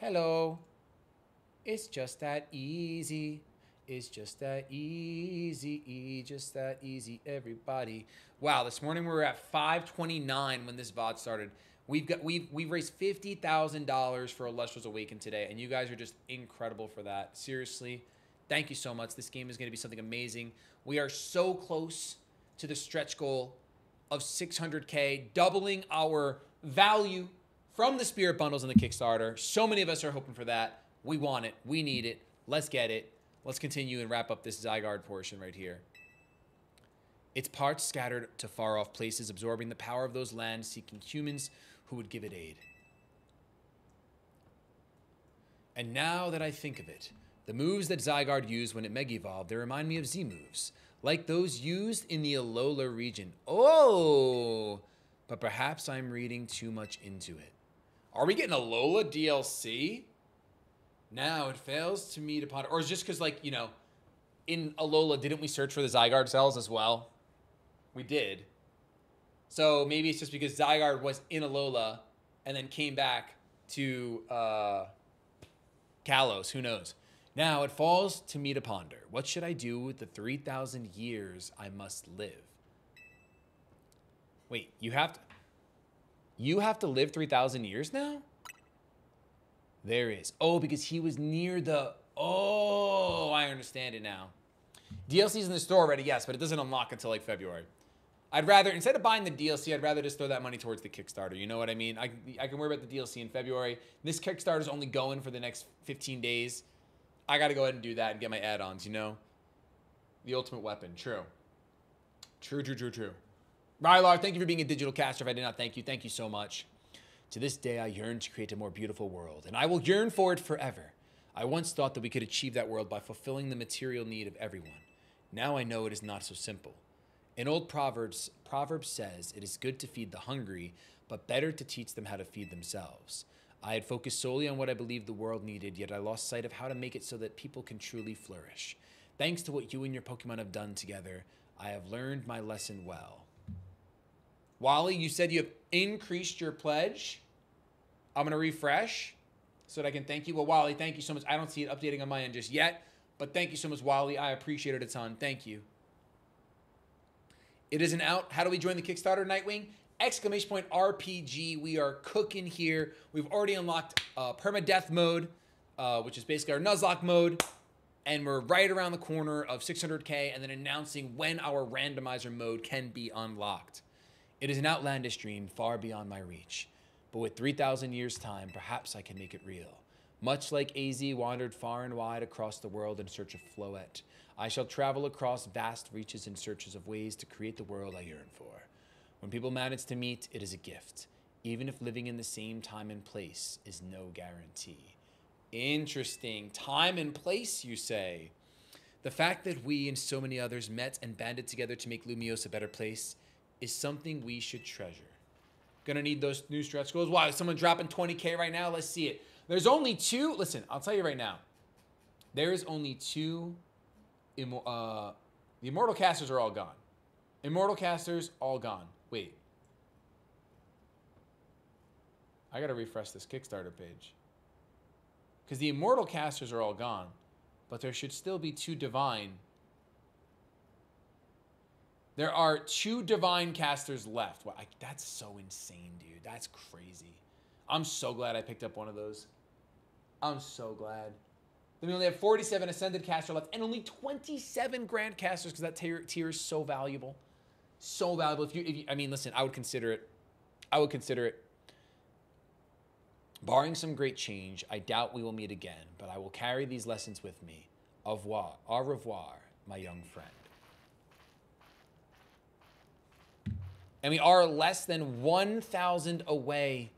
Hello. It's just that easy. It's just that easy. Just that easy, everybody. Wow, this morning we were at 529 when this VOD started. We've raised $50,000 for Elestrals Awaken today, and you guys are just incredible for that. Seriously, thank you so much. This game is going to be something amazing. We are so close to the stretch goal of 600K, doubling our value from the Spirit Bundles and the Kickstarter. So many of us are hoping for that. We want it. We need it. Let's get it. Let's continue and wrap up this Zygarde portion right here. Its parts scattered to far-off places, absorbing the power of those lands, seeking humans who would give it aid. And now that I think of it, the moves that Zygarde used when it Mega-Evolved, they remind me of Z-moves, like those used in the Alola region. Oh! But perhaps I'm reading too much into it. Are we getting Alola DLC? Now it fails to me to ponder. Or is it just because, like, you know, in Alola, didn't we search for the Zygarde cells as well? We did. So maybe it's just because Zygarde was in Alola and then came back to Kalos. Who knows? Now it falls to me to ponder. What should I do with the 3,000 years I must live? Wait, you have to live 3,000 years now? There is. Oh, because he was near the... Oh, I understand it now. DLC's in the store already, yes, but it doesn't unlock until like February. I'd rather, instead of buying the DLC, I'd rather just throw that money towards the Kickstarter. You know what I mean? I can worry about the DLC in February. This Kickstarter's only going for the next 15 days. I got to go ahead and do that and get my add-ons, you know? The ultimate weapon. True. True. Rylar, thank you for being a digital caster. If I did not thank you so much. To this day, I yearn to create a more beautiful world, and I will yearn for it forever. I once thought that we could achieve that world by fulfilling the material need of everyone. Now I know it is not so simple. An old proverb says, it is good to feed the hungry, but better to teach them how to feed themselves. I had focused solely on what I believed the world needed, yet I lost sight of how to make it so that people can truly flourish. Thanks to what you and your Pokemon have done together, I have learned my lesson well. Wally, you said you have increased your pledge. I'm going to refresh so that I can thank you. Well, Wally, thank you so much. I don't see it updating on my end just yet, but thank you so much, Wally. I appreciate it a ton. Thank you. It isn't out. How do we join the Kickstarter, Nightwing? Exclamation point RPG. We are cooking here. We've already unlocked permadeath mode, which is basically our Nuzlocke mode. And we're right around the corner of 600K and then announcing when our randomizer mode can be unlocked. It is an outlandish dream far beyond my reach. But with 3,000 years' time, perhaps I can make it real. Much like AZ wandered far and wide across the world in search of Floette, I shall travel across vast reaches in searches of ways to create the world I yearn for. When people manage to meet, it is a gift, even if living in the same time and place is no guarantee. Interesting. Time and place, you say? The fact that we and so many others met and banded together to make Lumiose a better place is something we should treasure. Gonna need those new stretch goals. Wow, is someone dropping 20K right now? Let's see it. There's only two. Listen, I'll tell you right now. There is only two. The Immortal Casters are all gone. Immortal Casters, all gone. Wait. I gotta refresh this Kickstarter page. Because the Immortal Casters are all gone. But there should still be two Divine. There are two Divine Casters left. Wow, that's so insane, dude. That's crazy. I'm so glad I picked up one of those. I'm so glad. Then we only have 47 Ascended Caster left and only 27 Grand Casters because that tier is so valuable. So valuable. If you, I mean, listen, I would consider it. I would consider it. Barring some great change, I doubt we will meet again, but I will carry these lessons with me. Au revoir, my young friend. And we are less than 1,000 away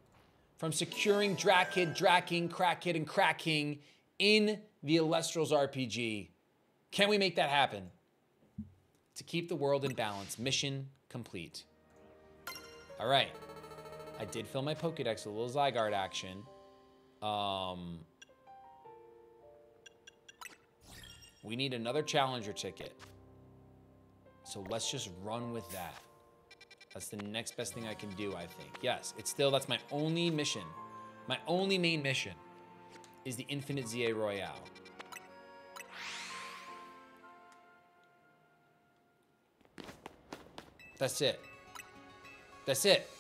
from securing Drakid, Draking, Crackid, and Cracking in the Elestrals RPG. Can we make that happen? To keep the world in balance. Mission complete. All right. I did fill my Pokedex with a little Zygarde action. We need another Challenger ticket. So let's just run with that. That's the next best thing I can do, I think. Yes, it's still, that's my only mission. My only main mission. is the Infinite ZA Royale. That's it. That's it.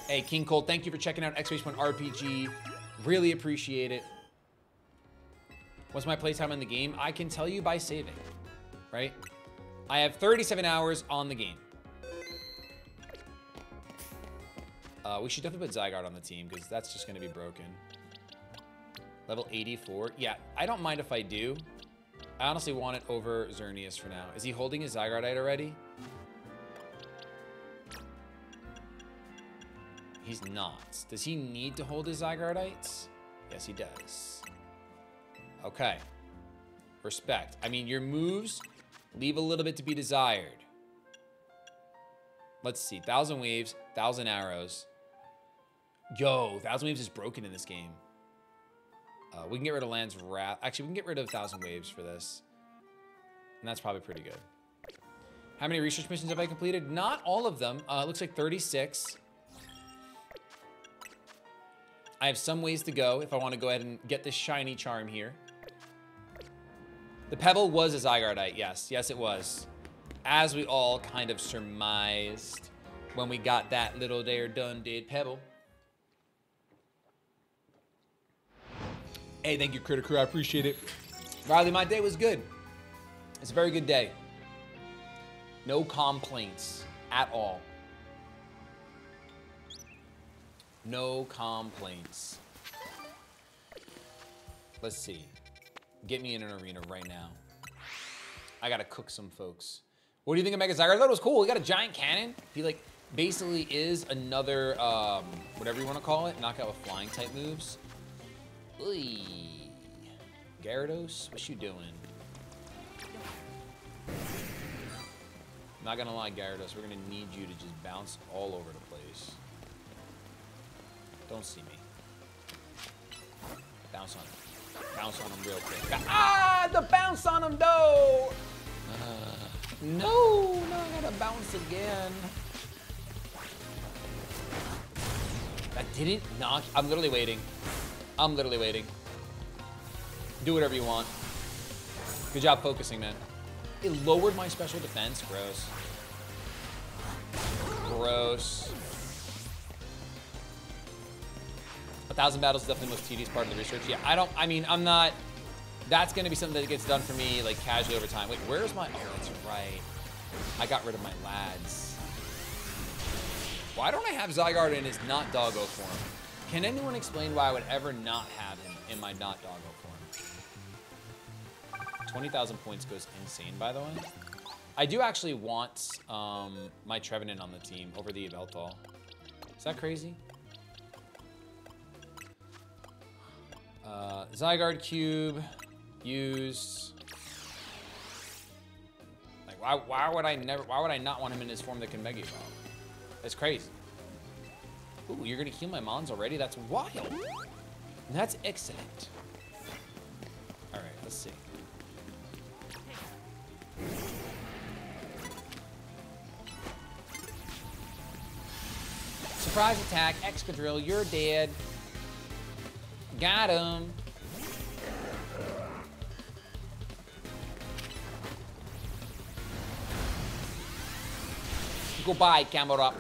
Hey, King Cole, thank you for checking out X-Race1RPG. Really appreciate it. What's my playtime on the game? I can tell you by saving, right? I have 37 hours on the game. We should definitely put Zygarde on the team because that's just going to be broken. Level 84. Yeah, I don't mind if I do. I honestly want it over Xerneas for now. Is he holding his Zygardeite already? He's not. Does he need to hold his Zygardites? Yes, he does. Okay. Respect. I mean, your moves leave a little bit to be desired. Let's see. 1,000 waves, 1,000 arrows. Yo, 1,000 waves is broken in this game. We can get rid of Land's Wrath. Actually, we can get rid of 1,000 waves for this. And that's probably pretty good. How many research missions have I completed? Not all of them. It looks like 36. I have some ways to go if I want to go ahead and get this shiny charm here. The Pebble was a Zygardeite, yes. Yes, it was. As we all kind of surmised when we got that little there done did Pebble. Hey, thank you, Critter Crew. I appreciate it. Riley, my day was good. It's a very good day. No complaints at all. No complaints. Let's see. Get me in an arena right now. I gotta cook some folks. What do you think of Mega Zygarde? I thought it was cool. He got a giant cannon. He like basically is another whatever you want to call it, knockout with flying type moves. Oy. Gyarados, what you doing? Not gonna lie, Gyarados, we're gonna need you to just bounce all over the place. Don't see me. Bounce on him. Bounce on him real quick. Ah, the bounce on him, though! No, I gotta bounce again. That didn't knock. I'm literally waiting. I'm literally waiting. Do whatever you want. Good job focusing, man. It lowered my special defense. Gross. Gross. 1,000 battles is definitely the most tedious part of the research. Yeah, I'm not. That's going to be something that gets done for me, like, casually over time. Wait, where's my... Oh, that's right. I got rid of my lads. Why don't I have Zygarde in his not doggo form? Can anyone explain why I would ever not have him in my not doggo form? 20,000 points goes insane, by the way. I do actually want my Trevenant on the team over the Yveltal. Is that crazy? Zygarde Cube used. Like, why would I not want him in his form that can Mega Evolve? That's crazy. Ooh, you're gonna heal my mons already? That's wild. That's excellent. All right, let's see. Surprise attack, Excadrill, you're dead. Got him. Goodbye, camera.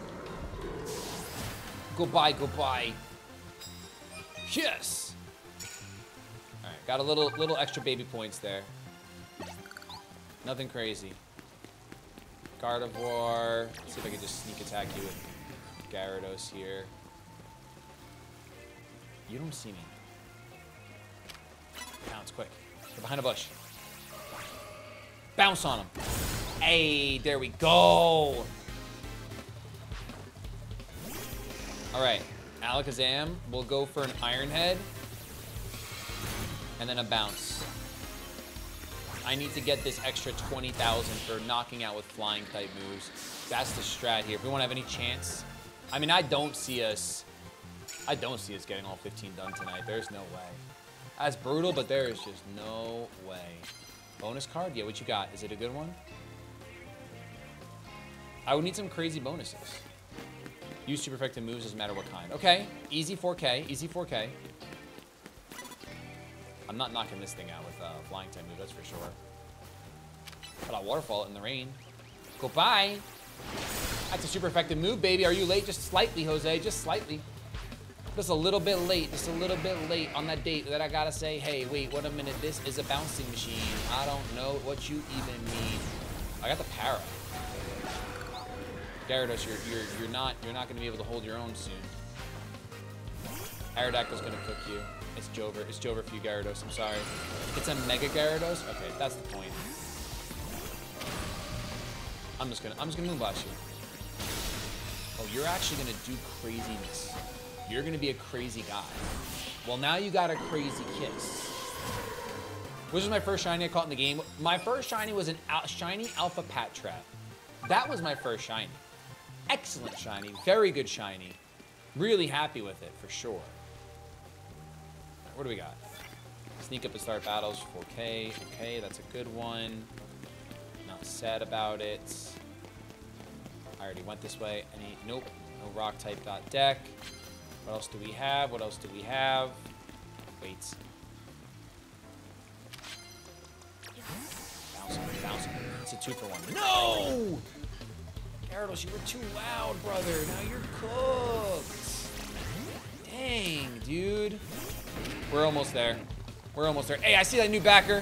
Goodbye, goodbye. Yes. All right, got a little extra baby points there. Nothing crazy. Gardevoir. Let's see if I can just sneak attack you with Gyarados here. You don't see me. Bounce quick. Get behind a bush. Bounce on him. Hey, there we go. All right, Alakazam will go for an Iron Head and then a bounce. I need to get this extra 20,000 for knocking out with flying type moves. That's the strat here. If we want to have any chance. I mean, I don't see us getting all 15 done tonight. There's no way. That's brutal, but there is just no way. Bonus card? Yeah, what you got? Is it a good one? I would need some crazy bonuses. Use super effective moves, doesn't matter what kind. Okay, easy 4K, easy 4K. I'm not knocking this thing out with flying type move, that's for sure. But I'll waterfall it in the rain. Goodbye. That's a super effective move, baby. Are you late? Just slightly, Jose. Just slightly. Just a little bit late. Just a little bit late on that date that I gotta say, hey, wait, what a minute. This is a bouncing machine. I don't know what you even mean. I got the para. Gyarados, you're not gonna be able to hold your own soon. Aerodactyl's gonna cook you. It's Jover. It's Jover for you, Gyarados. I'm sorry. It's a Mega Gyarados? Okay, that's the point. I'm just gonna Moonblast you. Oh, you're actually gonna do craziness. You're gonna be a crazy guy. Well, now you got a crazy kiss. Which was my first shiny I caught in the game. My first shiny was a shiny Alpha Patrat. That was my first shiny. Excellent shiny, very good shiny. Really happy with it, for sure. What do we got? Sneak up and start battles, 4K. Okay, that's a good one. Not sad about it. I already went this way. Nope, no rock type dot deck. What else do we have? What else do we have? Wait. Bouncing. It's a 2-for-1. No! Gyarados, you were too loud, brother. Now you're cooked. Dang, dude. We're almost there. We're almost there. Hey, I see that new backer.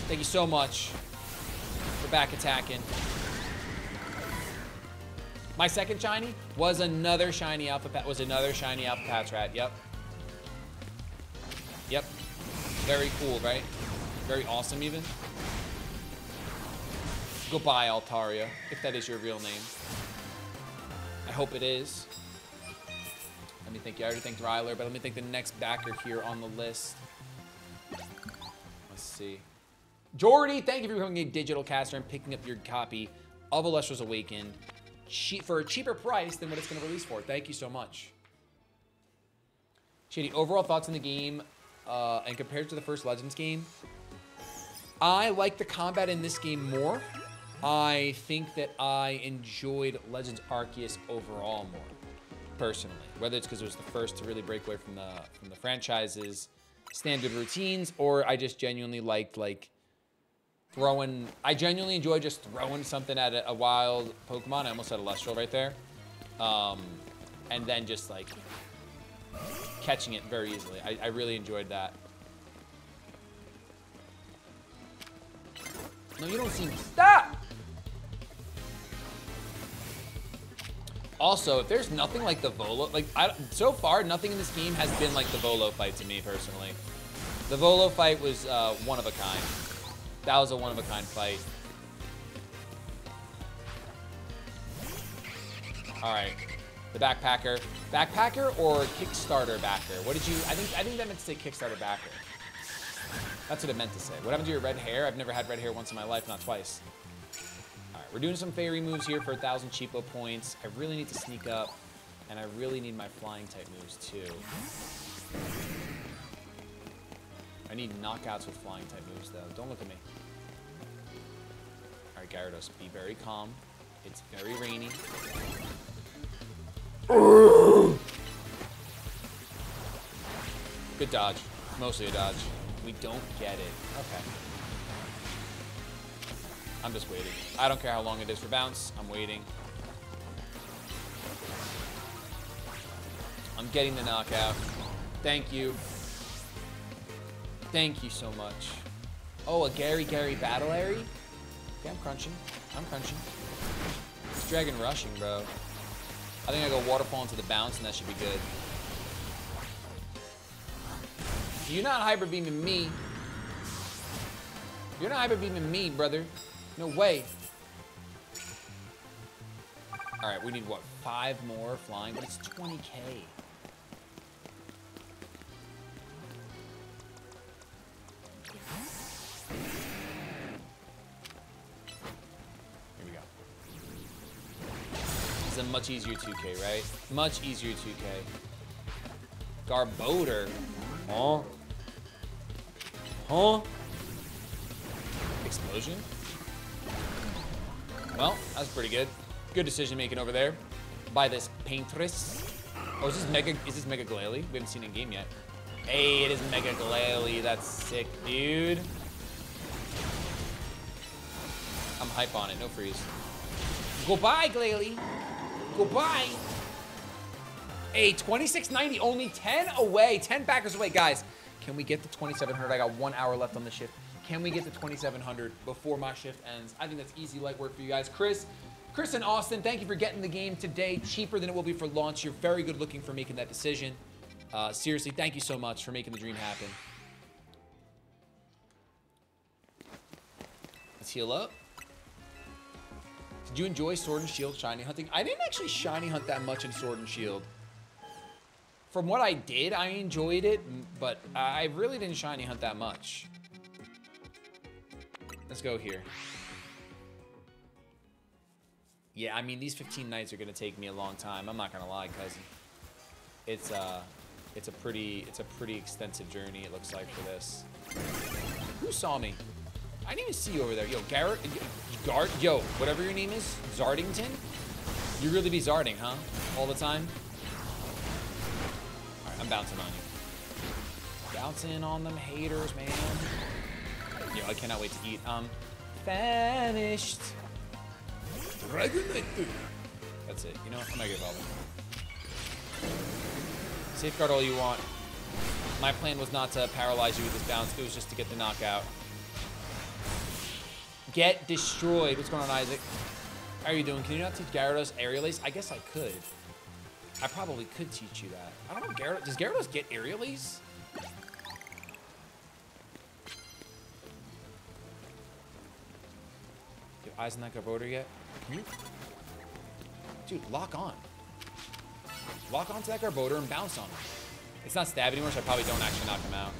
Thank you so much for back attacking. My second shiny was another shiny Alpha Patrat. Yep. Yep. Very cool, right? Very awesome, even. Goodbye, Altaria, if that is your real name. I hope it is. Let me think. You already thanked Ryler, but let me think the next backer here on the list. Let's see. Jordy, thank you for becoming a digital caster and picking up your copy of Elestrals Awakened for a cheaper price than what it's going to release for. Thank you so much. Shady, overall thoughts on the game and compared to the first Legends game? I like the combat in this game more. I think that I enjoyed Legends Arceus overall more, personally. Whether it's because it was the first to really break away from the franchise's standard routines, or I just genuinely liked throwing. I genuinely enjoy just throwing something at a wild Pokemon. I almost had a Lestral right there, and then just like catching it very easily. I really enjoyed that. No, you don't seem. Stop! Also, if there's nothing like the Volo, so far, nothing in this game has been like the Volo fight to me, personally. The Volo fight was one of a kind. That was a one-of-a-kind fight. All right, the Backpacker. Backpacker or Kickstarter backer? What did you, I think that meant to say Kickstarter backer. That's what it meant to say. What happened to your red hair? I've never had red hair once in my life, not twice. All right, we're doing some fairy moves here for 1,000 cheapo points. I really need to sneak up, and I really need my flying type moves too. I need knockouts with flying type moves though. Don't look at me. All right, Gyarados, be very calm. It's very rainy. Good dodge. Mostly a dodge. We don't get it. Okay. I'm just waiting. I don't care how long it is for bounce. I'm waiting. I'm getting the knockout. Thank you. Thank you so much. Oh, a Gary Battle Area? Okay, I'm crunching. I'm crunching. It's Dragon Rushing, bro. I think I go Waterfall into the bounce, and that should be good. You're not Hyper Beaming me. You're not Hyper Beaming me, brother. No way. All right, we need, what, 5 more flying? But it's 20K. It's a much easier 2K, right? Much easier 2K. Garbodor. Huh? Huh? Explosion? Well, that's pretty good. Good decision making over there by this Paintress. Oh, is this Mega Glalie? We haven't seen it in game yet. Hey, it is Mega Glalie. That's sick, dude. I'm hype on it. No freeze. Goodbye, Glalie. Goodbye. Hey, 2690. Only 10 away. 10 backers away. Guys, can we get to 2700? I got 1 hour left on the shift. Can we get to 2700 before my shift ends? I think that's easy light work for you guys. Chris and Austin, thank you for getting the game today. Cheaper than it will be for launch. You're very good looking for making that decision. Seriously, thank you so much for making the dream happen. Let's heal up. Did you enjoy Sword and Shield shiny hunting? I didn't actually shiny hunt that much in Sword and Shield. From what I did, I enjoyed it, but I really didn't shiny hunt that much. Let's go here. Yeah, I mean, these 15 nights are gonna take me a long time. I'm not gonna lie, cousin. It's a pretty extensive journey, it looks like, for this. Who saw me? I didn't even see you over there. Yo, Garrett, yo, whatever your name is, Zardington? You really be Zarding, huh? All the time? All right, I'm bouncing on you. Bouncing on them haters, man. Yo, I cannot wait to eat. Famished. Dragonite. That's it. You know what? I'm gonna get evolving. Safeguard all you want. My plan was not to paralyze you with this bounce. It was just to get the knockout. Get destroyed. What's going on, Isaac? How are you doing? Can you not teach Gyarados Aerial Ace? I guess I could. I probably could teach you that. I don't know, Gyarados. Does Gyarados get Aerial Ace? Your eyes in that Garbodor yet? Can you? Dude, lock on. Lock onto that Garbodor and bounce on him. It's not stab anymore, so I probably don't actually knock him out.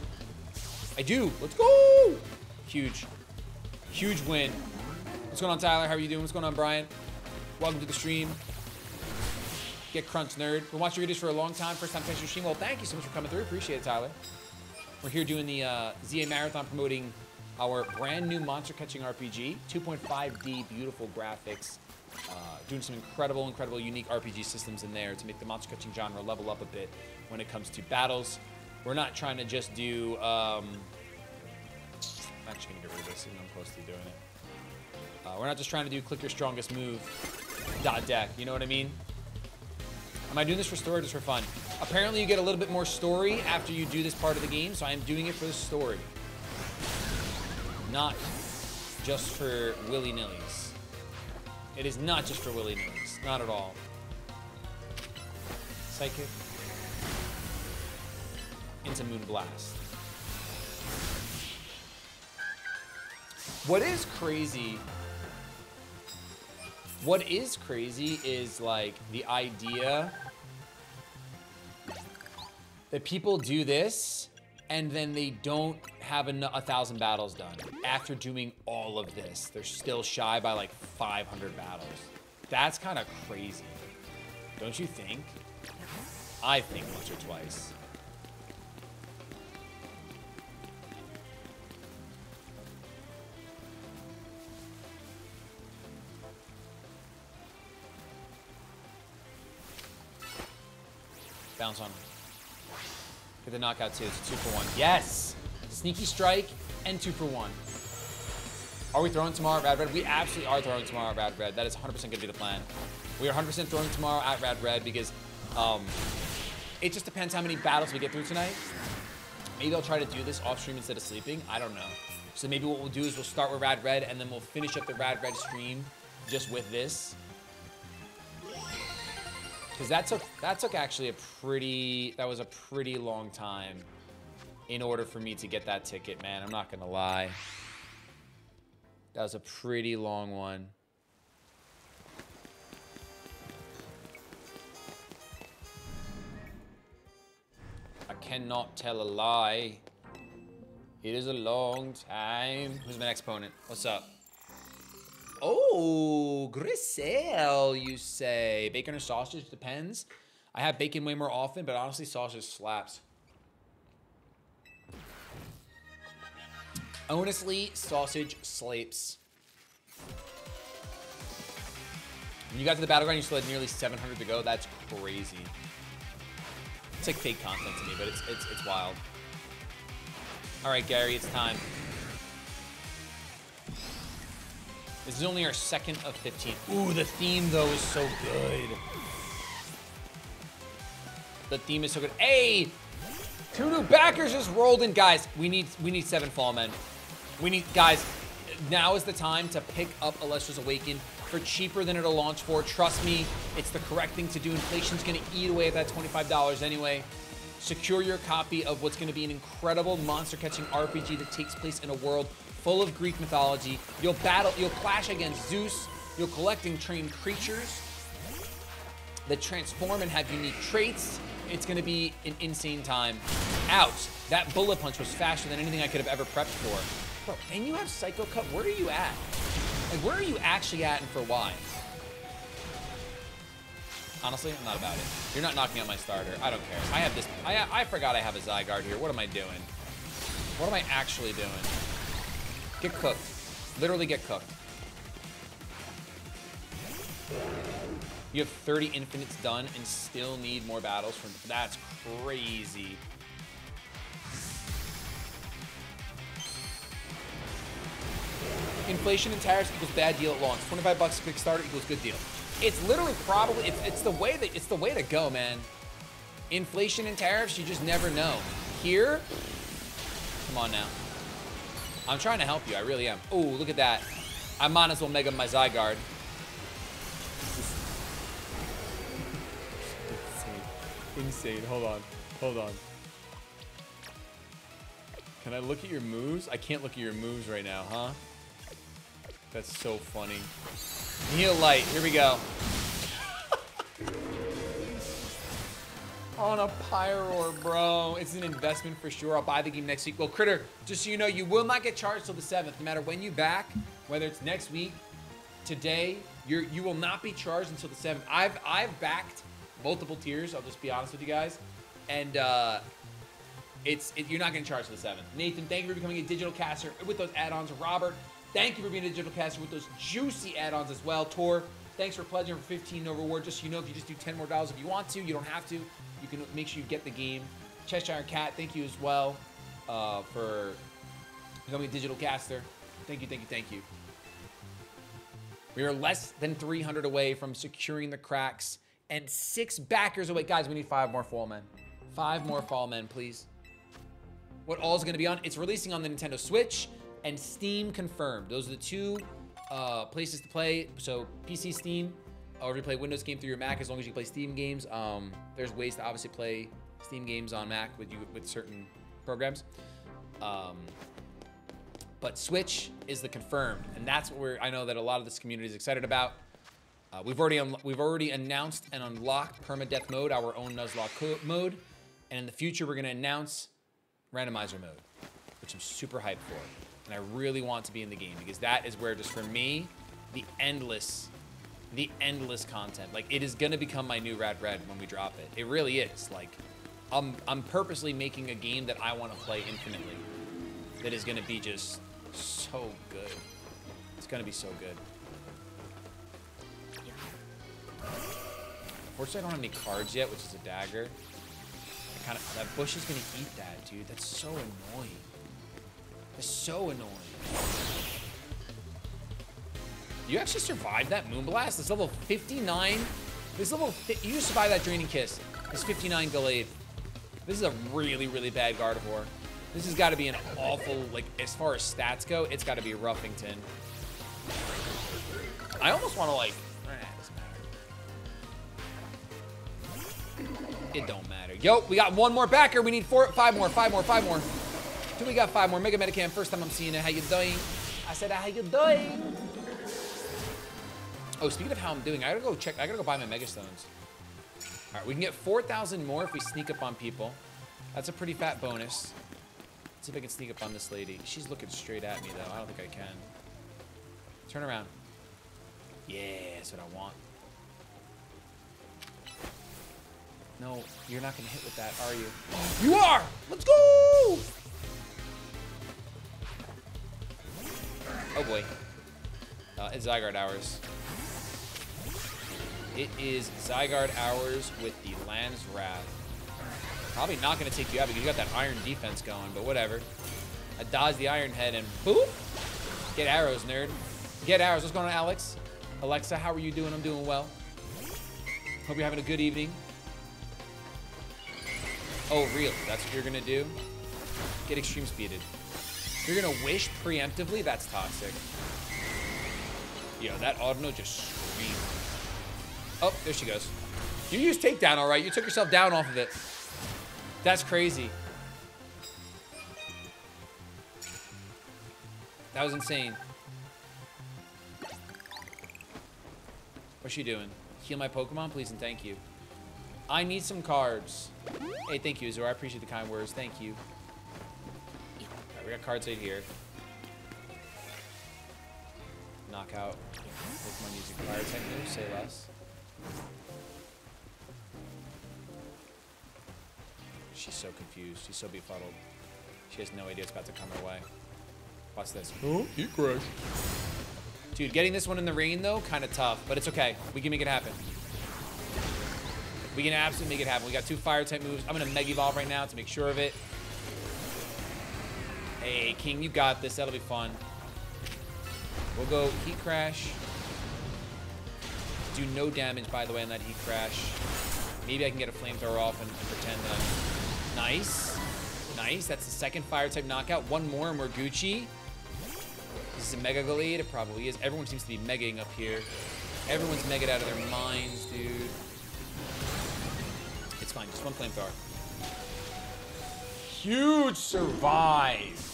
I do. Let's go. Huge. Huge win. What's going on, Tyler? How are you doing? What's going on, Brian? Welcome to the stream. Get crunched, nerd. Been watching your videos for a long time. First time catching your stream. Well, thank you so much for coming through. Appreciate it, Tyler. We're here doing the Z-A Marathon, promoting our brand new monster catching RPG. 2.5D, beautiful graphics. Doing some incredible, unique RPG systems in there to make the monster catching genre level up a bit when it comes to battles. We're not trying to just do... I'm actually going to get rid of this, even though I'm close to doing it. We're not just trying to do click your strongest move, deck, you know what I mean? Am I doing this for story or just for fun? Apparently you get a little bit more story after you do this part of the game, so I am doing it for the story. Not just for willy-nillys. It is not just for willy-nillys. Not at all. Psychic. Into Moonblast. What is crazy is like the idea that people do this and then they don't have 1,000 battles done. After doing all of this, they're still shy by like 500 battles. That's kind of crazy. Don't you think? I think once or twice. Bounce on him. Get the knockout too. It's a 2-for-1. Yes! Sneaky strike and 2-for-1. Are we throwing tomorrow at Rad Red? We absolutely are throwing tomorrow at Rad Red. That is 100% going to be the plan. We are 100% throwing tomorrow at Rad Red because it just depends how many battles we get through tonight. Maybe I'll try to do this off stream instead of sleeping. I don't know. So maybe what we'll do is we'll start with Rad Red and then we'll finish up the Rad Red stream just with this. Because that took actually that was a pretty long time in order for me to get that ticket, man. I'm not gonna lie. That was a pretty long one. I cannot tell a lie. It is a long time. Who's my next opponent? What's up? Oh, Griselle, you say. Bacon or sausage? Depends. I have bacon way more often, but honestly, sausage slaps. Honestly, sausage slaps. When you got to the battleground, you still had nearly 700 to go. That's crazy. It's like fake content to me, but it's wild. All right, Gary, it's time. This is only our second of 15. Ooh, the theme though is so good. The theme is so good. Hey, 2 new backers just rolled in, guys. We need 7 fall men. Guys. Now is the time to pick up Elestrals Awaken for cheaper than it'll launch for. Trust me, it's the correct thing to do. Inflation's gonna eat away at that $25 anyway. Secure your copy of what's gonna be an incredible monster-catching RPG that takes place in a world full of Greek mythology. You'll clash against Zeus. You'll collect and train creatures that transform and have unique traits. It's gonna be an insane time. Ouch, that bullet punch was faster than anything I could have ever prepped for. Bro, and you have Psycho Cut. Where are you at? Like, where are you actually at and for why? Honestly, I'm not about it. You're not knocking out my starter. I don't care. I have this. I forgot I have a Zygarde here. What am I doing? What am I actually doing? Get cooked. Literally get cooked. You have 30 infinites done and still need more battles from. That's crazy. Inflation and tariffs equals bad deal at launch. $25 Kickstarter equals good deal. It's literally probably it's the way to go, man. Inflation and tariffs, you just never know. Here, come on now. I'm trying to help you. I really am. Oh, look at that. I might as well mega my Zygarde. Insane. Hold on. Can I look at your moves? I can't look at your moves right now, huh? That's so funny. Heal light. Here we go. On a Pyroar, bro. It's an investment for sure. I'll buy the game next week. Well, Critter, just so you know, you will not get charged till the 7th. No matter when you back, whether it's next week, today, you will not be charged until the 7th. I've backed multiple tiers. I'll just be honest with you guys, and you're not getting charged till the 7th. Nathan, thank you for becoming a digital caster with those add-ons. Robert, thank you for being a digital caster with those juicy add-ons as well. Tor, thanks for pledging for 15 no reward. Just so you know, if you just do 10 more dollars if you want to, you don't have to. You can make sure you get the game. Cheshire Cat, thank you as well for becoming a digital caster. Thank you. We are less than 300 away from securing the cracks and 6 backers away. Guys, we need 5 more fall men. 5 more fall men, please. What all is going to be on? It's releasing on the Nintendo Switch and Steam confirmed. Those are the 2 places to play. So PC, Steam, or if you play Windows game through your Mac, as long as you play Steam games. There's ways to obviously play Steam games on Mac with certain programs. But Switch is the confirmed, and that's what I know that a lot of this community is excited about. We've already announced and unlocked permadeath mode, our own Nuzlocke mode, and in the future we're going to announce randomizer mode, which I'm super hyped for, and I really want to be in the game because that is where, just for me, the endless content. Like, it is going to become my new Rad Red when we drop it. It really is. Like, I'm purposely making a game that I want to play infinitely. That is going to be just so good. It's going to be so good. Unfortunately, I don't have any cards yet, which is a dagger. That bush is gonna eat that, dude. That's so annoying. That's so annoying. You actually survived that Moonblast? It's level 59. You just survived that Draining Kiss. It's 59 Gallade. This is a really, really bad Gardevoir. This has got to be an awful, like, as far as stats go, it's got to be Ruffington. I almost want to, like, it don't matter. Yo, we got 1 more backer. We need 5 more. Do we got 5 more? Mega Metacam, first time I'm seeing it. How you doing? I said, how you doing? Oh, speaking of how I'm doing, I gotta go buy my Mega Stones. All right, we can get 4,000 more if we sneak up on people. That's a pretty fat bonus. Let's see if I can sneak up on this lady. She's looking straight at me, though. I don't think I can. Turn around. Yeah, that's what I want. No, you're not gonna hit with that, are you? You are! Let's go! Oh boy. It's Zygarde hours. It is Zygarde hours with the Land's Wrath. Probably not going to take you out because you got that iron defense going, but whatever. I dodge the iron head and boop. Get arrows, nerd. Get arrows. What's going on, Alex? Alexa, how are you doing? I'm doing well. Hope you're having a good evening. Oh, really? That's what you're going to do? Get extreme speeded. You're going to wish preemptively? That's toxic. Yo, that auto just screamed. Oh, there she goes. You used takedown, all right. You took yourself down off of it. That's crazy. That was insane. What's she doing? Heal my Pokemon, please, and thank you. I need some cards. Hey, thank you, Azor. I appreciate the kind words. Thank you. All right, we got cards right here. Knockout. Pokemon using fire type moves, say less. She's so confused. She's so befuddled. She has no idea what's about to come her way. Watch this. Oh, Kaycreigh. Dude, getting this one in the rain, though, kind of tough. But it's okay. We can make it happen. We can absolutely make it happen. We got 2 fire-type moves. I'm going to Mega Evolve right now to make sure of it. Hey, King, you got this. That'll be fun. We'll go Heat Crash. Do no damage, by the way, on that Heat Crash. Maybe I can get a Flamethrower off and pretend that I'm... Nice. Nice. That's the second fire-type knockout. One more and we're Gucci. This is a Mega Gallade. It probably is. Everyone seems to be megaing up here. Everyone's megaed out of their minds, dude. It's fine. Just one Flamethrower. Huge survive.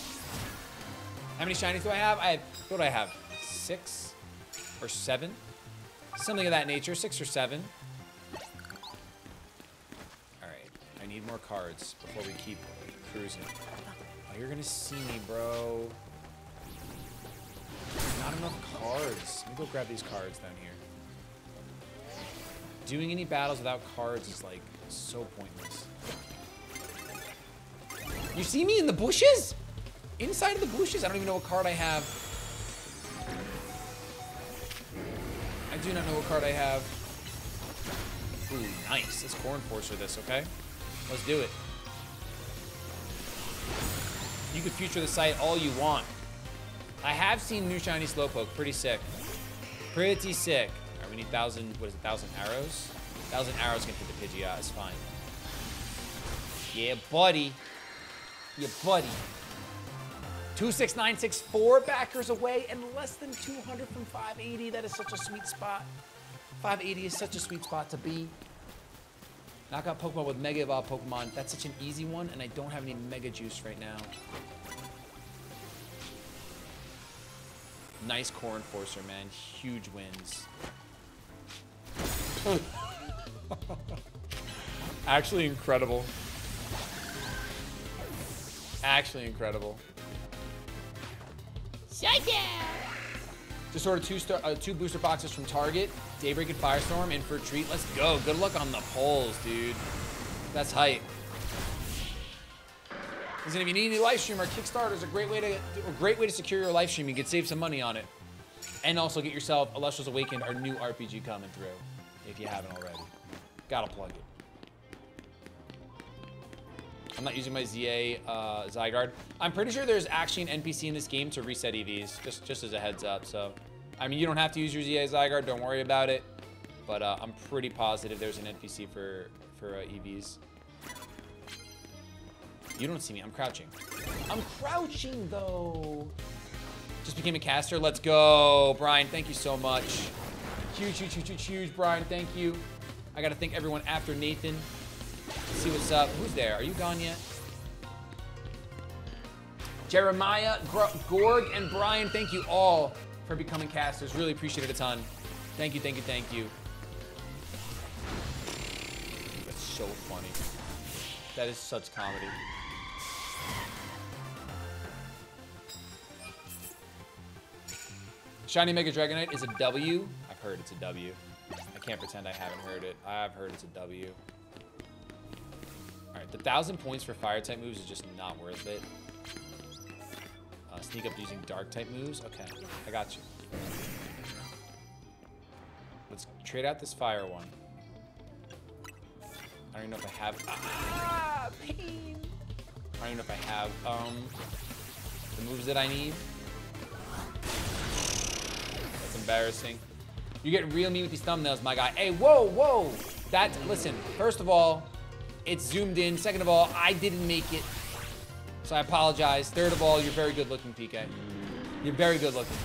How many shinies do I have? What do I have? 6 or 7? Something of that nature. 6 or 7. All right. I need more cards before we keep cruising. Oh, you're going to see me, bro. Not enough cards. Let me go grab these cards down here. Doing any battles without cards is, like, so pointless. You see me in the bushes? Inside of the bushes? I don't even know what card I have. I do not know what card I have. Ooh, nice. Let's Core Enforcer this, okay? Let's do it. You can future the site all you want. I have seen new shiny Slowpoke. Pretty sick. Pretty sick. All right, we need 1,000, what is it, 1,000 arrows? 1,000 arrows can hit the Pidgeot. It's fine. Yeah, buddy. Yeah, buddy. 26964 backers away and less than 200 from 580. That is such a sweet spot. 580 is such a sweet spot to be. Knock out Pokemon with Mega Evolved Pokemon. That's such an easy one, and I don't have any Mega Juice right now. Nice Core Enforcer, man. Huge wins. Actually incredible. Actually incredible. Shut down! Just ordered 2 booster boxes from Target. Daybreak and Firestorm in for a treat. Let's go. Good luck on the polls, dude. That's hype. Listen, if you need any live stream, our Kickstarter is a great way to secure your live stream. You can save some money on it, and also get yourself Elestrals Awakened, our new RPG coming through. If you haven't already, gotta plug it. I'm not using my Z-A Zygarde. I'm pretty sure there's actually an NPC in this game to reset EVs, just as a heads up. So, I mean, you don't have to use your Z-A Zygarde. Don't worry about it. But I'm pretty positive there's an NPC for EVs. You don't see me. I'm crouching. I'm crouching, though. Just became a caster. Let's go. Brian, thank you so much. Huge, huge, huge, huge, huge, Brian. Thank you. I got to thank everyone after Nathan. Let's see what's up. Who's there? Are you gone yet? Jeremiah, Gorg, and Brian, thank you all for becoming casters. Really appreciate it a ton. Thank you, thank you, thank you. That's so funny. That is such comedy. Shiny Mega Dragonite is a W. I've heard it's a W. I can't pretend I haven't heard it. I have heard it's a W. All right, the 1,000 points for Fire-type moves is just not worth it. Sneak up using Dark-type moves. Okay, I got you. Let's trade out this Fire one. don't even know if I have, pain. I don't even know if I have, the moves that I need. That's embarrassing. You get real mean with these thumbnails, my guy. Hey, whoa, whoa. Listen, first of all, it's zoomed in. Second of all, I didn't make it. So I apologize. Third of all, you're very good looking, PK. You're very good looking.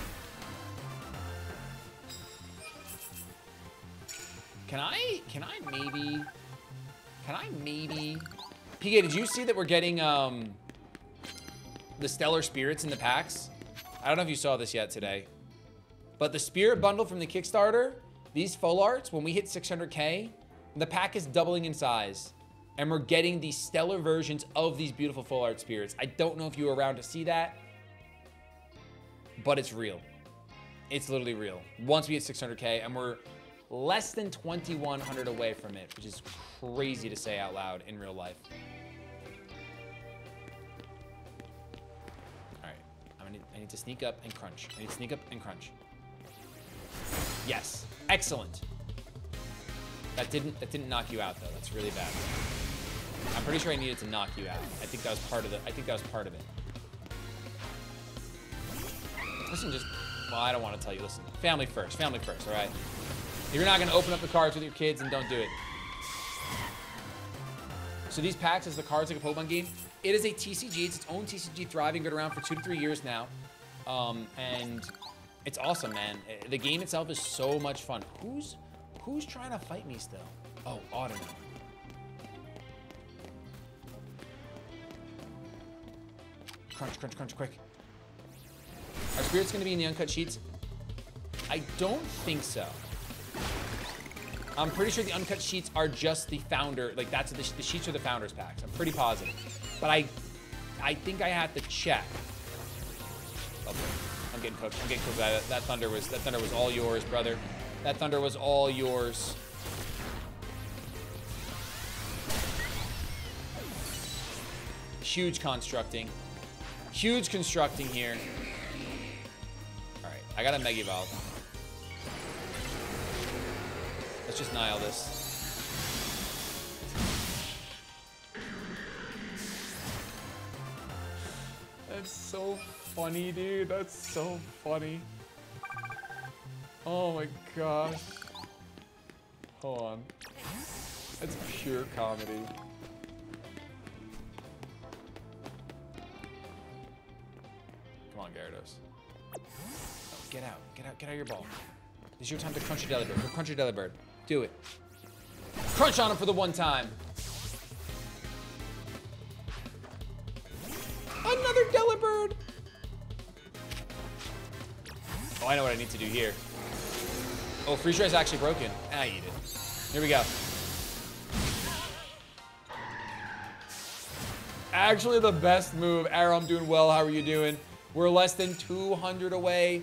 Can I maybe? PK, did you see that we're getting the Stellar Spirits in the packs? I don't know if you saw this yet today. But the Spirit Bundle from the Kickstarter, these full arts, when we hit 600K, the pack is doubling in size. And we're getting these stellar versions of these beautiful full art spirits. I don't know if you were around to see that, but it's real. It's literally real. Once we hit 600K, and we're less than 2,100 away from it, which is crazy to say out loud in real life. All right, I need to sneak up and crunch. I need to sneak up and crunch. Yes, excellent. That didn't knock you out though. That's really bad. I'm pretty sure I needed to knock you out. I think that was part of it. Listen, well, I don't want to tell you. Listen, family first, all right? If you're not gonna open up the cards with your kids, and don't do it. So these packs is the cards like a Pokemon game. It is a TCG. It's its own TCG, thriving, been around for 2 to 3 years now, and it's awesome, man. The game itself is so much fun. Who's trying to fight me still? Oh, Autumn. Crunch, quick. Are spirits gonna be in the uncut sheets? I don't think so. I'm pretty sure the uncut sheets are just the founder, like that's the sheets are the founders packs. I'm pretty positive. But I think I have to check. Oh, I'm getting cooked. That thunder was all yours, brother. That thunder was all yours. Huge constructing. Huge constructing here. All right, I got a Mega Evolve. Let's just Nile this. That's so funny, dude. That's so funny. Oh my gosh. Hold on. That's pure comedy. Come on, Gyarados. Oh, get out of your ball. This is your time to crunch your Delibird. Go crunch your Delibird. Do it. Crunch on him for the one time. Another Delibird. Oh, I know what I need to do here. Oh, Freeze Ray is actually broken. Ah, eat it. Here we go. Actually, the best move. Arrow, I'm doing well. How are you doing? We're less than 200 away.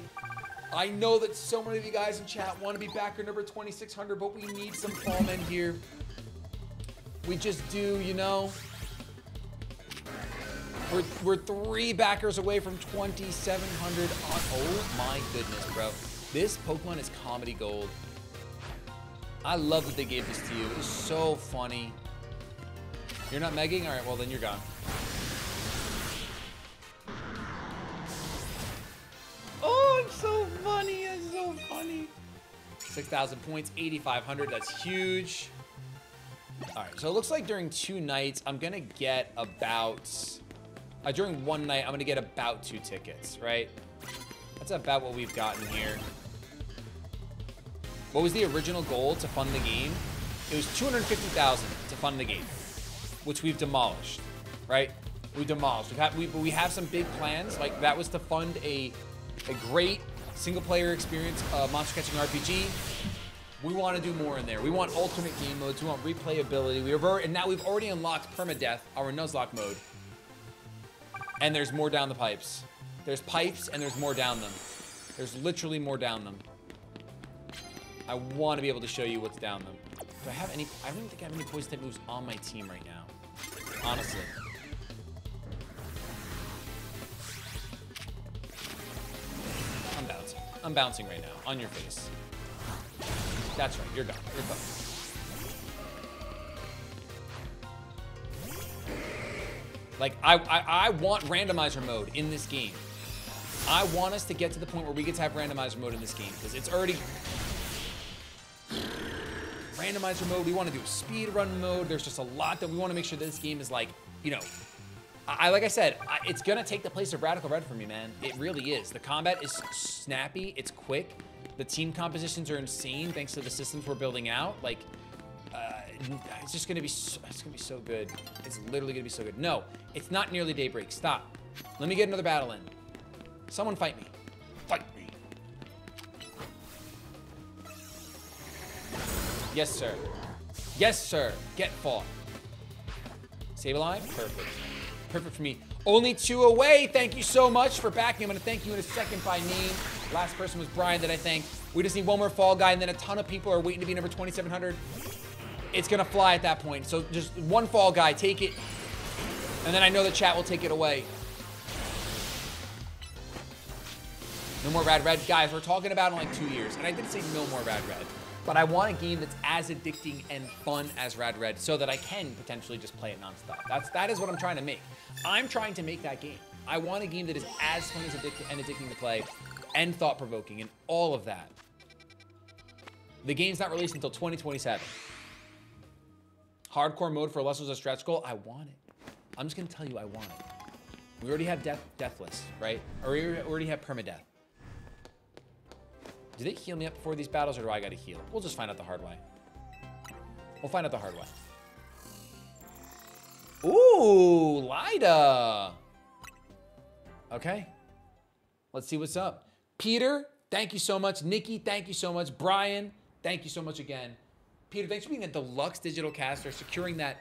I know that so many of you guys in chat want to be backer number 2,600, but we need some fall men here. We just do, you know. We're 3 backers away from 2,700. Oh my goodness, bro. This Pokemon is comedy gold. I love that they gave this to you. It was so funny. You're not megging? All right, well then you're gone. Oh, it's so funny. It's so funny. 6,000 points, 8,500. That's huge. All right, so it looks like during 2 nights, I'm gonna get about. During 1 night, I'm gonna get about 2 tickets, right? That's about what we've gotten here. What was the original goal to fund the game? It was 250,000 to fund the game, which we've demolished, right? We demolished. We have some big plans. Like that was to fund a great single-player experience, monster catching RPG. We want to do more in there. We want alternate game modes. We want replayability. And now we've already unlocked permadeath, our Nuzlocke mode. And there's more down the pipes. There's pipes and there's more down them. There's literally more down them. I want to be able to show you what's down them. Do I have any? I don't even think I have any poison type moves on my team right now. Honestly. I'm bouncing. I'm bouncing right now. On your face. That's right. You're gone. You're gone. Like, I want randomizer mode in this game. I want us to get to the point where we get to have randomizer mode in this game, because it's already... randomizer mode, we want to do speed run mode. There's just a lot that we want to make sure that this game is like, you know, like I said, it's going to take the place of Radical Red for me, man. It really is. The combat is snappy. It's quick. The team compositions are insane thanks to the systems we're building out. Like, it's just going to be so good. It's literally going to be so good. No, it's not nearly daybreak. Stop. Let me get another battle in. Someone fight me. Fight me. Yes, sir. Yes, sir. Get fought. Save alive? Perfect. Perfect for me. Only 2 away. Thank you so much for backing. I'm going to thank you in a second by name. Last person was Brian that I thanked. We just need one more fall guy, and then a ton of people are waiting to be number 2,700. It's going to fly at that point. So just one fall guy. Take it. And then I know the chat will take it away. No more Rad Red. Guys, we're talking about in like 2 years. And I did say no more Rad Red. But I want a game that's as addicting and fun as Rad Red so that I can potentially just play it nonstop. That is what I'm trying to make. I'm trying to make that game. I want a game that is as fun as addicting to play and thought-provoking and all of that. The game's not released until 2027. Hardcore mode for Elestrals as stretch goal. I want it. I'm just going to tell you I want it. We already have deathless, right? Or we already have permadeath. Do they heal me up before these battles, or do I gotta heal? We'll just find out the hard way. We'll find out the hard way. Ooh, Lida. Okay. Let's see what's up. Peter, thank you so much. Nikki, thank you so much. Brian, thank you so much again. Peter, thanks for being a deluxe digital caster, securing that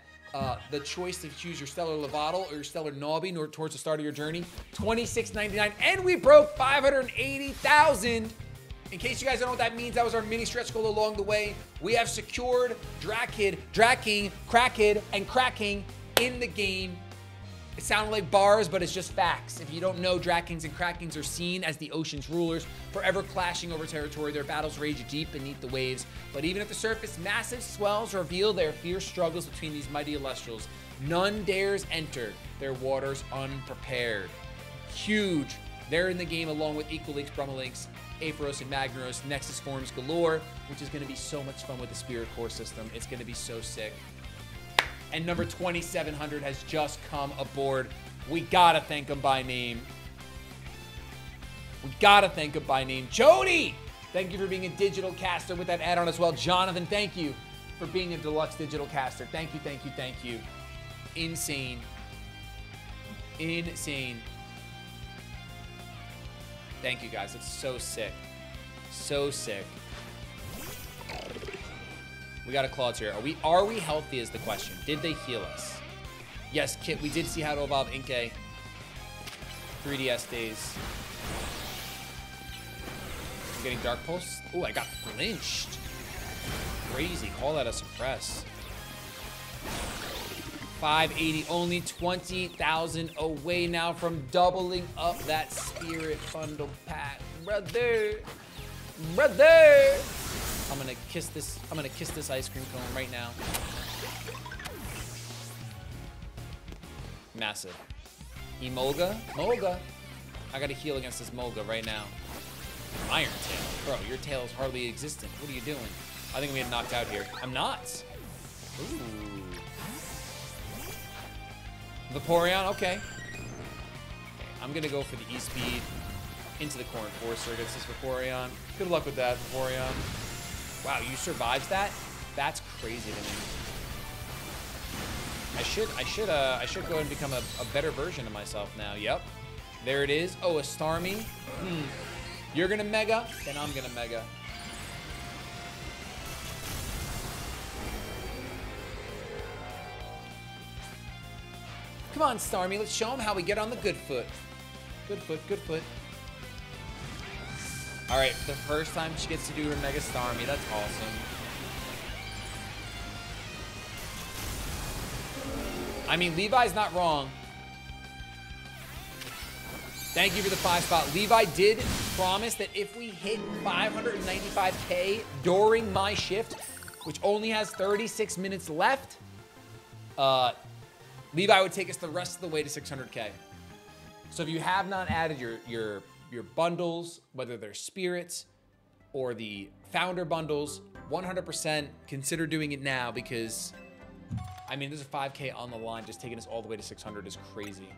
the choice to choose your Stellar Lovato or your Stellar Nobby towards the start of your journey. $26.99, and we broke 580,000. In case you guys don't know what that means, that was our mini stretch goal along the way. We have secured Drakid, Draking, Crackid, and Cracking in the game. It sounded like bars, but it's just facts. If you don't know, Drakings and Crackings are seen as the ocean's rulers, forever clashing over territory. Their battles rage deep beneath the waves. But even at the surface, massive swells reveal their fierce struggles between these mighty Elestrals. None dares enter their waters unprepared. Huge. They're in the game along with Equalinx, Brumalinx, Aetheros, and Magneros. Nexus forms galore, which is going to be so much fun with the Spirit Core system. It's going to be so sick. And number 2,700 has just come aboard. We got to thank him by name. We got to thank him by name. Jody, thank you for being a digital caster with that add-on as well. Jonathan, thank you for being a deluxe digital caster. Thank you, thank you, thank you. Insane. Insane. Thank you, guys. It's so sick. So sick. We got a Claude here. Are we healthy is the question. Did they heal us? Yes, Kit, we did see how to evolve Inkay. 3DS days. I'm getting Dark Pulse. Oh, I got flinched. Crazy. Call that a suppress. 580, only 20,000 away now from doubling up that Spirit Bundle pack. Brother. Brother. I'm gonna kiss this ice cream cone right now. Massive. Emolga? Molga. I gotta heal against this Molga right now. Iron Tail. Bro, your tail is hardly existent. What are you doing? I think I'm getting knocked out here. I'm not. Ooh. Vaporeon, okay. I'm gonna go for the E-Speed into the Core Enforcer against this Vaporeon. Good luck with that, Vaporeon. Wow, you survived that? That's crazy to me. I should go ahead and become a better version of myself now. Yep. There it is. Oh, a Starmie. You're gonna Mega, then I'm gonna Mega. Come on, Starmie, let's show him how we get on the good foot. Good foot, good foot. All right, the first time she gets to do her Mega Starmie, that's awesome. I mean, Levi's not wrong. Thank you for the 5 spot. Levi did promise that if we hit 595K during my shift, which only has 36 minutes left, Levi would take us the rest of the way to 600K. So if you have not added your bundles, whether they're spirits or the founder bundles, 100% consider doing it now because, I mean, there's a 5K on the line. Just taking us all the way to 600 is crazy.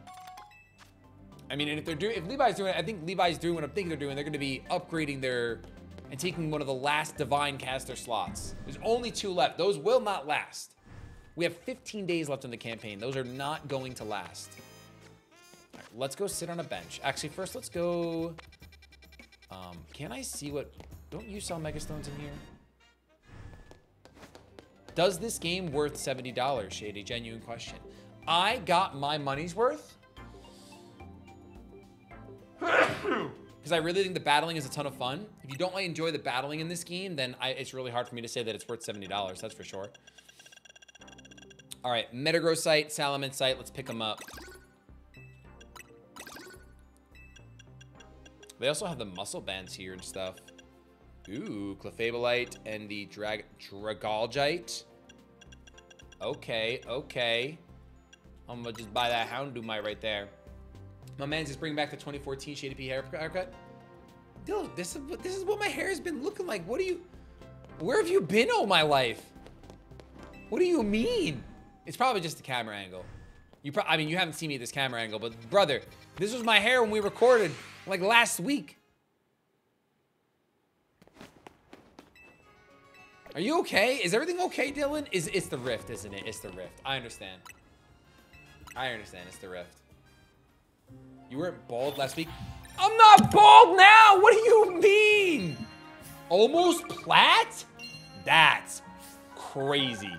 I mean, and if Levi's doing it, I think Levi's doing what I'm thinking they're doing. They're going to be upgrading and taking one of the last divine caster slots. There's only 2 left. Those will not last. We have 15 days left in the campaign. Those are not going to last. All right, let's go sit on a bench. Actually, first let's go. Can I see what? Don't you sell Megastones in here? Does this game worth $70, Shady? Genuine question. I got my money's worth. Because I really think the battling is a ton of fun. If you don't enjoy the battling in this game, then it's really hard for me to say that it's worth $70. That's for sure. All right, Metagross site, Salamence site. Let's pick them up. They also have the muscle bands here and stuff. Ooh, Clefabulite and the Dragalgite. Okay, okay. I'm gonna just buy that Houndoomite right there. My man's just bringing back the 2014 Shady P haircut. Dude, this is what my hair has been looking like. Where have you been all my life? What do you mean? It's probably just the camera angle. I mean, you haven't seen me at this camera angle, but brother, this was my hair when we recorded like last week. Are you okay? Is everything okay, Dylan? It's the rift, isn't it? It's the rift. I understand. I understand. It's the rift. You weren't bald last week. I'm not bald now. What do you mean? Almost plat? That's crazy.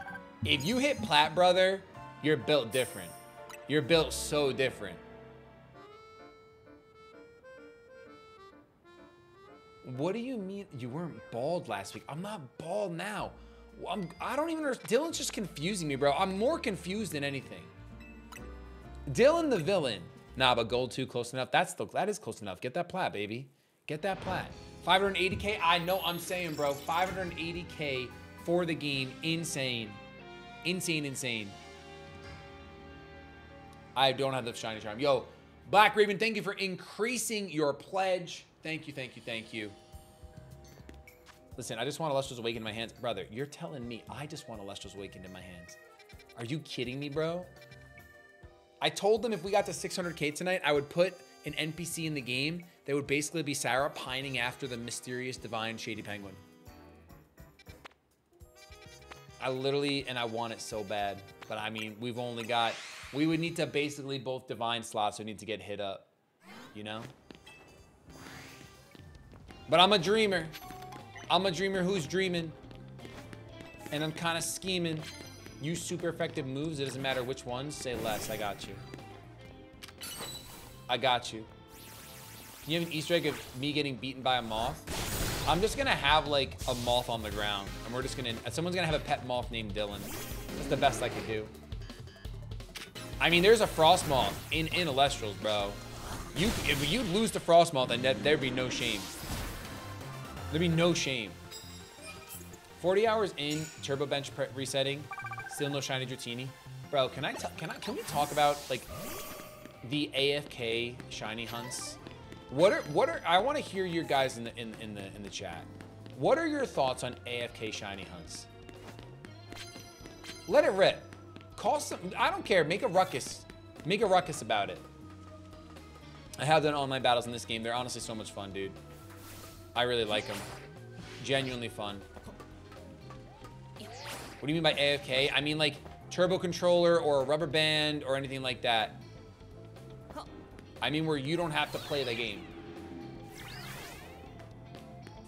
If you hit plat, brother, you're built different. You're built so different. What do you mean you weren't bald last week? I'm not bald now. I don't even understand. Dylan's just confusing me, bro. I'm more confused than anything. Dylan the villain. Nah, but gold 2 close enough. That is close enough. Get that plat, baby. Get that plat. 580K. I know I'm saying, bro. 580K for the game. Insane. Insane, insane. I don't have the shiny charm. Yo, Black Raven, thank you for increasing your pledge. Thank you, thank you, thank you. Listen, I just want Elestrals Awakened in my hands. Brother, you're telling me I just want Elestrals Awakened in my hands. Are you kidding me, bro? I told them if we got to 600K tonight, I would put an NPC in the game that would basically be Sarah pining after the mysterious divine Shady Penguin. I want it so bad. But I mean, we would need to basically both divine slots would need to get hit up, you know? But I'm a dreamer. I'm a dreamer who's dreaming. And I'm kind of scheming. Use super effective moves. It doesn't matter which ones. Say less. I got you. I got you. You have an Easter egg of me getting beaten by a moth? I'm just going to have like a moth on the ground. And we're just going to... Someone's going to have a pet moth named Dylan. That's the best I could do. I mean, there's a frost moth in Elestrals, bro. If you lose to frost moth, then there'd be no shame. There'd be no shame. 40 hours in, turbo bench resetting, still no shiny Dratini. Bro, can we talk about like the AFK shiny hunts? I want to hear your guys in the chat. What are your thoughts on AFK shiny hunts? Let it rip. Call some. I don't care. Make a ruckus. Make a ruckus about it. I have done online battles in this game. They're honestly so much fun, dude. I really like them. Genuinely fun. What do you mean by AFK? I mean like turbo controller or a rubber band or anything like that. I mean where you don't have to play the game.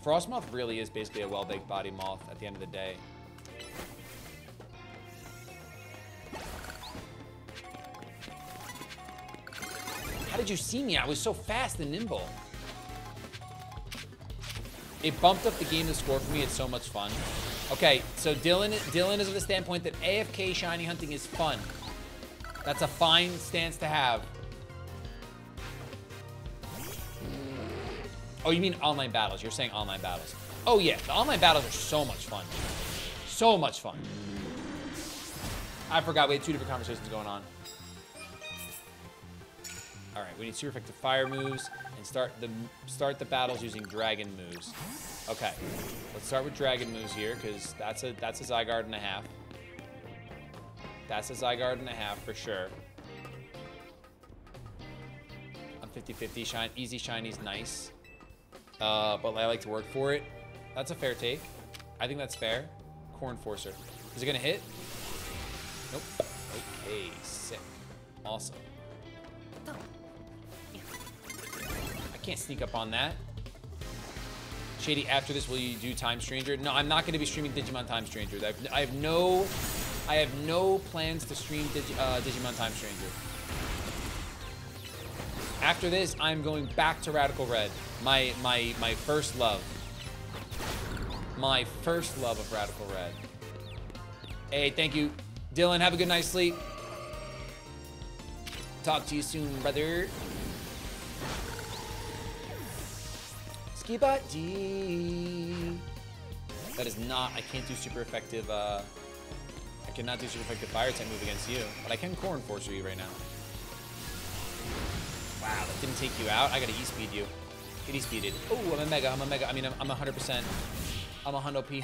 Frostmoth really is basically a well-baked body moth at the end of the day. How did you see me? I was so fast and nimble. It bumped up the game to score for me. It's so much fun. Okay, so Dylan is of the standpoint that AFK shiny hunting is fun. That's a fine stance to have. Oh, you mean online battles. You're saying online battles. Oh, yeah. The online battles are so much fun. So much fun. I forgot. We had 2 different conversations going on. All right, we need super effective fire moves and start the battles using dragon moves. Okay, let's start with dragon moves here because that's a Zygarde and a half. That's a Zygarde and a half for sure. I'm 50-50. Easy Shiny's nice, but I like to work for it. That's a fair take. I think that's fair. Corn Forcer. Is it gonna hit? Nope. Okay, sick. Awesome. I can't sneak up on that. Shady, after this, will you do Time Stranger? No, I'm not gonna be streaming Digimon Time Stranger. I have no plans to stream Digimon Time Stranger. After this, I'm going back to Radical Red. My first love. My first love of Radical Red. Hey, thank you, Dylan. Have a good night's sleep. Talk to you soon, brother. Skibot D. That is not. I can't do super effective. I cannot do super effective fire type move against you, but I can Corn Forcer you right now. Wow, that didn't take you out. I gotta E-speed you. Get E-speeded. Oh, I'm a mega. I mean, I'm 100%. I'm a hundo P.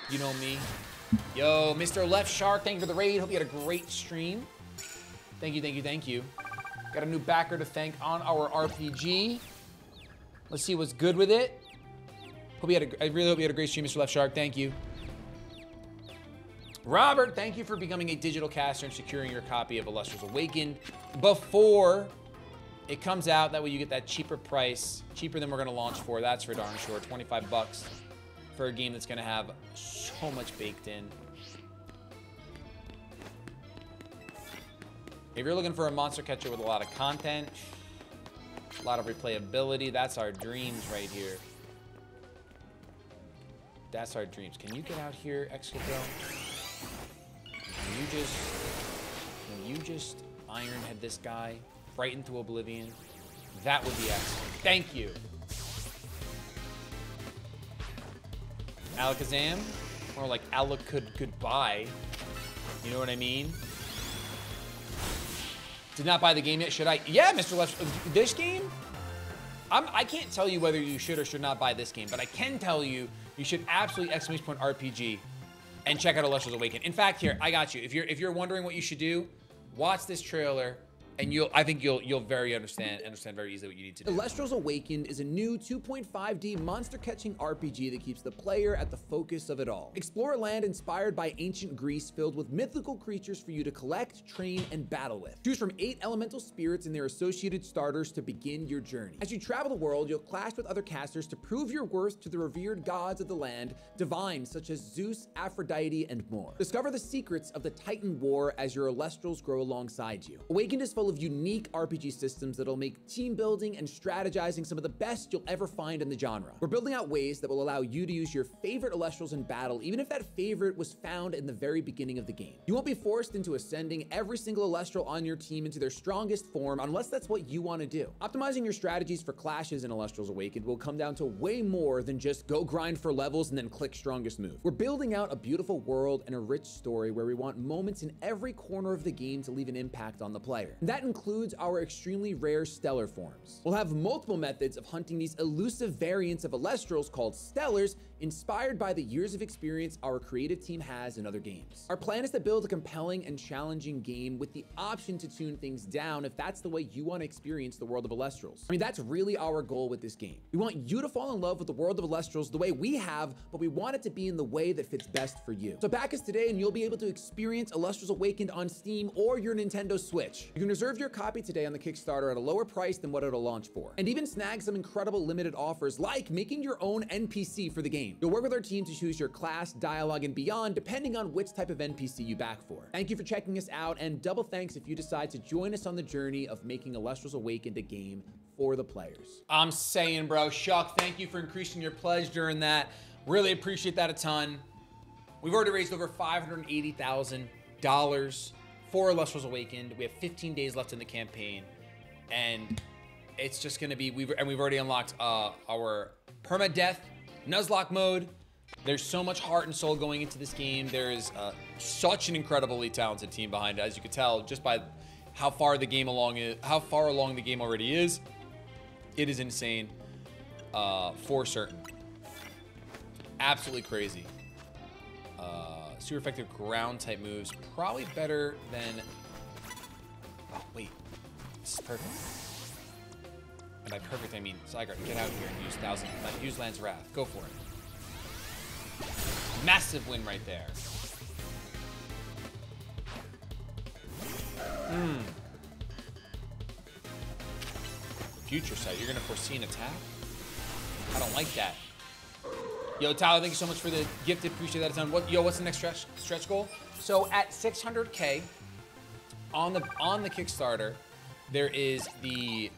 You know me. Yo, Mr. Left Shark, thank you for the raid. Hope you had a great stream. Thank you. Got a new backer to thank on our RPG. Let's see what's good with it. I really hope you had a great stream, Mr. Left Shark. Thank you. Robert, thank you for becoming a digital caster and securing your copy of Elestrals Awakened before it comes out. That way you get that cheaper price, cheaper than we're gonna launch for. That's for darn sure. 25 bucks for a game that's gonna have so much baked in. If you're looking for a monster catcher with a lot of content, a lot of replayability, that's our dreams right here. That's our dreams. Can you get out here, Excadrill? Can you just Iron Head this guy right into oblivion? That would be excellent. Thank you. Alakazam, or like goodbye. You know what I mean? Did not buy the game yet, should I? Yeah, Mr. Left, this game? I can't tell you whether you should or should not buy this game, but I can tell you, you should absolutely !RPG and check out Elestrals Awakened. In fact, here, I got you. If you're wondering what you should do, watch this trailer, and I think you'll very understand very easily what you need to do. Elestrals Awakened is a new 2.5D monster-catching RPG that keeps the player at the focus of it all. Explore a land inspired by ancient Greece filled with mythical creatures for you to collect, train, and battle with. Choose from 8 elemental spirits and their associated starters to begin your journey. As you travel the world, you'll clash with other casters to prove your worth to the revered gods of the land, divines such as Zeus, Aphrodite, and more. Discover the secrets of the Titan War as your Elestrals grow alongside you. Awakened is full of unique RPG systems that'll make team building and strategizing some of the best you'll ever find in the genre. We're building out ways that will allow you to use your favorite Elestrals in battle, even if that favorite was found in the very beginning of the game. You won't be forced into ascending every single Elestral on your team into their strongest form unless that's what you want to do. Optimizing your strategies for clashes in Elestrals Awakened will come down to way more than just go grind for levels and then click strongest move. We're building out a beautiful world and a rich story where we want moments in every corner of the game to leave an impact on the player. And that includes our extremely rare stellar forms. We'll have multiple methods of hunting these elusive variants of Elestrals called stellars, inspired by the years of experience our creative team has in other games. Our plan is to build a compelling and challenging game with the option to tune things down if that's the way you want to experience the world of Elestrals. I mean, that's really our goal with this game. We want you to fall in love with the world of Elestrals the way we have, but we want it to be in the way that fits best for you. So back us today and you'll be able to experience Elestrals Awakened on Steam or your Nintendo Switch. You can reserve your copy today on the Kickstarter at a lower price than what it'll launch for, and even snag some incredible limited offers like making your own NPC for the game. You'll work with our team to choose your class, dialogue, and beyond depending on which type of NPC you back for. Thank you for checking us out, and double thanks if you decide to join us on the journey of making Elestrals Awakened a game for the players. I'm saying, bro, Shuck, thank you for increasing your pledge during that. Really appreciate that a ton. We've already raised over $580,000 for Elestrals Awakened. We have 15 days left in the campaign, and it's just gonna be, we've already unlocked our permadeath Nuzlocke mode. There's so much heart and soul going into this game. There is such an incredibly talented team behind it, as you could tell just by how far the game along is, how far along the game already is. It is insane, for certain. Absolutely crazy. Super effective ground type moves, probably better than. Oh wait, this is perfect. And by perfect I mean Kaycreigh, get out here and use Land's Wrath. Go for it. Massive win right there. Future Sight, you're gonna foresee an attack? I don't like that. Yo, Tyler, thank you so much for the gifted. Appreciate that a ton. What's the next stretch goal? So at 600K on the Kickstarter, there's the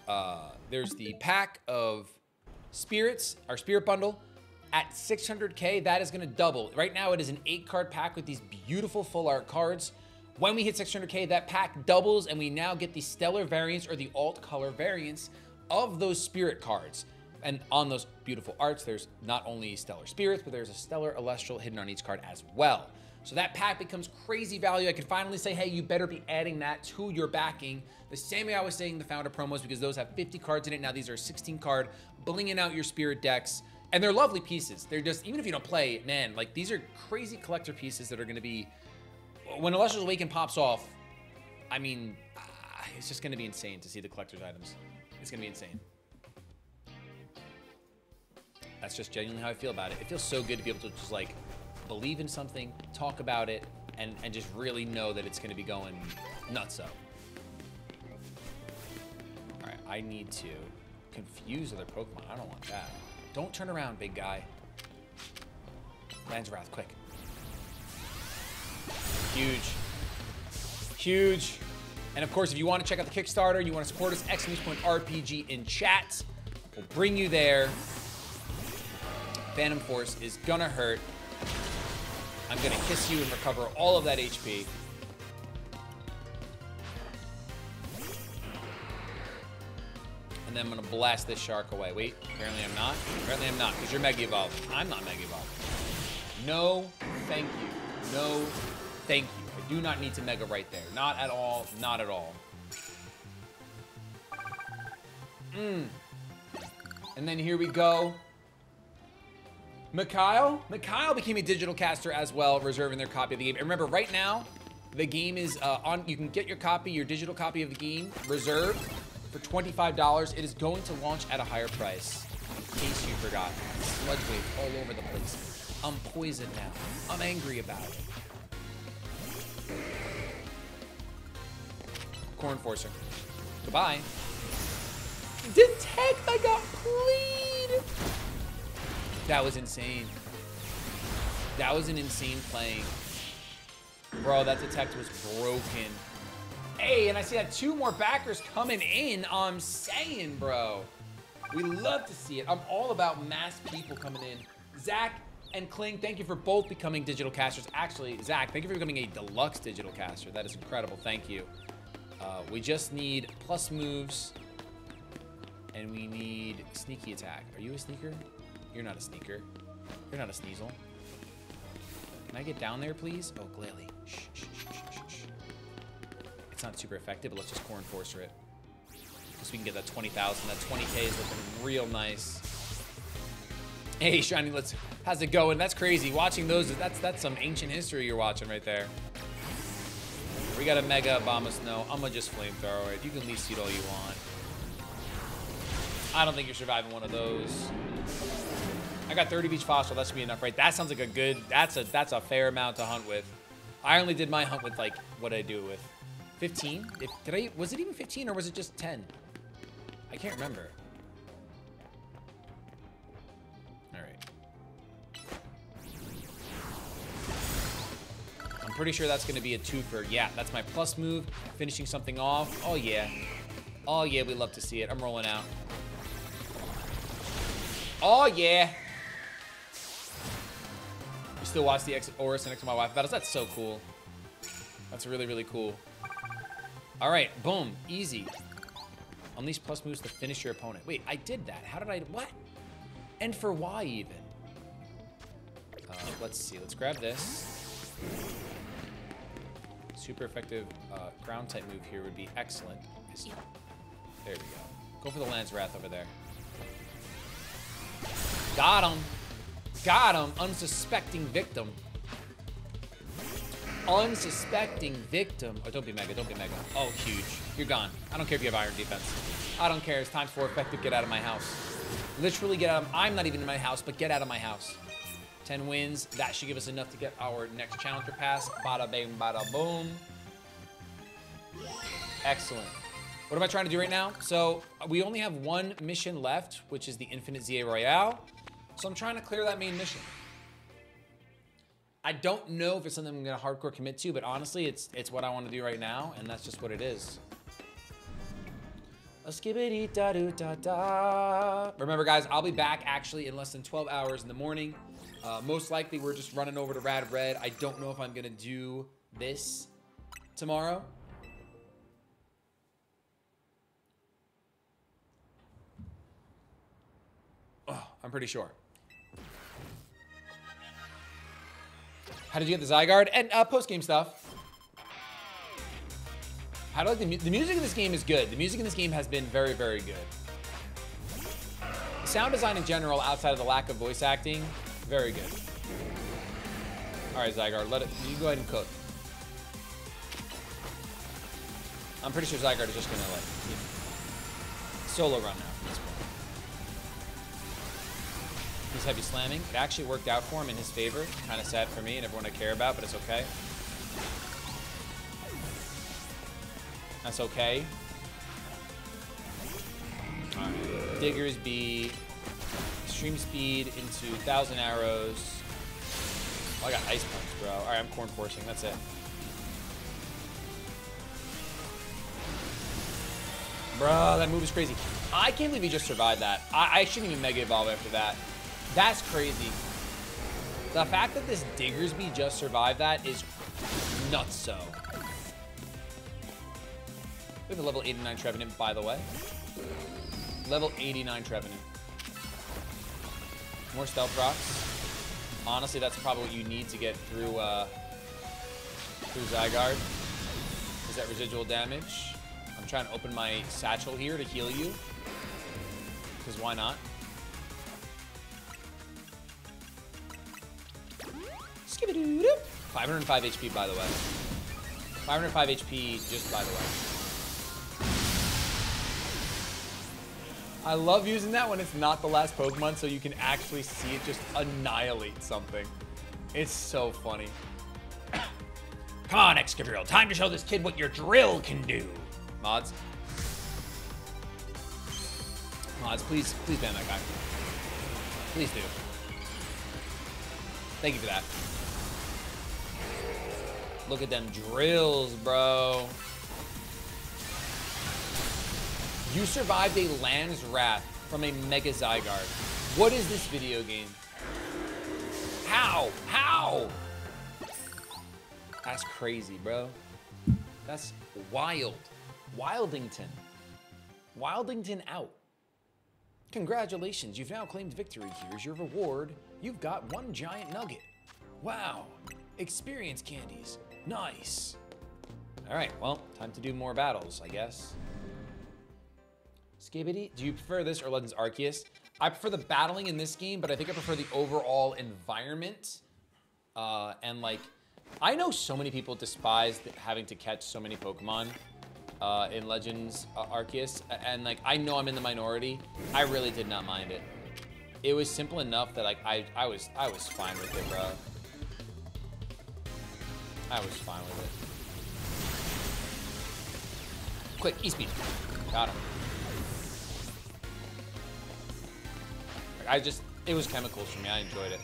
pack of spirits, our spirit bundle. At 600K, that is gonna double. Right now, it is an 8-card pack with these beautiful full art cards. When we hit 600K, that pack doubles, and we now get the stellar variants or the alt color variants of those spirit cards. And on those beautiful arts, there's not only stellar spirits, but there's a stellar Elestral hidden on each card as well. So that pack becomes crazy value. I can finally say, hey, you better be adding that to your backing. The same way I was saying the founder promos, because those have 50 cards in it. Now these are 16 card, blinging out your spirit decks. And they're lovely pieces. They're just, even if you don't play, man, like these are crazy collector pieces that are gonna be, when Elestrals Awaken pops off, I mean, it's just gonna be insane to see the collector's items. It's gonna be insane. That's just genuinely how I feel about it. It feels so good to be able to just like believe in something, talk about it, and just really know that it's gonna be going nutso. All right, I need to confuse other Pokemon. I don't want that. Don't turn around, big guy. Land's Wrath, quick. Huge. Huge. And of course, if you want to check out the Kickstarter, you want to support us, !RPG in chat. We'll bring you there. Phantom Force is gonna hurt. I'm gonna kiss you and recover all of that HP. And then I'm gonna blast this shark away. Wait, apparently I'm not. Apparently I'm not, because you're Mega Evolved. I'm not Mega Evolved. No, thank you. No, thank you. I do not need to Mega right there. Not at all, not at all. And then here we go. Mikhail became a digital caster as well, reserving their copy of the game. And remember, right now, the game is on. You can get your copy, your digital copy of the game, reserved for $25. It is going to launch at a higher price. In case you forgot, sludge waves all over the place. I'm poisoned now. I'm angry about it. Corn Forcer. Goodbye. Detect, I got played. That was insane. That was an insane playing. Bro, that detect was broken. Hey, and I see that 2 more backers coming in. I'm saying, bro. We love to see it. I'm all about mass people coming in. Zach and Kling, thank you for both becoming digital casters. Actually, Zach, thank you for becoming a deluxe digital caster. That is incredible. Thank you. We just need plus moves. And we need sneaky attack. Are you a sneaker? You're not a sneaker. You're not a Sneasel. Can I get down there, please? Oh, Glalie. Shh, shh, shh, shh, shh. It's not super effective, but let's just Corn Forcer it. Just so we can get that 20,000. That 20K is looking real nice. Hey, Shiny, how's it going? That's crazy. Watching those, that's some ancient history you're watching right there. We got a Mega Abomasnow. I'm gonna just Flamethrower it. You can leaf seed all you want. I don't think you're surviving one of those. I got 30 Beach Fossil. That should be enough, right? That sounds like a good, that's a fair amount to hunt with. I only did my hunt with, like, what did I do with? 15? Was it even 15 or was it just 10? I can't remember. All right. I'm pretty sure that's gonna be a 2-fer. Yeah, that's my plus move, finishing something off. Oh yeah. Oh yeah, we love to see it. I'm rolling out. Oh yeah. You still watch the Oris and XY Wi-Fi battles? That's so cool. That's really, really cool. All right, boom, easy. Unleash plus moves to finish your opponent. Wait, I did that. How did I, what? And for why even? Let's see, let's grab this. super effective ground type move here would be excellent. There we go. Go for the Lance Wrath over there. Got him. Got him. Unsuspecting victim. Unsuspecting victim. Oh, don't be mega. Don't be mega. Oh, huge. You're gone. I don't care if you have iron defense. I don't care. It's times 4 effective. Get out of my house. Literally get out of... I'm not even in my house, but get out of my house. 10 wins. That should give us enough to get our next challenger pass. Bada bing, bada boom. Excellent. What am I trying to do right now? So we only have one mission left, which is the Infinite Z-A Royale. So I'm trying to clear that main mission. I don't know if it's something I'm gonna hardcore commit to, but honestly, it's what I want to do right now, and that's just what it is. A skibbity da doo da da. Remember, guys, I'll be back actually in less than 12 hours in the morning. Most likely, we're just running over to Rad Red. I don't know if I'm gonna do this tomorrow. Oh, I'm pretty sure. How did you get the Zygarde? And post-game stuff. How do I like the music in this game is good. The music in this game has been very, very good. The sound design in general, outside of the lack of voice acting, very good. All right, Zygarde, you go ahead and cook. I'm pretty sure Zygarde is just gonna like solo run now from this point. He's heavy slamming. It actually worked out for him in his favor. Kind of sad for me and everyone I care about, but it's okay. That's okay. All right. Diggers be extreme speed into 1,000 arrows. Oh, I got ice punch, bro. All right, I'm corn forcing. That's it. Bro, that move is crazy. I can't believe he just survived that. I shouldn't even Mega Evolve after that. That's crazy. The fact that this Diggersby just survived that is nuts so. We have a level 89 Trevenant, by the way. Level 89 Trevenant. More Stealth Rocks. Honestly, that's probably what you need to get through Zygarde. Is that residual damage? I'm trying to open my satchel here to heal you. Because why not? 505 HP, by the way. 505 HP, just by the way. I love using that when it's not the last Pokemon, so you can actually see it just annihilate something. It's so funny. Come on, Excadrill. Time to show this kid what your drill can do. Mods. Mods, please ban that guy. Please do. Thank you for that. Look at them drills, bro. You survived a Land's Wrath from a Mega Zygarde. What is this video game? How? How? That's crazy, bro. That's wild. Wildington. Wildington out. Congratulations, you've now claimed victory. Here's your reward. You've got 1 giant nugget. Wow. Experience candies. Nice. All right, well, time to do more battles, I guess. Skibbity, do you prefer this or Legends Arceus? I prefer the battling in this game, but I think I prefer the overall environment. And like, I know so many people despise having to catch so many Pokemon in Legends Arceus, and like, I know I'm in the minority. I really did not mind it. It was simple enough that like I was fine with it, bro. I was fine with it. Quick, E-Speed. Got him. It was chemicals for me. I enjoyed it.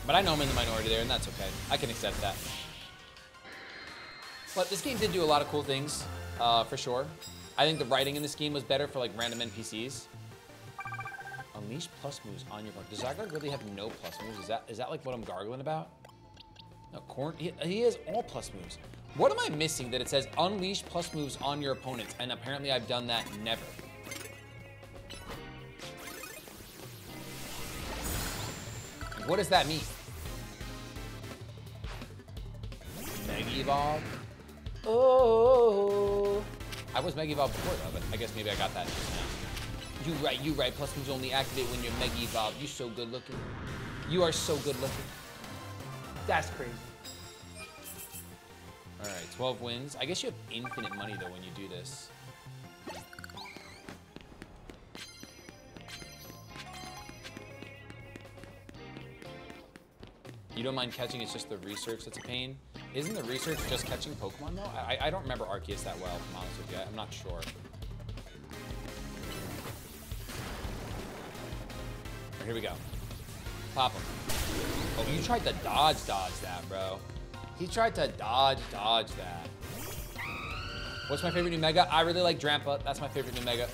But I know I'm in the minority there, and that's okay. I can accept that. But this game did do a lot of cool things, for sure. I think the writing in this game was better for like random NPCs. Unleash plus moves on your opponent. Does Zygarde really have no plus moves? Is that like what I'm gargling about? No, Corn. He has all plus moves. What am I missing that it says unleash plus moves on your opponents? And apparently I've done that never. What does that mean? Evolve. Oh. I was Mega Evolve before though, but I guess maybe I got that just now. You right. Plus moves only activate when you're Mega Evolve. You so good looking. You are so good looking. That's crazy. All right, 12 wins. I guess you have infinite money though when you do this. You don't mind catching, it's just the research that's a pain. Isn't the research just catching Pokemon though? I don't remember Arceus that well, if I'm honest with you. I'm not sure. Here we go. Pop him. Oh, you tried to dodge that, bro. He tried to dodge that. What's my favorite new Mega? I really like Drampa. That's my favorite new Mega.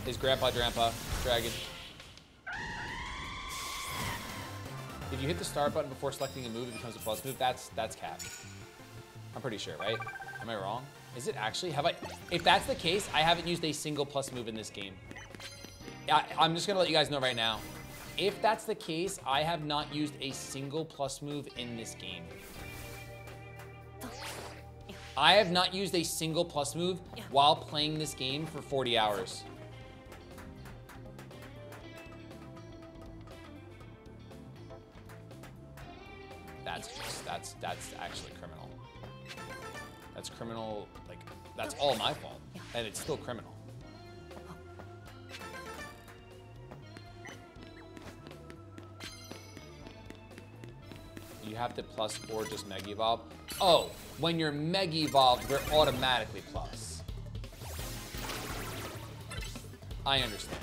His Grandpa Drampa Dragon. If you hit the start button before selecting a move, it becomes a plus move. That's capped. I'm pretty sure, right? Am I wrong? Is it actually? If that's the case, I haven't used a single plus move in this game. I'm just gonna let you guys know right now. If that's the case, I have not used a single plus move in this game. I have not used a single plus move while playing this game for 40 hours. That's actually criminal. That's criminal, like, that's all my fault. And it's still criminal. You have to plus or just Mega Evolve. Oh, when you're Mega Evolved, they're automatically plus. I understand.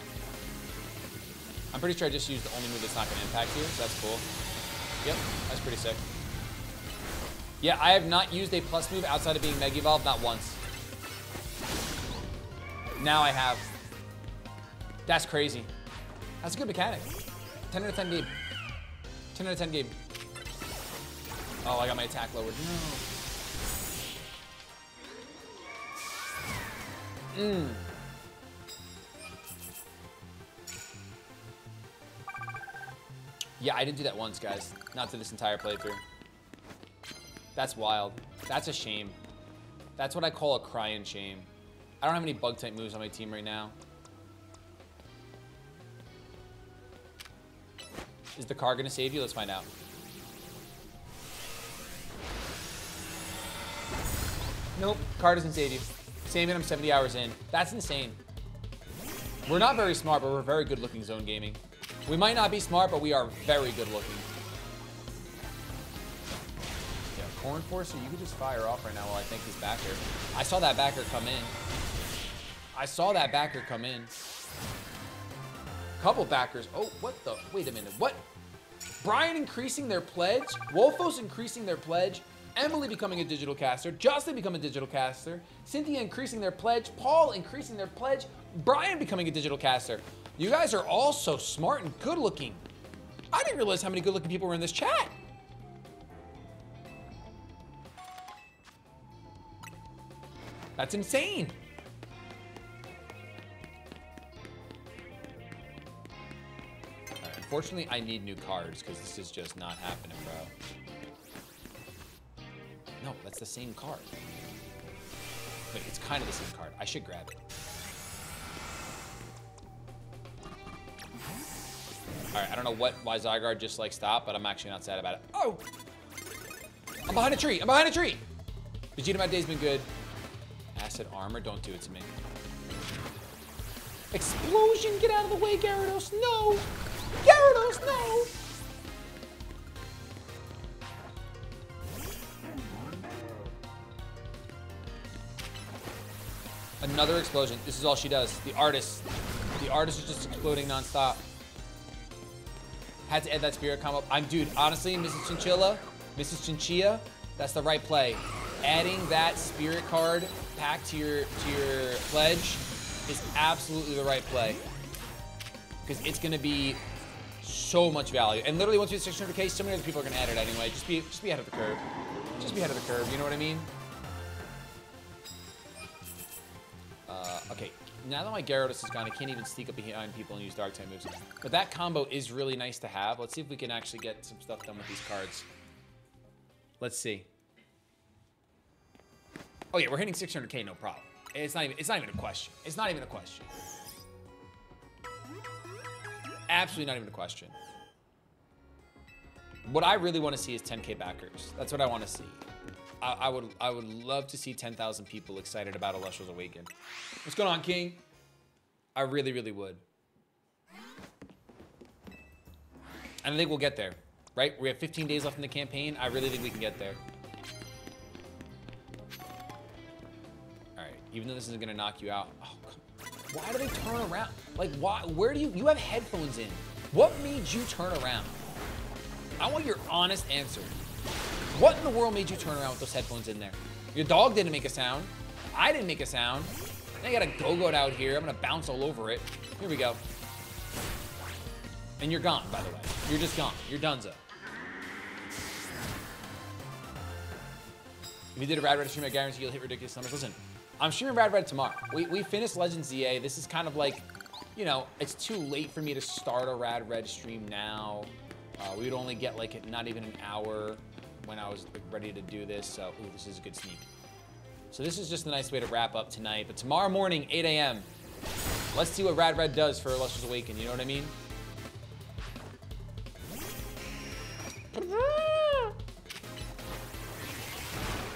I'm pretty sure I just used the only move that's not gonna impact you, so that's cool. Yep, that's pretty sick. Yeah, I have not used a plus move outside of being Mega Evolved, not once. Now I have. That's crazy. That's a good mechanic. 10 out of 10 game. 10 out of 10 game. Oh, I got my attack lowered. No. Yeah, I didn't do that once, guys. Not through this entire playthrough. That's wild. That's a shame. That's what I call a crying shame. I don't have any bug type moves on my team right now. Is the car gonna save you? Let's find out. Nope, car doesn't save you. Same it, I'm 70 hours in. That's insane. We're not very smart, but we're very good looking zone gaming. We might not be smart, but we are very good looking. Yeah, Corn Forcer, you could just fire off right now while I think his backer. I saw that backer come in. I saw that backer come in. Couple backers. Oh, what the? Wait a minute. What? Brian increasing their pledge. Wolfos increasing their pledge. Emily becoming a digital caster. Justin becoming a digital caster. Cynthia increasing their pledge. Paul increasing their pledge. Brian becoming a digital caster. You guys are all so smart and good looking. I didn't realize how many good looking people were in this chat. That's insane. Unfortunately, I need new cards because this is just not happening, bro. No, that's the same card. Wait, it's kind of the same card. I should grab it. All right, I don't know why Zygarde just like stopped, but I'm actually not sad about it. Oh! I'm behind a tree. I'm behind a tree. Vegeta, my day's been good. Acid armor, don't do it to me. Explosion, get out of the way, Gyarados. No! Gyarados, no! Another explosion. This is all she does. The artist. The artist is just exploding nonstop. Had to add that spirit combo. Dude, honestly, Mrs. Chinchilla, that's the right play. Adding that spirit card pack to your pledge is absolutely the right play. Because it's gonna be so much value. And literally once you hit 600K, so many other people are gonna add it anyway. Just be ahead of the curve. Just be ahead of the curve, you know what I mean? Okay, now that my Gyarados is gone, I can't even sneak up behind people and use dark type moves. But that combo is really nice to have. Let's see if we can actually get some stuff done with these cards. Let's see. Oh yeah, we're hitting 600K, no problem. It's not even a question. It's not even a question. Absolutely not even a question. What I really want to see is 10K backers. That's what I want to see. I would love to see 10,000 people excited about Elestrals Awaken. What's going on, King? I really, really would. And I think we'll get there, right? We have 15 days left in the campaign. I really think we can get there. All right, even though this isn't gonna knock you out. Oh, why do they turn around? Like, why? Where do you have headphones in? What made you turn around? I want your honest answer. What in the world made you turn around with those headphones in there? Your dog didn't make a sound. I didn't make a sound. Now you got a go-goat out here. I'm gonna bounce all over it. Here we go. And you're gone, by the way. You're just gone. You're donezo. If you did a Rad Red stream, I guarantee you'll hit ridiculous numbers. Listen, I'm streaming Rad Red tomorrow. We finished Legends Z-A. This is kind of like, you know, it's too late for me to start a Rad Red stream now. We would only get like not even an hour when I was ready to do this. So, ooh, this is a good sneak. So this is just a nice way to wrap up tonight. But tomorrow morning, 8 a.m., let's see what Rad Red does for Elestrals Awaken. You know what I mean?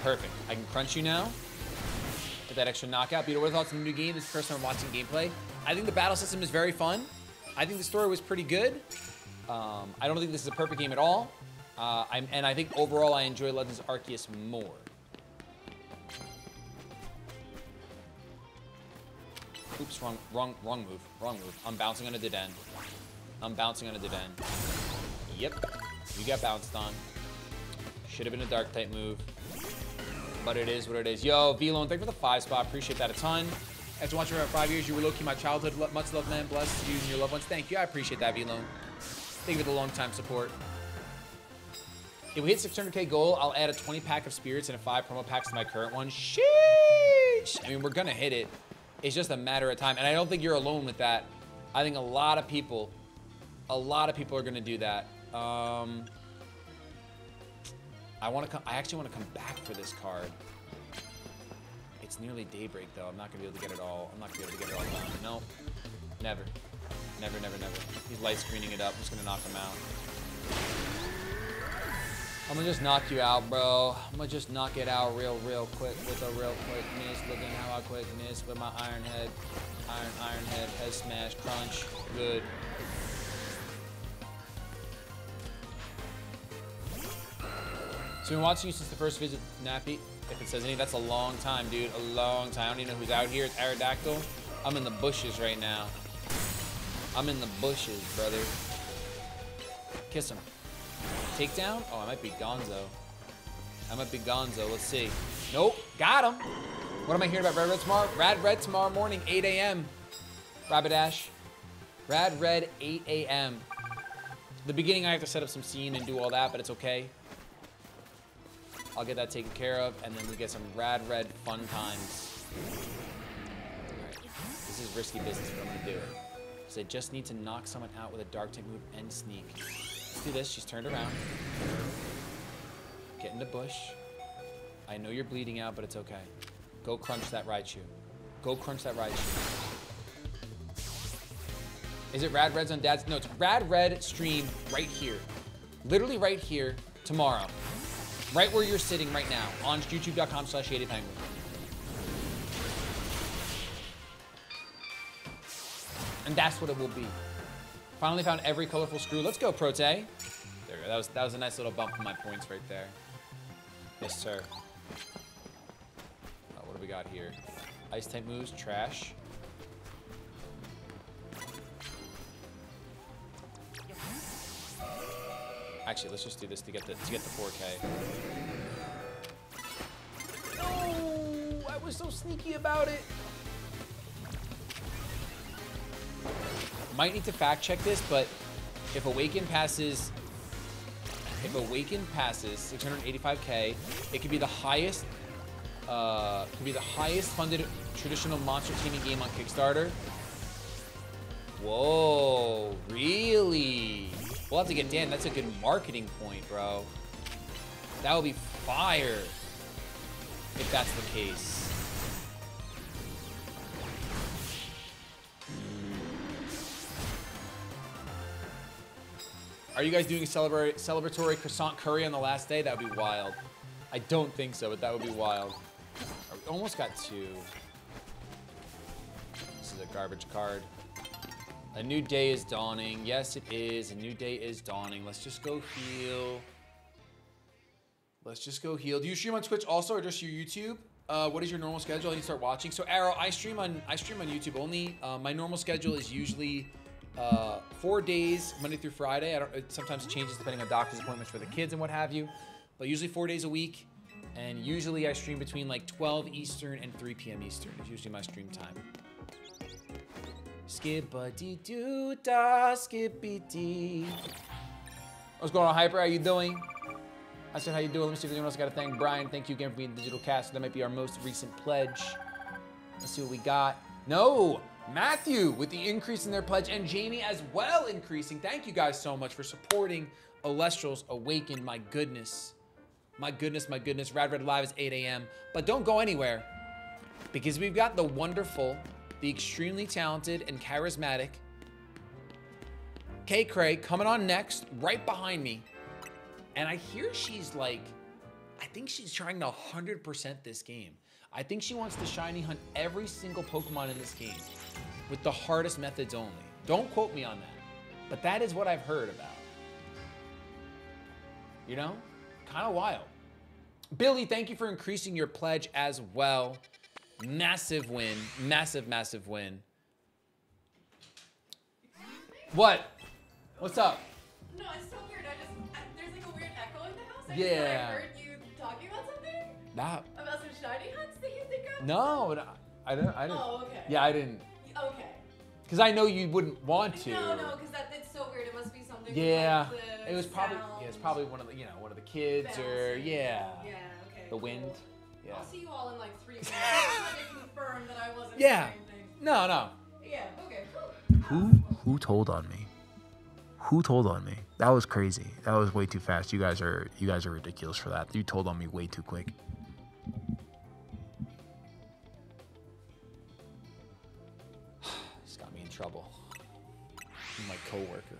Perfect. I can crunch you now. Get that extra knockout. Beetle, what are thoughts on the new game? This is the first time I'm watching gameplay. I think the battle system is very fun. I think the story was pretty good. I don't think this is a perfect game at all. And I think overall I enjoy Legends Arceus more. Oops, wrong move. I'm bouncing on a dead end. Yep, you got bounced on. Should have been a dark type move. But it is what it is. Yo, V-Lone, thank you for the 5 spot. Appreciate that a ton. After watching for 5 years, you were low-key my childhood. Much love, man. Bless you and your loved ones. Thank you. I appreciate that, V-Lone. Thank you for the long-time support. If we hit 600K goal, I'll add a 20-pack of spirits and a 5 promo packs to my current one. Sheesh! I mean, we're gonna hit it. It's just a matter of time. And I don't think you're alone with that. I think a lot of people are gonna do that. I actually want to come back for this card. It's nearly daybreak though. I'm not gonna be able to get it all. Done. No, never. He's light screening it up. I'm just gonna knock him out. I'm gonna just knock you out, bro. I'm gonna just knock it out real quick with a real quickness. Look at how I quickness with my iron head. Iron head smash, crunch. Good. So I've been watching you since the first visit, Nappy. If it says any, that's a long time, dude. A long time. I don't even know who's out here. It's Aerodactyl. I'm in the bushes right now. I'm in the bushes, brother. Kiss him. Takedown? Oh, I might be Gonzo. Let's see. Nope. Got him. What am I hearing about Rad Red tomorrow? Rad Red tomorrow morning, 8 a.m. Rapidash. Rad Red, 8 a.m. The beginning, I have to set up some scene and do all that, but it's okay. I'll get that taken care of, and then we get some Rad Red fun times. Alright, this is risky business, but I'm gonna do it. Because I just need to knock someone out with a dark type move and sneak. Let's do this. She's turned around. Get in the bush. I know you're bleeding out, but it's okay. Go crunch that Raichu. Is it Rad Reds on Dad's? No, it's Rad Red stream right here. Literally right here tomorrow. Right where you're sitting right now on youtube.com/ShadyPenguin. And that's what it will be. Finally found every colorful screw. Let's go, Prote. There we go. That was a nice little bump for my points right there. Yes, sir. What do we got here? Ice type moves, trash. Actually, let's just do this to get the 4K. No, I was so sneaky about it. Might need to fact check this, but if Awaken passes 685K, it could be the highest funded traditional monster teaming game on Kickstarter. Whoa, really? We'll have to get Dan. That's a good marketing point, bro. That would be fire. if that's the case. Are you guys doing a celebratory croissant curry on the last day? That would be wild. I don't think so, but that would be wild. We almost got 2. This is a garbage card. A new day is dawning. Yes, it is. A new day is dawning. Let's just go heal. Let's just go heal. Do you stream on Twitch also, or just your YouTube? What is your normal schedule? I need to start watching. So Arrow, I stream on YouTube only. My normal schedule is usually 4 days, Monday through Friday. It sometimes changes depending on doctor's appointments for the kids and what have you. But usually 4 days a week. And usually I stream between like 12 Eastern and 3 p.m. Eastern. Is usually my stream time. Skip-a-dee-doo-da, skip-a-dee. What's going on, Hyper? How you doing? I said, how you doing? Let me see if anyone else got to thank. Brian, thank you again for being Digital Cast. That might be our most recent pledge. Let's see what we got. No, Matthew with the increase in their pledge, and Jamie as well increasing. Thank you guys so much for supporting Elestrals Awakened. My goodness. My goodness, my goodness. Rad Red Live is 8 a.m. But don't go anywhere, because we've got the wonderful, the extremely talented and charismatic Kaycreigh coming on next, right behind me. And I hear she's like, I think she's trying to 100% this game. I think she wants to shiny hunt every single Pokemon in this game with the hardest methods only. Don't quote me on that, but that is what I've heard about. You know? Kind of wild. Billy, thank you for increasing your pledge as well. Massive win. Massive, massive win. What? What's up? No, it's so weird. There's like a weird echo in the house. I heard you talking about something? Nah. About some shiny hunts that you think of? No, I didn't. Oh, okay. Yeah, I didn't. Okay. Because I know you wouldn't want to. No, because it's so weird. It must be something. Yeah. Like the It was probably sound. yeah, it's probably one of the one of the kids or Bouncing. Yeah, okay. the wind. Yeah. I'll see you all in like 3 minutes. I just confirm that I wasn't Yeah. hearing things. No. Yeah. Okay. Cool. Who told on me? Who told on me? That was crazy. That was way too fast. You guys are ridiculous for that. You told on me way too quick. This got me in trouble. My coworker.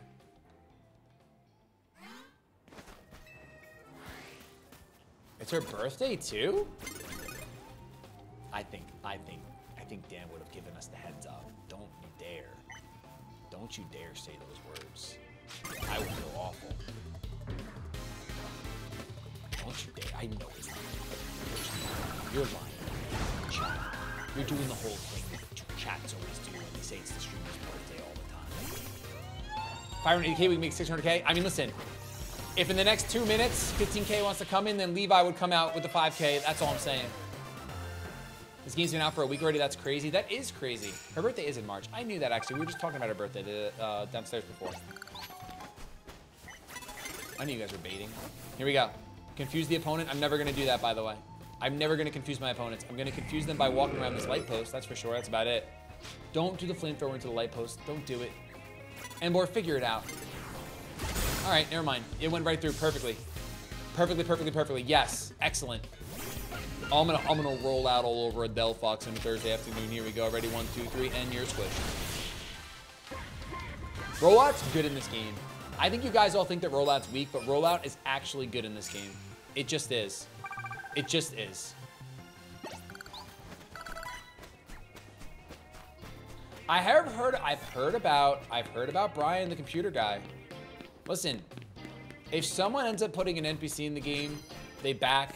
It's her birthday too? I think Dan would have given us the heads up. Don't you dare. Don't you dare say those words. I would feel awful. Don't you dare. I know it's not. You're lying. Chat. You're doing the whole thing that chats always do when they say it's the streamer's birthday all the time. 580K, we can make 600K. I mean, listen. If in the next 2 minutes, 15K wants to come in, then Levi would come out with the 5K. That's all I'm saying. This game's been out for a week already. That's crazy. That is crazy. Her birthday is in March. I knew that, actually. We were just talking about her birthday downstairs before. I knew you guys were baiting. Here we go. Confuse the opponent. I'm never going to do that, by the way. I'm never going to confuse my opponents. I'm going to confuse them by walking around this light post. That's for sure. That's about it. Don't do the flamethrower into the light post. Don't do it. Or figure it out. All right, never mind. It went right through perfectly. Perfectly. Yes, excellent. I'm gonna roll out all over a Delphox on Thursday afternoon. Here we go. Ready? 1, 2, 3, and you're squished. Rollout's good in this game. I think you guys all think that Rollout's weak, but Rollout is actually good in this game. It just is. It just is. I've heard about Brian, the computer guy. Listen, if someone ends up putting an NPC in the game, they back,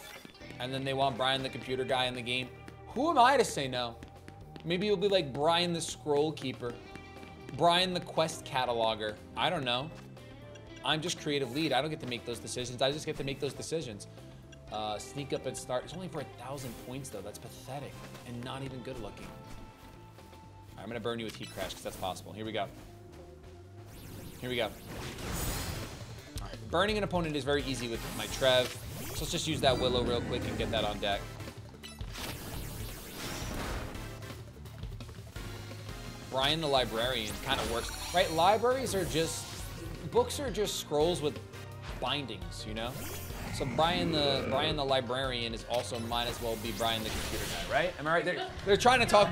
and then they want Brian, the computer guy in the game, who am I to say no? Maybe it'll be like Brian the Scroll Keeper, Brian the Quest Cataloger. I don't know. I'm just creative lead. I don't get to make those decisions. I just get to make those decisions. Sneak up and start. It's only for 1,000 points though. That's pathetic and not even good looking. All right, I'm gonna burn you with Heat Crash because that's possible. Here we go. Here we go. All right, burning an opponent is very easy with my Trev. So let's just use that Willow real quick and get that on deck. Brian the Librarian kind of works. Right, libraries are just, books are just scrolls with bindings, you know? So Brian the librarian is also might as well be Brian the computer guy, right? Am I right? They're trying to talk.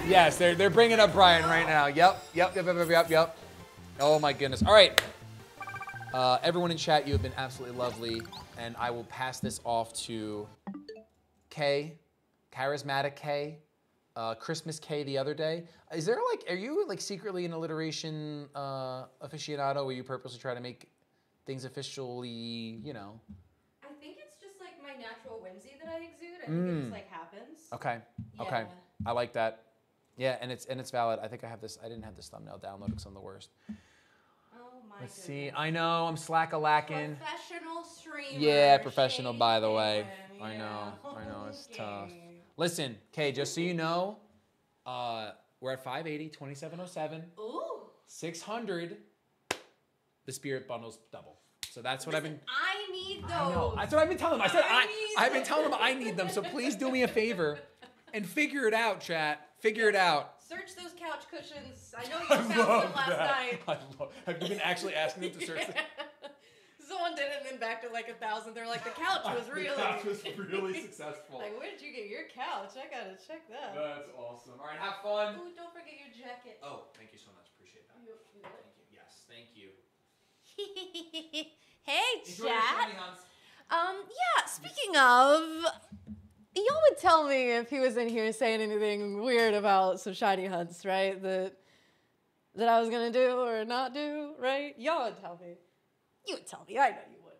Yes, they're bringing up Brian right now. Yep. Oh my goodness. All right. Everyone in chat, you have been absolutely lovely, and I will pass this off to Kay, Charismatic Kay, Christmas Kay the other day. Is there like, are you like secretly an alliteration aficionado where you purposely try to make things officially, you know? I think it's just like my natural whimsy that I exude. I think it just like happens. Okay. Okay. Yeah. I like that. Yeah, and it's valid. I think I have this. I didn't have this thumbnail downloaded because I'm the worst. Let's see. I know I'm slack-a-lacking. Professional streamer. Yeah, professional. Shady By the way, yeah. I know it's tough. Listen, Kay, just so you know, we're at 580, 2707. Ooh. 600. The spirit bundles double. So that's what I've been. I need those. I know. That's what I've been telling them. I've been telling them I need them. So please do me a favor and figure it out, chat. Figure it out. Search those couch cushions. I know you found them last night. Have you been actually asking them to search them? Someone did it and then back to like 1,000. They're like, the couch was really. The couch was really successful. Like, where did you get your couch? I gotta check that. That's awesome. All right, have fun. Ooh, don't forget your jacket. Oh, thank you so much. Appreciate that. You Thank you. Yes, thank you. Hey, Enjoy your chat. shiny hunts. Yeah, speaking of, y'all would tell me if he was in here saying anything weird about some shiny hunts, right? That I was gonna do or not do, right? Y'all would tell me. You would tell me. I know you would.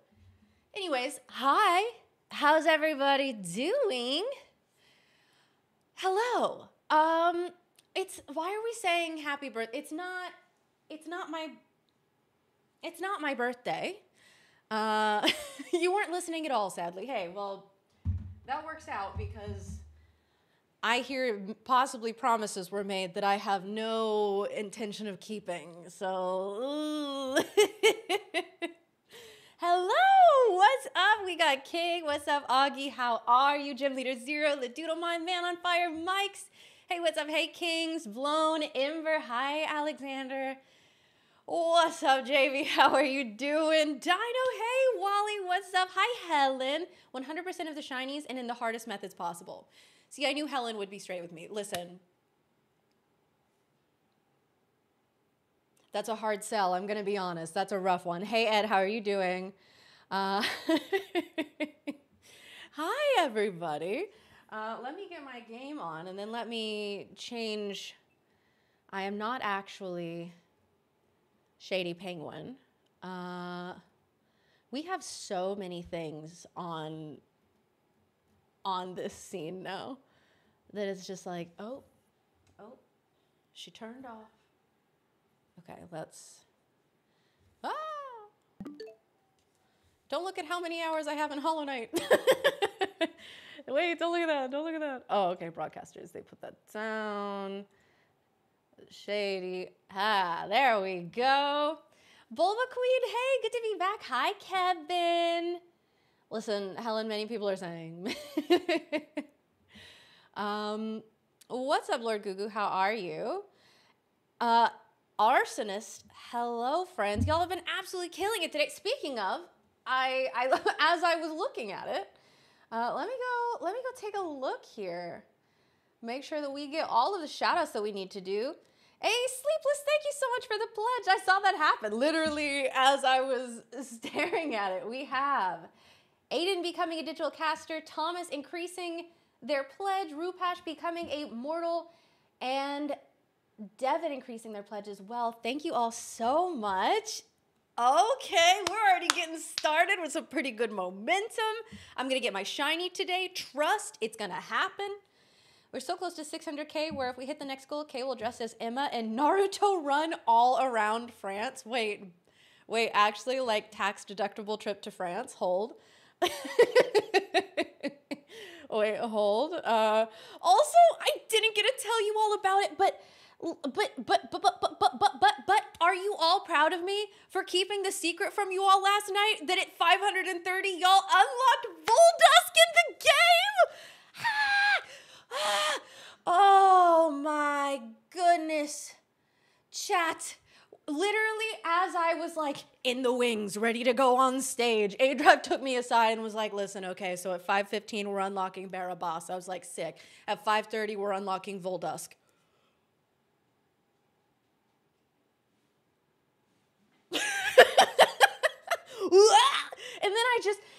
Anyways, hi. How's everybody doing? Hello. It's why are we saying happy birthday? It's not my birthday. You weren't listening at all, sadly. Hey, well, that works out because I hear possibly promises were made that I have no intention of keeping. So, hello, what's up? We got King. What's up, Augie? How are you? Gym Leader Zero, the Doodle Mind Man on Fire, Mikes. Hey, what's up? Hey, Kings, Blown, Ember. Hi, Alexander. What's up, JV? How are you doing? Dino, hey, Wally, what's up? Hi, Helen. 100% of the shinies and in the hardest methods possible. See, I knew Helen would be straight with me. Listen. That's a hard sell. I'm going to be honest. That's a rough one. Hey, Ed, how are you doing? Hi, everybody. Let me get my game on, and then let me change. I am not actually Shady Penguin. We have so many things on this scene now that it's just like, oh, she turned off. Okay, let's. Don't look at how many hours I have in Hollow Knight. Wait, don't look at that. Don't look at that. Oh, okay, broadcasters. They put that down. Shady. There we go. Bulba Queen, hey, good to be back. Hi, Kevin. Listen, Helen, many people are saying. What's up, Lord Gugu? How are you? Arsonist, hello, friends. Y'all have been absolutely killing it today. Speaking of, I as I was looking at it, let me go take a look here. Make sure that we get all of the shout outs that we need to do. Hey, Sleepless, thank you so much for the pledge. I saw that happen literally as I was staring at it. We have Aiden becoming a digital caster, Thomas increasing their pledge, Rupash becoming a mortal, and Devin increasing their pledge as well. Thank you all so much. Okay, we're already getting started with some pretty good momentum. I'm gonna get my shiny today. Trust, it's gonna happen. We're so close to 600K where if we hit the next goal, Kay will dress as Emma and Naruto run all around France. Wait, actually, like tax deductible trip to France. Hold. Wait, hold. Also, I didn't get to tell you all about it, but are you all proud of me for keeping the secret from you all last night that at 530 y'all unlocked Voldusk in the game? Oh my goodness. Chat, Literally, as I was like in the wings, ready to go on stage, A-Drive took me aside and was like, listen, okay, so at 5:15, we're unlocking Barabas. I was like, sick. At 5:30, we're unlocking Voldusk.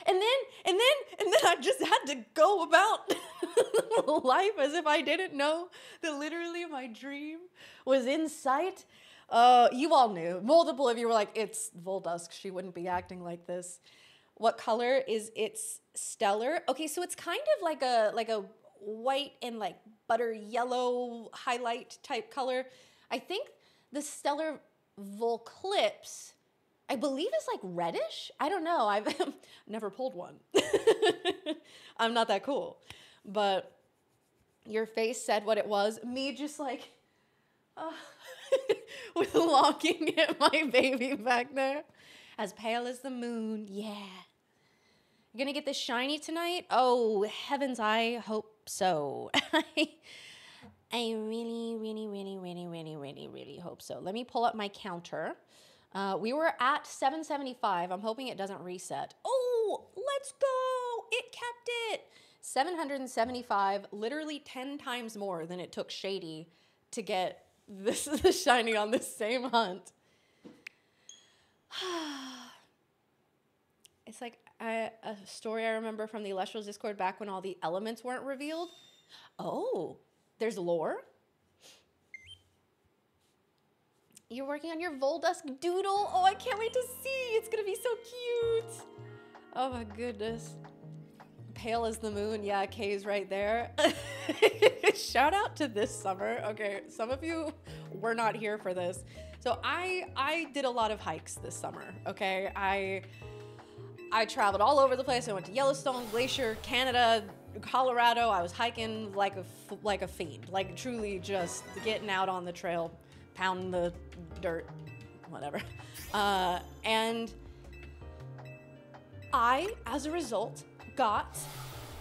And then I just had to go about life as if I didn't know that literally my dream was in sight. You all knew. Multiple of you were like, it's Voldusk. She wouldn't be acting like this. What color is its stellar? Okay, so it's kind of like a white and like butter yellow highlight type color. I think the stellar Volclips, I believe, is like reddish. I don't know. I've never pulled one. I'm not that cool. But your face said what it was. Me just like, with longing at my baby back there. As pale as the moon. Yeah. You gonna get this shiny tonight? Oh, heavens, I hope so. I really hope so. Let me pull up my counter. We were at 775. I'm hoping it doesn't reset. Oh, let's go. It kept it. 775, literally 10 times more than it took Shady to get this is the shiny on this same hunt. It's like a story I remember from the Elestrals Discord back when all the elements weren't revealed. Oh, there's lore. You're working on your Voldusk doodle. Oh, I can't wait to see. It's gonna be so cute. Oh my goodness. Pale as the moon. Yeah, Kay's right there. Shout out to this summer. Okay, some of you were not here for this. So I did a lot of hikes this summer, okay? I traveled all over the place. I went to Yellowstone, Glacier, Canada, Colorado. I was hiking like a fiend, like truly just getting out on the trail, pounding the dirt, whatever. And I, as a result, got,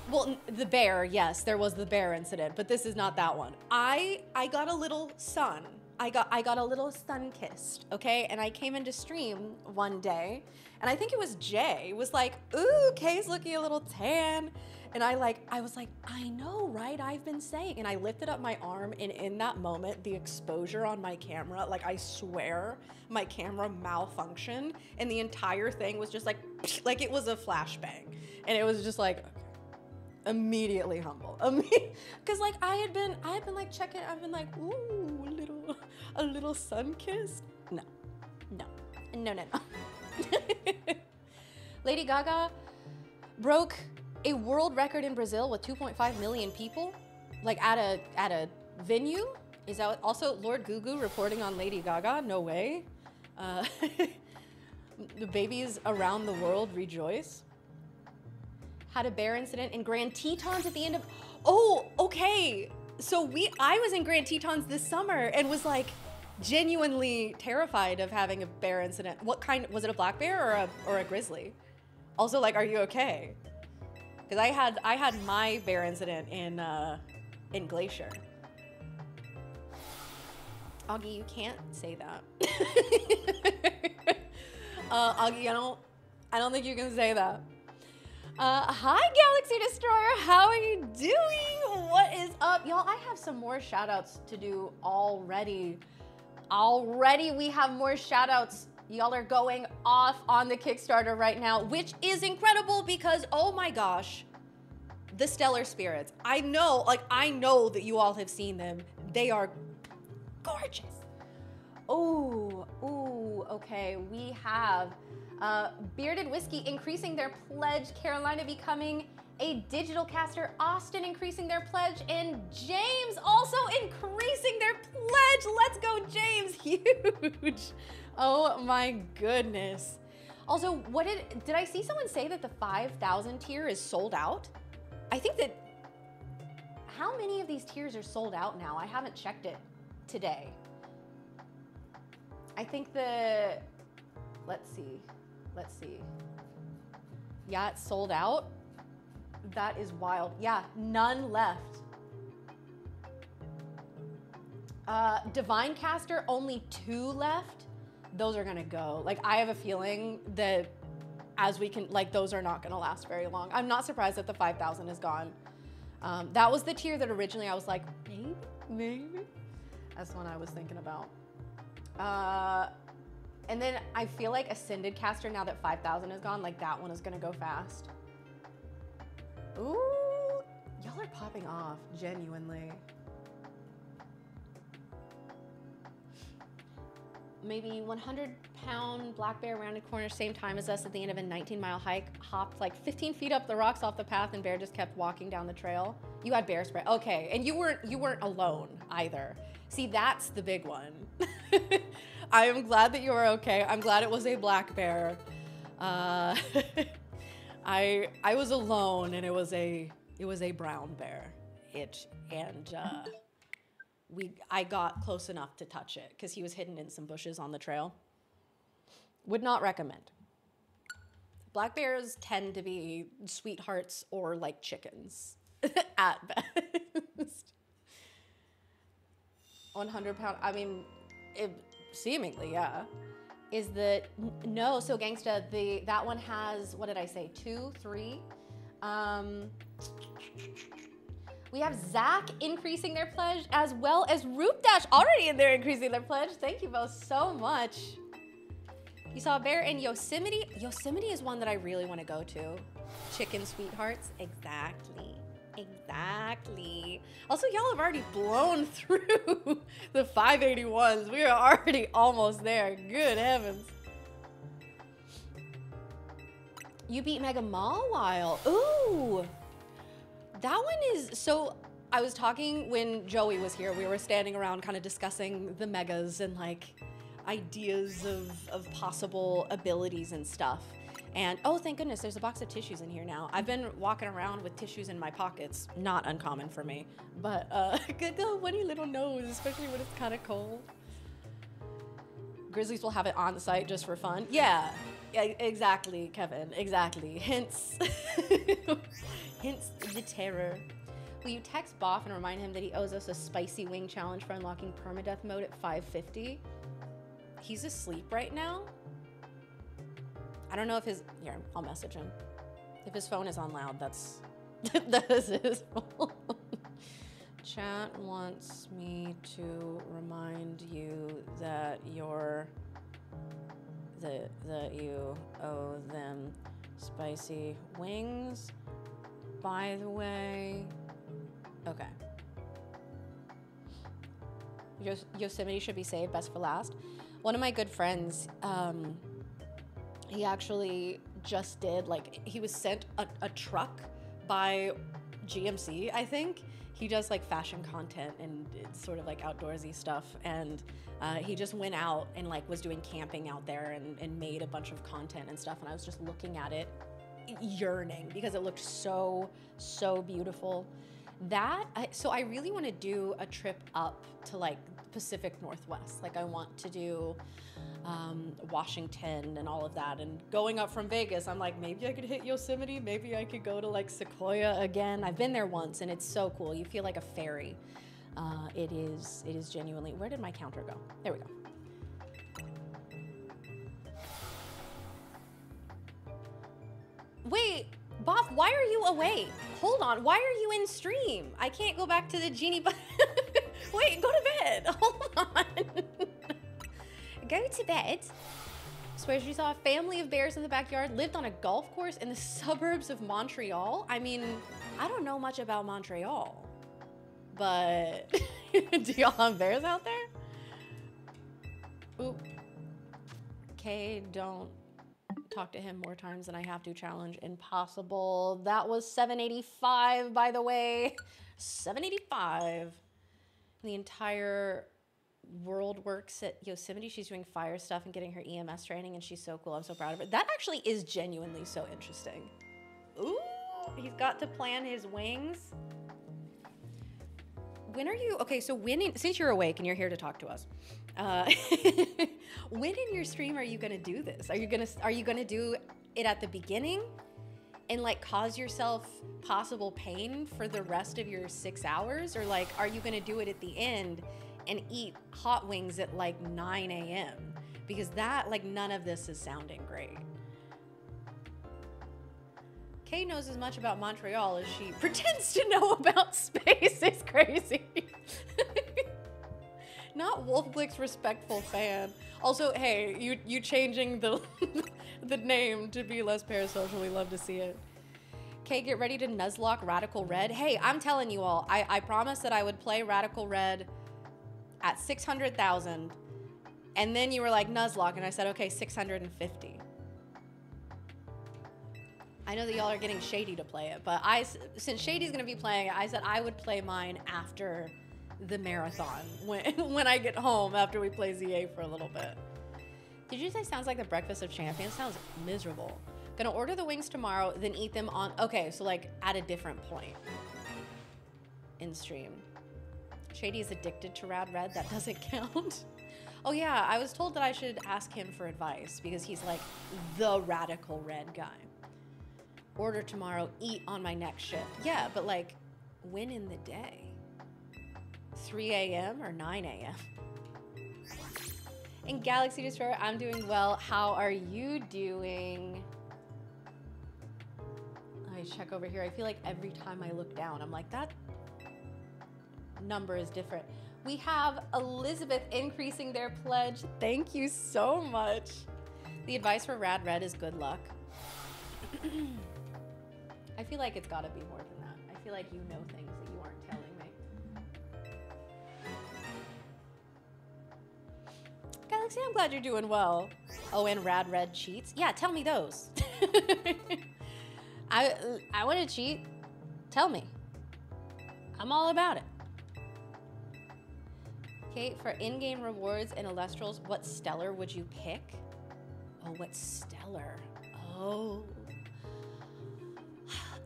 well, the bear, yes, there was the bear incident, but this is not that one. I got a little sun. I got a little sun-kissed, okay? And I came into stream one day, and I think it was Jay, was like, ooh, Kay's looking a little tan. And I was like, I know, right? I've been saying. And I lifted up my arm, and in that moment, the exposure on my camera, like I swear, my camera malfunctioned, and the entire thing was just like it was a flashbang. And it was just like, okay. Immediately humble. Because like I had been like checking, I've been like, ooh, a little sun kiss. No. Lady Gaga broke a world record in Brazil with 2.5 million people, like at a venue. Is that also Lord Gugu reporting on Lady Gaga? No way. The babies around the world rejoice. Had a bear incident in Grand Tetons at the end of, oh, okay. So I was in Grand Tetons this summer and was like genuinely terrified of having a bear incident. What kind, was it a black bear or a grizzly? Also, like, are you okay? Because I had my bear incident in Glacier. Augie, you can't say that. Augie, I don't think you can say that. Hi, Galaxy Destroyer. How are you doing? What is up? Y'all, I have some more shout outs to do already. Already we have more shout outs. Y'all are going off on the Kickstarter right now, which is incredible because, oh my gosh, the Stellar Spirits. I know that you all have seen them. They are gorgeous. Oh, okay. We have Bearded Whiskey increasing their pledge, Carolina becoming a digital caster, Austin increasing their pledge, and James also increasing their pledge. Let's go, James. Huge. Oh my goodness. Also, did I see someone say that the 5,000 tier is sold out? I think that, how many of these tiers are sold out now? I haven't checked it today. I think let's see. Yeah, it's sold out. That is wild. Yeah, none left. Divine Caster, only 2 left. those are gonna go. Like, I have a feeling that as we can, like, those are not gonna last very long. I'm not surprised that the 5,000 is gone. That was the tier that originally I was like, maybe. That's the one I was thinking about. And then I feel like Ascended Caster, now that 5,000 is gone, like that one is gonna go fast. Ooh, y'all are popping off, genuinely. Maybe 100-pound black bear rounded corner same time as us at the end of a 19-mile hike, hopped like 15 feet up the rocks off the path, and bear just kept walking down the trail. You had bear spray, okay, and you weren't alone either. See, that's the big one. I am glad that you were okay. I'm glad it was a black bear. I was alone, and it was a brown bear. I got close enough to touch it because he was hidden in some bushes on the trail. Would not recommend. Black bears tend to be sweethearts or like chickens at best. 100-pound, I mean, seemingly, yeah. Is that, no, so Gangsta, that one has, what did I say, 2, 3? We have Zach increasing their pledge, as well as Root Dash already in there increasing their pledge. Thank you both so much. You saw a bear in Yosemite? Yosemite is one that I really want to go to. Chicken sweethearts, exactly. Exactly. Also, y'all have already blown through the 581s. We are already almost there. Good heavens. You beat Mega Mawile. Ooh. That one is, so I was talking when Joey was here. We were standing around kind of discussing the megas and like ideas of possible abilities and stuff. And oh, thank goodness, there's a box of tissues in here now. I've been walking around with tissues in my pockets. Not uncommon for me. But good funny little nose, especially when it's kind of cold. Grizzlies will have it on site just for fun. Yeah, exactly, Kevin, exactly. Hence, hence the terror. Will you text Boff and remind him that he owes us a spicy wing challenge for unlocking permadeath mode at 550? He's asleep right now. I don't know if here, I'll message him. If his phone is on loud, that's his phone. Chat wants me to remind you that that you owe them spicy wings. By the way, okay. Yosemite should be saved, best for last. One of my good friends, he actually just did, like, he was sent a truck by GMC, I think. He does like fashion content and it's sort of like outdoorsy stuff. And he just went out and like was doing camping out there and made a bunch of content and stuff. And I was just looking at it, yearning, because it looked so, so beautiful. So I really want to do a trip up to like Pacific Northwest. Like I want to do Washington and all of that, and going up from Vegas, I'm like, maybe I could hit Yosemite, maybe I could go to like Sequoia again. I've been there once and it's so cool. You feel like a fairy. It is genuinely, where did my counter go? There we go. Wait, Boff, why are you awake? Hold on, why are you in stream? I can't go back to the genie button. Wait, go to bed, hold on. Go to bed. Swears she saw a family of bears in the backyard, lived on a golf course in the suburbs of Montreal. I mean, I don't know much about Montreal, but do y'all have bears out there? Oop. Okay, don't talk to him more times than I have to. Challenge impossible. That was 785, by the way. 785. The entire world works at Yosemite. She's doing fire stuff and getting her EMS training, and she's so cool. I'm so proud of her. That actually is genuinely so interesting. Ooh, he's got to plan his wings. When are you, okay, so since you're awake and you're here to talk to us, when in your stream are you gonna do this? Are you gonna do it at the beginning and like cause yourself possible pain for the rest of your 6 hours? Or like, are you gonna do it at the end and eat hot wings at like 9 a.m.? because that, like, none of this is sounding great. Kay knows as much about Montreal as she pretends to know about space. It's crazy. Not Wolfglick's respectful fan. Also, hey, you changing the the name to be less parasocial. We love to see it. Kay, get ready to Nuzlocke Radical Red. Hey, I'm telling you all, I promised that I would play Radical Red at 600,000. And then you were like, Nuzlocke, and I said, okay, 650. I know that y'all are getting Shady to play it, but since Shady's gonna be playing it, I said I would play mine after the marathon, when I get home after we play Z-A for a little bit. Did you say sounds like the breakfast of champions? Sounds miserable. Gonna order the wings tomorrow, then eat them on, okay, so like at a different point in stream. Shady is addicted to Rad Red, that doesn't count. Oh yeah, I was told that I should ask him for advice because he's like the Radical Red guy. Order tomorrow, eat on my next shift. Yeah, but like, when in the day? 3 a.m. or 9 a.m.? In Galaxy Destroyer, I'm doing well. How are you doing? I check over here. I feel like every time I look down, I'm like, that number is different. We have Elizabeth increasing their pledge. Thank you so much. The advice for Rad Red is good luck. I feel like it's gotta be more than that. I feel like you know things that you aren't telling me. Galaxy, I'm glad you're doing well. Oh, and Rad Red cheats? Yeah, tell me those. I want to cheat. Tell me. I'm all about it. Okay, for in-game rewards and Elestrals, what stellar would you pick? Oh, what stellar? Oh.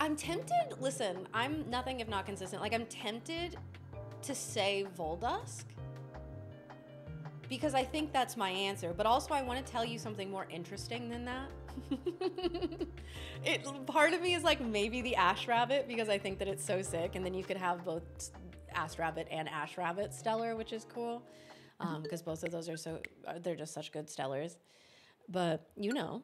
I'm tempted, listen, I'm nothing if not consistent. Like, I'm tempted to say Voldusk because I think that's my answer, but also I want to tell you something more interesting than that. Part of me is like maybe the Ash Rabbit because I think that it's so sick, and then you could have both Ash Rabbit and Ash Rabbit stellar, which is cool because both of those are they're just such good stellars. But you know.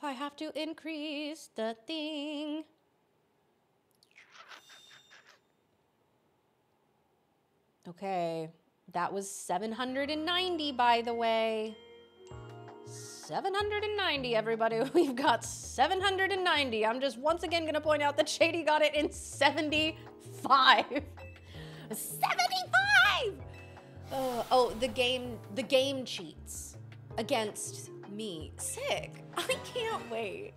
I have to increase the thing. Okay, that was 790, by the way. 790, everybody. We've got 790. I'm just once again gonna point out that Shady got it in 75. 75! Oh, the game cheats against me. Sick. I can't wait.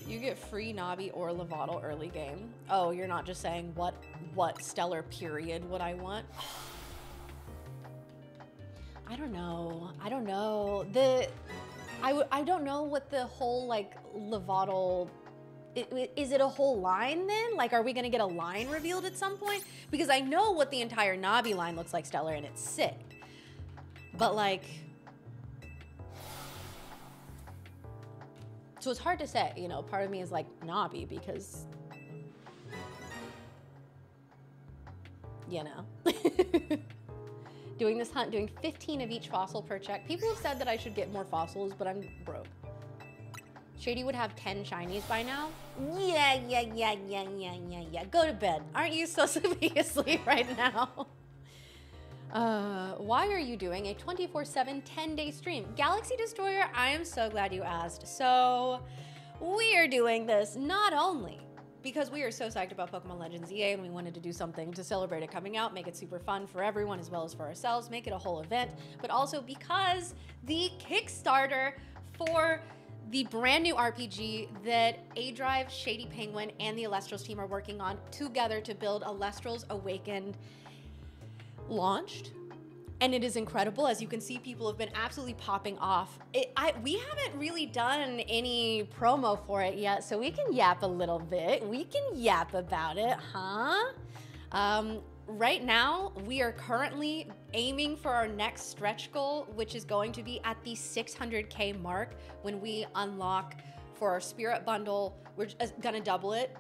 You get free Navi or Lovato early game. Oh, you're not just saying what stellar period would I want? I don't know. I don't know. I don't know what the whole like Lovato. Is it a whole line then? Like, are we gonna get a line revealed at some point? Because I know what the entire Navi line looks like stellar, and it's sick. But like, so it's hard to say, you know, part of me is like Navi because, you know, doing this hunt, doing 15 of each fossil per check. People have said that I should get more fossils, but I'm broke. Shady would have 10 shinies by now. Yeah. Go to bed. Aren't you supposed to be asleep right now? Why are you doing a 24/7 10-day stream? Galaxy Destroyer, I am so glad you asked. So we are doing this not only because we are so psyched about Pokemon Legends Z-A and we wanted to do something to celebrate it coming out, make it super fun for everyone as well as for ourselves, make it a whole event, but also because the Kickstarter for the brand new RPG that A-Drive, Shady Penguin, and the Elestrals team are working on together to build Elestrals Awakened launched, and it is incredible. As you can see, people have been absolutely popping off. We haven't really done any promo for it yet, so we can yap a little bit. We can yap about it, huh? Right now, we are currently aiming for our next stretch goal, which is going to be at the 600K mark when we unlock for our Spirit Bundle. We're gonna double it.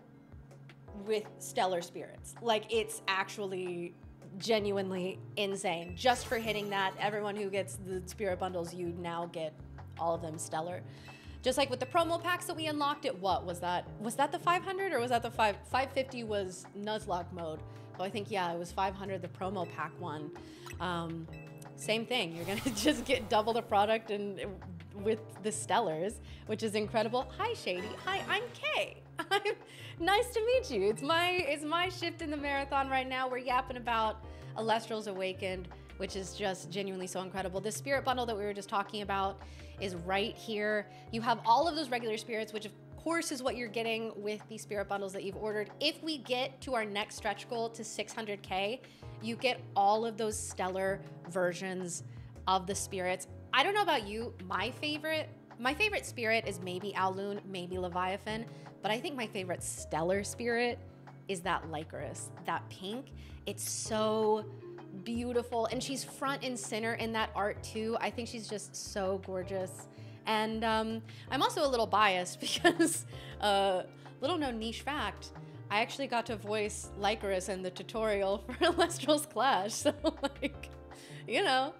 with stellar spirits. Like, it's actually genuinely insane. Just for hitting that, everyone who gets the spirit bundles, you now get all of them stellar. Just like with the promo packs that we unlocked at what was that? Was that the 500 or was that the 550 was Nuzlocke mode? So I think, yeah, it was 500, the promo pack one. Same thing. You're gonna just get double the product and with the stellars, which is incredible. Hi, Shady. Hi, I'm Kay. Nice to meet you. It's my shift in the marathon right now. We're yapping about Elestrals Awakened, which is just genuinely so incredible. The spirit bundle that we were just talking about is right here. You have all of those regular spirits, which of course is what you're getting with the spirit bundles that you've ordered. If we get to our next stretch goal to 600K, you get all of those stellar versions of the spirits. I don't know about you, my favorite spirit is maybe Owloon, maybe Leviathan, but I think my favorite stellar spirit is that Lycoris, that pink. It's so beautiful, and she's front and center in that art too. I think she's just so gorgeous. And I'm also a little biased because, little known niche fact, I actually got to voice Lycoris in the tutorial for Elestrals Clash. So like, you know,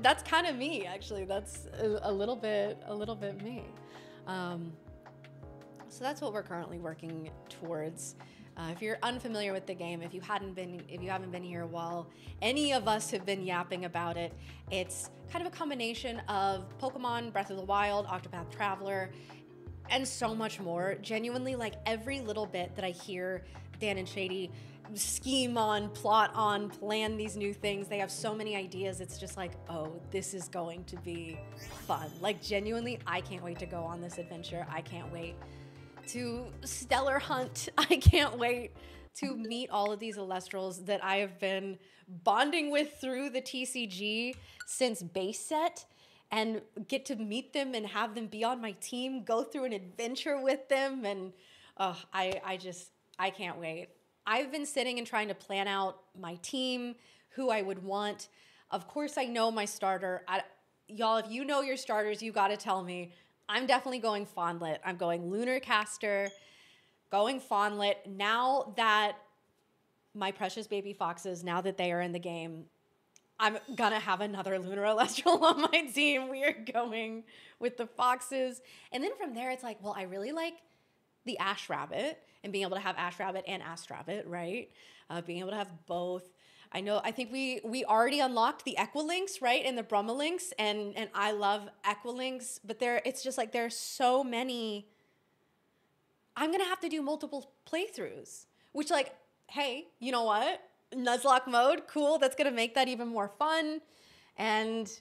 that's kind of me actually. That's a little bit me. So that's what we're currently working towards. If you're unfamiliar with the game, if you haven't been here while any of us have been yapping about it, it's kind of a combination of Pokemon Breath of the Wild, Octopath Traveler, and so much more. Genuinely, like every little bit that I hear Dan and Shady scheme on, plot on, plan these new things, they have so many ideas. It's just like, oh, this is going to be fun. Like genuinely, I can't wait to go on this adventure. I can't wait to stellar hunt. I can't wait to meet all of these Elestrals that I have been bonding with through the TCG since base set, and get to meet them and have them be on my team, go through an adventure with them, and I can't wait. I've been sitting and trying to plan out my team, who I would want. Of course, I know my starter. Y'all, if you know your starters, you got to tell me. I'm definitely going Fondlet. I'm going Lunar Caster, going Fondlet. Now that my precious baby foxes, now that they are in the game, I'm gonna have another Lunar Elestral on my team. We are going with the foxes. And then from there, it's like, well, I really like the Ash Rabbit and being able to have Ash Rabbit and Astrabbit, right? Being able to have both. I think we already unlocked the Equilinks, right? And the Brumalinks, and I love Equilinks, but it's just like there's so many. I'm gonna have to do multiple playthroughs, which like, hey, you know what? Nuzlocke mode, cool. That's gonna make that even more fun. And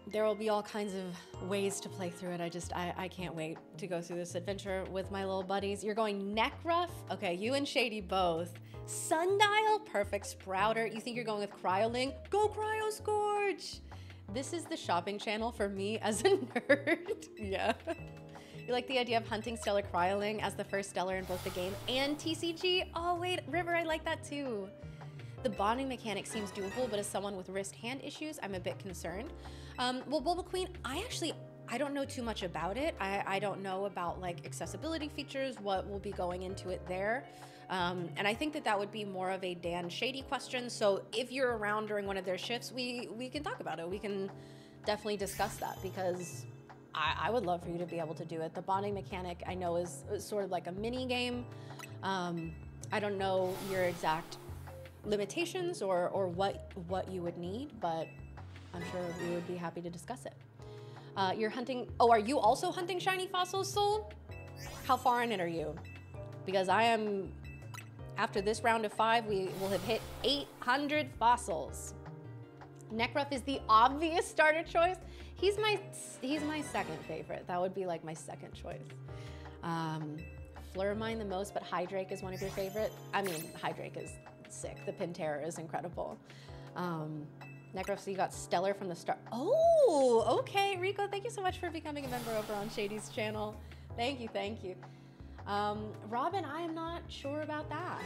there will be all kinds of ways to play through it. I can't wait to go through this adventure with my little buddies. You're going Necruff? Okay, you and Shady both. Sundial? Perfect. Sprouter? You think you're going with Cryoling? Go Cryoscourge! This is the shopping channel for me as a nerd. Yeah. You like the idea of hunting Stellar Cryoling as the first Stellar in both the game and TCG? Oh wait, River, I like that too. The bonding mechanic seems doable, but as someone with wrist-hand issues, I'm a bit concerned. Well, Bulba Queen, I don't know too much about it. I don't know about like accessibility features, what will be going into it there. And I think that would be more of a Dan Shady question. So if you're around during one of their shifts, we can talk about it. We can definitely discuss that, because I would love for you to be able to do it. The bonding mechanic I know is sort of like a mini game. I don't know your exact limitations or what you would need, but I'm sure we would be happy to discuss it. You're hunting, are you also hunting shiny fossils, Soul? How far in it are you? Because I am, after this round of 5, we will have hit 800 fossils. Necruff is the obvious starter choice. He's my second favorite. That would be like my second choice. Flurmine the most, but Hydrake is one of your favorite. I mean, Hydrake is sick. The Pintera is incredible. Necruff, so you got Stellar from the start. Oh, okay. Rico, thank you so much for becoming a member over on Shady's channel. Thank you, thank you. Robin, I am not sure about that.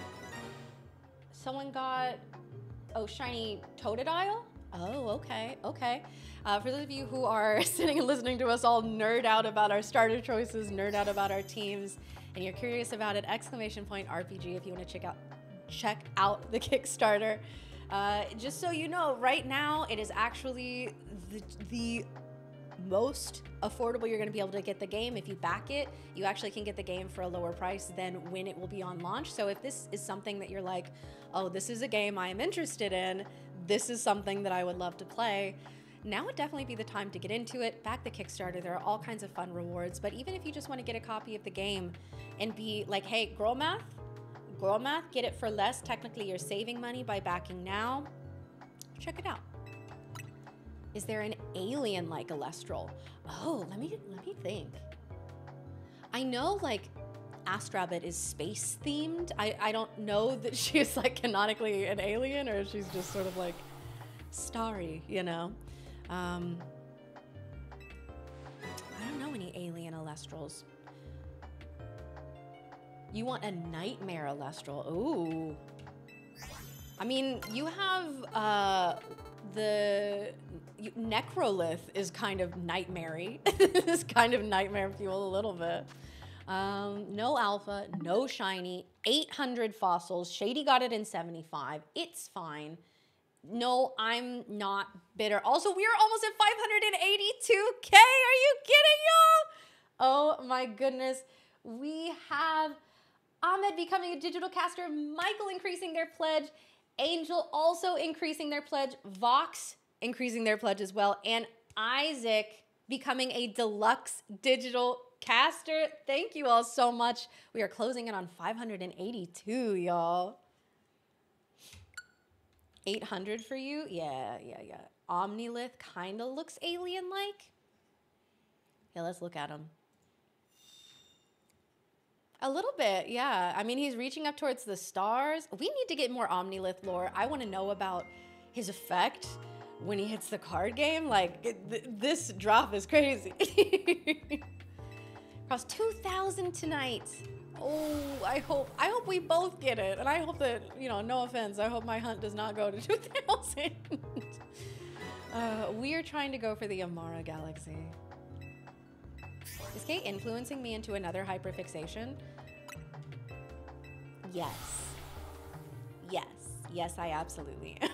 Someone got, shiny Totodile? Oh, okay, okay. For those of you who are sitting and listening to us all nerd out about our starter choices, nerd out about our teams, and you're curious about it, !RPG if you want to check out the Kickstarter. Just so you know, right now it is actually the most affordable you're going to be able to get the game. If you back it, you actually can get the game for a lower price than when it will be on launch. So if this is something that you're like, oh, this is a game I am interested in, this is something that I would love to play, now would definitely be the time to get into it. Back the Kickstarter. There are all kinds of fun rewards. But even if you just want to get a copy of the game and be like, hey, girl math, get it for less. Technically, you're saving money by backing now. Check it out. Is there an alien like Elestral? Oh, let me think. I know like Astrabit is space themed. I don't know that she's like canonically an alien or she's just sort of like starry, you know? I don't know any alien Elestrals. You want a nightmare Elestral? Ooh. I mean, you have Necrolith is kind of nightmare-y. It's kind of nightmare fuel a little bit. No alpha, no shiny, 800 fossils. Shady got it in 75. It's fine. No, I'm not bitter. Also, we are almost at 582K. Are you kidding, y'all? Oh my goodness. We have Ahmed becoming a digital caster, Michael increasing their pledge, Angel also increasing their pledge, Vox increasing their pledge as well, and Isaac becoming a deluxe digital caster. Thank you all so much. We are closing in on 582, y'all. 800 for you? Yeah. Omnilith kind of looks alien-like. Yeah, let's look at him. A little bit, yeah. I mean, he's reaching up towards the stars. We need to get more Omnilith lore. I want to know about his effect when he hits the card game. Like, this drop is crazy. Cross 2,000 tonight. Oh, I hope we both get it. And I hope that, you know, no offense, I hope my hunt does not go to 2,000. We are trying to go for the Amara Galaxy. Is Kate influencing me into another hyperfixation? Yes. Yes, I absolutely am.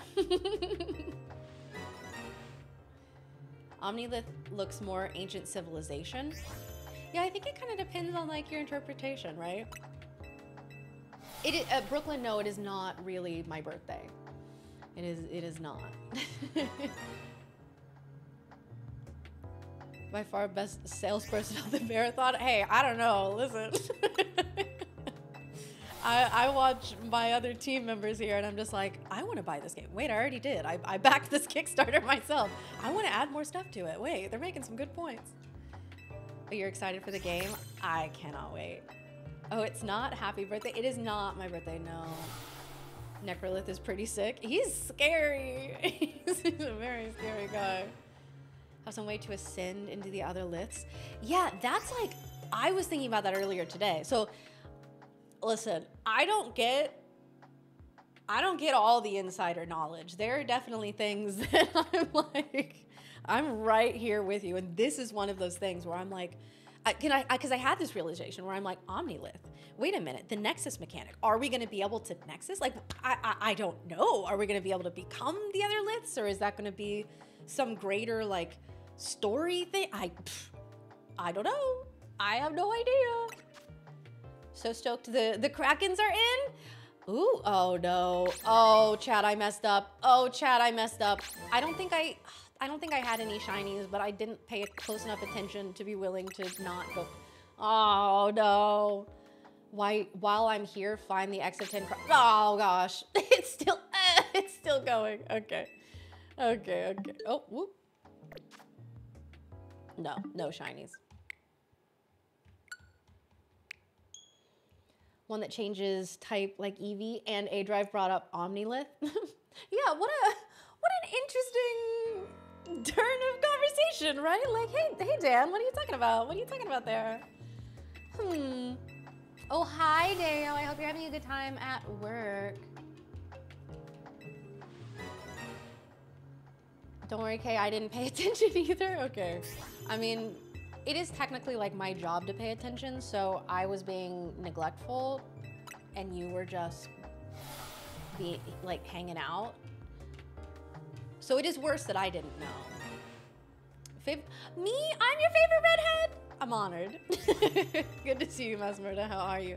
Omnilith looks more ancient civilization. Yeah, I think it kind of depends on like your interpretation, right? Brooklyn, no, it is not really my birthday. It is not. By far best salesperson of the marathon. Hey, I don't know, listen. I watch my other team members here and I'm just like, I want to buy this game. Wait, I already did. I backed this Kickstarter myself. I want to add more stuff to it. Wait, they're making some good points. But you're excited for the game? I cannot wait. Oh, it's not happy birthday? It is not my birthday, no. Necrolith is pretty sick. He's scary. He's a very scary guy. Have some way to ascend into the other liths. Yeah, that's like, I was thinking about that earlier today. So listen, I don't get all the insider knowledge. There are definitely things that I'm like, I'm right here with you. And this is one of those things where I'm like, because I had this realization where I'm like, Omnilith, wait a minute, the Nexus mechanic, are we going to be able to Nexus? Like, I don't know. Are we going to be able to become the other liths, or is that going to be some greater like story thing? I don't know. I have no idea. So stoked the Krakens are in. Ooh, oh no. Oh, chat, I messed up. Oh, chat, I messed up. I don't think I had any shinies, but I didn't pay close enough attention to be willing to not go. Oh no. While I'm here, find the X of 10. Oh gosh. It's still going. Okay. Oh, whoop. No shinies. One that changes type like Eevee, and A Drive brought up Omnilith. Yeah, what an interesting turn of conversation, right? Like, hey Dan, what are you talking about? What are you talking about there? Oh, hi Dale. I hope you're having a good time at work. Don't worry, Kay, I didn't pay attention either. Okay. I mean, it is technically like my job to pay attention, so I was being neglectful and you were just like hanging out. So it is worse that I didn't know. Me? I'm your favorite redhead? I'm honored. Good to see you, Mesmerda. How are you?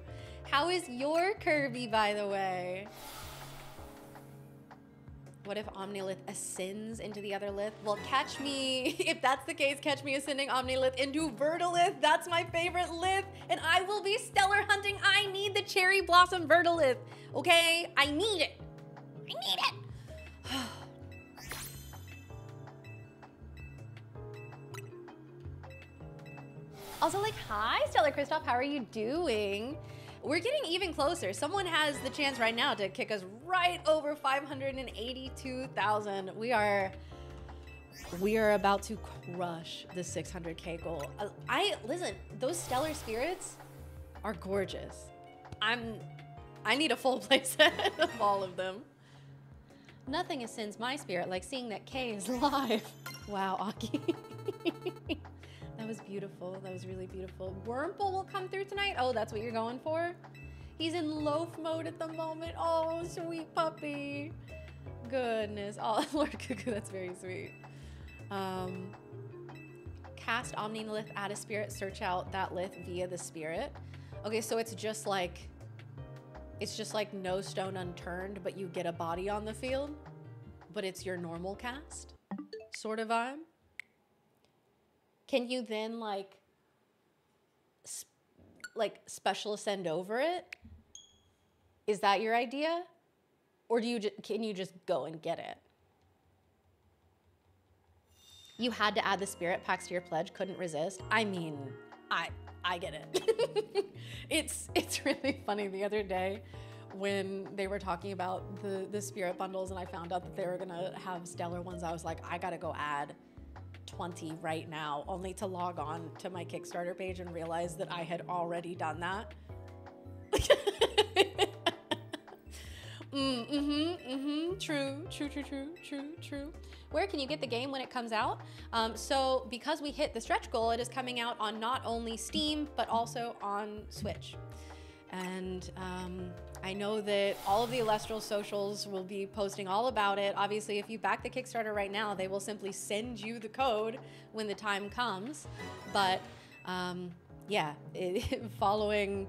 How is your Kirby, by the way? What if Omnilith ascends into the other Lith? Well, catch me, if that's the case, catch me ascending Omnilith into Verdalith. That's my favorite Lith, and I will be stellar hunting. I need the Cherry Blossom Verdalith, okay? I need it. I need it. Also, like, hi, Stellar Christoph, how are you doing? We're getting even closer. Someone has the chance right now to kick us right over 582,000. We are about to crush the 600K goal. Listen, those Stellar Spirits are gorgeous. I need a full playset of all of them. Nothing ascends my spirit like seeing that Kay is live. Wow, Aki. That was beautiful. That was really beautiful. Wurmple will come through tonight. Oh, that's what you're going for? He's in loaf mode at the moment. Oh, sweet puppy. Goodness. Oh, Lord Cuckoo, that's very sweet. Cast Omnilith, add a spirit, search out that Lith via the spirit. Okay, so it's just like no stone unturned, but you get a body on the field, but it's your normal cast sort of vibe. Can you then like special ascend over it? Is that your idea? Or can you just go and get it? You had to add the spirit packs to your pledge, couldn't resist. I mean, I get it. It's really funny. The other day when they were talking about the spirit bundles and I found out that they were gonna have stellar ones, I was like, I gotta go add 20 right now, only to log on to my Kickstarter page and realize that I had already done that. True. Where can you get the game when it comes out? So because we hit the stretch goal, it is coming out on not only Steam, but also on Switch. And I know that all of the Elestrals socials will be posting all about it. Obviously, if you back the Kickstarter right now, they will simply send you the code when the time comes. But yeah, following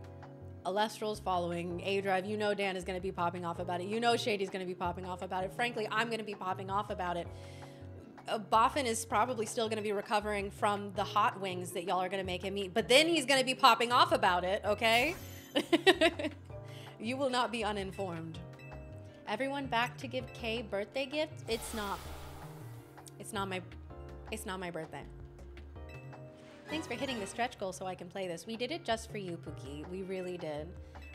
Elestrals, following A-Drive, you know Dan is going to be popping off about it. You know Shady's going to be popping off about it. Frankly, I'm going to be popping off about it. Boffin is probably still going to be recovering from the hot wings that y'all are going to make him eat. But then he's going to be popping off about it, okay? You will not be uninformed. Everyone back to give Kay birthday gifts? It's not my birthday. Thanks for hitting the stretch goal so I can play this. We did it just for you, Pookie. We really did.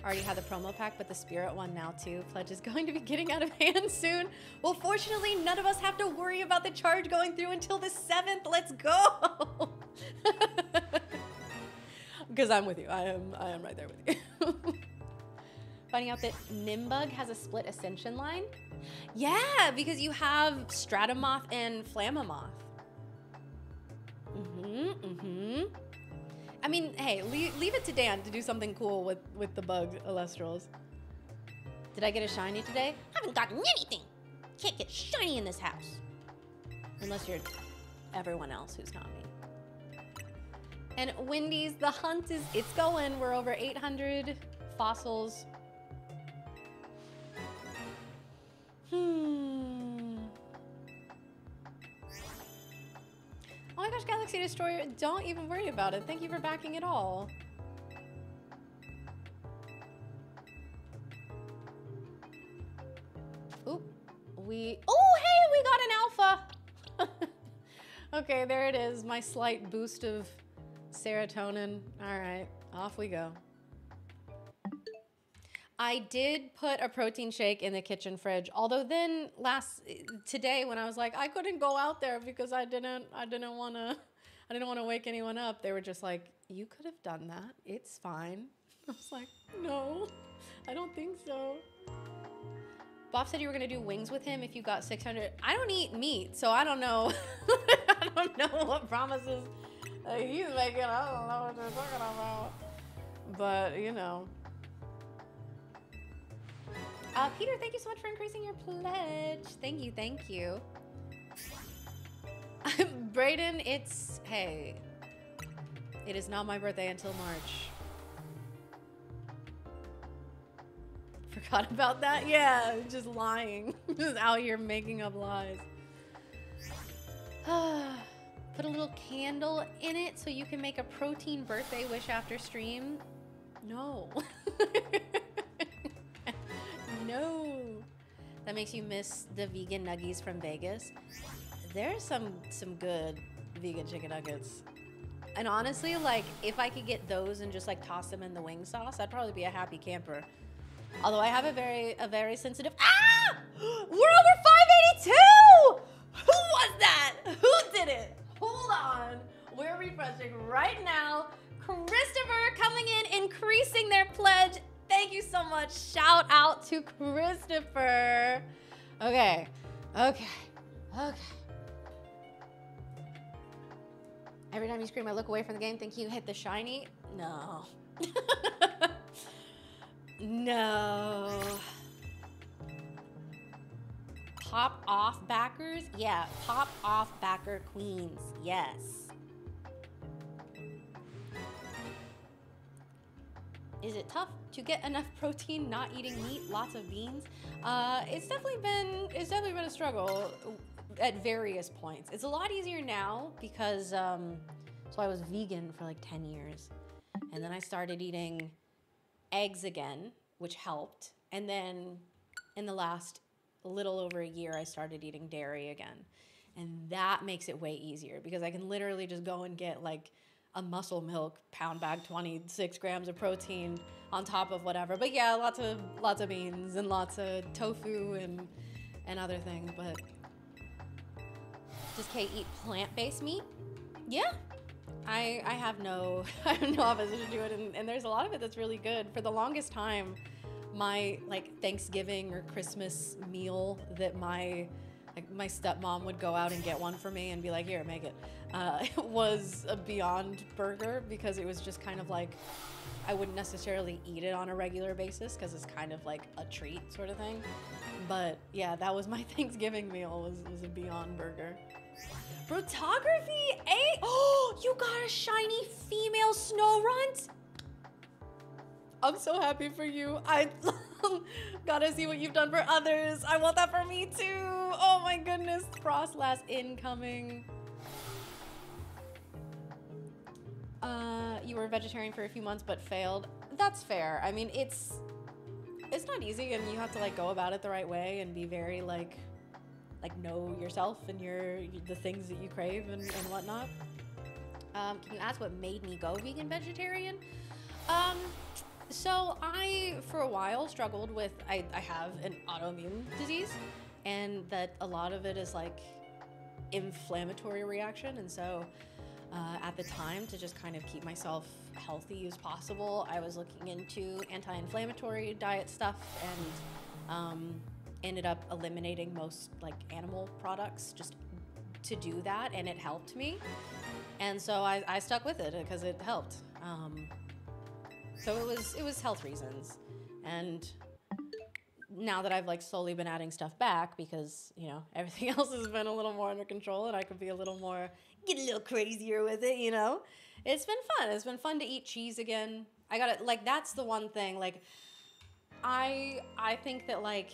Already had the promo pack, but the spirit one now too. Pledge is going to be getting out of hand soon. Well, fortunately, none of us have to worry about the charge going through until the 7th. Let's go. Because I'm with you. I am right there with you. Finding out that Nimbug has a split ascension line. Yeah, because you have Stratomoth and Flammomoth. I mean, hey, leave it to Dan to do something cool with the bug Elestrals. Did I get a shiny today? Haven't gotten anything. Can't get shiny in this house. Unless you're everyone else who's not me. And Wendy's, the hunt it's going. We're over 800 fossils. Oh my gosh, Galaxy Destroyer, don't even worry about it. Thank you for backing it all. Oop, oh, hey, we got an alpha. Okay, there it is, my slight boost of serotonin. All right, off we go. I did put a protein shake in the kitchen fridge. Although then today when I was like, I couldn't go out there because I didn't want to wake anyone up. They were just like, you could have done that. It's fine. I was like, no, I don't think so. Bob said you were going to do wings with him if you got 600. I don't eat meat, so I don't know. I don't know what promises Like, he's making, I don't know what they're talking about. But, you know. Peter, thank you so much for increasing your pledge. Thank you, thank you. Brayden, hey, it is not my birthday until March. Forgot about that? Yeah, just lying. Just out here making up lies. Put a little candle in it so you can make a protein birthday wish after stream. No. No. That makes you miss the vegan nuggies from Vegas. There's some good vegan chicken nuggets. And honestly, like, if I could get those and just like toss them in the wing sauce, I'd probably be a happy camper. Although I have a very sensitive. Ah! We're over 582! Who was that? Who did it? Hold on. We're refreshing right now. Christopher coming in, increasing their pledge. Thank you so much. Shout out to Christopher. Okay. Every time you scream, I look away from the game. Think you hit the shiny? No. No. Pop off backers? Yeah, pop off backer queens. Yes. Is it tough to get enough protein not eating meat, lots of beans? It's definitely been a struggle at various points. It's a lot easier now because so I was vegan for like 10 years. And then I started eating eggs again, which helped. And then in the last little over a year, I started eating dairy again. And that makes it way easier because I can literally just go and get like a muscle milk pound bag, 26 grams of protein on top of whatever. But yeah, lots of beans and lots of tofu and other things. But does Kay eat plant-based meat? Yeah. I have no opposition to it, and there's a lot of it that's really good. For the longest time, my like Thanksgiving or Christmas meal that my stepmom would go out and get one for me and be like, here, make it, was a Beyond Burger, because it was just kind of like, I wouldn't necessarily eat it on a regular basis because it's kind of like a treat sort of thing. But yeah, that was my Thanksgiving meal, was a Beyond Burger. Photography 8? Oh, you got a shiny female snow runt? I'm so happy for you. I gotta see what you've done for others. I want that for me too. Oh my goodness. Frostlass incoming. You were a vegetarian for a few months but failed. That's fair. I mean, it's not easy, and you have to like go about it the right way and be very like know yourself and the things that you crave and whatnot. Can you ask what made me go vegan vegetarian? So I, for a while, struggled with, I have an autoimmune disease, and that a lot of it is like inflammatory reaction. And so at the time, to just kind of keep myself healthy as possible, I was looking into anti-inflammatory diet stuff, and ended up eliminating most like animal products just to do that, and it helped me. And so I stuck with it because it helped. So it was health reasons. And now that I've like slowly been adding stuff back because, you know, everything else has been a little more under control and I could be get a little crazier with it, you know? It's been fun. It's been fun to eat cheese again. I gotta, like, that's the one thing. Like, I think that like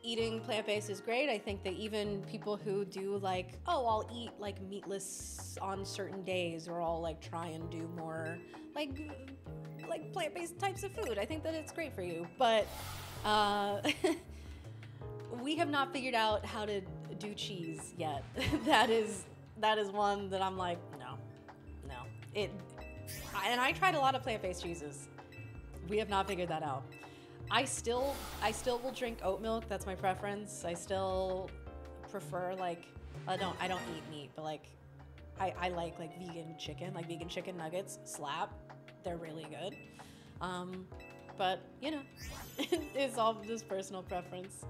eating plant-based is great. I think that even people who do like, oh, I'll eat like meatless on certain days, or I'll like try and do more like plant-based types of food, I think that it's great for you. But we have not figured out how to do cheese yet. that is one that I'm like, no. And I tried a lot of plant-based cheeses. We have not figured that out. I still will drink oat milk. That's my preference. I still prefer like, I don't eat meat, but like I like vegan chicken, like vegan chicken nuggets slap. They're really good. But you know, it's all just personal preference.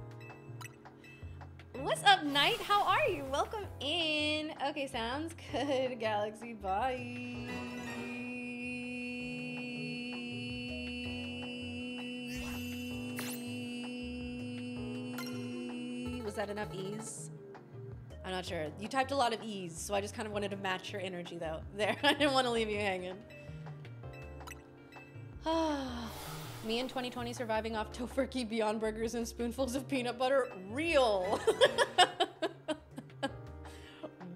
What's up, Knight? How are you? Welcome in. Okay, sounds good. Galaxy, bye. Was that enough ease? I'm not sure. You typed a lot of ease, so I just kind of wanted to match your energy, though. There, I didn't want to leave you hanging. Me in 2020 surviving off Tofurkey Beyond Burgers and spoonfuls of peanut butter. Real.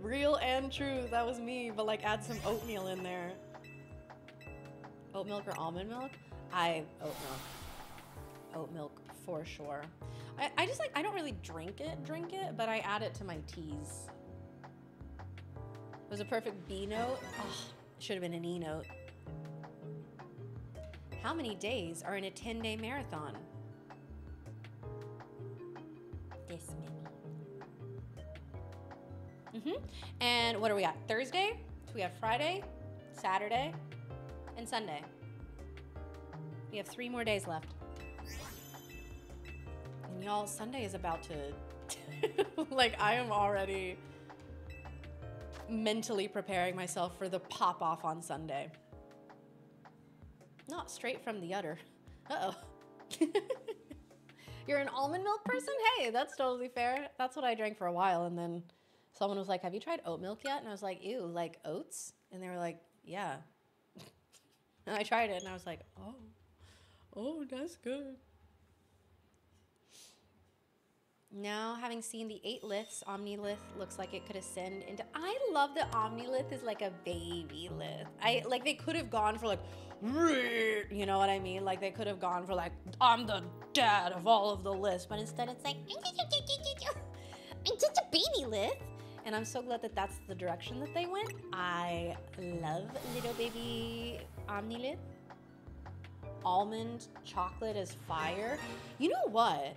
Real and true. That was me, but like add some oatmeal in there. Oat milk or almond milk? Oat milk. Oat milk for sure. I just like, I don't really drink it, but I add it to my teas. It was a perfect B note. Oh, it should have been an E note. How many days are in a 10-day marathon? This many. And what are we at? Thursday? So we have Friday, Saturday, and Sunday. We have 3 more days left. And y'all, Sunday is about to, like, I am already mentally preparing myself for the pop off on Sunday. Not straight from the udder. Uh-oh. You're an almond milk person? Hey, that's totally fair. That's what I drank for a while, and then someone was like, have you tried oat milk yet? And I was like, ew, like oats? And they were like, yeah. And I tried it, and I was like, oh, that's good. Now, having seen the 8 liths, Omnilith looks like it could ascend into... I love that Omnilith is like a baby lith. Like, they could have gone for like... You know what I mean? Like, they could have gone for like, I'm the dad of all of the liths. But instead it's like, I'm just a baby lith. And I'm so glad that that's the direction that they went. I love little baby Omnilith. Almond chocolate is fire. You know what?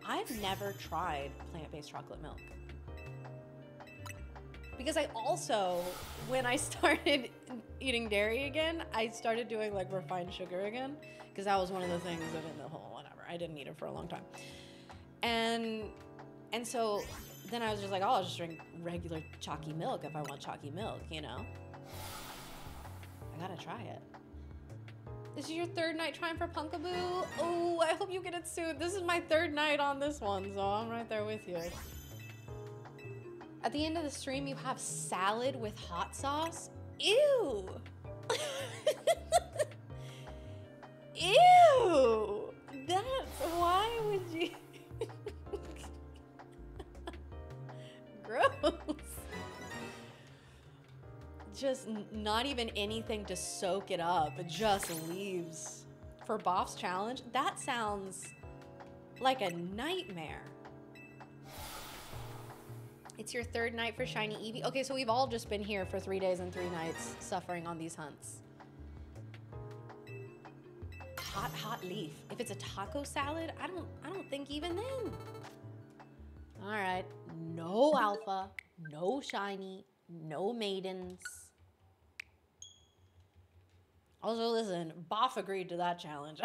I've never tried plant-based chocolate milk. Because I also, when I started eating dairy again, I started doing like refined sugar again. Because that was one of the things that in the whole whatever, I didn't eat it for a long time. And so then I was just like, oh, I'll just drink regular chalky milk if I want chalky milk, you know? I gotta try it. This is your 3rd night trying for Punkaboo? Oh, I hope you get it soon. This is my 3rd night on this one, so I'm right there with you. At the end of the stream, you have salad with hot sauce? Ew! Ew! Why would you? Gross. Just not even anything to soak it up. It just leaves. For Boff's challenge, that sounds like a nightmare. It's your 3rd night for Shiny Eevee. Okay, so we've all just been here for 3 days and 3 nights suffering on these hunts. Hot leaf. If it's a taco salad, I don't think even then. All right, no alpha, no shiny, no maidens. Also, listen, Boff agreed to that challenge.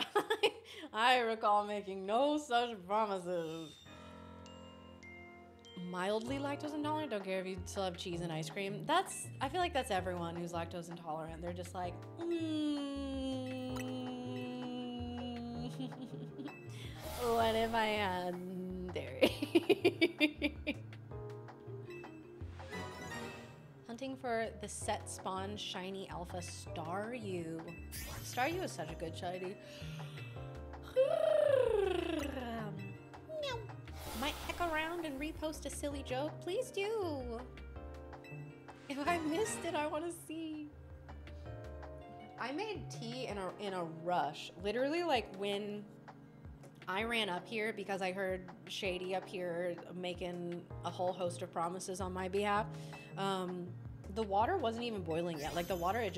I recall making no such promises. Mildly lactose intolerant? Don't care if you still have cheese and ice cream. I feel like that's everyone who's lactose intolerant. They're just like, what if I had dairy? Hunting for the set spawn shiny alpha Staryu. Staryu is such a good shiny. Might heck around and repost a silly joke. Please do. If I missed it, I want to see. I made tea in a rush. Literally, like when I ran up here because I heard Shady up here making a whole host of promises on my behalf. The water wasn't even boiling yet. Like the water,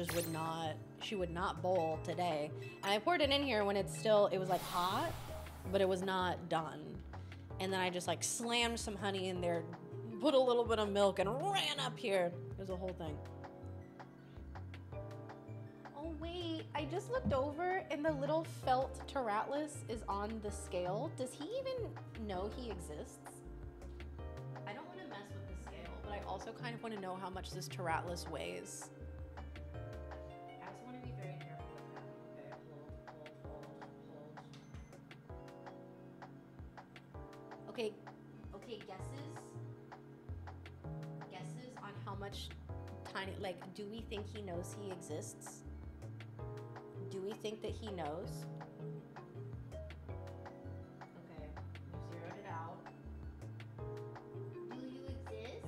she would not boil today. And I poured it in here when it was like hot, but it was not done. And then I just like slammed some honey in there, put a little bit of milk and ran up here. It was a whole thing. Oh wait, I just looked over and the little felt Terratlas is on the scale. Does he even know he exists? I don't want to mess with the scale, but I also kind of want to know how much this Terratlas weighs. I also want to be very careful with that. Okay, hold. Okay, guesses on how much tiny, like, do we think he knows he exists? Do we think that he knows? Okay, you zeroed it out. Do you exist?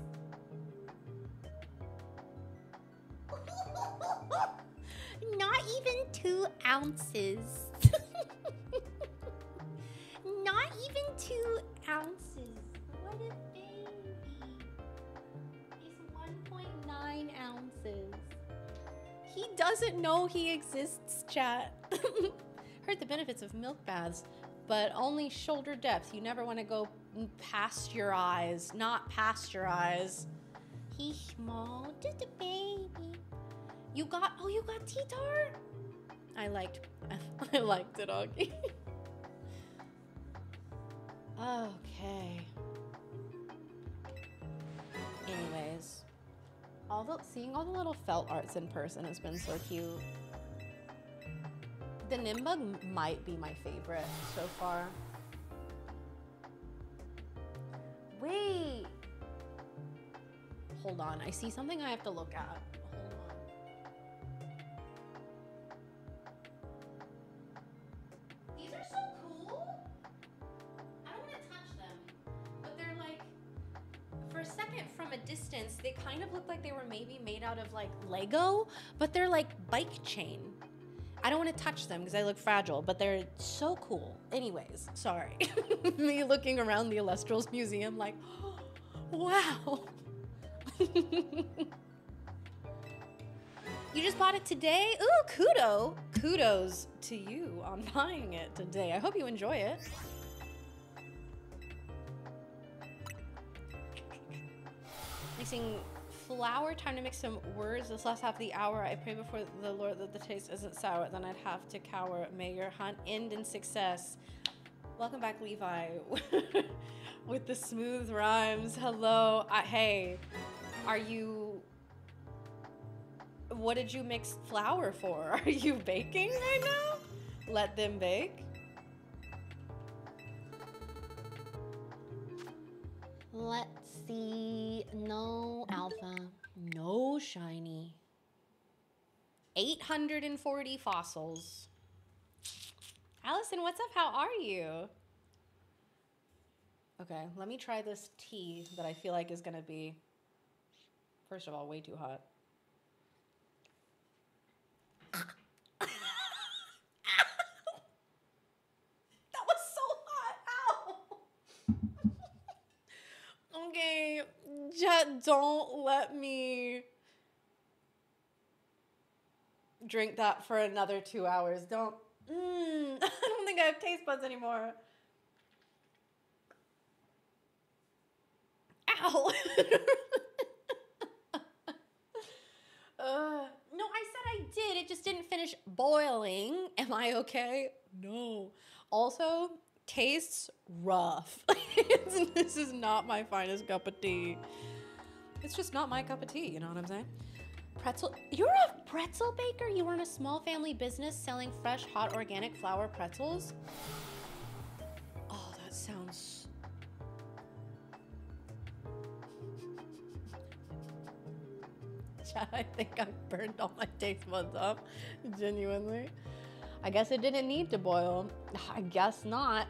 Not even 2 ounces. Not even 2 ounces. What a baby. He's 1.9 ounces. He doesn't know he exists, chat. Heard the benefits of milk baths, but only shoulder depth. You never want to go past your eyes. Not past your eyes. He's small, just a baby. You got T-Tar? I liked it, Augie. Okay. Anyways, seeing all the little felt arts in person has been so cute. The Nimbug might be my favorite so far. Wait. Hold on, I see something I have to look at. Hold on. These are so cool. I don't want to touch them, but they're like, for a second from a distance, they kind of look like they were maybe made out of like Lego, but they're like bike chain. I don't want to touch them because they look fragile, but they're so cool. Anyways, sorry. Me looking around the Elestrals museum like, oh, wow. You just bought it today? Ooh, kudos to you on buying it today. I hope you enjoy it. Mixing flour, time to mix some words. This last half of the hour, I pray before the Lord that the taste isn't sour, then I'd have to cower. May your hunt end in success. Welcome back, Levi, with the smooth rhymes. Hello. Hey, what did you mix flour for? Are you baking right now? Let them bake. Let's see. No alpha. No shiny. 840 fossils. Allison, what's up? How are you? Okay, let me try this tea that I feel like is gonna be, first of all, way too hot. That was so hot. Ow. Okay, Jet, don't let me drink that for another 2 hours. Don't. I don't think I have taste buds anymore. Ow. No, I said I did. It just didn't finish boiling. Am I okay? No. Also, tastes rough. This is not my finest cup of tea. It's just not my cup of tea, you know what I'm saying? Pretzel. You're a pretzel baker? You run a small family business selling fresh, hot, organic flour pretzels? Oh, that sounds... I think I burned all my taste buds up, genuinely. I guess it didn't need to boil. I guess not.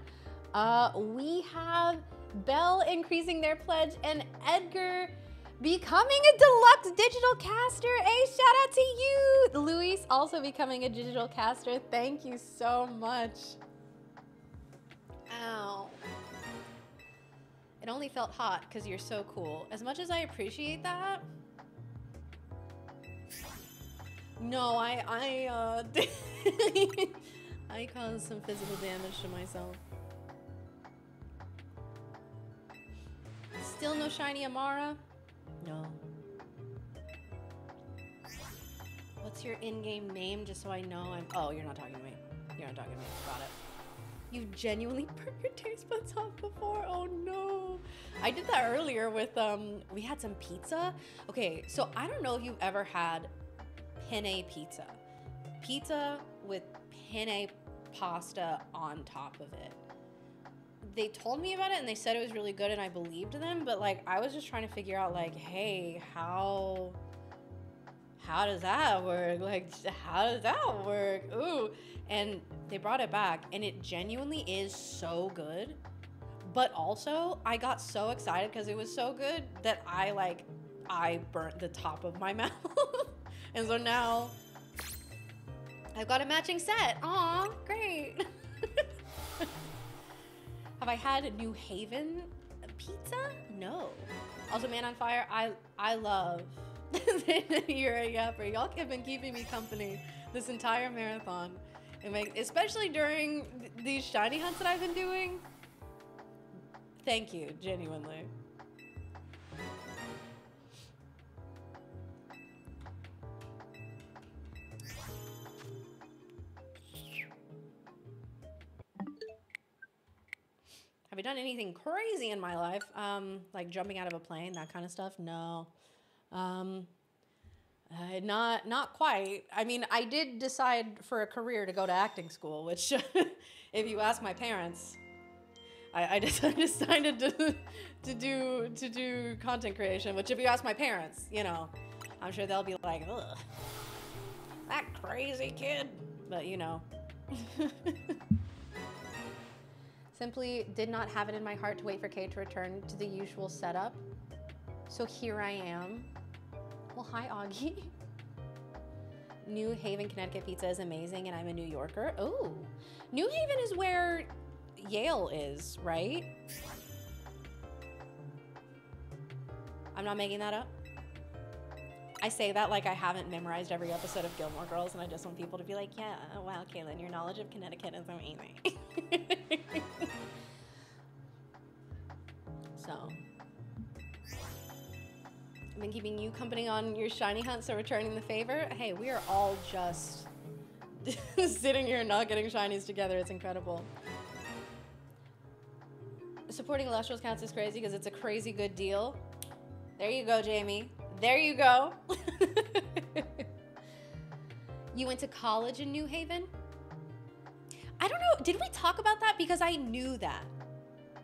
We have Belle increasing their pledge and Edgar becoming a deluxe digital caster. Hey, shout out to you. Luis also becoming a digital caster. Thank you so much. Ow. It only felt hot because you're so cool. As much as I appreciate that, no, I caused some physical damage to myself. Still no shiny Amara? No. What's your in-game name, just so I know I'm... Oh, you're not talking to me. You're not talking to me. Got it. You've genuinely burned your taste buds off before? Oh, no. I did that earlier with, we had some pizza. Okay, so I don't know if you've ever had penne pizza. Pizza with penne pasta on top of it. They told me about it and they said it was really good and I believed them, but like I was just trying to figure out like, hey, how does that work? Like, how does that work? Ooh. And they brought it back and it genuinely is so good. But also I got so excited because it was so good that I burnt the top of my mouth. And so now I've got a matching set. Aw, great. Have I had New Haven pizza? No. Also, Man on Fire, I love You're a Yapper. Y'all have been keeping me company this entire marathon. Especially during these shiny hunts that I've been doing. Thank you, genuinely. Have I done anything crazy in my life? Like jumping out of a plane, that kind of stuff? No. Not quite. I mean, I did decide for a career to go to acting school, which if you ask my parents, I decided to do content creation, which if you ask my parents, you know, I'm sure they'll be like, ugh, that crazy kid. But you know. Simply did not have it in my heart to wait for Kay to return to the usual setup. So here I am. Well, hi, Augie. New Haven, Connecticut pizza is amazing, and I'm a New Yorker. Oh, New Haven is where Yale is, right? I'm not making that up. I say that like I haven't memorized every episode of Gilmore Girls, and I just want people to be like, yeah, wow, Kaylin, your knowledge of Connecticut is amazing. So, I've been keeping you company on your shiny hunt, so returning the favor. Hey, we are all just sitting here not getting shinies together. It's incredible. Supporting Elestrals counts as crazy because it's a crazy good deal. There you go, Jamie. There you go. You went to college in New Haven? I don't know. Did we talk about that? Because I knew that.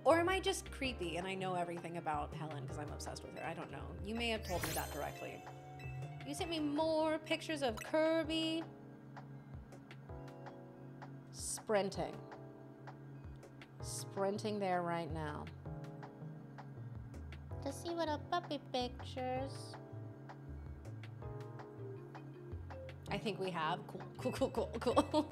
Or am I just creepy and I know everything about Helen because I'm obsessed with her? I don't know. You may have told me that directly. You sent me more pictures of Kirby. Sprinting. Sprinting there right now. To see what a puppy pictures. I think we have. Cool.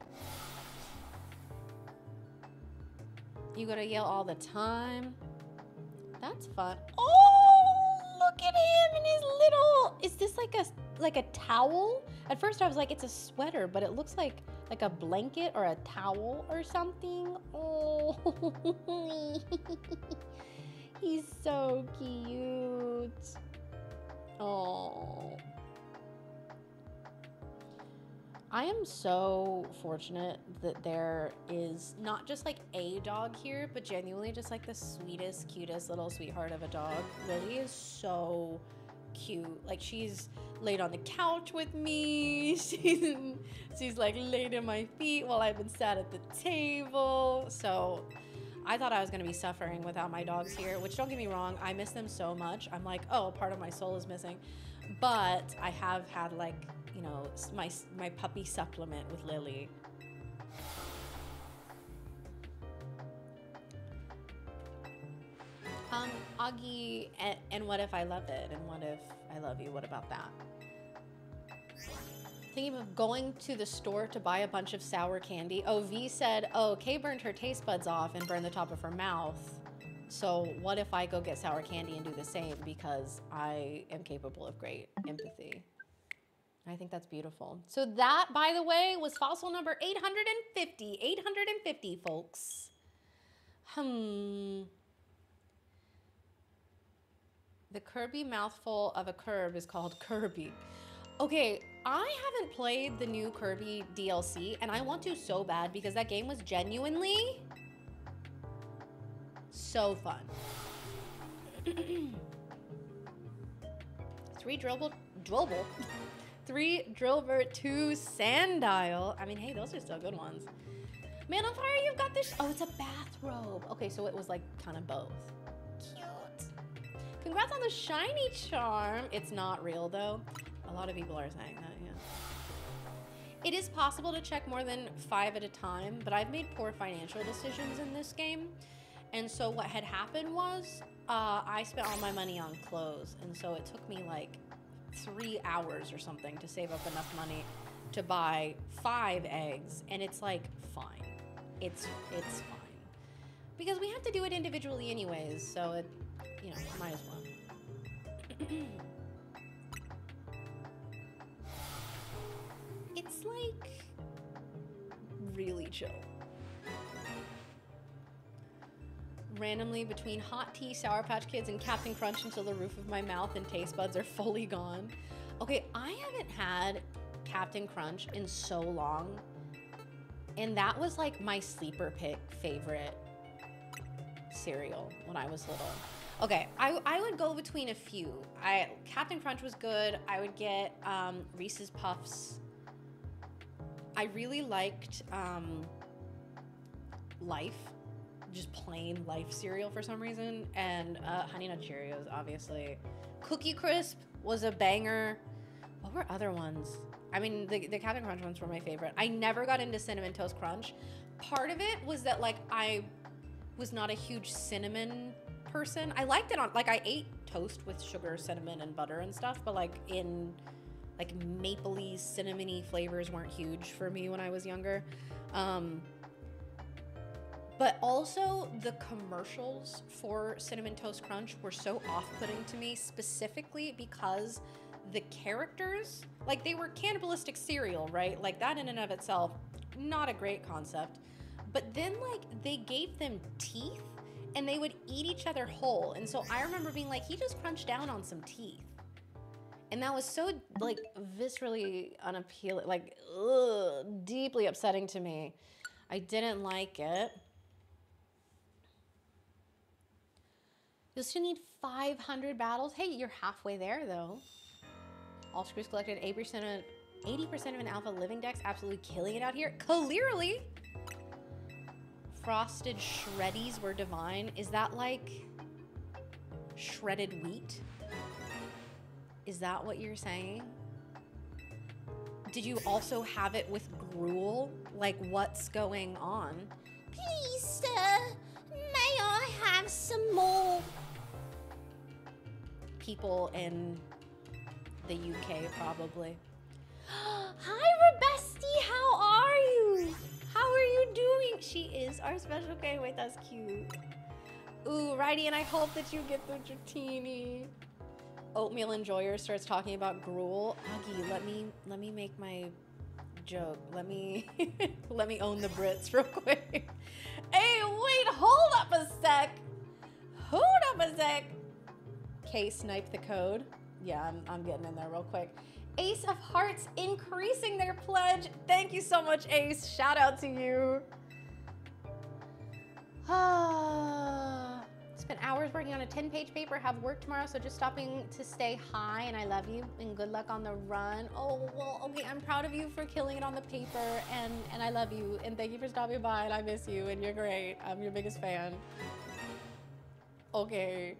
You go to Yale all the time. That's fun. Oh, look at him and his little. Is this like a towel? At first I was like, it's a sweater, but it looks like a blanket or a towel or something. Oh, he's so cute. Oh. I am so fortunate that there is not just like a dog here, but genuinely just like the sweetest, cutest little sweetheart of a dog. Lily is so cute. Like she's laid on the couch with me. She's like laid in my feet while I've been sat at the table. So I thought I was gonna be suffering without my dogs here, which don't get me wrong, I miss them so much. I'm like, oh, part of my soul is missing. But I have had like, you know, my puppy supplement with Lily. Augie, and what if I love it? And what if I love you? What about that? Thinking of going to the store to buy a bunch of sour candy. Oh, V said, oh, Kay burned her taste buds off and burned the top of her mouth. So what if I go get sour candy and do the same because I am capable of great empathy? I think that's beautiful. So that, by the way, was fossil number 850. 850, folks. The Kirby mouthful of a curb is called Kirby. Okay, I haven't played the new Kirby DLC, and I want to so bad because that game was genuinely so fun. 3 Drillbur, 2 Sandile. I mean, hey, those are still good ones. Man on Fire, you've got this. Oh, it's a bathrobe. Okay, so it was like kind of both. Cute. Congrats on the shiny charm. It's not real though. A lot of people are saying that, yeah. It is possible to check more than 5 at a time, but I've made poor financial decisions in this game. And so what had happened was I spent all my money on clothes. And so it took me like 3 hours or something to save up enough money to buy 5 eggs. And it's like, fine. It's fine. Because we have to do it individually anyways. So it, you know, might as well. It's like really chill. Randomly between hot tea, Sour Patch Kids, and Captain Crunch until the roof of my mouth and taste buds are fully gone. Okay, I haven't had Captain Crunch in so long, and that was like my sleeper pick favorite cereal when I was little. Okay, I would go between a few. Captain Crunch was good. I would get Reese's Puffs. I really liked Life. Just plain Life cereal for some reason, and Honey Nut Cheerios, obviously. Cookie Crisp was a banger. What were other ones? I mean, the Captain Crunch ones were my favorite. I never got into Cinnamon Toast Crunch. Part of it was that like I was not a huge cinnamon person. I liked it on, like I ate toast with sugar, cinnamon, and butter and stuff, but like in like mapley, cinnamony flavors weren't huge for me when I was younger. But also the commercials for Cinnamon Toast Crunch were so off-putting to me, specifically because the characters, like they were cannibalistic cereal, right? Like that in and of itself, not a great concept. But then like they gave them teeth and they would eat each other whole. And so I remember being like, he just crunched down on some teeth. And that was so like viscerally unappealing, like deeply upsetting to me. I didn't like it. You'll still need 500 battles. Hey, you're halfway there, though. All screws collected, 80% of an alpha living dex. Absolutely killing it out here. Clearly. Frosted Shreddies were divine. Is that like shredded wheat? Is that what you're saying? Did you also have it with gruel? Like, what's going on? Please, sir, may I have some more? People in the UK, probably. Hi, Rebestie, how are you? How are you doing? She is our special K. Wait, that's cute. Ooh, Righty, and I hope that you get the Dratini. Oatmeal Enjoyer starts talking about gruel. Huggy, let me make my joke. Let me let me own the Brits real quick. Hey, wait, hold up a sec. Hold up a sec. Kay sniped the code. Yeah, I'm getting in there real quick. Ace of Hearts increasing their pledge. Thank you so much, Ace. Shout out to you. Spent hours working on a 10-page paper, have work tomorrow, so just stopping to say hi, and I love you, and good luck on the run. Oh, well, okay, I'm proud of you for killing it on the paper, and I love you, and thank you for stopping by, and I miss you, and you're great. I'm your biggest fan. Okay.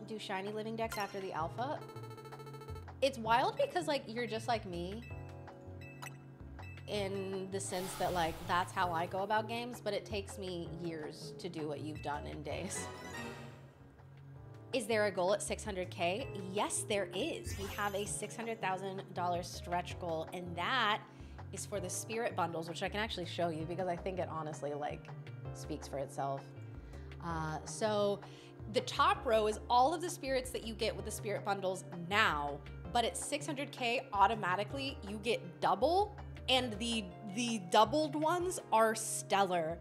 Do shiny living decks after the alpha? It's wild because, like, you're just like me, in the sense that like that's how I go about games, but it takes me years to do what you've done in days. Is there a goal at 600K? Yes, there is. We have a $600,000 stretch goal, and that is for the spirit bundles, which I can actually show you because I think it honestly like speaks for itself. So the top row is all of the spirits that you get with the spirit bundles now, but at 600K automatically you get double. And the doubled ones are stellar.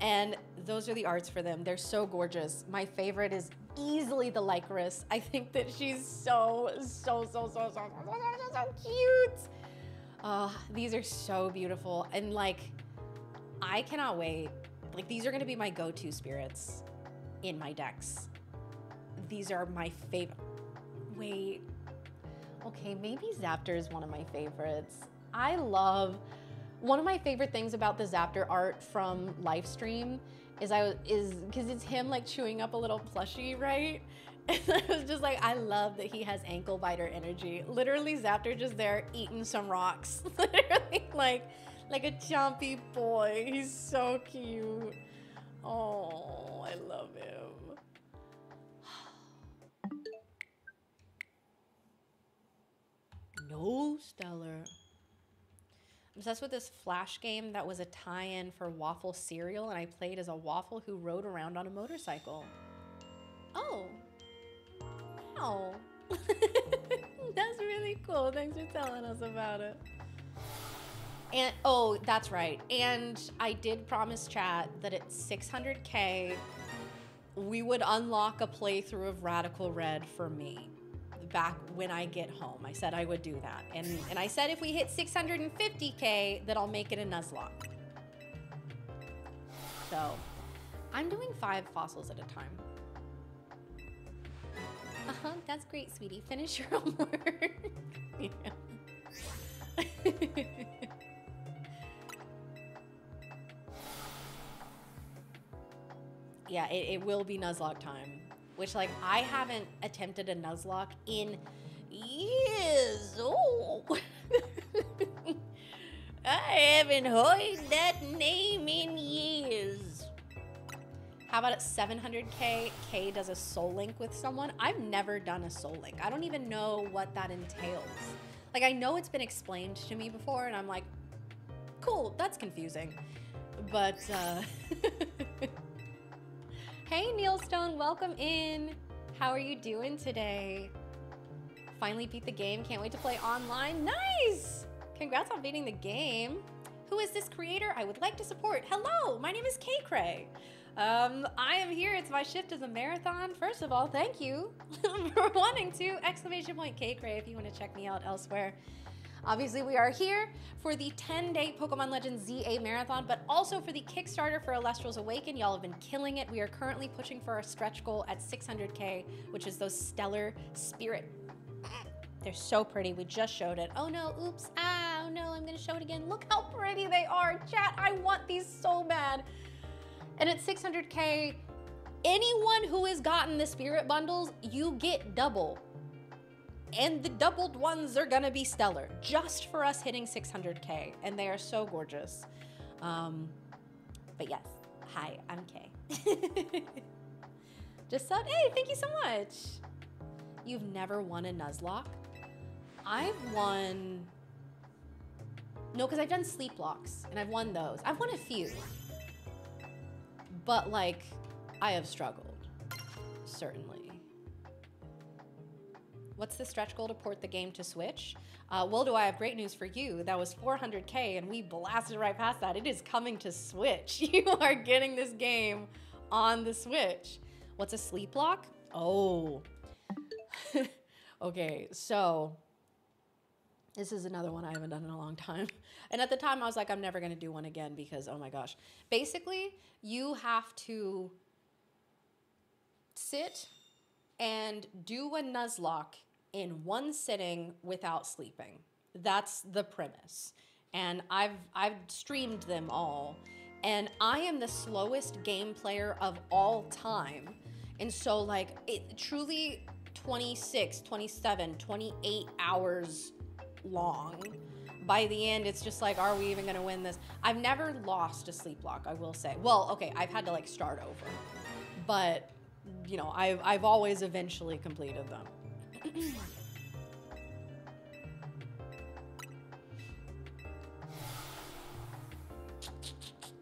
And those are the arts for them. They're so gorgeous. My favorite is easily the Lycris. I think that she's so cute. These are so beautiful. And like, I cannot wait. Like, these are gonna be my go-to spirits in my decks. These are my favorite. Wait. Okay, maybe Zaptor is one of my favorites. I love, one of my favorite things about the Zaptor art from Lifestream is because it's him like chewing up a little plushie, right? And I was just like, I love that he has ankle biter energy. Literally Zaptor just there eating some rocks. Literally like a chompy boy. He's so cute. Oh, I love him. No stellar. I'm obsessed with this Flash game that was a tie-in for Waffle cereal, and I played as a waffle who rode around on a motorcycle. Oh. Wow. That's really cool. Thanks for telling us about it. And oh, that's right. And I did promise chat that at 600K, we would unlock a playthrough of Radical Red for me. Back when I get home, I said I would do that. And I said if we hit 650K, that I'll make it a Nuzlocke. So I'm doing 5 fossils at a time. That's great, sweetie. Finish your homework. Yeah, it will be Nuzlocke time. Which, like, I haven't attempted a Nuzlocke in years. Oh. I haven't heard that name in years. How about at 700K, Kay does a soul link with someone? I've never done a soul link. I don't even know what that entails. Like, I know it's been explained to me before, and I'm like, cool, that's confusing. But, hey, Neil Stone, welcome in. How are you doing today? Finally beat the game. Can't wait to play online. Nice! Congrats on beating the game. Who is this creator I would like to support? Hello, my name is Kaycreigh. I am here. It's my shift as a marathon. First of all, thank you for wanting to. !Kaycreigh if you want to check me out elsewhere. Obviously, we are here for the 10-day Pokémon Legends Z-A marathon, but also for the Kickstarter for Elestrals Awaken. Y'all have been killing it. We are currently pushing for our stretch goal at 600K, which is those stellar spirit. They're so pretty. We just showed it. Oh no, oops. Ah, oh no, I'm gonna show it again. Look how pretty they are. Chat, I want these so bad. And at 600K, anyone who has gotten the spirit bundles, you get double. And the doubled ones are gonna be stellar, just for us hitting 600K, and they are so gorgeous. But yes, hi, I'm Kay. Just said, hey, thank you so much. You've never won a Nuzlocke? I've won, no, because I've done sleep locks, and I've won those. I've won a few, but like, I have struggled, certainly. What's the stretch goal to port the game to Switch? Well, do I have great news for you? That was 400K and we blasted right past that. It is coming to Switch. You are getting this game on the Switch. What's a sleep lock? Oh. Okay, so this is another one I haven't done in a long time. And at the time I was like, I'm never gonna do one again because, oh my gosh. Basically, you have to sit and do a Nuzlocke in one sitting without sleeping. That's the premise. And I've streamed them all. And I am the slowest game player of all time. And so like, it truly 26, 27, 28 hours long. By the end, it's just like, are we even gonna win this? I've never lost a sleep lock, I will say. Well, okay, I've had to like start over. But, you know, I've always eventually completed them.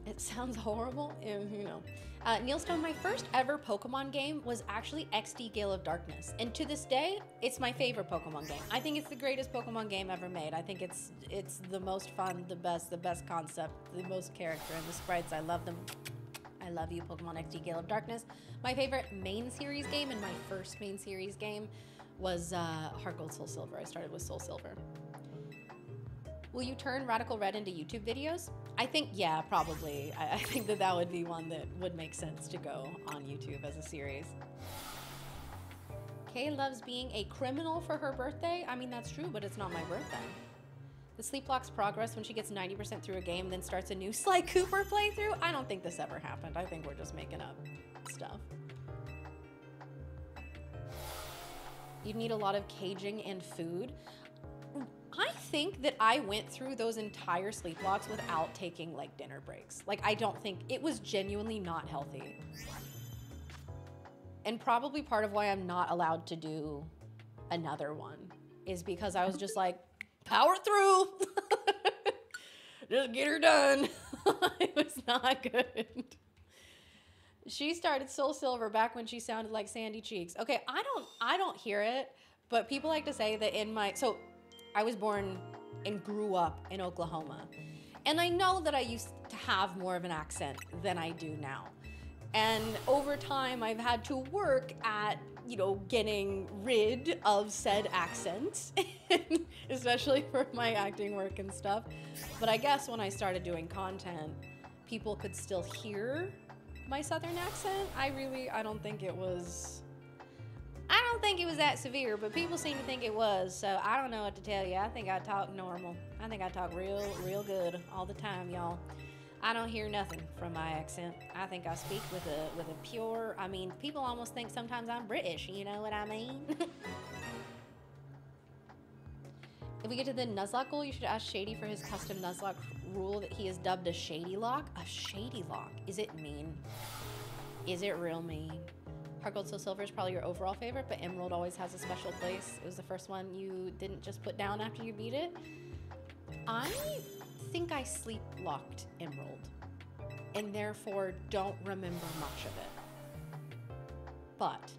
It sounds horrible, you know. Neil Stone, my first ever Pokemon game was actually XD Gale of Darkness. And to this day, it's my favorite Pokemon game. I think it's the greatest Pokemon game ever made. I think it's the most fun, the best concept, the most character, and the sprites, I love them. I love you, Pokemon XD Gale of Darkness. My favorite main series game and my first main series game was Heart Gold Soul Silver. I started with Soul Silver. Will you turn Radical Red into YouTube videos? I think, yeah, probably. I think that that would be one that would make sense to go on YouTube as a series. Kay loves being a criminal for her birthday. I mean, that's true, but it's not my birthday. The sleep locks progress when she gets 90% through a game, then starts a new Sly Cooper playthrough. I don't think this ever happened. I think we're just making up stuff. You'd need a lot of caging and food. I think that I went through those entire sleep locks without taking like dinner breaks. Like, I don't think it was genuinely not healthy. And probably part of why I'm not allowed to do another one is because I was just like, power through. Just get her done. It was not good. She started Soul Silver back when she sounded like Sandy Cheeks. Okay, I don't hear it, but people like to say that in my, so I was born and grew up in Oklahoma. And I know that I used to have more of an accent than I do now. And over time, I've had to work at, you know, getting rid of said accents, especially for my acting work and stuff. But I guess when I started doing content, people could still hear my Southern accent. I don't think it was that severe, but people seem to think it was. So I don't know what to tell you. I think I talk normal. I think I talk real good all the time, y'all. I don't hear nothing from my accent. I think I speak with a pure, I mean, people almost think sometimes I'm British, you know what I mean? If we get to the Nuzlocke goal, you should ask Shady for his custom Nuzlocke rule that he has dubbed a Shady Lock. A Shady Lock? Is it mean? Is it real mean? Heart Gold Soul Silver is probably your overall favorite, but Emerald always has a special place. It was the first one you didn't just put down after you beat it. I think I sleep locked Emerald and therefore don't remember much of it. But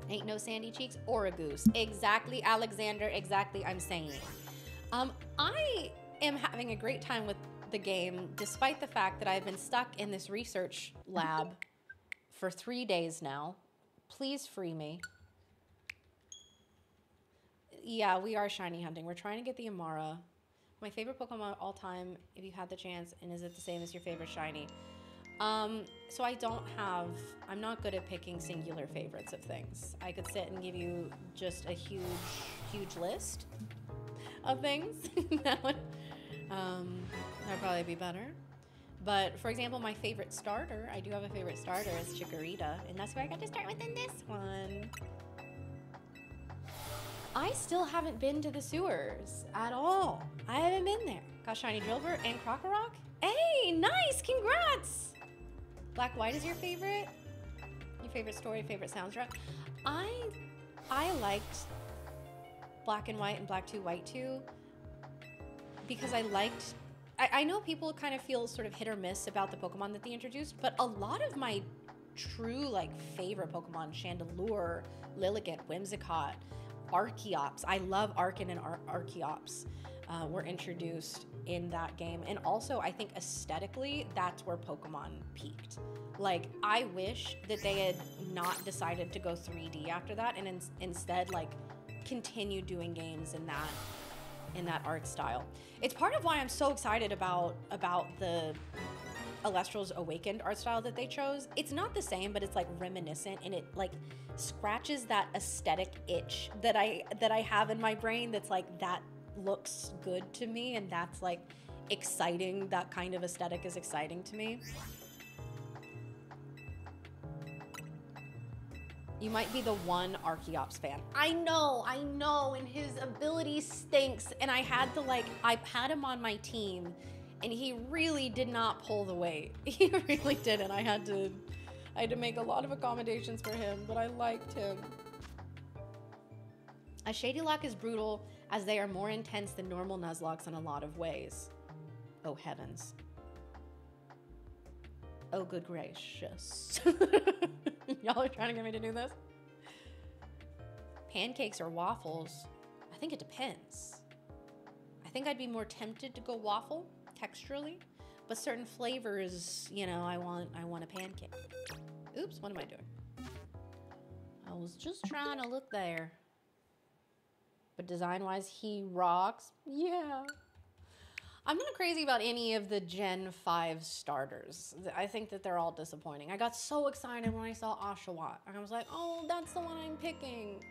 ain't no Sandy Cheeks or a goose. Exactly, Alexander, exactly, I'm saying. I am having a great time with the game despite the fact that I've been stuck in this research lab for 3 days now. Please free me. Yeah, we are shiny hunting. We're trying to get the Amara. My favorite Pokemon of all time, if you had the chance, and is it the same as your favorite shiny? So I'm not good at picking singular favorites of things. I could sit and give you just a huge list of things. That would probably be better. But for example, my favorite starter, I do have a favorite starter, is Chikorita, and that's where I got to start with in this one. I still haven't been to the sewers at all. I haven't been there. Got Shiny Drillbur and Crocorock. Hey, nice, congrats! Black White is your favorite? Your favorite story, favorite soundtrack? I liked Black and White and Black 2, White 2 because I know people kind of feel sort of hit or miss about the Pokemon that they introduced, but a lot of my true favorite Pokemon, Chandelure, Lilligant, Whimsicott, Archeops. I love Arcan and Archeops were introduced in that game. And also, I think aesthetically, that's where Pokemon peaked. Like, I wish that they had not decided to go 3D after that and instead, continue doing games in that art style. It's part of why I'm so excited about the Elestrals Awakened art style that they chose. It's not the same, but it's reminiscent, and it scratches that aesthetic itch that I have in my brain that's that looks good to me, and that's exciting. That kind of aesthetic is exciting to me. You might be the one Archeops fan. I know, and his ability stinks, and I had him on my team, and he really did not pull the weight. He really didn't. I had to make a lot of accommodations for him, but I liked him. A Shady Lock is brutal as they are more intense than normal Nuzlocks in a lot of ways. Oh heavens. Oh good gracious. Y'all are trying to get me to do this? Pancakes or waffles? I think it depends. I think I'd be more tempted to go waffle texturally, but certain flavors, you know, I want a pancake. Oops, what am I doing? I was just trying to look there. But design-wise, he rocks. Yeah. I'm not crazy about any of the Gen 5 starters. I think that they're all disappointing. I got so excited when I saw Oshawott. And I was like, oh, that's the one I'm picking.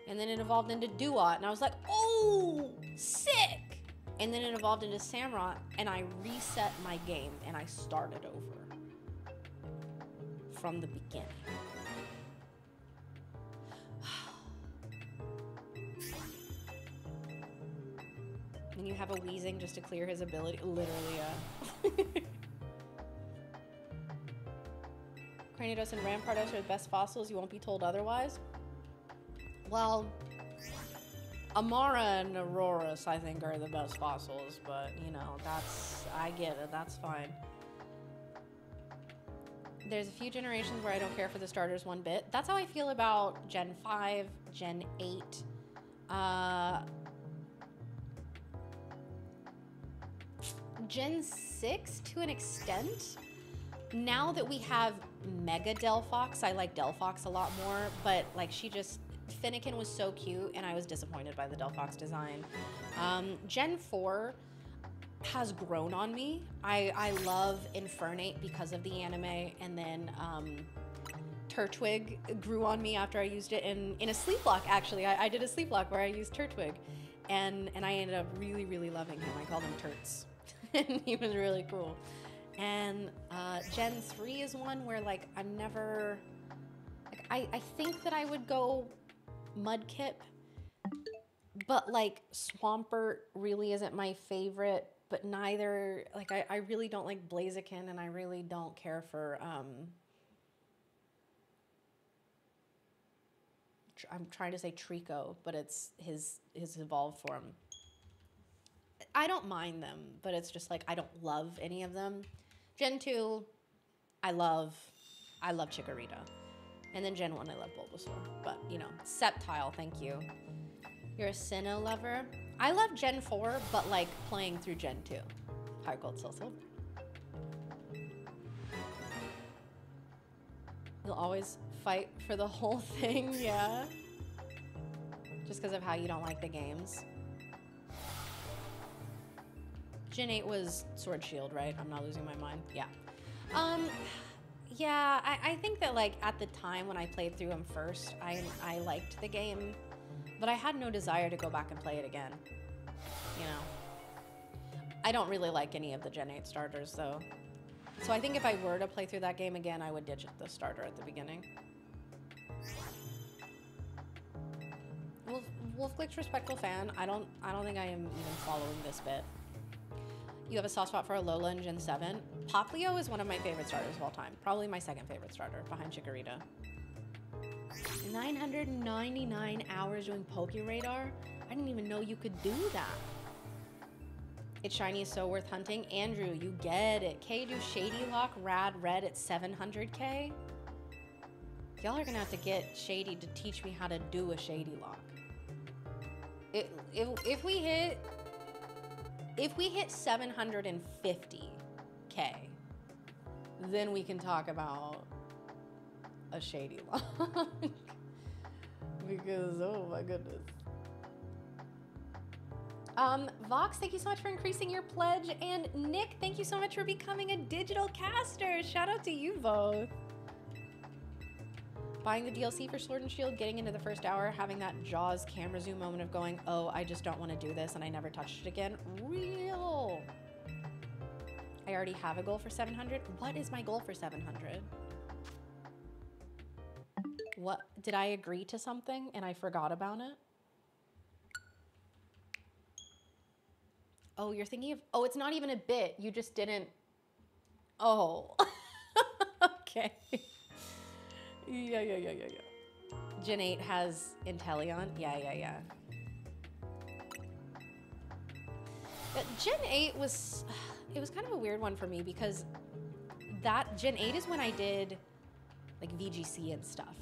And then it evolved into Duat. And I was like, oh, sick. And then it evolved into Samurott. And I reset my game. And I started over. From the beginning. And you have a wheezing just to clear his ability. Literally, Cranidos and Rampardos are the best fossils. You won't be told otherwise. Well, Amara and Auroras, I think, are the best fossils. But, you know, I get it. That's fine. There's a few generations where I don't care for the starters one bit. That's how I feel about Gen 5, Gen 8. Gen 6 to an extent. Now that we have Mega Delphox, I like Delphox a lot more, but like Finnegan was so cute and I was disappointed by the Delphox design. Gen 4 has grown on me. I love Infernape because of the anime, and then Turtwig grew on me after I used it in a sleep block, actually. I did a sleep block where I used Turtwig, and I ended up really, really loving him. I called him Turts. And he was really cool. And Gen 3 is one where like I'm never, like, I think that I would go Mudkip, but like Swampert really isn't my favorite, but neither, like I really don't like Blaziken, and I really don't care for, I'm trying to say Trico, but it's his evolved form. I don't mind them, but it's just like I don't love any of them. Gen 2, I love Chikorita. And then Gen 1, I love Bulbasaur. But, you know, Sceptile, thank you. You're a Sinnoh lover. I love Gen 4, but like playing through Gen 2. Hard Gold Soul Silver. You'll always fight for the whole thing, yeah. Just because of how you don't like the games. Gen 8 was Sword Shield, right? I'm not losing my mind. Yeah. Yeah, I think that like at the time when I played through them first, I liked the game, but I had no desire to go back and play it again. You know, I don't really like any of the Gen 8 starters though. So I think if I were to play through that game again, I would ditch the starter at the beginning. Wolfglick's respectful fan. I don't think I am even following this bit. You have a soft spot for Alola in Gen 7. Poplio is one of my favorite starters of all time. Probably my second favorite starter, behind Chikorita. 999 hours doing Pokeradar? I didn't even know you could do that. It's shiny is so worth hunting. Andrew, you get it. K, do Shady Lock Rad Red at 700K? Y'all are gonna have to get Shady to teach me how to do a Shady Lock. If we hit 750K, then we can talk about a Shady Lock. Because, oh my goodness. Vox, thank you so much for increasing your pledge. And Nick, thank you so much for becoming a digital caster. Shout out to you both. Buying the DLC for Sword and Shield, getting into the first hour, having that Jaws camera zoom moment of going, oh, I just don't want to do this, and I never touched it again. Real. I already have a goal for 700. What is my goal for 700? What? Did I agree to something and I forgot about it? Oh, you're thinking of, oh, it's not even a bit. You just didn't, oh. Okay. Yeah. Gen 8 has Inteleon. Yeah. But Gen 8 was, it was kind of a weird one for me because that Gen 8 is when I did like VGC and stuff.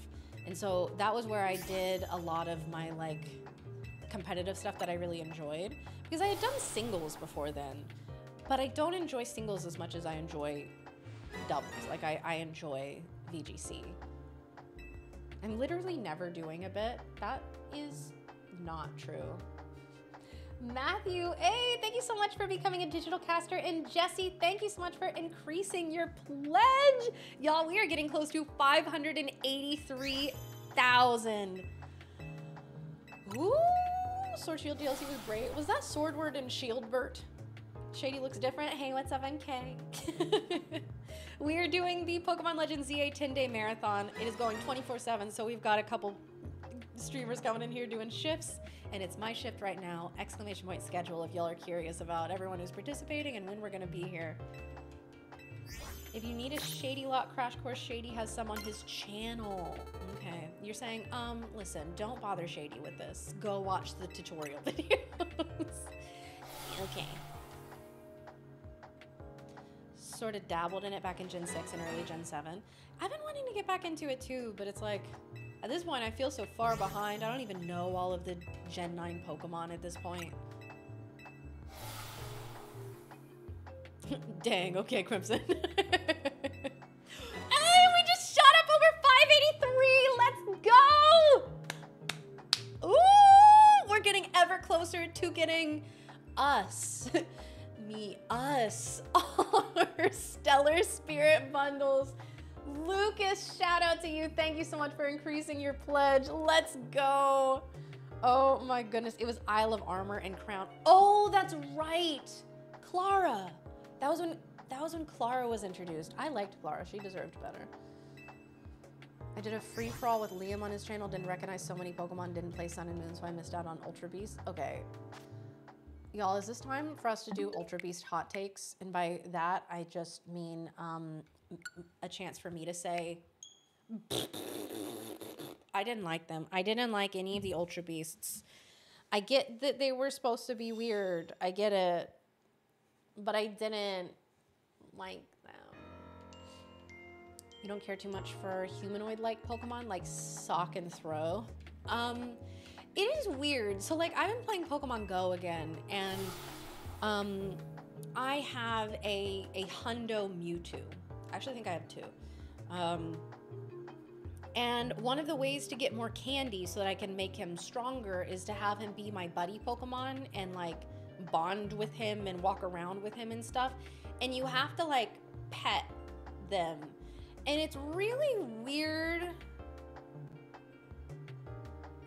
And so that was where I did a lot of my like competitive stuff that I really enjoyed because I had done singles before then. But I don't enjoy singles as much as I enjoy doubles. Like I enjoy VGC. I'm literally never doing a bit. That is not true. Matthew, hey, thank you so much for becoming a digital caster. And Jesse, thank you so much for increasing your pledge. Y'all, we are getting close to 583,000. Ooh, Sword Shield DLC was great. Was that Swordward and Shieldbert? Shady looks different. Hey, what's up, MK? We are doing the Pokemon Legends Z-A 10-day marathon. It is going 24/7, so we've got a couple streamers coming in here doing shifts, and it's my shift right now. Exclamation point schedule if y'all are curious about everyone who's participating and when we're gonna be here. If you need a Shady lot crash course, Shady has some on his channel. Okay, you're saying, listen, don't bother Shady with this. Go watch the tutorial videos. Okay. Sort of dabbled in it back in Gen 6 and early Gen 7. I've been wanting to get back into it too, but it's like, at this point, I feel so far behind. I don't even know all of the Gen 9 Pokemon at this point. Dang, okay, Crimson. Hey, we just shot up over 583. Let's go! Ooh, we're getting ever closer to getting us. us. Our Stellar Spirit bundles. Lucas, shout out to you. Thank you so much for increasing your pledge. Let's go. Oh my goodness. It was Isle of Armor and Crown. Oh, that's right. Clara. That was when Clara was introduced. I liked Clara. She deserved better. I did a free-for-all with Liam on his channel. Didn't recognize so many Pokemon. Didn't play Sun and Moon, so I missed out on Ultra Beast. Okay. Y'all, is this time for us to do Ultra Beast hot takes? And by that, I just mean a chance for me to say, I didn't like them. I didn't like any of the Ultra Beasts. I get that they were supposed to be weird. I get it. But I didn't like them. You don't care too much for humanoid-like Pokemon, like Sock and Throw. It is weird. So, like, I've been playing Pokemon Go again, and I have a Hundo Mewtwo. Actually, I think I have two. And one of the ways to get more candy so that I can make him stronger is to have him be my buddy Pokemon and, like, bond with him and walk around with him and stuff. And you have to, like, pet them. And it's really weird.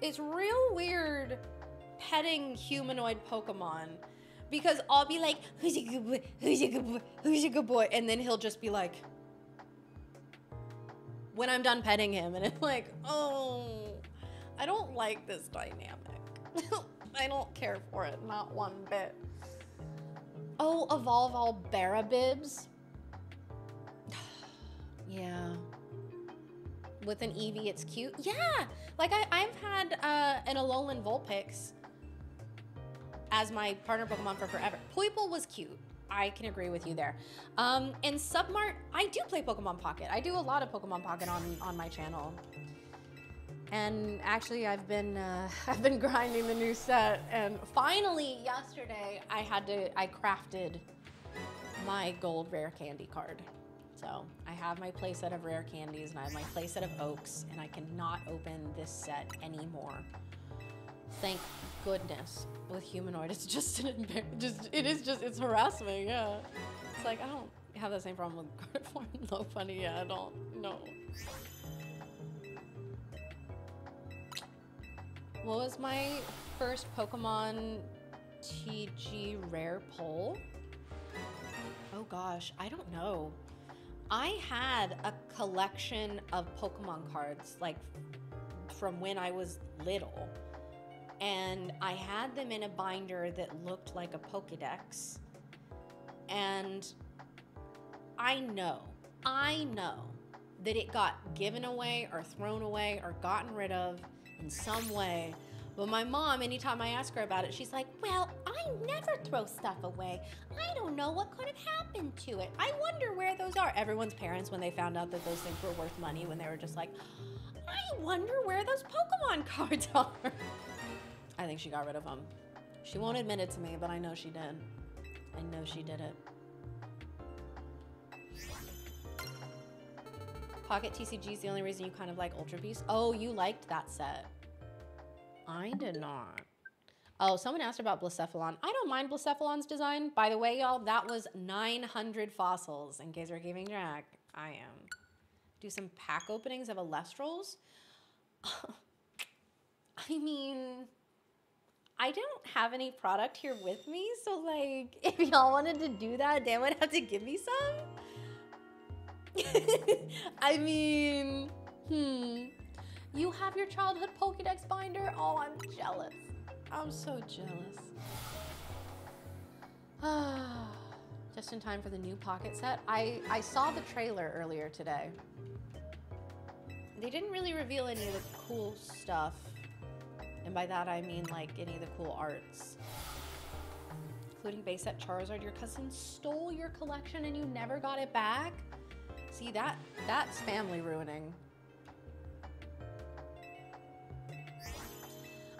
It's real weird petting humanoid Pokemon because I'll be like, who's a good boy? Who's a good boy? Who's a good boy? And then he'll just be like, when I'm done petting him, and it's like, oh, I don't like this dynamic. I don't care for it, not one bit. Oh, Evolve All Barabibs. Yeah. With an Eevee, it's cute. Yeah, like I've had an Alolan Vulpix as my partner Pokemon for forever. Poipole was cute. I can agree with you there. And Submart, I do play Pokemon Pocket. I do a lot of Pokemon Pocket on my channel. And actually, I've been grinding the new set, and finally yesterday I crafted my gold rare candy card. So I have my playset of rare candies, and I have my playset of oaks, and I cannot open this set anymore. Thank goodness. With humanoid, it's just it's harassment, yeah. It's like, I don't have the same problem with card form. No funny, yeah, I don't, no. What was my first Pokemon TG rare pull? Oh gosh, I don't know. I had a collection of Pokemon cards, like, from when I was little. And I had them in a binder that looked like a Pokédex. And I know that it got given away or thrown away or gotten rid of in some way. But my mom, anytime I ask her about it, she's like, well, I never throw stuff away. I don't know what could have happened to it. I wonder where those are. Everyone's parents, when they found out that those things were worth money, when they were just like, I wonder where those Pokemon cards are. I think she got rid of them. She won't admit it to me, but I know she did. I know she did it. Pocket TCG is the only reason you kind of like Ultra Beast. Oh, you liked that set. I did not. Oh, someone asked about Blacephalon. I don't mind Blacephalon's design. By the way, y'all, that was 900 fossils. In case we're keeping track, I am. Do some pack openings of Elestrals. I mean, I don't have any product here with me, so like, if y'all wanted to do that, Dan would have to give me some. I mean, you have your childhood Pokédex binder? Oh, I'm jealous. I'm so jealous. Just in time for the new Pocket set. I saw the trailer earlier today. They didn't really reveal any of the cool stuff. And by that I mean like any of the cool arts. Including base set Charizard. Your cousin stole your collection and you never got it back? See, that's family ruining.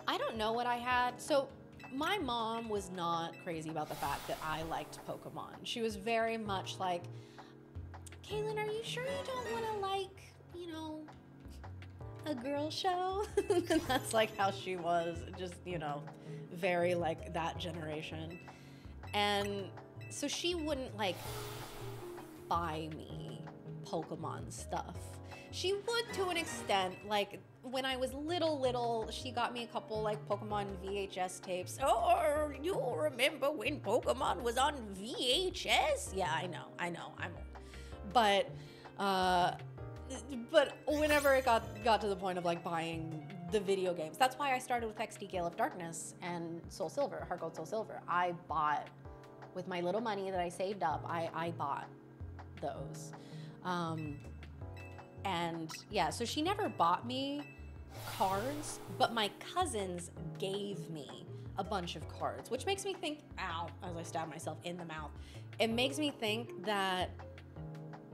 I don't know what I had. So my mom was not crazy about the fact that I liked Pokemon. She was very much like, Kaylin, are you sure you don't want to like, you know, a girl show? And that's like how she was, just, you know, very like that generation. And so she wouldn't like buy me Pokemon stuff. She would to an extent, like when I was little, she got me a couple like Pokemon VHS tapes. Oh, you remember when Pokemon was on VHS? Yeah, I know, I'm old. But whenever it got to the point of like buying the video games, that's why I started with XD Gale of Darkness and Soul Silver, Heart Gold Soul Silver. I bought, with my little money that I saved up, I bought those. And yeah, so she never bought me cards, but my cousins gave me a bunch of cards, which makes me think, ow, as I stab myself in the mouth, it makes me think that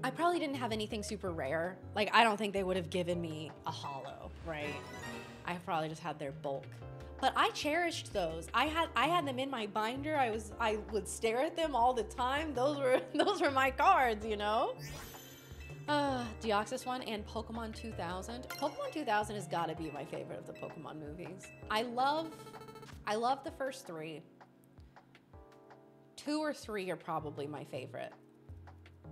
I probably didn't have anything super rare. Like, I don't think they would have given me a holo, right? I probably just had their bulk. But I cherished those. I had them in my binder. I would stare at them all the time. Those were my cards, you know? Deoxys one and Pokemon 2000. Pokemon 2000 has got to be my favorite of the Pokemon movies. I love the first three. 2 or 3 are probably my favorite.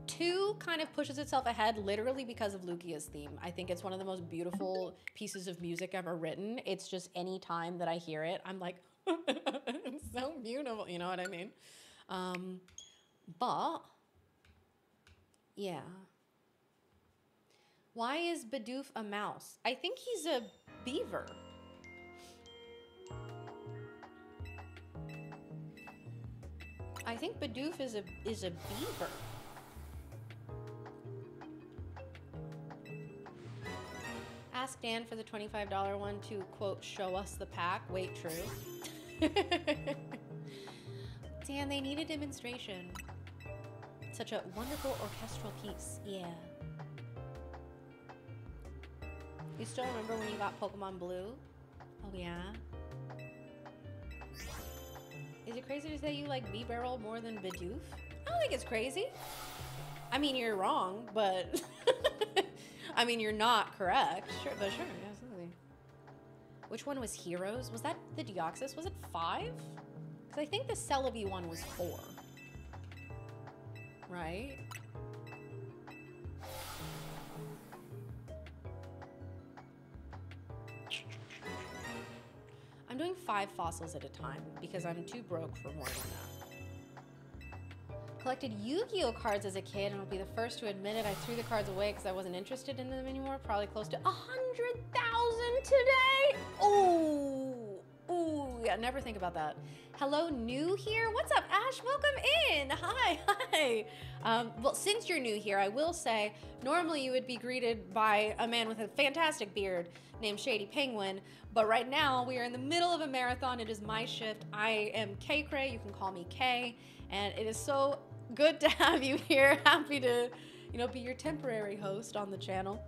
2 kind of pushes itself ahead literally because of Lugia's theme. I think it's one of the most beautiful pieces of music ever written. It's just any time that I hear it, I'm like, it's so beautiful. You know what I mean? But yeah. Why is Bidoof a mouse? I think he's a beaver. I think Bidoof is a beaver. Ask Dan for the $25 one to, quote, show us the pack. Wait, true. Dan, they need a demonstration. Such a wonderful orchestral piece. Yeah. You still remember when you got Pokemon Blue? Oh, yeah. Is it crazy to say you like B-Barrel more than Bidoof? I don't think it's crazy. I mean, you're wrong, but... I mean, you're not correct. Sure, but sure, absolutely. Which one was Heroes? Was that the Deoxys? Was it 5? Because I think the Celebi one was 4. Right? I'm doing 5 fossils at a time because I'm too broke for more than that. Collected Yu-Gi-Oh cards as a kid and will be the first to admit it. I threw the cards away because I wasn't interested in them anymore. Probably close to 100,000 today. Ooh, yeah, never think about that. Hello, new here. What's up, Ash? Welcome in. Hi. Well, since you're new here, I will say, normally you would be greeted by a man with a fantastic beard named Shady Penguin, but right now we are in the middle of a marathon. It is my shift. I am Kaycreigh. You can call me Kay, and it is so good to have you here. Happy to, be your temporary host on the channel.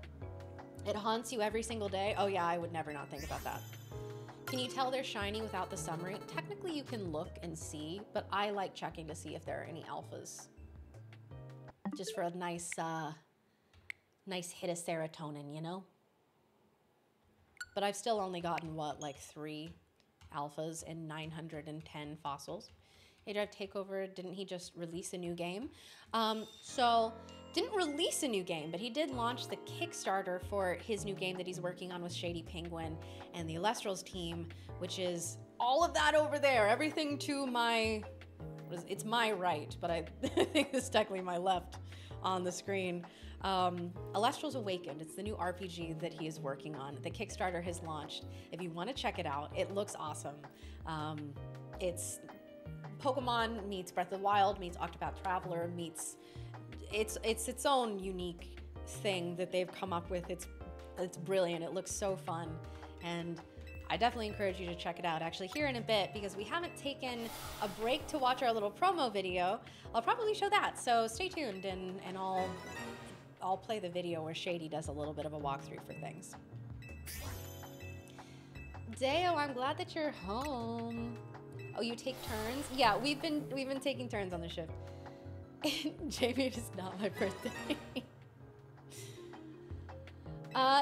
It haunts you every single day. Oh yeah, I would never not think about that. Can you tell they're shiny without the summary? Technically you can look and see, but I like checking to see if there are any alphas. Just for a nice, nice hit of serotonin, you know? But I've still only gotten, what, like 3 alphas and 910 fossils. ADrive Takeover, didn't he just release a new game? Didn't release a new game, but he did launch the Kickstarter for his new game that he's working on with Shady Penguin and the Elestrals team, which is all of that over there. Everything to my, it's my right, but I think it's technically my left on the screen. Elestrals Awakened, it's the new RPG that he is working on. The Kickstarter has launched. If you want to check it out, it looks awesome. It's Pokemon meets Breath of the Wild meets Octopath Traveler meets it's its own unique thing that they've come up with. It's brilliant. It looks so fun, and I definitely encourage you to check it out. Actually, here in a bit, because we haven't taken a break to watch our little promo video, I'll probably show that. So stay tuned, and I'll play the video where Shady does a little bit of a walkthrough for things. Deo, I'm glad that you're home. Oh, you take turns? Yeah, we've been taking turns on the shift. Jamie, it is not my birthday.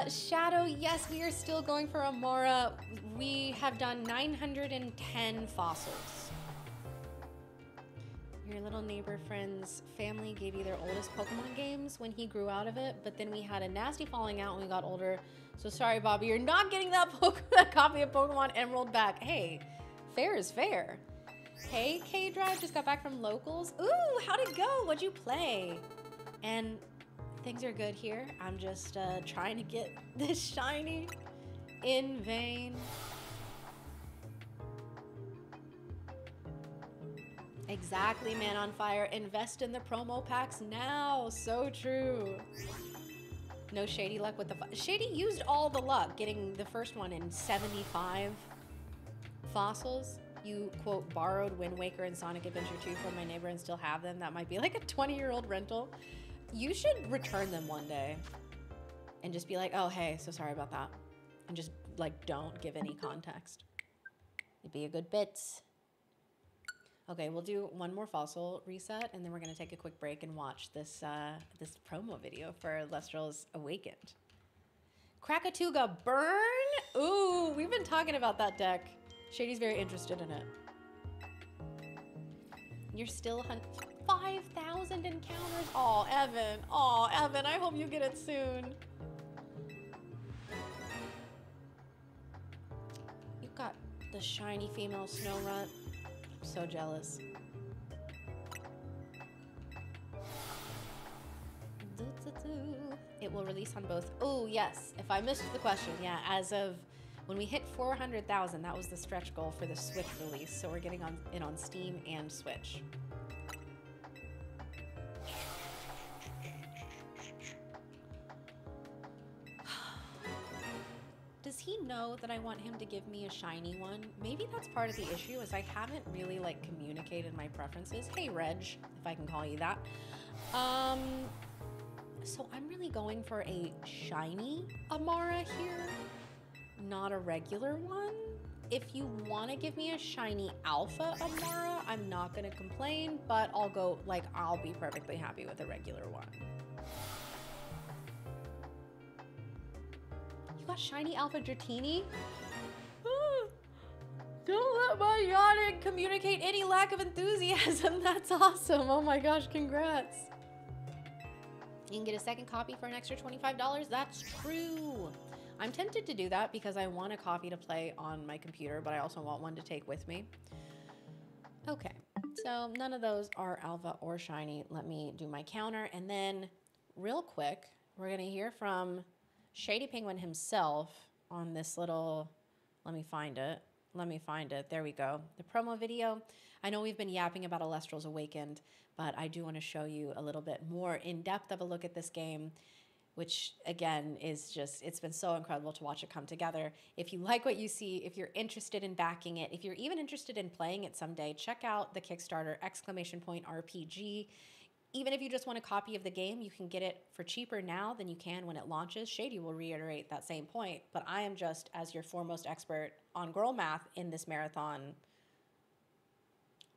Shadow, yes, we are still going for Amora. We have done 910 fossils. Your little neighbor friend's family gave you their oldest Pokemon games when he grew out of it, but then we had a nasty falling out when we got older. So sorry, Bobby, you're not getting that copy of Pokemon Emerald back. Hey, fair is fair. Hey, Kaycreigh, just got back from locals. Ooh, how'd it go? What'd you play? And things are good here. I'm just trying to get this shiny in vain. Exactly, Man on Fire. Invest in the promo packs now. So true. No Shady luck with the... Shady used all the luck getting the first one in 75 fossils. You, quote, borrowed Wind Waker and Sonic Adventure 2 from my neighbor and still have them. That might be like a 20-year-old rental. You should return them one day and just be like, oh, hey, so sorry about that. And just, like, don't give any context. It'd be a good bit. Okay, we'll do one more fossil reset, and then we're going to take a quick break and watch this this promo video for Elestrals Awakened. Krakatuga Burn? Ooh, we've been talking about that deck. Shady's very interested in it. You're still 5,000 encounters? Aw, Evan. Aw, Evan, I hope you get it soon. You got the shiny female Snorunt. I'm so jealous. It will release on both. Oh, yes. If I missed the question, yeah, as of when we hit 400,000, that was the stretch goal for the Switch release. So we're getting it on Steam and Switch. Does he know that I want him to give me a shiny one? Maybe that's part of the issue, is I haven't really like communicated my preferences. Hey, Reg, if I can call you that. So I'm really going for a shiny Amara here, not a regular one. If you want to give me a shiny alpha Amara, I'm not going to complain, but I'll be perfectly happy with a regular one. You got shiny alpha Dratini? Don't let my yawning communicate any lack of enthusiasm. That's awesome. Oh my gosh, congrats. You can get a second copy for an extra $25. That's true. I'm tempted to do that because I want a copy to play on my computer, but I also want one to take with me. Okay, so none of those are alpha or shiny. Let me do my counter, and then real quick, we're gonna hear from Shady Penguin himself on this little, let me find it. There we go. The promo video. I know we've been yapping about Elestrals Awakened, but I do want to show you a little bit more in depth of a look at this game, which again is just, it's been so incredible to watch it come together. If you like what you see, if you're interested in backing it, if you're even interested in playing it someday, check out the Kickstarter !RPG. Even if you just want a copy of the game, you can get it for cheaper now than you can when it launches. Shady will reiterate that same point, but I am just, as your foremost expert on girl math in this marathon,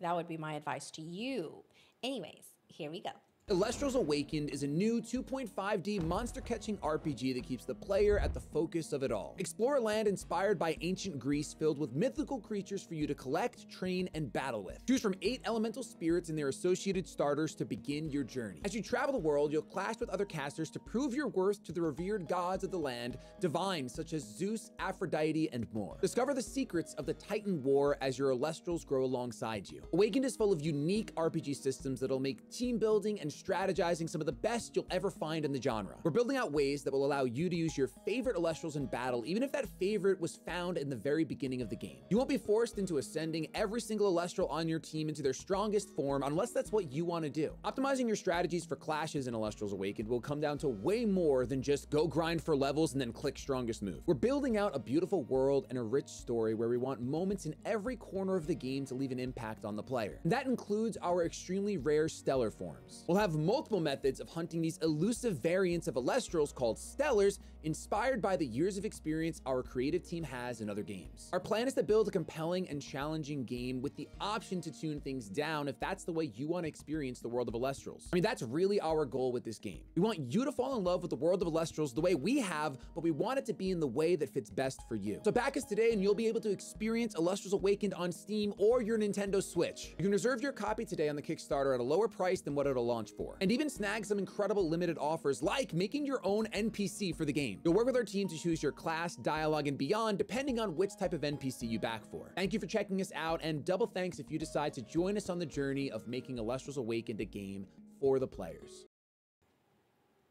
that would be my advice to you. Anyways, here we go. Elestrals Awakened is a new 2.5D monster-catching RPG that keeps the player at the focus of it all. Explore a land inspired by ancient Greece filled with mythical creatures for you to collect, train, and battle with. Choose from 8 elemental spirits and their associated starters to begin your journey. As you travel the world, you'll clash with other casters to prove your worth to the revered gods of the land, divines such as Zeus, Aphrodite, and more. Discover the secrets of the Titan War as your Elestrals grow alongside you. Awakened is full of unique RPG systems that'll make team building and strategizing some of the best you'll ever find in the genre. We're building out ways that will allow you to use your favorite Elestrals in battle, even if that favorite was found in the very beginning of the game. You won't be forced into ascending every single Elestral on your team into their strongest form unless that's what you want to do. Optimizing your strategies for clashes in Elestrals Awakened will come down to way more than just go grind for levels and then click strongest move. We're building out a beautiful world and a rich story where we want moments in every corner of the game to leave an impact on the player. And that includes our extremely rare stellar forms. We'll have multiple methods of hunting these elusive variants of Elestrals called Stellars, inspired by the years of experience our creative team has in other games. Our plan is to build a compelling and challenging game with the option to tune things down if that's the way you want to experience the world of Elestrals. I mean, that's really our goal with this game. We want you to fall in love with the world of Elestrals the way we have, but we want it to be in the way that fits best for you. So back us today and you'll be able to experience Elestrals Awakened on Steam or your Nintendo Switch. You can reserve your copy today on the Kickstarter at a lower price than what it'll launch for, and even snag some incredible limited offers like making your own NPC for the game. You'll work with our team to choose your class, dialogue, and beyond depending on which type of NPC you back for. Thank you for checking us out, and double thanks if you decide to join us on the journey of making Elestrals Awakened a game for the players.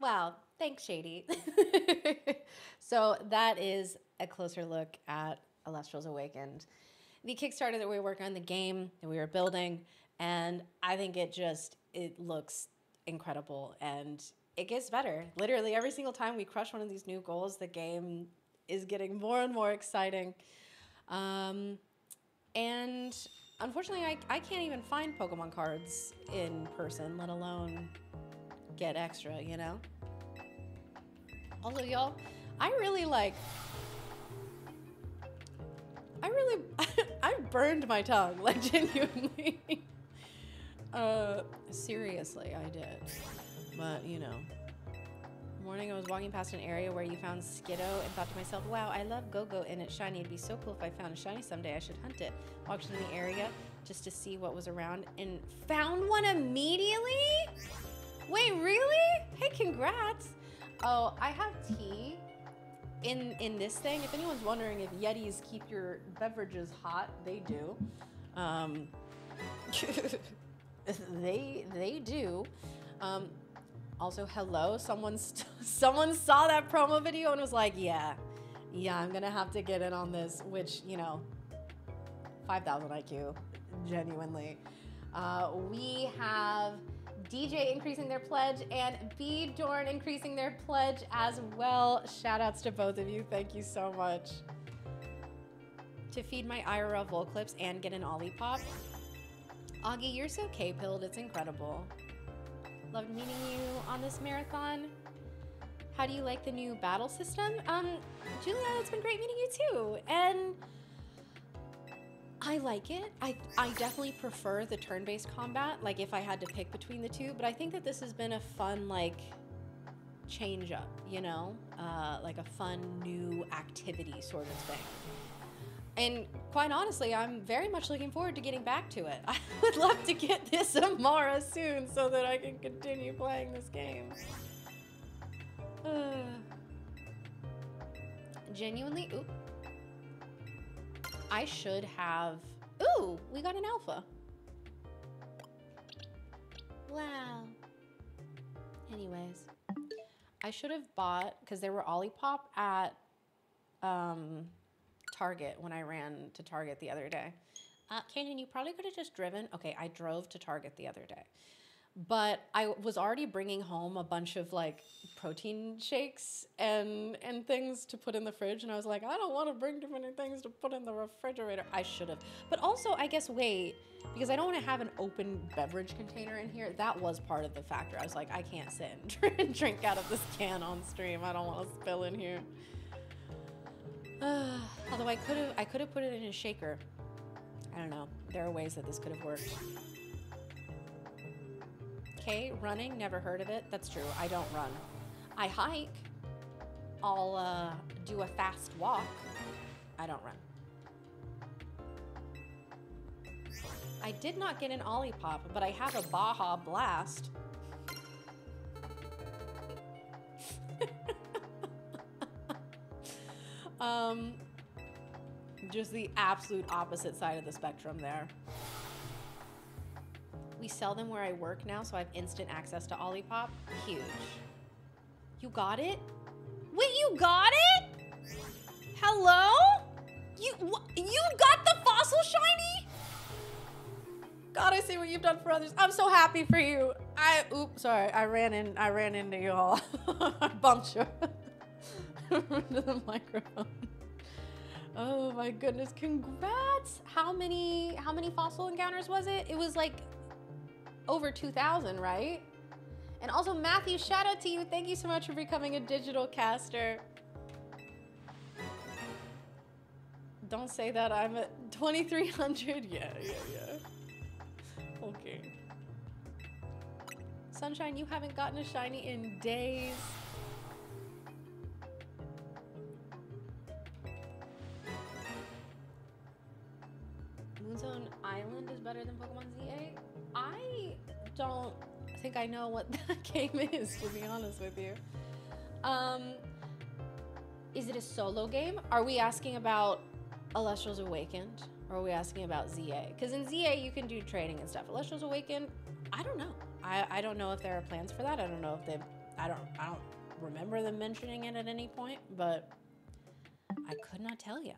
Wow, thanks, Shady. So that is a closer look at Elestrals Awakened, the Kickstarter that we were working on, the game that we were building, and I think it looks incredible, and it gets better. Literally every single time we crush one of these new goals, the game is getting more and more exciting. And unfortunately, I can't even find Pokemon cards in person, let alone get extra, you know? Also, y'all, I burned my tongue, like genuinely. Seriously, I did. But, you know, morning I was walking past an area where you found Skiddo and thought to myself, wow, I love Go-Go and it's shiny. It'd be so cool if I found a shiny someday. I should hunt it. Walked into the area just to see what was around and found one immediately? Wait, really? Hey, congrats. Oh, I have tea in this thing. If anyone's wondering if Yetis keep your beverages hot, they do. They do. Also, hello, someone saw that promo video and was like, yeah, I'm gonna have to get in on this, which, you know, 5,000 IQ, genuinely. We have DJ increasing their pledge and B Dorn increasing their pledge as well. Shout outs to both of you. Thank you so much. To feed my IRL Vol clips and get an Olipop. Augie, you're so K-pilled, it's incredible. Loved meeting you on this marathon. How do you like the new battle system? Julia, it's been great meeting you too. And I like it. I definitely prefer the turn-based combat, like if I had to pick between the two, but I think that this has been a fun, like, change up, you know? Like a fun new activity sort of thing. And quite honestly, I'm very much looking forward to getting back to it. I would love to get this Amara soon so that I can continue playing this game. Genuinely, ooh. I should have, ooh, we got an alpha. Wow. Anyways, I should have bought, because there were Olipop at Target when I ran to Target the other day. Canyon, you probably could have just driven. Okay, I drove to Target the other day. but I was already bringing home a bunch of like protein shakes and things to put in the fridge, and I was like, I don't want to bring too many things to put in the refrigerator. I should have. But also, I guess, wait, because I don't want to have an open beverage container in here. That was part of the factor. I was like, I can't sit and drink out of this can on stream. I don't want to spill in here. Although I could have put it in a shaker. I don't know. There are ways that this could have worked. Okay, running, never heard of it. That's true, I don't run. I hike. I'll do a fast walk. I don't run. I did not get an Olipop, but I have a Baja Blast. Just the absolute opposite side of the spectrum there. We sell them where I work now, so I have instant access to Olipop. Huge. You got it? Wait, you got it? Hello? You got the fossil shiny? God, I see what you've done for others. I'm so happy for you. Oops, sorry. I ran into you all. I bumped you into the microphone. Oh my goodness, congrats. How many fossil encounters was it? It was like over 2,000, right? And also, Matthew, shout out to you. Thank you so much for becoming a digital caster. Don't say that. I'm at 2,300. Yeah. Okay. Sunshine, you haven't gotten a shiny in days. Moonzone Island is better than Pokemon Z-A? I don't think I know what that game is, to be honest with you. Is it a solo game? Are we asking about Elestrals Awakened? Or are we asking about Z-A? Because in Z-A you can do trading and stuff. Elestrals Awakened, I don't know. I don't know if there are plans for that. I don't know if they've, I don't remember them mentioning it at any point, but I could not tell you.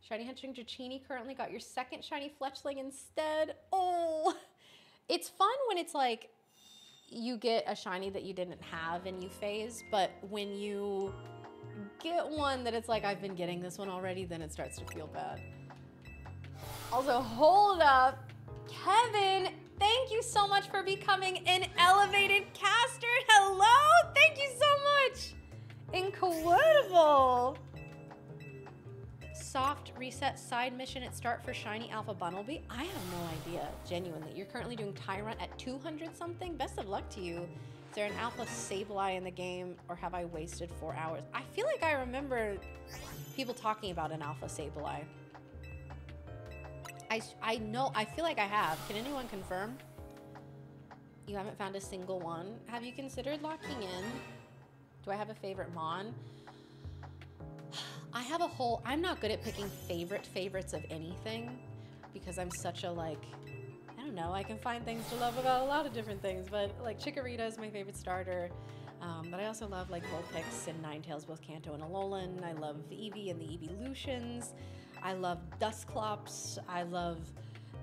Shiny Hunting Dratini currently got your second shiny Fletchling instead. Oh, it's fun when it's like you get a shiny that you didn't have and you phase, but when you get one that it's like, I've been getting this one already, then it starts to feel bad. Also, hold up. Kevin, thank you so much for becoming an elevated caster. Hello, thank you so much. Incredible. Soft reset side mission at start for shiny Alpha Bunnelby. I have no idea, genuinely. You're currently doing Tyrant at 200 something. Best of luck to you. Is there an Alpha Sableye in the game, or have I wasted 4 hours? I feel like I remember people talking about an Alpha Sableye. I know, I feel like I have. Can anyone confirm? You haven't found a single one. Have you considered locking in? Do I have a favorite Mon? I have a whole, I'm not good at picking favorites of anything because I'm such a like, I don't know, I can find things to love about a lot of different things, but like Chikorita is my favorite starter. But I also love like Vulpix and Ninetales, both Kanto and Alolan. I love Eevee and the Eeveelutions. I love Dusclops. I love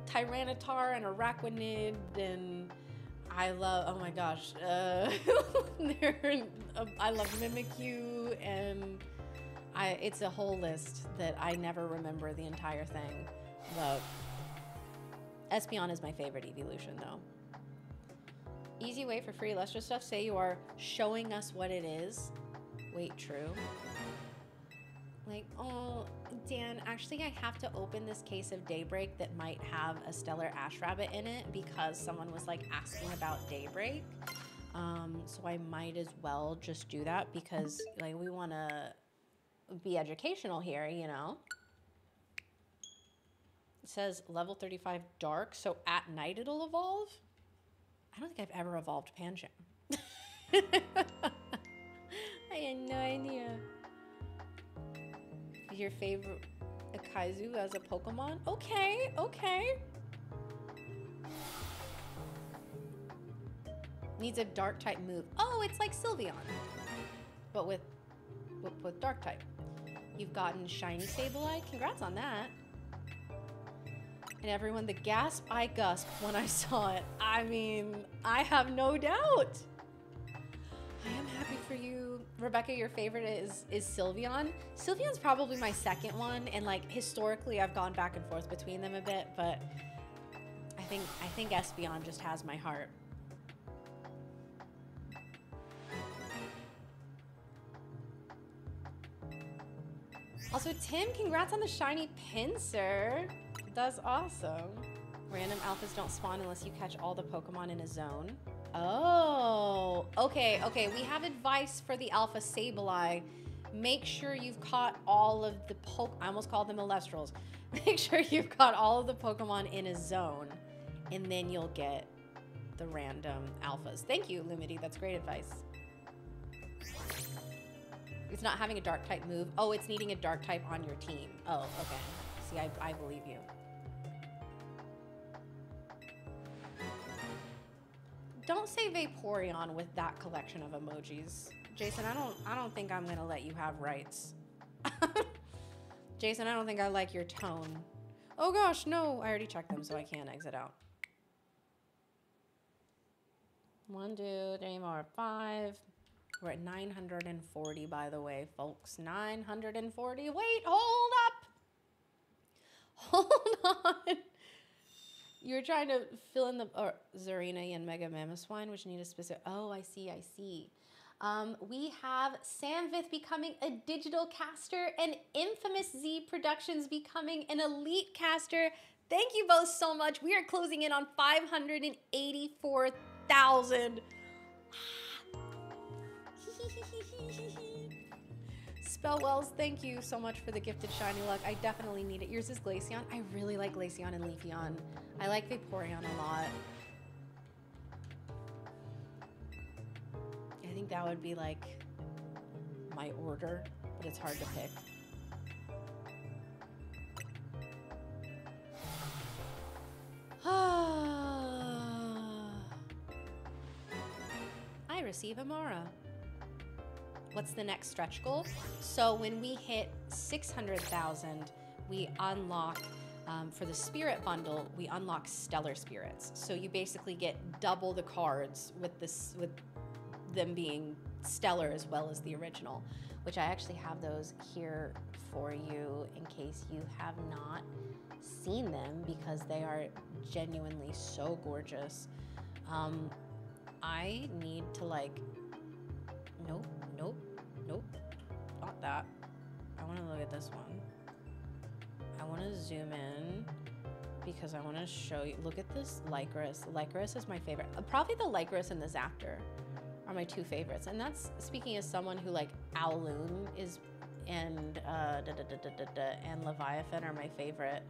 Tyranitar and Araquanid, and I love, oh my gosh, I love Mimikyu, and it's a whole list that I never remember the entire thing, but Espeon is my favorite evolution though. Easy way for free Lester stuff. Say you are showing us what it is. Wait, true. Like, oh, Dan, actually I have to open this case of Daybreak that might have a Stellar Ash Rabbit in it because someone was like asking about Daybreak. So I might as well just do that because like we want to be educational here, you know? It says level 35 dark, so at night it'll evolve? I don't think I've ever evolved Pancham. I had no idea. Is your favorite Akaizu as a Pokemon? Okay, okay. Needs a dark type move. Oh, it's like Sylveon, but with dark type. You've gotten shiny Sableye. Congrats on that. And everyone, the gasp I gasped when I saw it. I mean, I have no doubt. I am happy for you. Rebecca, your favorite is Sylveon. Sylveon's probably my second one, and like historically I've gone back and forth between them a bit, but I think Espeon just has my heart. Also, Tim, congrats on the shiny Pinsir. That's awesome. Random alphas don't spawn unless you catch all the Pokemon in a zone. Oh, okay, okay. We have advice for the Alpha Sableye. Make sure you've caught all of the I almost called them Elestrals. Make sure you've caught all of the Pokemon in a zone, and then you'll get the random alphas. Thank you, Lumity. That's great advice. It's not having a dark type move. Oh, it's needing a dark type on your team. Oh, okay. See, I believe you. Don't say Vaporeon with that collection of emojis. Jason, I don't think I'm gonna let you have rights. Jason, I don't think I like your tone. Oh gosh, no, I already checked them, so I can't exit out. 1, 2, 3 more, 5. We're at 940, by the way, folks. 940. Wait, hold up. Hold on. You were trying to fill in the Zarina and Mega Mamoswine, which need a specific. Oh, I see, I see. We have Samvith becoming a digital caster and Infamous Z Productions becoming an elite caster. Thank you both so much. We are closing in on 584,000. Spellwells, thank you so much for the gifted shiny luck. I definitely need it. Yours is Glaceon. I really like Glaceon and Leafeon. I like Vaporeon a lot. I think that would be like my order, but it's hard to pick. I receive Amora. What's the next stretch goal? So when we hit 600,000, we unlock, for the spirit bundle, we unlock stellar spirits. So you basically get double the cards with them being stellar as well as the original, which I actually have those here for you in case you have not seen them because they are genuinely so gorgeous. I need to like, nope, not that. I want to look at this one. I want to zoom in because I want to show you. Look at this Lycris. Lycris is my favorite. Probably the Lycris and the Zaptor are my two favorites. And that's speaking as someone who like Owloon is and Leviathan are my favorite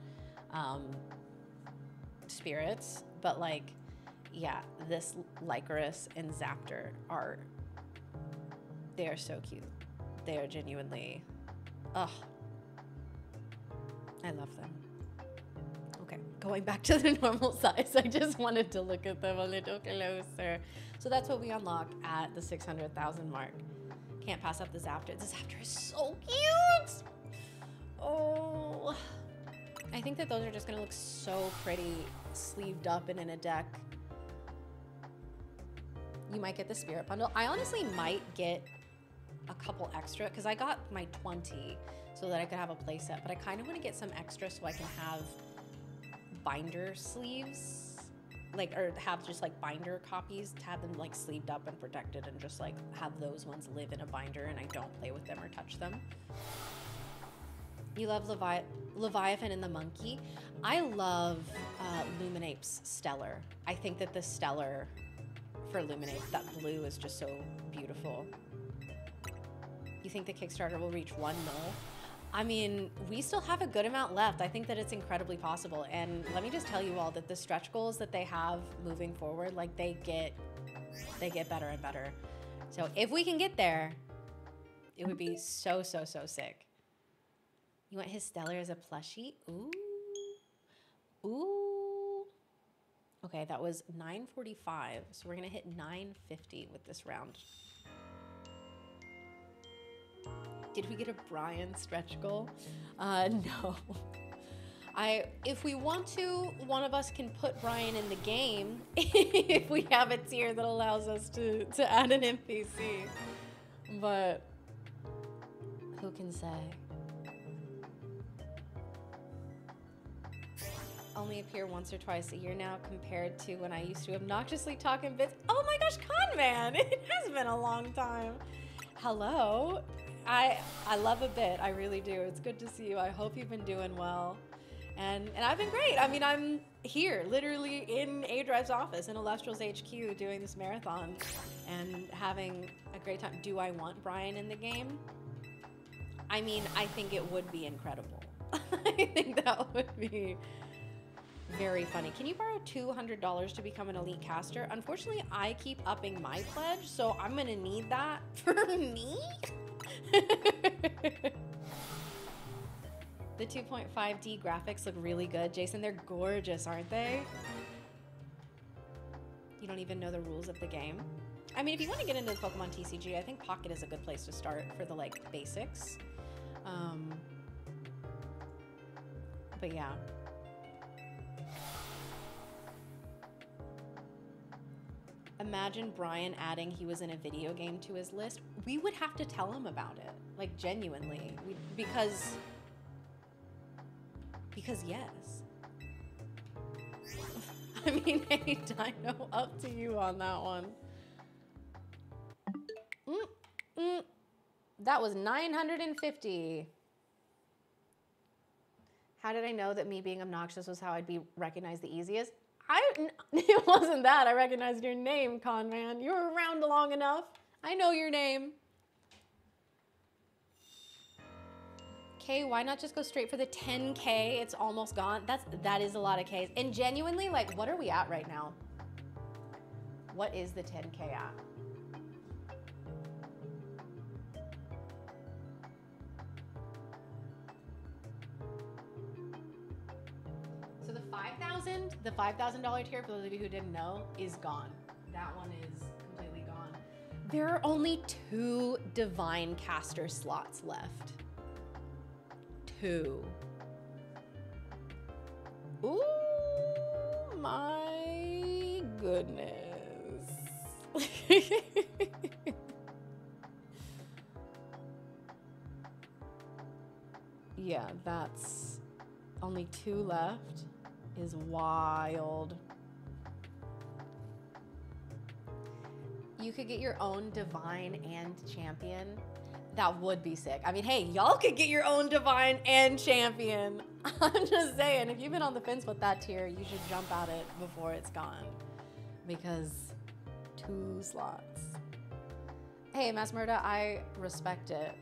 spirits. But like, yeah, this Lycris and Zaptor are, they are so cute. They are genuinely, ugh. I love them. Okay, going back to the normal size. I just wanted to look at them a little closer. So that's what we unlock at the 600,000 mark. Can't pass up the Zaptor. The Zaptor is so cute. Oh, I think that those are just gonna look so pretty sleeved up and in a deck. You might get the spirit bundle. I honestly might get a couple extra because I got my 20 so that I could have a play set, but I kind of want to get some extra so I can have binder sleeves, like, or have just like binder copies to have them like sleeved up and protected and just like have those ones live in a binder and I don't play with them or touch them. You love Leviathan and the monkey. I love Luminape's Stellar. I think that the Stellar for Luminape, that blue is just so beautiful. You think the Kickstarter will reach 1 mil? I mean, we still have a good amount left. I think that it's incredibly possible. And let me just tell you all that the stretch goals that they have moving forward, like they get better and better. So if we can get there, it would be so, so, so sick. You want his Stellar as a plushie? Ooh. Ooh. Okay, that was 945. So we're gonna hit 950 with this round. Did we get a Brian stretch goal? No. If we want to, one of us can put Brian in the game if we have a tier that allows us to add an NPC. But who can say? Only appear once or twice a year now compared to when I used to obnoxiously talk in bits. Oh my gosh, Conman! It has been a long time. Hello. I love a bit. I really do. It's good to see you. I hope you've been doing well. And I've been great. I mean, I'm here, literally in ADRive's office in Elestrals HQ doing this marathon and having a great time. Do I want Brian in the game? I mean, I think it would be incredible. I think that would be very funny. Can you borrow $200 to become an elite caster? Unfortunately, I keep upping my pledge, so I'm gonna need that for me. The 2.5D graphics look really good. Jason, they're gorgeous, aren't they? You don't even know the rules of the game. I mean, if you want to get into the Pokemon TCG, I think Pocket is a good place to start for the, like, basics. But yeah. Imagine Brian adding he was in a video game to his list. We would have to tell him about it, like genuinely, because yes. I mean, hey, Dino, up to you on that one. That was 950. How did I know that me being obnoxious was how I'd be recognized the easiest? It wasn't that. I recognized your name, Conman. You were around long enough. I know your name. Okay, why not just go straight for the 10K? It's almost gone. That is a lot of Ks. And genuinely, like, what are we at right now? What is the 10K at? So the $5,000 tier, for those of you who didn't know, is gone. That one is completely gone. There are only 2 Divine Caster slots left. 2. Ooh, my goodness. Yeah, that's only 2 left. Is wild. You could get your own Divine and Champion. That would be sick. I mean, hey, y'all could get your own Divine and Champion. I'm just saying, if you've been on the fence with that tier, you should jump at it before it's gone. Because 2 slots. Hey, Masmurda, I respect it.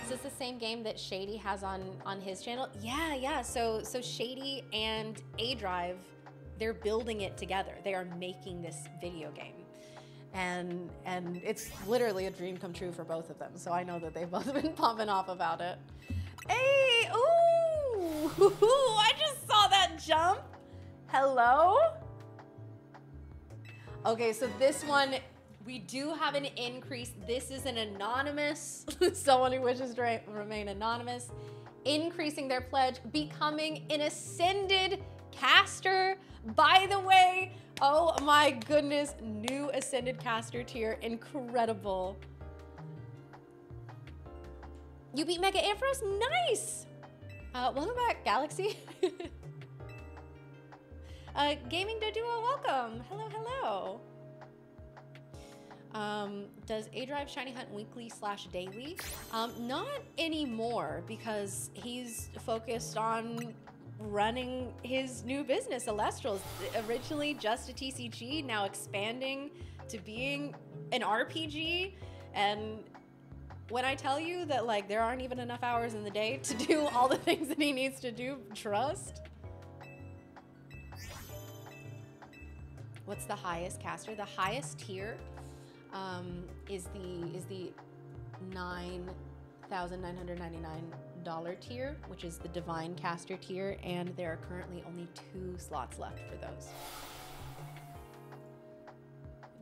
Is this the same game that Shady has on his channel? Yeah. So Shady and ADRive, they're building it together. They are making this video game. And it's literally a dream come true for both of them. So I know that they've both been popping off about it. Hey, ooh, I just saw that jump. Hello? Okay, so this one, we do have an increase. This is an anonymous, someone who wishes to remain anonymous, increasing their pledge, becoming an ascended caster. By the way, oh my goodness, new ascended caster tier, incredible. You beat Mega Ampharos, nice. Welcome back, Galaxy. Gaming Doduo, welcome. Hello. Does ADRive Shiny Hunt weekly/daily? Not anymore, because he's focused on running his new business, Elestrals. Originally just a TCG, now expanding to being an RPG. And when I tell you that, like, there aren't even enough hours in the day to do all the things that he needs to do, trust. What's the highest caster? The highest tier is the $9,999 tier, which is the Divine Caster tier, and there are currently only 2 slots left for those.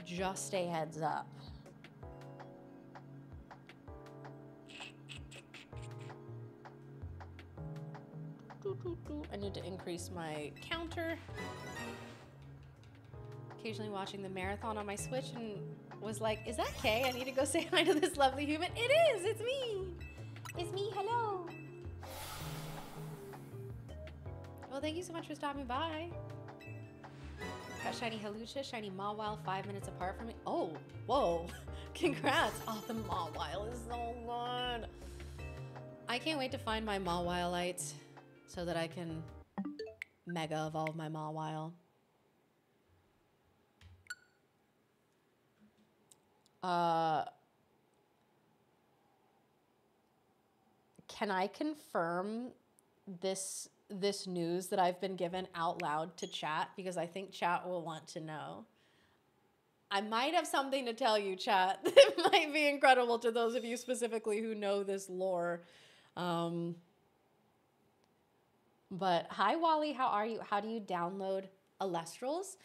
Just a heads up. I need to increase my counter. Occasionally watching the marathon on my Switch and was like, is that Kay? I need to go say hi to this lovely human. It is, it's me. It's me, hello. Well, thank you so much for stopping by. Got shiny Halucha, shiny Mawile 5 minutes apart from me. Oh, whoa, congrats. Oh, the Mawile is so good. I can't wait to find my Mawile-lites so that I can mega evolve my Mawile. Can I confirm this news that I've been given out loud to chat? Because I think chat will want to know. I might have something to tell you, chat. It might be incredible to those of you specifically who know this lore. But hi, Wally, how are you? How do you download Elestrals?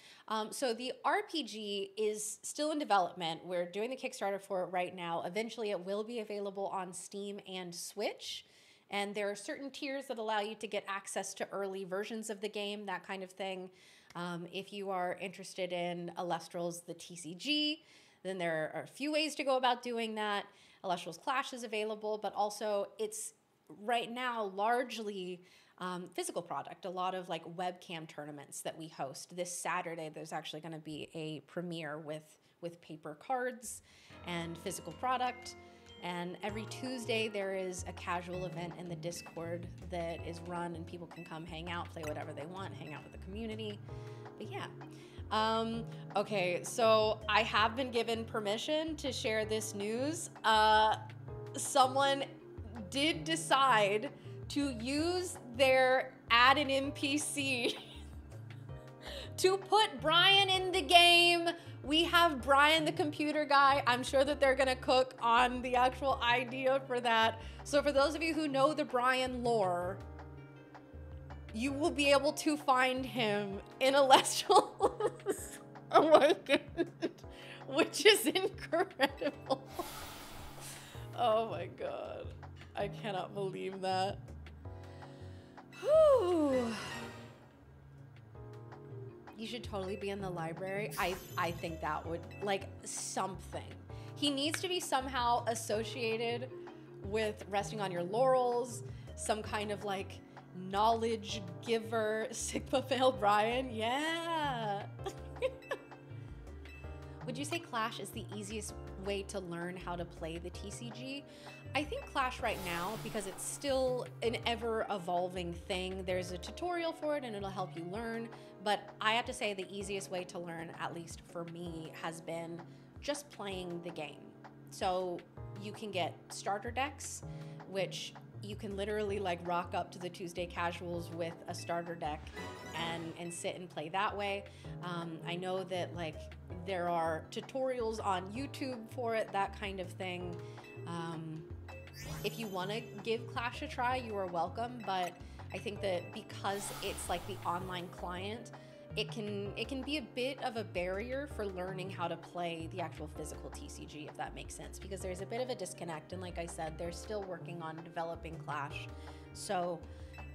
So the RPG is still in development. We're doing the Kickstarter for it right now. Eventually it will be available on Steam and Switch. And there are certain tiers that allow you to get access to early versions of the game, that kind of thing. If you are interested in Elestrals, the TCG, then there are a few ways to go about doing that. Elestrals Clash is available, but also it's right now largely physical product. A lot of like webcam tournaments that we host. This Saturday, there's actually going to be a premiere with paper cards and physical product. And every Tuesday, there is a casual event in the Discord that is run and people can come hang out, play whatever they want, hang out with the community. But yeah. Okay, so I have been given permission to share this news. Someone did decide to use their add an NPC to put Brian in the game. We have Brian, the computer guy. I'm sure that they're gonna cook on the actual idea for that. So for those of you who know the Brian lore, you will be able to find him in Elestrals. Oh my goodness. Which is incredible. Oh my God. I cannot believe that. Whew. You should totally be in the library. I think that would, like, something. He needs to be somehow associated with resting on your laurels, some kind of, like, knowledge giver. Sigma Fail Brian, yeah. Would you say Clash is the easiest way to learn how to play the TCG? I think Clash right now, because it's still an ever-evolving thing, there's a tutorial for it and it'll help you learn. But I have to say the easiest way to learn, at least for me, has been just playing the game. So you can get starter decks, which you can literally like rock up to the Tuesday casuals with a starter deck and sit and play that way. I know that like there are tutorials on YouTube for it, that kind of thing. If you want to give Clash a try, you are welcome, but I think that because it's like the online client, it can be a bit of a barrier for learning how to play the actual physical TCG, if that makes sense, because there's a bit of a disconnect, and like I said, they're still working on developing Clash. So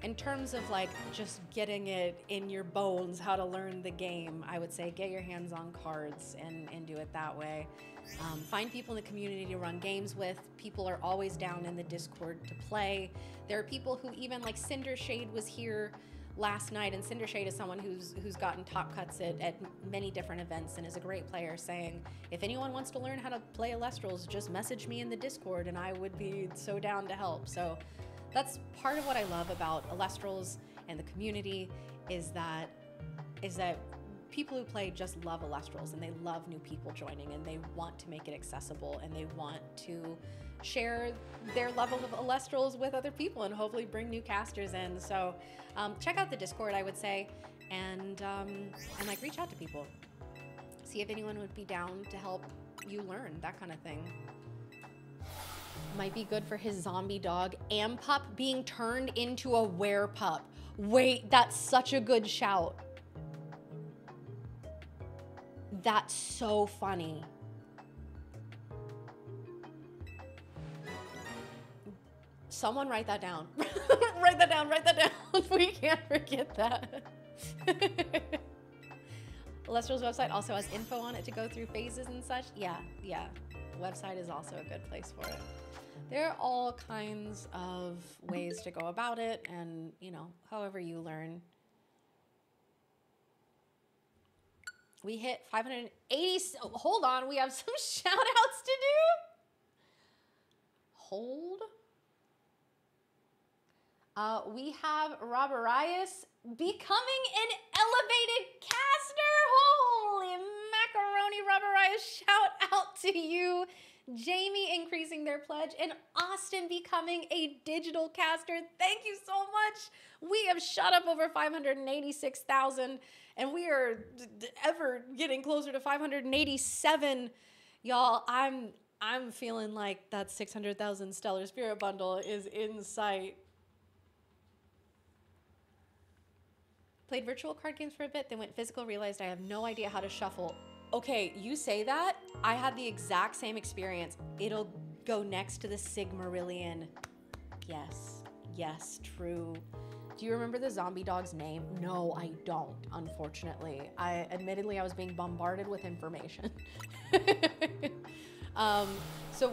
in terms of like just getting it in your bones how to learn the game, I would say get your hands on cards and do it that way. Find people in the community to run games with. People are always down in the Discord to play. There are people who even, like Cinder Shade was here last night, and Cinder Shade is someone who's gotten top cuts at many different events and is a great player, saying, if anyone wants to learn how to play Elestrals, just message me in the Discord and I would be so down to help. So that's part of what I love about Elestrals and the community is that people who play just love Elestrals, and they love new people joining, and they want to make it accessible, and they want to share their level of Elestrals with other people and hopefully bring new casters in. So check out the Discord, I would say, and like reach out to people. See if anyone would be down to help you learn, that kind of thing. Might be good for his zombie dog, Ampup being turned into a werepup. Wait, that's such a good shout. That's so funny. Someone write that down. Write that down, write that down. We can't forget that. Elestrals website also has info on it to go through phases and such. Yeah. Website is also a good place for it. There are all kinds of ways to go about it, and you know, however you learn. We hit 580. Hold on, we have some shout outs to do. Hold. We have Roberias becoming an elevated caster. Holy macaroni, Roberias. Shout out to you. Jamie increasing their pledge, and Austin becoming a digital caster. Thank you so much. We have shot up over 586,000, and we are ever getting closer to 587. Y'all, I'm feeling like that 600,000 Stellar Spirit bundle is in sight. Played virtual card games for a bit, then went physical, realized I have no idea how to shuffle. Okay, you say that. I had the exact same experience. It'll go next to the Sigmarillion. Yes, true. Do you remember the zombie dog's name? No, I don't, unfortunately. Admittedly, I was being bombarded with information. So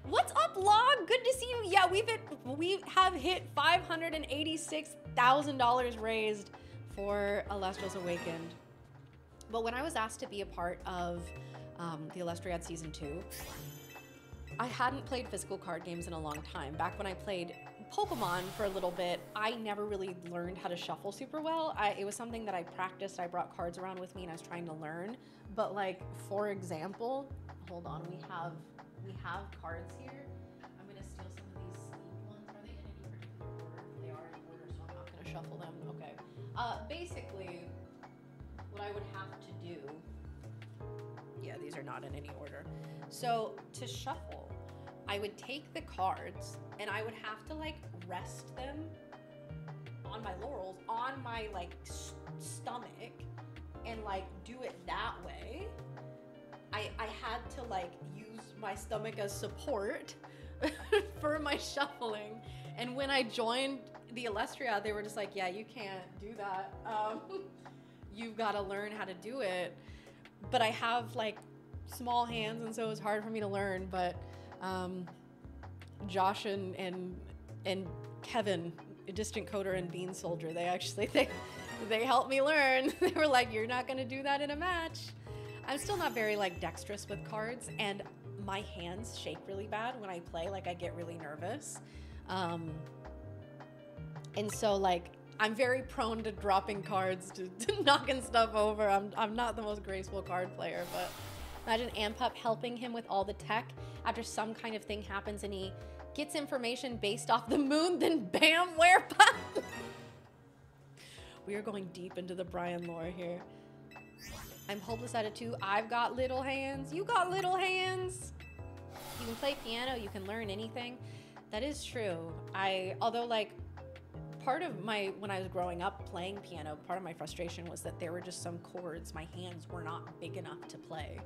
what's up, Log? Good to see you. Yeah, we have hit $586,000 raised for Elestrals Awakened. But when I was asked to be a part of the Elestriad Season 2, I hadn't played physical card games in a long time. Back when I played Pokemon for a little bit, I never really learned how to shuffle super well. It was something that I practiced. I brought cards around with me and I was trying to learn. But like, for example, hold on, we have cards here. I'm gonna steal some of these sleeve ones. Are they in any particular order? They are in order, so I'm not gonna shuffle them. Okay. Basically, what I would have to do, yeah, these are not in any order. So to shuffle, I would take the cards and I would have to like rest them on my laurels, on my like stomach, and like do it that way. I had to like use my stomach as support for my shuffling. And when I joined the Elestria, they were just like, yeah, you can't do that. You've got to learn how to do it. But I have like small hands, and so it was hard for me to learn. But Josh and Kevin, Distant Coder and Bean Soldier, they helped me learn. They were like, you're not gonna do that in a match. I'm still not very like dexterous with cards, and my hands shake really bad when I play. Like I get really nervous. And so like, I'm very prone to dropping cards, to knocking stuff over. I'm not the most graceful card player, but imagine Ampup helping him with all the tech after some kind of thing happens and he gets information based off the moon, then bam, Werepop. We are going deep into the Brian lore here. I'm hopeless at it too. I've got little hands. You got little hands. You can play piano. You can learn anything. That is true. Although like, part of when I was growing up playing piano, part of my frustration was that there were just some chords my hands were not big enough to play.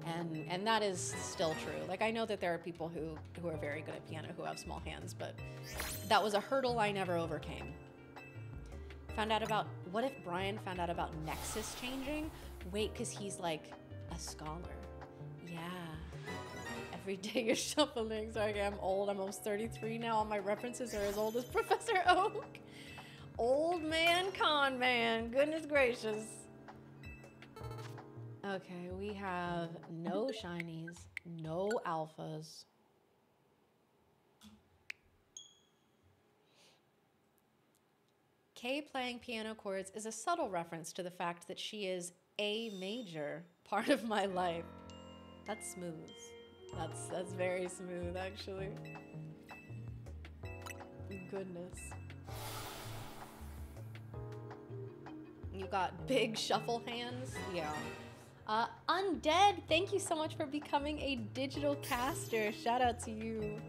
And that is still true. Like I know that there are people who are very good at piano who have small hands, but that was a hurdle I never overcame. What if Brian found out about Nexus changing? Wait, cause he's like a scholar. Yeah. Every day you're shuffling. Sorry, I'm old. I'm almost 33 now. All my references are as old as Professor Oak. Old man, con man. Goodness gracious. Okay, we have no shinies, no alphas. Kay playing piano chords is a subtle reference to the fact that she is a major part of my life. That's smooth. That's very smooth, actually. Goodness. You got big shuffle hands? Yeah. Undead, thank you so much for becoming a digital caster. Shout out to you.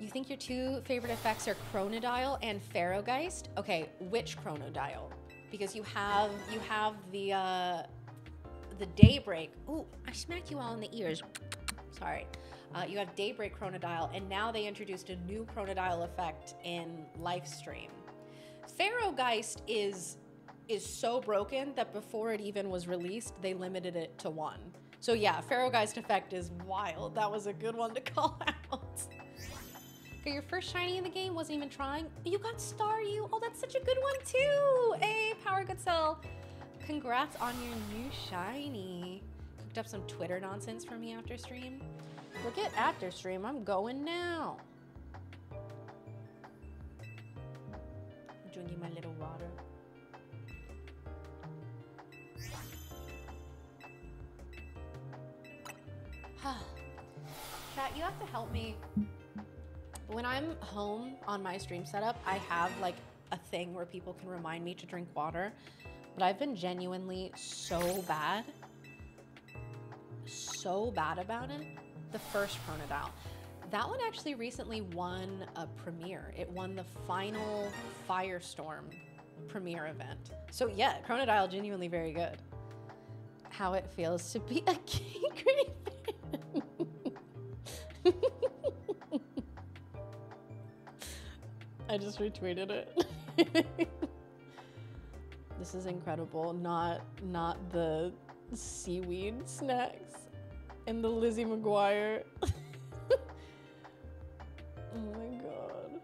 You think your two favorite effects are Chronodile and Ferrogeist? Okay, which Chronodile? Because you have the Daybreak. Ooh, I smacked you all in the ears. Sorry. You have Daybreak Chronodile, and now they introduced a new Chronodile effect in Lifestream. Pharaohgeist is so broken that before it even was released, they limited it to 1. So yeah, Pharaohgeist effect is wild. That was a good one to call out. Okay, your first shiny in the game, wasn't even trying. You got Staryu. Oh, that's such a good one too. Hey, Power Good Cell. Congrats on your new shiny. Cooked up some Twitter nonsense for me after stream. Forget after stream, I'm going now. I'm drinking my little water. Chat, you have to help me. When I'm home on my stream setup, I have like a thing where people can remind me to drink water, but I've been genuinely so bad about it. The first Chronodile. That one actually recently won a premiere. It won the final Firestorm premiere event. So yeah, Chronodile genuinely very good. How it feels to be a Kaycreigh fan. I just retweeted it. This is incredible. Not the seaweed snacks and the Lizzie McGuire. Oh my god.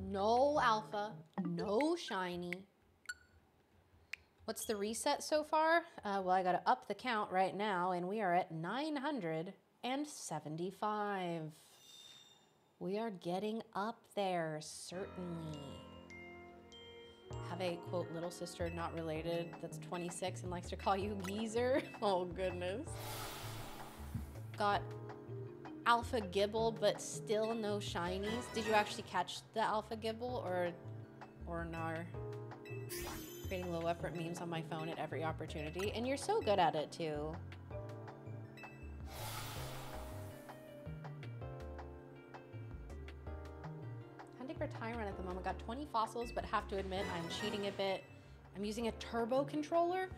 No alpha, no shiny. What's the reset so far? Well, I gotta up the count right now, and we are at 975. We are getting up there, certainly. Have a, quote, little sister not related that's 26 and likes to call you geezer. Oh, goodness. Got Alpha Gibble, but still no shinies. Did you actually catch the Alpha Gibble, or no? Creating low effort memes on my phone at every opportunity, and you're so good at it too. Hunting for Tyrant at the moment. Got 20 fossils, but have to admit I'm cheating a bit. I'm using a turbo controller.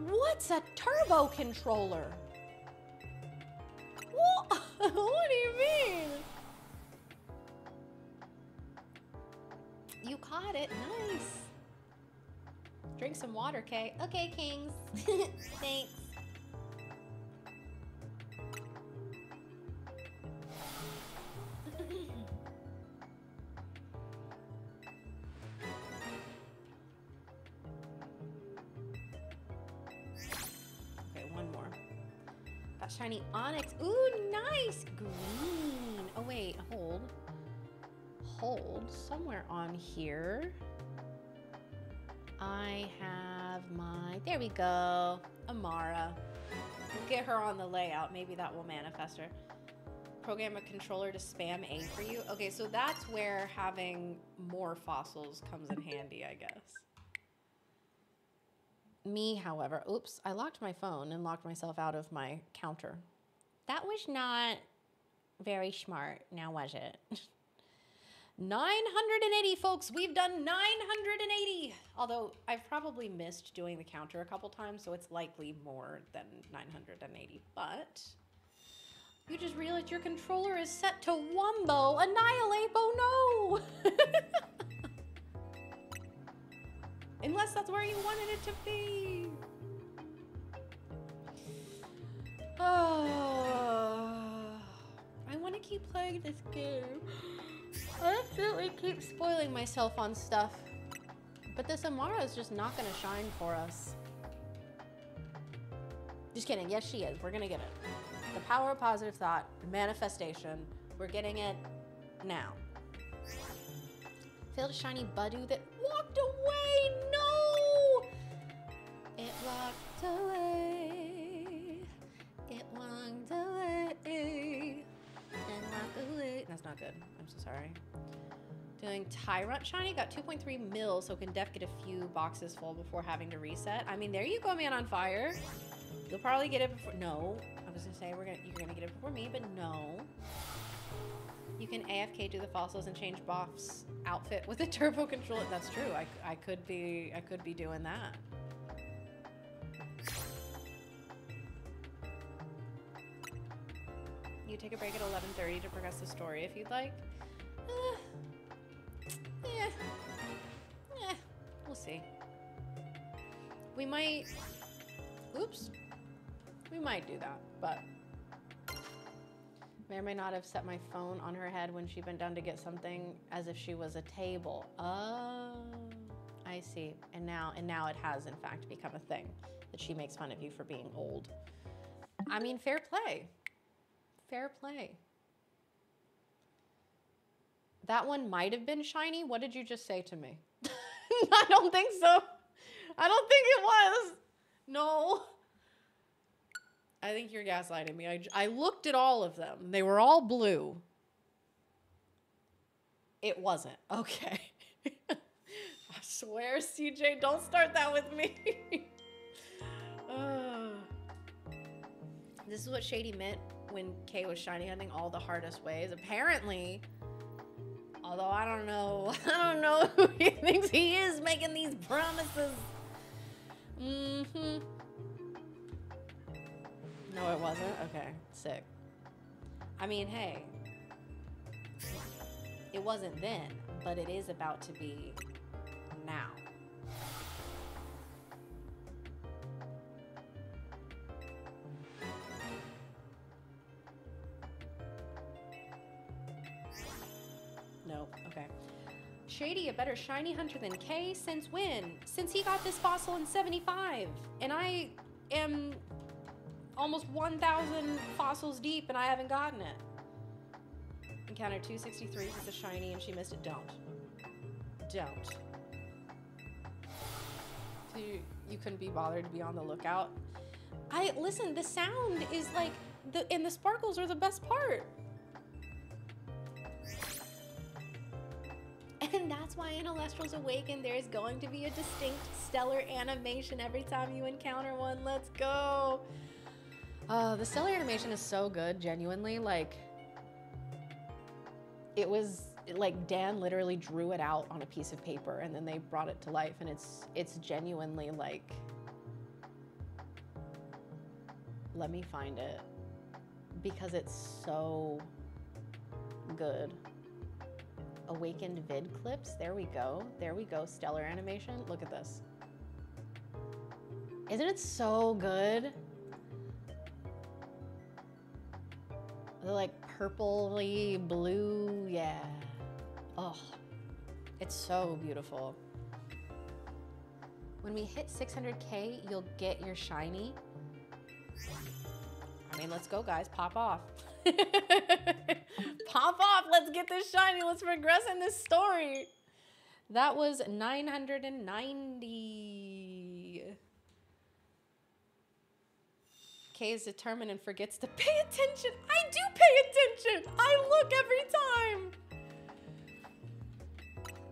What's a turbo controller? What? What do you mean? You caught it. Nice. Drink some water, Kay. Okay, Kings. Thanks. Okay, one more. Got shiny Onyx. Ooh, nice. Green. Oh, wait. Hold. Hold. Somewhere on here. I have my, there we go, Amara. We'll get her on the layout. Maybe that will manifest her. Program a controller to spam A for you. Okay, so that's where having more fossils comes in handy, I guess. Me, however, oops, I locked my phone and locked myself out of my counter. That was not very smart, now was it? 980, folks. We've done 980. Although I've probably missed doing the counter a couple times, so it's likely more than 980. But you just realized your controller is set to Wumbo. Annihilate. Oh no! Unless that's where you wanted it to be. Oh, I want to keep playing this game. I absolutely keep spoiling myself on stuff. But this Amara is just not gonna shine for us. Just kidding, yes she is, we're gonna get it. The power of positive thought, manifestation, we're getting it now. Failed a shiny Budu that walked away, no! It walked away, it walked away, and walked away. That's not good, I'm so sorry. Doing Tyrant shiny, got 2.3 mil, so can def get a few boxes full before having to reset. I mean, there you go, man on fire. You'll probably get it before, no. I was gonna say you're gonna get it before me, but no. You can AFK do the fossils and change Boff's outfit with a turbo controller. That's true. I could be doing that. You take a break at 11:30 to progress the story if you'd like. We'll see. We might. Oops. We might do that, but. May or may not have set my phone on her head when she bent down to get something as if she was a table. Oh, I see. And now it has in fact become a thing that she makes fun of you for being old. I mean, fair play. Fair play. That one might have been shiny. What did you just say to me? I don't think so. I don't think it was. No. I think you're gaslighting me. I looked at all of them. They were all blue. It wasn't. Okay. I swear, CJ, don't start that with me. This is what Shady meant when Kay was shiny hunting all the hardest ways. Apparently, although I don't know who he thinks he is making these promises. Mm-hmm. No, it wasn't? Okay, sick. I mean, hey, it wasn't then, but it is about to be now. No, okay. Shady, a better shiny hunter than Kay? Since when? Since he got this fossil in 75. And I am almost 1,000 fossils deep and I haven't gotten it. Encounter 263 with a shiny and she missed it. Don't. So you couldn't be bothered to be on the lookout. Listen, the sound is like, and the sparkles are the best part. And that's why in Elestrals Awakened, there is going to be a distinct stellar animation every time you encounter one. Let's go. The stellar animation is so good, genuinely. Like, it was, like, Dan literally drew it out on a piece of paper and then they brought it to life. And it's genuinely, like, let me find it because it's so good. Awakened vid clips. There we go. There we go. Stellar animation. Look at this. Isn't it so good? The like purpley blue. Yeah. Oh, it's so beautiful. When we hit 600K, you'll get your shiny. I mean, let's go, guys. Pop off. Pop off. Let's get this shiny. Let's progress in this story. That was 990. Kay is determined and forgets to pay attention. I do pay attention. I look every time.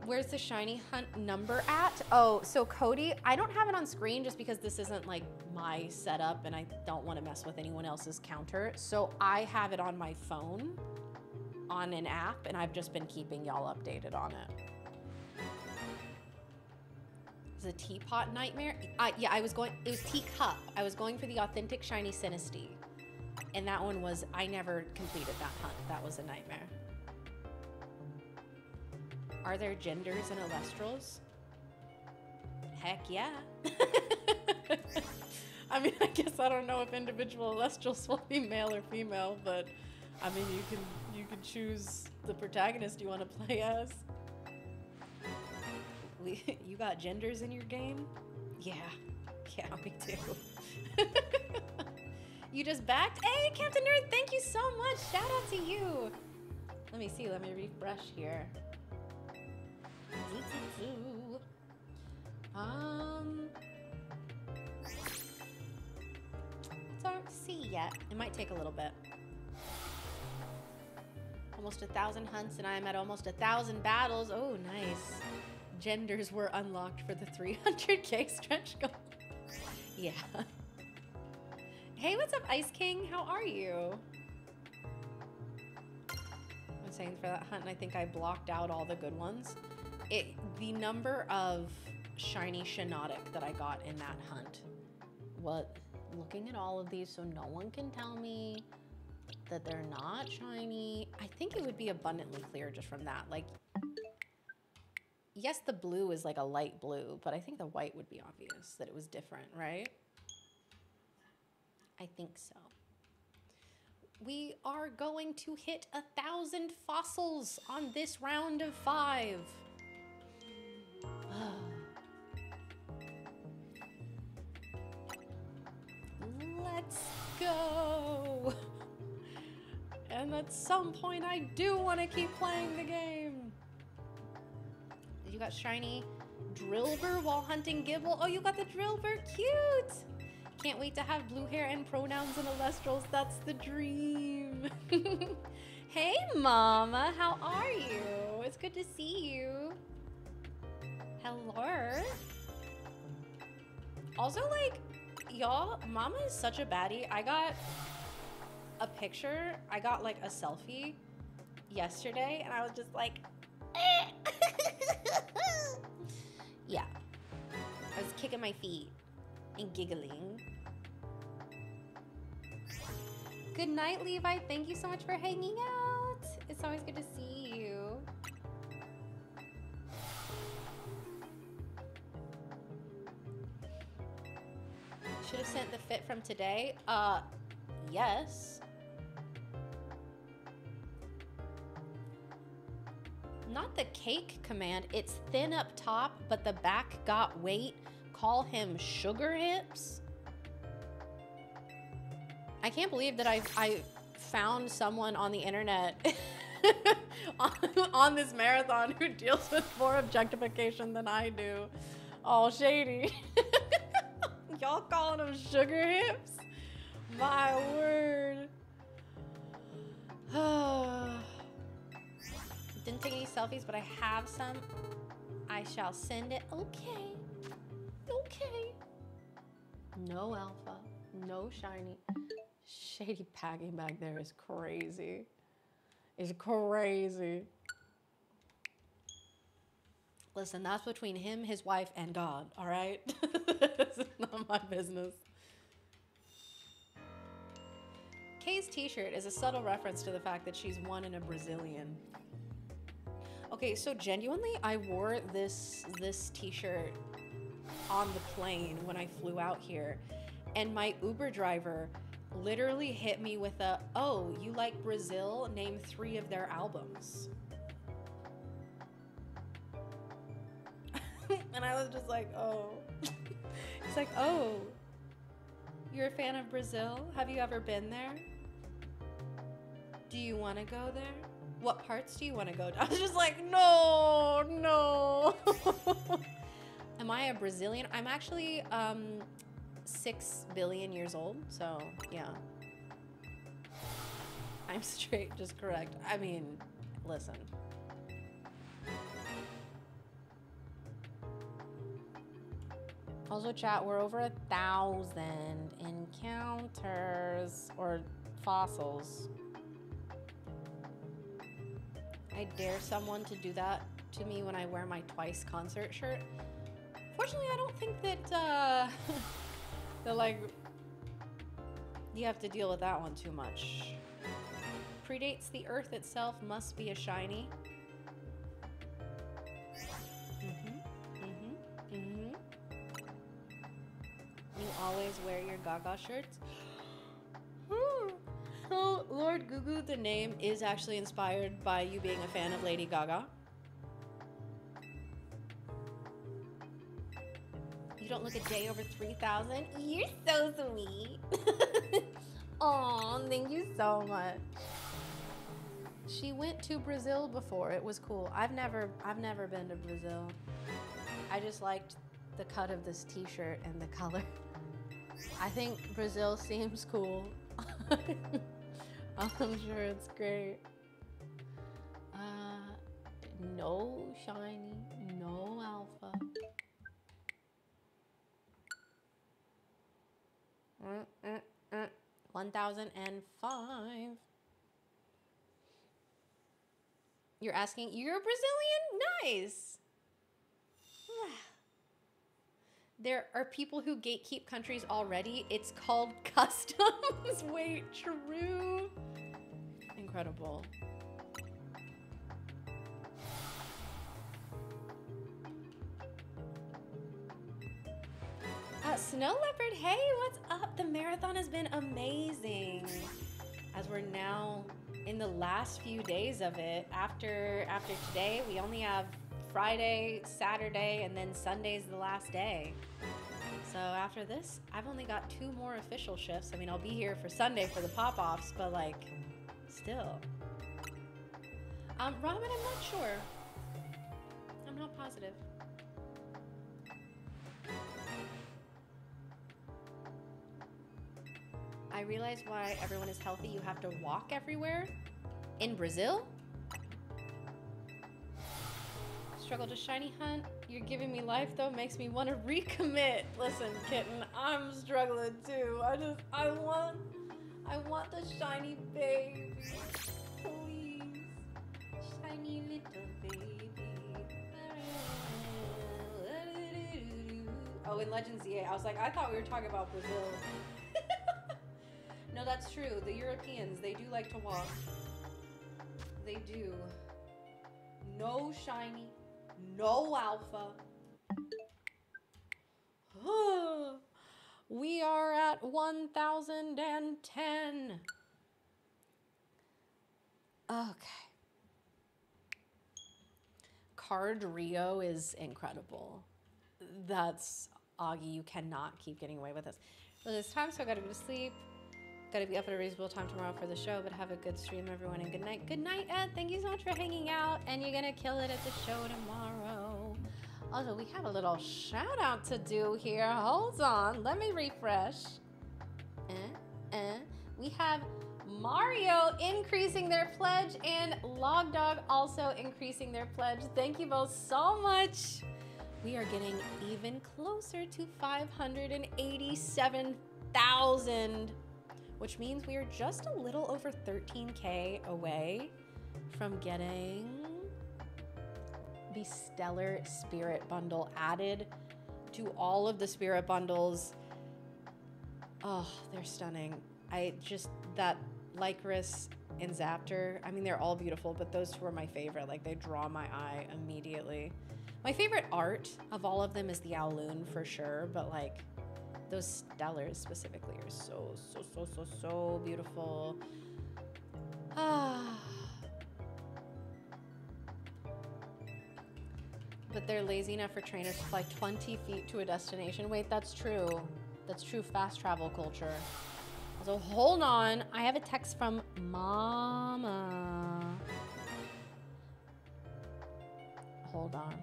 Where's the shiny hunt number at? Oh, so Cody, I don't have it on screen just because this isn't like my setup and I don't want to mess with anyone else's counter. So I have it on my phone on an app and I've just been keeping y'all updated on it. Is it a teapot nightmare? Yeah, it was teacup. I was going for the authentic shiny Sinistea. And that one was, I never completed that hunt. That was a nightmare. Are there genders in Elestrals? Heck yeah. I mean, I guess I don't know if individual Elestrals will be male or female, but I mean, you can choose the protagonist you want to play as. You got genders in your game? Yeah, me too. You just backed? Hey, Captain Nerd, thank you so much. Shout out to you. Let me see, let me refresh here. It's hard to see yet. It might take a little bit. Almost 1,000 hunts and I am at almost 1,000 battles. Oh, nice. Genders were unlocked for the 300K stretch goal. Yeah. Hey, what's up, Ice King? How are you? saying for that hunt, and I think I blocked out all the good ones. The number of shiny Shinotic that I got in that hunt. Looking at all of these so no one can tell me that they're not shiny. I think it would be abundantly clear just from that. Like, yes, the blue is like a light blue, but I think the white would be obvious that it was different, right? I think so. We are going to hit 1,000 fossils on this round of 5. Let's go. And at some point, I do want to keep playing the game. You got shiny Drillbur while hunting Gibble. Oh, you got the Drillbur. Cute. Can't wait to have blue hair and pronouns and Elestrals. That's the dream. Hey, Mama. How are you? It's good to see you. Hello. Also, like, y'all, Mama is such a baddie. I got a picture. I got, like, a selfie yesterday, and I was just like, eh. Yeah. I was kicking my feet and giggling. Good night, Levi. Thank you so much for hanging out. It's always good to see you. Should have sent the fit from today. Yes. Not the cake command. It's thin up top, but the back got weight. Call him Sugar Hips. I can't believe that I found someone on the internet on this marathon who deals with more objectification than I do. Oh, Shady. Y'all calling them Sugar Hips? My word. Didn't take any selfies, but I have some. I shall send it. Okay. Okay. No alpha. No shiny. Shady packing back there is crazy. It's crazy. Listen, that's between him, his wife, and God, all right? This is not my business. Kay's t-shirt is a subtle reference to the fact that she's one in a Brazilian. Okay, so genuinely, I wore this t-shirt on the plane when I flew out here, and my Uber driver literally hit me with a, oh, you like Brazil? Name 3 of their albums. And I was just like, oh. He's like, oh, you're a fan of Brazil? Have you ever been there? Do you want to go there? What parts do you want to go to? I was just like, no, no. Am I a Brazilian? I'm actually 6 billion years old, so yeah. I'm straight, just correct. I mean, listen. Also, chat, we're over 1,000 encounters or fossils. I dare someone to do that to me when I wear my Twice concert shirt. Fortunately, I don't think that that like you have to deal with that one too much. Predates the Earth itself, must be a shiny. You always wear your Gaga shirts. So, Lord Gugu, the name is actually inspired by you being a fan of Lady Gaga. You don't look a day over 3,000. You're so sweet. Aw, thank you so much. She went to Brazil before. It was cool. I've never been to Brazil. I just liked the cut of this t-shirt and the color. I think Brazil seems cool. I'm sure it's great. No shiny, no alpha. 1005. You're asking, you're Brazilian? Nice. There are people who gatekeep countries already. It's called customs. Wait, true. Incredible. Snow Leopard, hey, what's up? The marathon has been amazing. As we're now in the last few days of it. After today, we only have Friday, Saturday, and then Sunday's the last day. So after this, I've only got 2 more official shifts. I mean, I'll be here for Sunday for the pop-offs, but like, still. Robin, I'm not sure. I'm not positive. I realize why everyone is healthy. You have to walk everywhere. In Brazil? Struggle to shiny hunt. You're giving me life though. Makes me want to recommit. Listen, kitten, I'm struggling too. I want the shiny baby. Please. Shiny little baby. Oh, in Legends Z-A. I was like, I thought we were talking about Brazil. No, that's true. The Europeans, they do like to walk. They do. No shiny, no alpha. We are at 1,010. Okay. Card Rio is incredible. That's Augie. You cannot keep getting away with this. Well, it's time, so I gotta go to sleep. Gotta be up at a reasonable time tomorrow for the show, but have a good stream, everyone, and good night. Good night, Ed. Thank you so much for hanging out, and you're gonna kill it at the show tomorrow. Also, we have a little shout out to do here. Hold on, let me refresh. We have Mario increasing their pledge and Logdog also increasing their pledge. Thank you both so much. We are getting even closer to 587,000. Which means we are just a little over 13K away from getting the Stellar Spirit Bundle added to all of the Spirit Bundles. Oh, they're stunning. That Lycris and Zaptor, I mean, they're all beautiful, but those 2 are my favorite. Like, they draw my eye immediately. My favorite art of all of them is the Owloon for sure, but like, those stellars specifically are so beautiful. But they're lazy enough for trainers to fly 20 feet to a destination. Wait, that's true. That's true fast travel culture. So hold on. I have a text from Mama. Hold on.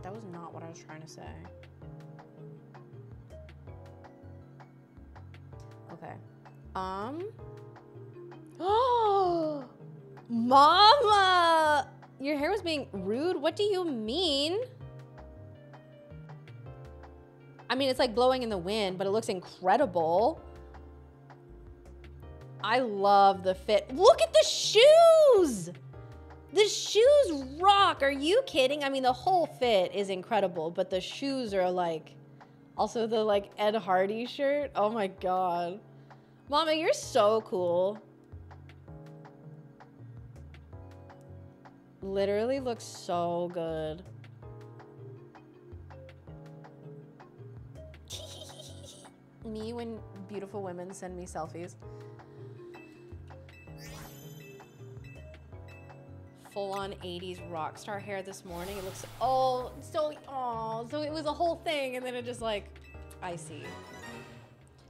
That was not what I was trying to say. Okay. Oh, Mama! Your hair was being rude? What do you mean? I mean, it's like blowing in the wind, but it looks incredible. I love the fit. Look at the shoes! The shoes rock. Are you kidding? I mean, the whole fit is incredible, but the shoes are like, also the like Ed Hardy shirt. Oh my God. Mama, you're so cool. Literally looks so good. Me when beautiful women send me selfies. Full-on 80s rock star hair this morning. It looks so it was a whole thing, and then it just like, I see.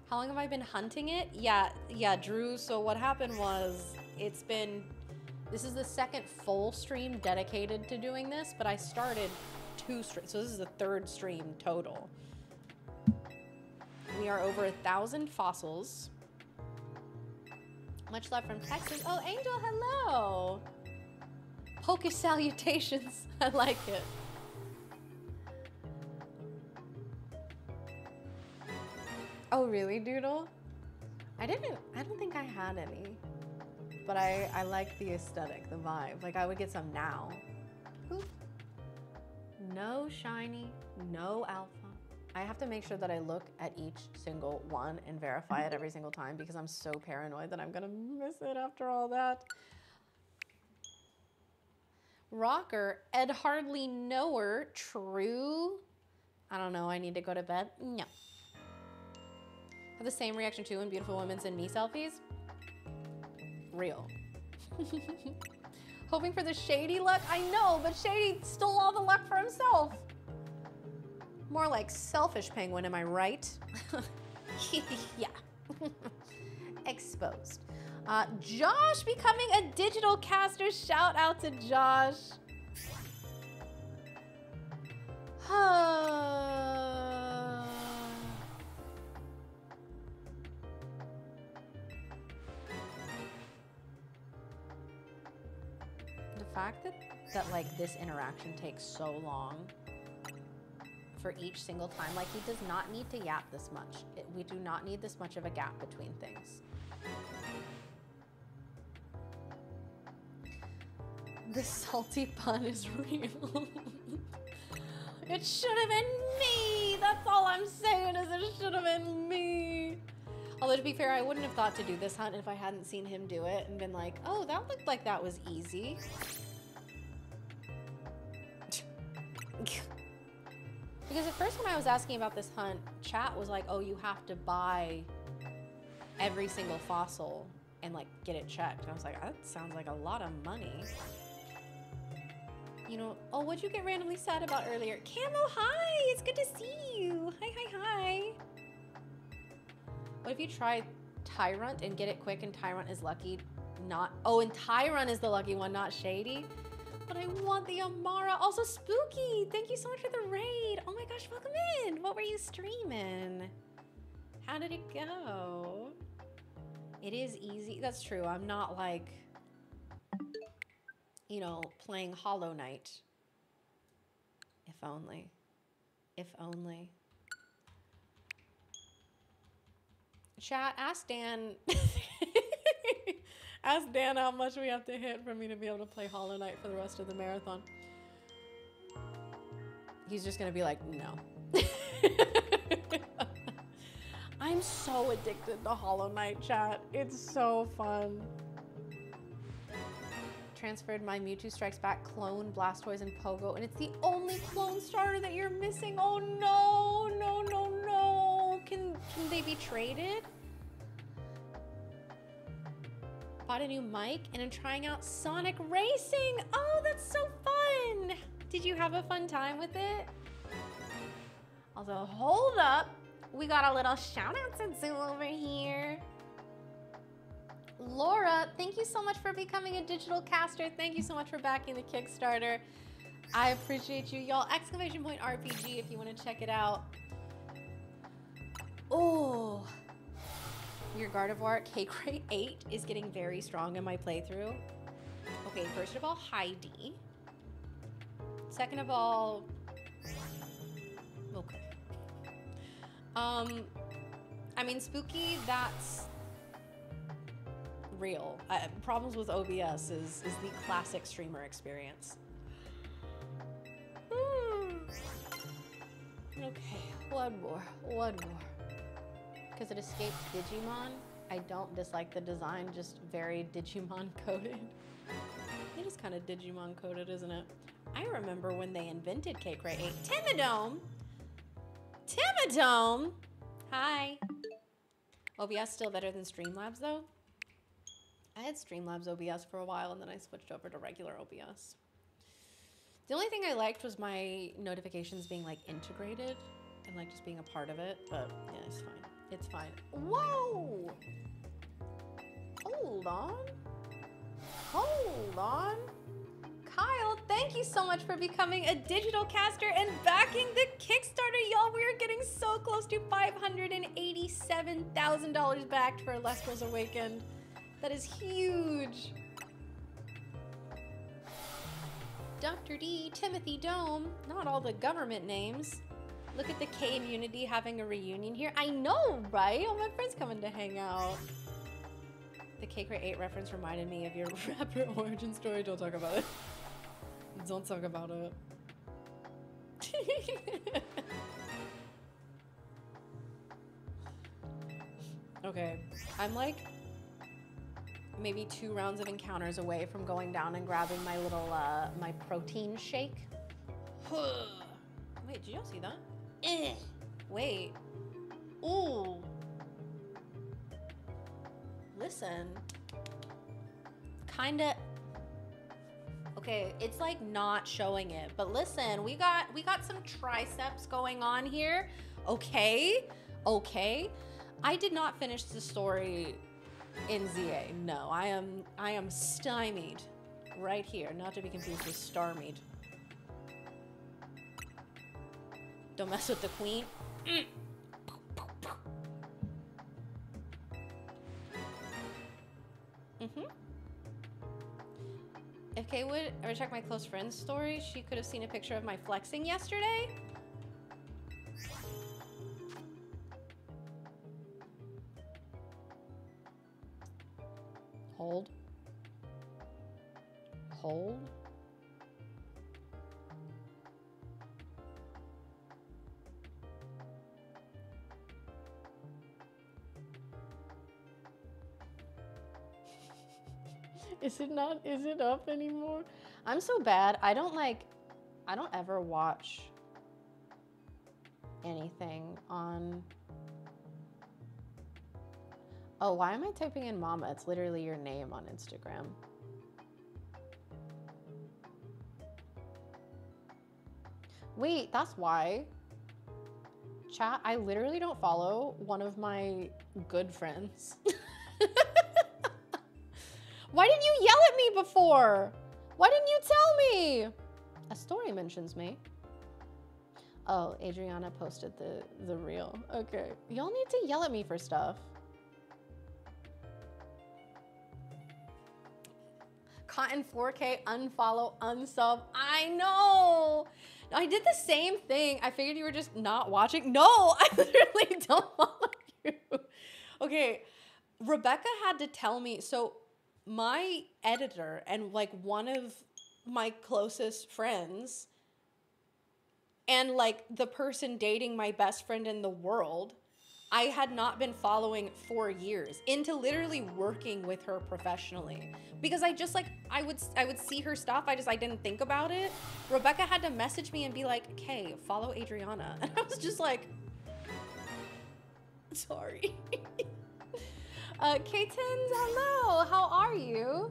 How long have I been hunting it? Yeah, Drew. So what happened was, this is the second full stream dedicated to doing this, but I started 2 streams, so this is the 3rd stream total. We are over 1,000 fossils. Much love from Texas. Oh, Angel, hello. Poke salutations. I like it. Oh, really, Doodle? I don't think I had any. But I like the aesthetic, the vibe. Like, I would get some now. Ooh. No shiny, no alpha. I have to make sure that I look at each single one and verify it every single time because I'm so paranoid that I'm gonna miss it after all that. Rocker, Ed hardly knower, true. I don't know, I need to go to bed. No. Have the same reaction too when beautiful women send me selfies. Real. Hoping for the Shady luck? I know, but Shady stole all the luck for himself. More like selfish penguin, am I right? Yeah. Exposed. Josh becoming a digital caster. Shout out to Josh. The fact that like this interaction takes so long for each single time, like he does not need to yap this much. We do not need this much of a gap between things. The salty pun is real. It should have been me. That's all I'm saying is it should have been me. Although to be fair, I wouldn't have thought to do this hunt if I hadn't seen him do it and been like, oh, that looked like that was easy. Because at first when I was asking about this hunt, chat was like, oh, you have to buy every single fossil and like get it checked. And I was like, that sounds like a lot of money. You know, oh, what'd you get randomly sad about earlier? Camo, hi, it's good to see you. Hi, hi, hi. What if you try Tyrant and get it quick and Tyrant is lucky? Not, oh, and Tyrant is the lucky one, not Shady. But I want the Amara. Also, Spooky, thank you so much for the raid. Oh my gosh, welcome in. What were you streaming? How did it go? It is easy. That's true. I'm not like, you know, playing Hollow Knight. If only. If only. Chat, ask Dan. Ask Dan how much we have to hit for me to be able to play Hollow Knight for the rest of the marathon. He's just gonna be like, no. I'm so addicted to Hollow Knight, chat. It's so fun. Transferred my Mewtwo Strikes Back clone, Blastoise, and Pogo, and it's the only clone starter that you're missing. Oh no, no, no, no. Can they be traded? Bought a new mic and I'm trying out Sonic Racing. Oh, that's so fun. Did you have a fun time with it? Also, hold up. We got a little shout out to do over here. Laura, thank you so much for becoming a digital caster. Thank you so much for backing the Kickstarter. I appreciate you, y'all. !RPG if you want to check it out. Oh. Your Gardevoir Kaycreigh 8 is getting very strong in my playthrough. Okay, first of all, Heidi. Second of all, okay. I mean, Spooky, that's real. Problems with OBS is the classic streamer experience. Okay, one more. Because it escaped Digimon. I don't dislike the design, just very Digimon coded. It is kind of Digimon coded, isn't it? I remember when they invented Kaycreigh 8. Timidome! Timidome! Hi. OBS still better than Streamlabs though? I had Streamlabs OBS for a while and then I switched over to regular OBS. The only thing I liked was my notifications being like integrated and like just being a part of it, but yeah, it's fine. It's fine. Whoa! Hold on. Hold on. Kyle, thank you so much for becoming a digital caster and backing the Kickstarter. Y'all, we are getting so close to $587,000 backed for Elestrals Awakened. That is huge. Dr. D, Timothy Dome, not all the government names. Look at the K-immunity having a reunion here. I know, right? All my friends coming to hang out. The Kaycreigh 8 reference reminded me of your rapper origin story. Don't talk about it. Don't talk about it. Okay, I'm like maybe 2 rounds of encounters away from going down and grabbing my little, my protein shake. Wait, did y'all see that? Wait. Ooh. Listen. Kinda. Okay, it's like not showing it, but listen, we got some triceps going on here. Okay. Okay. I did not finish the story in Z-A. No, I am stymied right here, not to be confused with starmied. Don't mess with the queen. If Kay would ever check my close friend's story, she could have seen a picture of my flexing yesterday. Hold. Hold. Is it up anymore? I'm so bad. I don't ever watch anything on. Oh, why am I typing in mama? It's literally your name on Instagram. Wait, that's why. Chat, I literally don't follow one of my good friends. Why didn't you yell at me before? Why didn't you tell me? A story mentions me. Oh, Adriana posted the reel. Okay. Y'all need to yell at me for stuff. Cotton 4K, unfollow, unsub. I know. I did the same thing. I figured you were just not watching. No, I literally don't follow you. Okay. Rebecca had to tell me. So my editor and like one of my closest friends and like the person dating my best friend in the world, I had not been following for years into literally working with her professionally because I just like, I would see her stuff. I didn't think about it. Rebecca had to message me and be like, "Kay, follow Adriana." And I was just like, sorry. K-Tins, hello, how are you?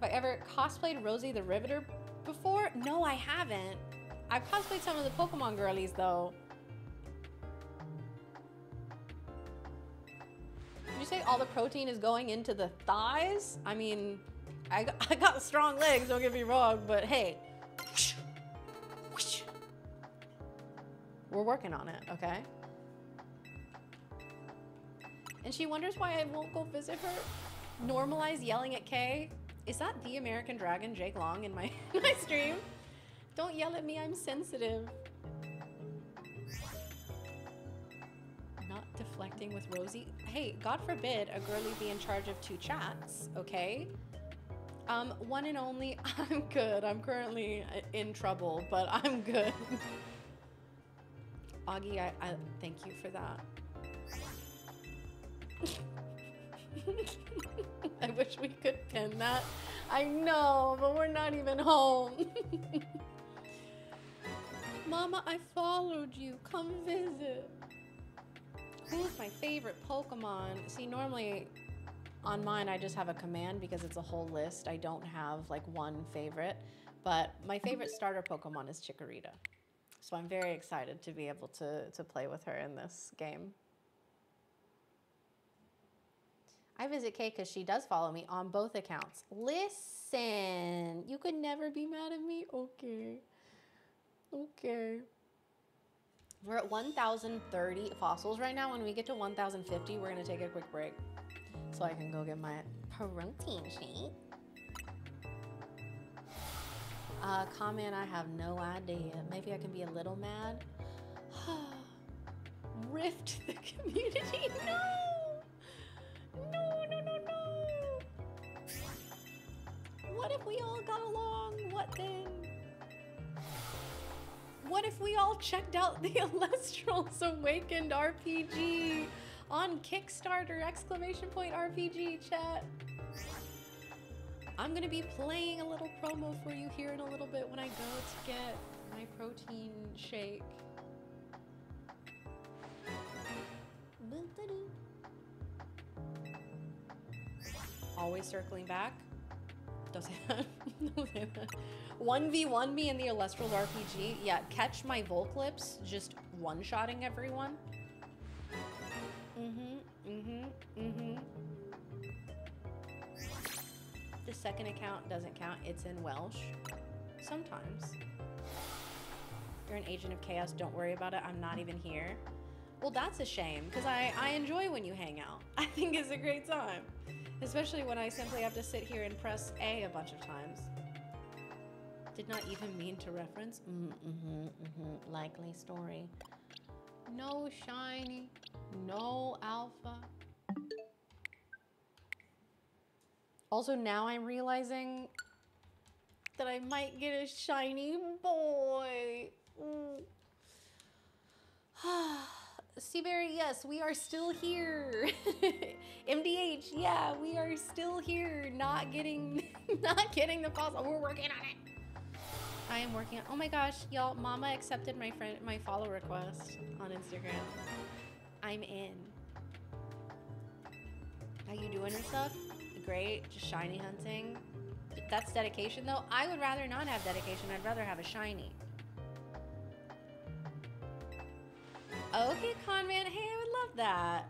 Have I ever cosplayed Rosie the Riveter before? No, I haven't. I've cosplayed some of the Pokemon girlies though. Did you say all the protein is going into the thighs? I mean, I got strong legs, don't get me wrong, but hey. We're working on it, okay? And she wonders why I won't go visit her. Normalize yelling at Kay. Is that the American Dragon, Jake Long, in my stream? Don't yell at me, I'm sensitive. Not deflecting with Rosie. Hey, God forbid a girlie be in charge of 2 chats, okay? One and only, I'm good. I'm currently in trouble, but I'm good. Augie, I thank you for that. I wish we could pin that. I know, but we're not even home. Mama, I followed you. Come visit. Who's my favorite Pokemon? See, normally on mine I just have a command because it's a whole list. I don't have like one favorite, but my favorite starter Pokemon is Chikorita. So I'm very excited to be able to play with her in this game. I visit Kay because she does follow me on both accounts. Listen, you could never be mad at me? Okay. Okay. We're at 1,030 fossils right now. When we get to 1,050, we're going to take a quick break so I can go get my protein shake. Comment, I have no idea. Maybe I can be a little mad. Rift the community. No! No, no, no, no! What if we all got along? What then? What if we all checked out the Elestrals Awakened RPG on Kickstarter! !RPG chat. I'm gonna be playing a little promo for you here in a little bit when I go to get my protein shake. Always circling back. Don't say that. Don't say that. 1v1 me in the Elestrals RPG. Yeah, catch my Volclips just one-shotting everyone. The second account doesn't count. It's in Welsh. Sometimes. You're an agent of chaos. Don't worry about it. I'm not even here. Well, that's a shame, because I enjoy when you hang out. I think it's a great time. Especially when I simply have to sit here and press A a bunch of times. Did not even mean to reference. Likely story. No shiny. No alpha. Also, now I'm realizing that I might get a shiny boy. Seaberry, yes, we are still here. MDH, yeah, we are still here. Not getting the fossil. We're working on it. I am working on. Oh my gosh, y'all! Mama accepted my follow request on Instagram. I'm in. How you doing and stuff? Great, just shiny hunting. That's dedication though. I would rather not have dedication. I'd rather have a shiny. Okay, Conman. Hey, I would love that.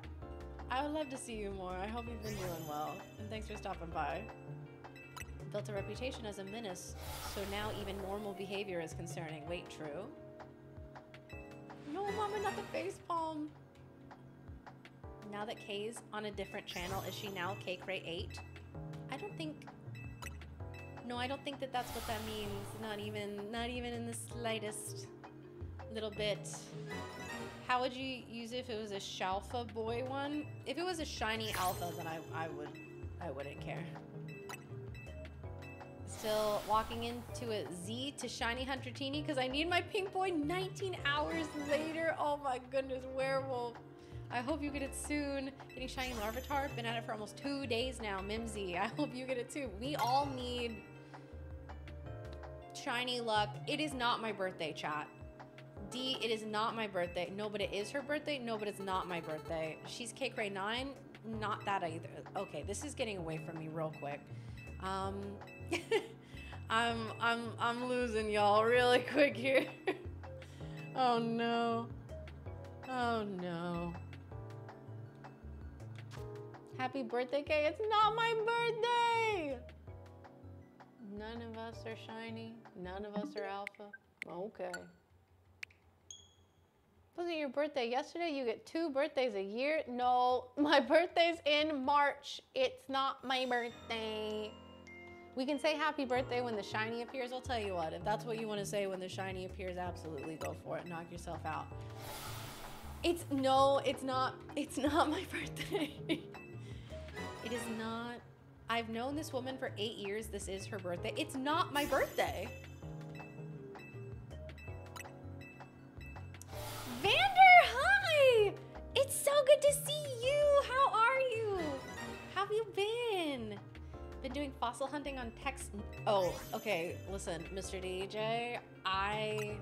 I would love to see you more. I hope you've been doing well. And thanks for stopping by. Built a reputation as a menace, so now even normal behavior is concerning. Wait, true? No, Mama, not the facepalm. Now that Kay's on a different channel, is she now Kaycreigh 8? I don't think... No, I don't think that that's what that means. Not even in the slightest little bit. How would you use it if it was a Shalfa boy one? If it was a shiny alpha, then I wouldn't care. Still walking into a Z to shiny Hunter Teeny because I need my pink boy 19 hours later. Oh my goodness, werewolf. I hope you get it soon. Getting shiny Larvitar. Been at it for almost 2 days now. Mimsy, I hope you get it too. We all need shiny luck. It is not my birthday, chat. D, it is not my birthday. No, but it is her birthday. No, but it's not my birthday. She's Kaycreigh 9. Not that either. Okay, this is getting away from me real quick. I'm losing y'all really quick here. Oh no. Oh no. Happy birthday, Kay. It's not my birthday. None of us are shiny. None of us are alpha. Okay. Wasn't your birthday yesterday? You get 2 birthdays a year? No, my birthday's in March. It's not my birthday. We can say happy birthday when the shiny appears. I'll tell you what, if that's what you want to say when the shiny appears, absolutely go for it. Knock yourself out. It's not my birthday. It is not. I've known this woman for 8 years. This is her birthday. It's not my birthday. Vander, hi! It's so good to see you. How are you? How have you been? Been doing fossil hunting on text. Oh, okay. Listen, Mr. DJ, I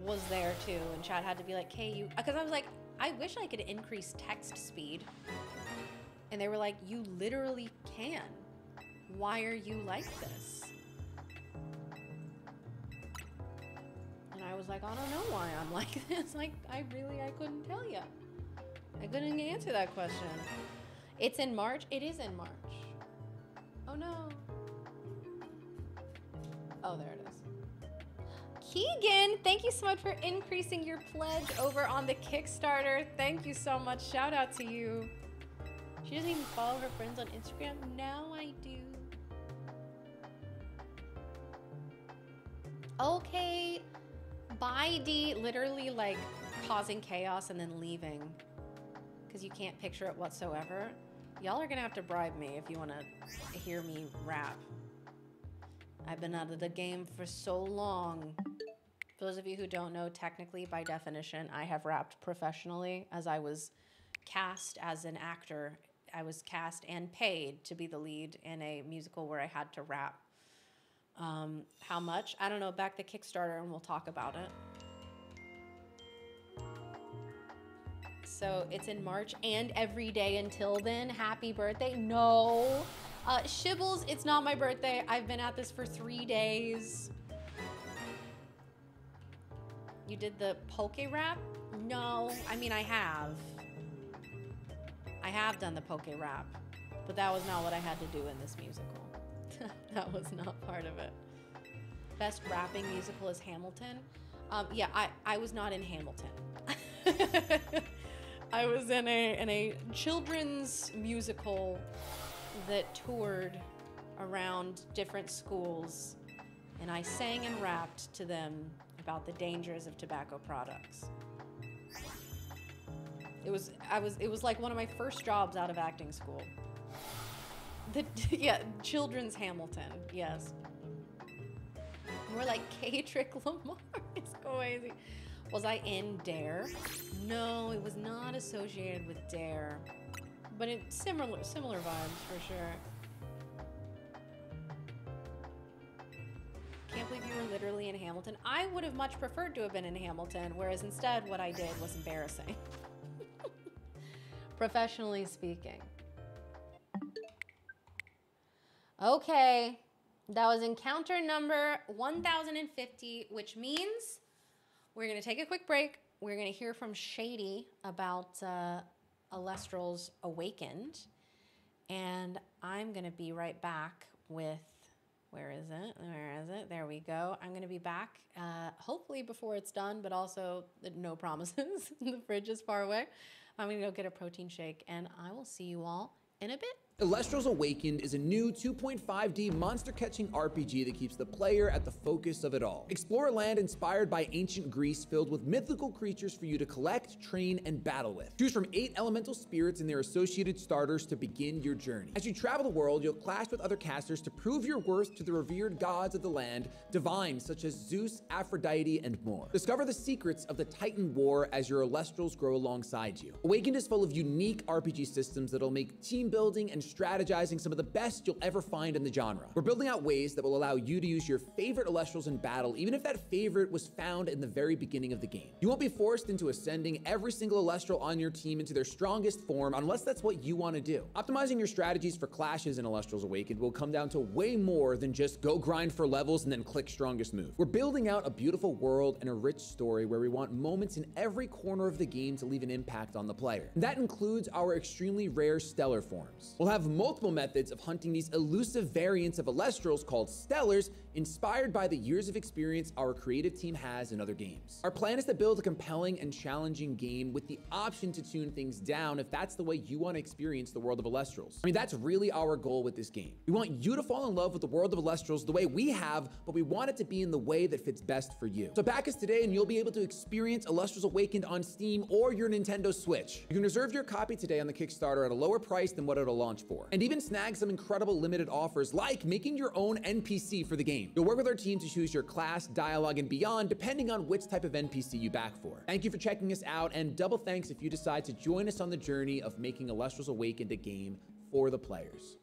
was there too, and chat had to be like, "Hey, you," because I was like, I wish I could increase text speed, and they were like, "You literally can. Why are you like this?" And I was like, I don't know why I'm like this. Like, I couldn't tell you. I couldn't answer that question. It's in March. It is in March. Oh no. Oh, there it is. Keegan, thank you so much for increasing your pledge over on the Kickstarter. Thank you so much. Shout out to you. She doesn't even follow her friends on Instagram. Now I do. Okay, by D, literally like causing chaos and then leaving because you can't picture it whatsoever. Y'all are gonna have to bribe me if you want to hear me rap. I've been out of the game for so long. For those of you who don't know, technically, by definition, I have rapped professionally as I was cast as an actor. I was cast and paid to be the lead in a musical where I had to rap. How much? I don't know. Back the Kickstarter and we'll talk about it. So it's in March and every day until then. Happy birthday. No. Shibbles, it's not my birthday. I've been at this for 3 days. You did the Poke rap? No. I mean, I have. I have done the Poke rap, but that was not what I had to do in this musical. That was not part of it. Best rapping musical is Hamilton. Yeah, I was not in Hamilton. I was in a children's musical that toured around different schools, and I sang and rapped to them about the dangers of tobacco products. It was like one of my first jobs out of acting school. Yeah, children's Hamilton, yes. More like Kaycreigh Lamar. It's crazy. Was I in Dare? No, it was not associated with Dare, but it's similar vibes for sure. Can't believe you were literally in Hamilton. I would have much preferred to have been in Hamilton, whereas instead what I did was embarrassing. Professionally speaking. Okay, that was encounter number 1050, which means we're gonna take a quick break. We're gonna hear from Shady about Elestrals Awakened, and I'm gonna be right back with, where is it? Where is it? There we go. I'm gonna be back, hopefully before it's done, but also no promises. The fridge is far away. I'm gonna go get a protein shake, and I will see you all in a bit. Elestrals Awakened is a new 2.5D monster-catching RPG that keeps the player at the focus of it all. Explore a land inspired by ancient Greece filled with mythical creatures for you to collect, train, and battle with. Choose from 8 elemental spirits and their associated starters to begin your journey. As you travel the world, you'll clash with other casters to prove your worth to the revered gods of the land, divines such as Zeus, Aphrodite, and more. Discover the secrets of the Titan War as your Elestrals grow alongside you. Awakened is full of unique RPG systems that'll make team building and strategizing some of the best you'll ever find in the genre. We're building out ways that will allow you to use your favorite Elestrals in battle, even if that favorite was found in the very beginning of the game. You won't be forced into ascending every single Elestral on your team into their strongest form unless that's what you want to do. Optimizing your strategies for clashes in Elestrals Awakened will come down to way more than just go grind for levels and then click strongest move. We're building out a beautiful world and a rich story where we want moments in every corner of the game to leave an impact on the player. And that includes our extremely rare stellar forms. We'll have multiple methods of hunting these elusive variants of Elestrals called Stellars, inspired by the years of experience our creative team has in other games. Our plan is to build a compelling and challenging game with the option to tune things down if that's the way you want to experience the world of Elestrals. I mean, that's really our goal with this game. We want you to fall in love with the world of Elestrals the way we have, but we want it to be in the way that fits best for you. So back us today and you'll be able to experience Elestrals Awakened on Steam or your Nintendo Switch. You can reserve your copy today on the Kickstarter at a lower price than what it'll launch for, and even snag some incredible limited offers like making your own NPC for the game. You'll work with our team to choose your class, dialogue, and beyond depending on which type of NPC you back for. Thank you for checking us out, and double thanks if you decide to join us on the journey of making Elestrals Awakened a game for the players.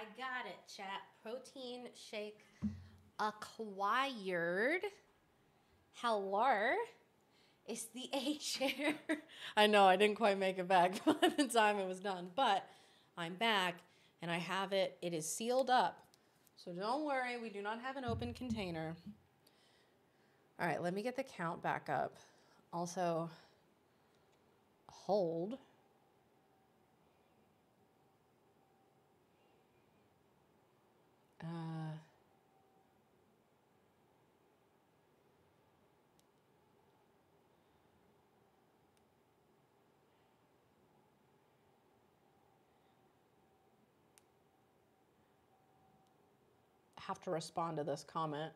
I got it, chat. Protein shake acquired. Hello. It's the A chair. I know, I didn't quite make it back by the time it was done, but I'm back and I have it. It is sealed up. So don't worry, we do not have an open container. All right, let me get the count back up. Also, hold. Have to respond to this comment.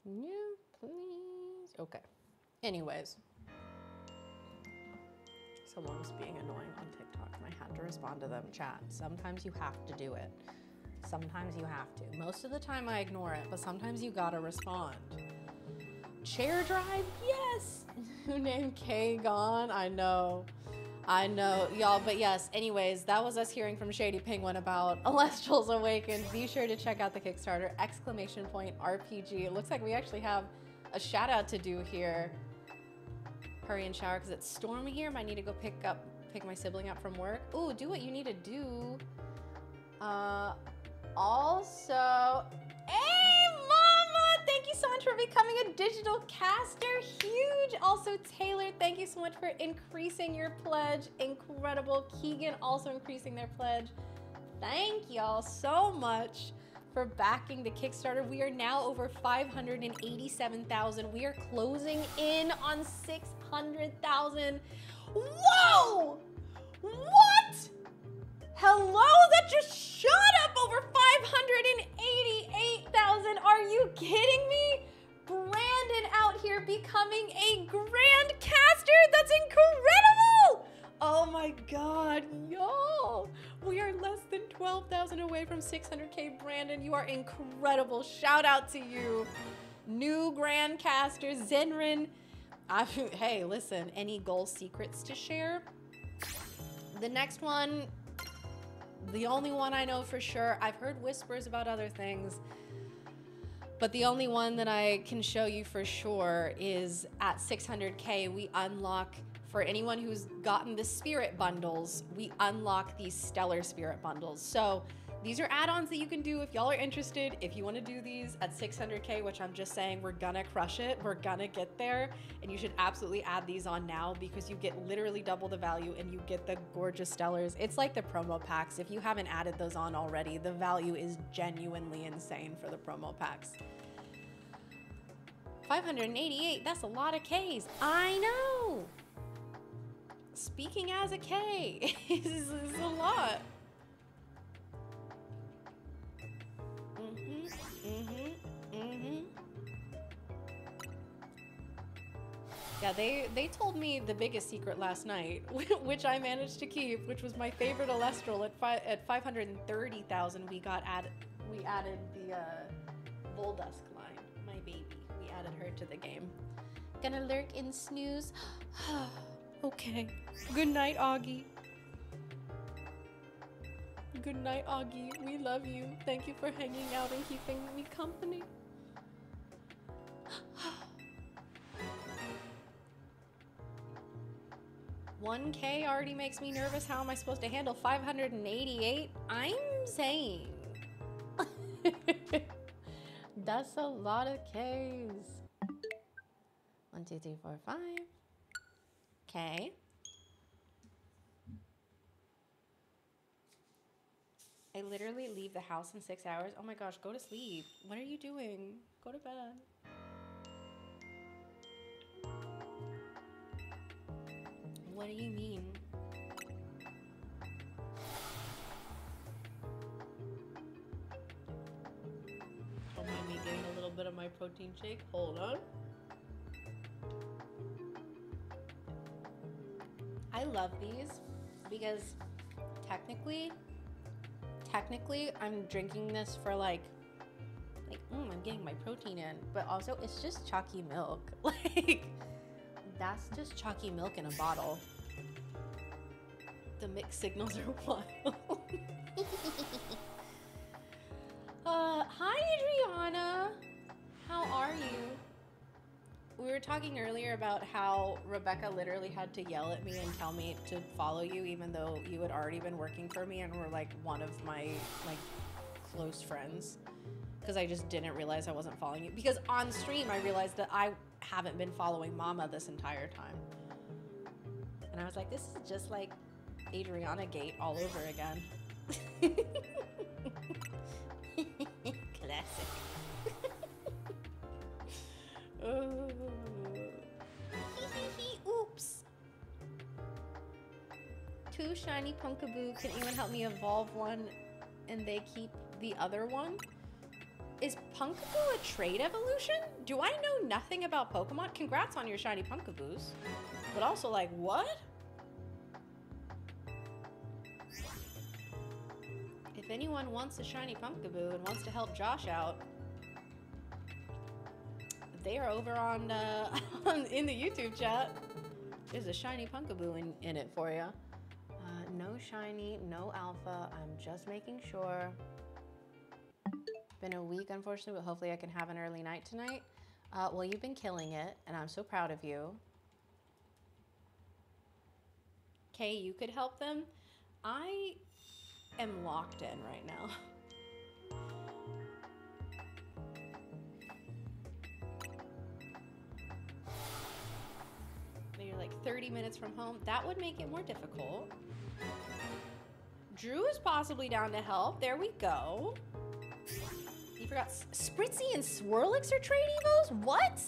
Yeah, please. Okay. Anyways. Someone was being annoying on TikTok and I had to respond to them. Chat, sometimes you have to do it. Sometimes you have to. Most of the time I ignore it, but sometimes you gotta respond. Chair drive? Yes! Who named Kay gone? I know, y'all, but yes, anyways, that was us hearing from Shady Penguin about Elestrals Awakened. Be sure to check out the Kickstarter, !RPG. It looks like we actually have a shout out to do here. Hurry and shower because it's stormy here. Might need to go pick my sibling up from work. Ooh, do what you need to do. Also, hey mama, thank you so much for becoming a digital caster. Huge. Also, Taylor, thank you so much for increasing your pledge. Incredible. Keegan also increasing their pledge. Thank y'all so much for backing the Kickstarter. We are now over 587,000. We are closing in on 600,000. Whoa! What? Hello? That just shot up over 588,000. Are you kidding me? Brandon out here becoming a grand caster. That's incredible. Oh my God, y'all. We are less than 12,000 away from 600K. Brandon, you are incredible. Shout out to you. New grand caster, Zenrin. Hey, listen, any goal secrets to share? The next one, the only one I know for sure, I've heard whispers about other things, but the only one that I can show you for sure is at 600K, we unlock, for anyone who's gotten the spirit bundles, we unlock these stellar spirit bundles. So these are add-ons that you can do if y'all are interested. If you want to do these at 600K, which I'm just saying, we're gonna crush it. We're gonna get there. And you should absolutely add these on now because you get literally double the value and you get the gorgeous stellars. It's like the promo packs. If you haven't added those on already, the value is genuinely insane for the promo packs. 588, that's a lot of Ks. I know. Speaking as a K is a lot. Yeah, they told me the biggest secret last night, which I managed to keep, which was my favorite Elestral at 530,000. We added the Voldusk line, my baby. We added her to the game. Gonna lurk and snooze. Okay. Good night, Augie. Good night, Augie. We love you. Thank you for hanging out and keeping me company. $1K already makes me nervous. How am I supposed to handle 588? I'm saying. That's a lot of Ks. 1, 2, 3, 4, 5. Okay. I literally leave the house in 6 hours. Oh my gosh, go to sleep. What are you doing? Go to bed. What do you mean? Don't mind me getting a little bit of my protein shake. Hold on. I love these because technically I'm drinking this for like I'm getting my protein in, but also it's just chalky milk. Like, that's just chalky milk in a bottle. The mixed signals are wild. Hi, Adriana. How are you? We were talking earlier about how Rebecca literally had to yell at me and tell me to follow you, even though you had already been working for me and were like one of my like close friends. Because I just didn't realize I wasn't following you. Because on stream, I realized that I haven't been following Mama this entire time. And I was like, this is just like Adriana Gate all over again. Classic. Oh. Oops. 2 shiny Pumpkaboo. Can anyone help me evolve one and they keep the other one? Is Pumpkaboo a trade evolution? Do I know nothing about Pokemon? Congrats on your shiny Pumpkaboos. But also, like, what? If anyone wants a shiny Pumpkaboo and wants to help Josh out, they are over on in the YouTube chat. There's a shiny Pumpkaboo in it for you. No shiny, no alpha. I'm just making sure. Been a week, unfortunately, but hopefully I can have an early night tonight. Well, you've been killing it, and I'm so proud of you. Kay, you could help them. I am locked in right now. You're like 30 minutes from home. That would make it more difficult. Drew is possibly down to help. There we go. You forgot Spritzy and Swirlix are trade evos? What?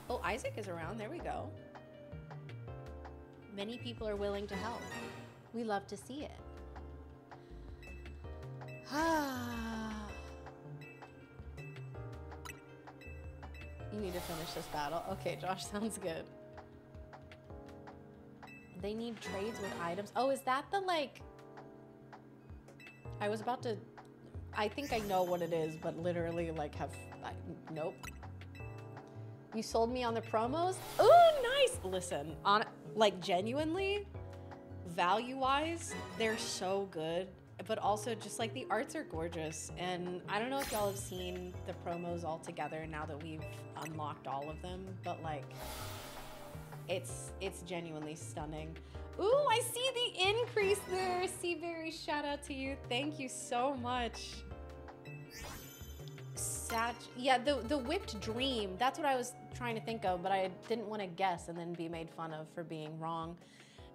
Oh, Isaac is around. There we go. Many people are willing to help. We love to see it. You need to finish this battle. Okay, Josh, sounds good. They need trades with items. Oh, is that the, like... I was about to... I think I know what it is, but literally, like, nope. You sold me on the promos? Oh, nice! Listen, like, genuinely, value-wise, they're so good. But also, just, like, the arts are gorgeous. And I don't know if y'all have seen the promos all together now that we've unlocked all of them. But, like, it's genuinely stunning. Ooh, I see the increase there. Seaberry, shout out to you. Thank you so much. Yeah, the Whipped Dream. That's what I was trying to think of, but I didn't want to guess and then be made fun of for being wrong.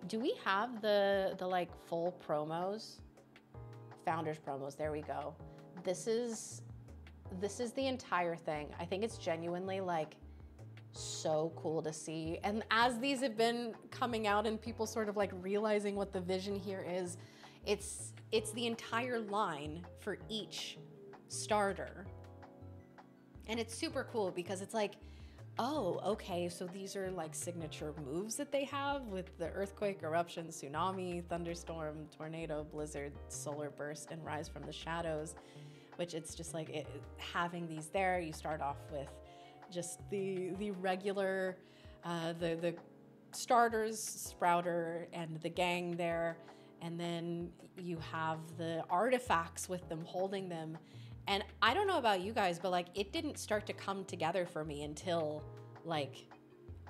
Do we have the like full promos? Founders promos, there we go. This is the entire thing. I think it's genuinely like so cool to see. And as these have been coming out and people sort of like realizing what the vision here is, it's the entire line for each starter. And it's super cool because it's like, oh, okay, so these are like signature moves that they have with the Earthquake, Eruption, Tsunami, Thunderstorm, Tornado, Blizzard, Solar Burst, and Rise from the Shadows, which it's just like having these there. You start off with just the regular, the starters, Sprouter, and the gang there, and then you have the artifacts with them holding them. And I don't know about you guys, but like it didn't start to come together for me until like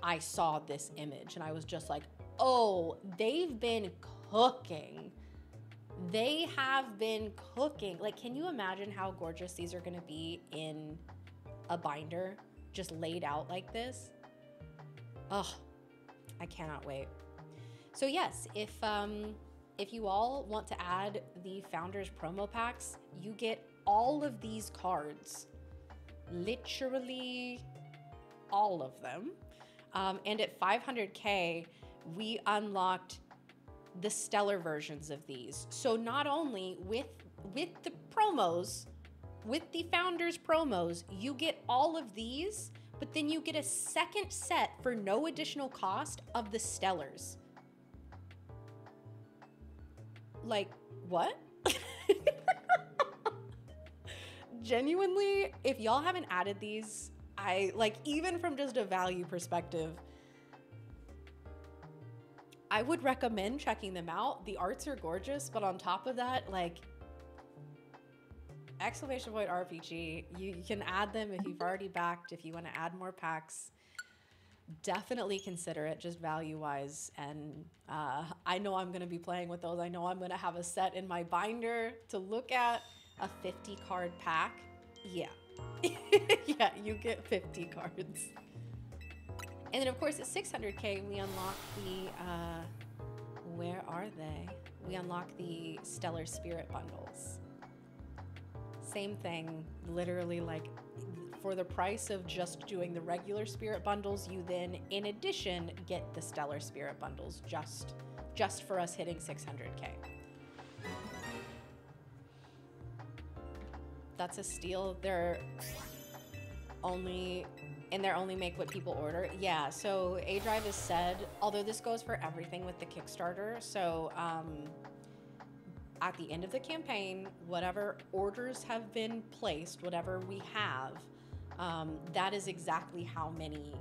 I saw this image and I was just like, oh, they've been cooking. They have been cooking. Like, can you imagine how gorgeous these are gonna be in a binder, just laid out like this? Oh, I cannot wait. So yes, if you all want to add the Founders promo packs, you get all of these cards, literally all of them. And at 500K, we unlocked the stellar versions of these. So not only with the promos, with the Founders promos, you get all of these, but then you get a second set for no additional cost of the Stellars. Like, what? Genuinely, if y'all haven't added these, I like, even from just a value perspective, I would recommend checking them out. The arts are gorgeous, but on top of that, like, exclamation point RPG, you can add them if you've already backed. If you want to add more packs, definitely consider it, just value-wise. And I know I'm going to be playing with those. I know I'm going to have a set in my binder to look at. A 50 card pack. Yeah. Yeah, you get 50 cards. And then of course at 600K we unlock the, where are they? We unlock the Stellar Spirit bundles. Same thing, literally, like, for the price of just doing the regular Spirit bundles, you then in addition get the Stellar Spirit bundles just for us hitting 600K. That's a steal. They're only make what people order. Yeah, so A-Drive has said, although this goes for everything with the Kickstarter, so at the end of the campaign, whatever orders have been placed, whatever we have, that is exactly how many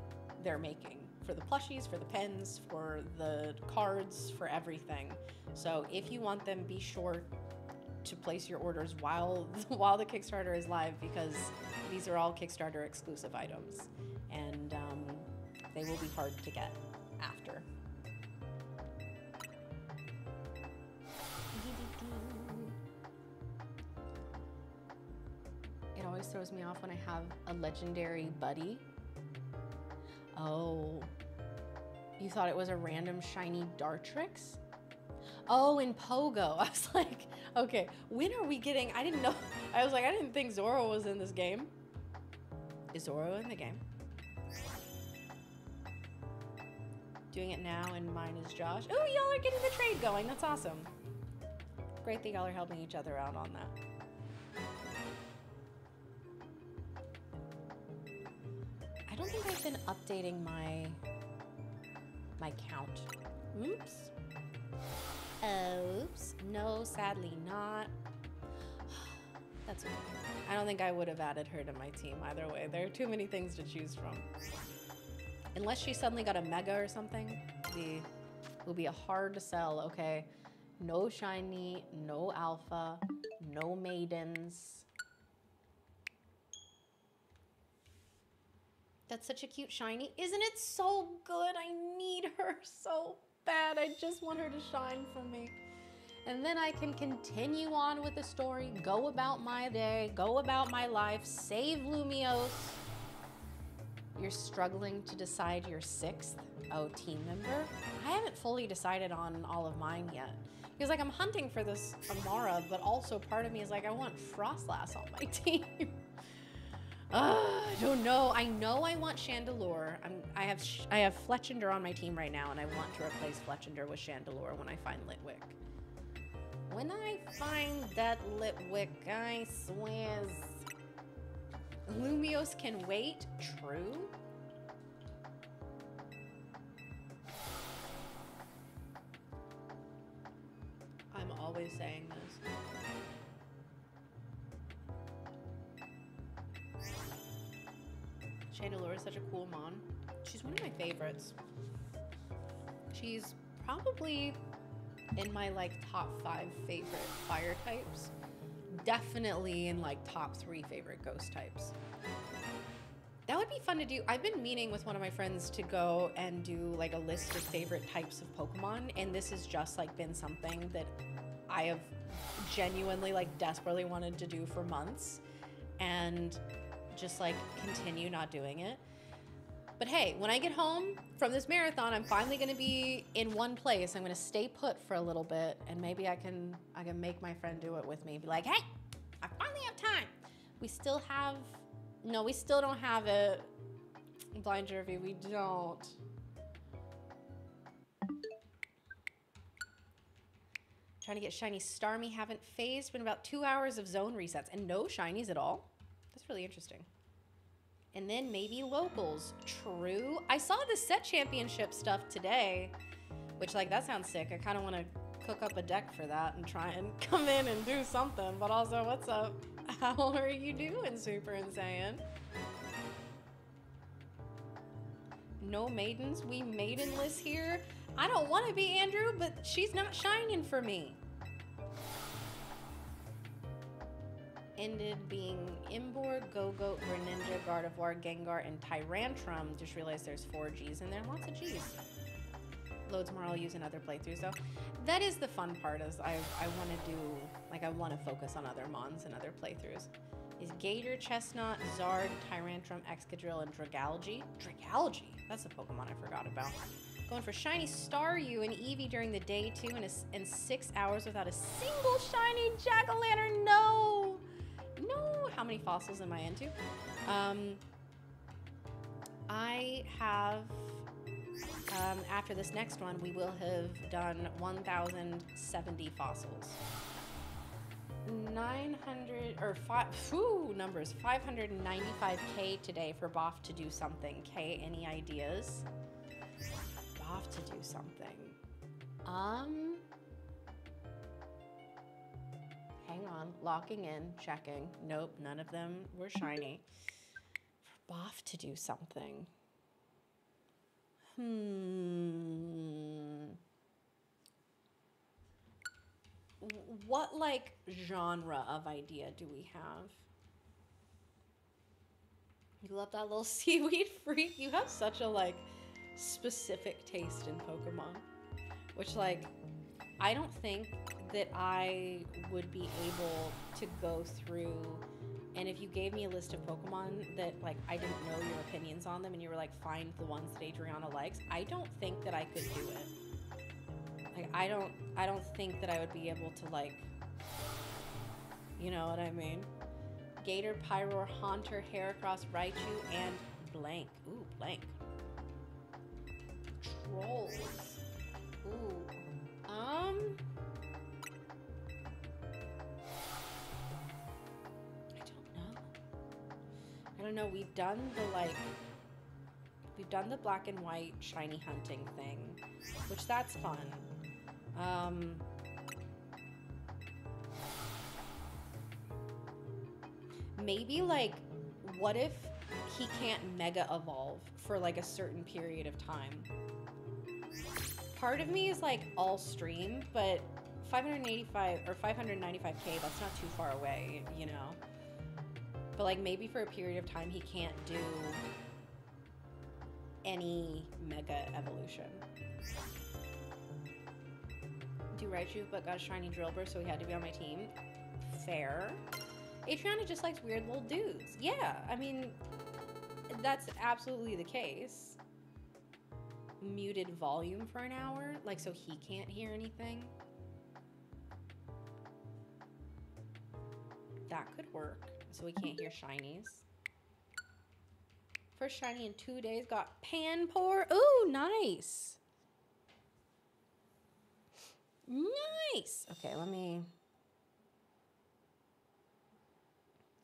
they're making. For the plushies, for the pens, for the cards, for everything. So if you want them, be sure to place your orders while the Kickstarter is live, because these are all Kickstarter exclusive items, and they will be hard to get after. It always throws me off when I have a legendary buddy. Oh, you thought it was a random shiny Dartrix? Oh, in Pogo. I was like, okay, when are we getting, I didn't know. I was like, I didn't think Zoro was in this game. Is Zoro in the game? Doing it now, and mine is Josh. Oh, y'all are getting the trade going. That's awesome. Great that y'all are helping each other out on that. I don't think I've been updating my count. Oops. Oops. No, sadly not. That's okay. I don't think I would have added her to my team either way. There are too many things to choose from. Unless she suddenly got a mega or something, it will be a hard to sell, okay? No shiny, no alpha, no maidens. That's such a cute shiny. Isn't it so good? I need her so bad. I just want her to shine for me. And then I can continue on with the story, go about my day, go about my life, save Lumiose. You're struggling to decide your 6th team member? I haven't fully decided on all of mine yet. Because like I'm hunting for this Amara, but also part of me is like, I want Frostlass on my team. I don't know. I know I want Chandelure. I have Fletchender on my team right now, and I want to replace Fletchender with Chandelure when I find Litwick. When I find that Litwick, I swear. Lumiose can wait. True. I'm always saying this. Chandelure is such a cool mon. She's one of my favorites. She's probably in my like top 5 favorite fire types. Definitely in like top 3 favorite ghost types. That would be fun to do. I've been meaning with one of my friends to go and do like a list of favorite types of Pokemon, and this has just like been something that I have genuinely like desperately wanted to do for months, and just like continue not doing it. But hey, when I get home from this marathon, I'm finally gonna be in one place. I'm gonna stay put for a little bit, and maybe I can make my friend do it with me. Be like, hey, I finally have time. We still have, no, we still don't have it. Blind Jervy, we don't. Trying to get shiny Starmie, haven't phased. Been about 2 hours of zone resets and no shinies at all. That's really interesting. And then maybe locals. True. I saw the set championship stuff today, which like that sounds sick. I kind of want to cook up a deck for that and try and come in and do something. But also, what's up? How are you doing, Super Insane? No maidens. We maidenless here. I don't want to be Andrew, but she's not shining for me. Ended being Imbor, Go-Goat, Greninja, Gardevoir, Gengar, and Tyrantrum. Just realized there's 4 Gs in there. Lots of Gs. Loads more I'll use in other playthroughs though. That is the fun part, is I want to do, like I want to focus on other mons and other playthroughs. Is Gator, Chestnut, Zard, Tyrantrum, Excadrill, and Dragalge. Dragalge? That's a Pokemon I forgot about. Going for shiny Staryu and Eevee during the day too, and 6 hours without a single shiny Jack-o'-lantern. No! No! How many fossils am I into? I have, after this next one, we will have done 1,070 fossils. 900, or numbers, 595K today for Boff to do something. K, any ideas? Boff to do something. Hang on, locking in, checking. Nope, none of them were shiny. For Boff to do something. What, like, genre of idea do we have? You love that little seaweed freak? You have such a, like, specific taste in Pokemon. Which, like, I don't think that I would be able to go through, and if you gave me a list of Pokemon that, like, I didn't know your opinions on them and you were like, find the ones that Adriana likes, I don't think that I could do it. Like, I don't think that I would be able to, like, you know what I mean? Gator, Pyroar, Haunter, Heracross, Raichu, and blank. Ooh, blank. Trolls. Ooh. I don't know. We've done the black and white shiny hunting thing, which that's fun. Maybe, like, what if he can't mega evolve for like a certain period of time? Part of me is like all stream, but 585 or 595K, that's not too far away, you know? But like maybe for a period of time he can't do any mega evolution. Do Raichu, but got a shiny Drillbur, so he had to be on my team. Fair. Adriana just likes weird little dudes. Yeah, I mean, that's absolutely the case. Muted volume for an hour, like so he can't hear anything. That could work, so he can't hear shinies. First shiny in 2 days, got Panpour. Ooh, nice. Nice. Okay, let me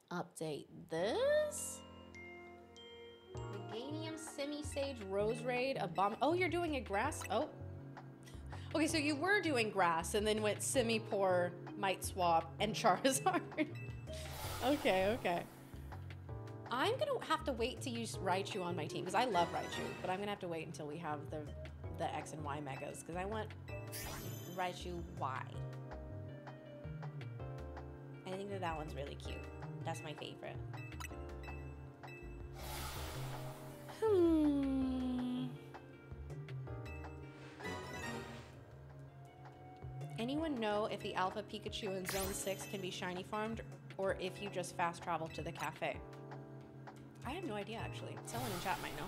update this. Meganium, Semi-Sage, Rose Raid, a bomb. Oh, you're doing a grass. Oh. Okay, so you were doing grass and then went Semi-Pour, Might Swap, and Charizard. Okay, okay. I'm gonna have to wait to use Raichu on my team because I love Raichu, but I'm gonna have to wait until we have the X and Y megas because I want Raichu Y. I think that one's really cute. That's my favorite. Anyone know if the Alpha Pikachu in Zone 6 can be shiny farmed or if you just fast travel to the cafe? I have no idea, actually. Someone in chat might know.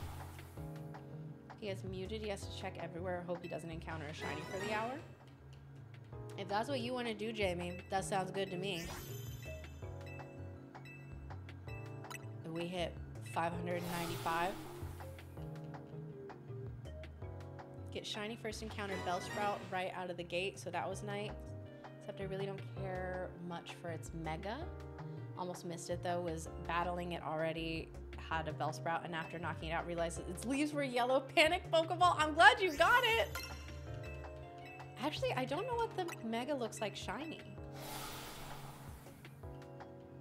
He has muted. He has to check everywhere. Hope he doesn't encounter a shiny for the hour. If that's what you want to do, Jamie, that sounds good to me. We hit 595. Get shiny first encountered Bellsprout right out of the gate, so that was nice. Except I really don't care much for its mega. Almost missed it though, was battling it already, had a Bellsprout, and after knocking it out, realized that its leaves were yellow. Panic Pokeball. I'm glad you got it. Actually, I don't know what the Mega looks like shiny.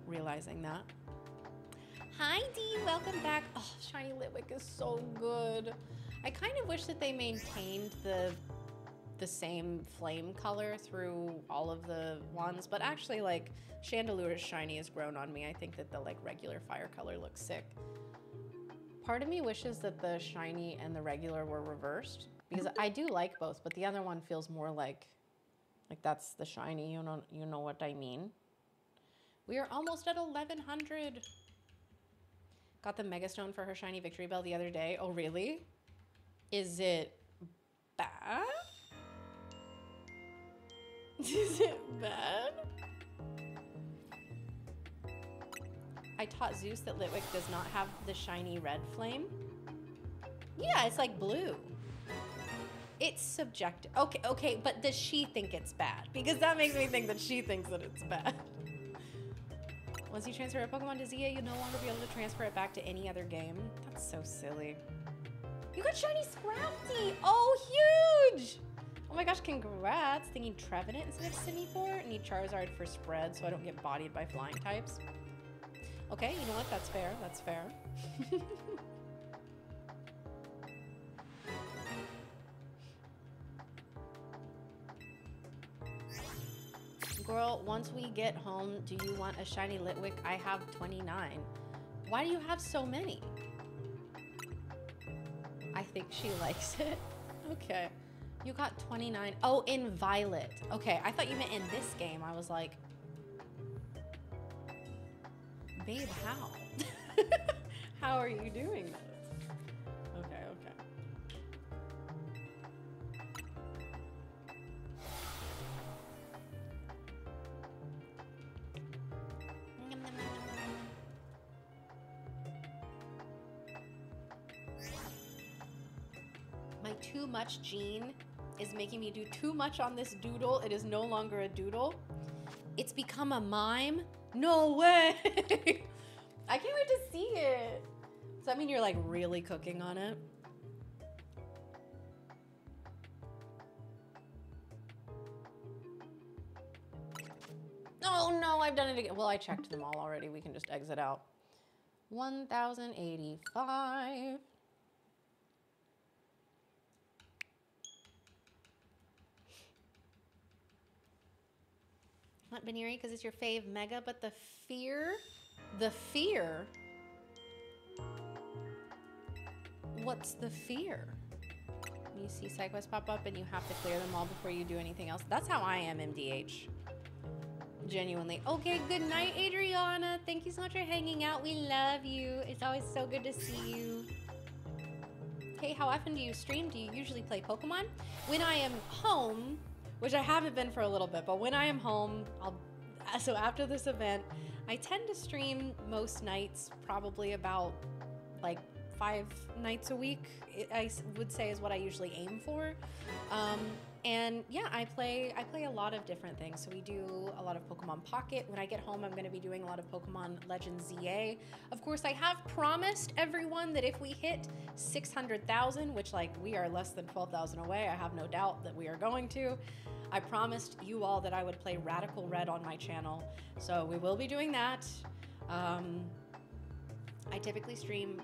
Realizing that. Hi Dee, welcome back. Oh, shiny Litwick is so good. I kind of wish that they maintained the same flame color through all of the ones, but actually like Chandelure's shiny has grown on me. I think that the like regular fire color looks sick. Part of me wishes that the shiny and the regular were reversed because I do like both, but the other one feels more like that's the shiny, you know what I mean? We are almost at 1100. Got the Mega Stone for her shiny Victory Bell the other day. Oh, really? Is it bad? Is it bad? I taught Zeus that Litwick does not have the shiny red flame. Yeah, it's like blue. It's subjective. Okay, but does she think it's bad? Because that makes me think that she thinks that it's bad. Once you transfer a Pokemon to Z-A, you'll no longer be able to transfer it back to any other game. That's so silly. You got shiny Scrafty! Oh, huge! Oh my gosh, congrats. Thinking Trevenant instead of Simipour. Need Charizard for spread so I don't get bodied by flying types. Okay, you know what? That's fair. That's fair. Girl, once we get home, do you want a shiny Litwick? I have 29. Why do you have so many? I think she likes it. Okay. You got 29. Oh, in Violet. Okay, I thought you meant in this game. I was like, babe, how? How are you doing this? Okay. My too much gene is making me do too much on this doodle. It is no longer a doodle. It's become a mime. No way. I can't wait to see it. Does that mean you're like really cooking on it? Oh no, I've done it again. Well, I checked them all already. We can just exit out. 1085. Not Baneri because it's your fave Mega, but the fear. What's the fear? You see side quests pop up and you have to clear them all before you do anything else. That's how I am, MDH. Genuinely. Okay, good night, Adriana. Thank you so much for hanging out. We love you. It's always so good to see you. Hey, how often do you stream? Do you usually play Pokemon? When I am home, which I haven't been for a little bit, but when I am home, so after this event, I tend to stream most nights, probably about like 5 nights a week, I would say is what I usually aim for. And yeah, I play a lot of different things. So we do a lot of Pokemon Pocket. When I get home, I'm gonna be doing a lot of Pokemon Legends Z-A. Of course, I have promised everyone that if we hit 600,000, which like we are less than 12,000 away, I have no doubt that we are going to. I promised you all that I would play Radical Red on my channel. So we will be doing that. I typically stream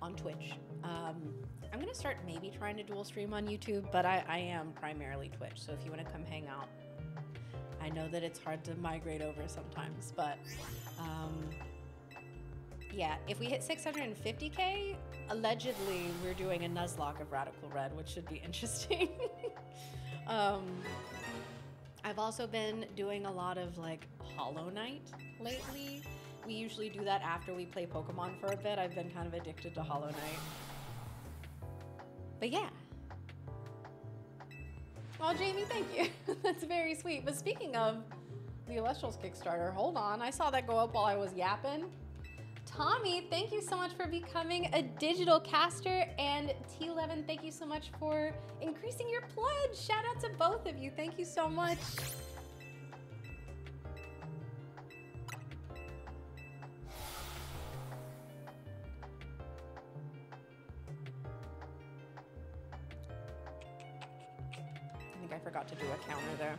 on Twitch. I'm gonna start maybe trying to dual stream on YouTube, but I am primarily Twitch. So if you wanna come hang out, I know that it's hard to migrate over sometimes, but yeah, if we hit 650K, allegedly we're doing a Nuzlocke of Radical Red, which should be interesting. I've also been doing a lot of like Hollow Knight lately. We usually do that after we play Pokemon for a bit. I've been kind of addicted to Hollow Knight. But yeah. Oh, Jamie, thank you. That's very sweet. But speaking of the Elestrals Kickstarter, hold on. I saw that go up while I was yapping. Tommy, thank you so much for becoming a digital caster. And T11, thank you so much for increasing your pledge. Shout out to both of you. Thank you so much. I forgot to do a counter there.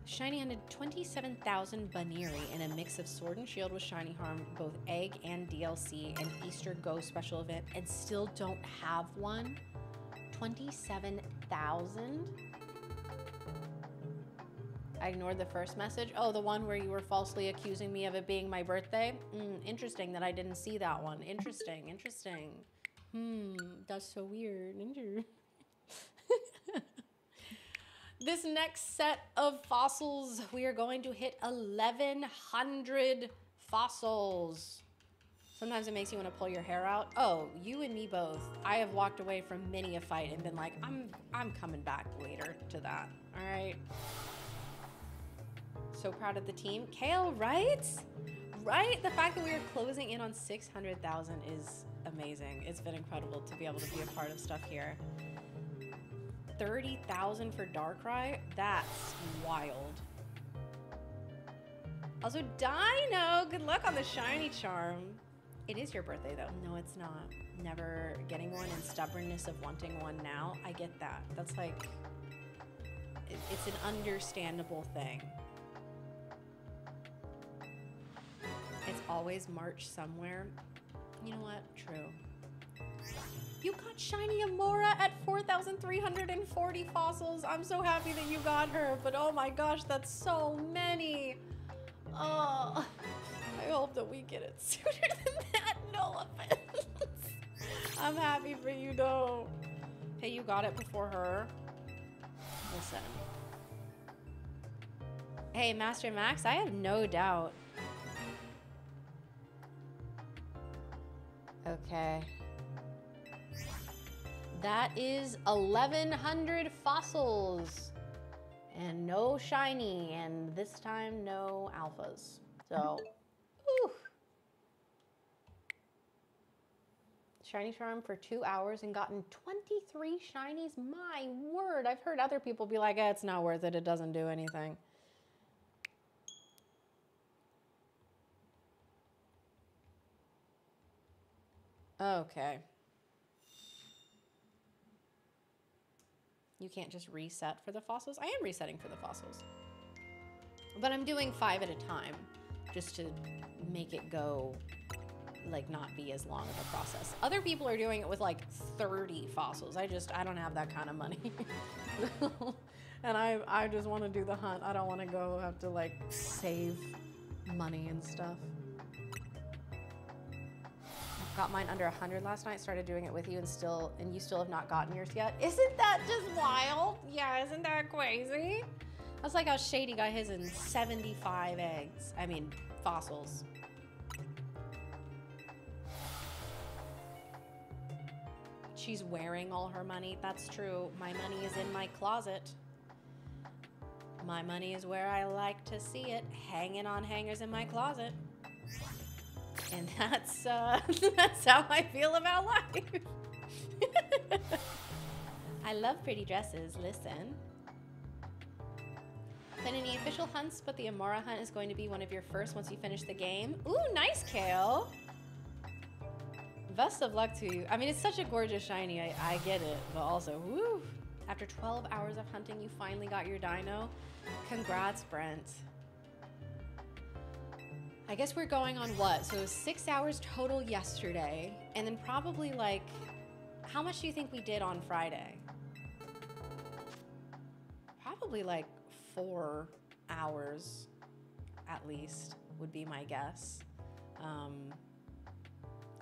Shiny hunted 27,000 Baniri in a mix of Sword and Shield with Shiny Harm, both Egg and DLC, and Easter Go special event, and still don't have one. 27,000? I ignored the first message. Oh, the one where you were falsely accusing me of it being my birthday? Interesting that I didn't see that one. Interesting, interesting. That's so weird. This next set of fossils, we are going to hit 1,100 fossils. Sometimes it makes you want to pull your hair out. Oh, you and me both. I have walked away from many a fight and been like, I'm coming back later to that. All right. So proud of the team. Kale, right? Right? The fact that we are closing in on 600,000 is amazing. It's been incredible to be able to be a part of stuff here. 30,000 for Darkrai? That's wild. Also, Dino, good luck on the shiny charm. It is your birthday though. No, it's not. Never getting one and stubbornness of wanting one now. I get that. That's like, it's an understandable thing. It's always March somewhere. You know what? True. You got shiny Amora at 4,340 fossils. I'm so happy that you got her, but oh my gosh, that's so many. Oh, I hope that we get it sooner than that. No offense. I'm happy for you though. Hey, you got it before her. Listen. Hey, Master Max, I have no doubt. Okay. That is 1,100 fossils. And no shiny, and this time no alphas. So, whew. Shiny charm for 2 hours and gotten 23 shinies. My word, I've heard other people be like, it's not worth it, it doesn't do anything. Okay. You can't just reset for the fossils. I am resetting for the fossils. But I'm doing 5 at a time just to make it go, like, not be as long of a process. Other people are doing it with like 30 fossils. I don't have that kind of money. And I just want to do the hunt. I don't want to go have to like save money and stuff. Got mine under 100 last night, started doing it with you, and you still have not gotten yours yet. Isn't that just wild? Yeah, isn't that crazy? That's like how Shady got his in 75 eggs. I mean, fossils. She's wearing all her money. That's true. My money is in my closet. My money is where I like to see it, hanging on hangers in my closet. And that's how I feel about life. I love pretty dresses. Listen. Been any official hunts, but the Amora hunt is going to be one of your first once you finish the game. Ooh, nice, Kale. Best of luck to you. I mean, it's such a gorgeous shiny. I get it, but also, woo. After 12 hours of hunting, you finally got your dino. Congrats, Brent. I guess we're going on what? So 6 hours total yesterday, and then probably like, how much do you think we did on Friday? Probably like 4 hours at least would be my guess.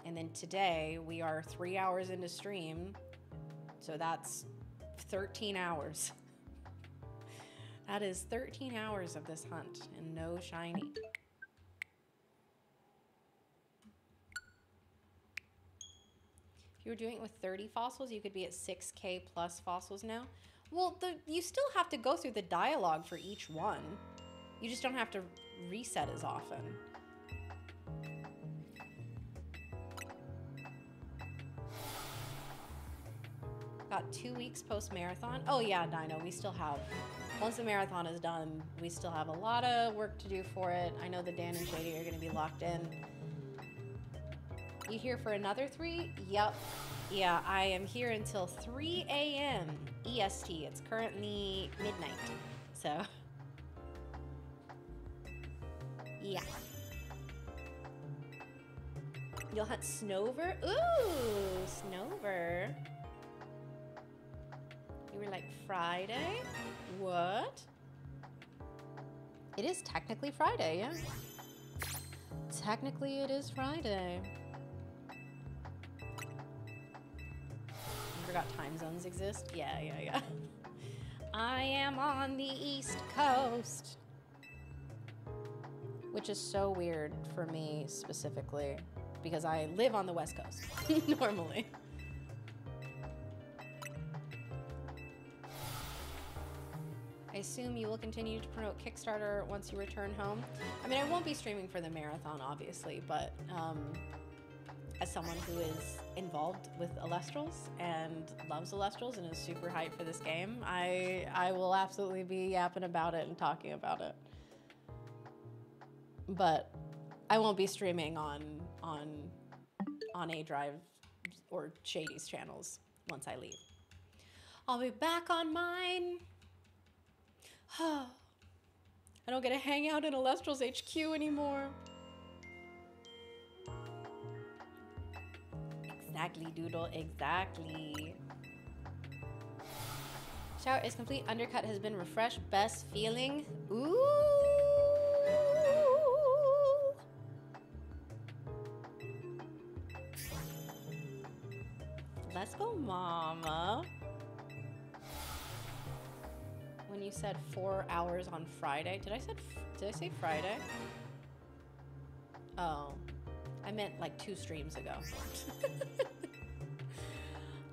And then today we are 3 hours into stream, so that's 13 hours. That is 13 hours of this hunt and no shiny. If you were doing it with 30 fossils, you could be at 6K plus fossils now. Well, you still have to go through the dialogue for each one. You just don't have to reset as often. Got 2 weeks post-marathon. Oh yeah, Dino, we still have, once the marathon is done, we still have a lot of work to do for it. I know that Dan and Shady are gonna be locked in. You here for another 3? Yep. Yeah, I am here until 3 a.m. EST. It's currently midnight. So, yeah. You'll hunt Snover? Ooh, Snover. You were like Friday? What? It is technically Friday, yeah. Technically, it is Friday. You forgot time zones exist? Yeah. I am on the East Coast. Which is so weird for me specifically, because I live on the West Coast, normally. I assume you will continue to promote Kickstarter once you return home. I mean, I won't be streaming for the marathon, obviously, but as someone who is involved with Elestrals and loves Elestrals and is super hyped for this game, I will absolutely be yapping about it and talking about it. But I won't be streaming on A Drive or Shady's channels once I leave. I'll be back on mine. I don't get to hang out in Elestrals HQ anymore. Exactly, Doodle, exactly. Shower is complete. Undercut has been refreshed. Best feeling. Ooh. Let's go, mama. When you said 4 hours on Friday, did I say Friday? Oh, I meant like 2 streams ago.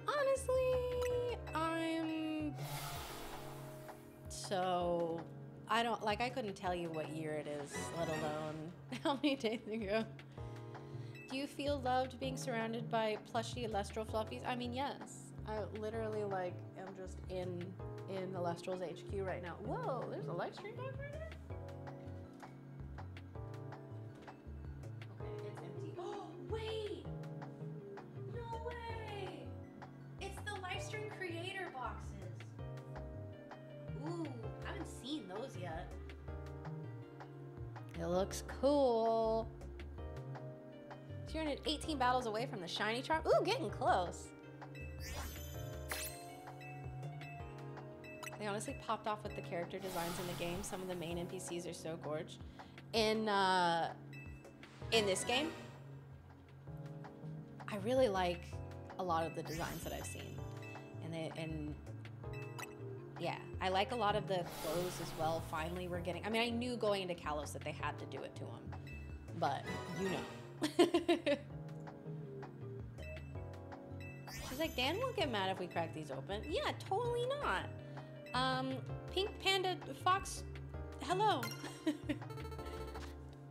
Honestly, I couldn't tell you what year it is, let alone how many days ago. Do you feel loved being surrounded by plushy Elestral fluffies? I mean, yes. I literally am just in Elestrals HQ right now. Whoa, there's a Lifestream box right there? Okay, it's empty. Oh, wait! No way! It's the Lifestream creator boxes. Ooh, I haven't seen those yet. It looks cool. 218 battles away from the shiny charm. Ooh, getting close. They honestly popped off with the character designs in the game. Some of the main NPCs are so gorge. In this game, I really like a lot of the designs that I've seen. And yeah, I like a lot of the clothes as well. Finally, we're getting, I mean, I knew going into Kalos that they had to do it to him, but you know. She's like, Dan won't get mad if we crack these open. Yeah, totally not. Pink Panda Fox, hello.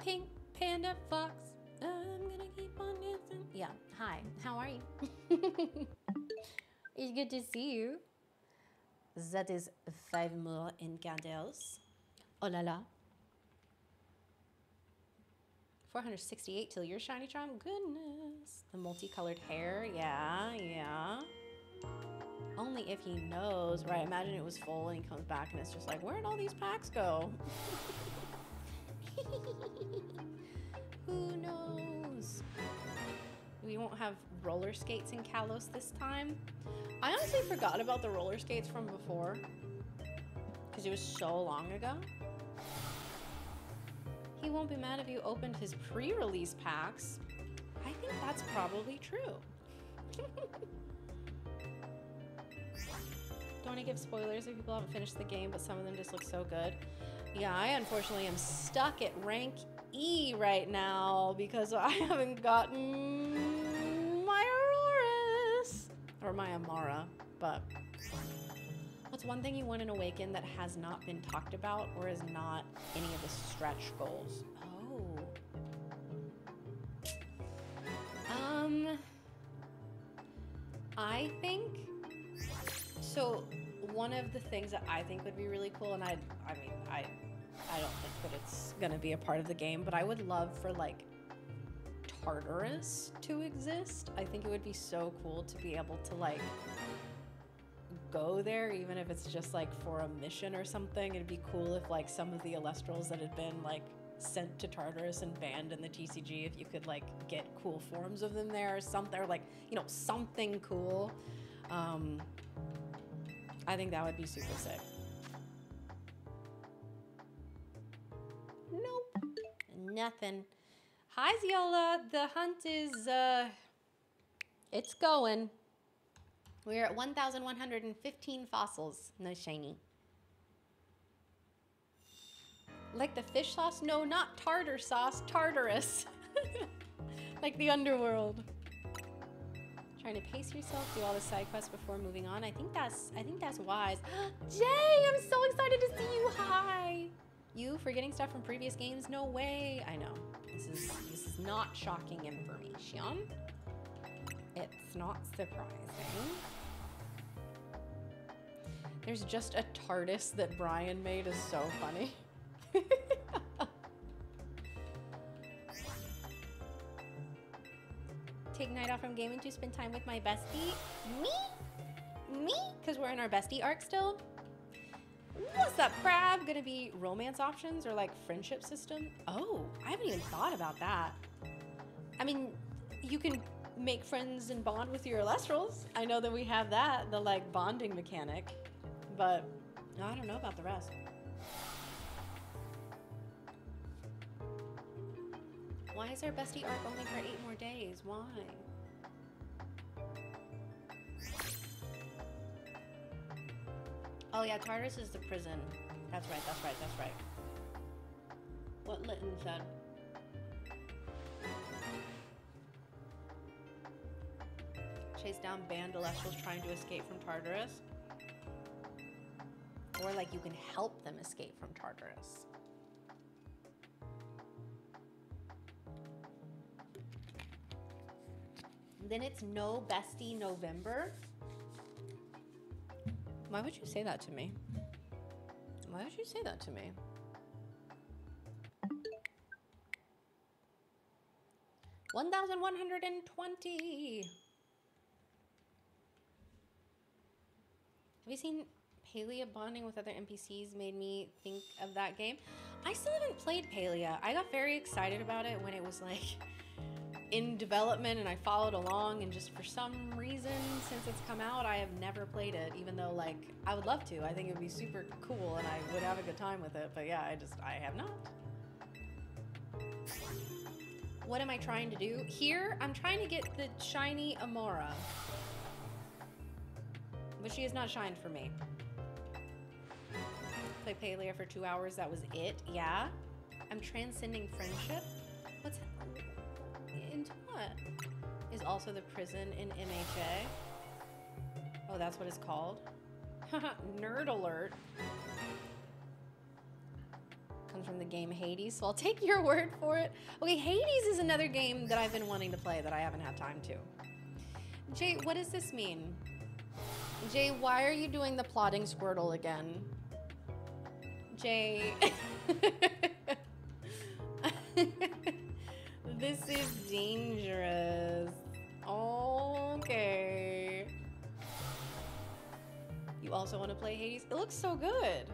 Pink Panda Fox, I'm gonna keep on dancing. Yeah, hi, how are you? It's good to see you. That is 5 more incandescents. Oh la la. 468 till your shiny charm. Goodness. The multicolored hair. Yeah. Only if he knows. Right, imagine it was full and he comes back and it's just like, where'd all these packs go? Who knows? We won't have roller skates in Kalos this time. I honestly forgot about the roller skates from before because it was so long ago. He won't be mad if you opened his pre-release packs. I think that's probably true. Don't want to give spoilers if people haven't finished the game, but some of them just look so good. Yeah, I unfortunately am stuck at rank E right now because I haven't gotten my Auroras. Or my Amara, but what's one thing you want in Awaken that has not been talked about or is not any of the stretch goals? Oh. I think, so one of the things that I think would be really cool, and I mean, I don't think that it's gonna be a part of the game, but I would love for like Tartarus to exist. I think it would be so cool to be able to like go there, even if it's just like for a mission or something. It'd be cool if like some of the Elestrals that had been like sent to Tartarus and banned in the TCG, if you could like get cool forms of them there or something, or like, you know, something cool. I think that would be super sick. Nope, nothing. Hi Ziola, the hunt is, it's going. We're at 1,115 fossils. No shiny. Like the fish sauce? No, not tartar sauce, Tartarus. Like the underworld. Trying to pace yourself, do all the side quests before moving on. I think that's wise. Jay, I'm so excited to see you. Hi. You forgetting stuff from previous games? No way. I know. This is not shocking information. It's not surprising. There's just a TARDIS that Brian made is so funny. Take night off from gaming to spend time with my bestie. Me? Because we're in our bestie arc still. What's up, Crab? Gonna be romance options or like friendship system? Oh, I haven't even thought about that. I mean, you can make friends and bond with your Elestrals. I know that we have that, the like bonding mechanic, but I don't know about the rest. Why is our bestie arc only for 8 more days? Why? Oh yeah, Tartarus is the prison. That's right, that's right, that's right. What Litton said. Chase down banned Elestrals trying to escape from Tartarus. Or like you can help them escape from Tartarus. Then it's no bestie November. Why would you say that to me? Why would you say that to me? $1,120. Have you seen Palia bonding with other NPCs made me think of that game? I still haven't played Palia. I got very excited about it when it was like in development and I followed along, and just for some reason since it's come out I have never played it, even though like I would love to. I think it would be super cool and I would have a good time with it, but yeah, I have not. What am I trying to do? Here, I'm trying to get the shiny Amora, but she has not shined for me. Play Palia for 2 hours, that was it. Yeah, I'm transcending friendship. What's into what? Is also the prison in MHA. Oh, that's what it's called. Nerd alert. Comes from the game Hades, so I'll take your word for it. Okay, Hades is another game that I've been wanting to play that I haven't had time to. Jay, what does this mean? Jay, why are you doing the plotting Squirtle again? Jay. This is dangerous. Okay. You also want to play Hades? It looks so good.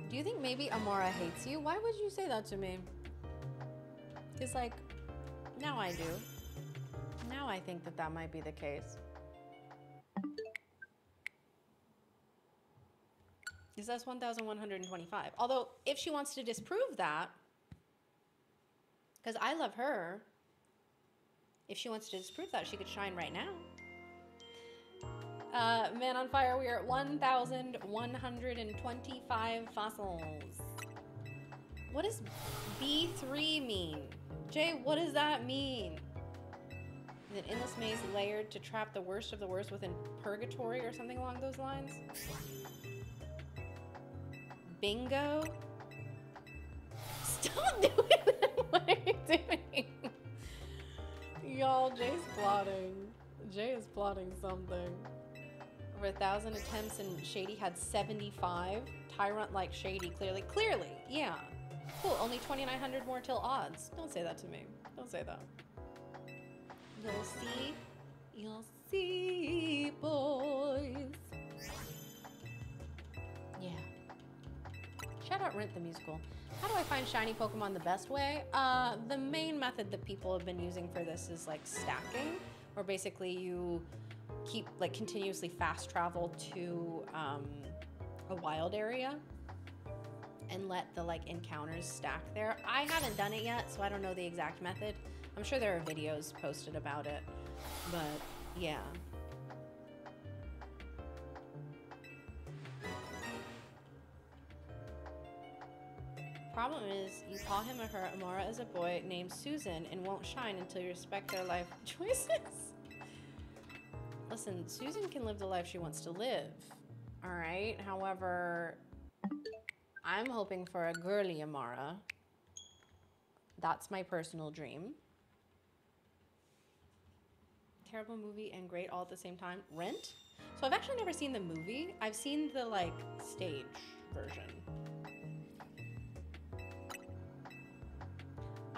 Do you think maybe Amara hates you? Why would you say that to me? Because like, now I do. Now I think that that might be the case. Because that's 1,125. Although, if she wants to disprove that, because I love her, if she wants to disprove that, she could shine right now. Man on Fire, we are at 1,125 fossils. What does B3 mean? Jay, what does that mean? Is an endless maze layered to trap the worst of the worst within purgatory or something along those lines? Bingo? Stop doing that! What are you doing? Y'all, Jay's plotting. Jay is plotting something. Over 1,000 attempts and Shady had 75. Tyrant like Shady, clearly. Clearly, yeah. Cool, only 2,900 more till odds. Don't say that to me. Don't say that. You'll see. You'll see, boys. Shout out Rent the Musical. How do I find shiny Pokemon the best way? The main method that people have been using for this is like stacking, where basically you keep like continuously fast travel to a wild area and let the like encounters stack there. I haven't done it yet, so I don't know the exact method. I'm sure there are videos posted about it, but yeah. Problem is, you call him or her Amara as a boy named Susan and won't shine until you respect their life choices. Listen, Susan can live the life she wants to live, all right? However, I'm hoping for a girly Amara. That's my personal dream. Terrible movie and great all at the same time. Rent? So I've actually never seen the movie. I've seen the like stage version.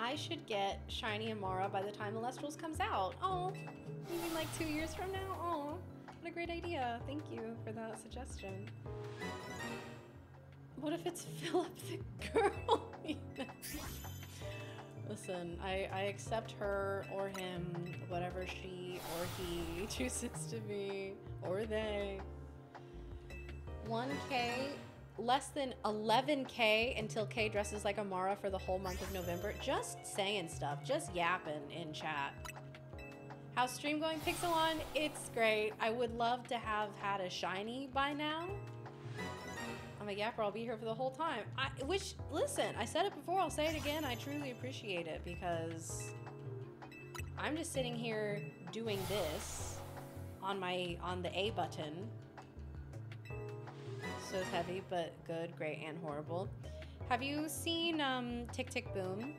I should get shiny Amara by the time Elestrals comes out. Oh, you mean like 2 years from now? Oh, what a great idea. Thank you for that suggestion. What if it's Philip the girl? Listen, I accept her or him, whatever she or he chooses to be, or they. 1K, less than 11K until K dresses like Amara for the whole month of November. Just saying stuff, just yapping in chat. How's stream going, Pixelon? It's great. I would love to have had a shiny by now. I'm a yapper, I'll be here for the whole time. Listen, I said it before, I'll say it again. I truly appreciate it because I'm just sitting here doing this on the A button. So heavy, but good, great, and horrible. Have you seen Tick Tick Boom?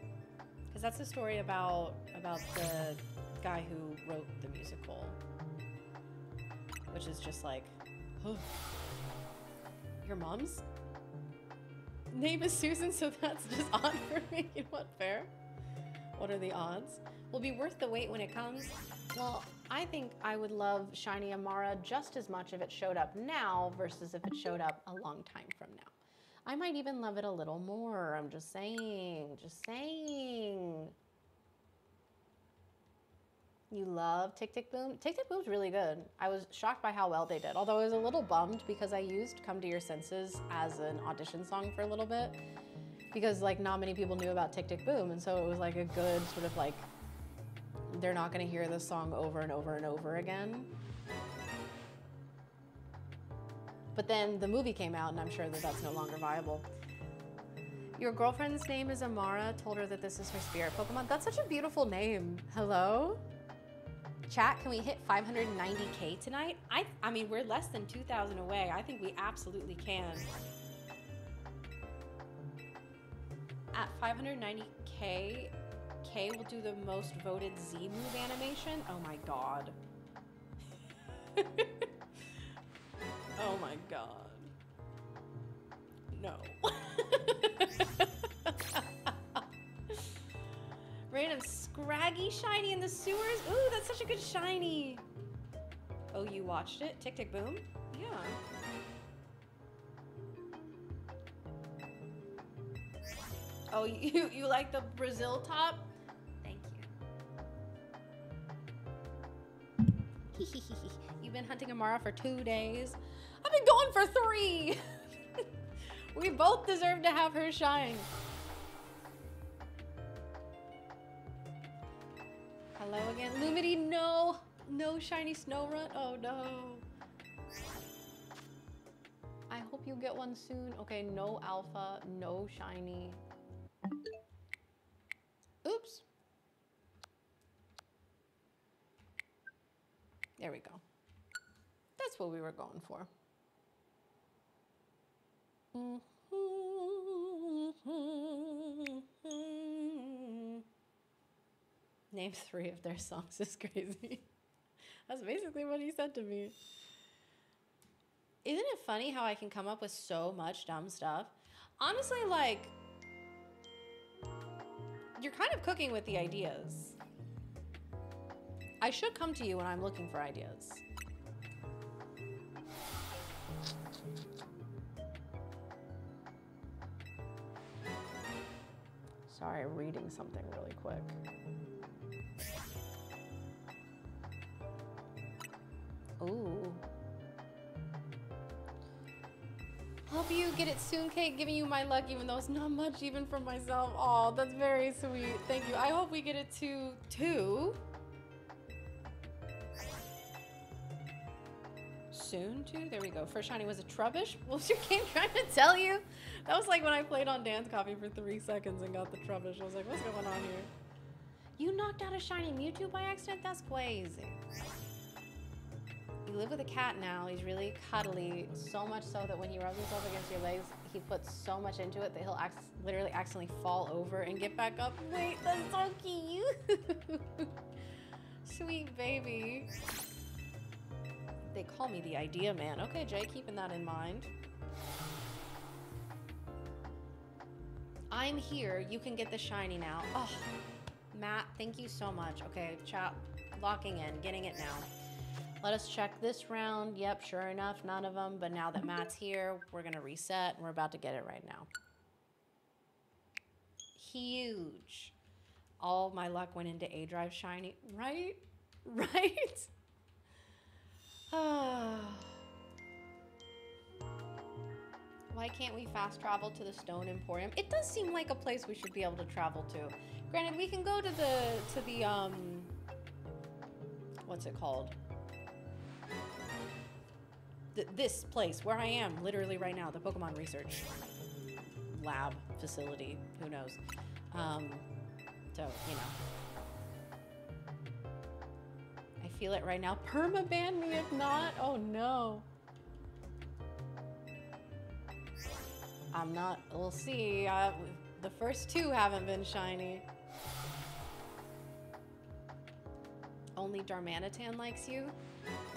Because that's a story about the guy who wrote the musical, which is just like, oh. Your mom's name is Susan, so that's just odd for me. You know what? Fair. What are the odds? Will be worth the wait when it comes. Well, I think I would love shiny Amara just as much if it showed up now versus if it showed up a long time from now. I might even love it a little more. I'm just saying. Just saying. You love Tick Tick Boom? Tick Tick Boom's really good. I was shocked by how well they did. Although I was a little bummed because I used Come to Your Senses as an audition song for a little bit. Because like not many people knew about Tick Tick Boom. And so it was like a good sort of like, they're not gonna hear this song over and over and over again. But then the movie came out and I'm sure that that's no longer viable. Your girlfriend's name is Amara, told her that this is her spirit Pokemon. That's such a beautiful name. Hello? Chat, can we hit 590K tonight? I mean, we're less than 2,000 away. I think we absolutely can. At 590K, K will do the most voted Z move animation. Oh my god. Oh my god. No. Random scraggy shiny in the sewers. Ooh, that's such a good shiny. Oh, you watched it? Tick Tick Boom? Yeah. Oh, you like the Brazil top? Thank you. You've been hunting Amara for 2 days. I've been going for 3. We both deserve to have her shine. Hello again. Lumity, no. No shiny Snorunt. Oh no. I hope you get one soon. Okay, no alpha, no shiny. Oops. There we go. That's what we were going for. Name 3 of their songs is crazy. That's basically what he said to me. Isn't it funny how I can come up with so much dumb stuff? Honestly, like, you're kind of cooking with the ideas. I should come to you when I'm looking for ideas. Sorry, I'm reading something really quick. Ooh. Hope you get it soon, Kate. Giving you my luck, even though it's not much even for myself. Oh, that's very sweet. Thank you. I hope we get it to 2. Soon, 2? There we go. First shiny was a Trubbish. What was your game trying to tell you? That was like when I played on Dance Coffee for 3 seconds and got the Trubbish. I was like, what's going on here? You knocked out a shiny Mewtwo by accident? That's crazy. You live with a cat now. He's really cuddly, so much so that when he rubs himself against your legs, he puts so much into it that he'll literally accidentally fall over and get back up. Wait, that's so cute. Sweet baby. They call me the idea man. Okay, Jay, keeping that in mind. I'm here. You can get the shiny now. Oh, Matt, thank you so much. Okay, chat, locking in, getting it now. Let us check this round. Yep, sure enough, none of them. But now that Matt's here, we're gonna reset and we're about to get it right now. Huge. All my luck went into A Drive shiny, right? Right? Why can't we fast travel to the Stone Emporium? It does seem like a place we should be able to travel to. Granted, we can go to the what's it called? This place where I am literally right now, the Pokemon Research Lab facility, who knows? So, you know. I feel it right now. Permaban me if not. Oh no. I'm not, we'll see. The first 2 haven't been shiny. Only Darmanitan likes you?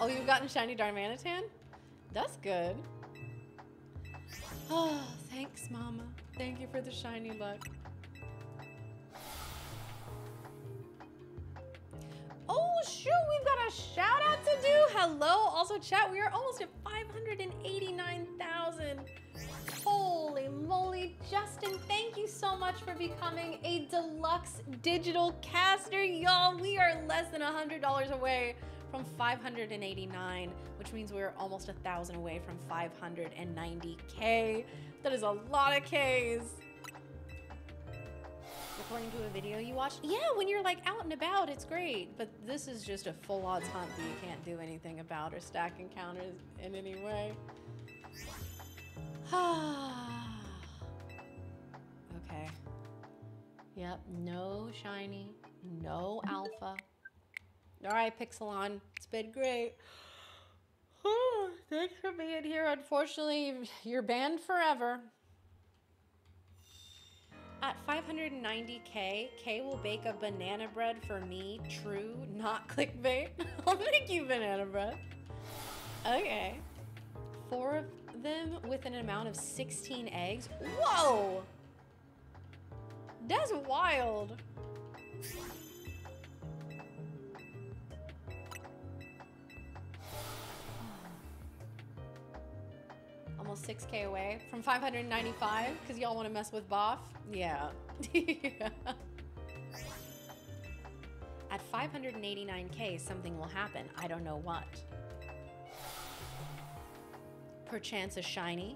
Oh, you've gotten shiny Darmanitan? That's good. Oh, thanks, Mama. Thank you for the shiny luck. Oh, shoot, we've got a shout out to do. Hello. Also, chat, we are almost at 589,000. Holy moly, Justin, thank you so much for becoming a deluxe digital caster. Y'all, we are less than $100 away from 589, which means we're almost 1,000 away from 590K. That is a lot of Ks. According to a video you watched? Yeah, when you're like out and about, it's great. But this is just a full odds hunt that you can't do anything about or stack encounters in any way. Okay. Yep, no shiny, no alpha. All right, Pixelon, it's been great. Oh, thanks for being here. Unfortunately, you're banned forever. At 590K, Kay will bake a banana bread for me. True, not clickbait. I'll make you banana bread. Okay. 4 of them with an amount of 16 eggs. Whoa! That's wild. Almost 6K away from 595 because y'all want to mess with Boff? Yeah. Yeah. At 589K, something will happen. I don't know what. Perchance a shiny.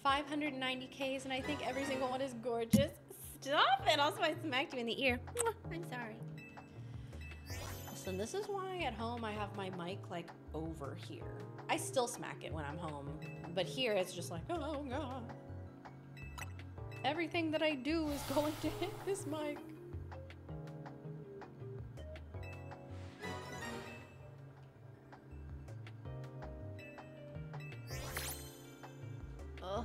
590Ks, and I think every single one is gorgeous. Stop it! Also, I smacked you in the ear. I'm sorry. Listen, this is why at home I have my mic like over here. I still smack it when I'm home, but here it's just like, oh god. Everything that I do is going to hit this mic. Ugh.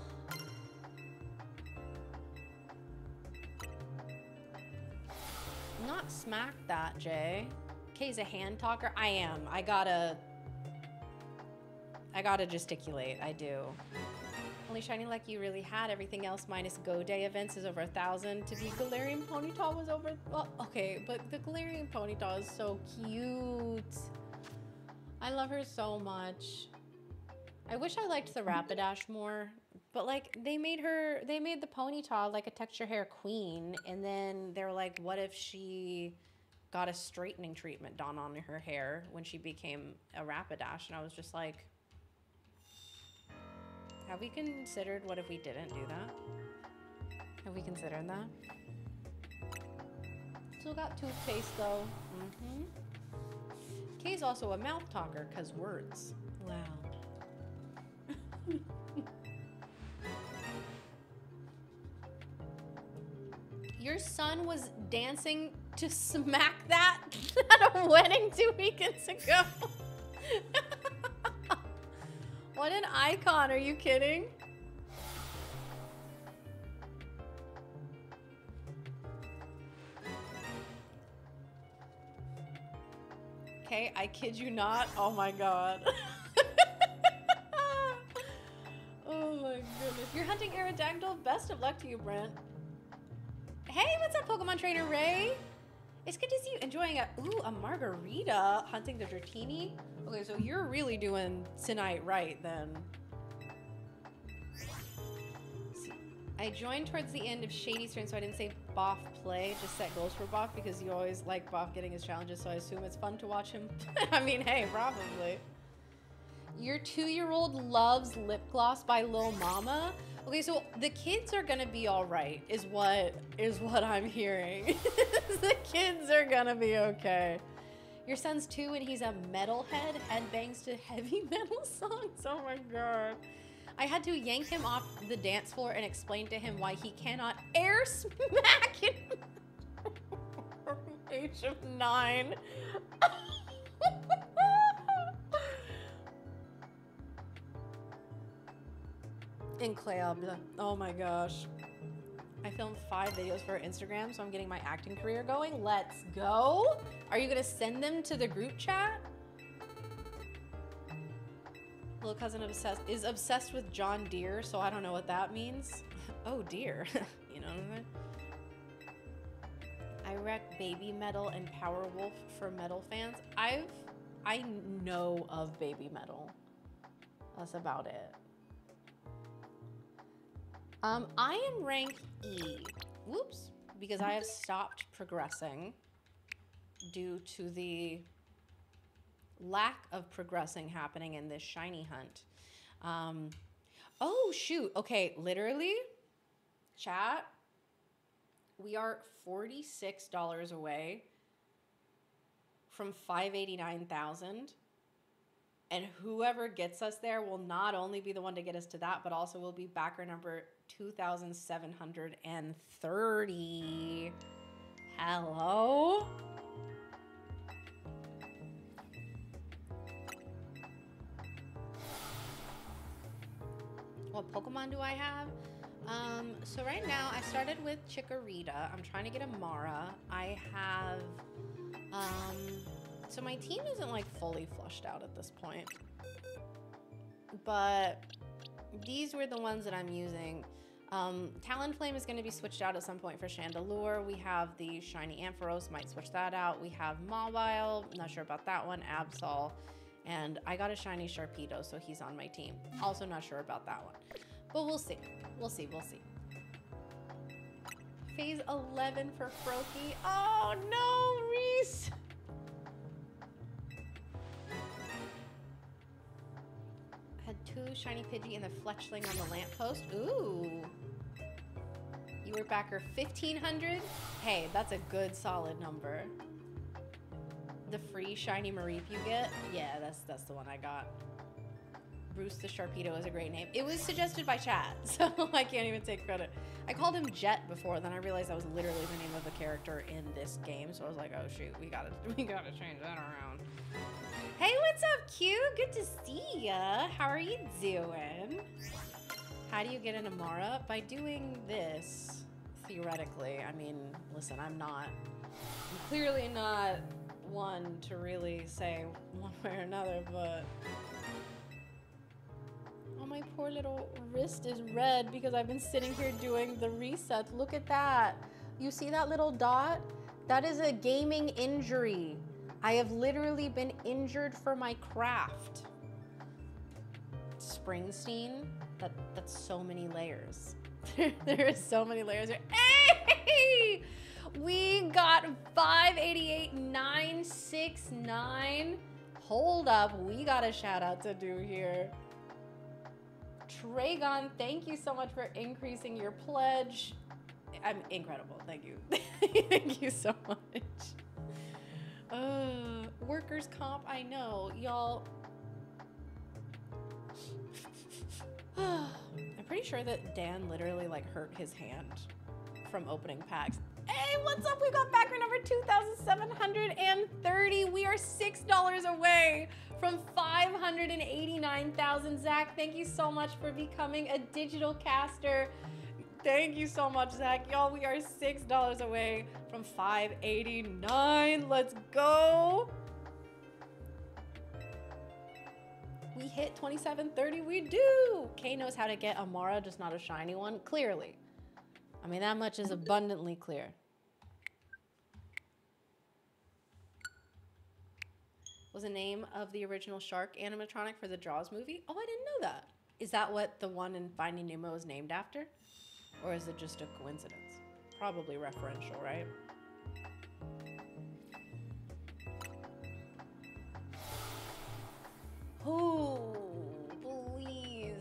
Not smack that, Jay. Kay's a hand talker. I am. I gotta gesticulate. I do. Only shiny luck you really had. Everything else minus Go Day events is over 1,000. To be Galarian Ponyta was over. Well, okay, but the Galarian Ponyta is so cute. I love her so much. I wish I liked the Rapidash more. But like they made the Ponyta like a texture hair queen, and then they were like, what if she got a straightening treatment done on her hair when she became a Rapidash? And I was just like, have we considered what if we didn't do that? Have we considered that? Still got toothpaste though. Mm-hmm. Kay's also a mouth talker because words. Wow. Your son was dancing to Smack That at a wedding 2 weekends ago. What an icon, are you kidding? Okay, I kid you not. Oh my god. Oh my goodness. You're hunting Aerodactyl? Best of luck to you, Brent. Hey, what's up, Pokemon Trainer Ray? It's good to see you enjoying a margarita, hunting the Dratini. Okay, so you're really doing tonight right then. See, I joined towards the end of Shady's turn, so I didn't say Boff play, just set goals for Boff because you always like Boff getting his challenges, so I assume it's fun to watch him. I mean, hey, probably. Your 2-year-old loves lip gloss by Lil Mama. Okay, so the kids are gonna be all right, is what I'm hearing. The kids are gonna be okay. Your son's 2 and he's a metalhead, headbangs to heavy metal songs. Oh my god. I had to yank him off the dance floor and explain to him why he cannot air smack it. Age of 9. Incroyable. Oh my gosh. I filmed 5 videos for Instagram, so I'm getting my acting career going. Let's go. Are you gonna send them to the group chat? Little cousin is obsessed with John Deere, so I don't know what that means. Oh dear. You know what I mean? I wreck Baby Metal and Powerwolf for metal fans. I know of Baby Metal. That's about it. I am rank E. Whoops. Because I have stopped progressing due to the lack of progressing happening in this shiny hunt. Oh, shoot. Okay, literally, chat, we are $46 away from 589,000. And whoever gets us there will not only be the one to get us to that, but also will be backer number 2,730. Hello? What Pokemon do I have? So right now I started with Chikorita. I'm trying to get a Mara. I have, so my team isn't like fully flushed out at this point, but these were the ones that I'm using. Talonflame is going to be switched out at some point for Chandelure. We have the shiny Ampharos, might switch that out. We have Mawile, not sure about that one, Absol, and I got a shiny Sharpedo, so he's on my team. Also not sure about that one, but we'll see. We'll see. Phase 11 for Froakie. Oh no, Reese! Had 2 shiny Pidgey and the Fletchling on the lamppost. Ooh. You were backer 1,500? Hey, that's a good solid number. The free shiny Mareep you get? Yeah, that's the one I got. Bruce the Sharpedo is a great name. It was suggested by chat, so I can't even take credit. I called him Jet before, then I realized that was literally the name of the character in this game, so I was like, oh shoot, we gotta change that around. Hey, what's up, Q? Good to see ya. How are you doing? How do you get an Amara? By doing this, theoretically. I mean, listen, I'm clearly not one to really say one way or another, but oh, my poor little wrist is red because I've been sitting here doing the reset. Look at that. You see that little dot? That is a gaming injury. I have literally been injured for my craft. Springsteen, That's so many layers. There is so many layers here. Hey! We got 588,969. Hold up, we got a shout out to do here. Tragon, thank you so much for increasing your pledge. I'm incredible, thank you. Thank you so much. Workers' comp, I know, y'all. I'm pretty sure that Dan literally like hurt his hand from opening packs. Hey, what's up? We got backer number 2,730. We are $6 away from 589,000. Zach, thank you so much for becoming a digital caster. Thank you so much, Zach. Y'all, we are $6 away from 589. Let's go. We hit 2730. We do. Kay knows how to get a Mara, just not a shiny one. Clearly. I mean, that much is abundantly clear. Was the name of the original shark animatronic for the Jaws movie? Oh, I didn't know that. Is that what the one in Finding Nemo is named after? Or is it just a coincidence? Probably referential, right? Oh, please.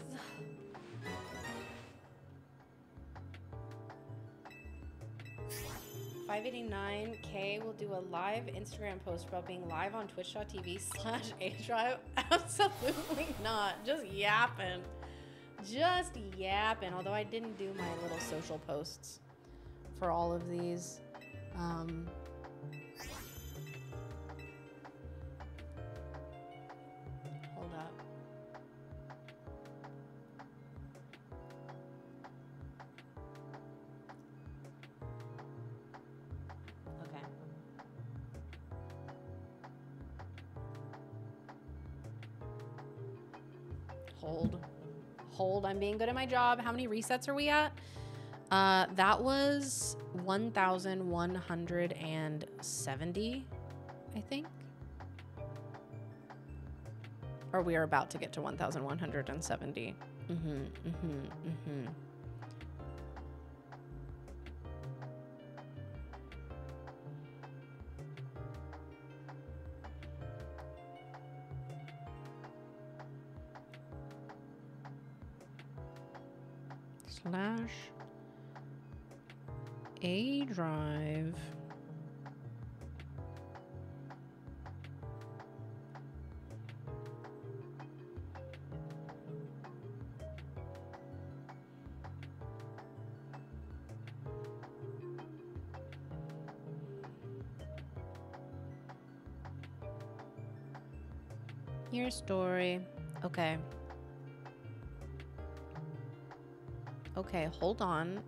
$589K will do a live Instagram post about being live on twitch.tv/ADrive. Absolutely not. Just yapping. Just yapping. Although I didn't do my little social posts for all of these. Hold up. Okay. Hold. I'm being good at my job. How many resets are we at? That was 1,170, I think. Or we are about to get to 1,170. /ADrive. Your story. Okay. Okay, hold on.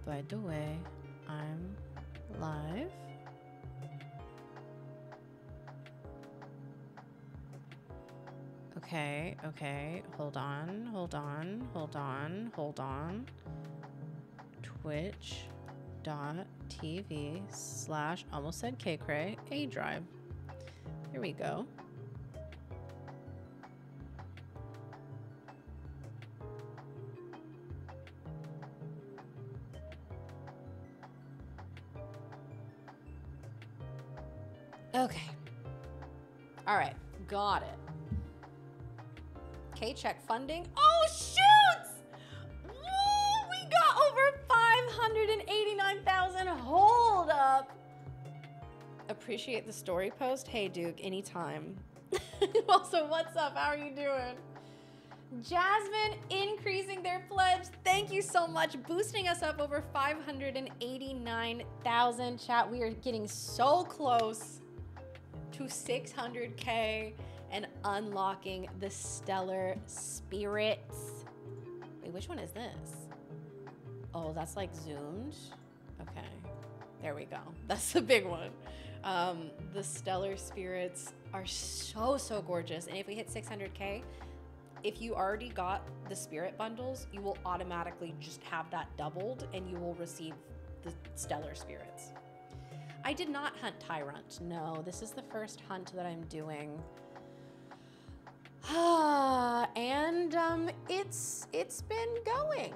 By the way, I'm live. Okay. Hold on. Twitch.tv/ almost said Kaycreigh ADrive. Here we go. Okay. All right. Got it. K-check funding. Oh, shoots! Woo! We got over 589,000. Hold up. Appreciate the story post. Hey, Duke, anytime. Also, what's up? How are you doing? Jasmine increasing their pledge. Thank you so much. Boosting us up over 589,000. Chat, we are getting so close to 600K and unlocking the stellar spirits. Wait, which one is this? Oh, that's like zoomed. Okay, there we go. That's the big one. The stellar spirits are so gorgeous. And if we hit 600K, if you already got the spirit bundles, you will automatically just have that doubled and you will receive the stellar spirits. I did not hunt Tyrant. No, this is the first hunt that I'm doing. And it's been going.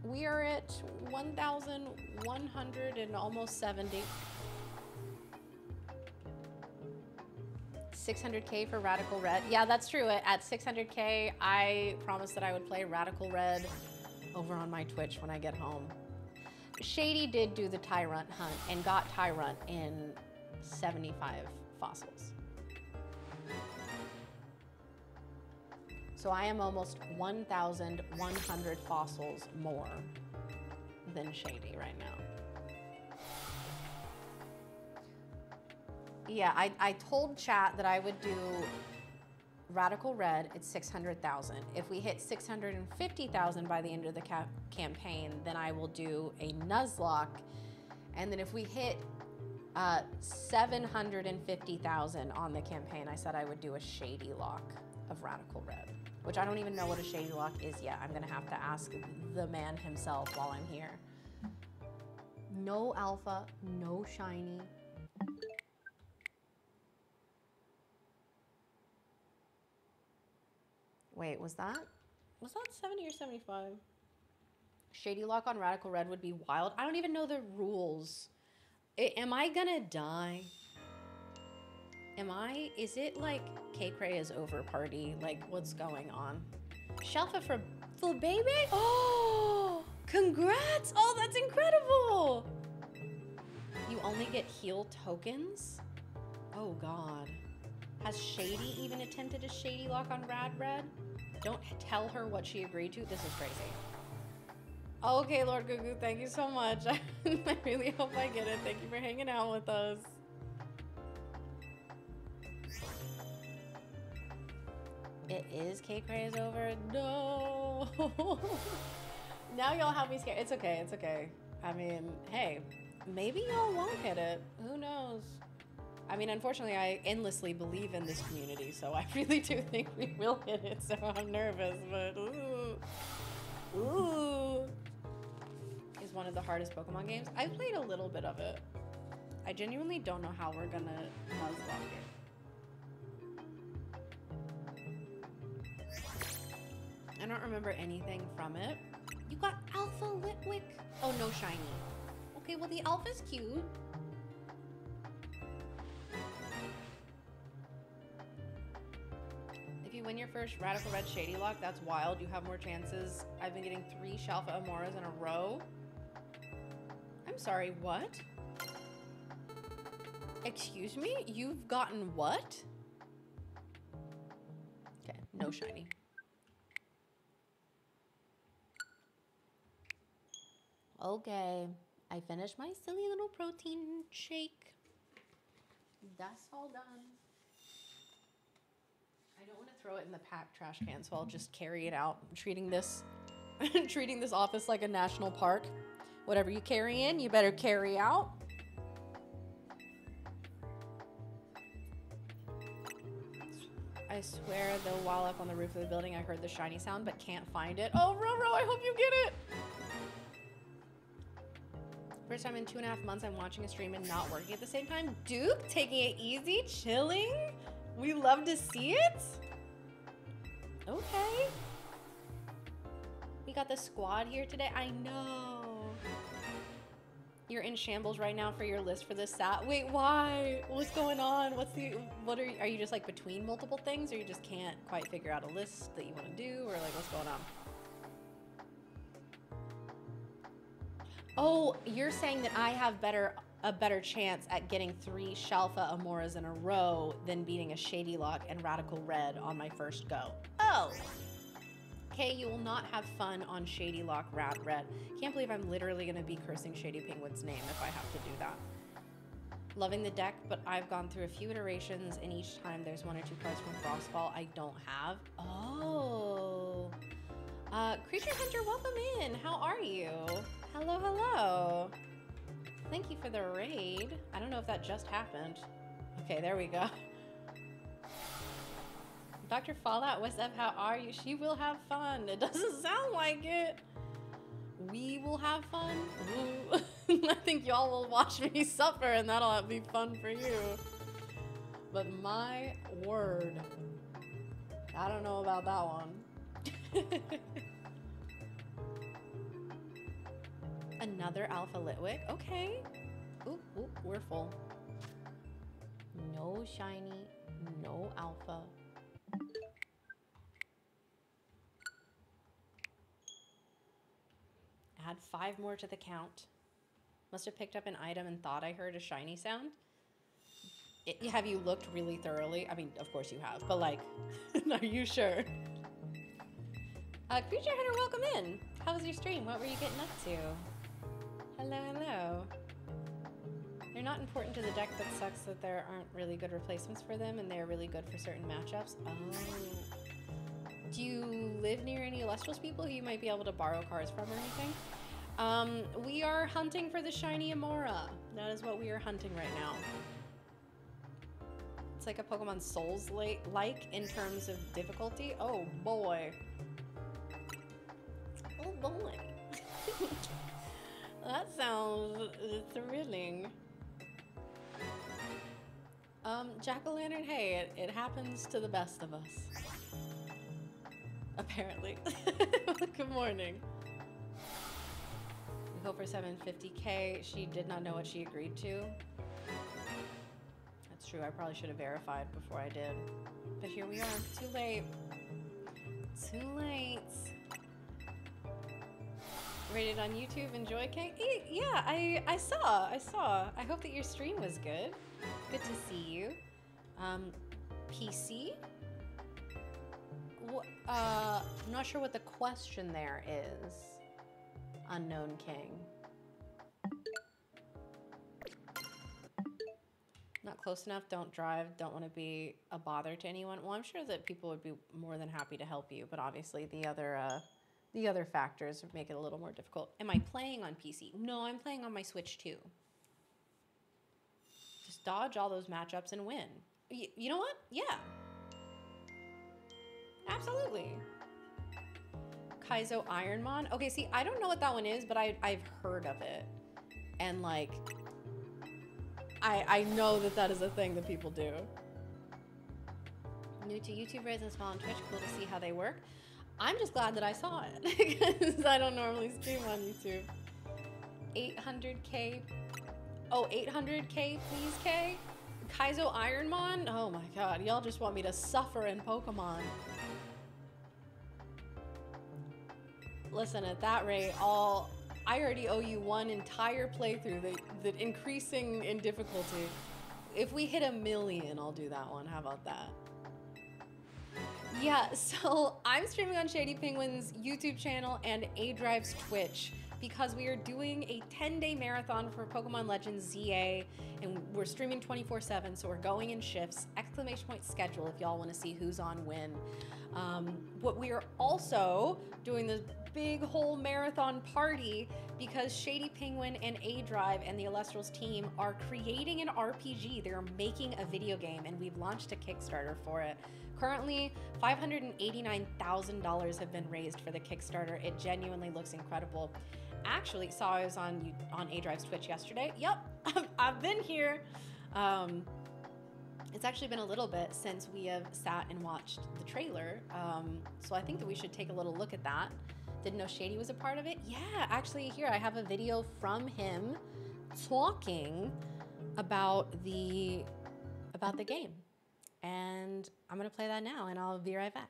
We are at 1,100 and almost 70. 600K for Radical Red. Yeah, that's true. At 600K, I promised that I would play Radical Red over on my Twitch when I get home. Shady did do the Tyrant hunt and got Tyrant in 75 fossils. So I am almost 1,100 fossils more than Shady right now. Yeah, I told chat that I would do Radical Red at 600,000. If we hit 650,000 by the end of the campaign, then I will do a Nuzlocke. And then if we hit 750,000 on the campaign, I said I would do a Shady lock of Radical Red, which I don't even know what a Shady lock is yet. I'm gonna have to ask the man himself while I'm here. No alpha, no shiny. Wait, was that 70 or 75? Shady lock on Radical Red would be wild. I don't even know the rules. Am I gonna die? Is it like Kaycreigh is over party? Like, what's going on? Shelfa for full baby? Oh, congrats! Oh, that's incredible! You only get heal tokens? Oh God. Has Shady even attempted a Shady lock on Rad Red? Don't tell her what she agreed to. This is crazy. Okay, Lord Gugu, thank you so much. I really hope I get it. Thank you for hanging out with us. It is Kaycreigh is over. No. Now y'all have me scared. It's okay. It's okay. I mean, hey, maybe y'all won't hit it. Who knows? I mean, unfortunately, I endlessly believe in this community, so I really do think we will hit it, so I'm nervous, but ooh. Is one of the hardest Pokemon games. I've played a little bit of it. I genuinely don't know how we're gonna Nuzlocke it. I don't remember anything from it. You got Alpha Litwick. Oh, no shiny. Okay, well, the Alpha's cute. If you win your first Radical Red Shady lock, that's wild. You have more chances. I've been getting 3 Shalfa Amoras in a row. I'm sorry, what? Excuse me? You've gotten what? Okay, no shiny. Okay, I finished my silly little protein shake. That's all done. I don't want to throw it in the packed trash can, so I'll just carry it out. I'm treating this office like a national park. Whatever you carry in, you better carry out. I swear, though, while up on the roof of the building, I heard the shiny sound, but can't find it. Oh, Roro, I hope you get it. First time in 2.5 months, I'm watching a stream and not working at the same time. Duke, taking it easy, chilling. We love to see it. Okay. We got the squad here today. I know. You're in shambles right now for your list for this sat. Wait, why? What's going on? Are you just like between multiple things, or you just can't quite figure out a list that you want to do, or like what's going on? Oh, you're saying that I have a better chance at getting 3 Shalfa Amoras in a row than beating a Shady Lock and Radical Red on my first go. Oh. Okay, you will not have fun on Shady Lock Rad Red. Can't believe I'm literally going to be cursing Shady Penguin's name if I have to do that. Loving the deck, but I've gone through a few iterations, and each time there's 1 or 2 cards from Frostfall I don't have. Oh. Creature Hunter, welcome in. How are you? Hello, hello. Thank you for the raid. I don't know if that just happened. Okay, there we go. Dr. Fallout, what's up? How are you? She will have fun. It doesn't sound like it. We will have fun. Ooh. I think y'all will watch me suffer, and that'll be fun for you. But my word, I don't know about that one. Another Alpha Litwick. Okay. Oop, oop, we're full. No shiny, no alpha. Add 5 more to the count. Must have picked up an item and thought I heard a shiny sound. Have you looked really thoroughly? I mean, of course you have, but like, are you sure? Creature Hunter, welcome in. How was your stream? What were you getting up to? Hello, hello. They're not important to the deck, but sucks that there aren't really good replacements for them, and they're really good for certain matchups. Oh. Do you live near any Elestrals people who you might be able to borrow cards from or anything? We are hunting for the shiny Amora. That is what we are hunting right now. It's like a Pokemon Souls-like in terms of difficulty. Oh boy. Oh boy. That sounds thrilling. Jack-o'-lantern, hey, it happens to the best of us. Apparently. Good morning. We hope for 750K. She did not know what she agreed to. That's true. I probably should have verified before I did. But here we are. Too late. Too late. Rated on YouTube. Enjoy, Kay? Yeah, I saw. I hope that your stream was good. Good to see you. PC? I'm not sure what the question there is. Unknown King. Not close enough, don't drive, don't want to be a bother to anyone. Well, I'm sure that people would be more than happy to help you, but obviously the other factors would make it a little more difficult. Am I playing on PC? No, I'm playing on my Switch too. Just dodge all those matchups and win. You know what? Yeah. Absolutely. Kaizo Ironmon. Okay, see, I don't know what that one is, but I've heard of it. And like, I know that is a thing that people do. New to YouTube, raised and small on Twitch. Cool to see how they work. I'm just glad that I saw it because I don't normally stream on YouTube. 800K. Oh, 800K, please, K. Kaizo Ironmon. Oh my God, y'all just want me to suffer in Pokemon. Listen, at that rate, I already owe you one entire playthrough that increasing in difficulty. If we hit 1 million, I'll do that one. How about that? Yeah, so I'm streaming on Shady Penguin's YouTube channel and ADRive's Twitch because we are doing a 10-day marathon for Pokémon Legends Z-A, and we're streaming 24/7, so we're going in shifts. Exclamation point schedule if y'all want to see who's on when. But we are also doing this big whole marathon party because Shady Penguin and ADRive and the Elestrals team are creating an RPG. They're making a video game, and we've launched a Kickstarter for it. Currently, $589,000 have been raised for the Kickstarter. It genuinely looks incredible. Actually, saw I was on ADRive's Twitch yesterday. Yep, I've been here. It's actually been a little bit since we have sat and watched the trailer. So I think that we should take a little look at that. Didn't know Shady was a part of it. Yeah, actually here I have a video from him talking about the game. And I'm gonna play that now and I'll be right back.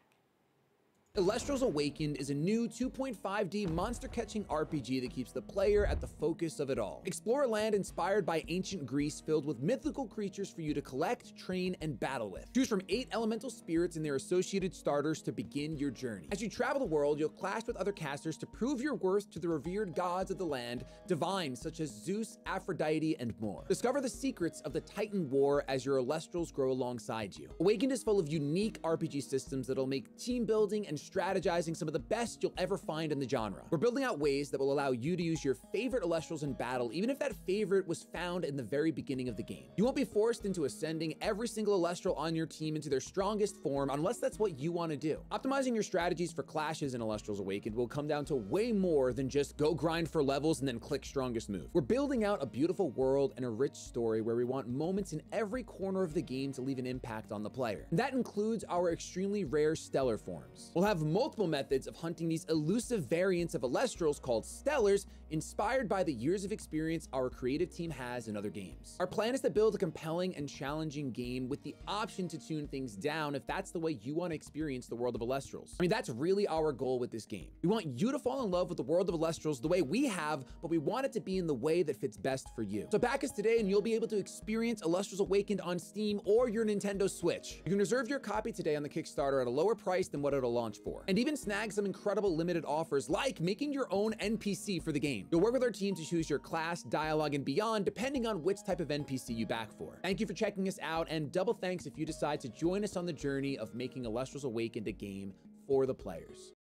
Elestrals Awakened is a new 2.5D monster-catching RPG that keeps the player at the focus of it all. Explore a land inspired by ancient Greece filled with mythical creatures for you to collect, train, and battle with. Choose from 8 elemental spirits and their associated starters to begin your journey. As you travel the world, you'll clash with other casters to prove your worth to the revered gods of the land, divines such as Zeus, Aphrodite, and more. Discover the secrets of the Titan War as your Elestrals grow alongside you. Awakened is full of unique RPG systems that'll make team building and strategizing some of the best you'll ever find in the genre. We're building out ways that will allow you to use your favorite Elestrals in battle, even if that favorite was found in the very beginning of the game. You won't be forced into ascending every single Elestral on your team into their strongest form unless that's what you want to do. Optimizing your strategies for clashes in Elestrals Awakened will come down to way more than just go grind for levels and then click strongest move. We're building out a beautiful world and a rich story where we want moments in every corner of the game to leave an impact on the player. And that includes our extremely rare stellar forms. We'll have multiple methods of hunting these elusive variants of Elestrals called stellars, inspired by the years of experience our creative team has in other games. Our plan is to build a compelling and challenging game with the option to tune things down if that's the way you want to experience the world of Elestrals. I mean, that's really our goal with this game. We want you to fall in love with the world of Elestrals the way we have, but we want it to be in the way that fits best for you. So back us today and you'll be able to experience Elestrals Awakened on Steam or your Nintendo Switch. You can reserve your copy today on the Kickstarter at a lower price than what it'll launch for, and even snag some incredible limited offers like making your own NPC for the game. You'll work with our team to choose your class, dialogue, and beyond depending on which type of NPC you back for. Thank you for checking us out, and double thanks if you decide to join us on the journey of making Elestrals Awakened a game for the players.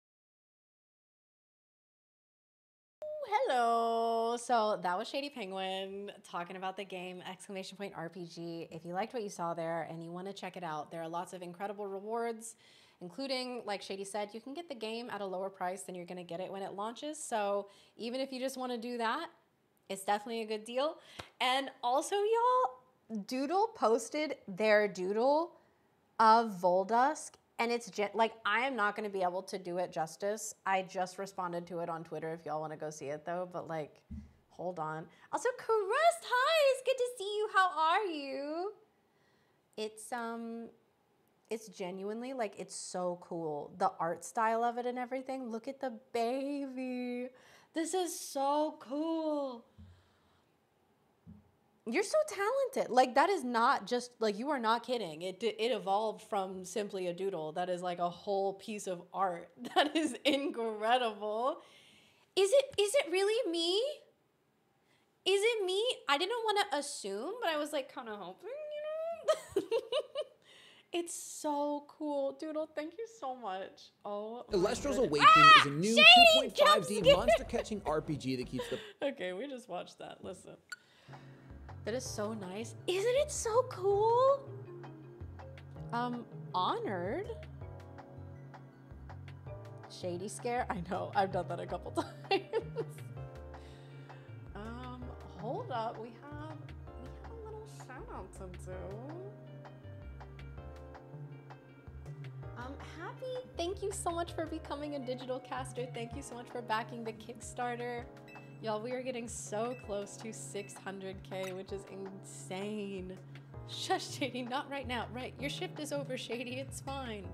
Hello. So that was Shady Penguin talking about the game !RPG. If you liked what you saw there and you want to check it out, there are lots of incredible rewards, including, like Shady said, you can get the game at a lower price than you're going to get it when it launches. So even if you just want to do that, it's definitely a good deal. And also, y'all, Doodle posted their doodle of Voldusk, and it's like, I am not going to be able to do it justice. I just responded to it on Twitter if y'all want to go see it though, but like, hold on. Also, Caress, hi, it's good to see you. How are you? It's genuinely, like, it's so cool. The art style of it and everything. Look at the baby. This is so cool. You're so talented. Like, that is not just, like, you are not kidding. It evolved from simply a doodle. That is like a whole piece of art. That is incredible. Is it really me? Is it me? I didn't want to assume, but I was like kind of hoping, you know? It's so cool. Doodle, thank you so much. Oh, Elestrals Awakened is a new 2.5D monster-catching RPG that keeps the... Okay, we just watched that. Listen. That is so nice. Isn't it so cool? Honored. Shady scare. I know, I've done that a couple times. Hold up. We have a little shout out to do. Happy, thank you so much for becoming a digital caster. Thank you so much for backing the Kickstarter. Y'all, we are getting so close to 600K, which is insane. Shush, Shady, not right now. Right, your shift is over, Shady, it's fine.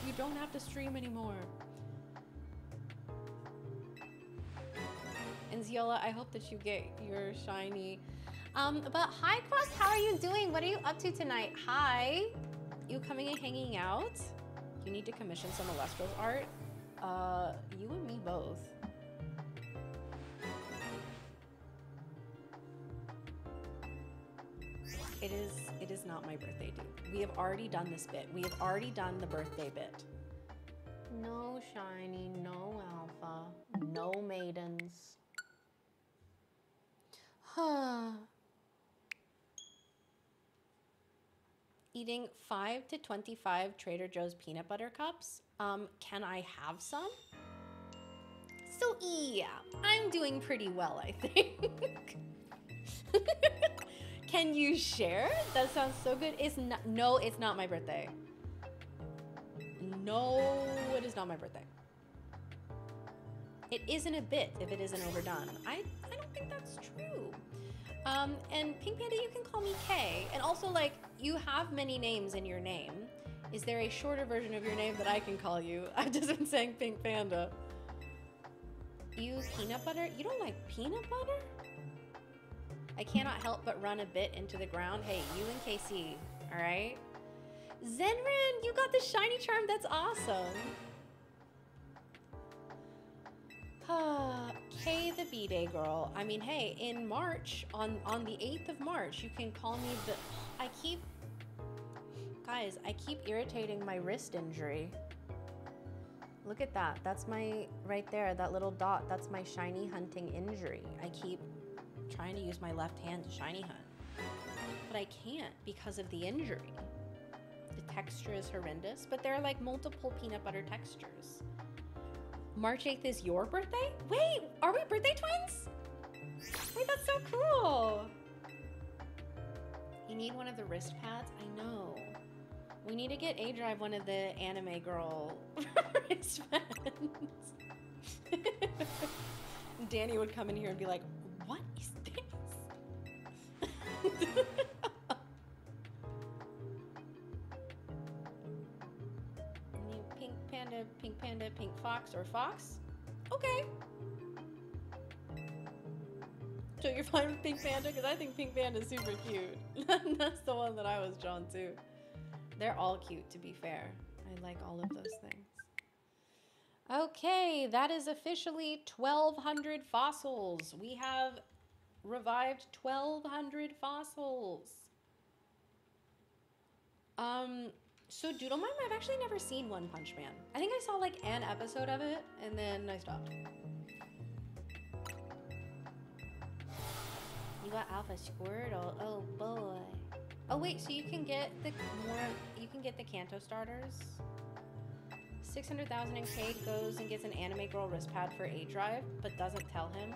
You don't have to stream anymore. And Ziola, I hope that you get your shiny. But hi, Quest, how are you doing? What are you up to tonight? Hi, you coming and hanging out? You need to commission some Elestrals art. You and me both. It is not my birthday, dude. We have already done this bit. We have already done the birthday bit. No shiny, no alpha, no maidens. Eating 5 to 25 Trader Joe's peanut butter cups. Can I have some? So yeah, I'm doing pretty well, I think. Can you share? That sounds so good. It's not, no, it's not my birthday. No, it is not my birthday. It isn't a bit if it isn't overdone. I don't think that's true. And Pink Panda, you can call me Kay. And also, like, you have many names in your name. Is there a shorter version of your name that I can call you? I've just been saying Pink Panda. You peanut butter? You don't like peanut butter? I cannot help but run a bit into the ground. Hey, you and KC, all right? Zenran, you got the shiny charm. That's awesome. Kay the B-Day girl. I mean, hey, in March, on the 8th of March, you can call me the... Guys, I keep irritating my wrist injury. Look at that. That's my, right there, that little dot. That's my shiny hunting injury. I keep trying to use my left hand to shiny hunt, but I can't because of the injury. The texture is horrendous, but there are like multiple peanut butter textures. March 8th is your birthday? Wait, are we birthday twins? Wait, that's so cool. You need one of the wrist pads? I know. We need to get A-Drive one of the anime girl wristbands. Danny would come in here and be like, what is this? Pink panda, pink fox, or fox? Okay. So you're fine with pink panda? Because I think pink panda is super cute. That's the one that I was drawn to. They're all cute, to be fair. I like all of those things. Okay, that is officially 1,200 fossils. We have revived 1,200 fossils. So Doodle Mime, I've actually never seen One Punch Man. I think I saw like an episode of it and then I stopped. You got Alpha Squirtle, oh boy. Oh wait, so you can get the Kanto starters. 600,000 in Cade goes and gets an anime girl wrist pad for A-Drive, but doesn't tell him.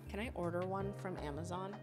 Can I order one from Amazon?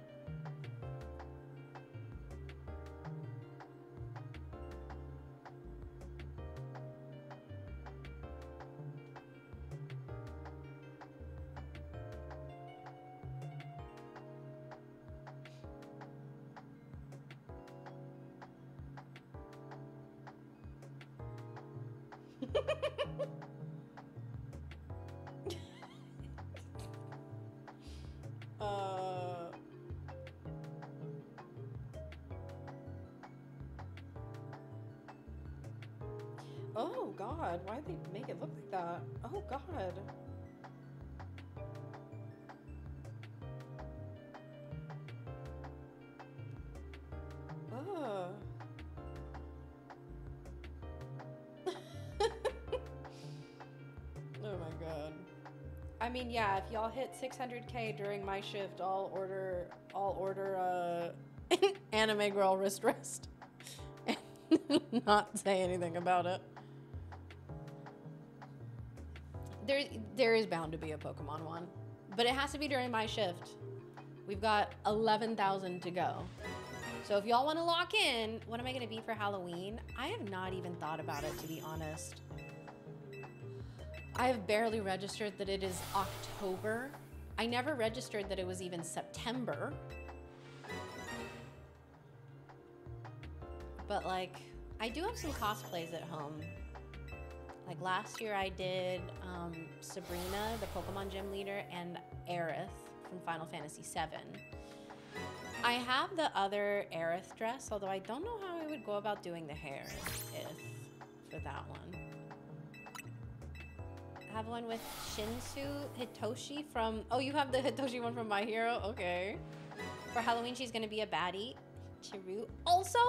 Oh God, why'd they make it look like that? Oh God. Ugh. Oh my God. I mean, yeah, if y'all hit 600K during my shift, I'll order anime girl wrist rest and not say anything about it. There is bound to be a Pokemon one, but it has to be during my shift. We've got 11,000 to go. So if y'all want to lock in, what am I going to be for Halloween? I have not even thought about it, to be honest. I have barely registered that it is October. I never registered that it was even September. But like, I do have some cosplays at home. Like last year I did Sabrina, the Pokemon gym leader, and Aerith from Final Fantasy VII. I have the other Aerith dress, although I don't know how I would go about doing the hair for that one. I have one with Shinsu Hitoshi from, oh, you have the Hitoshi one from My Hero? Okay. For Halloween, she's gonna be a baddie. Chiru. Also,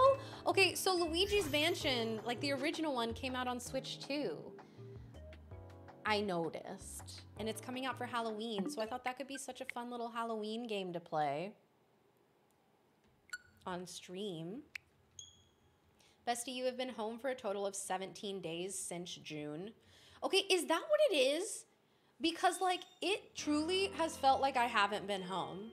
okay, so Luigi's Mansion, like the original one, came out on Switch too. I noticed. And it's coming out for Halloween, so I thought that could be such a fun little Halloween game to play on stream. Bestie, you have been home for a total of 17 days since June. Okay, is that what it is? Because like, it truly has felt like I haven't been home.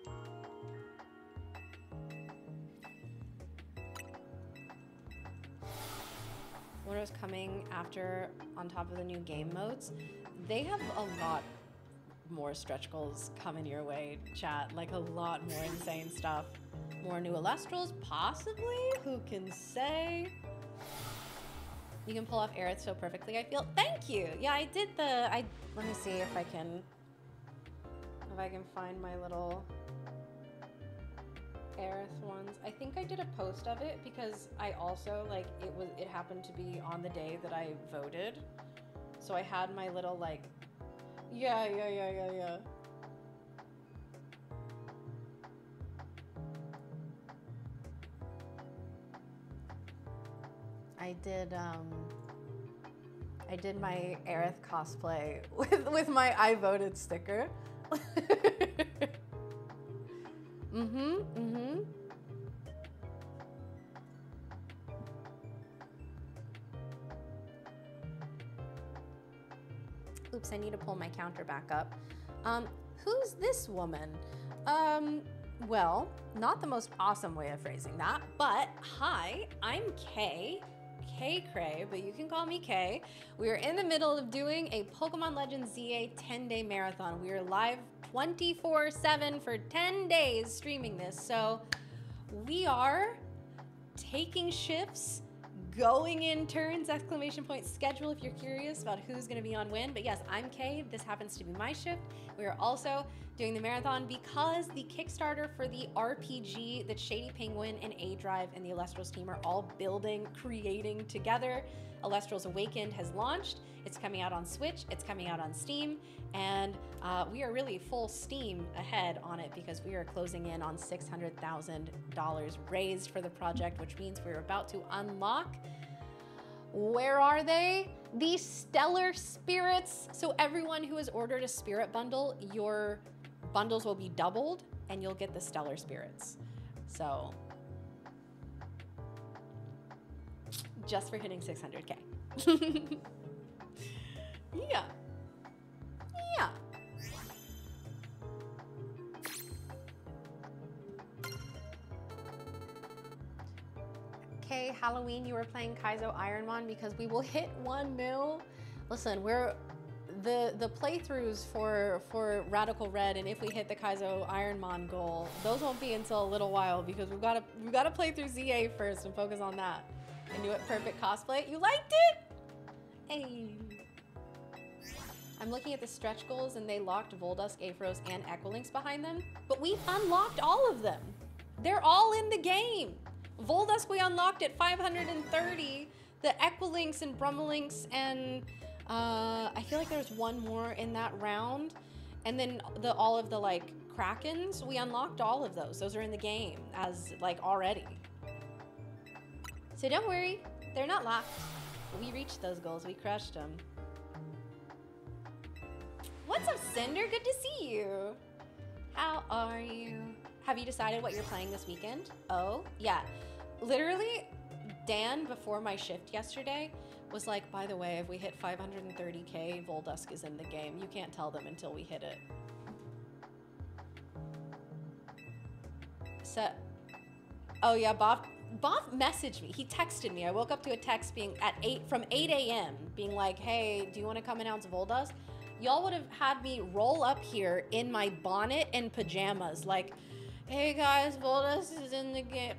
When it was coming after, on top of the new game modes, they have a lot more stretch goals coming your way, chat. Like a lot more insane stuff. More new Elestrals, possibly? Who can say? You can pull off Aerith so perfectly, I feel. Thank you! Yeah, I did let me see if I can find my little Aerith ones. I think I did a post of it because I also, like, it happened to be on the day that I voted. So I had my little, like, yeah. I did, I did my Aerith cosplay with my I voted sticker. Oops, I need to pull my counter back up. Who's this woman? Well, not the most awesome way of phrasing that, but hi, I'm Kaycreigh, but you can call me Kay. We are in the middle of doing a Pokémon Legends Z-A 10-day marathon. We are live 24/7 for 10 days streaming this. So we are taking shifts, going in turns, exclamation point schedule if you're curious about who's gonna be on when. But yes, I'm Kay, this happens to be my shift. We are also doing the marathon because the Kickstarter for the RPG that Shady Penguin and A-Drive and the Elestrals team are all building, creating together. Elestrals Awakened has launched. It's coming out on Switch, it's coming out on Steam, and we are really full steam ahead on it because we are closing in on $600,000 raised for the project, which means we're about to unlock, where are they? The Stellar Spirits. So everyone who has ordered a Spirit bundle, your bundles will be doubled and you'll get the Stellar Spirits. So just for hitting 600K. Yeah. Yeah. Okay, Halloween, you were playing Kaizo Ironmon because we will hit 1 mil. Listen, we're the playthroughs for Radical Red, and if we hit the Kaizo Ironmon goal, those won't be until a little while because we've got to play through ZA first and focus on that and do it perfect cosplay. You liked it? Hey. I'm looking at the stretch goals and they locked Voldusk, Aphros, and Equilinks behind them, but we've unlocked all of them. They're all in the game. Voldusk we unlocked at 530, the Equilinks and Brummelinks, and I feel like there was one more in that round, and then all of the like Krakens, we unlocked all of those. Those are in the game as like already. So don't worry, they're not locked. We reached those goals, we crushed them. What's up, Cinder? Good to see you. How are you? Have you decided what you're playing this weekend? Oh, yeah. Literally, Dan, before my shift yesterday, was like, by the way, if we hit 530K, Voldusk is in the game. You can't tell them until we hit it. So, oh yeah, Bob messaged me. He texted me. I woke up to a text being from 8 a.m. being like, hey, do you want to come announce Voldusk? Y'all would have had me roll up here in my bonnet and pajamas, like, hey guys, Voldusk is in the game.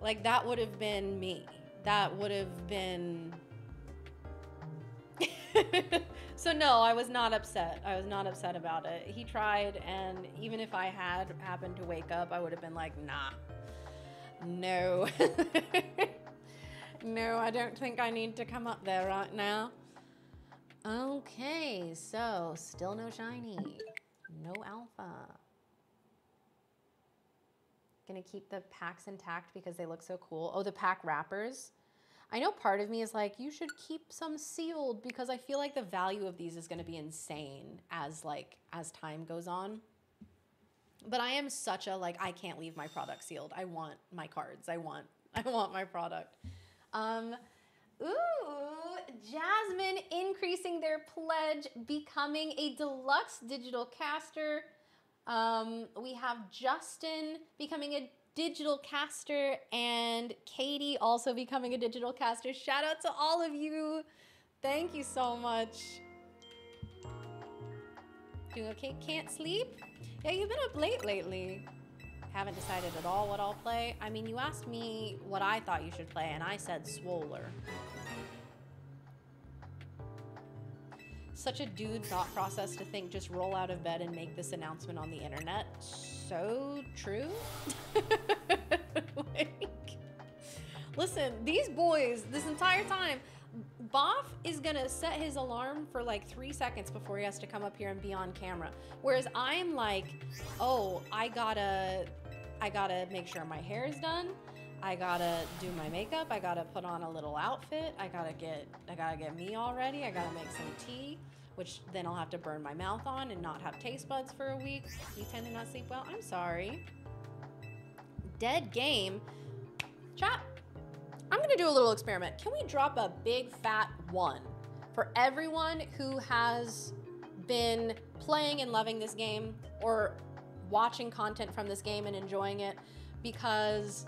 Like, that would have been me. That would have been... So no, I was not upset. I was not upset about it. He tried, and even if I had happened to wake up, I would have been like, nah, no. No, I don't think I need to come up there right now. Okay, so still no shiny, no alpha. Gonna keep the packs intact because they look so cool. Oh, the pack wrappers. I know part of me is like, you should keep some sealed because I feel like the value of these is gonna be insane as time goes on. But I am such a, like, I can't leave my product sealed. I want my cards. I want my product. Ooh, Jasmine increasing their pledge, becoming a deluxe digital caster. We have Justin becoming a digital caster and Katie also becoming a digital caster. Shout out to all of you. Thank you so much. Doing okay? Can't sleep? Yeah, you've been up late lately. Haven't decided at all what I'll play. I mean, you asked me what I thought you should play, and I said Swoller. Such a dude thought process to think just roll out of bed and make this announcement on the internet. So true. Listen, these boys, this entire time, Boff is gonna set his alarm for like 3 seconds before he has to come up here and be on camera. Whereas I'm like, oh, I gotta make sure my hair is done. I gotta do my makeup. I gotta put on a little outfit. I gotta get me all ready. I gotta make some tea, which then I'll have to burn my mouth on and not have taste buds for a week. You tend to not sleep well. I'm sorry. Dead game. Chat. I'm gonna do a little experiment. Can we drop a big fat 1 for everyone who has been playing and loving this game or watching content from this game and enjoying it? Because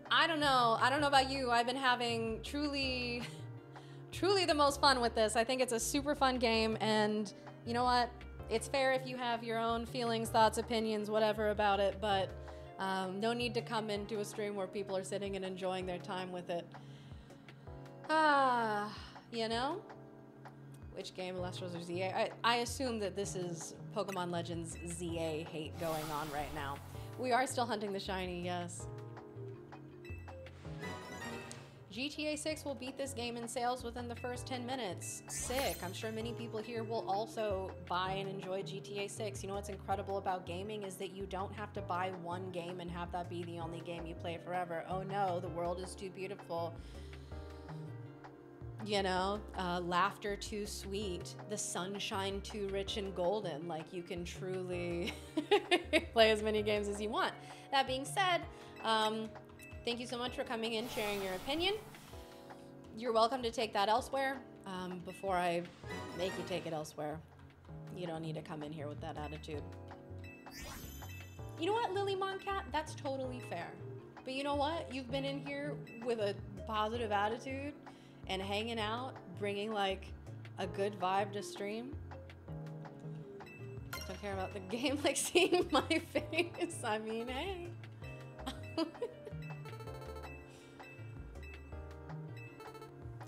I don't know about you. I've been having truly the most fun with this. I think it's a super fun game, and you know what? It's fair if you have your own feelings, thoughts, opinions, whatever about it, but no need to come into a stream where people are sitting and enjoying their time with it. You know? Which game, Elestrals or Z-A? I assume that this is Pokemon Legends Z-A hate going on right now. We are still hunting the shiny, yes. GTA 6 will beat this game in sales within the first 10 minutes. Sick. I'm sure many people here will also buy and enjoy GTA 6. You know what's incredible about gaming is that you don't have to buy one game and have that be the only game you play forever. Oh no, the world is too beautiful. You know, laughter too sweet, the sunshine too rich and golden. Like, you can truly play as many games as you want. That being said, thank you so much for coming in, sharing your opinion. You're welcome to take that elsewhere. Before I make you take it elsewhere, you don't need to come in here with that attitude. You know what, Lily Moncat? That's totally fair. But you know what? You've been in here with a positive attitude and hanging out, bringing like a good vibe to stream. Don't care about the game, like seeing my face. I mean, hey.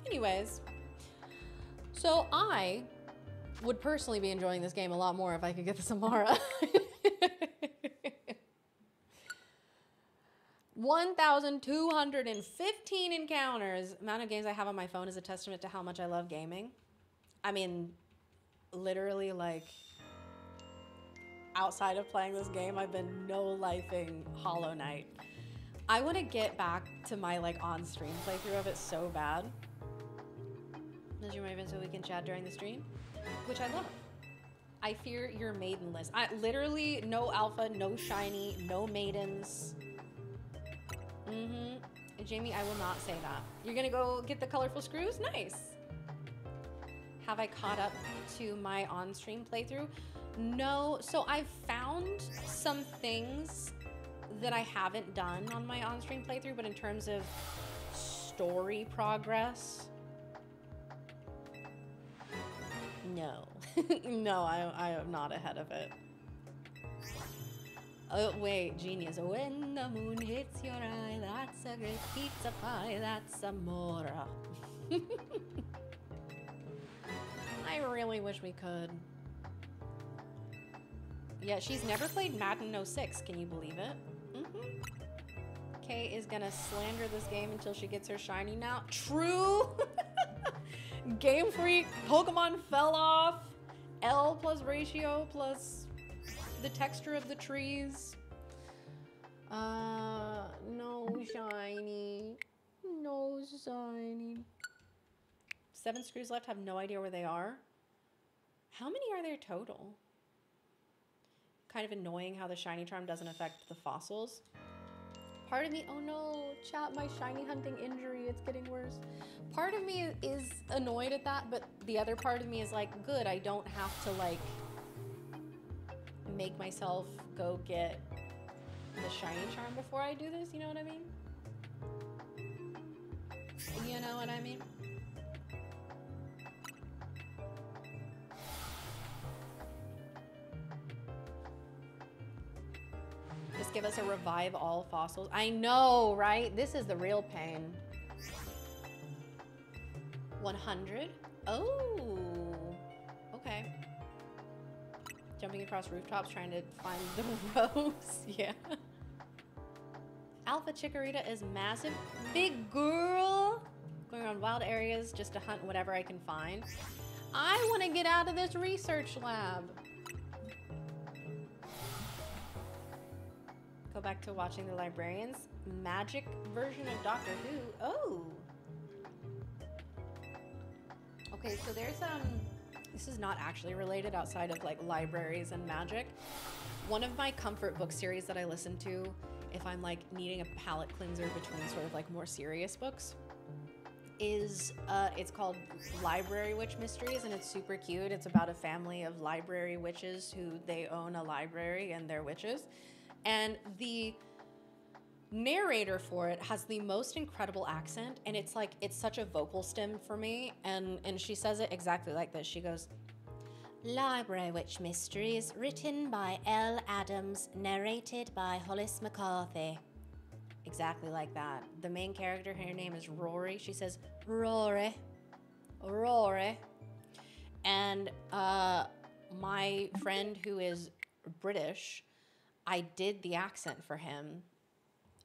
Anyways, so I would personally be enjoying this game a lot more if I could get the Samara. 1,215 encounters. Amount of games I have on my phone is a testament to how much I love gaming. I mean, literally, like, outside of playing this game, I've been no-lifing Hollow Knight. I want to get back to my, like, on-stream playthrough of it so bad. Does your event so we can chat during the stream? Which I love. I fear you're maidenless. Literally, no alpha, no shiny, no maidens. Jamie, I will not say that. You're gonna go get the colorful screws? Nice. Have I caught up to my on-stream playthrough? No, so I've found some things that I haven't done on my on-stream playthrough, but in terms of story progress, no. No, I am not ahead of it. Oh, wait, genius. When the moon hits your eye, that's a great pizza pie, that's amore. I really wish we could. Yeah, she's never played Madden 06, can you believe it? Kay is gonna slander this game until she gets her shiny now. True! Game Freak, Pokemon fell off. L plus ratio plus the texture of the trees. No shiny. No shiny. 7 screws left, have no idea where they are. How many are there total? Kind of annoying how the shiny charm doesn't affect the fossils. Part of me, oh no, chat, my shiny hunting injury, it's getting worse. Part of me is annoyed at that, but the other part of me is like, good, I don't have to like make myself go get the shiny charm before I do this, you know what I mean? You know what I mean? Just give us a revive all fossils. I know, right? This is the real pain. 100? Oh, okay. Jumping across rooftops trying to find the rose. Yeah. Alpha Chikorita is massive. Big girl. Going around wild areas just to hunt whatever I can find. I want to get out of this research lab. Go back to watching the librarians. magic version of Doctor Who. Oh. Okay, so there's this is not actually related outside of like libraries and magic. One of my comfort book series that I listen to if I'm like needing a palate cleanser between sort of like more serious books is it's called Library Witch Mysteries, and it's super cute. It's about a family of library witches who they own a library and they're witches. And the narrator for it has the most incredible accent, and it's like it's such a vocal stim for me, and she says it exactly like this. She goes, Library Witch Mysteries, written by L. Adams, narrated by Hollis McCarthy. Exactly like that. The main character, her name is Rory. She says, Rory. Rory. And my friend who is British, I did the accent for him.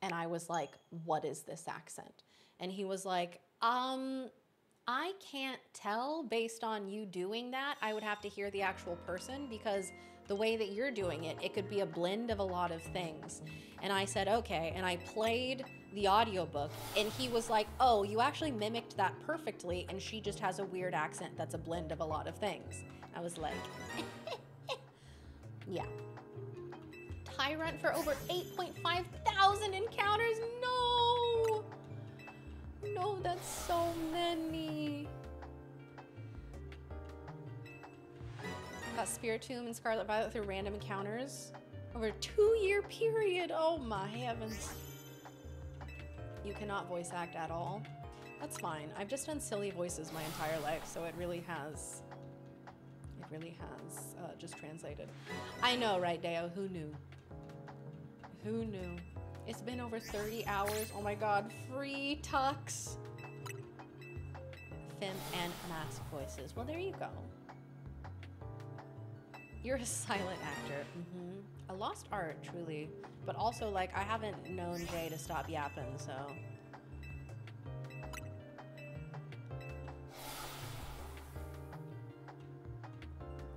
And I was like, what is this accent? And he was like, I can't tell based on you doing that. I would have to hear the actual person because the way that you're doing it, it could be a blend of a lot of things. And I said, okay. And I played the audiobook and he was like, oh, you actually mimicked that perfectly. And she just has a weird accent that's a blend of a lot of things. I was like, yeah. Tyrant for over 8.5 thousand encounters. No. No, that's so many. Got Spiritomb and Scarlet Violet through random encounters over a 2-year period. Oh my heavens. You cannot voice act at all. That's fine. I've just done silly voices my entire life, so it really has just translated. I know, right, Deo? Who knew? Who knew? It's been over 30 hours. Oh my god, free tux. Fem and mask voices. Well, there you go. You're a silent actor. A lost art, truly. But also, like, I haven't known Jay to stop yapping, so.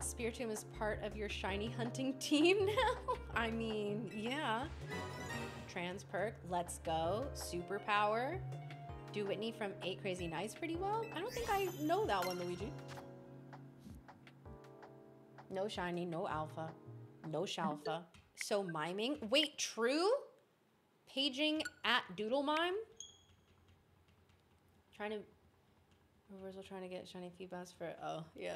Spiritomb is part of your shiny hunting team now? I mean, yeah. Trans perk, let's go. Superpower. Do Whitney from 8 Crazy Nights pretty well? I don't think I know that one, Luigi. No shiny, no alpha, no shalfa. So miming. Wait, true? Paging at Doodle Mime? Reversal trying to get shiny feedbacks for, oh, yeah.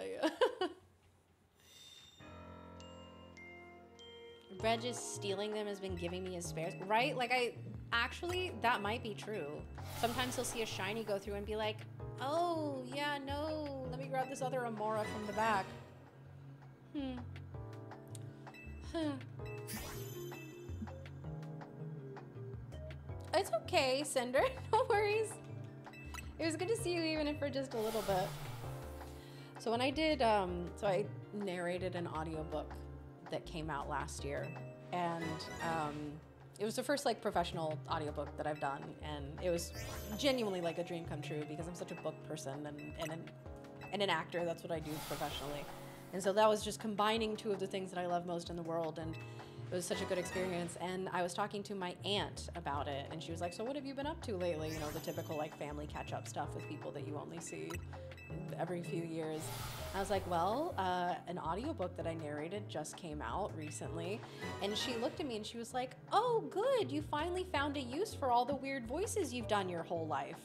Reg is stealing them, has been giving me his spares. Right? Like, actually, that might be true. Sometimes he'll see a shiny go through and be like, oh, yeah, no, let me grab this other Amora from the back. It's okay, Cinder. No worries. It was good to see you even if for just a little bit. So when I did, so I narrated an audiobook that came out last year, and it was the first like professional audiobook that I've done, and it was genuinely like a dream come true because I'm such a book person and an actor. That's what I do professionally. And so that was just combining two of the things that I love most in the world, and it was such a good experience. And I was talking to my aunt about it, and she was like, so what have you been up to lately? You know, the typical like family catch-up stuff with people that you only see every few years. I was like, well, an audiobook that I narrated just came out recently. And she looked at me and she was like, oh, good, you finally found a use for all the weird voices you've done your whole life.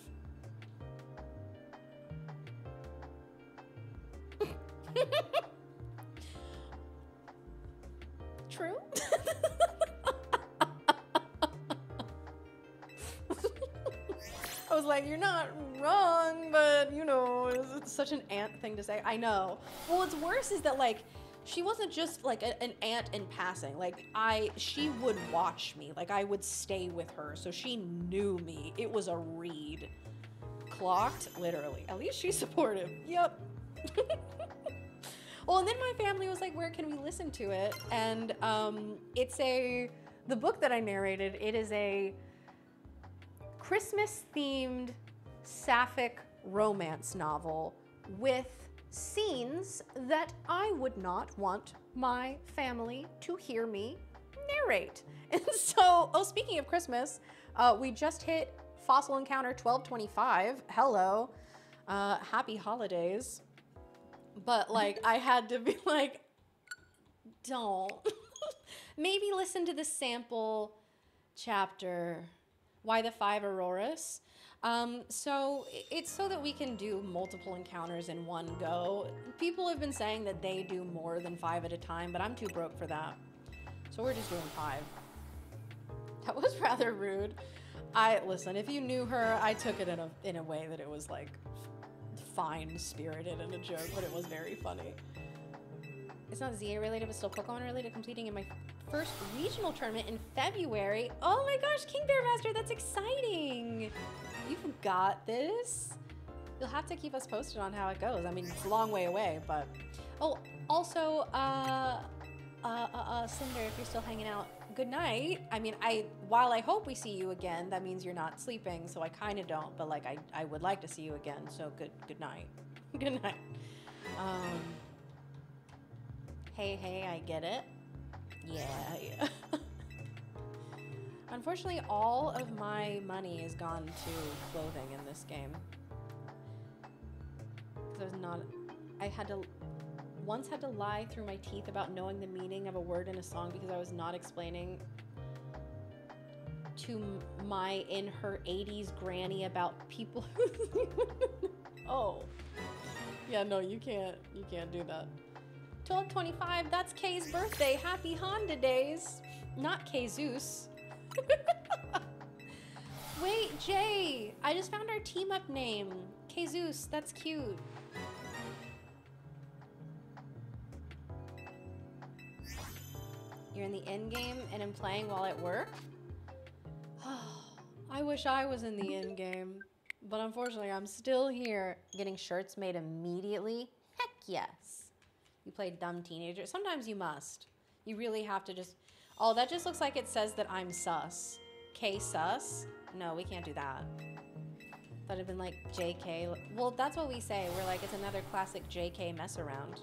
True? I was like, you're not wrong, but you know, it's such an aunt thing to say. I know. Well, what's worse is that like, she wasn't just like an aunt in passing. Like she would watch me. Like I would stay with her. So she knew me. It was a read. Clocked, literally. At least she's supportive. Yep. Well, and then my family was like, where can we listen to it? And the book that I narrated, it is a Christmas-themed sapphic romance novel with scenes that I would not want my family to hear me narrate. And so, oh, speaking of Christmas, we just hit Fossil Encounter 1225. Hello. Happy holidays. But like, I had to be like, don't. Maybe listen to the sample chapter, Why the Five Auroras. So it's so that we can do multiple encounters in one go. People have been saying that they do more than 5 at a time, but I'm too broke for that. So we're just doing 5. That was rather rude. Listen, if you knew her, I took it in a way that it was like fine-spirited and a joke, but it was very funny. It's not Z-A related, but still Pokemon related, completing in my first regional tournament in February. Oh my gosh, King Bear Master, that's exciting. You've got this. You'll have to keep us posted on how it goes. I mean, it's a long way away, but... Oh, also, Cinder, if you're still hanging out, good night. I mean, while I hope we see you again, that means you're not sleeping, so I kind of don't, but like, I would like to see you again, so good night. Good night. Hey, I get it. Yeah. Unfortunately, all of my money has gone to clothing in this game. Because I once had to lie through my teeth about knowing the meaning of a word in a song because I was not explaining to my in her 80s granny about people who Oh. Yeah, no, you can't do that. 12/25, that's Kay's birthday. Happy Honda days. Not Kay Zeus. Wait, Jay, I just found our team up name. Kay Zeus, that's cute. You're in the end game and I'm playing while at work? I wish I was in the end game, but unfortunately I'm still here getting shirts made immediately. Heck yes. You play dumb teenager. Sometimes you must. You really have to just... Oh, that just looks like it says that I'm sus. K sus? No, we can't do that. That'd have been like JK. Well, that's what we say. We're like, it's another classic JK mess around.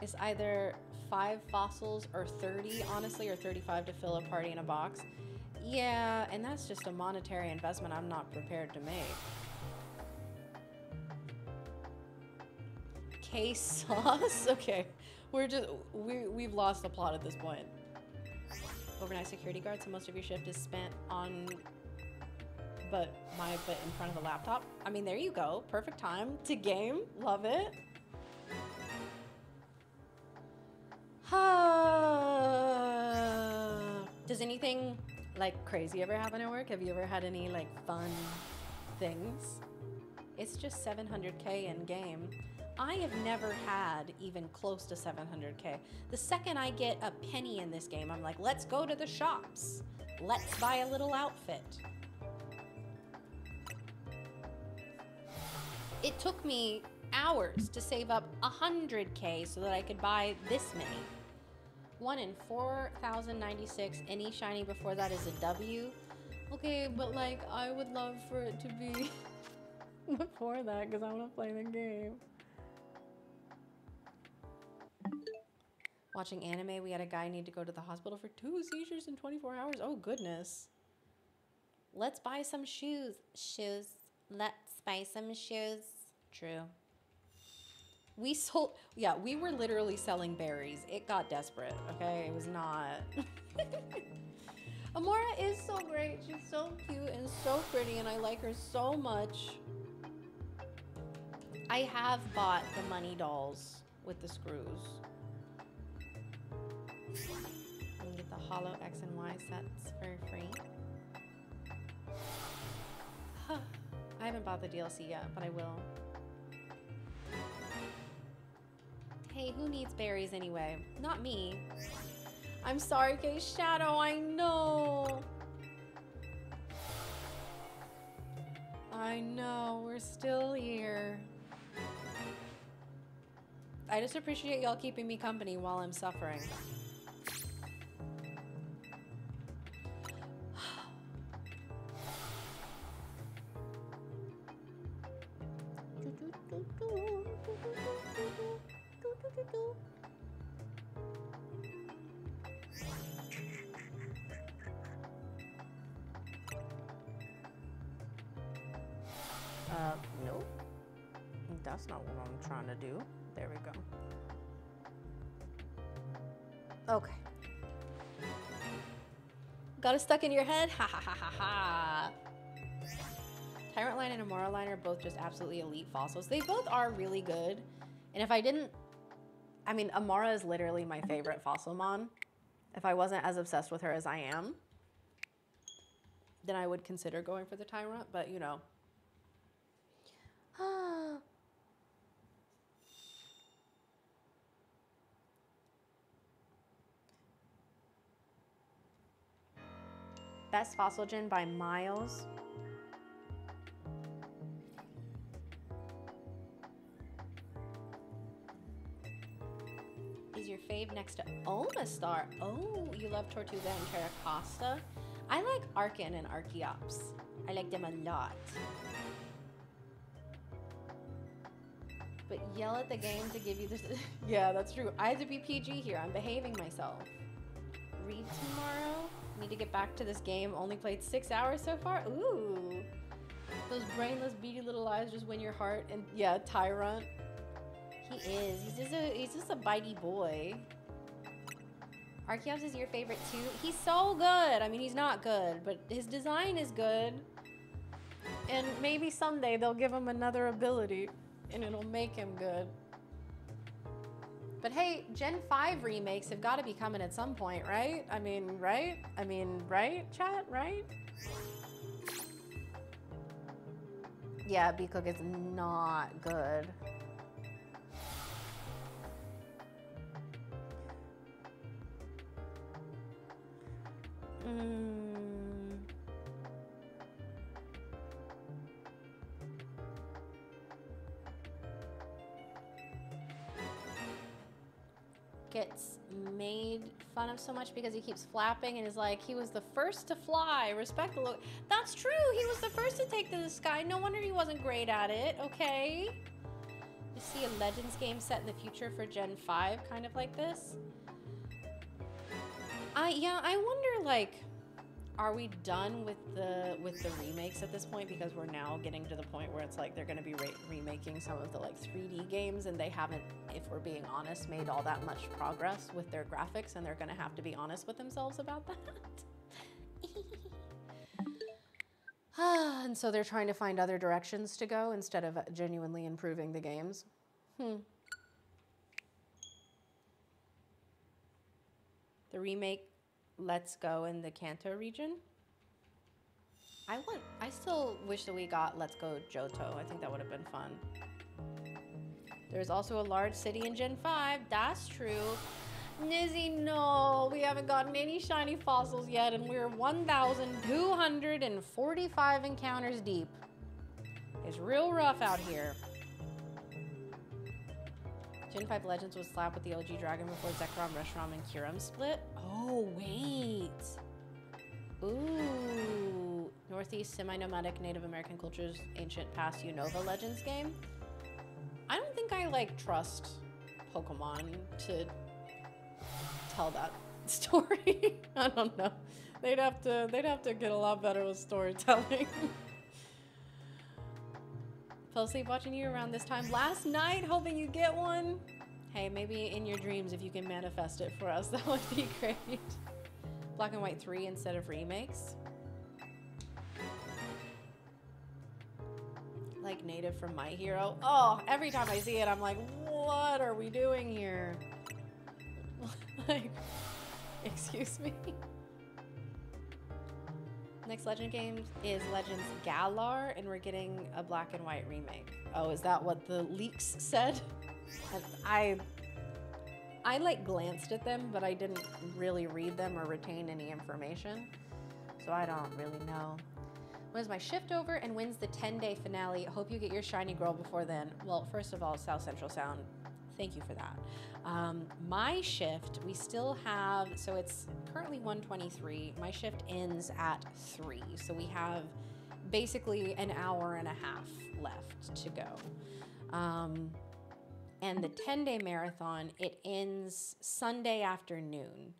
It's either 5 fossils or 30, honestly, or 35 to fill a party in a box. Yeah, and that's just a monetary investment I'm not prepared to make. K sauce? Okay. We've lost the plot at this point. Overnight security guard, so most of your shift is spent on but in front of the laptop. I mean, there you go. Perfect time to game. Love it. Does anything like crazy ever happen at work? Have you ever had any like fun things? It's just 700K in game. I have never had even close to 700K. The second I get a penny in this game, I'm like, let's go to the shops. Let's buy a little outfit. It took me hours to save up 100K so that I could buy this many. 1 in 4,096. Any shiny before that is a W. Okay, but like, I would love for it to be before that because I want to play the game. Watching anime, we had a guy need to go to the hospital for 2 seizures in 24 hours. Oh, goodness. Let's buy some shoes. Let's buy some shoes. True. We sold, yeah, we were literally selling berries. It got desperate, okay? It was not. Amora is so great. She's so cute and so pretty, and I like her so much. I have bought the money dolls with the screws. I can get the hollow X and Y sets for free. I haven't bought the DLC yet, but I will. Hey, who needs berries anyway? Not me. I'm sorry, Kay Shadow, I know. I know, we're still here. I just appreciate y'all keeping me company while I'm suffering. Nope. That's not what I'm trying to do. There we go. Okay. Got it stuck in your head? Ha ha ha ha ha. Tyrant Line and Amora Line are both just absolutely elite fossils. They both are really good. And if I didn't, I mean, Amora is literally my favorite Fossilmon. If I wasn't as obsessed with her as I am, then I would consider going for the Tyrant, but you know. Best Fossil Gen by miles. Is your fave next to Omastar? Oh, you love Tortuga and Terracosta? I like Arcan and Archeops. I like them a lot. But yell at the game to give you this. Yeah, that's true. I have to be PG here. I'm behaving myself. Read tomorrow. Need to get back to this game. Only played 6 hours so far. Ooh. Those brainless, beady little eyes just win your heart. And yeah, Tyrant. He is. He's just a bitey boy. Archeops is your favorite too? He's so good. I mean, he's not good, but his design is good. And maybe someday they'll give him another ability and it'll make him good. But hey, Gen 5 remakes have got to be coming at some point, right? I mean, right? I mean, right, chat? Right? Yeah, B-Cook is not good. Gets made fun of so much because he keeps flapping and is like, he was the first to fly. Respect the look. That's true. He was the first to take to the sky. No wonder he wasn't great at it. Okay. You see a Legends game set in the future for Gen 5, kind of like this. Yeah, I wonder, like, are we done with the remakes at this point? Because we're now getting to the point where it's like they're going to be remaking some of the like 3D games, and they haven't, if we're being honest, made all that much progress with their graphics, and they're going to have to be honest with themselves about that. And so they're trying to find other directions to go instead of genuinely improving the games. The remake Let's Go in the Kanto region. I still wish that we got Let's Go Johto. I think that would have been fun. There's also a large city in Gen 5. That's true. Nizzy, no, we haven't gotten any shiny fossils yet, and we're 1,245 encounters deep. It's real rough out here. Gen 5 Legends was slapped with the OG Dragon before Zekrom, Reshiram, and Kyurem split. Oh, wait. Ooh. Northeast semi-nomadic Native American cultures, ancient past Unova Legends game. I don't think I, like, trust Pokemon to tell that story. I don't know. They'd have to get a lot better with storytelling. Fell asleep watching you around this time last night, hoping you get one. Hey, maybe in your dreams, if you can manifest it for us, that would be great. Black and White 3 instead of remakes. Like Native from My Hero. Oh, every time I see it, I'm like, what are we doing here? Like, excuse me. Next Legend game is Legends Galar, and we're getting a Black and White remake. Oh, is that what the leaks said? I like glanced at them, but I didn't really read them or retain any information, so I don't really know. When's my shift over, and when's the 10-day finale? Hope you get your shiny girl before then. Well, first of all, South Central Sound, thank you for that. My shift, we still have, so it's currently 1:23. My shift ends at 3, so we have basically an hour and a half left to go. And the 10-day marathon, it ends Sunday afternoon.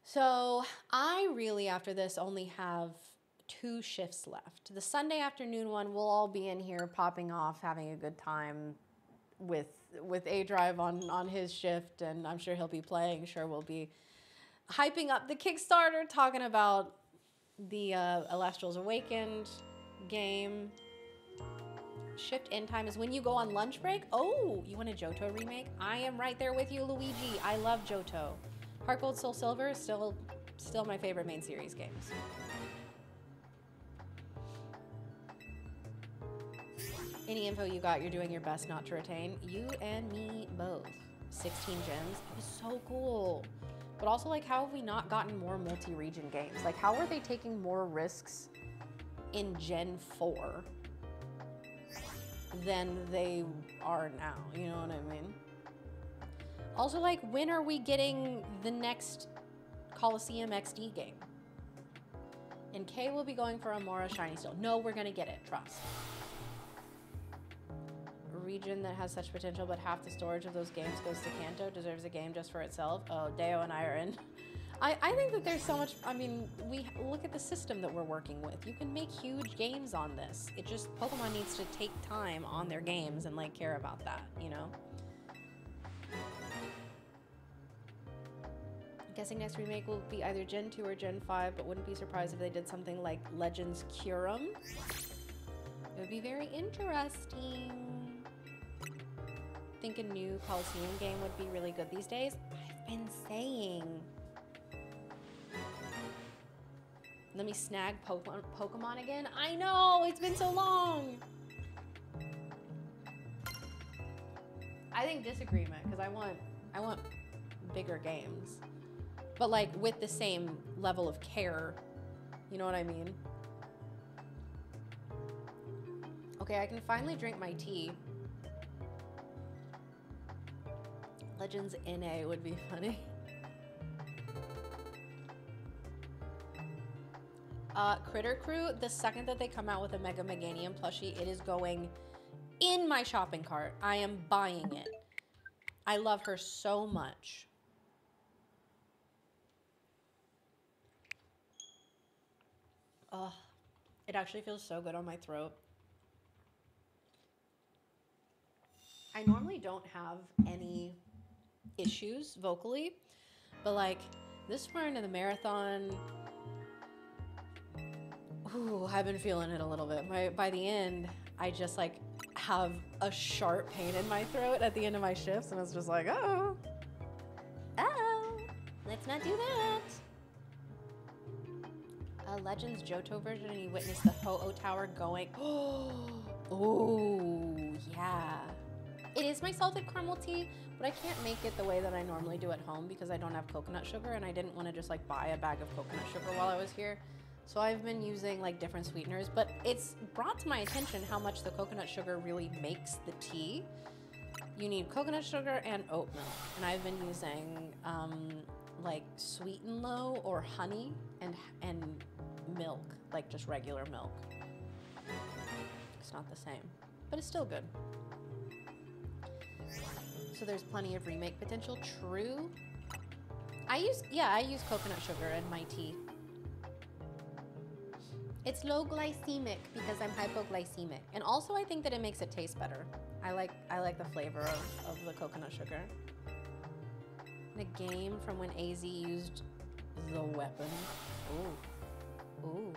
So I really, after this, only have 2 shifts left. The Sunday afternoon one, we'll all be in here popping off, having a good time with A-Drive on his shift, and I'm sure he'll be playing. Sure, we'll be hyping up the Kickstarter, talking about the Elestrals Awakened game. Shift end time is when you go on lunch break. Oh, you want a Johto remake? I am right there with you, Luigi. I love Johto. Heart Gold, Soul Silver is still my favorite main series games. Any info you got, you're doing your best not to retain. You and me both. 16 gems. It was so cool. But also, like, how have we not gotten more multi-region games? Like, how are they taking more risks in Gen 4 than they are now? You know what I mean? Also, like, when are we getting the next Coliseum XD game? And Kay will be going for a Mora Shiny still. No, we're gonna get it, trust. A region that has such potential, but half the storage of those games goes to Kanto, deserves a game just for itself. Oh, Deo and I are in. I think that there's so much, I mean, we look at the system that we're working with. You can make huge games on this. It just, Pokemon needs to take time on their games and, like, care about that, you know? I'm guessing next remake will be either Gen 2 or Gen 5, but wouldn't be surprised if they did something like Legends Kyurem. It would be very interesting. I think a new Coliseum game would be really good these days. I've been saying. Let me snag Pokemon again. I know, it's been so long. I think disagreement, because I want bigger games. But, like, with the same level of care. You know what I mean? Okay, I can finally drink my tea. Legends NA would be funny. Critter Crew, the second that they come out with a Mega Meganium plushie, it is going in my shopping cart. I am buying it. I love her so much. Oh, it actually feels so good on my throat. I normally don't have any issues vocally, but like this far into the marathon, ooh, I've been feeling it a little bit. By the end, I just like have a sharp pain in my throat at the end of my shifts, and it's just like, oh, let's not do that. Legends Johto version, and you witness the Ho-Oh Tower going. Oh, yeah. It is my salted caramel tea, but I can't make it the way that I normally do at home because I don't have coconut sugar, and I didn't want to just like buy a bag of coconut sugar while I was here. So I've been using like different sweeteners, but it's brought to my attention how much the coconut sugar really makes the tea. You need coconut sugar and oat milk, and I've been using like Sweet and Low or honey and milk, like just regular milk. It's not the same, but it's still good. So there's plenty of remake potential. True. I use coconut sugar in my tea. It's low glycemic because I'm hypoglycemic, and also I think that it makes it taste better. I like the flavor of the coconut sugar. The game from when AZ used the weapon. Ooh. Ooh.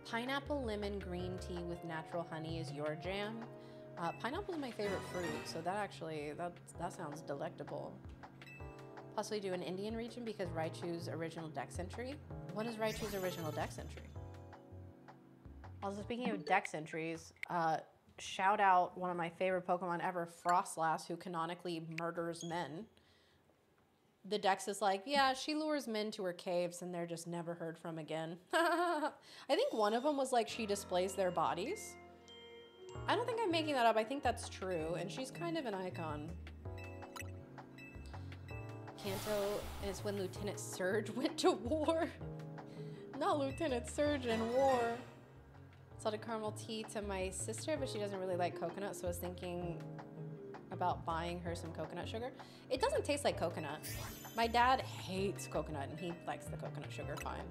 Pineapple lemon green tea with natural honey is your jam. Pineapple is my favorite fruit, so that sounds delectable. Possibly do an Indian region because Raichu's original Dex entry. What is Raichu's original Dex entry? Also, speaking of Dex entries, shout out one of my favorite Pokemon ever, Frostlass, who canonically murders men. The Dex is like, yeah, she lures men to her caves and they're just never heard from again. I think one of them was like she displays their bodies. I don't think I'm making that up. I think that's true, and she's kind of an icon. Kanto is when Lieutenant Surge went to war. Not Lieutenant Surge in war. Salted caramel tea to my sister, but she doesn't really like coconut, so I was thinking about buying her some coconut sugar. It doesn't taste like coconut. My dad hates coconut, and he likes the coconut sugar fine.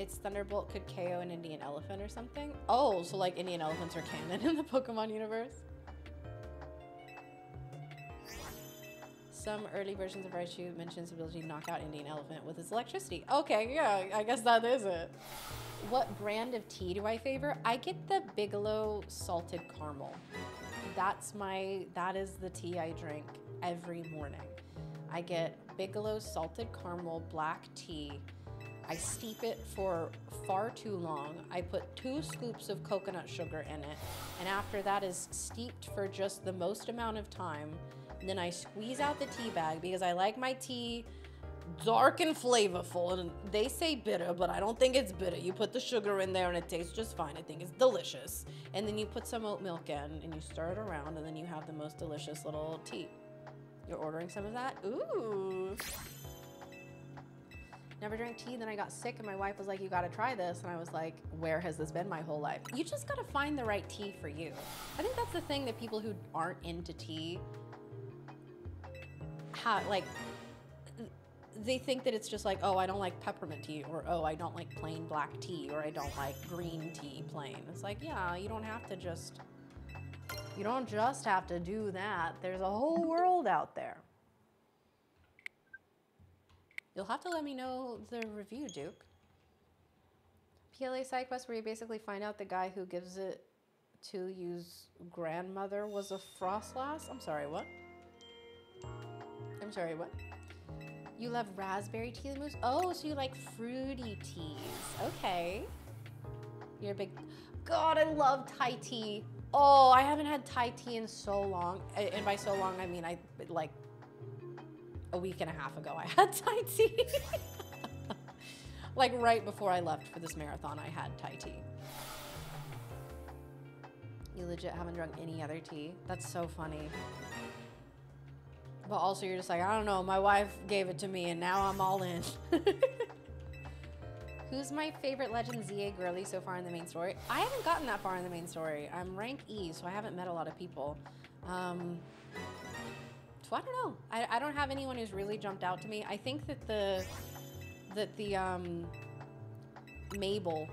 its Thunderbolt could KO an Indian elephant or something. Oh, so like Indian elephants are canon in the Pokemon universe. Some early versions of Raichu mentions the ability to knock out Indian elephant with its electricity. Okay, yeah, I guess that is it. What brand of tea do I favor? I get the Bigelow salted caramel. That is the tea I drink every morning. I get Bigelow salted caramel black tea. I steep it for far too long. I put 2 scoops of coconut sugar in it, and after that is steeped for just the most amount of time, then I squeeze out the tea bag because I like my tea dark and flavorful, and they say bitter, but I don't think it's bitter. You put the sugar in there and it tastes just fine. I think it's delicious. And then you put some oat milk in and you stir it around, and then you have the most delicious little tea. You're ordering some of that? Ooh. Never drank tea, then I got sick and my wife was like, you gotta try this. And I was like, where has this been my whole life? You just gotta find the right tea for you. I think that's the thing that people who aren't into tea like, they think that it's just like, oh, I don't like peppermint tea, or oh, I don't like plain black tea, or I don't like green tea plain. It's like, yeah, you don't just have to do that. There's a whole world out there. You'll have to let me know the review, Duke. PLA side quest where you basically find out the guy who gives it to you's grandmother was a Frostlass. I'm sorry, what? You love raspberry tea the most? Oh, so you like fruity teas. Okay. You're a big... God, I love Thai tea. Oh, I haven't had Thai tea in so long. And by so long, I mean, like a week and a half ago, I had Thai tea. Like right before I left for this marathon, I had Thai tea. You legit haven't drunk any other tea? That's so funny. But also you're just like, I don't know, my wife gave it to me and now I'm all in. Who's my favorite Legends Z-A girly so far in the main story? I haven't gotten that far in the main story. I'm rank E, so I haven't met a lot of people. So I don't know. I don't have anyone who's really jumped out to me. I think that the Mabel,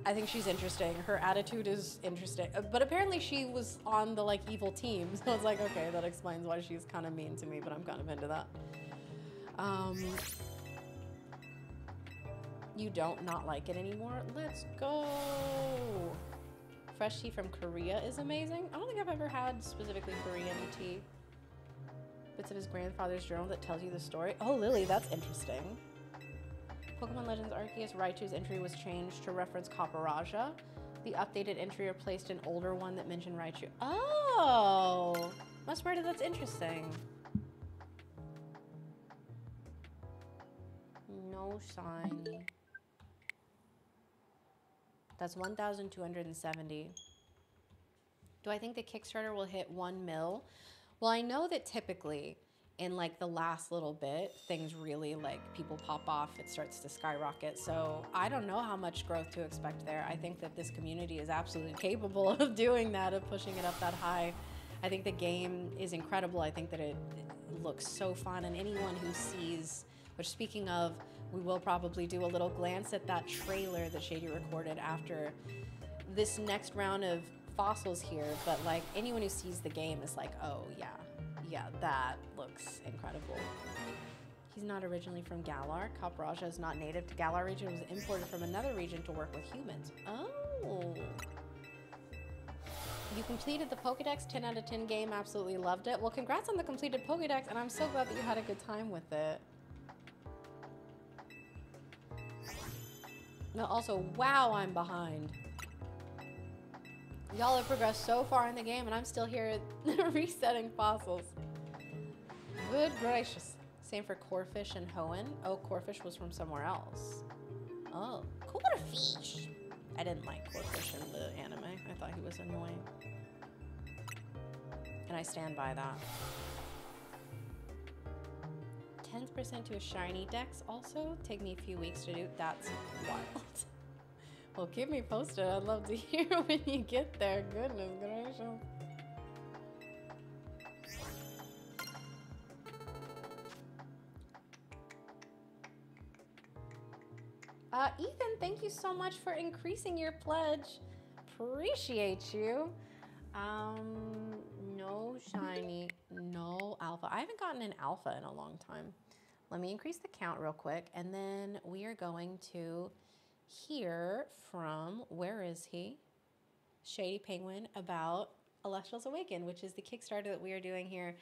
I think she's interesting. Her attitude is interesting. But apparently she was on the like evil team. So I was like, okay, that explains why she's kind of mean to me, but I'm kind of into that. You don't not like it anymore? Let's go. Fresh tea from Korea is amazing. I don't think I've ever had specifically Korean tea. Bits of his grandfather's journal that tells you the story. Oh, Lily, that's interesting. Pokemon Legends Arceus Raichu's entry was changed to reference Copperajah. The updated entry replaced an older one that mentioned Raichu. Oh! Must word that's interesting. No shiny. That's 1,270. Do I think the Kickstarter will hit 1 mil? Well, I know that typically in like the last little bit, things really like people pop off, it starts to skyrocket. So I don't know how much growth to expect there. I think that this community is absolutely capable of doing that, of pushing it up that high. I think the game is incredible. I think that it looks so fun, and anyone who sees, which speaking of, we will probably do a little glance at that trailer that Shady recorded after this next round of fossils here, but like anyone who sees the game is like, oh yeah, that looks incredible. He's not originally from Galar. Copperajah is not native to Galar region. It was imported from another region to work with humans. Oh. You completed the Pokedex 10 out of 10 game. Absolutely loved it. Well, congrats on the completed Pokedex, and I'm so glad that you had a good time with it. No, also, wow, I'm behind. Y'all have progressed so far in the game, and I'm still here resetting fossils. Good gracious. Same for Corfish and Hoenn. Oh, Corfish was from somewhere else. Oh, Corfish. I didn't like Corfish in the anime. I thought he was annoying. And I stand by that. 10% to a shiny dex also. Take me a few weeks to do. That's wild. Well, keep me posted. I'd love to hear when you get there. Goodness gracious. Ethan, thank you so much for increasing your pledge. Appreciate you. No shiny, no alpha. I haven't gotten an alpha in a long time. Let me increase the count real quick, and then we are going to hear from, where is he? Shady Penguin about Elestrals Awakened, which is the Kickstarter that we are doing here.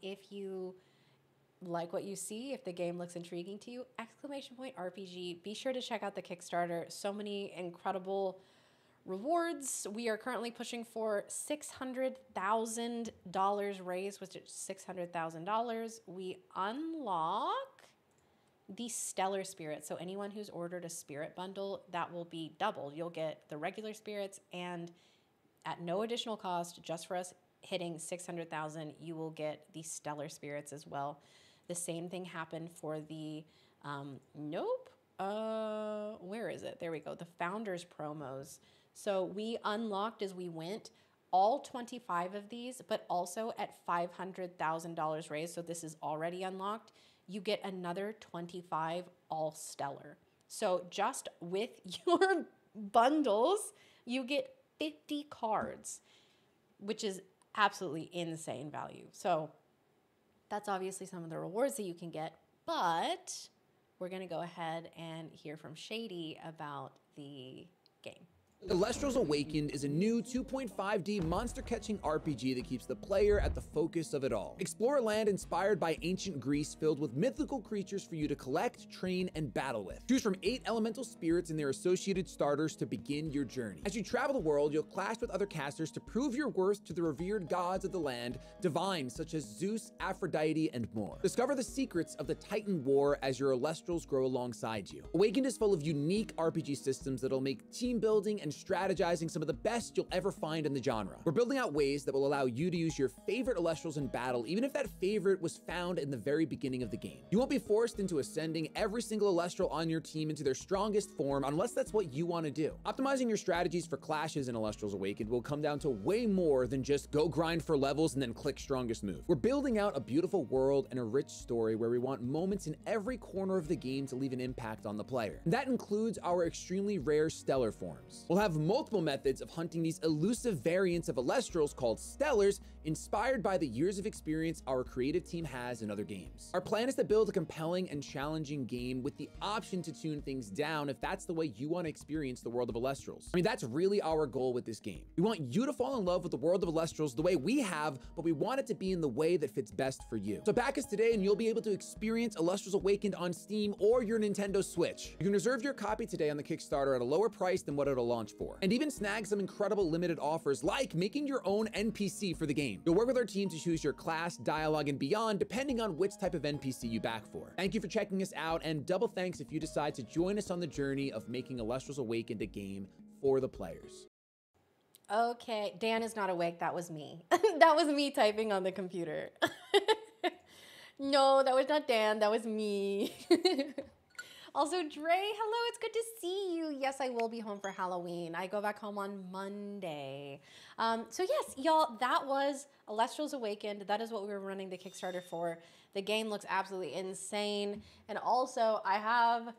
If you like what you see, if the game looks intriguing to you, !RPG, be sure to check out the Kickstarter. So many incredible rewards. We are currently pushing for $600,000 raised, which is $600,000. We unlock the Stellar Spirits. So anyone who's ordered a Spirit bundle, that will be doubled. You'll get the regular Spirits, and at no additional cost, just for us hitting 600,000, you will get the Stellar Spirits as well. The same thing happened for the, where is it? There we go, the Founders promos. So we unlocked as we went all 25 of these, but also at $500,000 raised, so this is already unlocked, you get another 25 all stellar. So just with your bundles, you get 50 cards, which is absolutely insane value. So that's obviously some of the rewards that you can get, but we're gonna go ahead and hear from Shady about the game. Elestrals Awakened is a new 2.5D monster-catching RPG that keeps the player at the focus of it all. Explore a land inspired by ancient Greece filled with mythical creatures for you to collect, train, and battle with. Choose from 8 elemental spirits and their associated starters to begin your journey. As you travel the world, you'll clash with other casters to prove your worth to the revered gods of the land, divines such as Zeus, Aphrodite, and more. Discover the secrets of the Titan War as your Elestrals grow alongside you. Awakened is full of unique RPG systems that'll make team building and strategizing some of the best you'll ever find in the genre. We're building out ways that will allow you to use your favorite Elestrals in battle, even if that favorite was found in the very beginning of the game. You won't be forced into ascending every single Elestral on your team into their strongest form unless that's what you want to do. Optimizing your strategies for clashes in Elestrals Awakened will come down to way more than just go grind for levels and then click strongest move. We're building out a beautiful world and a rich story where we want moments in every corner of the game to leave an impact on the player. And that includes our extremely rare stellar forms. We'll have multiple methods of hunting these elusive variants of Elestrals called Stellars, inspired by the years of experience our creative team has in other games. Our plan is to build a compelling and challenging game with the option to tune things down if that's the way you want to experience the world of Elestrals. I mean, that's really our goal with this game. We want you to fall in love with the world of Elestrals the way we have, but we want it to be in the way that fits best for you. So back us today and you'll be able to experience Elestrals Awakened on Steam or your Nintendo Switch. You can reserve your copy today on the Kickstarter at a lower price than what it'll launch for, and even snag some incredible limited offers like making your own NPC for the game. You'll work with our team to choose your class, dialogue, and beyond depending on which type of NPC you back for. Thank you for checking us out, and double thanks if you decide to join us on the journey of making Elestrals Awakened a game for the players. Okay, Dan is not awake. That was me. That was me typing on the computer. No, that was not Dan. That was me. Also, Dre, hello, it's good to see you. Yes, I will be home for Halloween. I go back home on Monday. So yes, y'all, that was Elestrals Awakened. That is what we were running the Kickstarter for. The game looks absolutely insane. And also, I have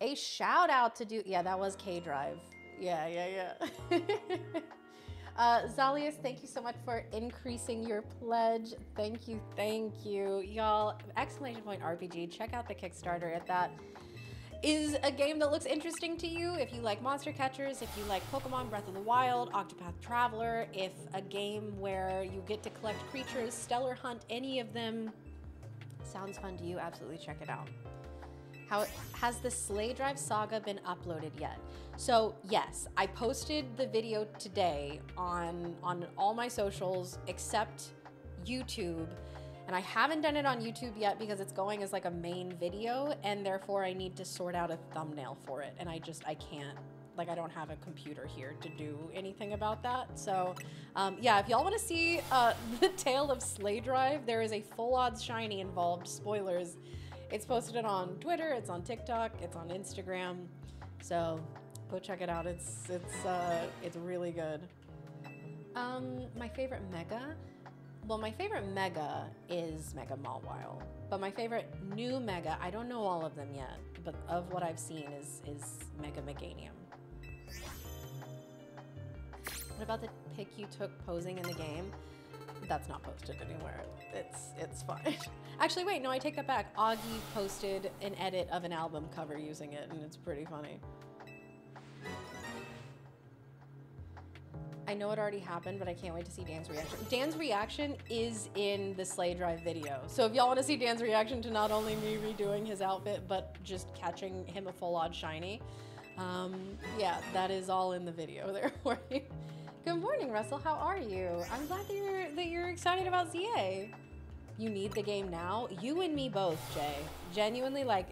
a shout out to do. Yeah, that was K-Drive. Yeah. Zalius, thank you so much for increasing your pledge. Thank you. Y'all, !RPG, check out the Kickstarter if that is a game that looks interesting to you. If you like monster catchers, if you like Pokemon Breath of the Wild, Octopath Traveler, if a game where you get to collect creatures, Stellar Hunt, any of them sounds fun to you, absolutely check it out. Has the Slay Drive Saga been uploaded yet? So yes, I posted the video today on all my socials except YouTube, and I haven't done it on YouTube yet because it's going as like a main video, and therefore I need to sort out a thumbnail for it, and I can't. Like, I don't have a computer here to do anything about that. So yeah, if y'all want to see the tale of Slay Drive, there is a full odds shiny involved. Spoilers. It's posted on Twitter, it's on TikTok, it's on Instagram. So go check it out. It's really good. My favorite mega? Well, my favorite mega is Mega Mawile. But my favorite new mega, I don't know all of them yet, but of what I've seen is Mega Meganium. What about the pic you took posing in the game? That's not posted anywhere. It's fine. Actually, wait, no, I take that back. Augie posted an edit of an album cover using it, and it's pretty funny. I know it already happened, but I can't wait to see Dan's reaction. Dan's reaction is in the Slay Drive video. So if y'all want to see Dan's reaction to not only me redoing his outfit, but just catching him a full-on shiny, yeah, that is all in the video there for you. Good morning, Russell. How are you? I'm glad that you're excited about Z-A. You need the game now? You and me both, Jay. Genuinely, like,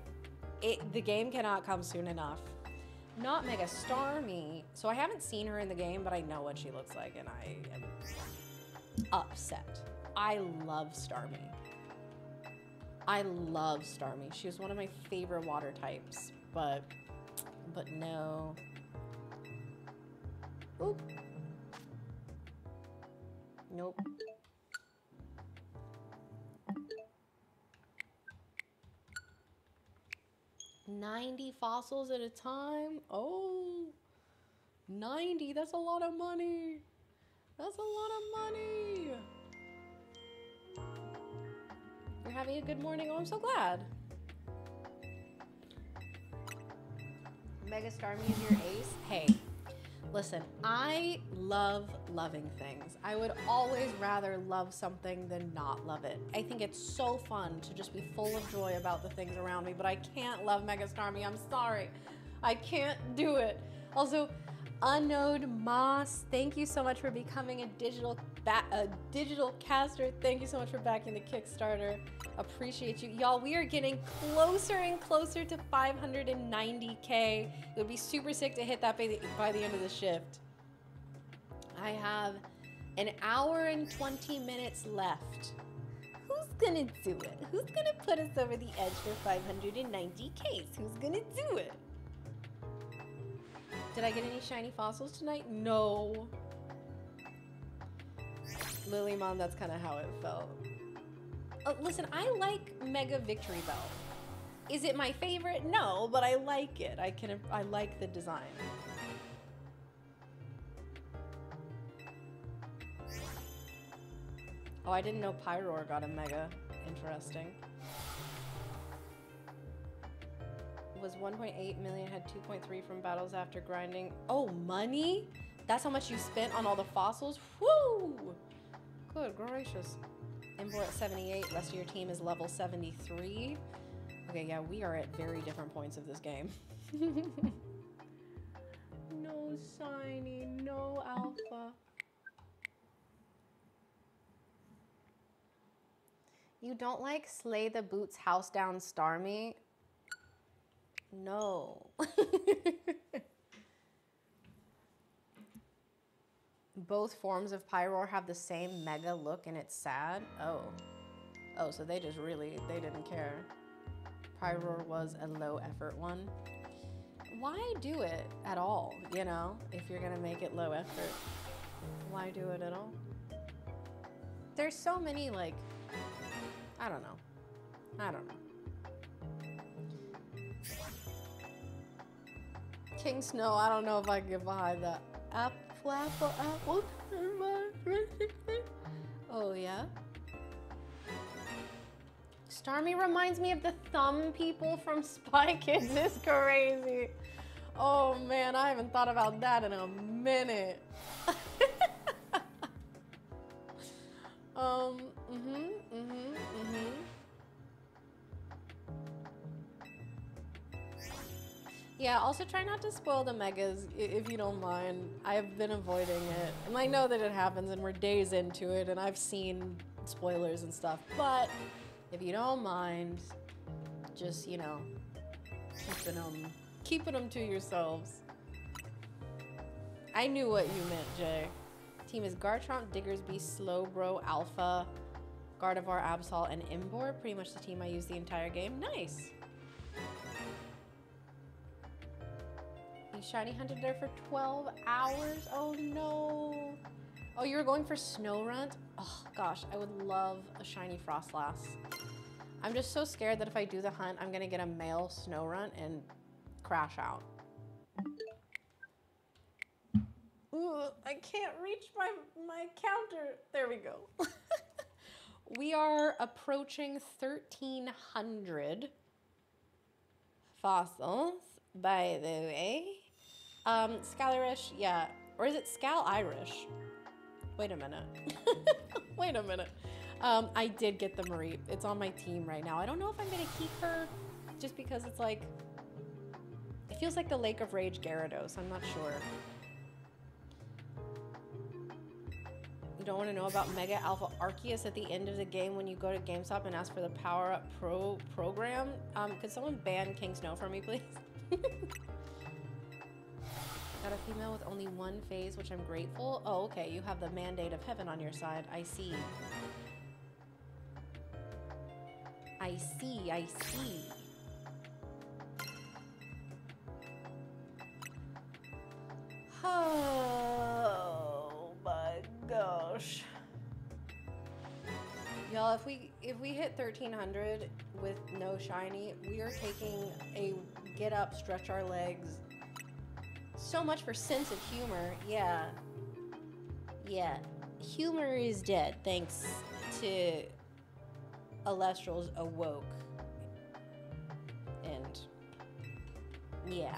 the game cannot come soon enough. Not Mega Starmie. So I haven't seen her in the game, but I know what she looks like, and I am upset. I love Starmie. I love Starmie. She was one of my favorite water types, but no. Oop. Nope. $90 fossils at a time? Oh, 90, that's a lot of money. That's a lot of money. You're having a good morning? Oh, I'm so glad. Mega Starmie is your ace? Hey. Listen, I love loving things. I would always rather love something than not love it. I think it's so fun to just be full of joy about the things around me, but I can't love Mega Starmie. I'm sorry. I can't do it. Also, Unknown Moss, thank you so much for becoming a digital caster. Thank you so much for backing the Kickstarter. Appreciate you. Y'all, we are getting closer and closer to 590K. It would be super sick to hit that by the end of the shift. I have an hour and 20 minutes left. Who's gonna do it? Who's gonna put us over the edge for 590Ks? Who's gonna do it? Did I get any shiny fossils tonight? No. Lilymon, that's kind of how it felt. Oh, listen, I like Mega Victory Bell. Is it my favorite? No, but I like it. I like the design. Oh, I didn't know Pyroar got a Mega. Interesting. Was 1.8 million, had 2.3 from battles after grinding. Oh, money? That's how much you spent on all the fossils? Woo! Good gracious. Import at 78, rest of your team is level 73. Okay, yeah, we are at very different points of this game. No shiny, no alpha. You don't like Slay the Boots House Down Starmie? No. Both forms of Pyroar have the same mega look and it's sad. Oh. Oh, so they just really, they didn't care. Pyroar was a low effort one. Why do it at all, you know? If you're gonna make it low effort, why do it at all? There's so many, like, I don't know. I don't know. King Snow, I don't know if I can get behind that. Apple. Oh, yeah? Starmie reminds me of the thumb people from Spy Kids. It's crazy. Oh, man, I haven't thought about that in a minute. Yeah, also try not to spoil the megas if you don't mind. I've been avoiding it. And I know that it happens and we're days into it and I've seen spoilers and stuff. But if you don't mind, just, you know, keeping them to yourselves. I knew what you meant, Jay. Team is Garchomp, Diggersby, Slowbro, Alpha, Gardevoir, Absol, and Imbor. Pretty much the team I use the entire game. Nice. You shiny hunted there for 12 hours? Oh no. Oh, you were going for Snorunt? Oh gosh, I would love a shiny Frostlass. I'm just so scared that if I do the hunt, I'm gonna get a male snow runt and crash out. Ooh, I can't reach my counter. There we go. We are approaching 1,300 fossils, by the way. Scalirish, yeah. Or is it Scal-Irish? Wait a minute. Wait a minute. I did get the Marie. It's on my team right now. I don't know if I'm gonna keep her just because it's like, it feels like the Lake of Rage Gyarados. I'm not sure. You don't want to know about Mega Alpha Arceus at the end of the game when you go to GameStop and ask for the Power Up Pro program? Could someone ban King Snow for me, please? Got a female with only one phase, which I'm grateful. Oh, okay. You have the mandate of heaven on your side. I see. I see. I see. Oh my gosh. Y'all, if we hit 1,300 with no shiny, we are taking a get up, stretch our legs. So much for sense of humor. Yeah. Yeah. Humor is dead thanks to Elestrals awoke. And yeah.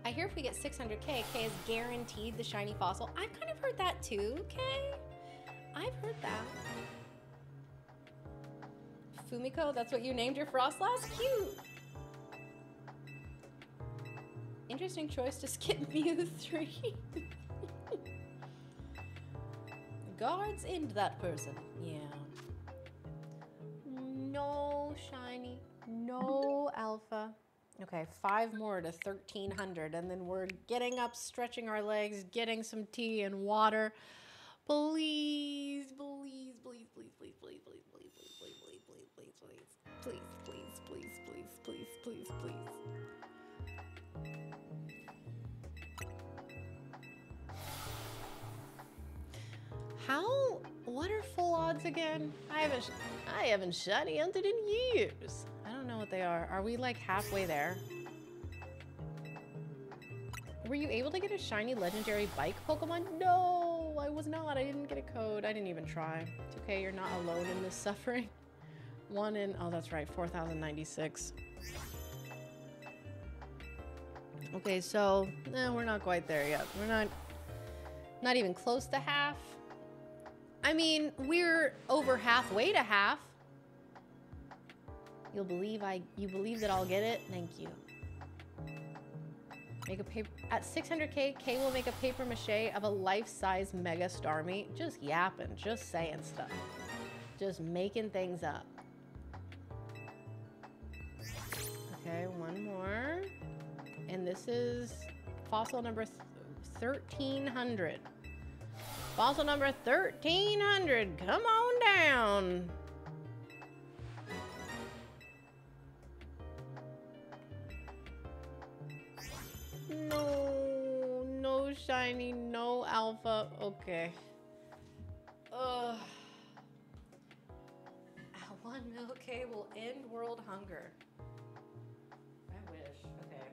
I hear if we get 600k, Kay is guaranteed the shiny fossil. I've kind of heard that too, Kay. I've heard that. Fumiko, that's what you named your Frostlass? Cute. Interesting choice to skip Mew 3. Guards end that person. Yeah. No shiny. No alpha. Okay, 5 more to 1,300, and then we're getting up, stretching our legs, getting some tea and water. Please, please, please, please, please, please, please, please, please, please, please, please, please, please, please, please, please, please, please. What are full odds again? I haven't shiny hunted in years. I don't know what they are. Are we like halfway there? Were you able to get a shiny legendary bike Pokemon? No, I was not. I didn't get a code. I didn't even try. It's okay, you're not alone in this suffering. One in, oh that's right, 4,096. Okay, so, we're not quite there yet. We're not even close to half. I mean, we're over halfway to half. You believe that I'll get it? Thank you. Make a paper at 600k. Kay will make a paper mache of a life-size Mega Starmie. Just yapping, just saying stuff, just making things up. Okay, one more, and this is fossil number 1,300. Fossil number 1,300. Come on down. No shiny, no alpha. Okay. Ugh. 1 mil K will end world hunger. I wish. Okay.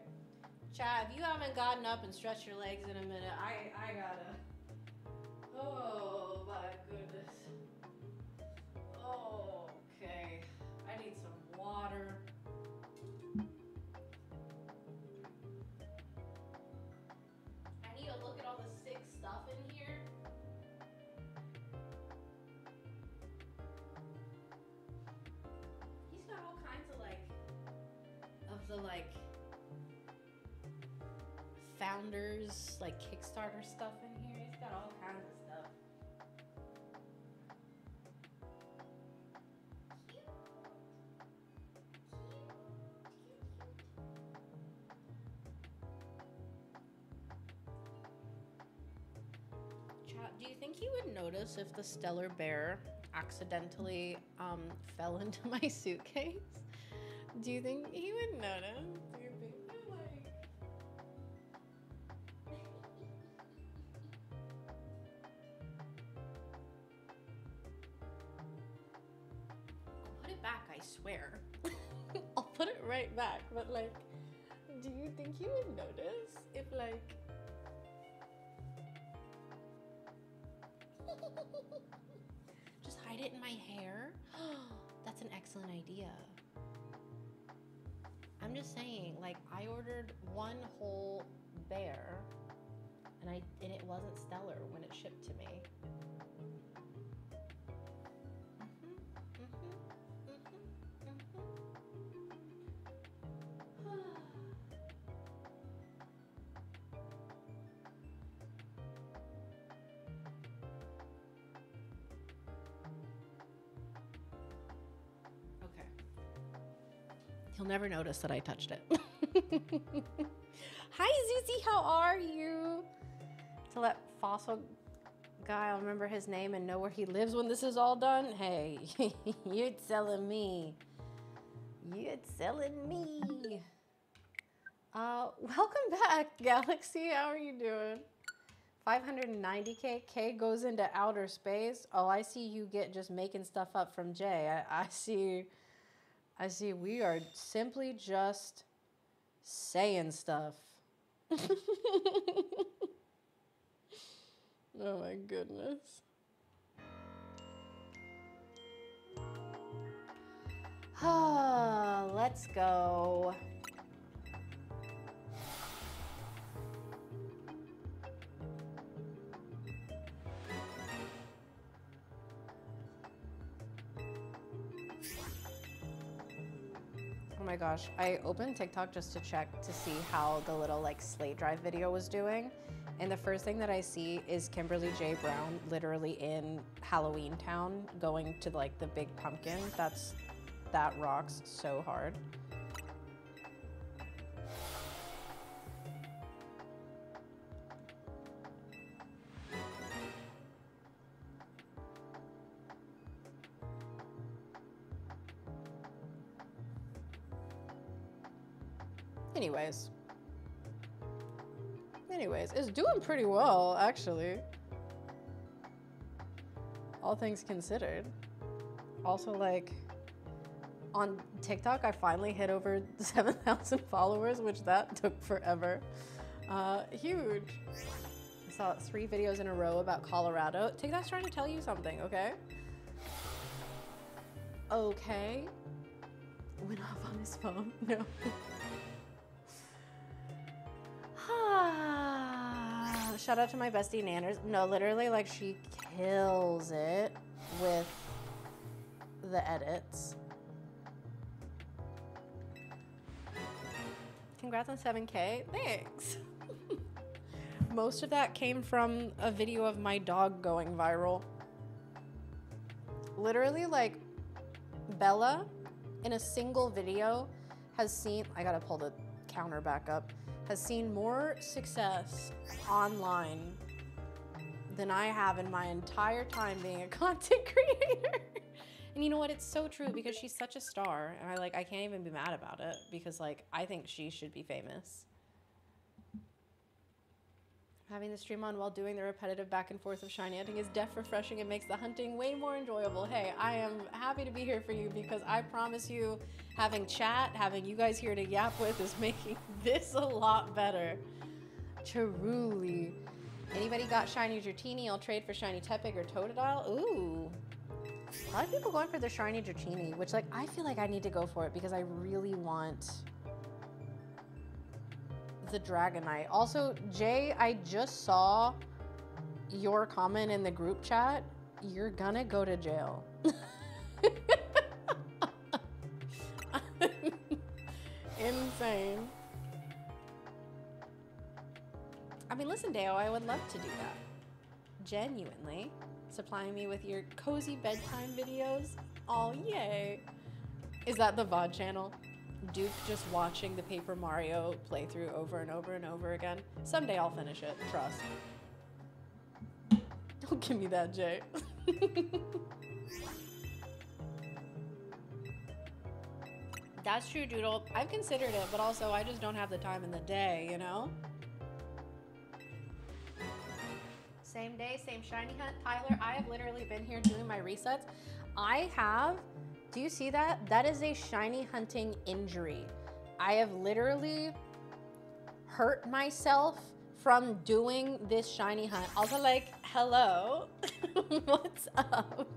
Chad, if you haven't gotten up and stretched your legs in a minute, I gotta. Oh my goodness. Okay. I need some water. I need to look at all the sick stuff in here. He's got all kinds of founders, like Kickstarter stuff in here. He's got all kinds of stuff. Chat, do you think he would notice if the stellar bear accidentally fell into my suitcase? Do you think he would notice? Do you think swear. I'll put it right back, but like, do you think you would notice if like... Just hide it in my hair? That's an excellent idea. I'm just saying, like, I ordered one whole bear and it wasn't stellar when it shipped to me. He'll never notice that I touched it. Hi, Zuzi, how are you? To let fossil guy, I'll remember his name and know where he lives when this is all done. Hey, you're telling me. You're telling me. Welcome back, Galaxy. How are you doing? 590K. K goes into outer space. Oh, I see you get just making stuff up from Jay. I see we are simply just saying stuff. Oh my goodness. Let's go. Oh my gosh, I opened TikTok just to check to see how the little like slate drive video was doing. And the first thing that I see is Kimberly J. Brown literally in Halloween Town going to like the big pumpkin. That rocks so hard. Anyways, it's doing pretty well, actually. All things considered. Also, like, on TikTok, I finally hit over 7,000 followers, which that took forever. Huge. I saw 3 videos in a row about Colorado. TikTok's trying to tell you something, okay? Okay. Went off on his phone. No. Shout out to my bestie Nanners. No, literally, like, she kills it with the edits. Congrats on 7K. Thanks. Most of that came from a video of my dog going viral. Literally, like, Bella, in a single video, has seen... I gotta pull the counter back up. Has seen more success online than I have in my entire time being a content creator. And you know what? It's so true because she's such a star. And I can't even be mad about it because, like, I think she should be famous. Having the stream on while doing the repetitive back and forth of shiny hunting is def refreshing and makes the hunting way more enjoyable. Hey, I am happy to be here for you because I promise you, having chat, having you guys here to yap with is making this a lot better. Truly. Anybody got shiny Dratini? I'll trade for shiny Tepig or Totodile. Ooh. A lot of people going for the shiny Dratini, which, like, I feel like I need to go for it because I really want the Dragonite. Also, Jay, I just saw your comment in the group chat. You're gonna go to jail. Insane. I mean, listen, Deo, I would love to do that. Genuinely. Supplying me with your cozy bedtime videos. Oh, yay. Is that the VOD channel? Duke just watching the Paper Mario playthrough over and over and over again. Someday I'll finish it, trust. Don't give me that, Jay. That's true, Doodle. I've considered it, but also I just don't have the time in the day, you know? Same day, same shiny hunt. Tyler, I have literally been here doing my resets. I have Do you see that? That is a shiny hunting injury. I have literally hurt myself from doing this shiny hunt. Also, like, hello, what's up?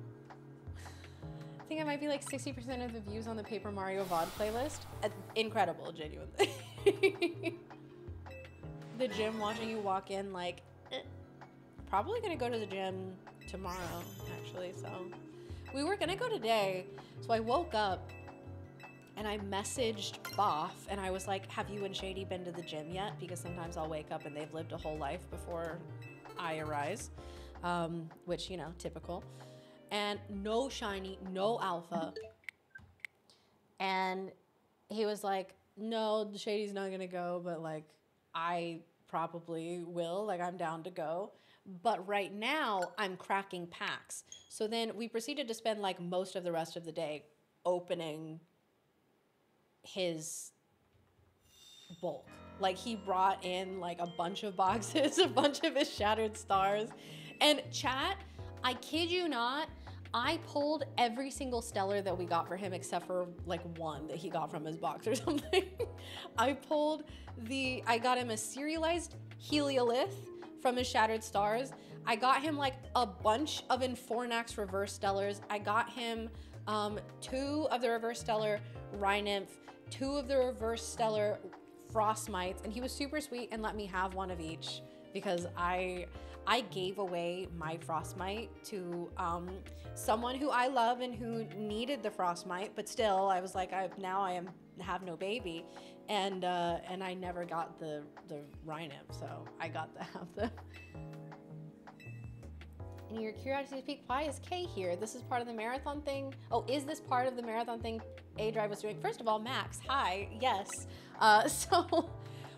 I think I might be like 60% of the views on the Paper Mario VOD playlist. Incredible, genuinely. The gym watching you walk in like, probably gonna go to the gym tomorrow, actually, so. We were gonna go today, so I woke up and I messaged Boff and I was like, have you and Shady been to the gym yet? Because sometimes I'll wake up and they've lived a whole life before I arise, which, you know, typical. And no shiny, no alpha. And he was like, no, Shady's not gonna go, but like, I probably will, like I'm down to go. But right now I'm cracking packs. So then we proceeded to spend like most of the rest of the day opening his bulk. Like he brought in like a bunch of boxes, a bunch of his shattered stars. And chat, I kid you not, I pulled every single stellar that we got for him except for like one that he got from his box or something. I got him a serialized Heliolith from his shattered stars. I got him like a bunch of Infornax reverse stellars. I got him 2 of the reverse stellar Rhynymph, 2 of the reverse stellar Frostmites, and he was super sweet and let me have one of each because I gave away my Frostmite to someone who I love and who needed the Frostmite, but still I was like, I have no baby, and I never got the Rhynymph, so I got to have them. And your curiosity speak, why is Kay here? This is part of the marathon thing. Oh, is this part of the marathon thing A-Drive was doing? First of all, Max, hi, yes. So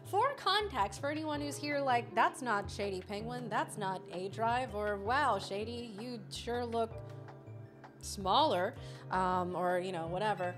for context, for anyone who's here, like, that's not Shady Penguin, that's not A-Drive, or wow, Shady, you sure look smaller, or, you know, whatever.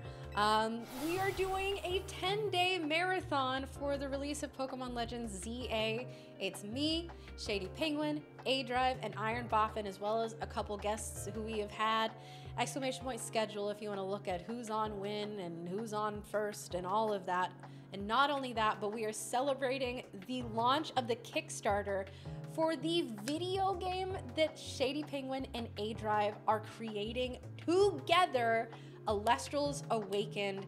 We are doing a 10-day marathon for the release of Pokémon Legends Z-A. It's me, Shady Penguin, A-Drive, and IronBoffin, as well as a couple guests who we have had. Exclamation point schedule if you want to look at who's on when and who's on first and all of that. And not only that, but we are celebrating the launch of the Kickstarter for the video game that Shady Penguin and A-Drive are creating together, Elestrals Awakened.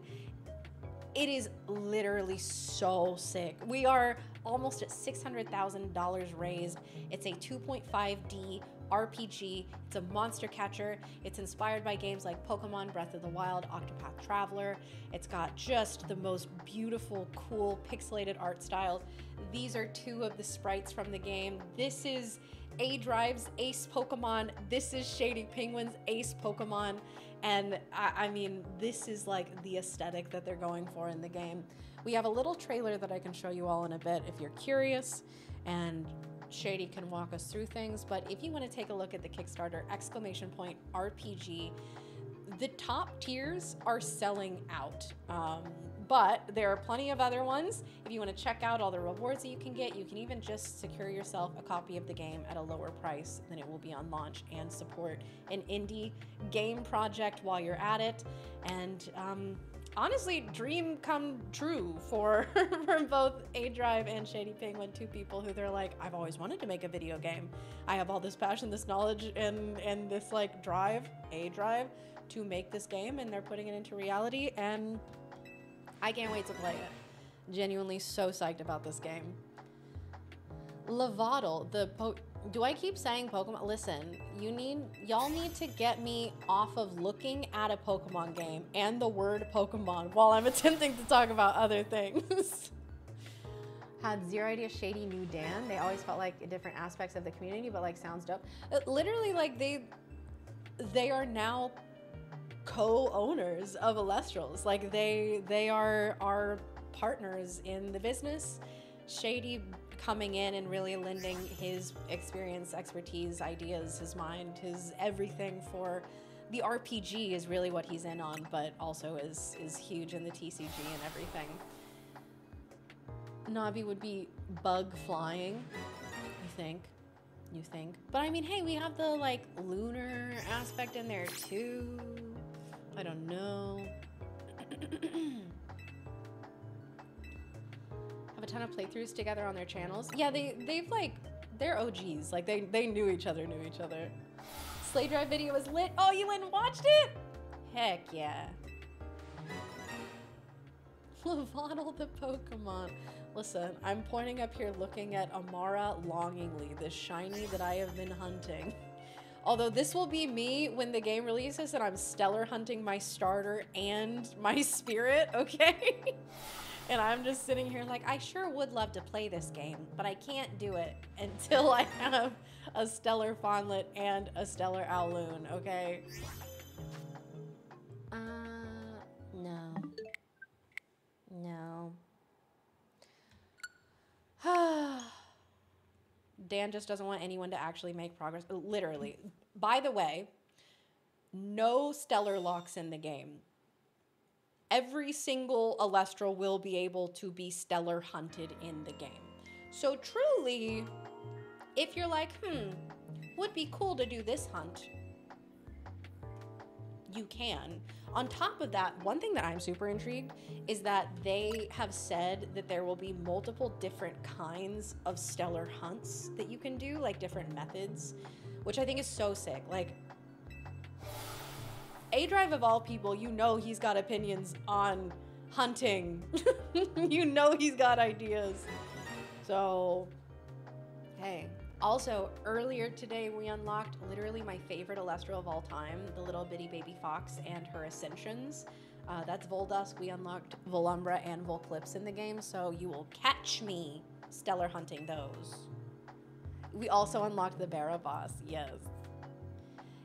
It is literally so sick. We are almost at $600,000 raised. It's a 2.5D RPG. It's a monster catcher. It's inspired by games like Pokemon Breath of the Wild, Octopath Traveler. It's got just the most beautiful, cool, pixelated art styles. These are 2 of the sprites from the game. This is A-Drive's Ace Pokemon. This is Shady Penguin's Ace Pokemon. And I mean, this is like the aesthetic that they're going for in the game. We have a little trailer that I can show you all in a bit if you're curious, and Shady can walk us through things. But if you want to take a look at the Kickstarter, exclamation point RPG, the top tiers are selling out. But there are plenty of other ones. If you want to check out all the rewards that you can get, you can even just secure yourself a copy of the game at a lower price than it will be on launch and support an indie game project while you're at it. And honestly, dream come true for both A-Drive and Shady Penguin, 2 people who they're like, I've always wanted to make a video game. I have all this passion, this knowledge, and this like drive, A-Drive, to make this game, and they're putting it into reality, and I can't wait to play it. Genuinely so psyched about this game. Lavadal, do I keep saying Pokemon? Listen, y'all need to get me off of looking at a Pokemon game and the word Pokemon while I'm attempting to talk about other things. Had zero idea Shady knew Dan. They always felt like different aspects of the community, but like sounds dope. Literally, like they are now co-owners of Elestrals. Like they are our partners in the business. Shady coming in and really lending his experience, expertise, ideas, his mind, his everything for the RPG is really what he's in on, but also is huge in the TCG and everything. Navi would be bug flying, you think? But I mean, hey, we have the like lunar aspect in there too. I don't know. Have a ton of playthroughs together on their channels. Yeah, they've like, they're OGs. Like they knew each other. Slay Drive video was lit. Oh, you went and watched it? Heck yeah. Lavaddle the Pokemon. Listen, I'm pointing up here looking at Amara longingly, the shiny that I have been hunting. Although this will be me when the game releases and I'm stellar hunting my starter and my spirit, okay? And I'm just sitting here like, I sure would love to play this game, but I can't do it until I have a stellar Fawnlet and a stellar Owloon, okay? No. No. Dan just doesn't want anyone to actually make progress. Literally. By the way, no stellar locks in the game. Every single Elestral will be able to be stellar hunted in the game. So truly, if you're like, would be cool to do this hunt, you can. On top of that, one thing that I'm super intrigued is that they have said that there will be multiple different kinds of stellar hunts that you can do, like different methods, which I think is so sick. Like, A-Drive of all people, you know he's got opinions on hunting. You know he's got ideas. So, hey. Also, earlier today, we unlocked literally my favorite Elestral of all time, the little bitty baby fox and her ascensions. That's Voldusk. We unlocked Volumbra and Volclipse in the game, so you will catch me stellar hunting those. We also unlocked the Barraboss, yes.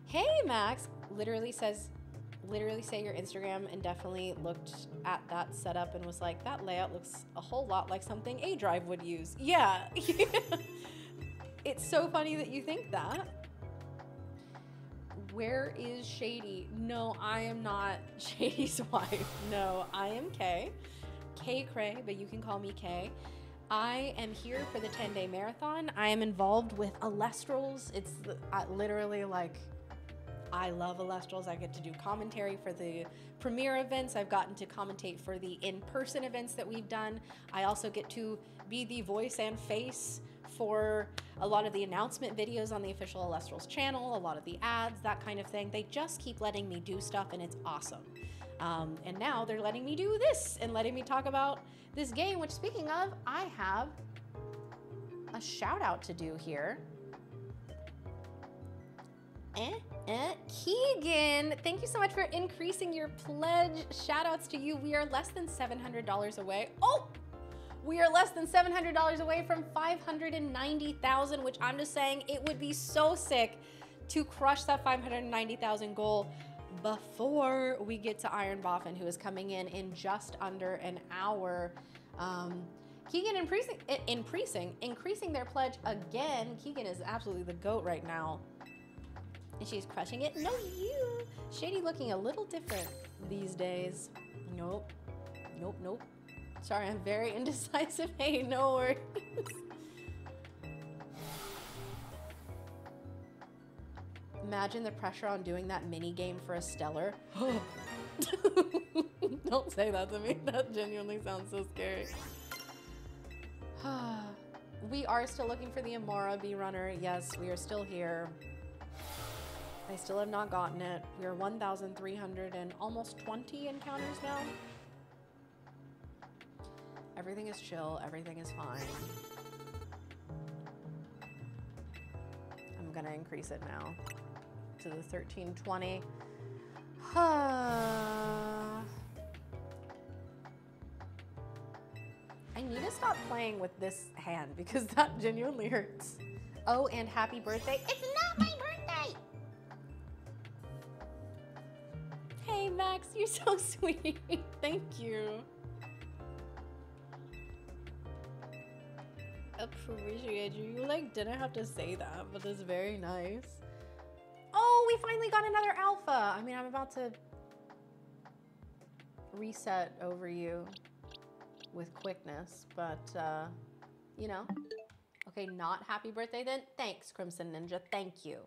Hey, Max, literally say your Instagram, and definitely looked at that setup and was like, that layout looks a whole lot like something A-Drive would use. Yeah. It's so funny that you think that. Where is Shady? No, I am not Shady's wife. No, I am Kay. Kaycreigh, but you can call me Kay. I am here for the 10-day marathon. I am involved with Elestrals. It's literally like, I love Elestrals. I get to do commentary for the premiere events. I've gotten to commentate for the in-person events that we've done. I also get to be the voice and face for a lot of the announcement videos on the official Elestrals channel, a lot of the ads, that kind of thing. They just keep letting me do stuff, and it's awesome. And now they're letting me do this and letting me talk about this game, which, speaking of, I have a shout out to do here. Keegan, thank you so much for increasing your pledge. Shout outs to you. We are less than $700 away. Oh! We are less than $700 away from 590,000, which I'm just saying it would be so sick to crush that 590,000 goal before we get to IronBoffin, who is coming in just under an hour. Keegan increasing their pledge again. Keegan is absolutely the GOAT right now. And she's crushing it. No, you. Shady looking a little different these days. Nope. Nope, nope. Sorry, I'm very indecisive. Hey, no worries. Imagine the pressure on doing that mini game for a stellar. Don't say that to me. That genuinely sounds so scary. We are still looking for the Amara B runner. Yes, we are still here. I still have not gotten it. We are 1,300 and almost 20 encounters now. Everything is chill. Everything is fine. I'm gonna increase it now to the 1320. I need to stop playing with this hand because that genuinely hurts. Oh, and happy birthday. It's not my birthday! Hey, Max, you're so sweet. Thank you. Appreciate you. You like didn't have to say that, but it's very nice. Oh, we finally got another alpha. I mean, I'm about to reset over you with quickness, but you know. Okay, not happy birthday then. Thanks, Crimson Ninja. Thank you.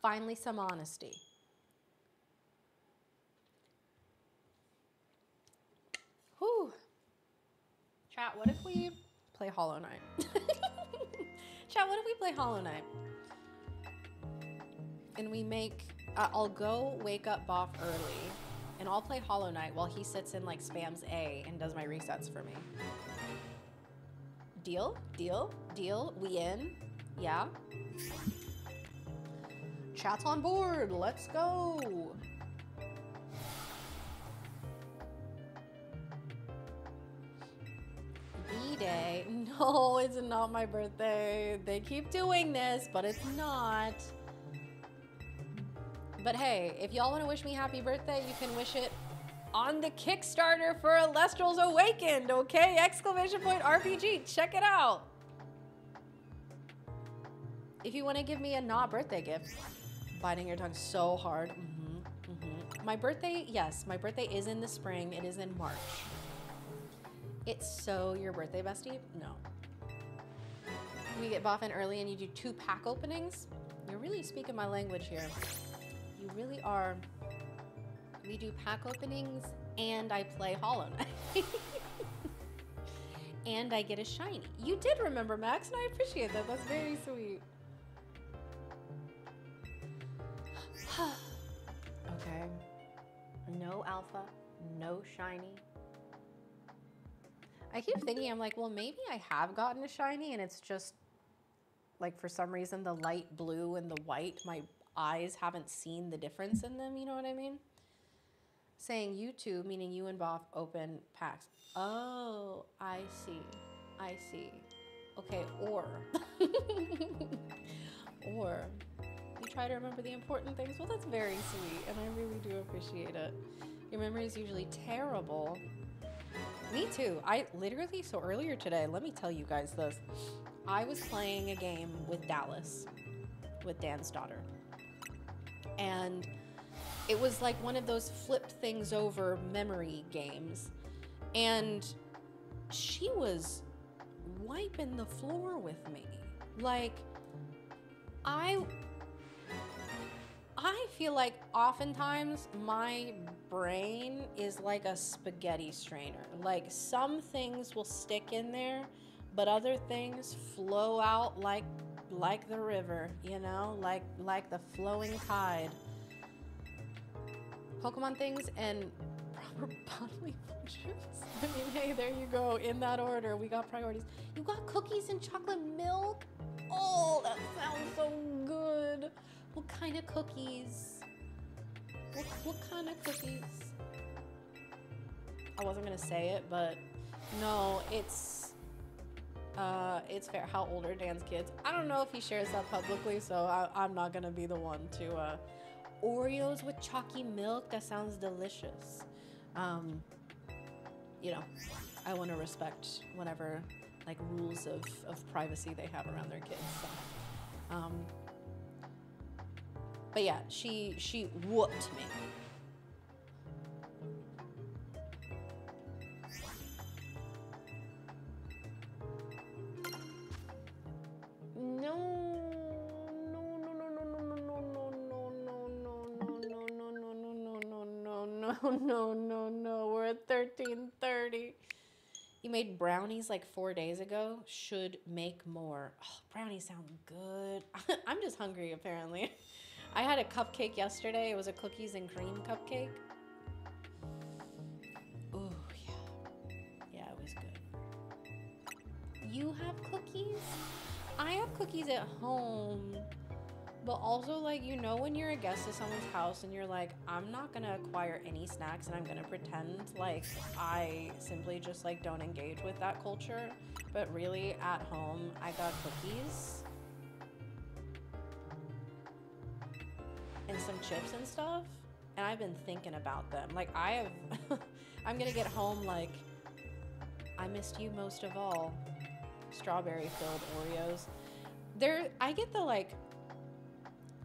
Finally, some honesty. Chat, what if we play Hollow Knight? Chat, what if we play Hollow Knight? And we make, I'll go wake up Boff early and I'll play Hollow Knight while he sits and like spams A and does my resets for me. Deal? Deal? Deal? We in? Yeah? Chat's on board. Let's go. B-Day. No, it's not my birthday. They keep doing this, but it's not. But hey, if y'all want to wish me happy birthday, you can wish it on the Kickstarter for Elestrals Awakened, okay? Exclamation point RPG. Check it out. If you want to give me a not birthday gift, biting your tongue so hard. My birthday, yes, my birthday is in the spring. It is in March. It's so your birthday, bestie? No. We get Boff in early and you do 2 pack openings. You're really speaking my language here. You really are. We do pack openings and I play Hollow Knight. And I get a shiny. You did remember, Max, and I appreciate that. That's very sweet. Okay. No alpha, no shiny. I keep thinking, I'm like, well, maybe I have gotten a shiny and it's just like for some reason the light blue and the white, my eyes haven't seen the difference in them, you know what I mean? Saying you two, meaning you and Boff, open packs. Oh, I see. I see. Okay, or. Or. You try to remember the important things. Well, that's very sweet, and I really do appreciate it. Your memory is usually terrible. Me too. I literally, so earlier today, let me tell you guys this. I was playing a game with Dallas, with Dan's daughter. And it was like one of those flip things over memory games. And she was wiping the floor with me. Like, I feel like oftentimes my brain is like a spaghetti strainer. Like some things will stick in there, but other things flow out like the river, you know, like the flowing tide. Pokemon things and proper bodily functions. I mean, hey, there you go. In that order, we got priorities. You got cookies and chocolate milk? Oh, that sounds so good. What kind of cookies? What kind of cookies? I wasn't gonna say it, but no, it's fair. How old are Dan's kids? I don't know if he shares that publicly, so I'm not gonna be the one to, Oreos with chalky milk, that sounds delicious. You know, I want to respect whatever, like, rules of privacy they have around their kids, so. But yeah, she whooped me. No, we're at 13:30. You made brownies like 4 days ago. Should make more. Oh, brownies sound good. I'm just hungry, apparently. I had a cupcake yesterday. It was a cookies and cream cupcake. Oh, yeah. Yeah, it was good. You have cookies? I have cookies at home. But also, like, you know when you're a guest at someone's house and you're like, I'm not gonna acquire any snacks and I'm gonna pretend like I simply just, like, don't engage with that culture. But really, at home, I got cookies. And some chips and stuff. And I've been thinking about them. Like, I'm gonna get home, like, I missed you most of all. Strawberry-filled Oreos. I get the, like,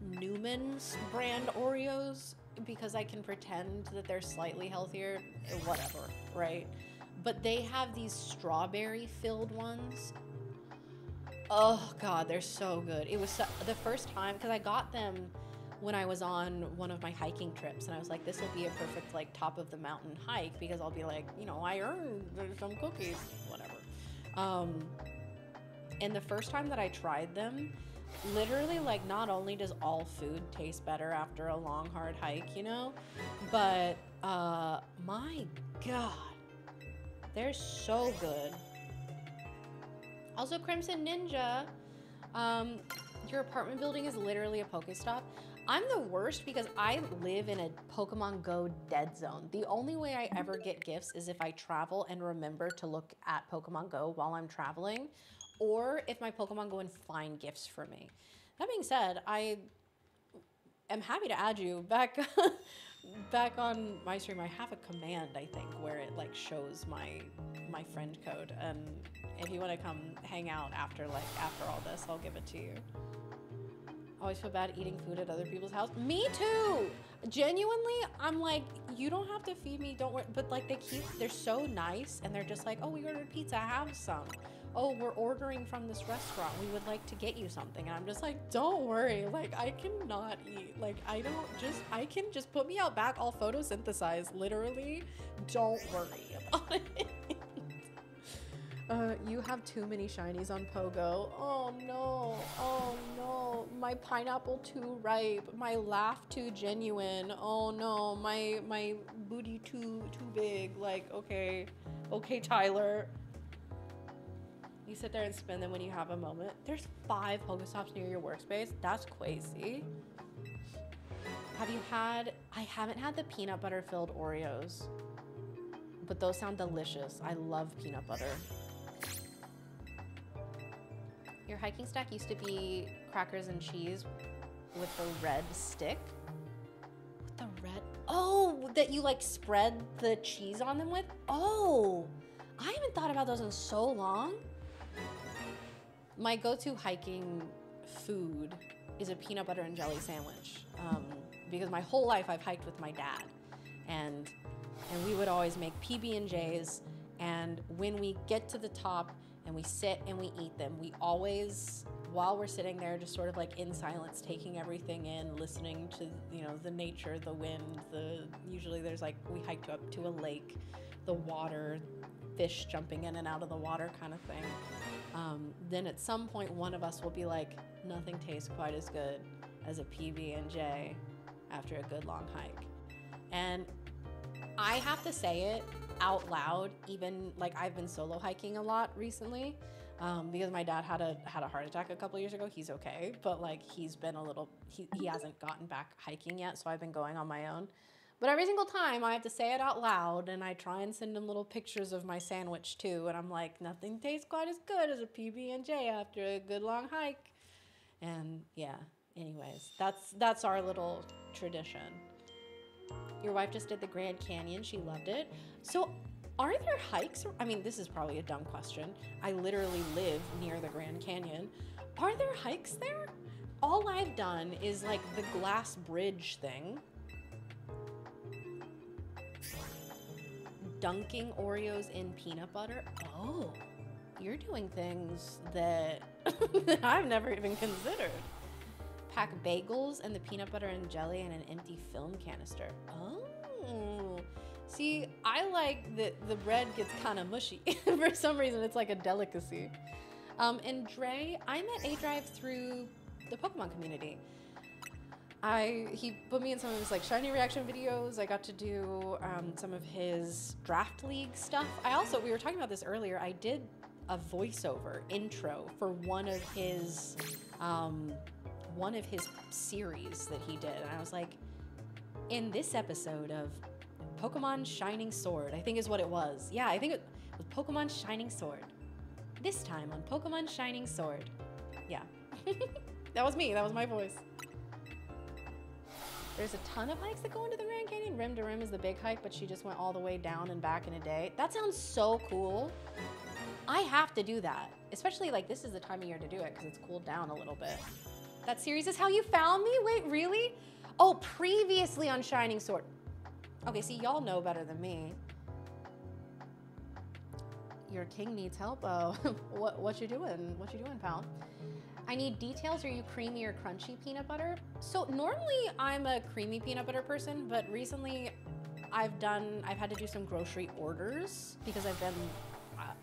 Newman's brand Oreos because I can pretend that they're slightly healthier, whatever, right? But they have these strawberry filled ones. Oh God, they're so good. It was the first time, because I got them when I was on one of my hiking trips and I was like, this will be a perfect like top of the mountain hike because I'll be like, you know, I earned some cookies, whatever. And the first time that I tried them, literally, like, not only does all food taste better after a long, hard hike, you know, but my God, they're so good. Also, Crimson Ninja, your apartment building is literally a Pokestop. I'm the worst because I live in a Pokemon Go dead zone. The only way I ever get gifts is if I travel and remember to look at Pokemon Go while I'm traveling, or if my Pokemon go and find gifts for me. That being said, I am happy to add you back back on my stream. I have a command, I think, where it like shows my friend code, and if you want to come hang out after all this, I'll give it to you. Always feel bad eating food at other people's house. Me too. Genuinely, I'm like, you don't have to feed me, don't worry. But like they're so nice, and they're just like, oh, we ordered pizza, have some. Oh, we're ordering from this restaurant, we would like to get you something. And I'm just like, don't worry, like I cannot eat. Like I can just put me out back, I'll photosynthesize, literally. Don't worry about it. You have too many shinies on Pogo. Oh no, my pineapple too ripe, my laugh too genuine. Oh no, my booty too big. Like, okay, Tyler. You sit there and spin them when you have a moment. There's 5 Pokestops near your workspace. That's crazy. I haven't had the peanut butter filled Oreos, but those sound delicious. I love peanut butter. Your hiking stack used to be crackers and cheese with the red stick. With the red, oh, that you like spread the cheese on them with? Oh, I haven't thought about those in so long. My go-to hiking food is a peanut butter and jelly sandwich, because my whole life I've hiked with my dad, and we would always make PB&Js, and when we get to the top and we sit and we eat them, we always, while we're sitting there, just sort of like in silence, taking everything in, listening to, you know, the nature, the wind, usually there's like, we hiked up to a lake, the water, fish jumping in and out of the water kind of thing. Then at some point, one of us will be like, nothing tastes quite as good as a PB&J after a good long hike. And I have to say it out loud, even like I've been solo hiking a lot recently, because my dad had a heart attack a couple years ago. He's okay, but like he's been he hasn't gotten back hiking yet, so I've been going on my own. But every single time I have to say it out loud, and I try and send him little pictures of my sandwich too, and I'm like, nothing tastes quite as good as a PB&J after a good long hike. And yeah, anyways, that's our little tradition. Your wife just did the Grand Canyon. She loved it. So are there hikes? I mean, this is probably a dumb question. I literally live near the Grand Canyon. Are there hikes there? All I've done is like the glass bridge thing. Dunking Oreos in peanut butter. Oh, you're doing things that I've never even considered. Pack bagels and the peanut butter and jelly in an empty film canister. Oh, see, I like that the bread gets kind of mushy. For some reason, it's like a delicacy. And Dre, I met A-Drive through the Pokemon community. He put me in some of his like shiny reaction videos. I got to do some of his draft league stuff. We were talking about this earlier, I did a voiceover intro for one of his series that he did. And I was like, in this episode of Pokemon Shining Sword, I think is what it was. Yeah, I think it was Pokemon Shining Sword. This time on Pokemon Shining Sword. Yeah, that was me, that was my voice. There's a ton of hikes that go into the Grand Canyon. Rim to rim is the big hike, but she just went all the way down and back in a day. That sounds so cool. I have to do that. Especially like this is the time of year to do it because it's cooled down a little bit. That series is how you found me? Wait, really? Oh, previously on Shining Sword. Okay, see, y'all know better than me. Your king needs help. Oh, what you doing? What you doing, pal? I need details. Are you creamy or crunchy peanut butter? So normally I'm a creamy peanut butter person, but recently I've had to do some grocery orders because I've been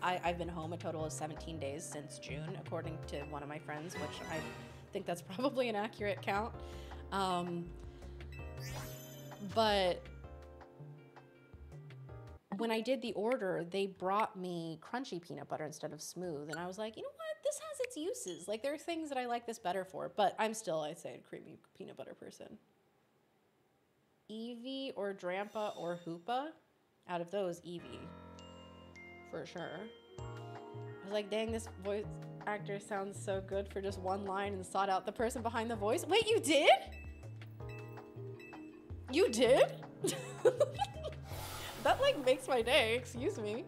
I've been home a total of 17 days since June, according to one of my friends, which I think that's probably an accurate count. But when I did the order, they brought me crunchy peanut butter instead of smooth. And I was like, you know what? This has its uses. Like, there are things that I like this better for. But I'm still, I'd say, a creamy peanut butter person. Eevee or Drampa or Hoopa? Out of those, Eevee. For sure. I was like, dang, this voice actor sounds so good for just one line, and sought out the person behind the voice. Wait, you did? You did? That like makes my day, excuse me.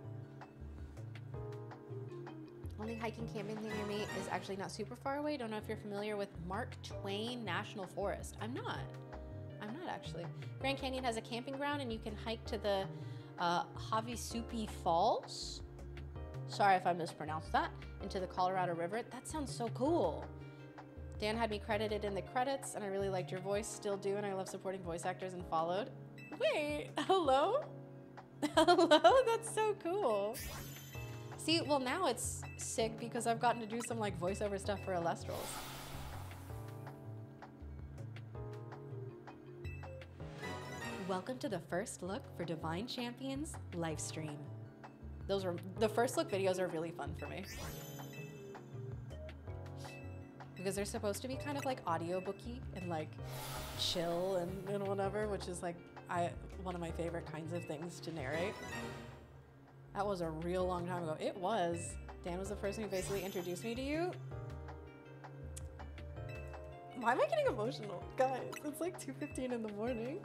Only hiking camping thing near me is actually not super far away. Don't know if you're familiar with Mark Twain National Forest. I'm not actually. Grand Canyon has a camping ground and you can hike to the Havisupai Falls. Sorry if I mispronounced that. Into the Colorado River. That sounds so cool. Dan had me credited in the credits and I really liked your voice, still do, and I love supporting voice actors and followed. Wait, hello? Hello? That's so cool. See, well now it's sick because I've gotten to do some like voiceover stuff for Elestrals. Welcome to the first look for Divine Champions Lifestream. The first look videos are really fun for me. Because they're supposed to be kind of like audiobooky and like chill and whatever, which is like one of my favorite kinds of things to narrate. That was a real long time ago. It was. Dan was the person who basically introduced me to you. Why am I getting emotional? Guys, it's like 2:15 in the morning.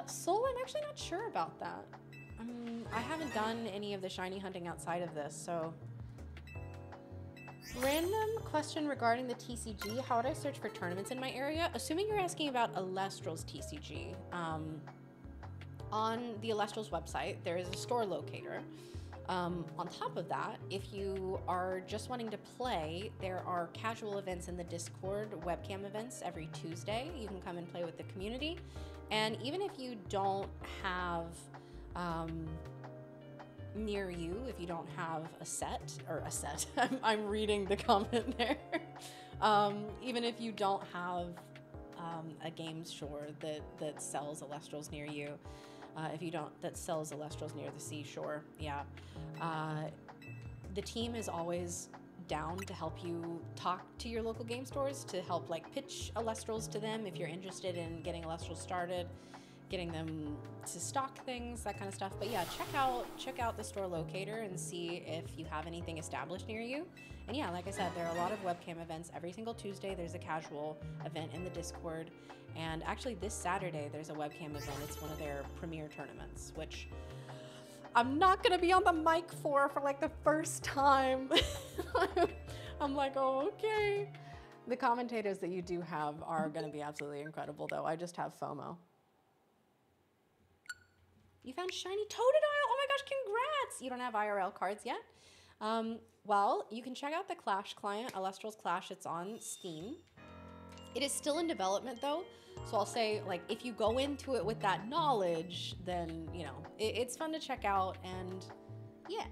Soul, I'm actually not sure about that. I haven't done any of the shiny hunting outside of this, so. Random question regarding the TCG. How would I search for tournaments in my area? Assuming you're asking about Elestrals TCG. On the Elestrals website, there is a store locator. On top of that, if you are just wanting to play, there are casual events in the Discord, webcam events every Tuesday. You can come and play with the community. And even if you don't have, near you, if you don't have a set, I'm reading the comment there. Even if you don't have a games store that sells Elestrals near you, that sells Elestrals near the seashore, yeah. The team is always down to help you talk to your local game stores to help like pitch Elestrals to them if you're interested in getting Elestrals started, getting them to stock things, that kind of stuff. But yeah, check out the store locator and see if you have anything established near you. And yeah, like I said, there are a lot of webcam events. Every single Tuesday, there's a casual event in the Discord. And actually this Saturday, there's a webcam event. It's one of their premier tournaments, which I'm not gonna be on the mic for like the first time. I'm like, oh, okay. The commentators that you do have are gonna be absolutely incredible though. I just have FOMO. You found shiny Totodile. Oh my gosh, congrats. You don't have IRL cards yet? Well, you can check out the Clash client, Elestrals Clash. It's on Steam. It is still in development though. So I'll say, like, if you go into it with that knowledge, then, you know, it's fun to check out, and yeah.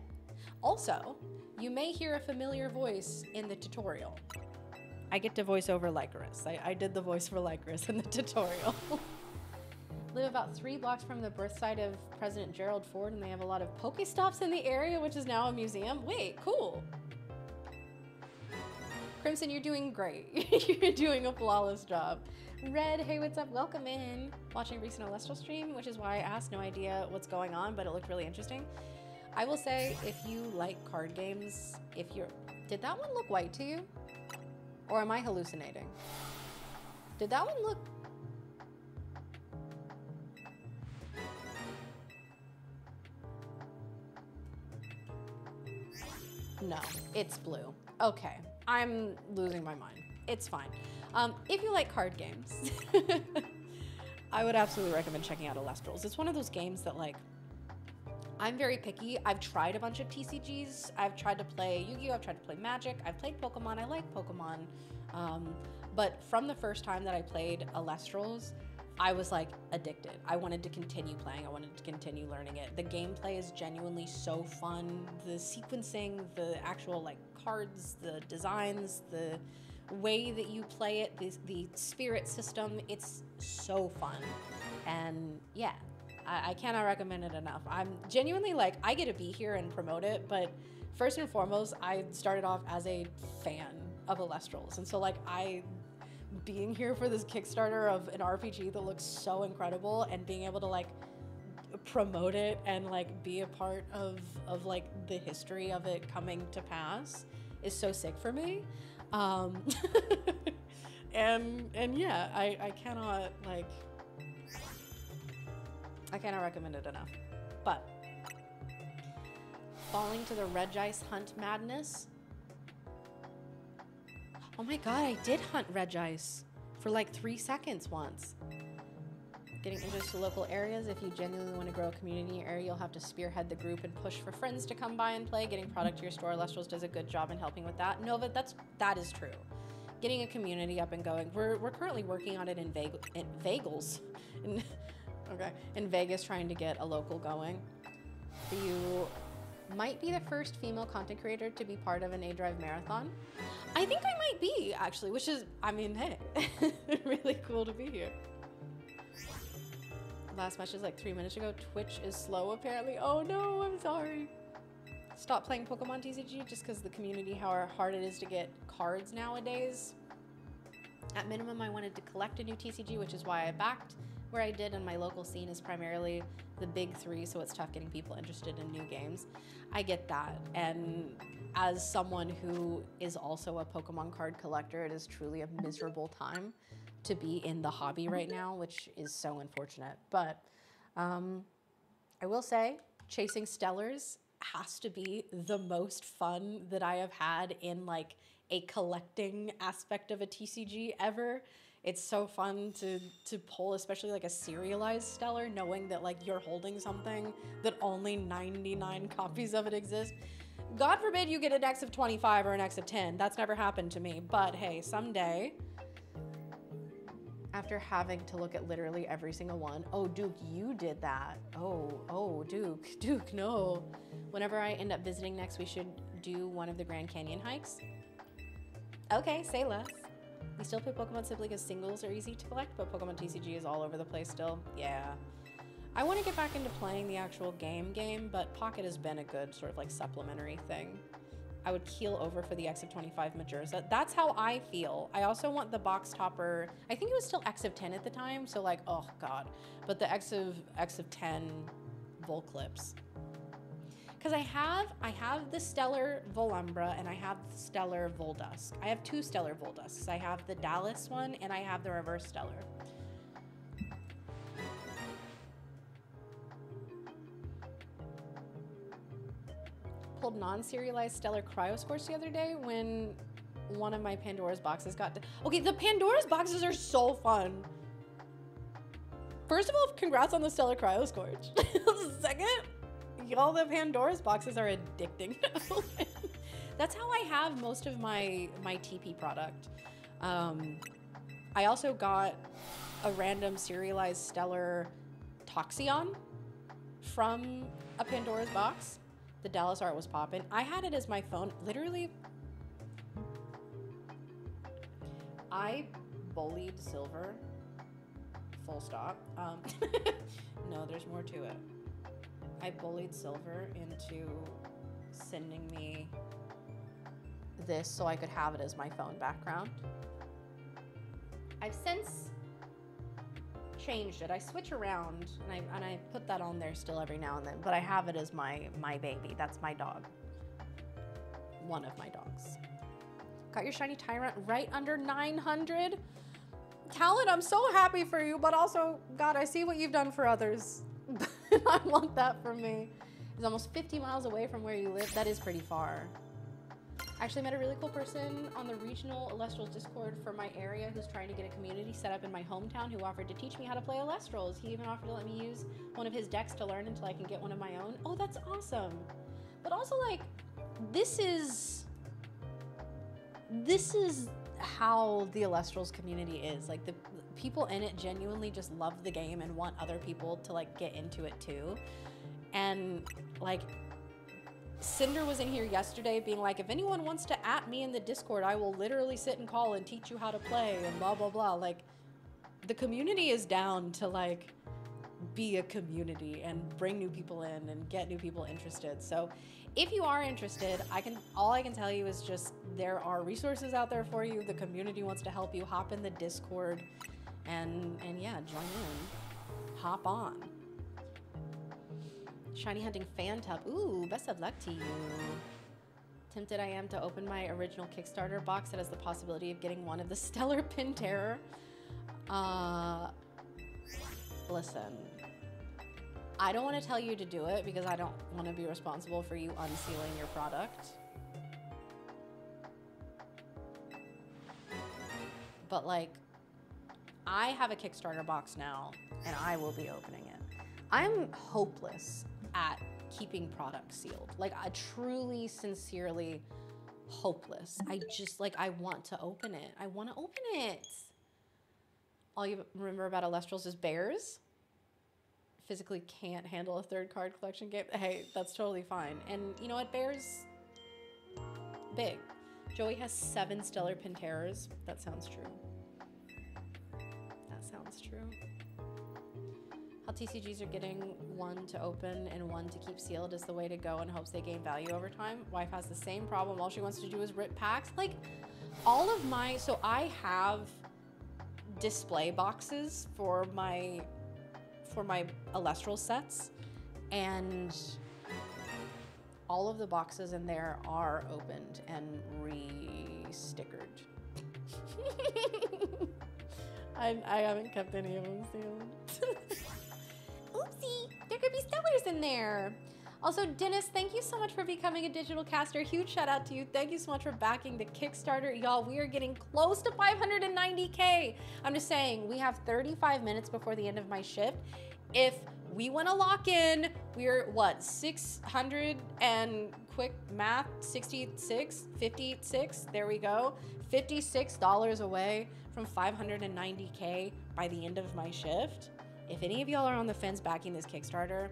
Also, you may hear a familiar voice in the tutorial. I get to voice over Lycaris. I did the voice for Lycaris in the tutorial. Live about 3 blocks from the birth site of President Gerald Ford, and they have a lot of Pokestops in the area, which is now a museum. Wait, cool. Crimson, you're doing great. You're doing a flawless job. Red, hey, what's up? Welcome in. Watching a recent Elestral stream, which is why I asked. No idea what's going on, but it looked really interesting. I will say, if you like card games, did that one look white to you? Or am I hallucinating? Did that one look... No, it's blue. Okay, I'm losing my mind. It's fine. If you like card games, I would absolutely recommend checking out Elestrals. It's one of those games that, like, I'm very picky. I've tried a bunch of TCGs. I've tried to play Yu-Gi-Oh! I've tried to play Magic. I've played Pokemon. I like Pokemon. But from the first time that I played Elestrals, I was like addicted. I wanted to continue playing. I wanted to continue learning it. The gameplay is genuinely so fun. The sequencing, the actual like cards, the designs, the way that you play it, the spirit system, it's so fun. And yeah, I cannot recommend it enough. I'm genuinely like, I get to be here and promote it, but first and foremost, I started off as a fan of Elestrals. And so like being here for this Kickstarter of an RPG that looks so incredible and being able to like promote it and like be a part of like the history of it coming to pass is so sick for me. And yeah, I cannot recommend it enough. But falling to the Regice hunt madness. Oh my god, I did hunt Regice for like 3 seconds once. Getting interest to local areas. If you genuinely want to grow a community area, you'll have to spearhead the group and push for friends to come by and play. Getting product to your store, Elestrals does a good job in helping with that. Nova, that is true. Getting a community up and going. We're currently working on it in Vegas. In Vegas, trying to get a local going. You might be the first female content creator to be part of an A-Drive marathon. I think I might be, actually, which is, I mean, hey, really cool to be here. Last match is like 3 minutes ago. Twitch is slow, apparently. Oh no, I'm sorry. Stop playing Pokemon TCG just because the community, how hard it is to get cards nowadays. At minimum, I wanted to collect a new TCG, which is why I backed where I did, and my local scene is primarily the big three, so it's tough getting people interested in new games. I get that, and as someone who is also a Pokemon card collector, it is truly a miserable time to be in the hobby right now, which is so unfortunate. But I will say, chasing Stellars has to be the most fun that I have had in like a collecting aspect of a TCG ever. It's so fun to pull, especially like a serialized Stellar, knowing that like you're holding something that only 99 copies of it exist. God forbid you get an X of 25 or an X of 10. That's never happened to me. But hey, someday, after having to look at literally every single one. Oh, Duke, you did that. Oh, Duke, no. Whenever I end up visiting next, we should do one of the Grand Canyon hikes. Okay, say less. We still play Pokemon simply because singles are easy to collect, but Pokemon TCG is all over the place still. Yeah. I want to get back into playing the actual game, but Pocket has been a good sort of like supplementary thing. I would keel over for the X of 25 Majorza. That's how I feel. I also want the box topper. I think it was still X of 10 at the time, so like, oh god. But the X of 10 Volclips. Because I have the Stellar Volumbra and I have the Stellar Voldusk. I have two Stellar Voldusks. I have the Dallas one and I have the Reverse Stellar. Pulled non-serialized Stellar Cryoscorch the other day when one of my Pandora's boxes got... Okay, the Pandora's boxes are so fun. First of all, congrats on the Stellar Cryoscorch. Second, y'all, the Pandora's boxes are addicting. That's how I have most of my TP product. I also got a random serialized Stellar Toxeon from a Pandora's box. The Dallas art was popping. I had it as my phone. Literally, I bullied Silver. Full stop. No, there's more to it. I bullied Silver into sending me this so I could have it as my phone background. I've since changed it. I switch around and I put that on there still every now and then, but I have it as my baby. That's my dog. One of my dogs. Got your shiny Tyrant right under 900. Talon, I'm so happy for you, but also, God, I see what you've done for others. I want that for me. It's almost 50 miles away from where you live. That is pretty far. I actually met a really cool person on the regional Elestrals Discord for my area who's trying to get a community set up in my hometown who offered to teach me how to play Elestrals. He even offered to let me use one of his decks to learn until I can get one of my own. Oh, that's awesome. But also, like, this is how the Elestrals community is. Like, the people in it genuinely just love the game and want other people to like get into it too. And like Cinder was in here yesterday being like, if anyone wants to at me in the Discord, I will literally sit and call and teach you how to play and blah, blah, blah. Like the community is down to like be a community and bring new people in and get new people interested. So if you are interested, all I can tell you is just there are resources out there for you. The community wants to help you. Hop in the Discord and yeah, join in. Hop on. Shiny hunting fan tub. Ooh, best of luck to you. Tempted I am to open my original Kickstarter box that has the possibility of getting one of the Stellar Pin Terror. Listen, I don't want to tell you to do it because I don't want to be responsible for you unsealing your product. But like, I have a Kickstarter box now and I will be opening it. I'm hopeless at keeping products sealed. Like, I truly, sincerely hopeless. I just, like, I want to open it. I want to open it. All you remember about Elestrals is bears. Physically can't handle a third card collection game. Hey, that's totally fine. And you know what? Bears, big. Joey has 7 Stellar Pin Terrors. That sounds true. That sounds true. How TCGs are getting one to open and one to keep sealed is the way to go in hopes they gain value over time. Wife has the same problem. All she wants to do is rip packs. Like, all of my, so I have display boxes for my Elestral sets, and all of the boxes in there are opened and re-stickered. I haven't kept any of them sealed. Oopsie, there could be stellars in there. Also, Dennis, thank you so much for becoming a digital caster. Huge shout out to you. Thank you so much for backing the Kickstarter. Y'all, we are getting close to 590K. I'm just saying, we have 35 minutes before the end of my shift. If we want to lock in, we're what, 600 and quick math, 56, 56, there we go. $56 away from 590K by the end of my shift. If any of y'all are on the fence backing this Kickstarter,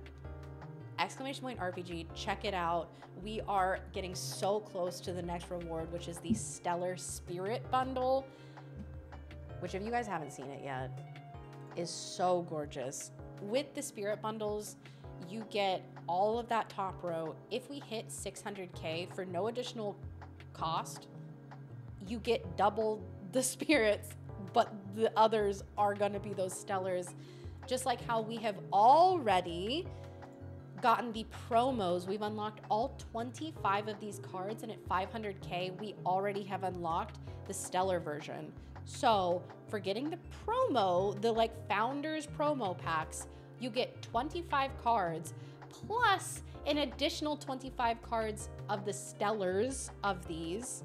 !RPG, check it out. We are getting so close to the next reward, which is the Stellar Spirit Bundle, which if you guys haven't seen it yet, is so gorgeous. With the Spirit Bundles, you get all of that top row. If we hit 600K for no additional cost, you get double the spirits, but the others are gonna be those Stellars. Just like how we have already gotten the promos. We've unlocked all 25 of these cards, and at 500K, we already have unlocked the Stellar version. So for getting the promo, the like Founders promo packs, you get 25 cards plus an additional 25 cards of the Stellars of these.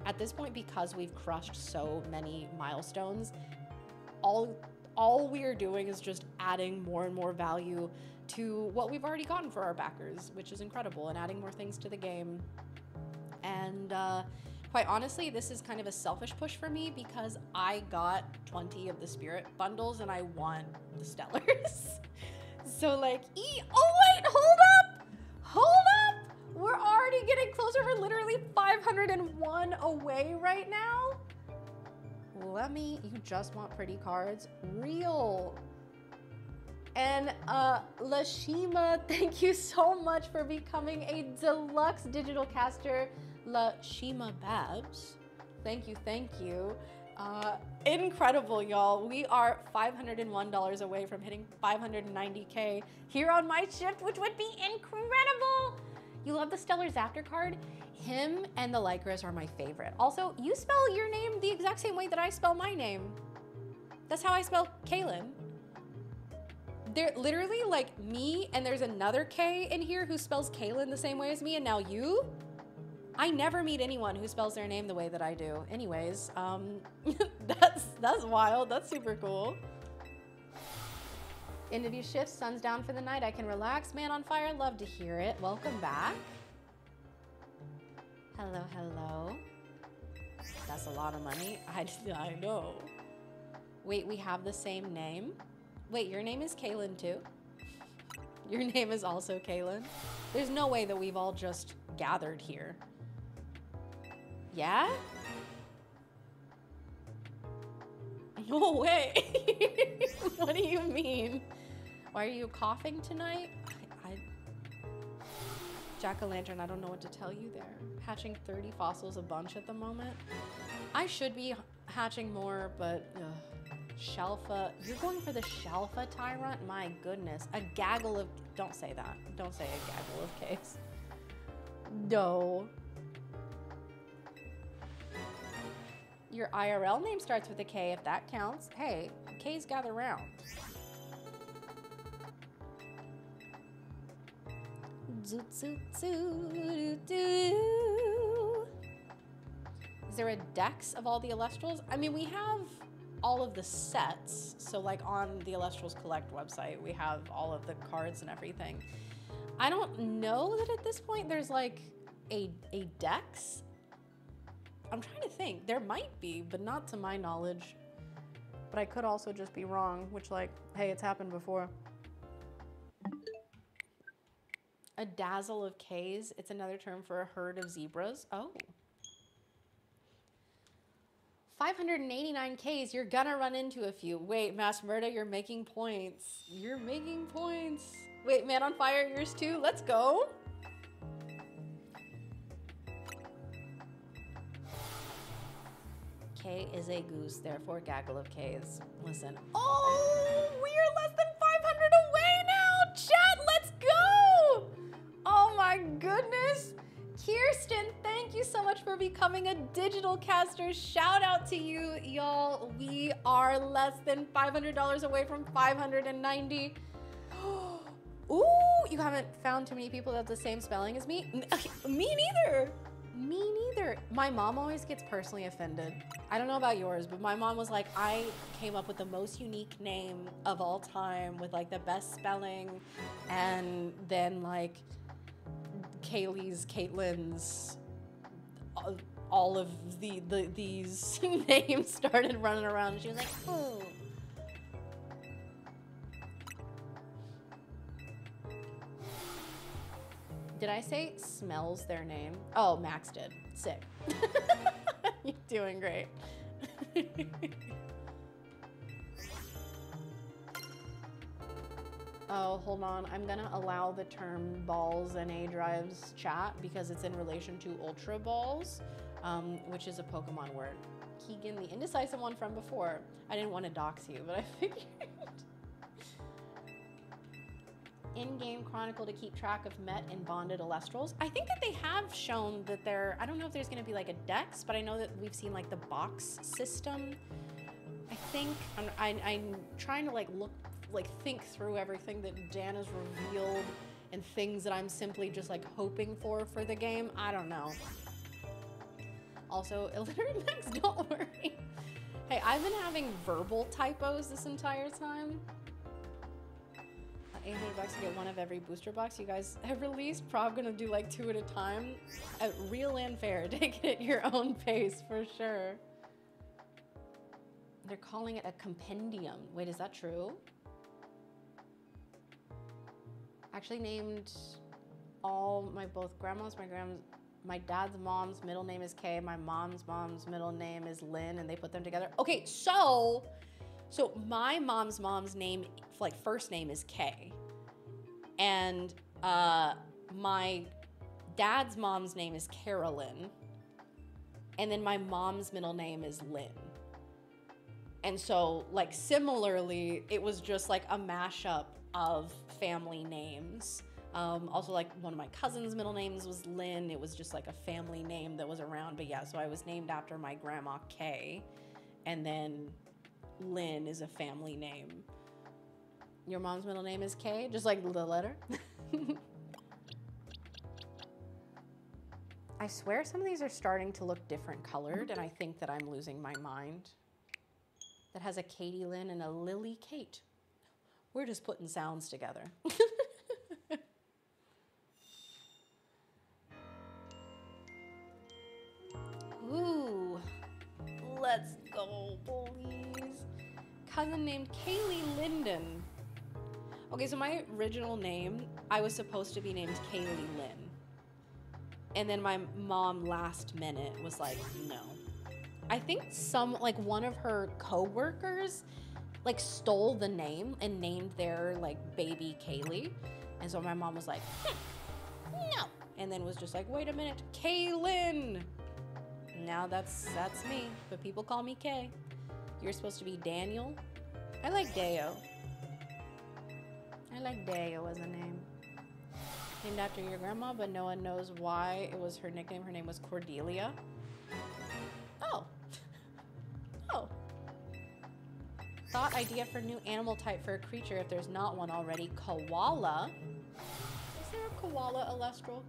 At this point, because we've crushed so many milestones, all we are doing is just adding more and more value to what we've already gotten for our backers, which is incredible, and adding more things to the game. And quite honestly, this is kind of a selfish push for me because I got 20 of the Spirit Bundles and I want the Stellars. So like, oh wait, hold up! We're already getting closer. We're literally 501 away right now. You just want pretty cards? Real. And Lashima, thank you so much for becoming a deluxe digital caster. Lashima Babs, thank you. Incredible, y'all. We are $501 away from hitting 590K here on my shift, which would be incredible. You love the Stellar Zaptor card? Him and the Lycras are my favorite. Also, you spell your name the exact same way that I spell my name. That's how I spell Kaylin. They're literally like me, and there's another K in here who spells Kaylin the same way as me, and now you? I never meet anyone who spells their name the way that I do. Anyways, that's wild. That's super cool. End of your shift, sun's down for the night. I can relax. Man on fire, love to hear it. Welcome back. Hello. That's a lot of money. I know. Wait, we have the same name? Wait, your name is Kaylin too? Your name is also Kaylin? There's no way that we've all just gathered here. Yeah? No way. What do you mean? Why are you coughing tonight? Jack-o'-lantern, I don't know what to tell you there. Hatching 30 fossils a bunch at the moment. I should be hatching more, but Shelfa. You're going for the Shelfa Tyrant? My goodness. A gaggle of... Don't say that. Don't say a gaggle of Ks. No. Your IRL name starts with a K if that counts. Hey, Ks gather round. Is there a dex of all the Elestrals? I mean, we have all of the sets. So like on the Elestrals Collect website, we have all of the cards and everything. I don't know that at this point there's like a dex. I'm trying to think. There might be, but not to my knowledge. But I could also just be wrong, which like, hey, it's happened before. A dazzle of Ks. It's another term for a herd of zebras. Oh. 589 Ks. You're gonna run into a few. Wait, Mass Murda, you're making points. You're making points. Wait, Man on Fire, yours too? Let's go. K is a goose, therefore gaggle of Ks. Listen. Oh, we're less than 500 away now. Chat, let's go. Oh my goodness. Kirsten, thank you so much for becoming a digital caster. Shout out to you, y'all. We are less than $500 away from 590. Ooh, you haven't found too many people that have the same spelling as me? Me neither. Me neither. My mom always gets personally offended. I don't know about yours, but my mom was like, I came up with the most unique name of all time with like the best spelling, and then like Kayleigh's, Caitlin's, all of these names started running around, and she was like, oh. Did I say smells their name? Oh, Max did. Sick. You're doing great. Oh, hold on. I'm gonna allow the term balls and A drives chat because it's in relation to Ultra Balls, which is a Pokemon word. Keegan, the indecisive one from before. I didn't want to dox you, but I figured. In-game chronicle to keep track of met and bonded Elestrals. I think that they have shown that they're, I don't know if there's gonna be like a dex, but I know that we've seen like the box system. I think, I'm trying to like think through everything that Dan has revealed and things that I'm simply just like hoping for the game. I don't know. Also, illiterate Max, don't worry. Hey, I've been having verbal typos this entire time. $800 to get one of every booster box you guys have released. Prob gonna do like 2 at a time. Real and fair. Take it at your own pace for sure. They're calling it a compendium. Wait, is that true? Actually named all both grandmas, my dad's mom's middle name is Kay, my mom's middle name is Lynn, and they put them together. Okay, so my mom's name, like first name is Kay, and my dad's mom's name is Carolyn, and then my mom's middle name is Lynn. And so like similarly, it was just like a mashup of family names. Also like one of my cousin's middle names was Lynn. It was just like a family name that was around. But yeah, so I was named after my grandma Kay, and then Lynn is a family name. Your mom's middle name is Kay, just like the letter. I swear some of these are starting to look different colored, and I think that I'm losing my mind. That has a Katie Lynn and a Lily Kate. We're just putting sounds together. Ooh, let's go, please. cousin named Kaylee Linden. Okay, so my original name, I was supposed to be named Kaylee Lynn. And then my mom last minute was like, no. I think one of her co-workers like stole the name and named their like baby Kaylee. And so my mom was like, no. And then was just like, wait a minute, Kaylin. Now that's me, but people call me Kay. You're supposed to be Daniel. I like Deo. I like Deo as a name. Named after your grandma, but no one knows why it was her nickname. Her name was Cordelia. Oh. Oh. Thought idea for new animal type for a creature if there's not one already. Koala. Is there a koala Elestral?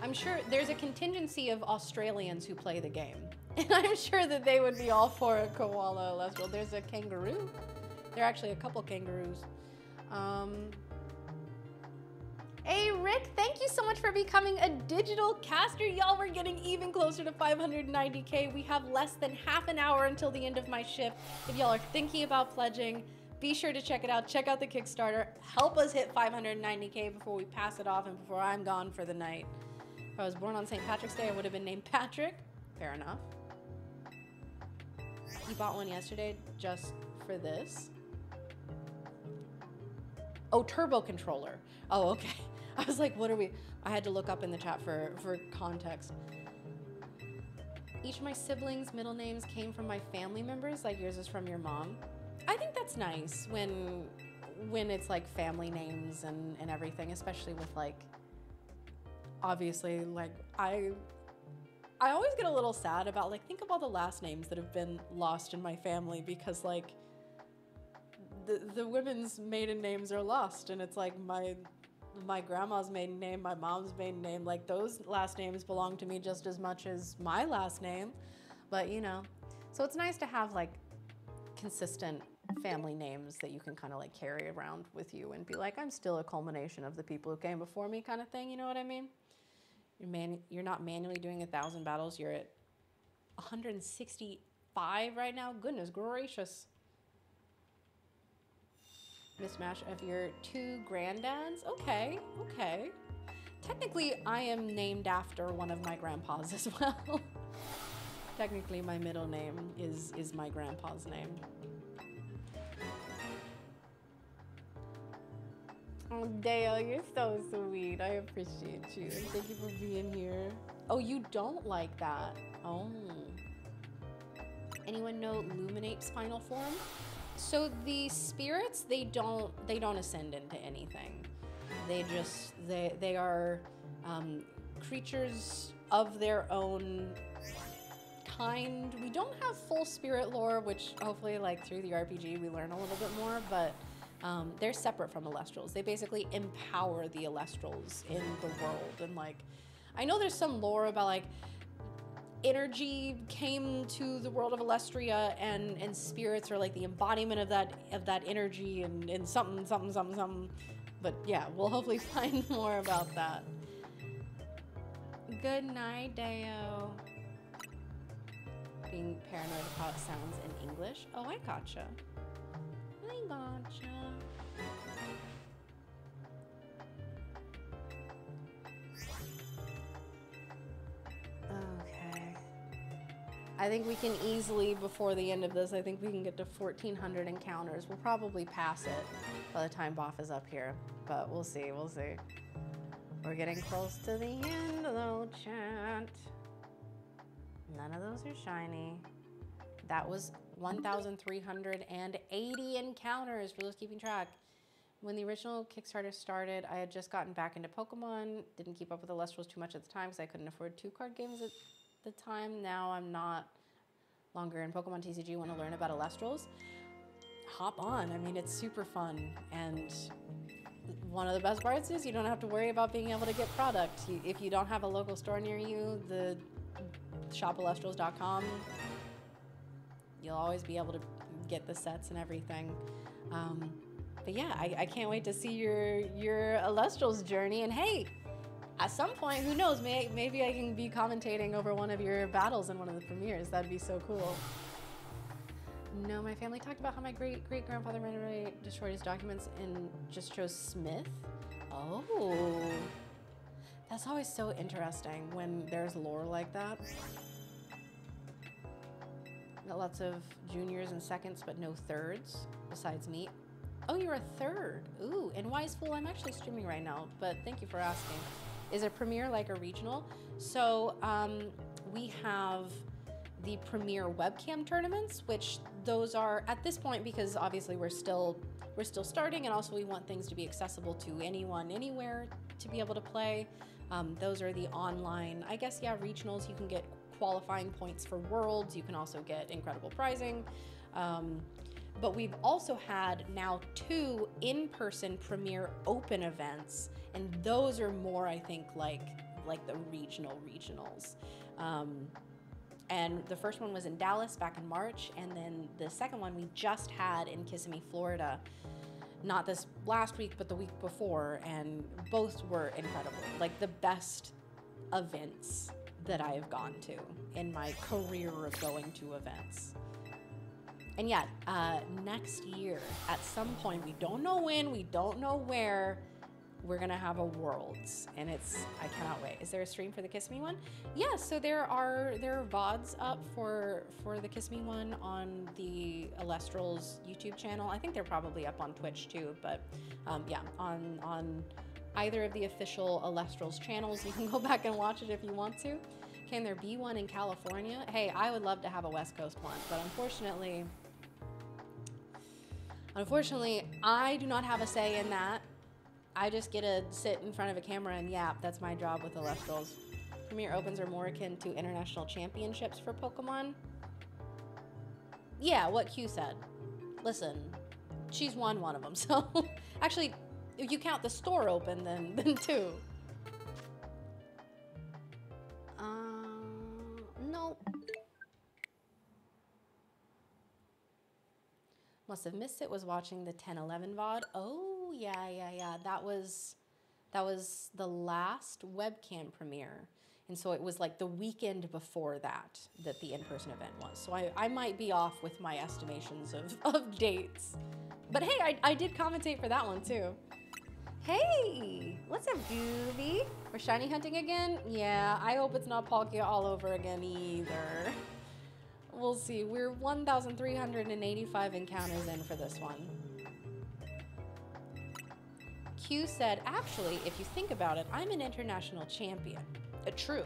I'm sure there's a contingency of Australians who play the game. And I'm sure that they would be all for a koala Elestral. There's a kangaroo. There are actually a couple kangaroos. Hey, Rick, thank you so much for becoming a digital caster. Y'all, we're getting even closer to 590K. We have less than half an hour until the end of my shift. If y'all are thinking about pledging, be sure to check it out. Check out the Kickstarter. Help us hit 590K before we pass it off and before I'm gone for the night. If I was born on St. Patrick's Day, I would have been named Patrick. Fair enough. You bought one yesterday just for this? Oh, turbo controller. Oh, okay. I was like, what are we? I had to look up in the chat for context. Each of my siblings' middle names came from my family members, like yours is from your mom. I think that's nice when it's like family names and everything, especially with like, obviously, like I always get a little sad about like, think of all the last names that have been lost in my family because like the women's maiden names are lost, and it's like my grandma's maiden name, my mom's maiden name, like those last names belong to me just as much as my last name, but you know, so it's nice to have like consistent family names that you can kind of like carry around with you and be like, I'm still a culmination of the people who came before me kind of thing, you know what I mean? You're not manually doing 1,000 battles, you're at 165 right now, goodness gracious. Mismatch of your two granddads? Okay, okay. Technically, I am named after one of my grandpas as well. Technically, my middle name is my grandpa's name. Oh, Dale, you're so sweet. I appreciate you. Thank you for being here. Oh, you don't like that? Oh. Anyone know Luminate's final form? So the spirits, they don't ascend into anything. They are creatures of their own kind. We don't have full spirit lore, which hopefully like through the RPG we learn a little bit more, but they're separate from Elestrals. They basically empower the Elestrals in the world. And like, I know there's some lore about like, energy came to the world of Elestria and spirits are like the embodiment of that energy and something. But yeah, we'll hopefully find more about that. Good night, Deo. Being paranoid of how it sounds in English. Oh, I gotcha. I gotcha. Okay. I think we can easily, before the end of this, I think we can get to 1,400 encounters. We'll probably pass it by the time Boff is up here, but we'll see, we'll see. We're getting close to the end, though, chat. None of those are shiny. That was 1,380 encounters for those keeping track. When the original Kickstarter started, I had just gotten back into Pokemon, didn't keep up with the Elestrals too much at the time because I couldn't afford 2 card games at the time. Now I'm not longer in Pokemon TCG, want to learn about Elestrals. Hop on, I mean, it's super fun. And one of the best parts is you don't have to worry about being able to get product. If you don't have a local store near you, the shopelestrals.com, you'll always be able to get the sets and everything. But yeah, I can't wait to see your Elestrals journey. And hey, at some point, who knows, maybe I can be commentating over one of your battles in one of the premieres. That'd be so cool. No, my family talked about how my great-great-grandfather randomly destroyed his documents and just chose Smith. Oh. That's always so interesting when there's lore like that. Got lots of juniors and seconds, but no thirds besides me. Oh, you're a third. Ooh, and Wise Fool, I'm actually streaming right now, but thank you for asking. Is a premiere like a regional? So we have the premier webcam tournaments, which those are at this point, because obviously we're still starting, and also we want things to be accessible to anyone, anywhere to be able to play. Those are the online, I guess, yeah, regionals. You can get qualifying points for worlds. You can also get incredible prizing. But we've also had now 2 in-person premier open events, and those are more, I think, like the regionals. And the first one was in Dallas back in March, and then the second one we just had in Kissimmee, Florida. Not this last week, but the week before, and both were incredible. Like the best events that I have gone to in my career of going to events. And yet, next year, at some point, we don't know when, we don't know where, we're gonna have a Worlds, and I cannot wait. Is there a stream for the Kissimmee one? Yeah, so there are VODs up for the Kissimmee one on the Elestrals YouTube channel. I think they're probably up on Twitch too, but yeah, on either of the official Elestrals channels, you can go back and watch it if you want to. Can there be one in California? Hey, I would love to have a West Coast one, but unfortunately, I do not have a say in that. I just get to sit in front of a camera and yap. That's my job with Elestrals. Premier Opens are more akin to international championships for Pokemon. Yeah, what Q said. Listen, she's won one of them, so actually, if you count the store open, then 2. No. Must have missed it. Was watching the 10-11 VOD. Oh, yeah. That was the last webcam premiere. And so it was like the weekend before that the in-person event was. So I might be off with my estimations of dates. But hey, I did commentate for that one too. Hey, what's up, Doobie? We're shiny hunting again? Yeah, I hope it's not Palkia all over again either. We'll see. We're 1,385 encounters in for this one. Q said, actually, if you think about it, I'm an international champion. True.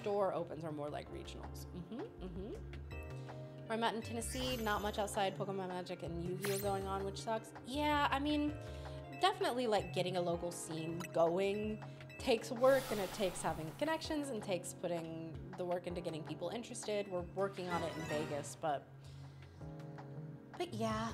Store opens are more like regionals. Where I'm at in Tennessee, not much outside Pokemon Magic and Yu-Gi-Oh going on, which sucks. Yeah, I mean, definitely like getting a local scene going takes work, and it takes having connections and takes putting the work into getting people interested. We're working on it in Vegas, but yeah.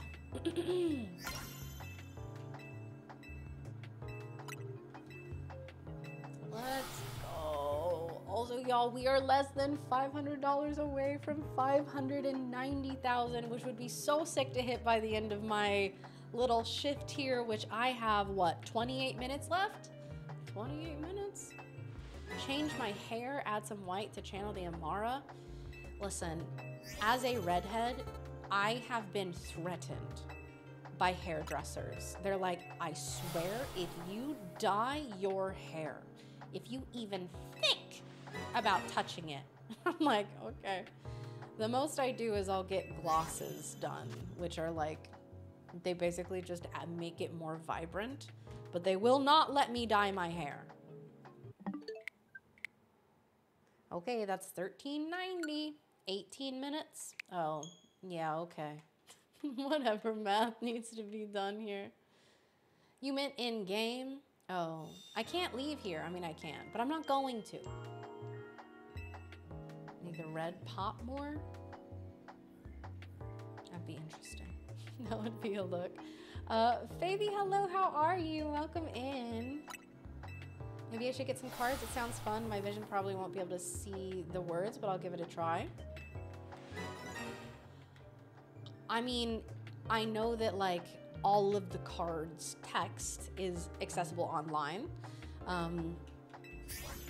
Let's go. Also, y'all, we are less than $500 away from 590,000, which would be so sick to hit by the end of my little shift here, which I have, what, 28 minutes left? 28 minutes? Change my hair, add some white to channel the Amara. Listen, as a redhead, I have been threatened by hairdressers. They're like, I swear, if you dye your hair, if you even think about touching it, I'm like, okay. The most I do is I'll get glosses done, which are like, they basically just make it more vibrant, but they will not let me dye my hair. Okay, that's $13.90, 18 minutes. Oh, yeah, okay. Whatever math needs to be done here. You meant in game? Oh, I can't leave here. I mean, I can, but I'm not going to. Make the red pop more? That'd be interesting. That would be a look. Fabi, hello, how are you? Welcome in. Maybe I should get some cards. It sounds fun. My vision probably won't be able to see the words, but I'll give it a try. I mean, I know that like all of the cards text is accessible online.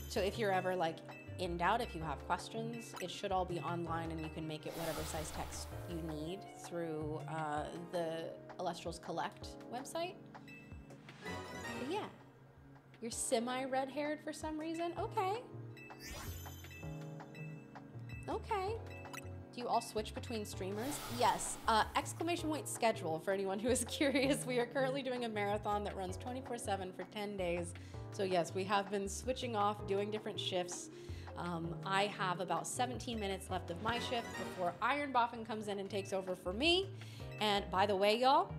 So if you're ever like in doubt, if you have questions, it should all be online and you can make it whatever size text you need through the Elestrals Collect website. But yeah, you're semi-red-haired for some reason. Okay. Okay. Do you all switch between streamers? Yes. Exclamation point schedule for anyone who is curious. We are currently doing a marathon that runs 24/7 for 10 days. So yes, we have been switching off, doing different shifts. I have about 17 minutes left of my shift before IronBoffin comes in and takes over for me. And by the way, y'all,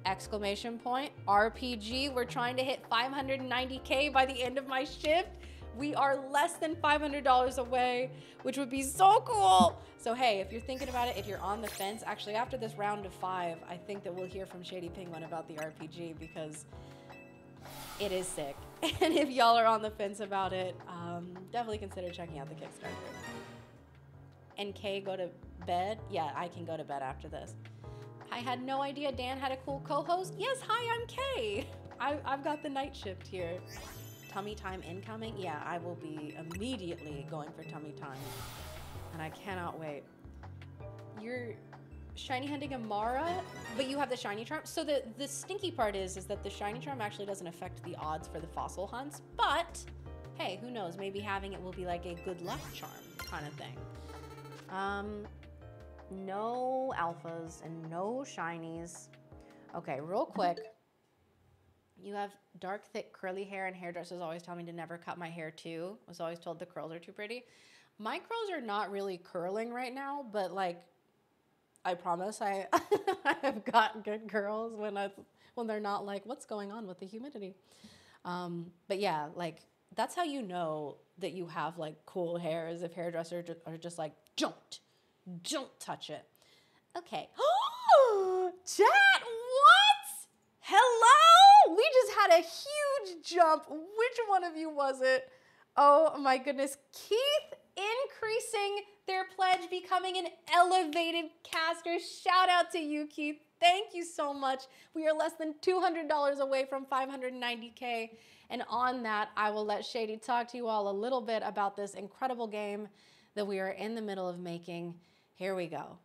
exclamation point, RPG, we're trying to hit 590K by the end of my shift. We are less than $500 away, which would be so cool. So hey, if you're thinking about it, if you're on the fence, actually after this round of 5, I think that we'll hear from Shady Penguin about the RPG because it is sick. And if y'all are on the fence about it, definitely consider checking out the Kickstarter. And Kay, go to bed? Yeah, I can go to bed after this. I had no idea Dan had a cool co-host. Yes, hi, I'm Kay. I've got the night shift here. Tummy time incoming? Yeah, I will be immediately going for tummy time. And I cannot wait. You're shiny hunting Amara, but you have the shiny charm. So the stinky part is that the shiny charm actually doesn't affect the odds for the fossil hunts, but hey, who knows? Maybe having it will be like a good luck charm kind of thing. No alphas and no shinies. Okay, real quick. You have dark, thick, curly hair, and hairdressers always tell me to never cut my hair too. I was always told the curls are too pretty. My curls are not really curling right now, but like, I promise I have got good curls when they're not like, what's going on with the humidity? But yeah, like, that's how you know that you have like cool hair, is if hairdressers are just like, don't touch it. Okay. Chat, what? Hello? We just had a huge jump. Which one of you was it? Oh my goodness. Keith increasing their pledge, becoming an elevated caster. Shout out to you, Keith. Thank you so much. We are less than $200 away from 590K. And on that, I will let Shady talk to you all a little bit about this incredible game that we are in the middle of making. Here we go.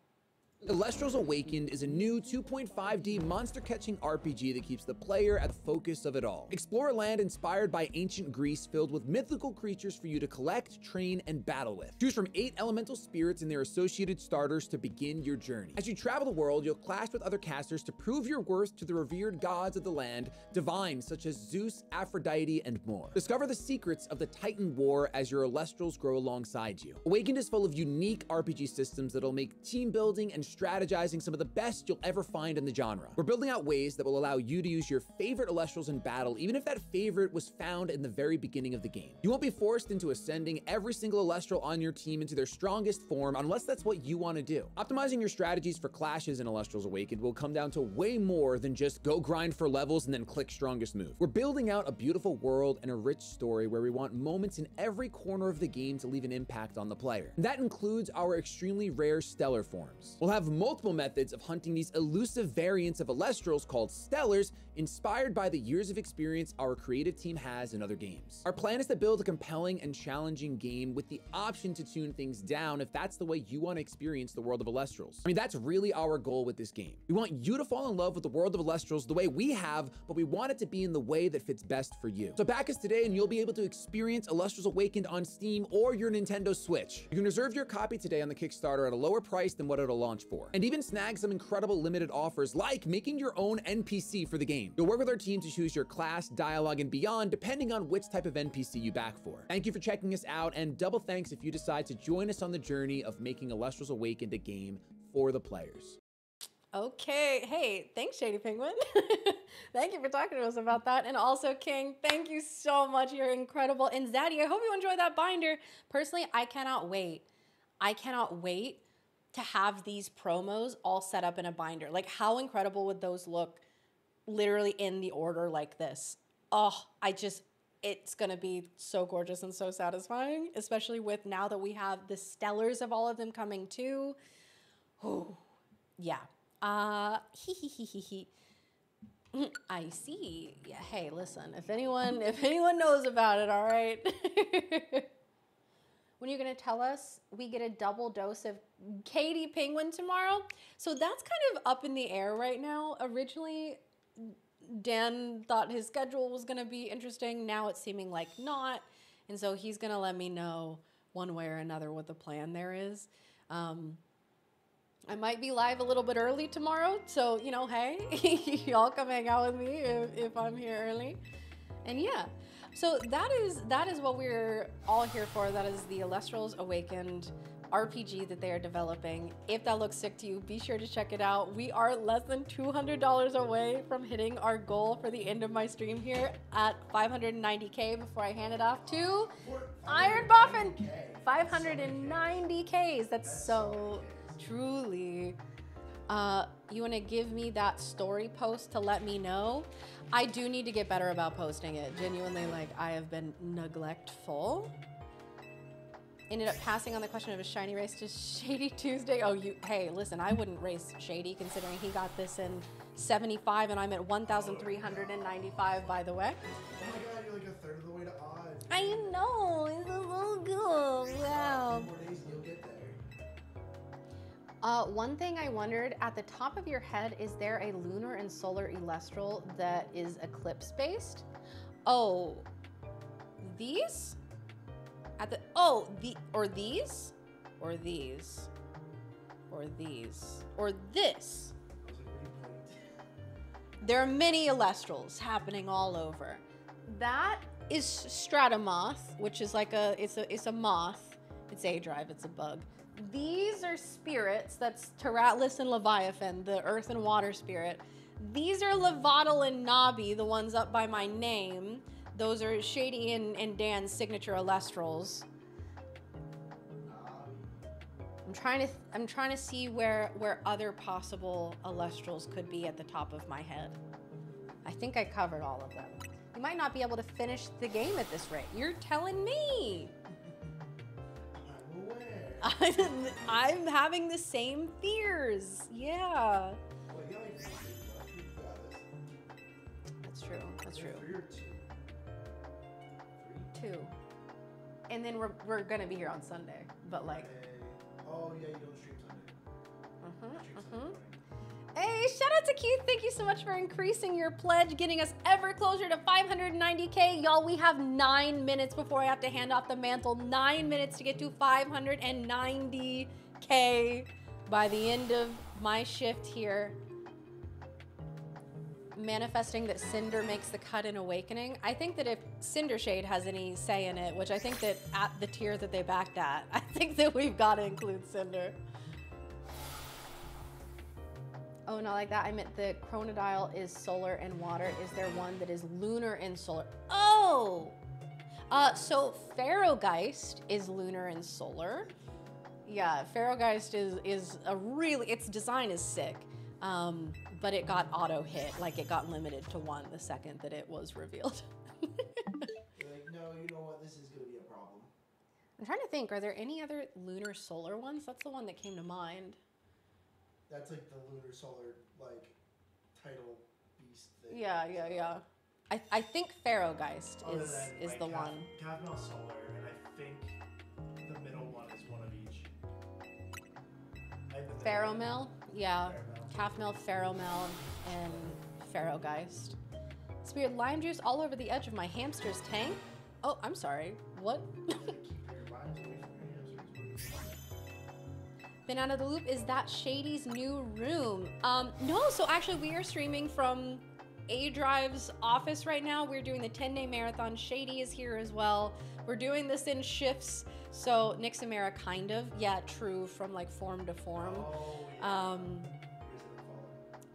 Elestrals Awakened is a new 2.5D monster-catching RPG that keeps the player at the focus of it all. Explore a land inspired by ancient Greece filled with mythical creatures for you to collect, train, and battle with. Choose from 8 elemental spirits and their associated starters to begin your journey. As you travel the world, you'll clash with other casters to prove your worth to the revered gods of the land, divines such as Zeus, Aphrodite, and more. Discover the secrets of the Titan War as your Elestrals grow alongside you. Awakened is full of unique RPG systems that'll make team building and strategizing some of the best you'll ever find in the genre. We're building out ways that will allow you to use your favorite Elestrals in battle, even if that favorite was found in the very beginning of the game. You won't be forced into ascending every single Elestral on your team into their strongest form unless that's what you want to do. Optimizing your strategies for clashes in Elestrals Awakened will come down to way more than just go grind for levels and then click strongest move. We're building out a beautiful world and a rich story where we want moments in every corner of the game to leave an impact on the player. And that includes our extremely rare stellar forms. We'll have multiple methods of hunting these elusive variants of Elestrals called Stellars, inspired by the years of experience our creative team has in other games. Our plan is to build a compelling and challenging game with the option to tune things down if that's the way you want to experience the world of Elestrals. I mean, that's really our goal with this game. We want you to fall in love with the world of Elestrals the way we have, but we want it to be in the way that fits best for you. So back us today and you'll be able to experience Elestrals Awakened on Steam or your Nintendo Switch. You can reserve your copy today on the Kickstarter at a lower price than what it'll launch for, and even snag some incredible limited offers like making your own NPC for the game. You'll work with our team to choose your class, dialogue, and beyond depending on which type of NPC you back for. Thank you for checking us out, and double thanks if you decide to join us on the journey of making Elestrals Awakened a game for the players. Okay, hey, thanks Shady Penguin. Thank you for talking to us about that. And also King, thank you so much. You're incredible. And Zaddy, I hope you enjoyed that binder. Personally, I cannot wait. I cannot wait to have these promos all set up in a binder. Like, how incredible would those look literally in the order like this? Oh, it's gonna be so gorgeous and so satisfying, especially with now that we have the stellars of all of them coming too. Oh, yeah. I see. Yeah, hey, listen, if anyone knows about it, all right? when you're gonna tell us we get a double dose of Katie Penguin tomorrow? So that's kind of up in the air right now. Originally, Dan thought his schedule was gonna be interesting. Now it's seeming like not. And so he's gonna let me know one way or another what the plan there is. I might be live a little bit early tomorrow. So, you know, hey, y'all come hang out with me if I'm here early. And yeah, so that is what we're all here for. That is the Elestrals Awakened RPG that they are developing. If that looks sick to you, be sure to check it out. We are less than $200 away from hitting our goal for the end of my stream here at 590K before I hand it off to IronBoffin. 590Ks. That's so truly. You want to give me that story post to let me know? I do need to get better about posting it. Genuinely, like, I have been neglectful. Ended up passing on the question of a shiny race to Shady Tuesday. Oh, hey, listen, I wouldn't race Shady considering he got this in 75 and I'm at 1,395, by the way. Oh my god, you're like a third of the way to odds. I know, it's so good. Wow. 2 more days and you'll get there. One thing I wondered, at the top of your head, is there a lunar and solar Elestral that is eclipse based? Oh, these? Or these? Or these? Or this? Or this? There are many Elestrals happening all over. That is Stratomoth, which is like it's a moth. It's a drive, it's a bug. These are spirits, that's Taratlas and Leviathan, the earth and water spirit. These are Levatal and Nabi, the ones up by my name. Those are Shady and Dan's signature Elestrals. I'm trying to see where other possible Elestrals could be at the top of my head. I think I covered all of them. You might not be able to finish the game at this rate. You're telling me. I'm having the same fears. Yeah. That's true. That's true. 3 or 2? 2. And then we're gonna be here on Sunday, but like. Oh yeah, you don't stream Sunday. Hey, shout out to Keith. Thank you so much for increasing your pledge, getting us ever closer to 590K. Y'all, we have 9 minutes before I have to hand off the mantle. 9 minutes to get to 590K by the end of my shift here. Manifesting that Cinder makes the cut in Awakening. I think that if Cinder Shade has any say in it, which I think that at the tier that they backed at, I think that we've got to include Cinder. Oh, not like that. I meant the Chronodile is solar and water. Is there one that is lunar and solar? Oh! So Pharaohgeist is lunar and solar. Yeah, Pharaohgeist is a really, its design is sick. But it got auto hit, like it got limited to 1 the second that it was revealed. You're like, no, you know what? This is going to be a problem. I'm trying to think, are there any other lunar solar ones? That's the one that came to mind. That's like the lunar solar, like, title beast thing. Yeah. I think Pharaohgeist is the one. Cavmel solar, and I think the middle one is one of each. Pheromel? Yeah. Cafmel, Pheromel, and Pharaohgeist. Spirit lime juice all over the edge of my hamster's tank. Oh, I'm sorry. What? Been out of the loop. Is that Shady's new room? No, so actually we are streaming from A Drive's office right now. We're doing the 10-day marathon. Shady is here as well. We're doing this in shifts. So Nixamera kind of, yeah, true, from like form to form.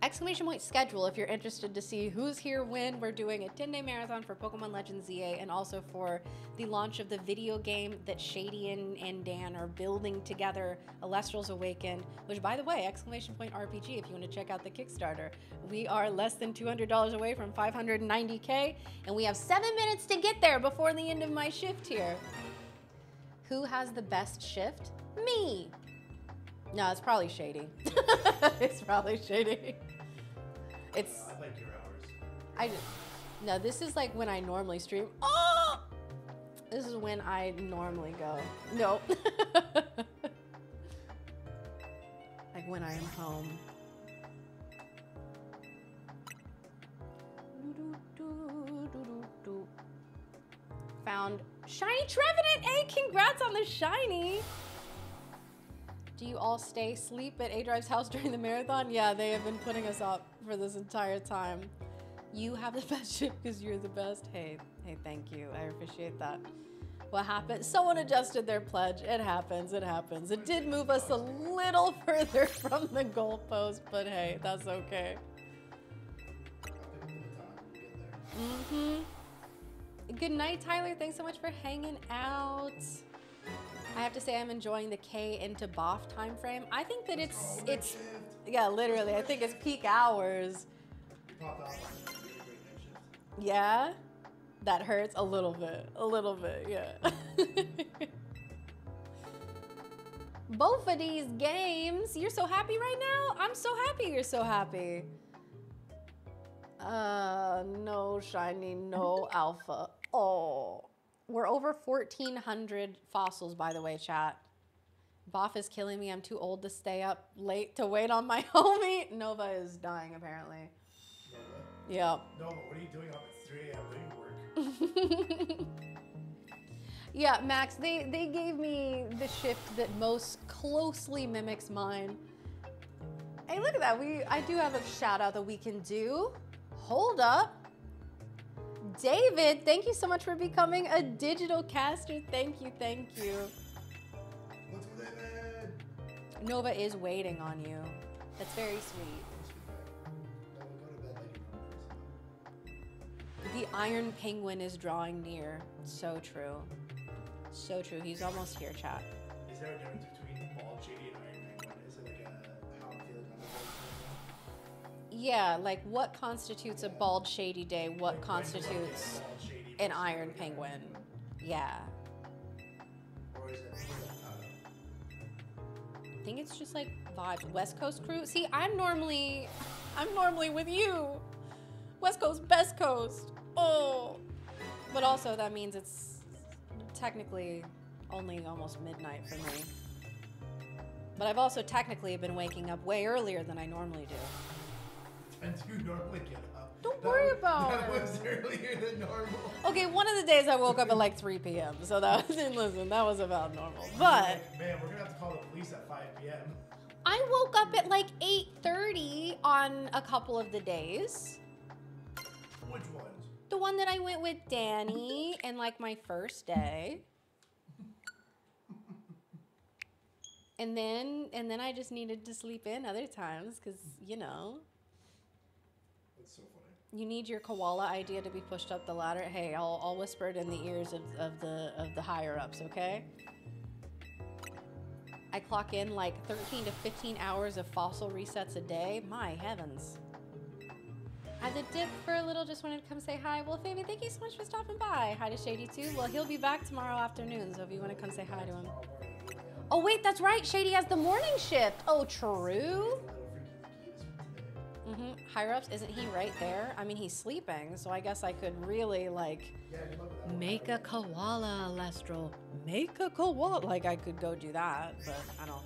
Exclamation point schedule if you're interested to see who's here when. We're doing a 10-day marathon for Pokémon Legends Z-A and also for the launch of the video game that Shady and Dan are building together, Elestrals Awakened, which, by the way, exclamation point RPG if you want to check out the Kickstarter. We are less than $200 away from 590K, and we have 7 minutes to get there before the end of my shift here. Who has the best shift? Me. No, it's probably Shady. It's probably Shady. It's. I like your hours. No, this is like when I normally stream. Oh! This is when I normally go. Nope. Like when I am home. Found Shiny Trevenant! Hey, congrats on the shiny! Do you all stay sleep at A-Drive's house during the marathon? Yeah, they have been putting us up for this entire time. You have the best ship because you're the best. Hey, thank you. I appreciate that. What happened? Someone adjusted their pledge. It happens, it happens. It did move us a little further from the goalpost, but hey, that's okay. Good night, Tyler. Thanks so much for hanging out. I have to say I'm enjoying the K into Boff time frame. I think that it's yeah, literally. I think it's peak hours. Yeah, that hurts a little bit, yeah. Both of these games, you're so happy right now? I'm so happy you're so happy. No shiny, no alpha. Oh, we're over 1,400 fossils, by the way, chat. Boff is killing me. I'm too old to stay up late to wait on my homie. Nova is dying, apparently. Nova? Yeah. Nova, what are you doing up at 3 a.m. doing work? Yeah, Max, they gave me the shift that most closely mimics mine. Hey, look at that. I do have a shout out that we can do. Hold up. David, thank you so much for becoming a digital caster. Thank you, thank you. Let's go, David! Nova is waiting on you. That's very sweet. No, we'll go to bed like The Iron Penguin is drawing near. So true. So true. He's almost here, chat. Is there a difference between Bald, Shady, and Iron Penguin? Is it like a how I'm feeling on the Yeah, like what constitutes a bald shady day? What constitutes an Iron Penguin? Yeah. Or is it I think it's just like vibes. West Coast crew. See, I'm normally with you. West Coast, best coast. Oh. But also that means it's technically only almost midnight for me. But I've also technically been waking up way earlier than I normally do. And do you normally get up? Don't worry about that it. was earlier than normal. Okay, one of the days I woke up at like 3 p.m. So that was, listen, that was about normal. But Like, man, we're gonna have to call the police at 5 p.m. I woke up at like 8:30 on a couple of the days. Which ones? The one that I went with Danny and like my first day. And then I just needed to sleep in other times because, you know. That's so funny. You need your koala idea to be pushed up the ladder. Hey, I'll whisper it in the ears of the higher ups, okay? I clock in like 13 to 15 hours of fossil resets a day. My heavens. As a dip for a little, just wanted to come say hi. Well, Fabi, thank you so much for stopping by. Hi to Shady too. Well, he'll be back tomorrow afternoon, so if you want to come say hi to him. Oh wait, that's right. Shady has the morning shift. Oh, true. Higher ups, isn't he right there? I mean, he's sleeping, so I guess I could really like make a koala, Elestral. Make a koala. Like I could go do that, but I don't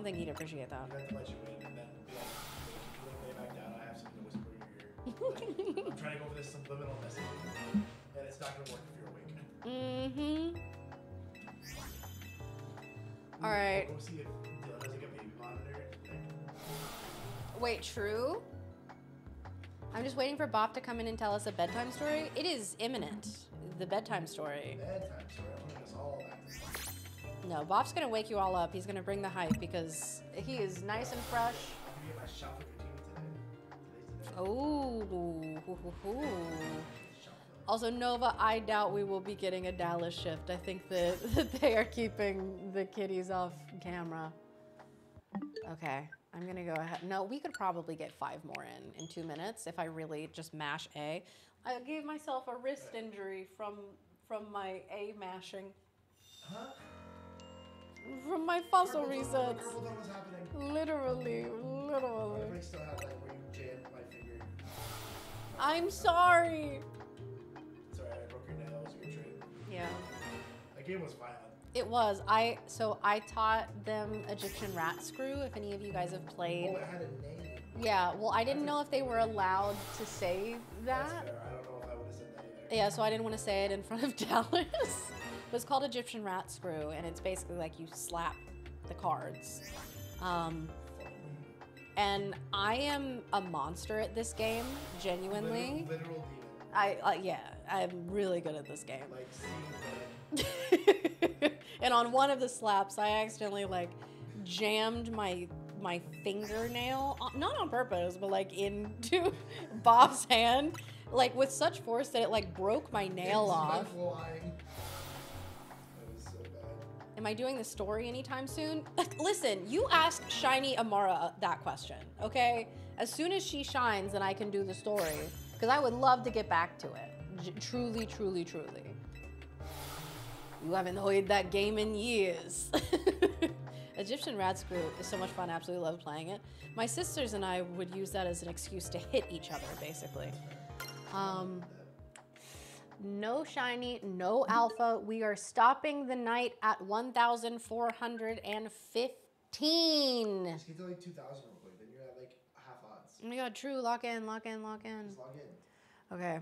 think he'd appreciate that. I'd have to let you wait and then be like, lay back down. I have something to whisper in your ear. Like, I'm trying to go for this subliminal messaging, and it's not gonna work if you're awake. All right. Go see if Dylan has like a baby monitor. Wait, true? I'm just waiting for Bob to come in and tell us a bedtime story. It is imminent. The bedtime story. Bedtime story. I'm gonna us all back to sleep. No, Bob's gonna wake you all up. He's gonna bring the hype because he is nice and fresh. I'm gonna get my shop for your TV today. Oh. Also, Nova, I doubt we will be getting a Dallas shift. I think that they are keeping the kitties off camera. Okay, I'm gonna go ahead. No, we could probably get 5 more in 2 minutes if I really just mash A. I gave myself a wrist injury from my A mashing. Huh? From my fossil resets. Carpal tunnel was happening. Literally. I still have like where you jammed my finger. I'm sorry. Sorry, I broke your Yeah. That game was violent. It was. So I taught them Egyptian rat screw. If any of you guys have played. Oh, it had a name. Yeah. Well, I didn't know if they were allowed to say That's that. fair. I don't know if I would have said that either. Yeah. So I didn't want to say it in front of Dallas. But it's called Egyptian rat screw, and it's basically like you slap the cards. And I am a monster at this game, genuinely. Literal demon. Yeah, I'm really good at this game. Like, seeing And on one of the slaps, I accidentally like jammed my fingernail, not on purpose, but like into Bob's hand, like with such force that it like broke my nail off. Flying. That was so bad. Am I doing the story anytime soon? Listen, you ask Shiny Amara that question, okay? As soon as she shines, then I can do the story, because I would love to get back to it. Truly, truly, truly. You haven't played that game in years. Egyptian Rat Screw is so much fun. I absolutely love playing it. My sisters and I would use that as an excuse to hit each other, basically. No shiny, no alpha. We are stopping the night at 1,415. Just get to like 2,000 real quick, then you're at like half odds. Oh my god, true. Lock in, lock in, lock in. Just log in. Okay.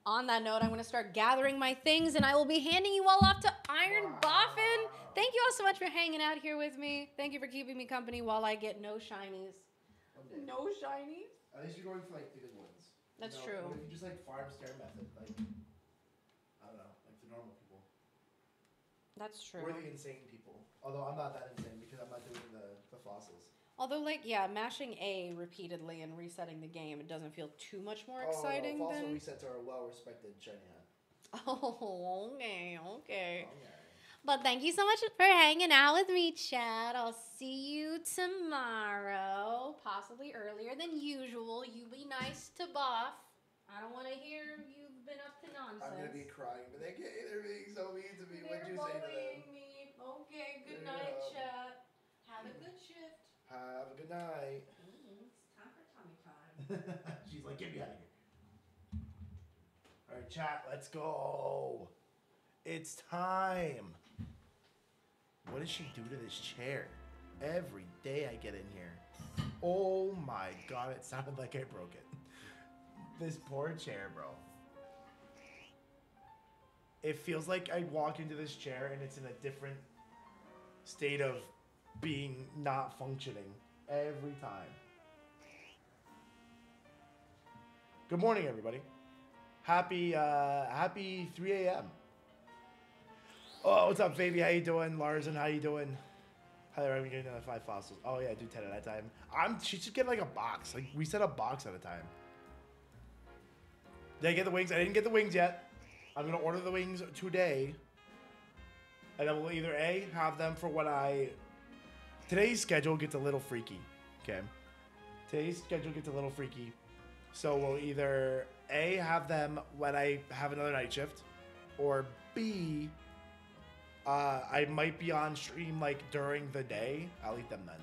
On that note, I'm going to start gathering my things, and I will be handing you all off to IronBoffin. Thank you all so much for hanging out here with me. Thank you for keeping me company while I get no shinies. No shinies? At least you're going for like the good ones. That's You know, true. What if you just like farm stair method, like I don't know, like the normal people, That's true. or the insane people. Although I'm not that insane because I'm not doing the fossils. Although, like, yeah, mashing A repeatedly and resetting the game, it doesn't feel too much more exciting Fossil than... resets are a well-respected shiny hat. Oh, okay, okay. Oh, yeah. But thank you so much for hanging out with me, Chad. I'll see you tomorrow, possibly earlier than usual. You be nice to Buff. I don't want to hear you've been up to nonsense. I'm gonna be crying, but they're being so mean to me. What'd you say to them? bullying me. Okay, good night, Chad. Have a good shift. Have a good night. It's time for tummy time. She's like, get me out of here. All right, chat, let's go. It's time. What does she do to this chair? Every day I get in here. Oh my god, it sounded like I broke it. This poor chair, bro. It feels like I walk into this chair and it's in a different state of being not functioning every time. Good morning, everybody. Happy 3 a.m. Oh, what's up, baby? How you doing? Larson, how you doing? Hi there, I'm getting 5 fossils. Oh yeah, I do 10 at a time. She should get like a box. Like we set a box at a time. Did I get the wings? I didn't get the wings yet. I'm gonna order the wings today. And then we'll either A, have them for when today's schedule gets a little freaky. Okay. Today's schedule gets a little freaky. So we'll either A, have them when I have another night shift, or B, I might be on stream like during the day. I'll eat them then.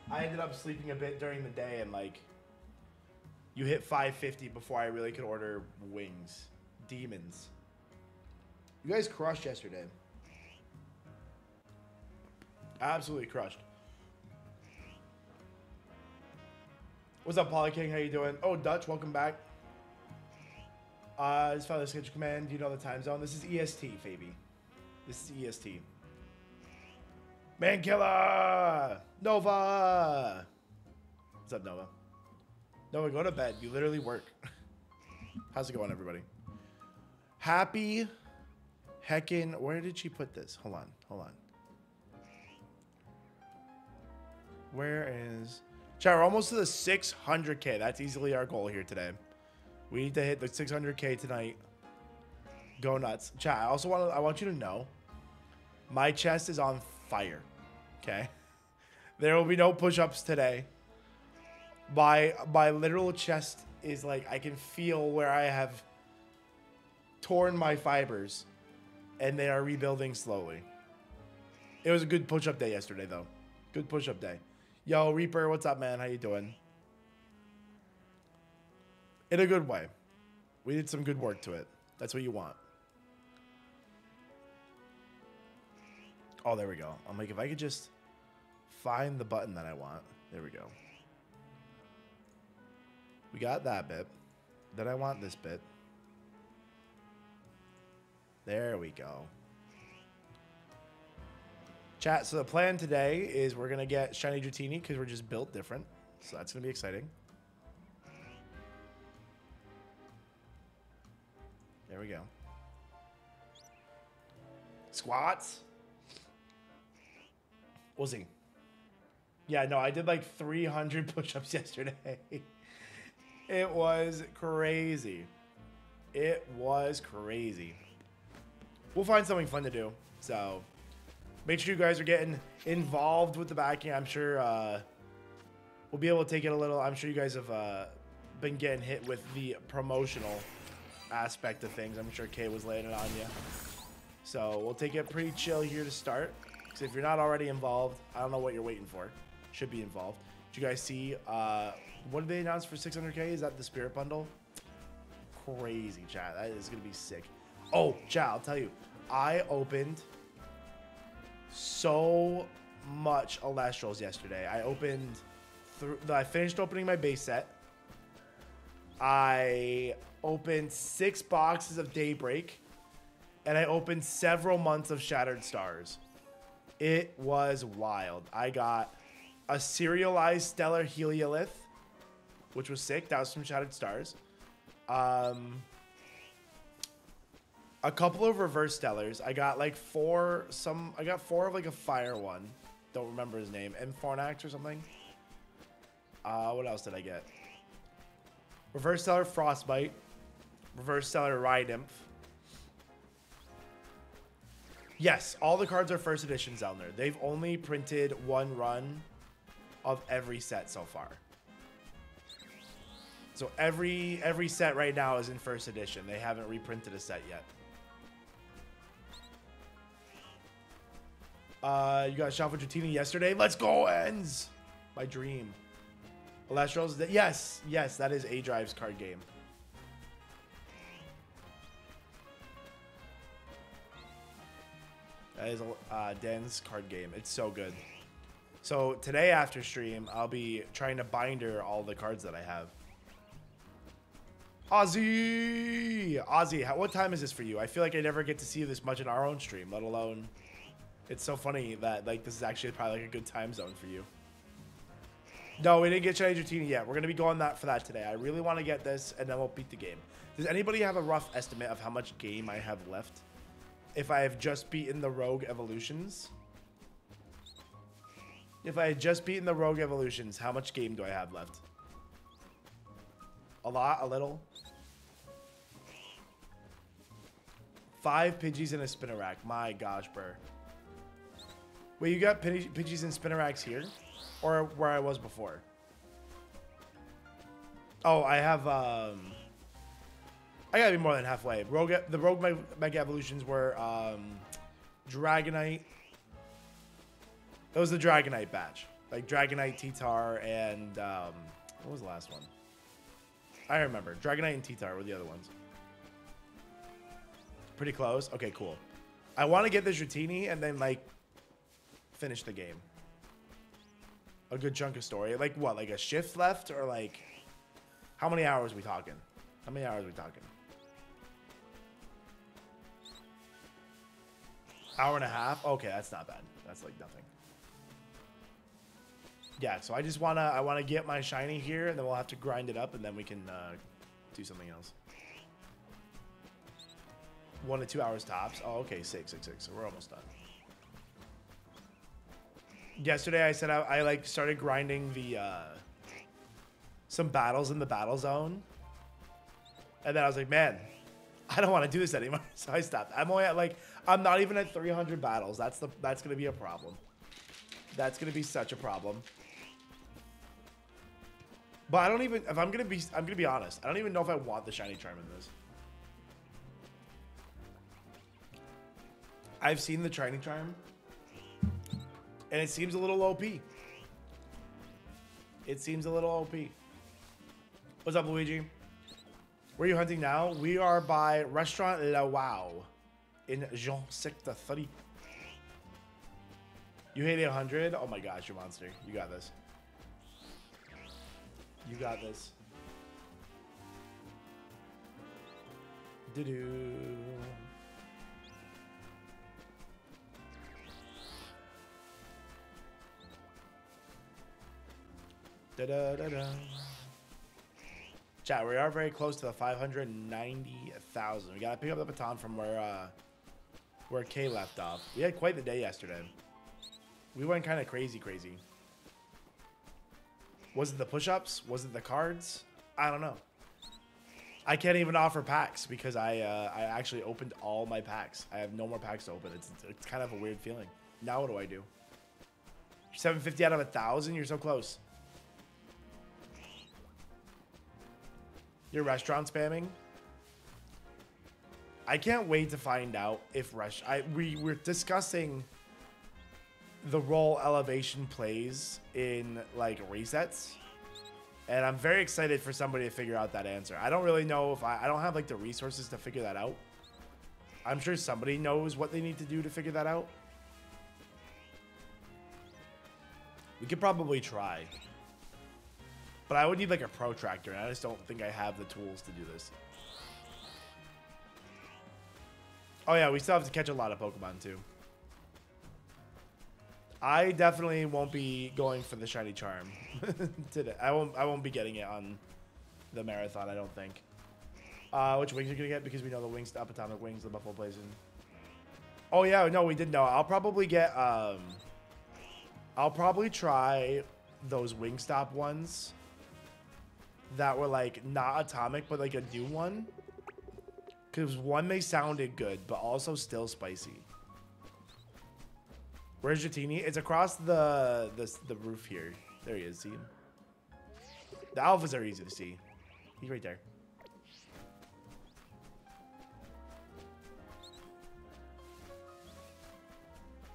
I ended up sleeping a bit during the day and like you hit 550 before I really could order wings. Demons. You guys crushed yesterday. Absolutely crushed. What's up, Polly King? How you doing? Oh, Dutch, welcome back. Just found the schedule command. Do you know the time zone? This is EST, Fabi. This is EST. Man Killer! Nova! What's up, Nova? Nova, go to bed. You literally work. How's it going, everybody? Happy heckin'... Where did she put this? Hold on. Hold on. Where is... Chat, we're almost to the 600K. That's easily our goal here today. We need to hit the 600K tonight. Go nuts. Chat, I want you to know my chest is on fire. Okay? There will be no push-ups today. My literal chest is like, I can feel where I have torn my fibers and they are rebuilding slowly. It was a good push-up day yesterday, though. Good push-up day. Yo, Reaper, what's up, man? How you doing? In a good way. We did some good work to it. That's what you want. Oh, there we go. I'm like, if I could just find the button that I want. There we go. We got that bit. Then I want this bit. There we go. Chat, so the plan today is we're going to get Shiny Dratini because we're just built different. So that's going to be exciting. There we go. Squats. We'll see. Yeah, no, I did like 300 push-ups yesterday. It was crazy. It was crazy. We'll find something fun to do. So make sure you guys are getting involved with the backing. I'm sure we'll be able to take it a little. I'm sure you guys have been getting hit with the promotional aspect of things. I'm sure Kay was laying it on you. So we'll take it pretty chill here to start. Because if you're not already involved, I don't know what you're waiting for. Should be involved. Did you guys see, what did they announce for 600K? Is that the Spirit Bundle? Crazy, chat. That is going to be sick. Oh, chat, I'll tell you. I opened so much Elestrals yesterday. I finished opening my base set. I opened 6 boxes of Daybreak. And I opened several months of Shattered Stars. It was wild. I got a serialized Stellar Heliolith, which was sick. That was from Shattered Stars. A couple of reverse stellars. I got like 4 of like a fire one. Don't remember his name. Fornax or something. What else did I get? Reverse stellar Frostbite. Reverse stellar Rhynymph. Yes, all the cards are first edition Zelner. They've only printed 1 run of every set so far. So every set right now is in first edition. They haven't reprinted a set yet. You got shot for Dratini yesterday. Let's go, Ends! My dream. Elestrals. Yes, that is A Drive's card game. That is Den's card game. It's so good. So today after stream, I'll be trying to binder all the cards that I have. Ozzy, what time is this for you? I feel like I never get to see you this much in our own stream, let alone. It's so funny that like this is actually probably like a good time zone for you. No, we didn't get Shiny Dratini yet. We're gonna be going for that today. I really want to get this, and then we'll beat the game. Does anybody have a rough estimate of how much game I have left? If I have just beaten the Rogue Evolutions. If I had just beaten the Rogue Evolutions, how much game do I have left? A lot? A little? 5 Pidgeys and a Spinnerack. My gosh, Burr. Wait, you got Pidgeys and Spinneracks here? Or where I was before? Oh, I have, I gotta be more than halfway. The Rogue Mega Evolutions were Dragonite. That was the Dragonite batch. Like Dragonite, T-Tar, and what was the last one? I remember. Dragonite and T-Tar were the other ones. Pretty close. Okay, cool. I want to get the Dratini and then like finish the game. A good chunk of story. Like what? Like a shift left or like how many hours are we talking? How many hours are we talking? Hour and a half? Okay, that's not bad. That's like nothing. Yeah, so I wanna get my shiny here, and then we'll have to grind it up, and then we can do something else. 1 to 2 hours tops. Oh, okay, 6. So we're almost done. Yesterday I said I like started grinding the some battles in the battle zone, and then I was like, man, I don't want to do this anymore, so I stopped. I'm only at I'm not even at 300 battles. That's gonna be a problem. That's gonna be such a problem. But I don't even, I'm gonna be honest. I don't even know if I want the shiny charm in this. I've seen the shiny charm, and it seems a little OP. It seems a little OP. What's up, Luigi? Where are you hunting now? We are by Restaurant La Wow in Jean Sector 30. You hit 100? Oh my gosh, you monster. You got this. You got this. Do-do. Da-da-da-da. Chat, we are very close to the 590,000. We gotta pick up the baton from where Kay left off. We had quite the day yesterday. We went kind of crazy. Was it the push-ups? Was it the cards? I don't know. I can't even offer packs because I actually opened all my packs. I have no more packs to open. It's kind of a weird feeling. Now what do I do? 750 out of 1,000? You're so close. Your restaurant spamming? I can't wait to find out if we're discussing the role elevation plays in like resets, and I'm very excited for somebody to figure out that answer. I don't really know if I don't have like the resources to figure that out. I'm sure somebody knows what they need to do to figure that out. We could probably try, but I would need like a protractor, and I just don't think I have the tools to do this. Oh yeah, we still have to catch a lot of Pokemon too. I definitely won't be going for the shiny charm today. I won't be getting it on the marathon, I don't think. Which wings are you gonna get? Because we know the wings, the atomic wings, the buffalo plays in. Oh yeah, no, we did know. I'll probably get I'll probably try those Wingstop ones that were like not atomic but like a new one. Cause one, they sounded good, but also still spicy. Where's Jatini? It's across the roof here. There he is. See him? The alphas are easy to see. He's right there.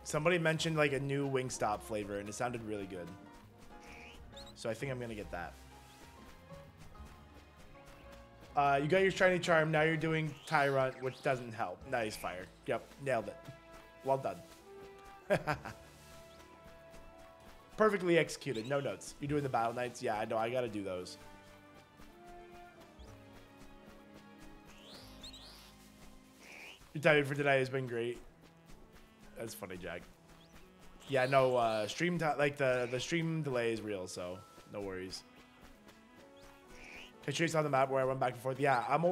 Somebody mentioned like a new Wingstop flavor, and it sounded really good. So I think I'm gonna get that. You got your shiny charm. Now you're doing Tyrant, which doesn't help. Nice fire. Yep, nailed it. Well done. Perfectly executed. No notes. You're doing the battle nights? Yeah, I know. I gotta do those. Your timing for today has been great. That's funny, Jack. Yeah, no. Stream like the stream delay is real, so no worries. Can you on the map where I went back and forth? Yeah, I'm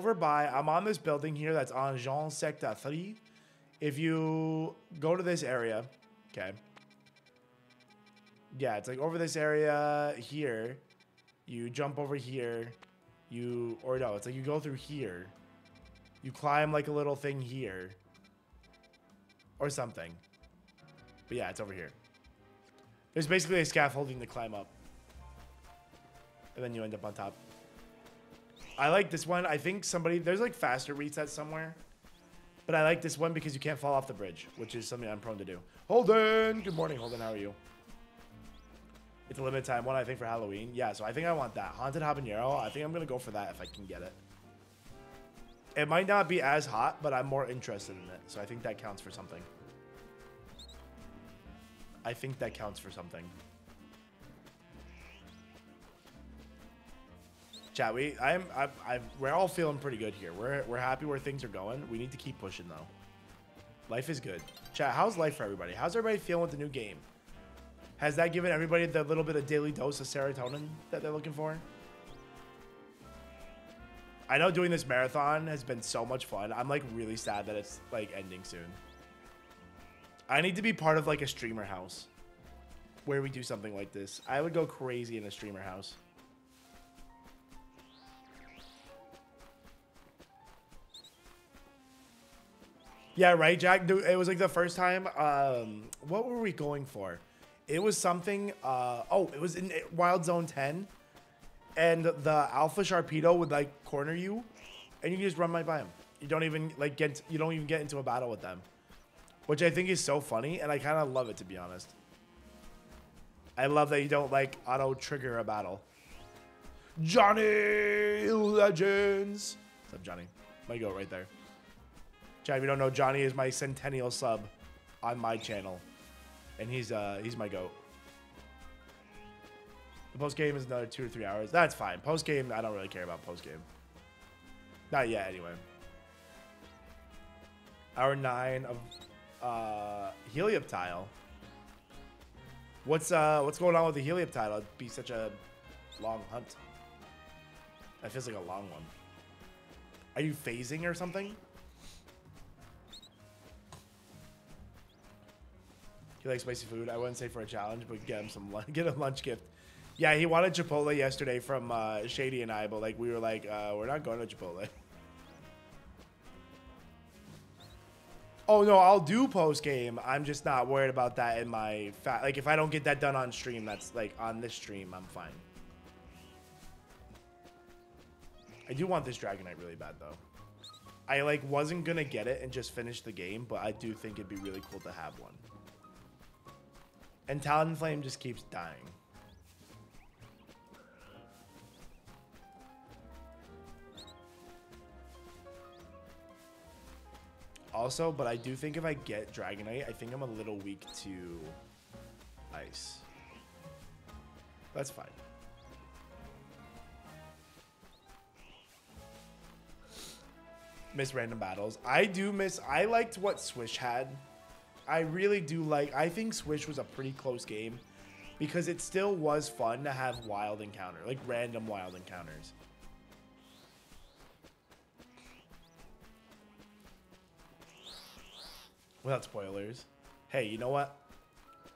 on this building here that's on Jean Sector 3. If you go to this area, okay. Yeah, it's like over this area here. You jump over here. It's like you go through here. You climb like a little thing here. Or something. But yeah, it's over here. There's basically a scaffolding to climb up. And then you end up on top. I like this one. I think there's like faster resets somewhere. But I like this one because you can't fall off the bridge, which is something I'm prone to do. Holden! Good morning, Holden. How are you? It's a limited time one, I think, for Halloween. Yeah, so I think I want that. Haunted Habanero. I think I'm going to go for that if I can get it. It might not be as hot, but I'm more interested in it. So I think that counts for something. I think that counts for something. Chat, we're all feeling pretty good here. We're happy where things are going. We need to keep pushing though. Life is good. Chat, how's life for everybody? How's everybody feeling with the new game? Has that given everybody the little bit of daily dose of serotonin that they're looking for? I know doing this marathon has been so much fun. I'm like really sad that it's like ending soon. I need to be part of like a streamer house where we do something like this. I would go crazy in a streamer house. Yeah, right, Jack? Dude, it was like the first time. What were we going for? It was something. It was in Wild Zone 10. And the Alpha Sharpedo would like corner you. And you can just run right by him. You don't even like get into a battle with them. Which I think is so funny. And I kind of love it, to be honest. I love that you don't like auto trigger a battle. Johnny Legends What's up, Johnny? My goat right there. Chat, if you don't know, Johnny is my centennial sub on my channel. And he's my goat. The post game is another 2 to 3 hours. That's fine. Post game, I don't really care about post game. Not yet, anyway. Hour 9 of Helioptile. What's going on with the Helioptile? It'd be such a long hunt. That feels like a long one. Are you phasing or something? He likes spicy food. I wouldn't say for a challenge, but get him get a lunch gift. Yeah, he wanted Chipotle yesterday from Shady and I, but like we were like, we're not going to Chipotle. Oh no, I'll do post game. I'm just not worried about that in my like if I don't get that done on stream, that's like on this stream, I'm fine. I do want this Dragonite really bad though. I like wasn't gonna get it and just finish the game, but I do think it'd be really cool to have one. And Talonflame just keeps dying. Also, but I do think if I get Dragonite, I think I'm a little weak to Ice. That's fine. Miss random battles. I do miss. I liked what Swish had. I really do like. I think Swish was a pretty close game because it still was fun to have wild encounter, like random wild encounters. Without spoilers. Hey, you know what?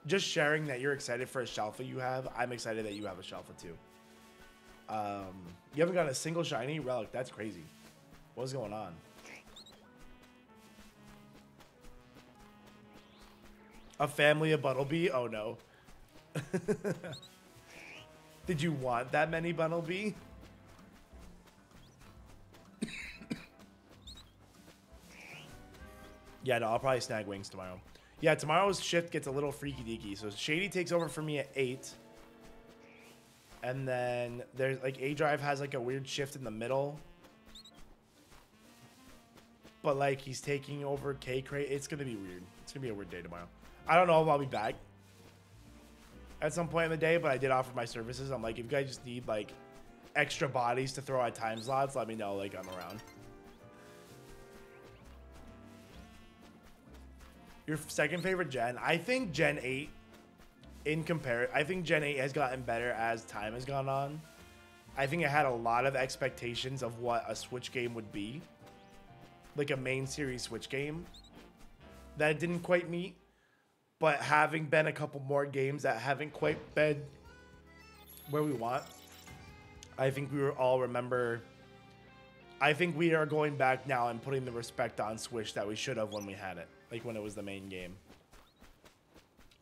Just sharing that you're excited for a Shelfa you have. I'm excited that you have a Shelfa too. You haven't got a single shiny relic. That's crazy. What's going on? A family of Buttlebee? Oh no. Did you want that many Buttlebee? Yeah, no, I'll probably snag wings tomorrow. Yeah, tomorrow's shift gets a little freaky deaky. So Shady takes over for me at 8. And then there's like A-Drive has like a weird shift in the middle. But like he's taking over Kaycreigh. It's gonna be weird. It's gonna be a weird day tomorrow. I don't know if I'll be back at some point in the day, but I did offer my services. I'm like, if you guys just need like extra bodies to throw at time slots, let me know. Like I'm around. Your second favorite gen? I think Gen 8 I think Gen 8 has gotten better as time has gone on. I think it had a lot of expectations of what a Switch game would be. Like a main series Switch game. That it didn't quite meet. But having been a couple more games that haven't quite been where we want. I think we all remember. I think we are going back now and putting the respect on Swish that we should have when we had it. Like when it was the main game.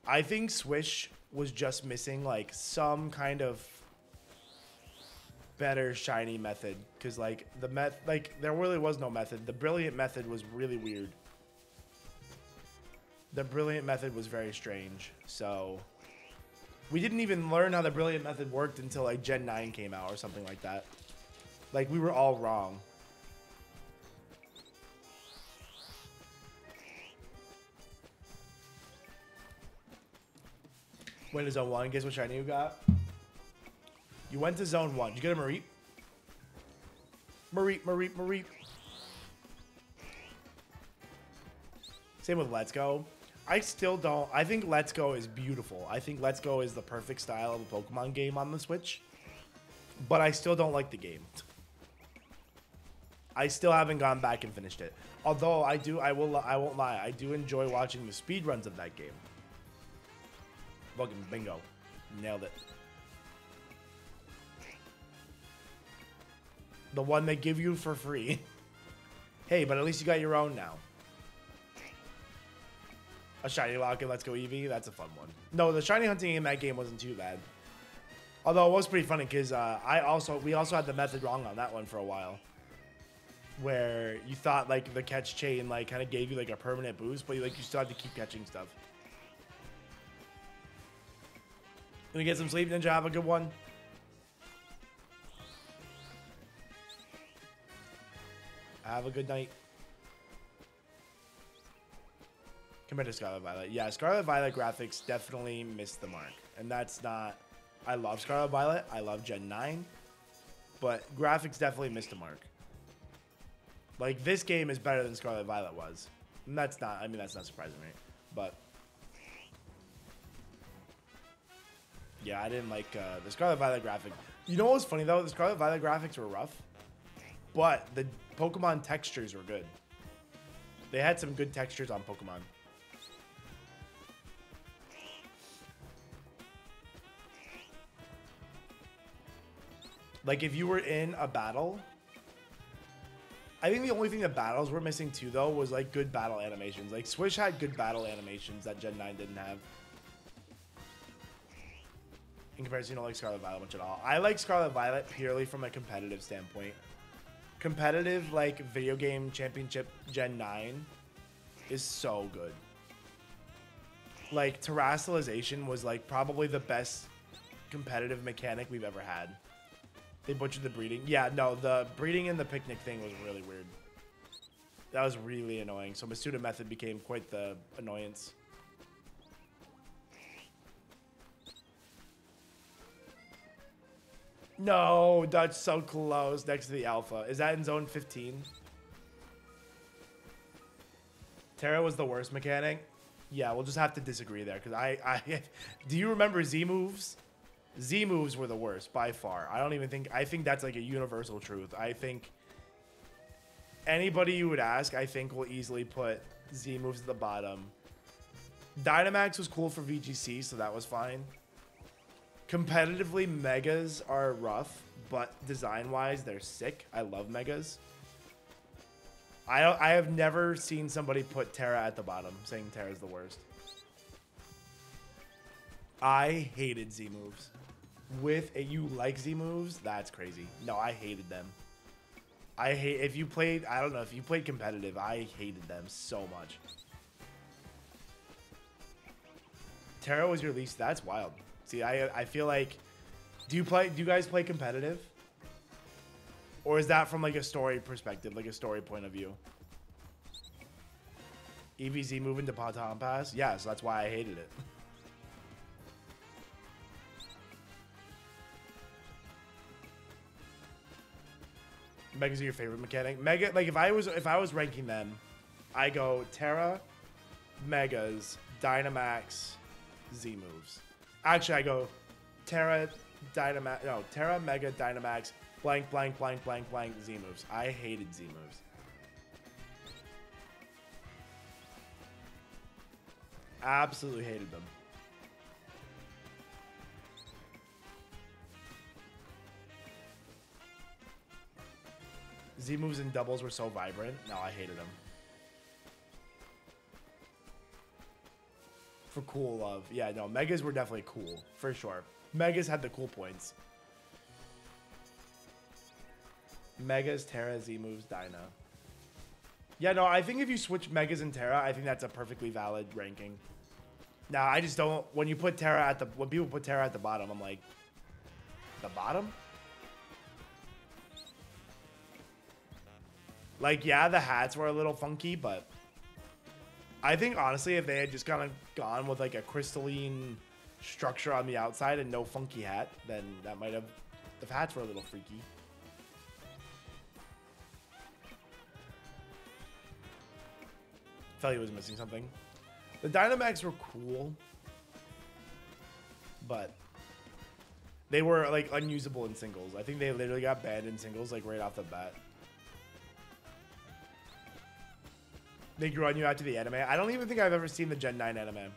I think Swish was just missing like some kind of better shiny method. Cause like there really was no method. The brilliant method was really weird. The brilliant method was very strange. So we didn't even learn how the brilliant method worked until like Gen 9 came out or something like that. Like we were all wrong. Went to Zone 1. Guess what shiny you got? You went to Zone 1. Did you get a Mareep? Mareep. Same with Let's Go. I still don't. I think Let's Go is beautiful. I think Let's Go is the perfect style of a Pokemon game on the Switch. But I still don't like the game. I still haven't gone back and finished it. Although I won't lie. I do enjoy watching the speedruns of that game. Fucking bingo. Nailed it. The one they give you for free. Hey, but at least you got your own now. A shiny lock in Let's Go Eevee. That's a fun one. No, the shiny hunting in that game wasn't too bad. Although it was pretty funny because we also had the method wrong on that one for a while. Where you thought like the catch chain like kind of gave you like a permanent boost, but you still had to keep catching stuff. Gonna get some sleep, Ninja. Have a good one. Have a good night. Compared to Scarlet Violet. Yeah, Scarlet Violet graphics definitely missed the mark. And that's not... I love Scarlet Violet. I love Gen 9. But graphics definitely missed the mark. Like, this game is better than Scarlet Violet was. And that's not... I mean, that's not surprising, right? But... yeah, I didn't like the Scarlet Violet graphic. You know what was funny, though? The Scarlet Violet graphics were rough. But the Pokemon textures were good. They had some good textures on Pokemon. Like, if you were in a battle... I think the only thing that battles were missing, too, though, was, like, good battle animations. Like, Swish had good battle animations that Gen 9 didn't have. In comparison, you don't like Scarlet Violet much at all. I like Scarlet Violet purely from a competitive standpoint. Competitive, like, video game championship Gen 9 is so good. Like, terrestrialization was, like, probably the best competitive mechanic we've ever had. They butchered the breeding. Yeah, no, the breeding and the picnic thing was really weird. That was really annoying. So Masuda method became quite the annoyance. No, that's so close next to the alpha. Is that in zone 15? Terra was the worst mechanic? Yeah, we'll just have to disagree there. Because I do you remember Z moves? Z moves were the worst by far. I think that's like a universal truth. I think anybody you would ask, I think will easily put Z moves at the bottom. Dynamax was cool for VGC, so that was fine. Competitively, Megas are rough, but design-wise, they're sick. I love Megas. I have never seen somebody put Terra at the bottom, saying Terra's the worst. I hated Z moves. You like Z moves? That's crazy. No, I hated them. If you played competitive, I hated them so much. Terra was your least. That's wild. See, I feel like, do you guys play competitive? Or is that from like a story perspective, like a story point of view? EVZ moving to Baton Pass? Yeah, so that's why I hated it. Megas are your favorite mechanic? Mega, like if I was ranking them, I go Terra, Megas, Dynamax, Z moves. Actually, I go Terra, Terra, Mega, Dynamax, blank, blank, blank, blank, blank, Z moves. I hated Z moves. Absolutely hated them. Z moves and doubles were so vibrant. No, I hated them. For cool love. Yeah, no, Megas were definitely cool. For sure. Megas had the cool points. Megas, Terra, Z moves, Dyna. Yeah, no, I think if you switch Megas and Terra, I think that's a perfectly valid ranking. Now, I just don't... When people put Terra at the bottom, I'm like... The bottom? Like, yeah, the hats were a little funky, but... I think, honestly, if they had just kind of gone with, like, a crystalline structure on the outside and no funky hat, then that might have... The hats were a little freaky. Felt he was missing something. The Dynamax were cool, but they were, like, unusable in singles. I think they literally got banned in singles, like, right off the bat. They grew on you after the anime. I don't even think I've ever seen the Gen 9 anime.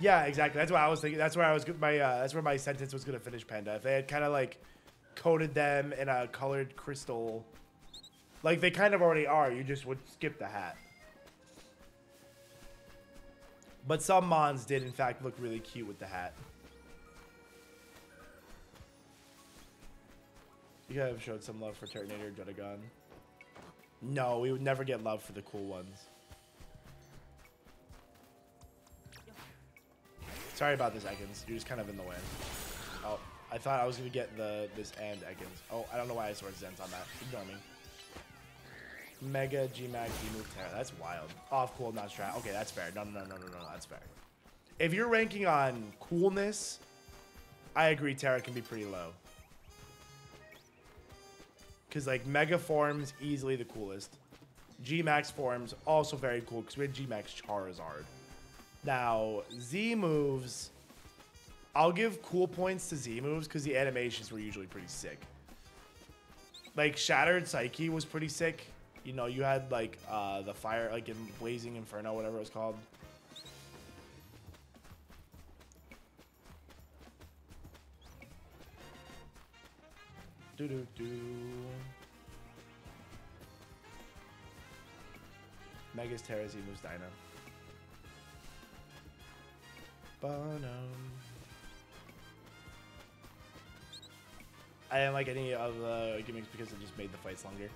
Yeah, exactly. That's what I was thinking. That's where I was. That's where my sentence was gonna finish, Panda. If they had kind of like coated them in a colored crystal, like they kind of already are, you just would skip the hat. But some Mons did, in fact, look really cute with the hat. You gotta have showed some love for Terminator Dredagon. No, we would never get love for the cool ones. Sorry about this, Ekans. You're just kind of in the way. Oh, I thought I was going to get this and Ekans. Oh, I don't know why I Sword Sense on that. Ignore me. Mega, G-Max, D-Move, Terra. That's wild. Off cool, not strat. Okay, that's fair. No. That's fair. If you're ranking on coolness, I agree Terra can be pretty low. Because, like, Mega forms, easily the coolest. G-Max forms, also very cool, because we had G-Max Charizard. Now, Z moves, I'll give cool points to Z moves, because the animations were usually pretty sick. Like, Shattered Psyche was pretty sick. You know, you had, like, the fire, like, in Blazing Inferno, whatever it was called. Megas, Terra, Z moves, Dyna. I didn't like any of the gimmicks because it just made the fights longer.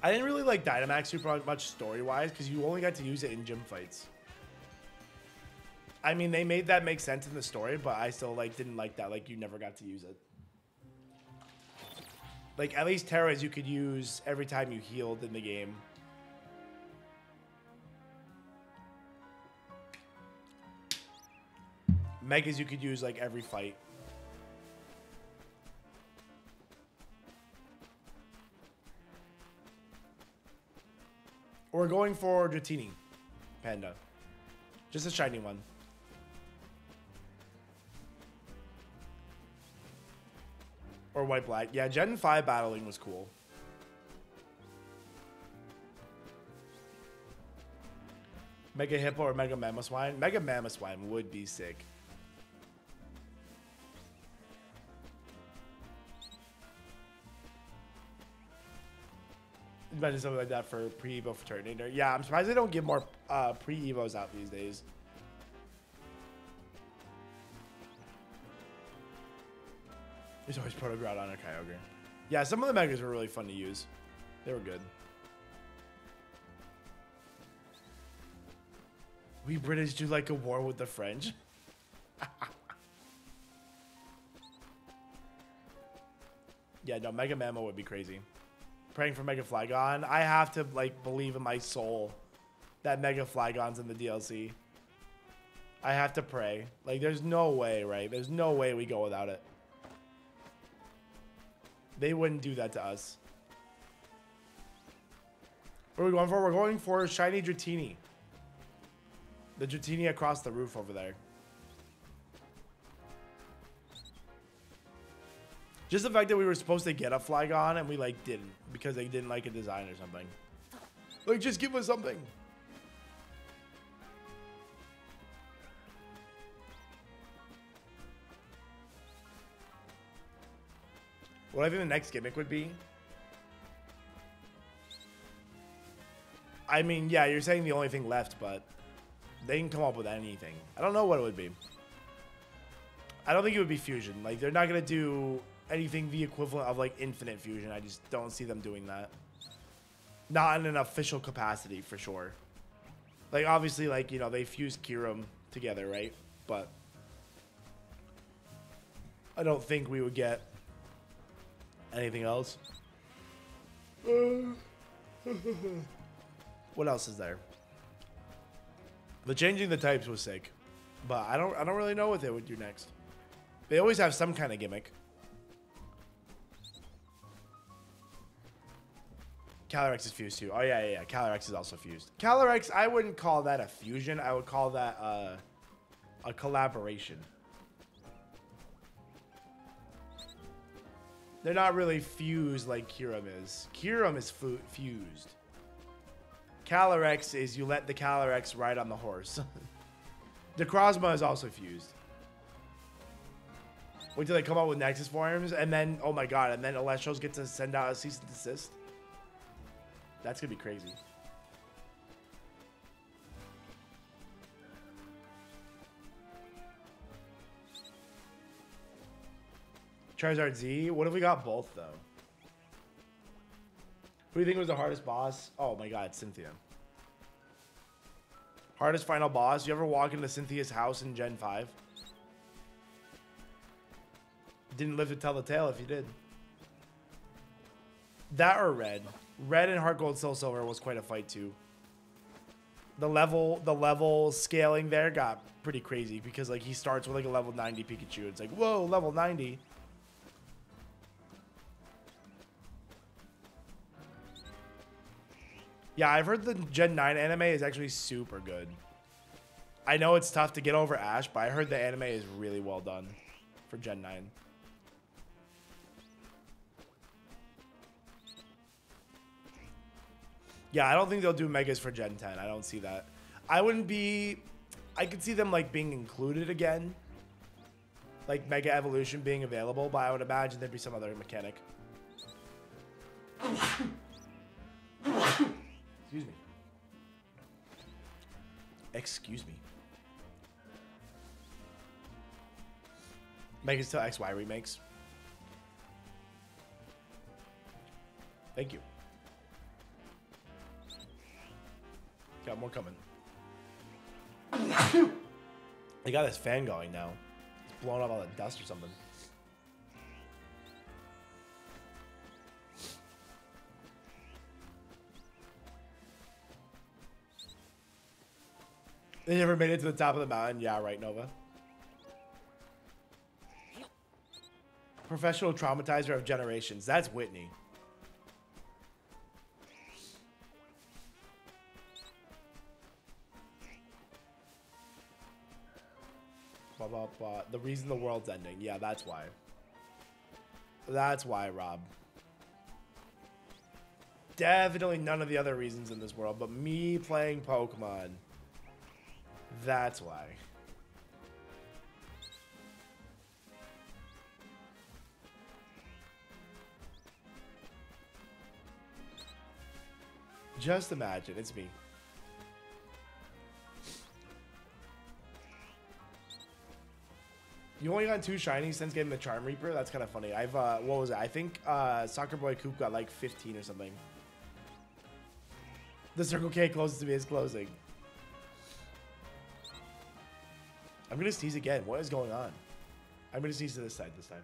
I didn't really like Dynamax super much story-wise because you only got to use it in gym fights. I mean, they made that make sense in the story, but I still like didn't like that. Like, you never got to use it. Like, at least Terras you could use every time you healed in the game. Megas you could use, like, every fight. We're going for Dratini, Panda. Just a shiny one. Or white black. Yeah, Gen 5 battling was cool. Mega Hippo or Mega Mamoswine? Mega Mamoswine would be sick. Imagine something like that for pre-Evo for Turtonator. Yeah, I'm surprised they don't give more pre-Evos out these days. There's always Protogroudon or Kyogre. Yeah, some of the Megas were really fun to use. They were good. We British do like a war with the French. Yeah, no, Mega Mammo would be crazy. Praying for Mega Flygon. I have to, like, believe in my soul that Mega Flygon's in the DLC. I have to pray. Like, there's no way, right? There's no way we go without it. They wouldn't do that to us. What are we going for? We're going for Shiny Dratini. The Dratini across the roof over there. Just the fact that we were supposed to get a Flygon and we, like, didn't. Because they didn't like a design or something. Like, just give us something. What I think the next gimmick would be. I mean, yeah, you're saying the only thing left, but they can come up with anything. I don't know what it would be. I don't think it would be fusion. Like, they're not going to do anything the equivalent of, like, infinite fusion. I just don't see them doing that. Not in an official capacity, for sure. Like, obviously, like, you know, they fused Kyurem together, right? But I don't think we would get anything else. What else is there? The changing the types was sick, but I don't really know what they would do next. They always have some kind of gimmick. Calyrex is fused too. Oh yeah. Calyrex is also fused. Calyrex, I wouldn't call that a fusion. I would call that a collaboration. They're not really fused like Kyurem is. Kyurem is fused. Calyrex is you let the Calyrex ride on the horse. Necrozma is also fused. Wait till they come out with Nexus forms, and then, oh my god, and then Elestrals get to send out a cease and desist. That's gonna be crazy. Charizard Z? What if we got both, though? Who do you think was the hardest boss? Oh my god, Cynthia. Hardest final boss. You ever walk into Cynthia's house in Gen 5? Didn't live to tell the tale if you did. That or red. Red and Heart Gold Soul Silver was quite a fight too. The level scaling there got pretty crazy because like he starts with like a level 90 Pikachu. It's like, whoa, level 90. Yeah, I've heard the Gen 9 anime is actually super good. I know it's tough to get over Ash, but I heard the anime is really well done for Gen 9. Yeah, I don't think they'll do Megas for Gen 10. I don't see that. I could see them like being included again. Like Mega Evolution being available, but I would imagine there'd be some other mechanic. Excuse me. Excuse me. Megas to XY remakes. Thank you. Got more coming. They got this fan going now. It's blowing up all the dust or something. They never made it to the top of the mountain. Yeah, right, Nova. Professional traumatizer of generations. That's Whitney. Blah, blah, blah. The reason the world's ending. Yeah, that's why. That's why, Rob. Definitely none of the other reasons in this world, but me playing Pokemon. That's why. Just imagine, it's me. You only got 2 shinies since getting the Charm Reaper? That's kind of funny. I've, what was it? I think Soccer Boy Coop got like 15 or something. The Circle K closest to me is closing. I'm going to sneeze again. What is going on? I'm going to sneeze to this side this time.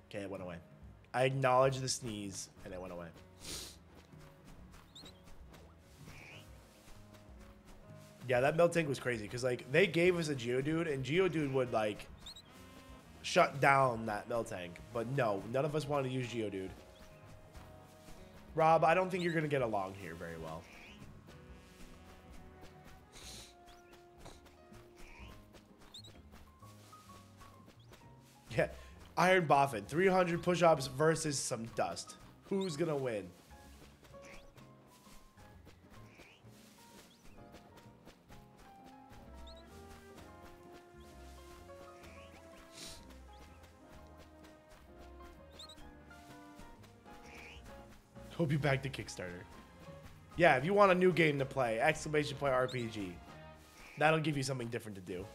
Okay, it went away. I acknowledged the sneeze, and it went away. Yeah, that Miltank was crazy because like they gave us a Geodude and Geodude would like shut down that Miltank, but no, none of us wanted to use Geodude. Rob, I don't think you're gonna get along here very well. Yeah, IronBoffin, 300 push-ups versus some dust. Who's gonna win? Hope you back to Kickstarter. Yeah, if you want a new game to play, exclamation point RPG. That'll give you something different to do.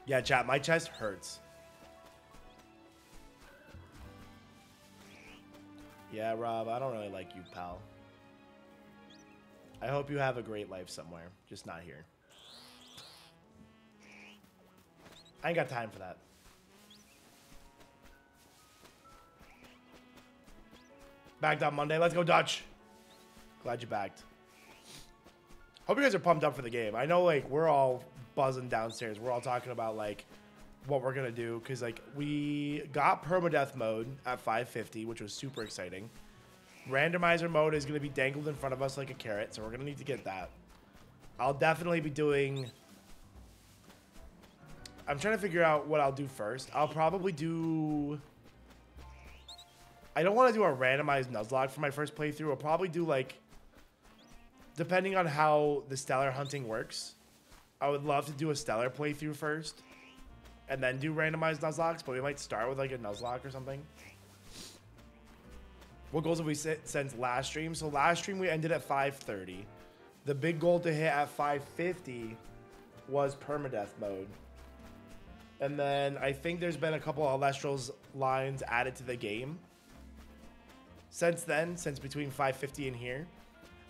Yeah, chat, my chest hurts. Yeah, Rob, I don't really like you, pal. I hope you have a great life somewhere, just not here. I ain't got time for that. Backed on Monday. Let's go, Dutch. Glad you backed. Hope you guys are pumped up for the game. I know, like, we're all buzzing downstairs. We're all talking about, like, what we're going to do. Because, like, we got permadeath mode at 550, which was super exciting. Randomizer mode is going to be dangled in front of us like a carrot. So we're going to need to get that. I'll definitely be doing... I'm trying to figure out what I'll do first. I'll probably do... I don't want to do a randomized Nuzlocke for my first playthrough. I'll probably do, like, depending on how the Stellar hunting works, I would love to do a Stellar playthrough first and then do randomized Nuzlocks, but we might start with, like, a Nuzlocke or something. What goals have we set since last stream? So last stream we ended at 530. The big goal to hit at 550 was permadeath mode. And then I think there's been a couple of Elestrals lines added to the game Since then, since between 550 and here,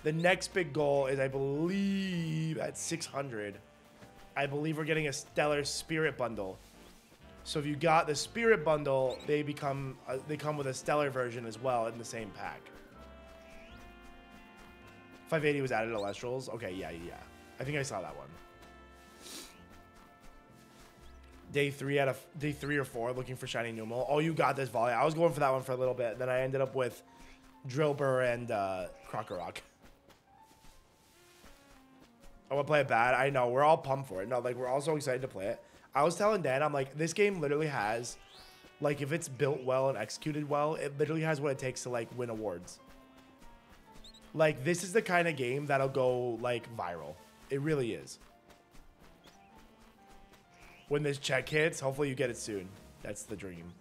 the next big goal is, I believe, at 600. I believe we're getting a Stellar Spirit Bundle. So if you got the Spirit Bundle, they come with a Stellar version as well in the same pack. 580 was added to Elestrals. Okay, yeah. I think I saw that one. Day 3 or 4, looking for Shiny Numel. Oh, you got this volley. I was going for that one for a little bit. Then I ended up with Drillbur and Krokorok. I want to play it bad. I know. We're all pumped for it. No, like, we're all so excited to play it. I was telling Dan, I'm like, this game literally has, like, if it's built well and executed well, it literally has what it takes to, like, win awards. Like, this is the kind of game that'll go, like, viral. It really is. When this check hits, hopefully you get it soon. That's the dream.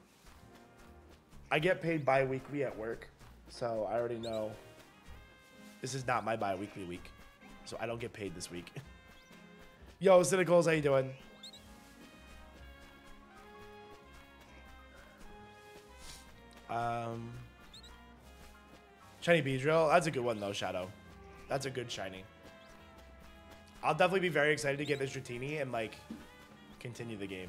I get paid bi-weekly at work, so I already know this is not my bi-weekly week. So I don't get paid this week. Yo, Cynicals, how you doing? Shiny Beedrill. That's a good one, though, Shadow. That's a good shiny. I'll definitely be very excited to get this Dratini and, like, continue the game.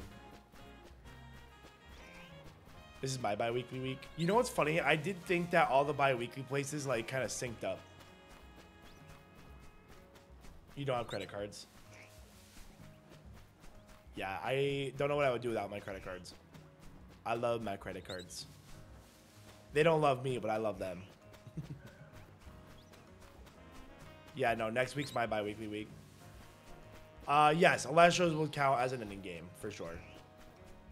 This is my bi-weekly week. You know what's funny? I did think that all the bi-weekly places, like, kind of synced up. You don't have credit cards. Yeah, I don't know what I would do without my credit cards. I love my credit cards. They don't love me, but I love them. Yeah, no, next week's my bi-weekly week. Yes, Elestrals will count as an indie game, for sure.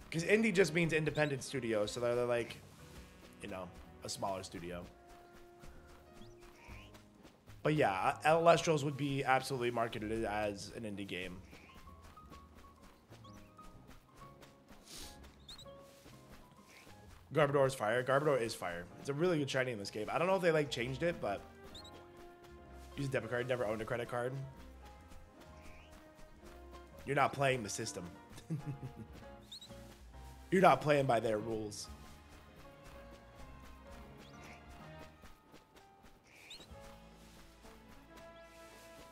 Because indie just means independent studio, so they're like, you know, a smaller studio. But yeah, Elestrals would be absolutely marketed as an indie game. Garbodor is fire. Garbodor is fire. It's a really good shiny in this game. I don't know if they like changed it, but use a debit card. Never owned a credit card. You're not playing the system. You're not playing by their rules.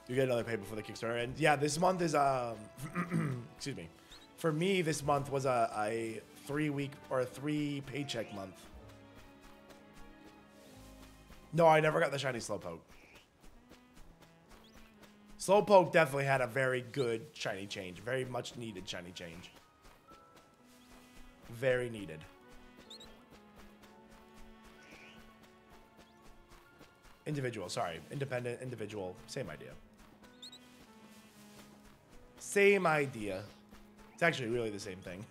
You get another pay before the Kickstarter. And yeah, this month is, excuse me. For me, this month was a 3-week or a 3 paycheck month. No, I never got the shiny Slowpoke. Slowpoke definitely had a very good shiny change. Very much needed shiny change. Very needed. Individual, sorry. Independent, individual. Same idea. Same idea. It's actually really the same thing.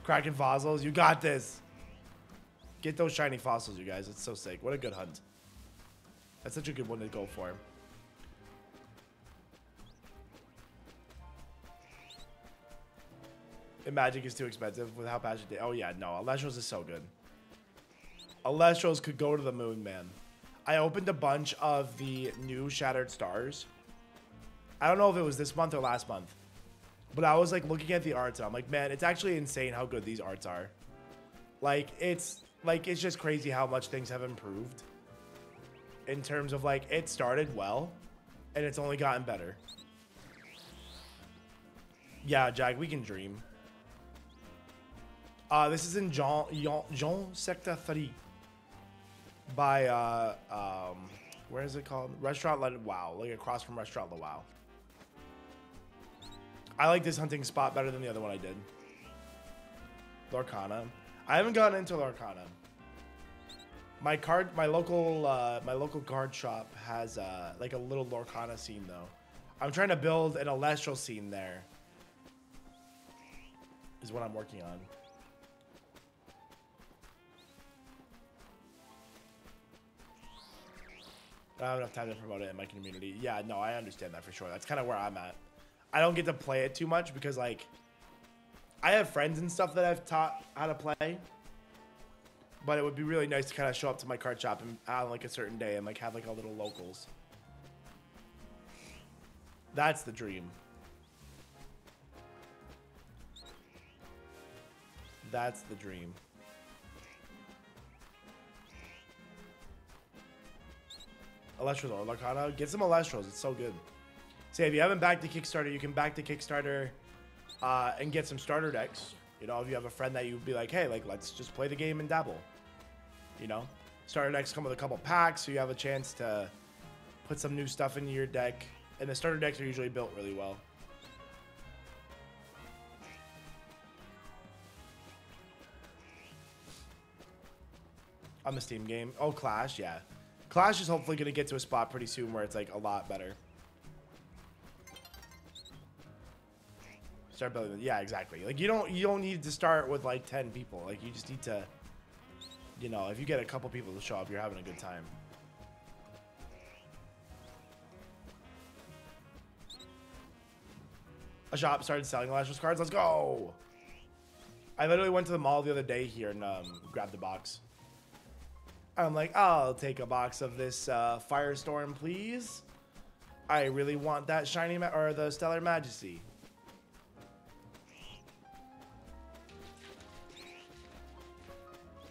Kraken fossils, you got this. Get those shiny fossils, you guys. It's so sick. What a good hunt. That's such a good one to go for. And Magic is too expensive with how passionate they... Oh, yeah, no. Elestrals is so good. Elestrals could go to the moon, man. I opened a bunch of the new Shattered Stars. I don't know if it was this month or last month. But I was, like, looking at the arts, and I'm like, man, it's actually insane how good these arts are. Like, it's just crazy how much things have improved. In terms of, like, it started well, and it's only gotten better. Yeah, Jack, we can dream. This is in Jean Sector 3. By, where is it called? Restaurant Le Wow. Like, across from Restaurant Le Wow. I like this hunting spot better than the other one I did. Lorcana. I haven't gotten into Lorcana. My local card shop has like a little Lorcana scene though. I'm trying to build an Elestral scene there. Is what I'm working on. I don't have enough time to promote it in my community. Yeah, no, I understand that for sure. That's kind of where I'm at. I don't get to play it too much because, like, I have friends and stuff that I've taught how to play. But it would be really nice to kind of show up to my card shop and on, like, a certain day and, like, have, like, a little locals. That's the dream. That's the dream. Elestrals or Lacana. Get some Elestrals. It's so good. Say, if you haven't backed the Kickstarter, you can back the Kickstarter and get some starter decks. You know, if you have a friend that you'd be like, hey, like, let's just play the game and dabble. You know? Starter decks come with a couple packs, so you have a chance to put some new stuff into your deck. And the starter decks are usually built really well. On the Steam game. Oh, Clash, yeah. Clash is hopefully going to get to a spot pretty soon where it's like a lot better. Start building. Yeah, exactly. Like you don't need to start with like 10 people. Like you just need to, you know, if you get a couple people to show up, you're having a good time. A shop started selling Elestrals cards. Let's go. I literally went to the mall the other day here and grabbed a box. I'm like, I'll take a box of this Firestorm, please. I really want that shiny or the Stellar Majesty.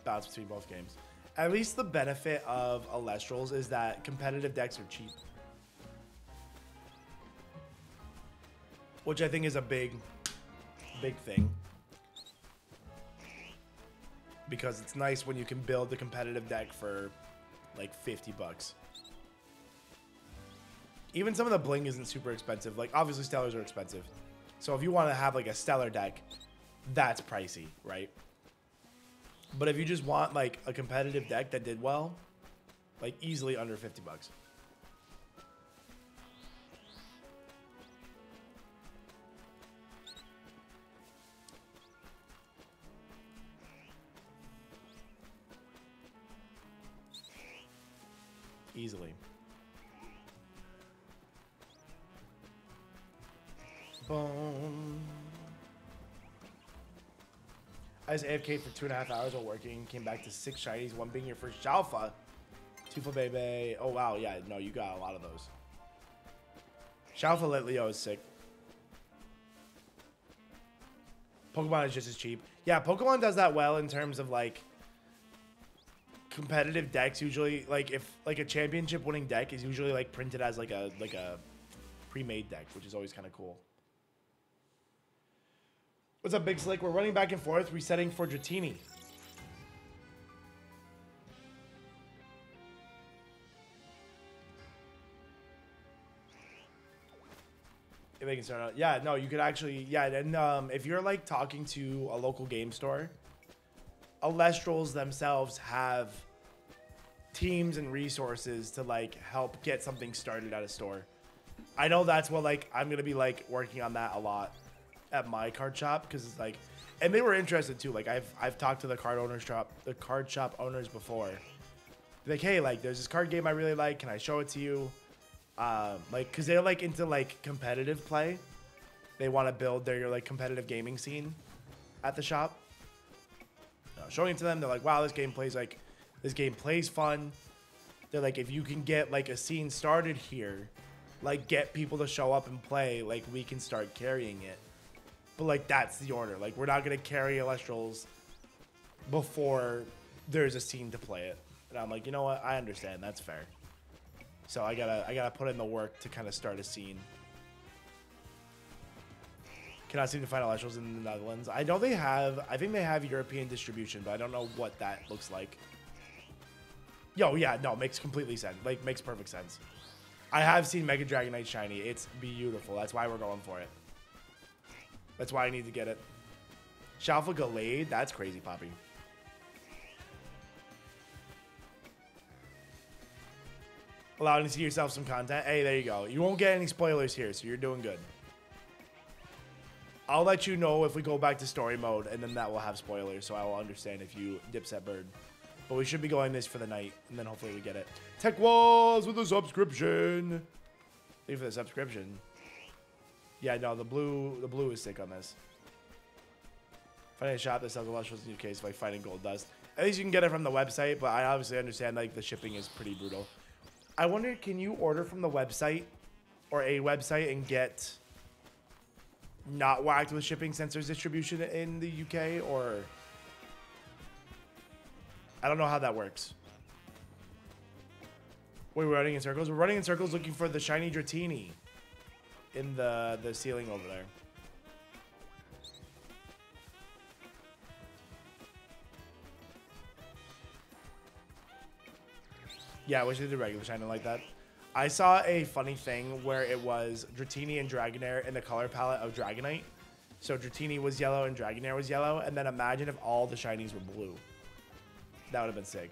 Balance between both games. At least the benefit of Elestrals is that competitive decks are cheap. Which I think is a big thing. Because it's nice when you can build the competitive deck for like 50 bucks. Even some of the bling isn't super expensive. Like obviously Stellars are expensive. So if you want to have like a Stellar deck, that's pricey, right? But if you just want like a competitive deck that did well, like easily under 50 bucks. Easily. Boom. I was AFK for 2.5 hours while working. Came back to 6 shinies, one being your first alpha. 2 for baby. Oh wow, yeah, no, you got a lot of those. Shalfa Lit Leo is sick. Pokemon is just as cheap. Yeah, Pokemon does that well in terms of like competitive decks. Usually, like if like a championship winning deck is usually like printed as like a pre-made deck, which is always kind of cool. What's up, Big Slick? We're running back and forth, resetting for Dratini. If they can start out. Yeah, no, you could actually, yeah, and if you're like talking to a local game store, Elestrals themselves have teams and resources to like help get something started at a store. I know that's what like I'm gonna be like working on that a lot at my card shop, because it's like, and they were interested too. Like I've talked to the card shop owners before. Like, hey, like there's this card game I really like. Can I show it to you? Like, cause they're like into like competitive play. They want to build their like competitive gaming scene at the shop. Showing it to them, they're like, wow, this game plays fun. They're like, if you can get like a scene started here, like get people to show up and play, like we can start carrying it. But like that's the order. Like we're not gonna carry Elestrals before there's a scene to play it. And I'm like, you know what? I understand. That's fair. So I gotta put in the work to kind of start a scene. Cannot seem to find Elestrals in the Netherlands. I know they have, I think they have European distribution, but I don't know what that looks like. Yo, yeah, no, makes completely sense. Like, makes perfect sense. I have seen Mega Dragonite Shiny. It's beautiful. That's why we're going for it. That's why I need to get it. Shalfa Gallade, that's crazy, Poppy. Allowing to see yourself some content. Hey, there you go. You won't get any spoilers here, so you're doing good. I'll let you know if we go back to story mode, and then that will have spoilers, so I will understand if you Dipset Bird. But we should be going this for the night, and then hopefully we get it. Tech Walls with a subscription. Thank you for the subscription. Yeah, no, the blue is sick on this. Finding a shop that sells Elestrals in the UK is like finding gold dust. At least you can get it from the website, but I obviously understand like the shipping is pretty brutal. I wonder, can you order from the website or a website and get not whacked with shipping since there's distribution in the UK, or I don't know how that works. Wait, we're running in circles? We're running in circles looking for the shiny Dratini in the ceiling over there. Yeah, I wish they did regular shiny like that. I saw a funny thing where it was Dratini and Dragonair in the color palette of Dragonite. So Dratini was yellow and Dragonair was yellow. And then imagine if all the shinies were blue. That would have been sick.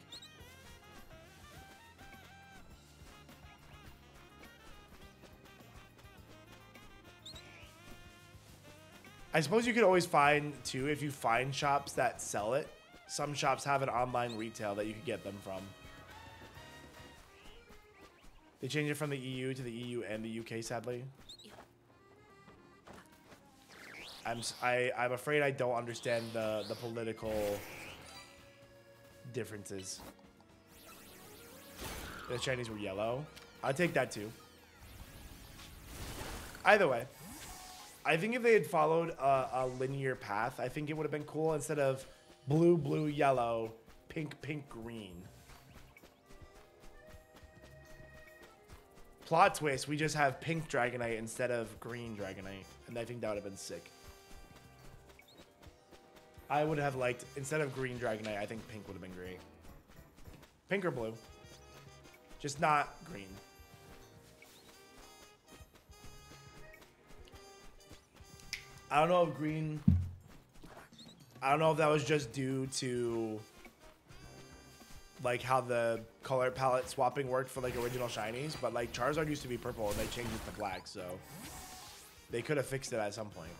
I suppose you could always find, too, if you find shops that sell it. Some shops have an online retail that you could get them from. They changed it from the EU to the EU and the UK, sadly. I'm afraid I don't understand the political differences. The Chinese were yellow. I'll take that too. Either way, I think if they had followed a linear path, I think it would have been cool instead of blue, blue, yellow, pink, pink, green. Plot twist, we just have pink Dragonite instead of green Dragonite. And I think that would have been sick. I would have liked, instead of green Dragonite, I think pink would have been great. Pink or blue. Just not green. I don't know if green... I don't know if that was just due to... like how the color palette swapping worked for like original shinies, but like Charizard used to be purple and they changed it to black, so they could have fixed it at some point.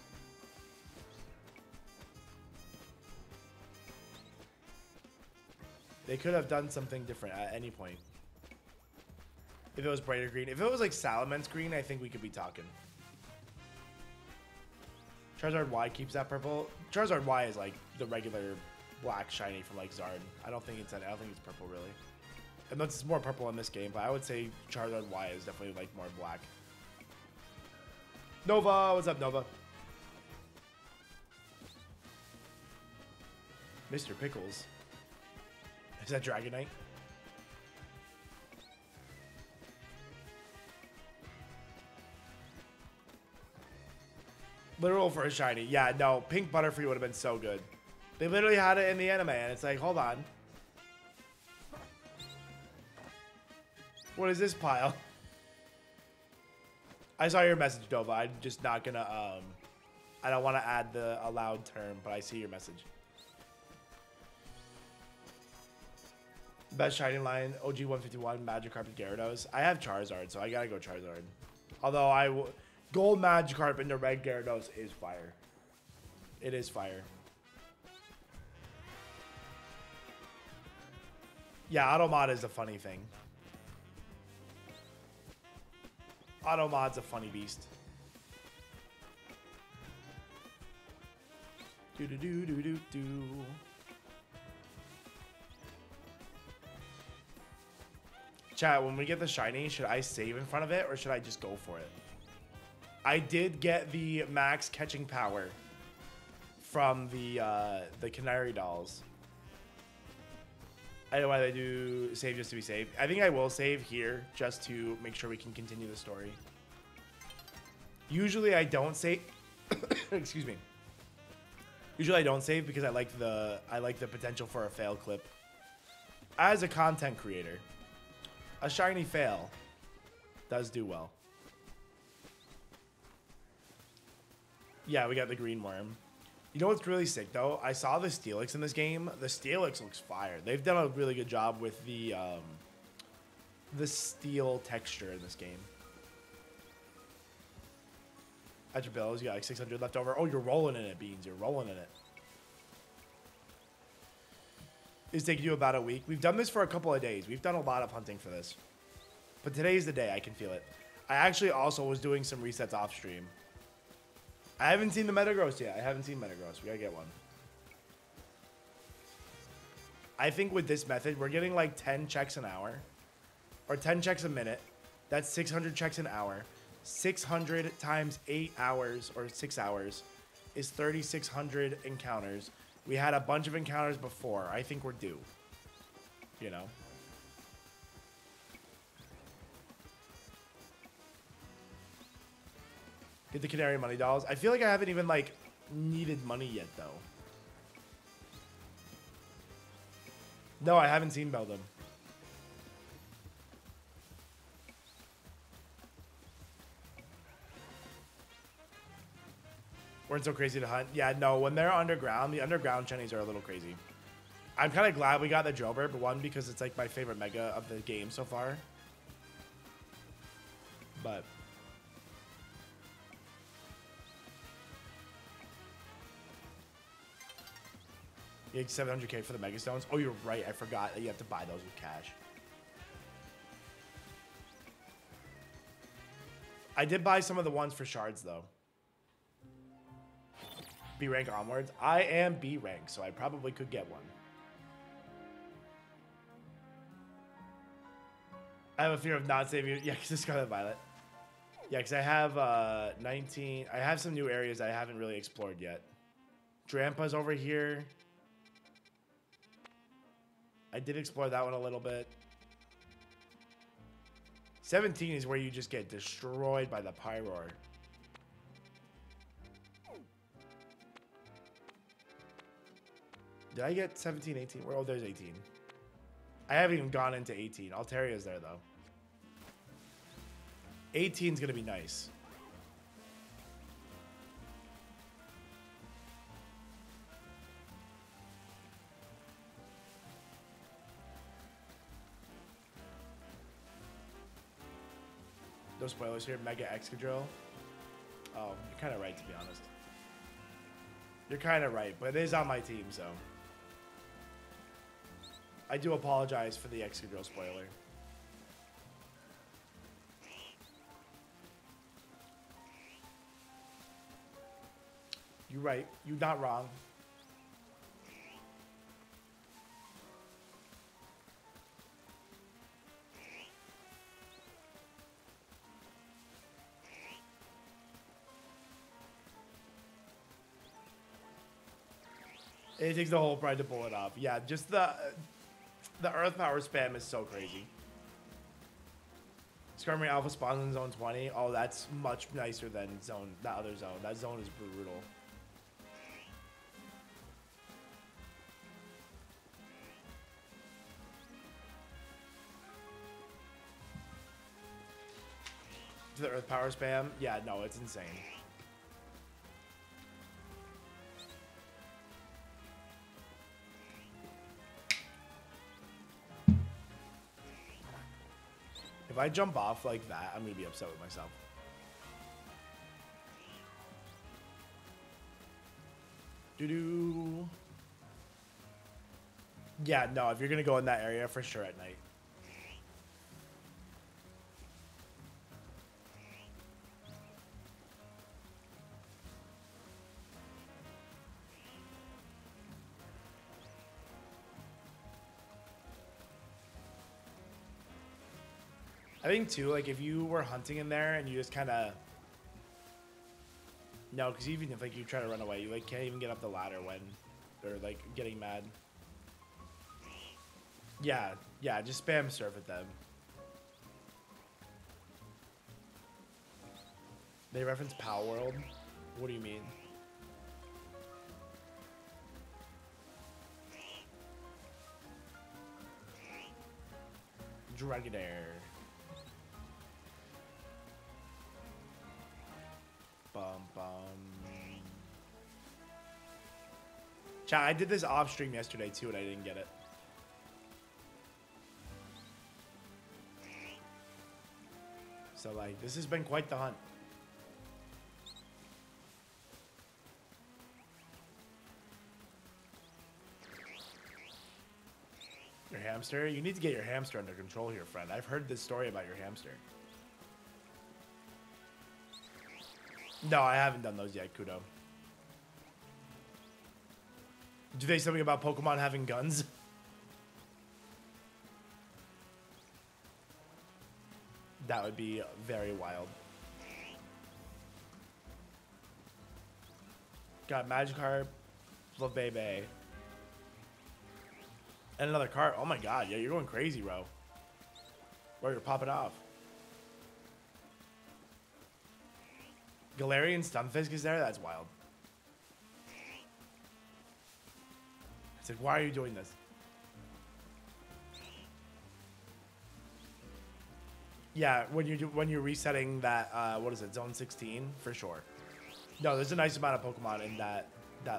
They could have done something different at any point. If it was brighter green. If it was like Salamence green, I think we could be talking. Charizard Y keeps that purple. Charizard Y is like the regular black shiny from like Zard. I don't think it's purple really. Unless it's more purple in this game, but I would say Charizard Y is definitely like more black. Nova, what's up, Nova? Mr. Pickles. Is that Dragonite? Literal for a shiny. Yeah, no, Pink Butterfree would have been so good. They literally had it in the anime, and it's like, hold on. What is this pile? I saw your message, Dova. I'm just not gonna, I don't want to add the allowed term, but I see your message. Best shiny line, OG 151, Magikarp and Gyarados. I have Charizard, so I gotta go Charizard. Although Gold Magikarp into Red Gyarados is fire. It is fire. Yeah, Automod is a funny thing. Automod's a funny beast. Do-do-do-do-do-do. Chat, when we get the shiny, should I save in front of it or should I just go for it? I did get the max catching power from the Canary dolls. I don't know why they do save just to be safe. I think I will save here just to make sure we can continue the story. Usually I don't save. Excuse me. Usually I don't save because I like the potential for a fail clip. As a content creator, a shiny fail does do well. Yeah, we got the green worm. You know what's really sick though? I saw the Steelix in this game. The Steelix looks fire. They've done a really good job with the steel texture in this game. At your bills, you got like 600 left over. Oh, you're rolling in it, Beans. You're rolling in it. It's taking you about a week. We've done this for a couple of days. We've done a lot of hunting for this. But today's the day. I can feel it. I actually also was doing some resets off stream. I haven't seen the Metagross yet. I haven't seen Metagross. We gotta get one. I think with this method, we're getting like 10 checks an hour. Or 10 checks a minute. That's 600 checks an hour. 600 times 8 hours or 6 hours is 3,600 encounters. We had a bunch of encounters before. I think we're due. You know? Get the Canary Money Dolls. I feel like I haven't even, like, needed money yet, though. No, I haven't seen Beldum. Weren't so crazy to hunt. Yeah, no, when they're underground, the underground shinies are a little crazy. I'm kind of glad we got the Drillbur, but one, because it's like my favorite mega of the game so far. But you get 700k for the Mega Stones. Oh, you're right. I forgot that you have to buy those with cash. I did buy some of the ones for shards, though. B rank onwards. I am B rank, so I probably could get one. I have a fear of not saving you. Yeah, because it's Scarlet Violet. Yeah, because I have 19. I have some new areas I haven't really explored yet. Drampa's over here. I did explore that one a little bit. 17 is where you just get destroyed by the Pyroar. Did I get 17, 18? Oh, there's 18. I haven't even gone into 18. Altaria's there, though. 18 is going to be nice. No spoilers here. Mega Excadrill. Oh, you're kind of right, to be honest. You're kind of right, but it is on my team, so. I do apologize for the Excadrill spoiler. You're right. You're not wrong. It takes the whole pride to pull it off. Yeah, just the Earth Power spam is so crazy. Skarmory Alpha spawns in Zone 20. Oh, that's much nicer than that other zone. That zone is brutal. To the Earth Power spam? Yeah, no, it's insane. If I jump off like that, I'm going to be upset with myself. Doo-doo. Yeah, no, if you're going to go in that area, for sure at night. I think too, like if you were hunting in there and you just kind of, no, because even if like you try to run away, you like can't even get up the ladder when they're like getting mad. Yeah, yeah, just spam surf at them. They reference Pow World. What do you mean? Dragadair. Bum bum. Chat, I did this off stream yesterday too and I didn't get it. So like this has been quite the hunt. Your hamster? You need to get your hamster under control here, friend. I've heard this story about your hamster. No, I haven't done those yet, Kudo. Do they say something about Pokemon having guns? That would be very wild. Got Magikarp, Flabebe, and another cart. Oh my god, yeah, you're going crazy, bro. Bro, you're popping off. Galarian Stunfisk is there? That's wild. It's like, why are you doing this? Yeah, when you're resetting that, what is it, Zone 16 for sure. No, there's a nice amount of Pokemon in that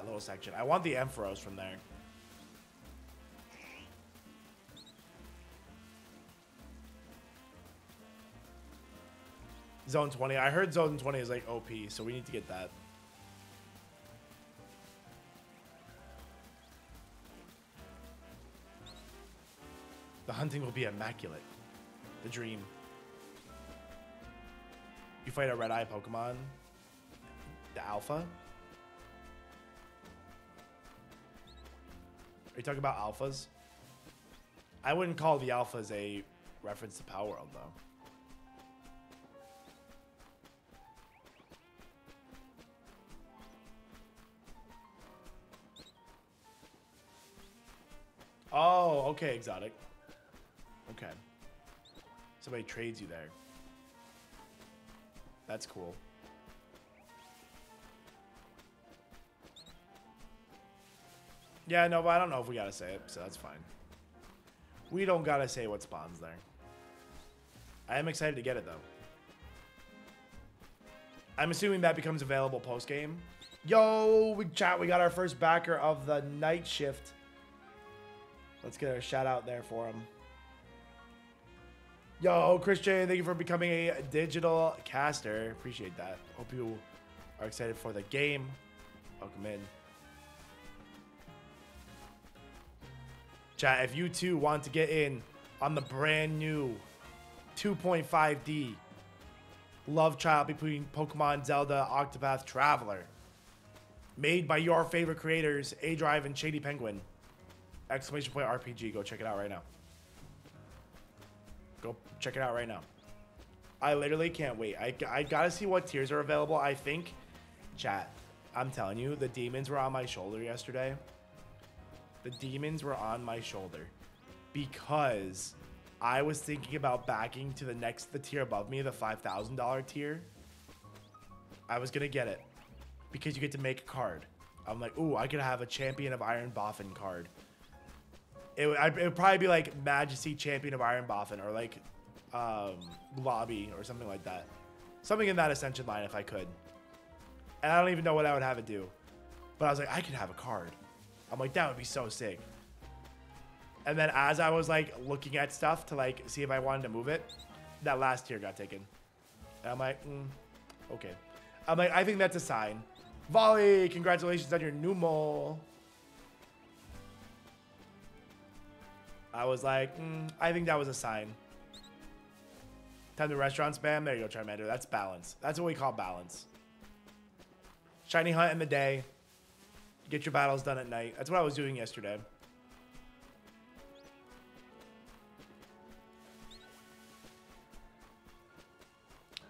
little section. I want the Ampharos from there. Zone 20. I heard Zone 20 is like OP, so we need to get that. The hunting will be immaculate. The dream. You fight a red eye Pokemon. The Alpha? Are you talking about alphas? I wouldn't call the alphas a reference to Power World, though. Oh, okay, exotic. Okay. Somebody trades you there. That's cool. Yeah, no, but I don't know if we gotta say it, so that's fine. We don't gotta say what spawns there. I am excited to get it, though. I'm assuming that becomes available post-game. Yo, we got our first backer of the night shift. Let's get a shout out there for him. Yo, Christian, thank you for becoming a digital caster. Appreciate that. Hope you are excited for the game. Welcome in. Chat, if you too want to get in on the brand new 2.5D love child between Pokemon, Zelda, Octopath Traveler, made by your favorite creators, A-Drive and Shady Penguin, exclamation point RPG, go check it out right now. Go check it out right now. I literally can't wait. I gotta see what tiers are available. I think, chat, I'm telling you, the demons were on my shoulder yesterday. The demons were on my shoulder because I was thinking about backing to the tier above me, the $5,000 tier. I was gonna get it because you get to make a card. I'm like, ooh, I could have a Champion of IronBoffin card. It would probably be like Majesty Champion of IronBoffin or like Lobby or something like that. Something in that Ascension line if I could. And I don't even know what I would have it do. But I was like, I could have a card. I'm like, that would be so sick. And then as I was like looking at stuff to like see if I wanted to move it, that last tier got taken. And I'm like, okay. I'm like, I think that's a sign. Volley, congratulations on your new mole. I was like, I think that was a sign. Time to restaurant spam. There you go, Charmander. That's balance. That's what we call balance. Shiny hunt in the day. Get your battles done at night. That's what I was doing yesterday.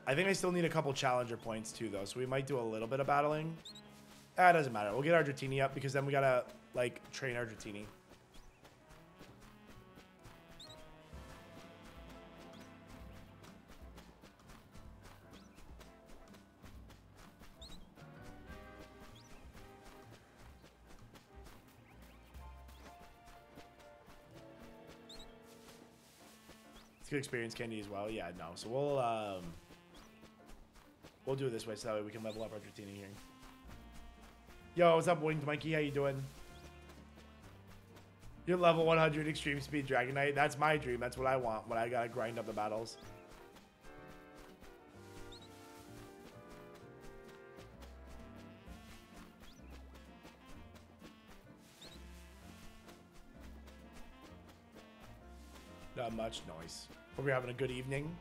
I think I still need a couple challenger points too, though. So we might do a little bit of battling. It doesn't matter. We'll get our Dratini up because then we gotta like train our Dratini. Good experience candy as well. Yeah, no. So we'll do it this way so that way we can level up our Dratini here. Yo, what's up, Winged Mikey? How you doing? You're level 100 extreme speed Dragonite. That's my dream. That's what I want when I gotta grind up the battles. Not much noise. Hope you're having a good evening.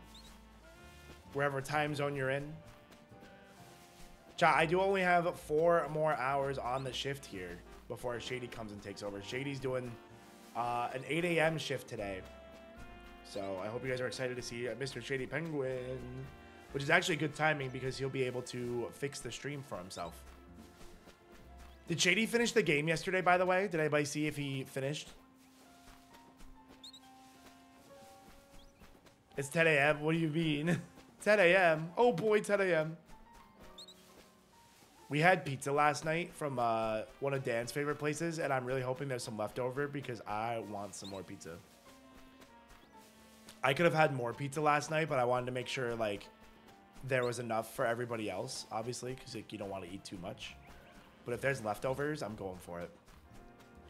Wherever time zone you're in. Chat, I do only have 4 more hours on the shift here before Shady comes and takes over. Shady's doing an 8 a.m. shift today. So I hope you guys are excited to see Mr. Shady Penguin, which is actually good timing because he'll be able to fix the stream for himself. Did Shady finish the game yesterday, by the way? Did anybody see if he finished? It's 10 a.m. What do you mean? 10 a.m. Oh boy, 10 a.m. We had pizza last night from one of Dan's favorite places, and I'm really hoping there's some leftover because I want some more pizza. I could have had more pizza last night, but I wanted to make sure like there was enough for everybody else, obviously, because like, you don't want to eat too much. But if there's leftovers, I'm going for it.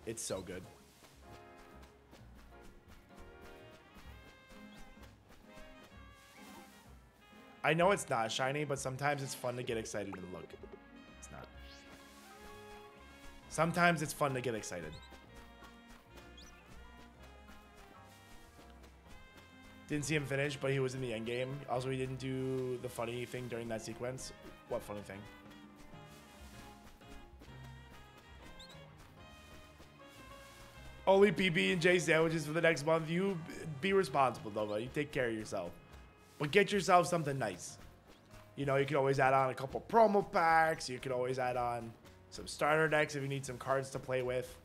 It's so good. I know it's not shiny, but sometimes it's fun to get excited and look. It's not. Sometimes it's fun to get excited. Didn't see him finish, but he was in the end game. Also, he didn't do the funny thing during that sequence. What funny thing? Only PB and J sandwiches for the next month. You be responsible, Nova. You take care of yourself. But get yourself something nice. You know, you can always add on a couple promo packs. You can always add on some starter decks if you need some cards to play with.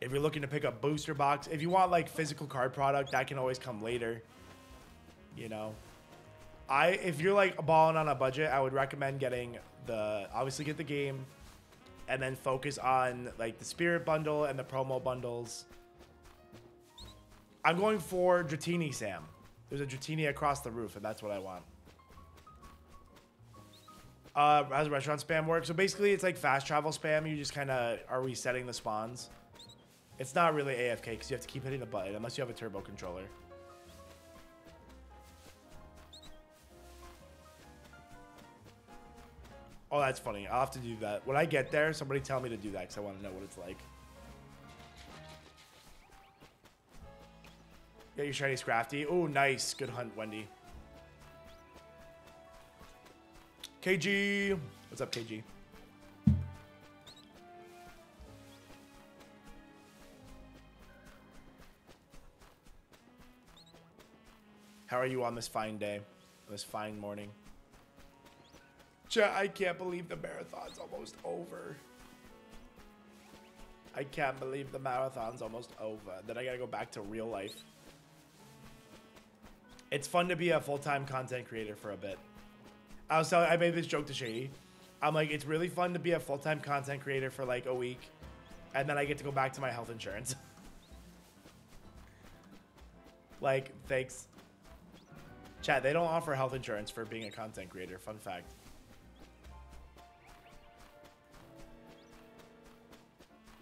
If you're looking to pick up booster box, if you want like physical card product, that can always come later. You know, if you're like balling on a budget, I would recommend getting obviously get the game, and then focus on like the spirit bundle and the promo bundles. I'm going for Dratini, Sam. There's a Dratini across the roof, and that's what I want. How does restaurant spam work? So basically, it's like fast travel spam. You just kind of are resetting the spawns. It's not really AFK because you have to keep hitting the button unless you have a turbo controller. Oh, that's funny. I'll have to do that. When I get there, somebody tell me to do that because I want to know what it's like. Yeah, your shiny Scrafty. Oh, nice. Good hunt, Wendy. KG. What's up, KG? How are you on this fine day? This fine morning? Chat, I can't believe the marathon's almost over. I can't believe the marathon's almost over. Then I gotta go back to real life. It's fun to be a full-time content creator for a bit. I made this joke to Shady. I'm like, it's really fun to be a full-time content creator for like a week, and then I get to go back to my health insurance. Like, thanks. Chat, they don't offer health insurance for being a content creator. Fun fact.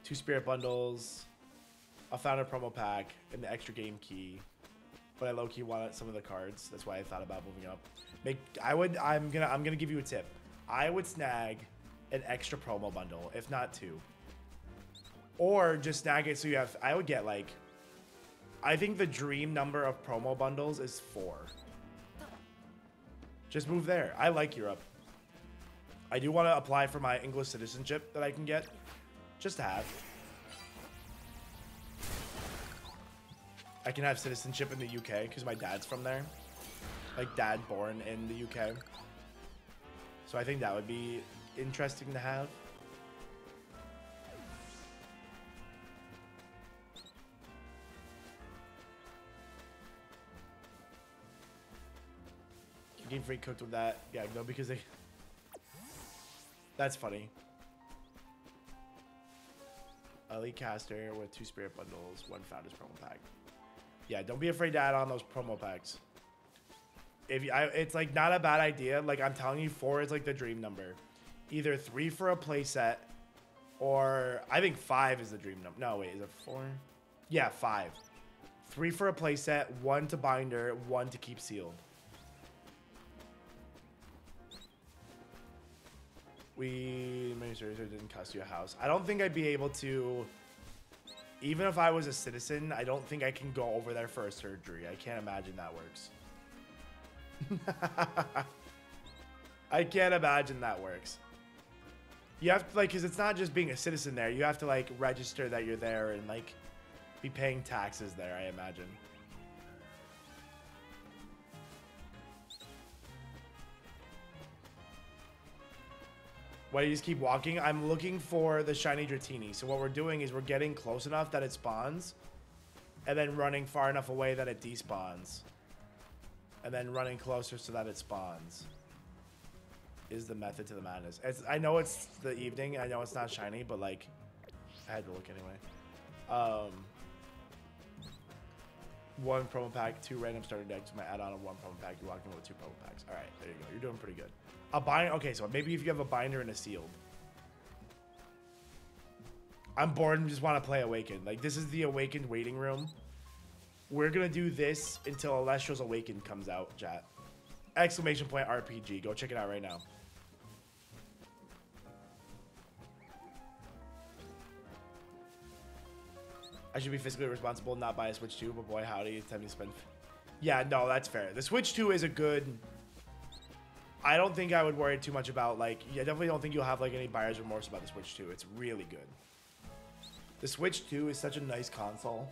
Two spirit bundles, a founder promo pack, and the extra game key. But I low-key wanted some of the cards. That's why I thought about moving up. I'm gonna give you a tip. I would snag an extra promo bundle, if not two. Or just snag it so you have, I would get like, I think the dream number of promo bundles is 4. Just move there. I like Europe. I do want to apply for my English citizenship that I can get. Just to have. I can have citizenship in the UK because my dad's from there. Like, dad born in the UK. So I think that would be interesting to have. Game Freak cooked with that. Yeah, no, because they... That's funny. Elite Caster with 2 spirit bundles, 1 Founders promo pack. Yeah, don't be afraid to add on those promo packs. It's like not a bad idea. Like I'm telling you, 4 is like the dream number. Either 3 for a playset, or I think 5 is the dream number. No, wait, is it 4? Yeah, 5. 3 for a playset, 1 to binder, 1 to keep sealed. It didn't cost you a house. I don't think I'd be able to, even if I was a citizen, I don't think I can go over there for a surgery. I can't imagine that works. I can't imagine that works. You have to, like, because it's not just being a citizen there. You have to, like, register that you're there and, like, be paying taxes there, I imagine. Why do you just keep walking? I'm looking for the shiny Dratini. So what we're doing is we're getting close enough that it spawns, and then running far enough away that it despawns, and then running closer so that it spawns. is the method to the madness. I know it's the evening. I know it's not shiny, but like, I had to look anyway. 1 promo pack, 2 random starter decks. My add-on of 1 promo pack. You're walking with 2 promo packs. All right, there you go. You're doing pretty good. A binder. Okay, so maybe if you have a binder and a sealed. I'm bored and just want to play Awakened. Like, this is the Awakened waiting room. We're going to do this until Elestrals Awakened comes out, chat. Exclamation point RPG. Go check it out right now. I should be fiscally responsible, not buy a Switch 2, but boy, howdy, it's time to spend. Yeah, no, that's fair. The Switch 2 is a good... I don't think I would worry too much about, like... Yeah, I definitely don't think you'll have, like, any buyer's remorse about the Switch 2. It's really good. The Switch 2 is such a nice console.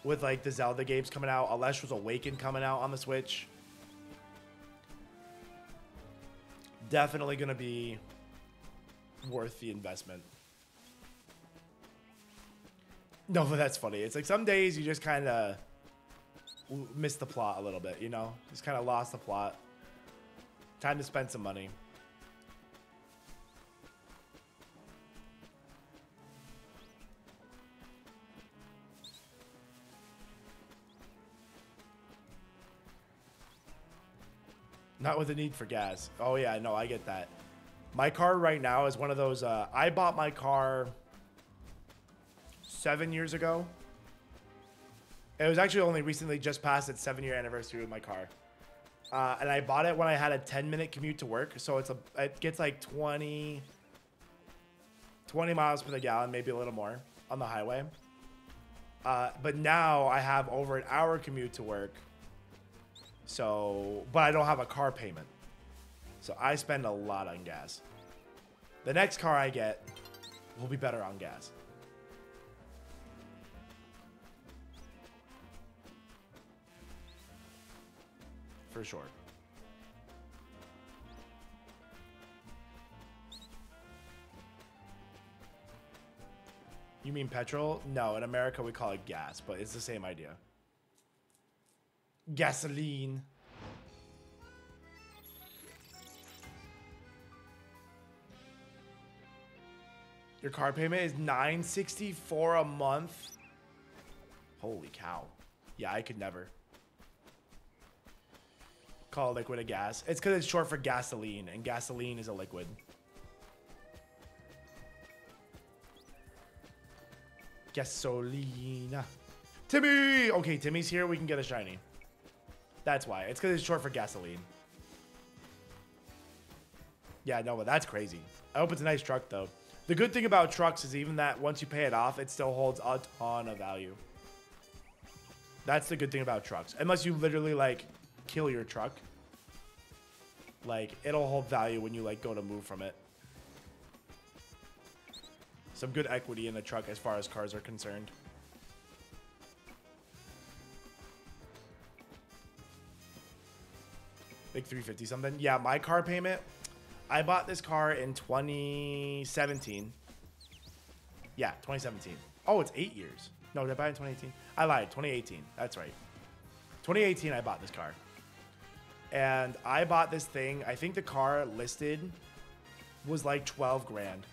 With, like, the Zelda games coming out. Elestrals Awakened coming out on the Switch. Definitely going to be worth the investment. No, but that's funny. It's like some days you just kind of miss the plot a little bit, you know? Just kind of lost the plot. Time to spend some money. Not with the need for gas. Oh, yeah, no, I get that. My car right now is one of those... I bought my car 7 years ago. It was actually only recently just past its 7-year anniversary with my car. And I bought it when I had a 10-minute commute to work. So it gets like 20 miles per the gallon, maybe a little more on the highway. But now I have over an hour commute to work. So, but I don't have a car payment. So I spend a lot on gas. The next car I get will be better on gas. For sure. You mean petrol? No, in America we call it gas, but it's the same idea. Gasoline. Your car payment is $964 a month. Holy cow. Yeah, I could never. Call liquid a gas. It's because it's short for gasoline, and gasoline is a liquid. Gasolina. Timmy! Okay, Timmy's here. We can get a shiny. That's why. It's because it's short for gasoline. Yeah, no, but that's crazy. I hope it's a nice truck, though. The good thing about trucks is even that once you pay it off, it still holds a ton of value. That's the good thing about trucks. Unless you literally, like, kill your truck. Like, it'll hold value when you, like, go to move from it. Some good equity in the truck as far as cars are concerned. Like 350 something. Yeah, my car payment. I bought this car in 2017. Yeah, 2017. Oh, it's 8 years. No, did I buy it in 2018? I lied. 2018. That's right. 2018, I bought this car. And I bought this thing. I think the car listed was like 12 grand.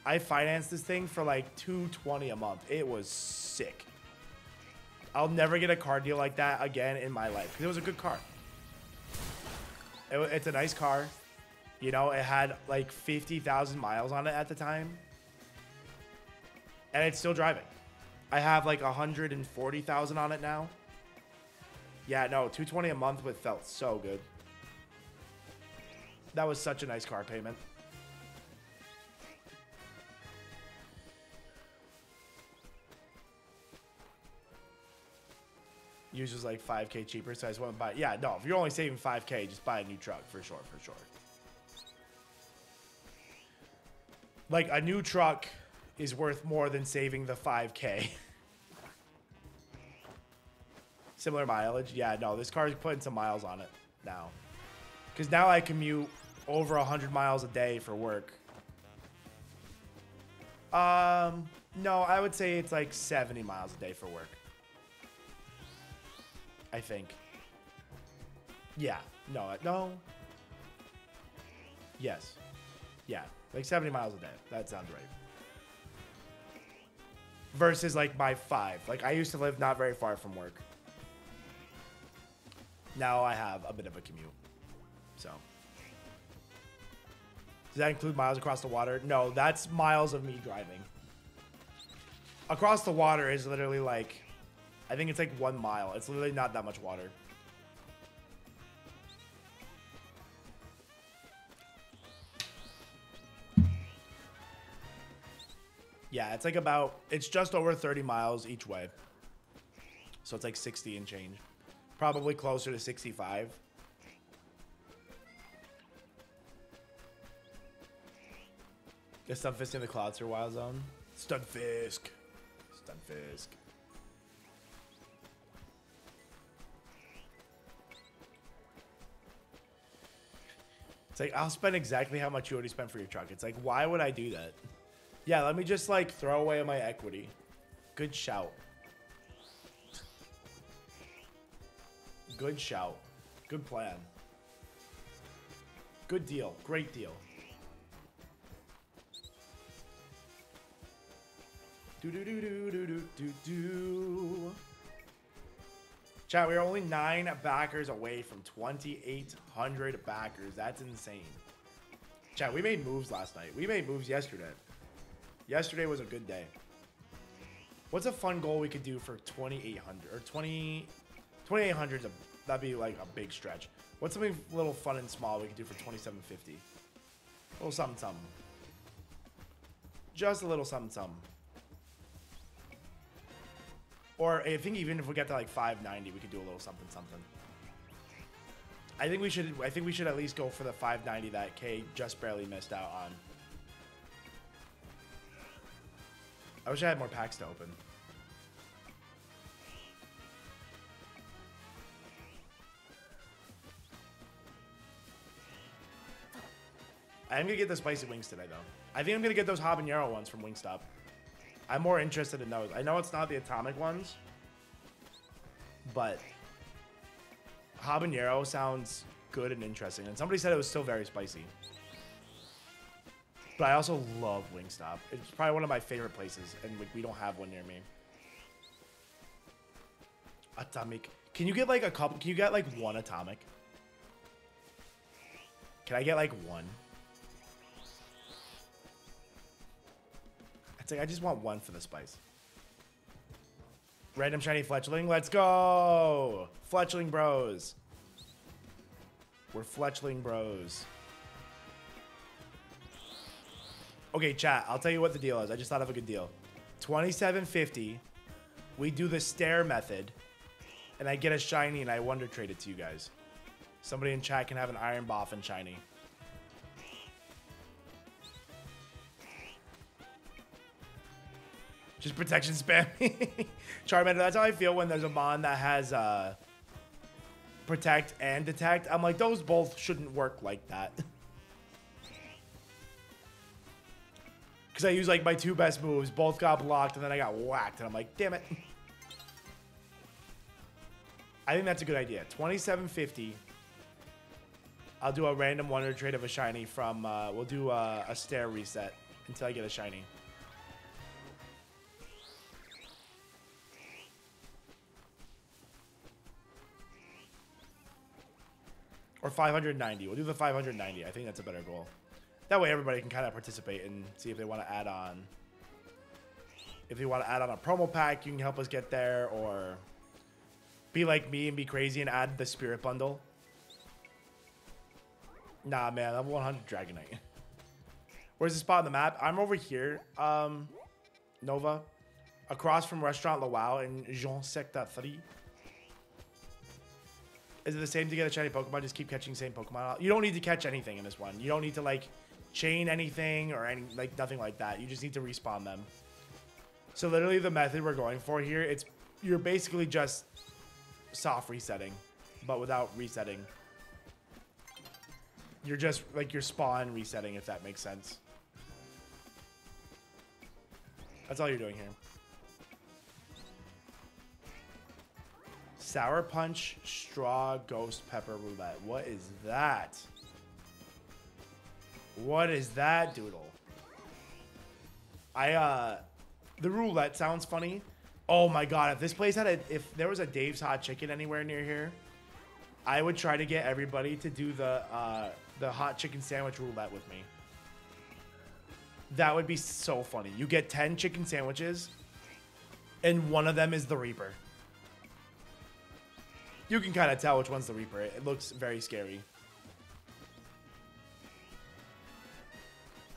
I financed this thing for like $220 a month. It was sick. I'll never get a car deal like that again in my life because it was a good car. It's a nice car. You know, it had like 50,000 miles on it at the time. And it's still driving. I have like 140,000 on it now. Yeah, no, $220 a month with felt so good. That was such a nice car payment. Used was like 5K cheaper, so I just went and buy. Yeah, no, if you're only saving 5K, just buy a new truck for sure, for sure. Like a new truck is worth more than saving the 5K. Similar mileage. Yeah, no, this car is putting some miles on it now. Because now I commute over 100 miles a day for work. No, I would say it's like 70 miles a day for work. I think. Yeah. No. Yes. Yeah, like 70 miles a day. That sounds right. Versus like my 5. Like I used to live not very far from work. Now I have a bit of a commute. So. Does that include miles across the water? No, that's miles of me driving. Across the water is literally like, I think it's like 1 mile. It's literally not that much water. Yeah, it's like about, it's just over 30 miles each way. So it's like 60 and change. Probably closer to 65. Get Stunfisk in the clouds for Wild Zone. Stunfisk. Stunfisk. It's like, I'll spend exactly how much you already spent for your truck. It's like, why would I do that? Yeah, let me just like throw away my equity. Good shout. Good shout. Good plan. Good deal. Great deal. Do do do do do do do do. Chat, we're only 9 backers away from 2,800 backers. That's insane. Chat, we made moves last night. We made moves yesterday. Yesterday was a good day. What's a fun goal we could do for 2,800 or 2,800? That'd be like a big stretch. What's something a little fun and small we could do for 2,750? A little something, something. Just a little something, something. Or I think even if we get to like 590, we could do a little something, something. I think we should at least go for the 590 that Kay just barely missed out on. I wish I had more packs to open. I am gonna get the spicy wings today, though. I think I'm gonna get those habanero ones from Wingstop. I'm more interested in those. I know it's not the atomic ones, but habanero sounds good and interesting. And somebody said it was still very spicy. But I also love Wingstop. It's probably one of my favorite places, and like, we don't have one near me. Atomic. Can you get like a couple? Can you get like one atomic? Can I get like one? It's like I just want one for the spice. Random shiny Fletchling. Let's go, Fletchling bros. We're Fletchling bros. Okay, chat, I'll tell you what the deal is. I just thought of a good deal. 2,750. We do the stare method, and I get a shiny, and I wonder trade it to you guys. Somebody in chat can have an IronBoffin shiny. Just protection spam. Charmander, that's how I feel when there's a mon that has protect and detect. I'm like, those both shouldn't work like that. Because I use like my 2 best moves, both got blocked, and then I got whacked, and I'm like, damn it. I think that's a good idea. 2,750. I'll do a random wonder trade of a shiny from, we'll do a stare reset until I get a shiny. Or 590. We'll do the 590. I think that's a better goal. That way everybody can kind of participate and see if they want to add on. If they want to add on a promo pack, you can help us get there. Or be like me and be crazy and add the spirit bundle. Nah, man. Level 100 Dragonite. Where's the spot on the map? I'm over here, Nova. Across from Restaurant Lawao in Jean Sector 3. Is it the same to get a shiny Pokemon? Just keep catching the same Pokemon. You don't need to catch anything in this one. You don't need to like chain anything or any like nothing like that. You just need to respawn them. So literally the method we're going for here, you're basically just soft resetting, but without resetting. You're just like your spawn resetting, if that makes sense. That's all you're doing here. Sour Punch, Straw, Ghost, Pepper, Roulette. What is that? What is that, Doodle? The roulette sounds funny. Oh my god, if this place had if there was a Dave's Hot Chicken anywhere near here, I would try to get everybody to do the hot chicken sandwich roulette with me. That would be so funny. You get 10 chicken sandwiches, and one of them is the Reaper. You can kind of tell which one's the Reaper. It looks very scary.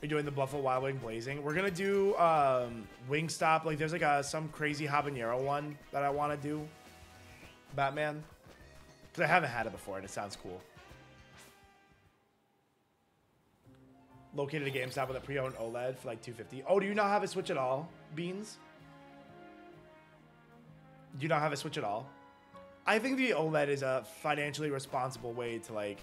We're doing the Buffalo Wild Wing Blazing. We're gonna do Wingstop. Like there's like some crazy habanero one that I want to do. Batman. Because I haven't had it before and it sounds cool. Located a GameStop with a pre-owned OLED for like $250. Oh, do you not have a Switch at all, Beans? Do you not have a Switch at all? I think the OLED is a financially responsible way to like,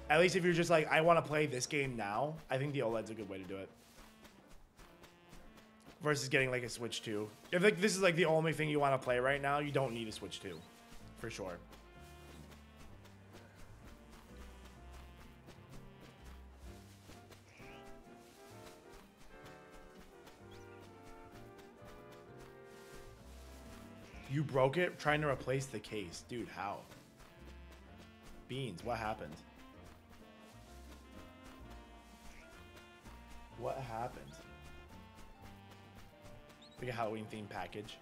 at least if you're just like, I want to play this game now, I think the OLED's a good way to do it. Versus getting like a Switch 2. If like this is like the only thing you want to play right now, you don't need a Switch 2. For sure. You broke it trying to replace the case. Dude, how? Beans, what happened? What happened? Like a Halloween themed package.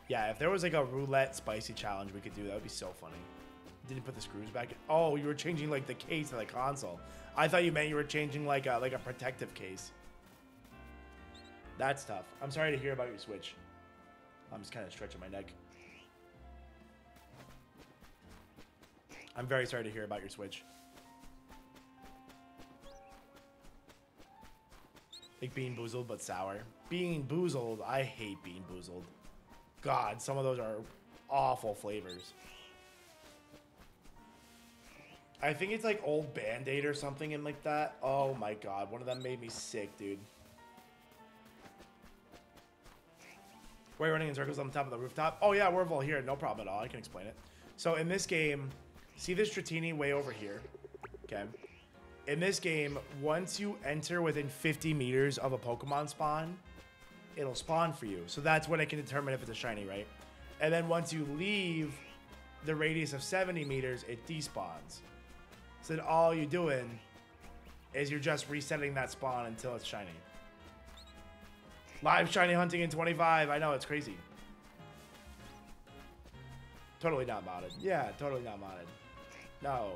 Yeah, if there was like a roulette spicy challenge we could do, that would be so funny. Didn't put the screws back in. Oh, you were changing like the case of the console. I thought you meant you were changing like a protective case. That's tough. I'm sorry to hear about your Switch. I'm just kind of stretching my neck. I'm very sorry to hear about your Switch. Like Bean Boozled, but sour. Bean Boozled. I hate Bean Boozled. God, some of those are awful flavors. I think it's like old Band-Aid or something and like that. Oh my God, one of them made me sick, dude. Why are you running in circles on the top of the rooftop? Oh yeah, we're all here. No problem at all. I can explain it. So in this game, see this Dratini way over here? Okay. In this game, once you enter within 50 meters of a Pokemon spawn, it'll spawn for you. So that's when it can determine if it's a shiny, right? And then once you leave the radius of 70 meters, it despawns. So then all you're doing is you're just resetting that spawn until it's shiny. Live shiny hunting in 25. I know, it's crazy. Totally not modded. Yeah, totally not modded. No.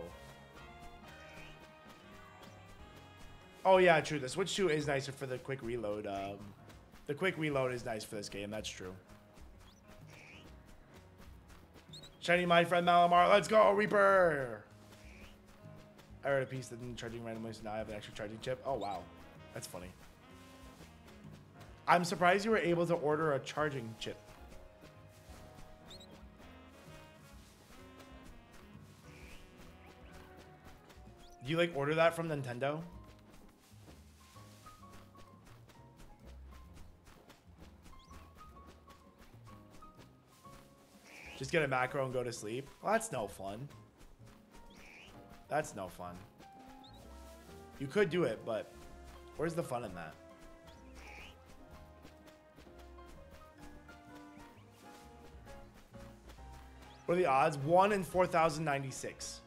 Oh yeah, true. The Switch 2 is nicer for the quick reload. The quick reload is nice for this game. That's true. Shiny my friend Malamar. Let's go, Reaper! I read a piece that didn't charging randomly, so now I have an extra charging chip. Oh wow, that's funny. I'm surprised you were able to order a charging chip. Do you like order that from Nintendo? Just get a macro and go to sleep? Well, that's no fun. That's no fun. You could do it, but where's the fun in that? What are the odds? 1 in 4,096.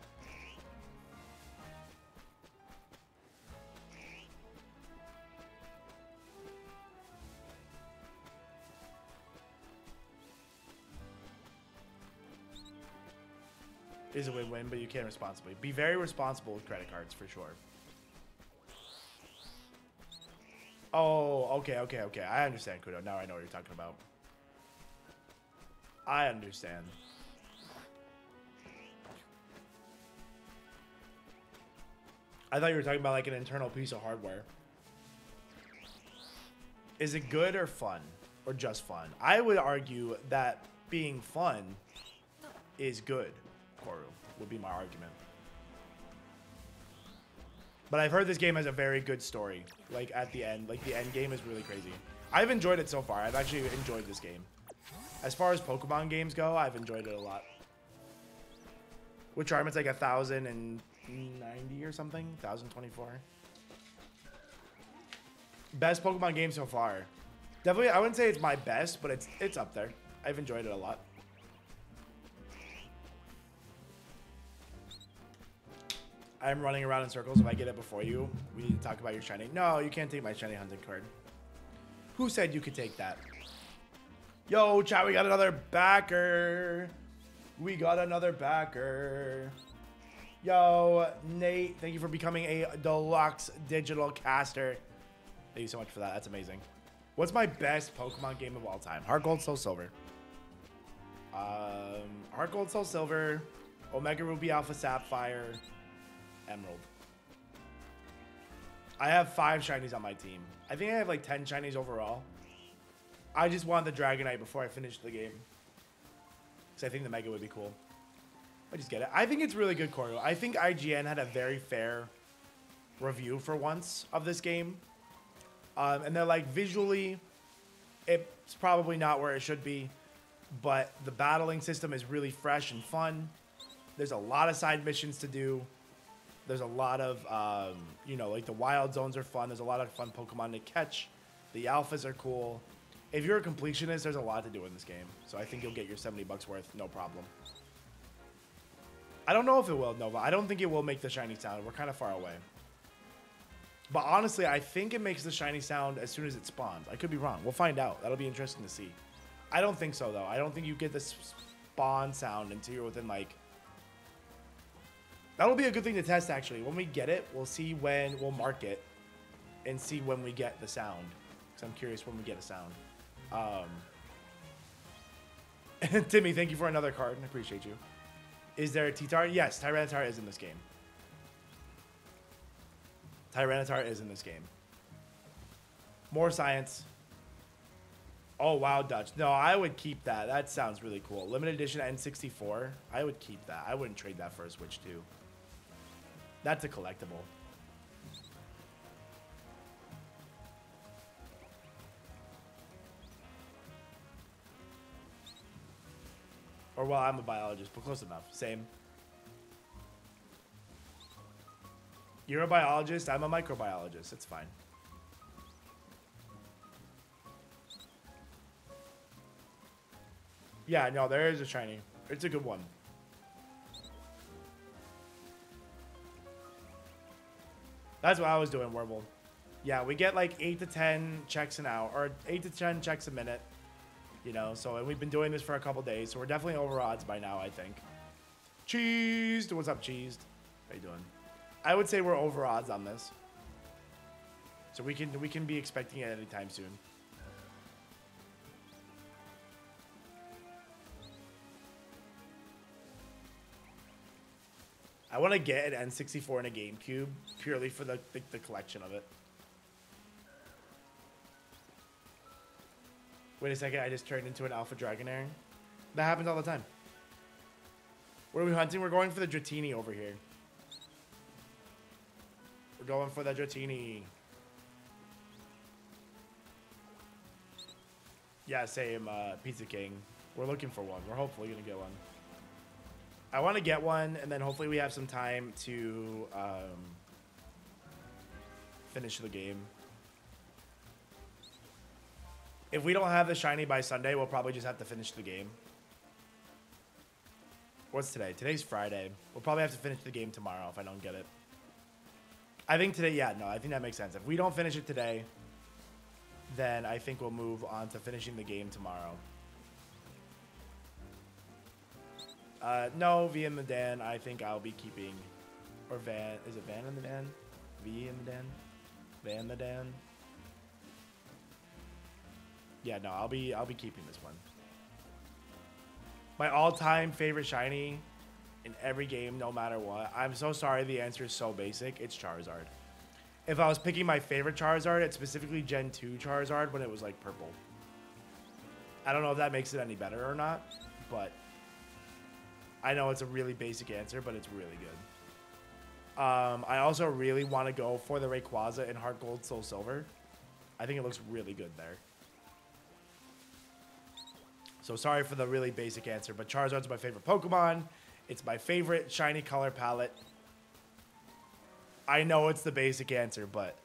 Is a win-win, but you can responsibly. Be very responsible with credit cards, for sure. Oh, okay. I understand, Kudo. Now I know what you're talking about. I understand. I thought you were talking about like an internal piece of hardware. Is it good or fun? Or just fun? I would argue that being fun is good. Koru would be my argument. But I've heard this game has a very good story. Like at the end, like the end game is really crazy. I've enjoyed it so far. I've actually enjoyed this game. As far as Pokemon games go, I've enjoyed it a lot. With Charm, it's like 1,090 or something, 1,024. Best Pokemon game so far. Definitely, I wouldn't say it's my best, but it's up there. I've enjoyed it a lot. I'm running around in circles. If I get it before you, we need to talk about your shiny. No, you can't take my shiny hunting card. Who said you could take that? Yo, chat, we got another backer. We got another backer. Yo, Nate, thank you for becoming a deluxe digital caster. Thank you so much for that. That's amazing. What's my best Pokemon game of all time? Heart Gold, Soul Silver. Heart Gold, Soul Silver, Omega Ruby, Alpha Sapphire, Emerald. I have 5 shinies on my team. I think I have like 10 shinies overall. I just wanted the Dragonite before I finished the game. Because I think the Mega would be cool. I just get it. I think it's really good, Choreo. I think IGN had a very fair review for once of this game. And they're like, visually, it's probably not where it should be. But the battling system is really fresh and fun. There's a lot of side missions to do. There's a lot of, you know, like the wild zones are fun. There's a lot of fun Pokemon to catch. The alphas are cool. If you're a completionist, there's a lot to do in this game. So I think you'll get your 70 bucks worth, no problem. I don't know if it will, Nova. I don't think it will make the shiny sound. We're kind of far away. But honestly, I think it makes the shiny sound as soon as it spawns. I could be wrong. We'll find out. That'll be interesting to see. I don't think so, though. I don't think you get the spawn sound until you're within, like... That'll be a good thing to test, actually. When we get it, we'll see when... We'll mark it and see when we get the sound. Because I'm curious when we get a sound. Timmy, thank you for another card. I appreciate you. Is there a T-Tar? Yes, Tyranitar is in this game. Tyranitar is in this game. More science. Oh, wow, Dutch. No, I would keep that. That sounds really cool. Limited edition N64. I would keep that. I wouldn't trade that for a Switch 2. That's a collectible. Or, well, I'm a biologist, but close enough. Same. You're a biologist, I'm a microbiologist. It's fine. Yeah, no, there is a shiny. It's a good one. That's what I was doing, Warble. Yeah, we get like 8 to 10 checks an hour, or 8 to 10 checks a minute. You know, so, and we've been doing this for a couple days, so we're definitely over odds by now, I think. Cheesed! What's up, Cheesed? How you doing? I would say we're over odds on this. So we can be expecting it anytime soon. I want to get an N64 and a GameCube purely for the collection of it. Wait a second, I just turned into an Alpha Dragonair. That happens all the time. What are we hunting? We're going for the Dratini over here. We're going for the Dratini. Yeah, same, Pizza King. We're looking for one. We're hopefully going to get one. I want to get one, and then hopefully we have some time to finish the game. If we don't have the shiny by Sunday, we'll probably just have to finish the game. What's today? Today's Friday. We'll probably have to finish the game tomorrow if I don't get it. I think today, yeah, no, I think that makes sense. If we don't finish it today, then I think we'll move on to finishing the game tomorrow. No, V in the Dan, I think I'll be keeping, or Van, is it Van in the Dan? V in the Dan? Van the Dan? Yeah, no, I'll be keeping this one. My all-time favorite shiny in every game, no matter what. I'm so sorry the answer is so basic. It's Charizard. If I was picking my favorite Charizard, it's specifically Gen 2 Charizard when it was like purple. I don't know if that makes it any better or not, but I know it's a really basic answer, but it's really good. I also really want to go for the Rayquaza in Heart Gold, Soul Silver. I think it looks really good there. So sorry for the really basic answer, but Charizard's my favorite Pokemon. It's my favorite shiny color palette. I know it's the basic answer, but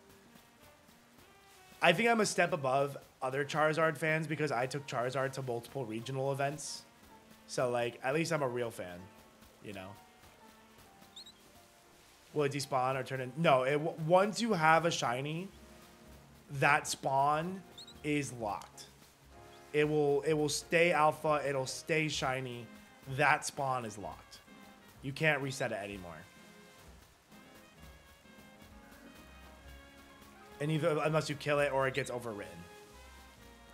I think I'm a step above other Charizard fans because I took Charizard to multiple regional events. So, like, at least I'm a real fan, you know? Will it despawn or turn in? No, once you have a shiny, that spawn is locked. It will stay alpha, it'll stay shiny. That spawn is locked. You can't reset it anymore. And either unless you kill it or it gets overwritten.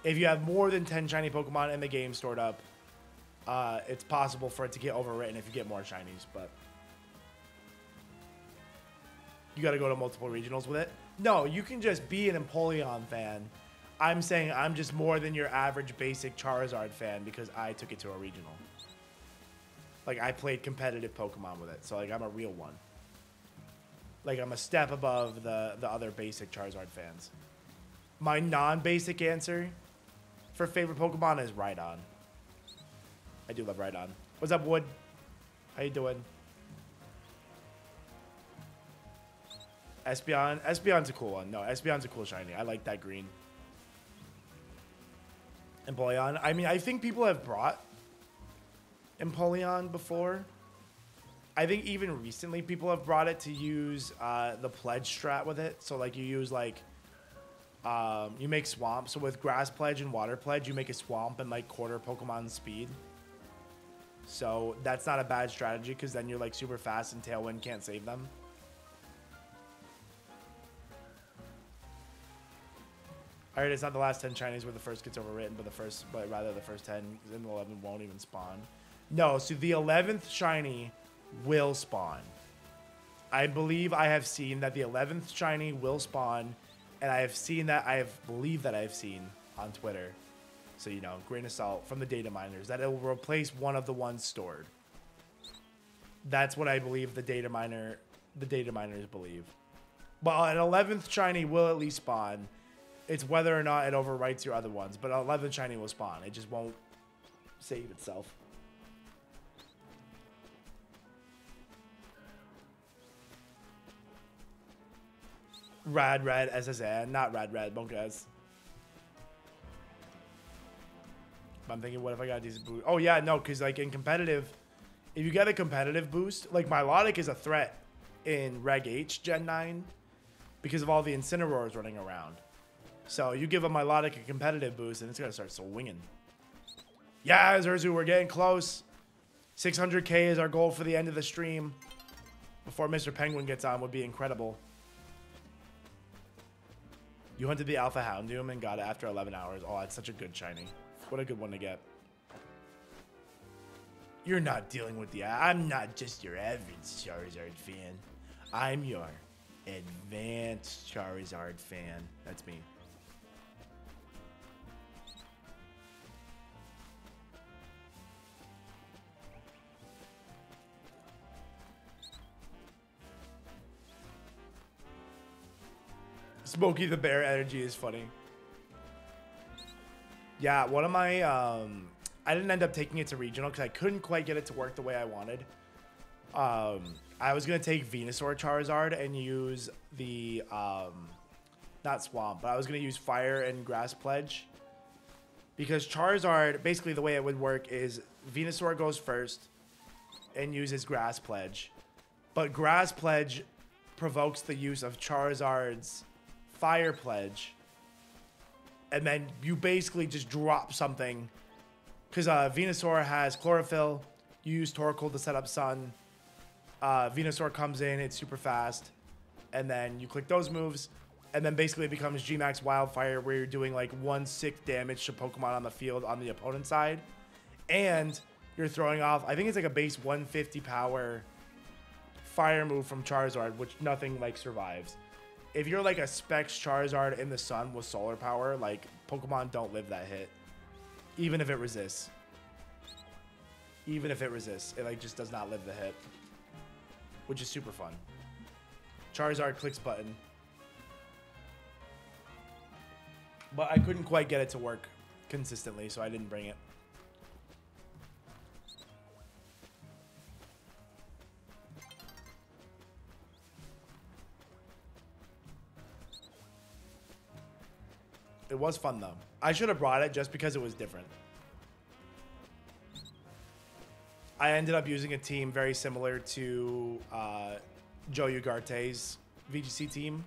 If you have more than 10 shiny Pokemon in the game stored up, it's possible for it to get overwritten if you get more shinies, but you got to go to multiple regionals with it. No, you can just be an Empoleon fan. I'm saying I'm just more than your average basic Charizard fan because I took it to a regional. Like, I played competitive Pokemon with it, so, like, I'm a real one. Like, I'm a step above the other basic Charizard fans. My non-basic answer for favorite Pokemon is Rhydon. I do love Rhydon. What's up, Wood? How you doing? Espeon. Espeon's a cool one. No, Espeon's a cool shiny. I like that green. Empoleon. I mean, I think people have brought Empoleon before. I think even recently people have brought it to use the pledge strat with it. So like you use like you make swamp. So with grass pledge and water pledge, you make a swamp and like quarter Pokemon speed. So that's not a bad strategy because then you're like super fast and Tailwind can't save them. I heard it's not the last 10 shinies where the first gets overwritten, but rather the first 10 and the 11 won't even spawn. No, so the 11th shiny will spawn. I believe I have seen that the 11th shiny will spawn, and I have seen that, believe that I've seen on Twitter. So, you know, grain of salt from the data miners, that it will replace one of the ones stored. That's what I believe the data miners believe. But an 11th shiny will at least spawn. It's whether or not it overwrites your other ones, but 11th shiny will spawn. It just won't save itself. Rad Red SSN, not Rad Red, Bonkaz. I'm thinking, what if I got these boost? Oh yeah, no, because like in competitive, if you get a competitive boost, like Milotic is a threat in Reg H Gen 9 because of all the Incineroars running around. So you give a Milotic a competitive boost and it's gonna start swinging. Yeah, Zerzu, we're getting close. 600K is our goal for the end of the stream. Before Mr. Penguin gets on would be incredible. You hunted the Alpha Houndoom and got it after 11 hours. Oh, that's such a good shiny. What a good one to get. You're not dealing with the... I'm not just your average Charizard fan. I'm your advanced Charizard fan. That's me. Smokey the Bear energy is funny. Yeah, one of my, I didn't end up taking it to regional because I couldn't quite get it to work the way I wanted. I was going to take Venusaur Charizard and use the, not Swamp, but I was going to use Fire and Grass Pledge. Because Charizard, basically the way it would work is Venusaur goes first and uses Grass Pledge. But Grass Pledge provokes the use of Charizard's Fire Pledge, and then you basically just drop something because Venusaur has Chlorophyll. You use Torkoal to set up Sun. Venusaur comes in, it's super fast, and then you click those moves, and then basically it becomes Gmax Wildfire where you're doing like 1/6 damage to Pokemon on the field on the opponent's side, and you're throwing off, I think it's like a base 150 power fire move from Charizard, which nothing like survives. If you're like a Specs Charizard in the sun with solar power, like Pokemon don't live that hit. Even if it resists. Even if it resists, it like just does not live the hit. Which is super fun. Charizard clicks button. But I couldn't quite get it to work consistently, so I didn't bring it. It was fun though. I should have brought it just because it was different. I ended up using a team very similar to Joe Ugarte's VGC team,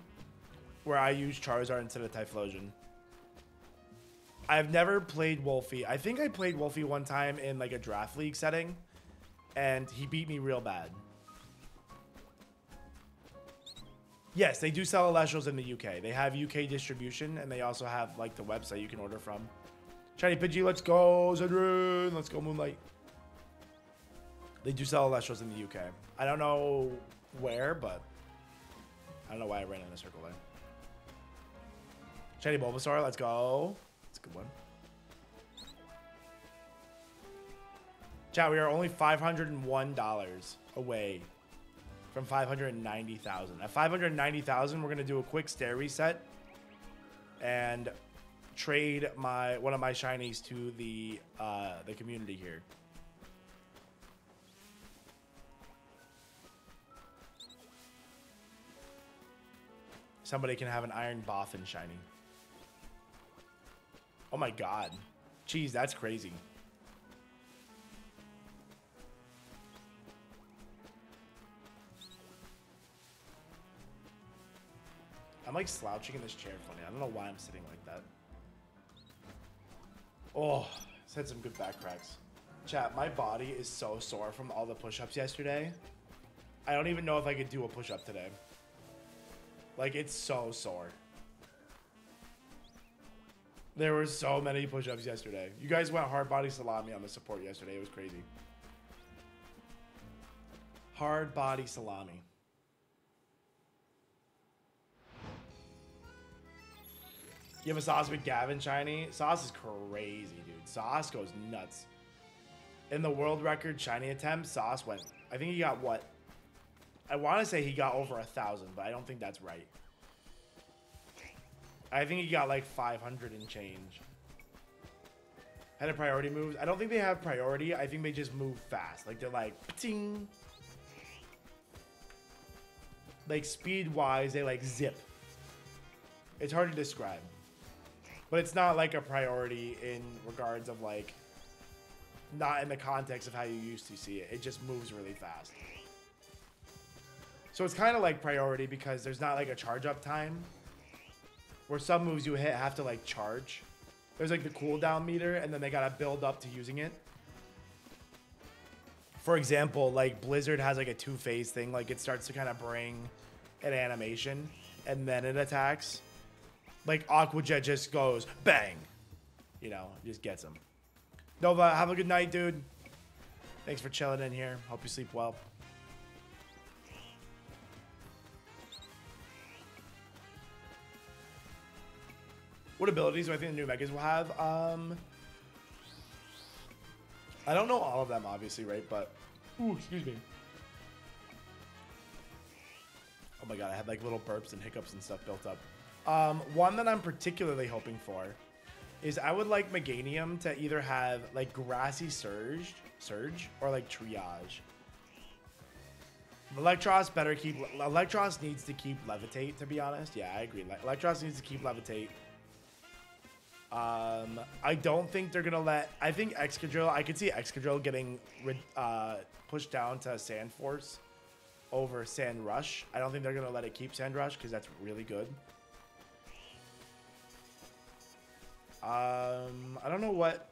where I used Charizard instead of Typhlosion. I've never played Wolfie. I think I played Wolfie one time in like a draft league setting, and he beat me real bad. Yes, they do sell Elestrals in the UK. They have UK distribution, and they also have like the website you can order from. Shiny Pidgey, let's go. Zedrin, let's go Moonlight. They do sell Elestrals in the UK. I don't know where, but I don't know why I ran in a circle there. Shiny Bulbasaur, let's go. That's a good one. Chat, we are only $501 away from 590,000. At 590,000, we're gonna do a quick stair reset and trade one of my shinies to the community here. Somebody can have an IronBoffin shiny. Oh my god. Jeez, that's crazy. I'm like slouching in this chair funny. I don't know why I'm sitting like that. Oh, it's had some good back cracks. Chat, my body is so sore from all the push-ups yesterday. I don't even know if I could do a push-up today. Like, it's so sore. There were so many push-ups yesterday. You guys went hard body salami on the support yesterday. It was crazy. Hard body salami. You have a Sauce with Gavin shiny? Sauce is crazy, dude. Sauce goes nuts. In the world record shiny attempt, Sauce went... I think he got what? I want to say he got over 1,000, but I don't think that's right. I think he got like 500 and change. Had a priority moves. I don't think they have priority. I think they just move fast. Like they're like, ting. Like speed-wise, they like zip. It's hard to describe. But it's not like a priority in regards of like, not in the context of how you used to see it. It just moves really fast. So it's kind of like priority because there's not like a charge up time where some moves you hit have to like charge. There's like the cooldown meter and then they gotta build up to using it. For example, like Blizzard has like a two-phase thing. Like it starts to kind of bring an animation and then it attacks. Like Aqua Jet just goes bang, you know, just gets him. Nova, have a good night, dude. Thanks for chilling in here. Hope you sleep well. What abilities do I think the new Megas will have? I don't know all of them, obviously, right? But, ooh, excuse me. Oh my god, I had like little burps and hiccups and stuff built up. One that I'm particularly hoping for is I would like Meganium to either have like Grassy Surge, or like Triage. Electros needs to keep Levitate, to be honest. Yeah, I agree. Electros needs to keep Levitate. I don't think they're gonna let. I think Excadrill. I could see Excadrill getting pushed down to Sand Force over Sand Rush. I don't think they're gonna let it keep Sand Rush because that's really good. I don't know what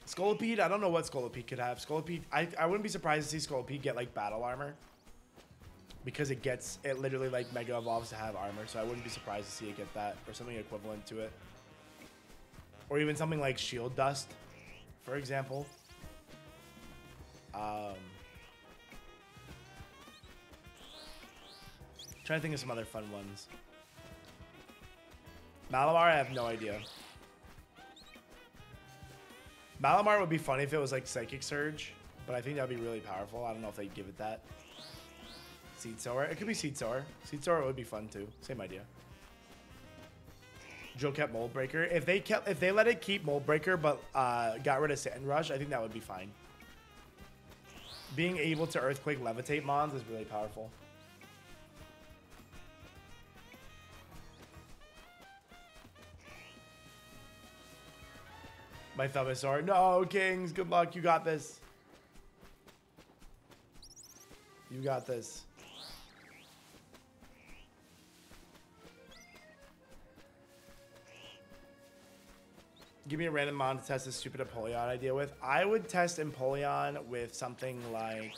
Scolipede. I don't know what Scolipede could have. Scolipede. I wouldn't be surprised to see Scolipede get like battle armor because it literally like mega evolves to have armor. So I wouldn't be surprised to see it get that or something equivalent to it, or even something like Shield Dust, for example. Trying to think of some other fun ones. Malamar, I have no idea. Malamar would be funny if it was like Psychic Surge, but I think that would be really powerful. I don't know if they'd give it that. Seed Sower. It could be Seed Sower. Seed Sower would be fun too. Same idea. Joe kept Mold Breaker. If they let it keep Mold Breaker but got rid of Sand Rush, I think that would be fine. Being able to Earthquake Levitate Mons is really powerful. My thumb is sore. No, Kings. Good luck. You got this. You got this. Give me a random mon to test this stupid Empoleon idea with. I would test Empoleon with something like...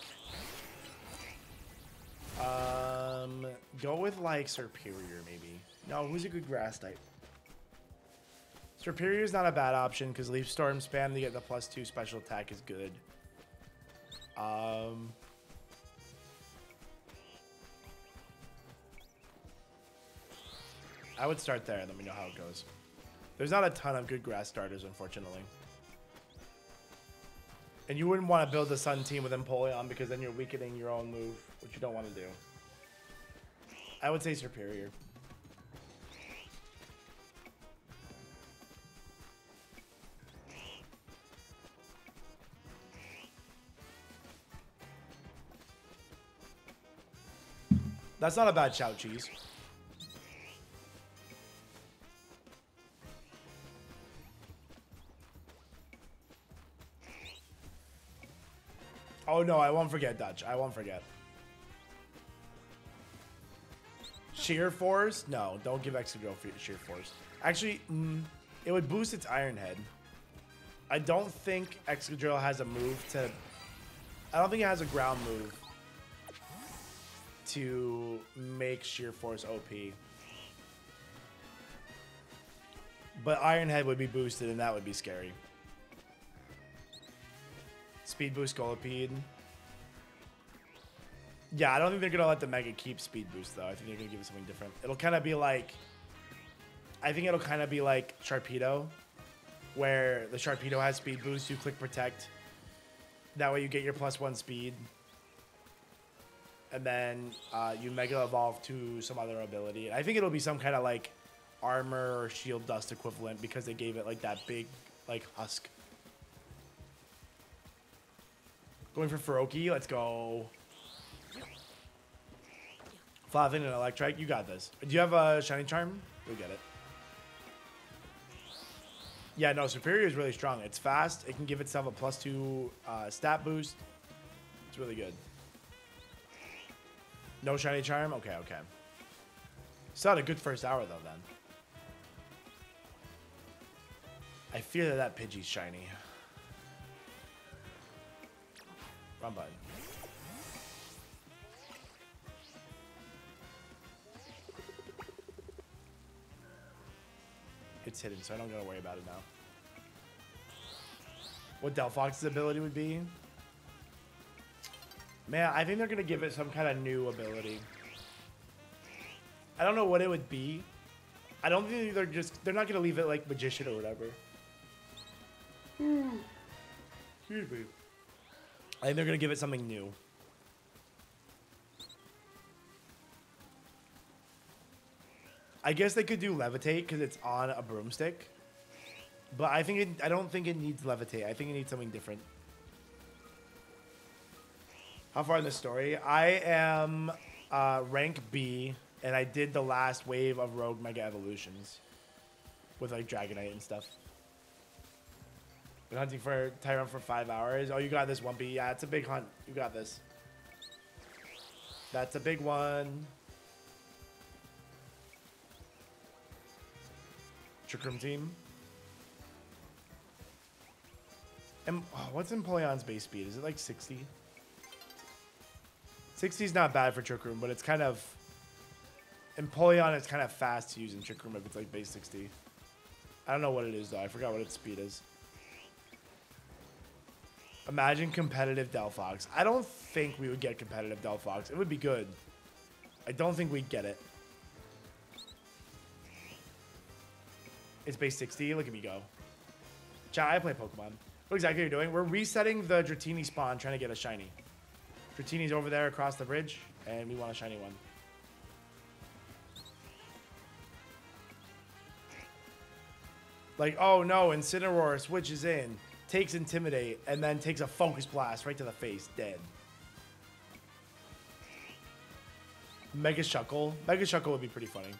go with like Superior maybe. No, who's a good grass type? Superior is not a bad option because Leaf Storm spam to get the +2 special attack is good. I would start there and let me know how it goes. There's not a ton of good grass starters, unfortunately. And you wouldn't want to build a Sun team with Empoleon because then you're weakening your own move, which you don't want to do. I would say Superior. That's not a bad shout, Cheese. Oh no, I won't forget, Dutch. I won't forget. Sheer Force? No, don't give Excadrill Sheer Force. Actually, it would boost its Iron Head. I don't think Excadrill has a move to... I don't think it has a ground move to make Sheer Force OP. But Iron Head would be boosted and that would be scary. Speed boost Scolipede. Yeah, I don't think they're going to let the Mega keep speed boost though. I think they're going to give it something different. It'll kind of be like... I think it'll kind of be like Sharpedo, where the Sharpedo has speed boost, you click protect. That way you get your +1 speed. And then you Mega Evolve to some other ability. I think it'll be some kind of like armor or shield dust equivalent because they gave it like that big like husk. Going for Feroki, let's go. Flapping and Electrike, you got this. Do you have a Shiny Charm? You'll get it. Yeah, no, Superior is really strong. It's fast. It can give itself a +2 stat boost. It's really good. No Shiny Charm? Okay, okay. Still had a good first hour, though, then. I fear that Pidgey's shiny. Wrong button. It's hidden, so I don't gotta worry about it now. What Delphox's ability would be? Man, I think they're gonna give it some kind of new ability. I don't know what it would be. I don't think they're not gonna leave it like Magician or whatever. Excuse me. I think they're gonna give it something new. I guess they could do Levitate because it's on a broomstick. But I don't think it needs Levitate. I think it needs something different. How far in the story? I am rank B, and I did the last wave of Rogue Mega Evolutions with like Dragonite and stuff. Been hunting for Tyron for 5 hours. Oh, you got this, Wumpy. Yeah, it's a big hunt. You got this. That's a big one. Trick Room team. And what's Empoleon's base speed? Is it like 60? 60 is not bad for Trick Room, but it's kind of... Empoleon is kind of fast to use in Trick Room if it's like base 60. I don't know what it is though. I forgot what its speed is. Imagine competitive Delphox. I don't think we would get competitive Delphox. It would be good. I don't think we'd get it. It's base 60. Look at me go. Chat, I play Pokemon. What exactly are you doing? We're resetting the Dratini spawn, trying to get a shiny. Dratini's over there across the bridge, and we want a shiny one. Like, oh no, Incineroar switches in, takes Intimidate, and then takes a Focus Blast right to the face, dead. Mega Shuckle. Mega Shuckle would be pretty funny.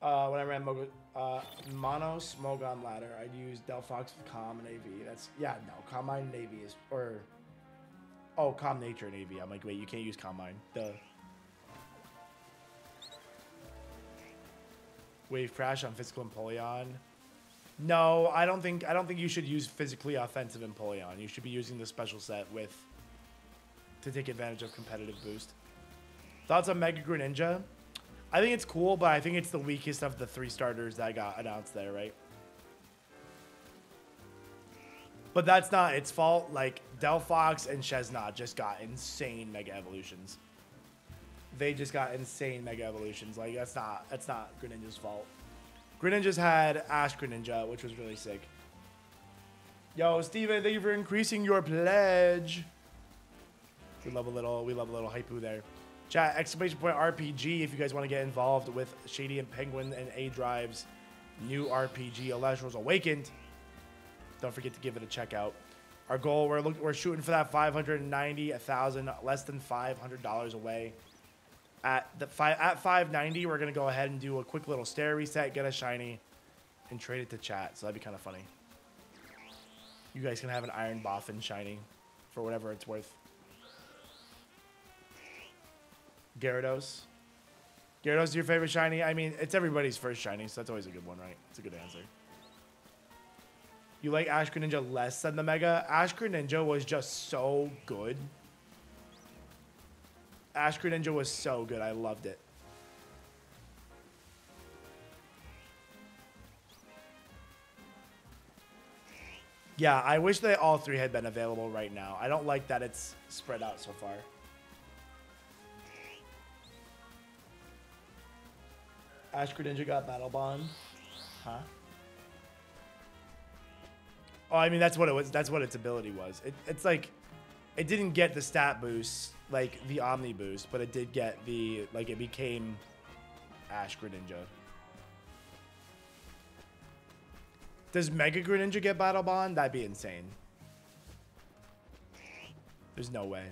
When I ran Mono Smogon ladder, I'd use Delphox with Calm and AV. That's, yeah, no, Calm Mind and AV is, or, oh, Calm Nature and AV. I'm like, wait, you can't use Calm Mind. Duh. Wave Crash on Physical Empoleon. No, I don't think you should use Physically Offensive Empoleon. You should be using the special set with, to take advantage of competitive boost. Thoughts on Mega Greninja? I think it's cool, but I think it's the weakest of the 3 starters that got announced there, right? But that's not its fault. Like, Delphox and Chesnaught just got insane Mega Evolutions. They just got insane Mega Evolutions. Like, that's not Greninja's fault. Greninja's had Ash Greninja, which was really sick. Yo, Steven, thank you for increasing your pledge. We love a little hypoo there. Chat, exclamation point RPG if you guys want to get involved with Shady and Penguin and A-Drive's new RPG, Elestrals Awakened. Don't forget to give it a check out. Our goal, we're shooting for that 590, 1,000, less than $500 away. At 590, we're going to go ahead and do a quick little stair reset, get a shiny, and trade it to chat. So that'd be kind of funny. You guys can have an IronBoffin shiny for whatever it's worth. Gyarados. Gyarados is your favorite shiny? I mean, it's everybody's first shiny, so that's always a good one, right? It's a good answer. You like Ash Greninja less than the Mega? Ash Greninja was just so good. Ash Greninja was so good. I loved it. Yeah, I wish that all 3 had been available right now. I don't like that it's spread out so far. Ash Greninja got Battle Bond. Huh? Oh, I mean, that's what it was. That's what its ability was. It's like, it didn't get the stat boost, like the Omni boost, but it did get the, like, it became Ash Greninja. Does Mega Greninja get Battle Bond? That'd be insane. There's no way.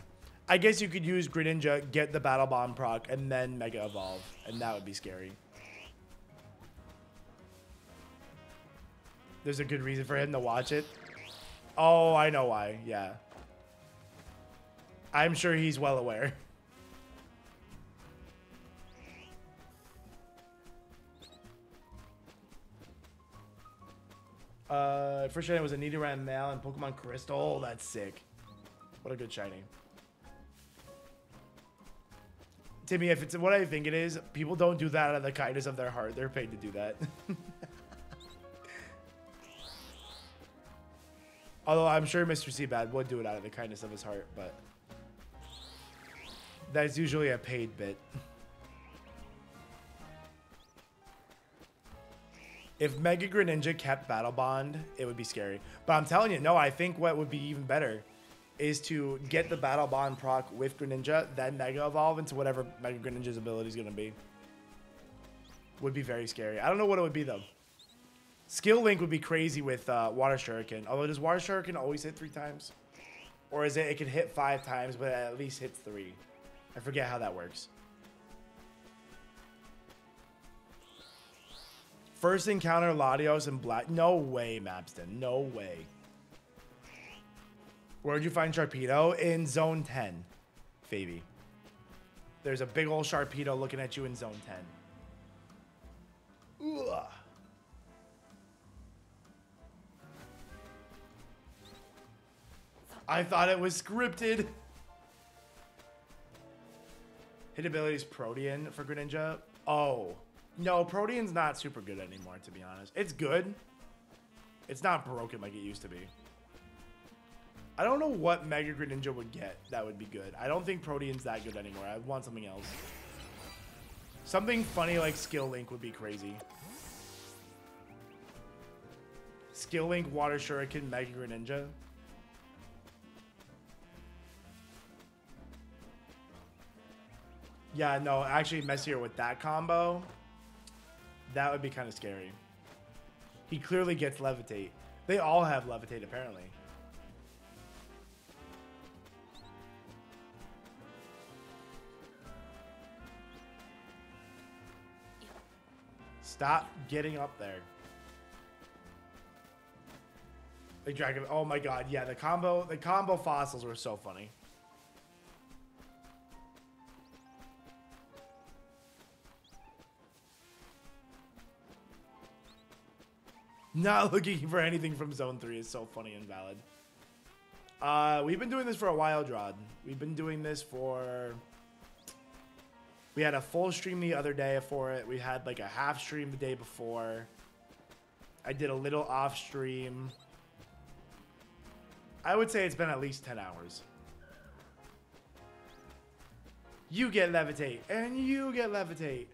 I guess you could use Greninja, get the Battle Bond proc, and then Mega Evolve, and that would be scary. There's a good reason for him to watch it. Oh, I know why. Yeah. I'm sure he's well aware. First shiny was a Nidoran male and Pokemon Crystal. That's sick. What a good shiny. Timmy, if it's what I think it is, people don't do that out of the kindness of their heart. They're paid to do that. Although I'm sure Mr. Seabad would do it out of the kindness of his heart, but that's usually a paid bit. If Mega Greninja kept Battle Bond, it would be scary. But I'm telling you, no, I think what would be even better is to get the Battle Bond proc with Greninja, then Mega Evolve into whatever Mega Greninja's ability is going to be. Would be very scary. I don't know what it would be, though. Skill Link would be crazy with Water Shuriken. Although, does Water Shuriken always hit 3 times? Or is it can hit 5 times, but it at least hits 3? I forget how that works. First encounter Latios and Black. No way, Mapston. No way. Where'd you find Sharpedo? In Zone 10, Fabi. There's a big old Sharpedo looking at you in Zone 10. Ugh. I thought it was scripted. Hit ability is Protean for Greninja. Oh. No, Protean's not super good anymore, to be honest. It's good. It's not broken like it used to be. I don't know what Mega Greninja would get that would be good. I don't think Protean's that good anymore. I want something else. Something funny like Skill Link would be crazy. Skill Link, Water Shuriken, Mega Greninja. Yeah, no, actually Messier with that combo, that would be kind of scary. He clearly gets Levitate. They all have Levitate, apparently. Stop getting up there. Like Dragon. Oh my god, yeah, the combo fossils were so funny. Not looking for anything from Zone 3 is so funny and valid. We've been doing this for a while, Drod. We've been doing this for... We had a full stream the other day for it. We had like a half stream the day before. I did a little off stream. I would say it's been at least 10 hours. You get levitate, and you get levitate.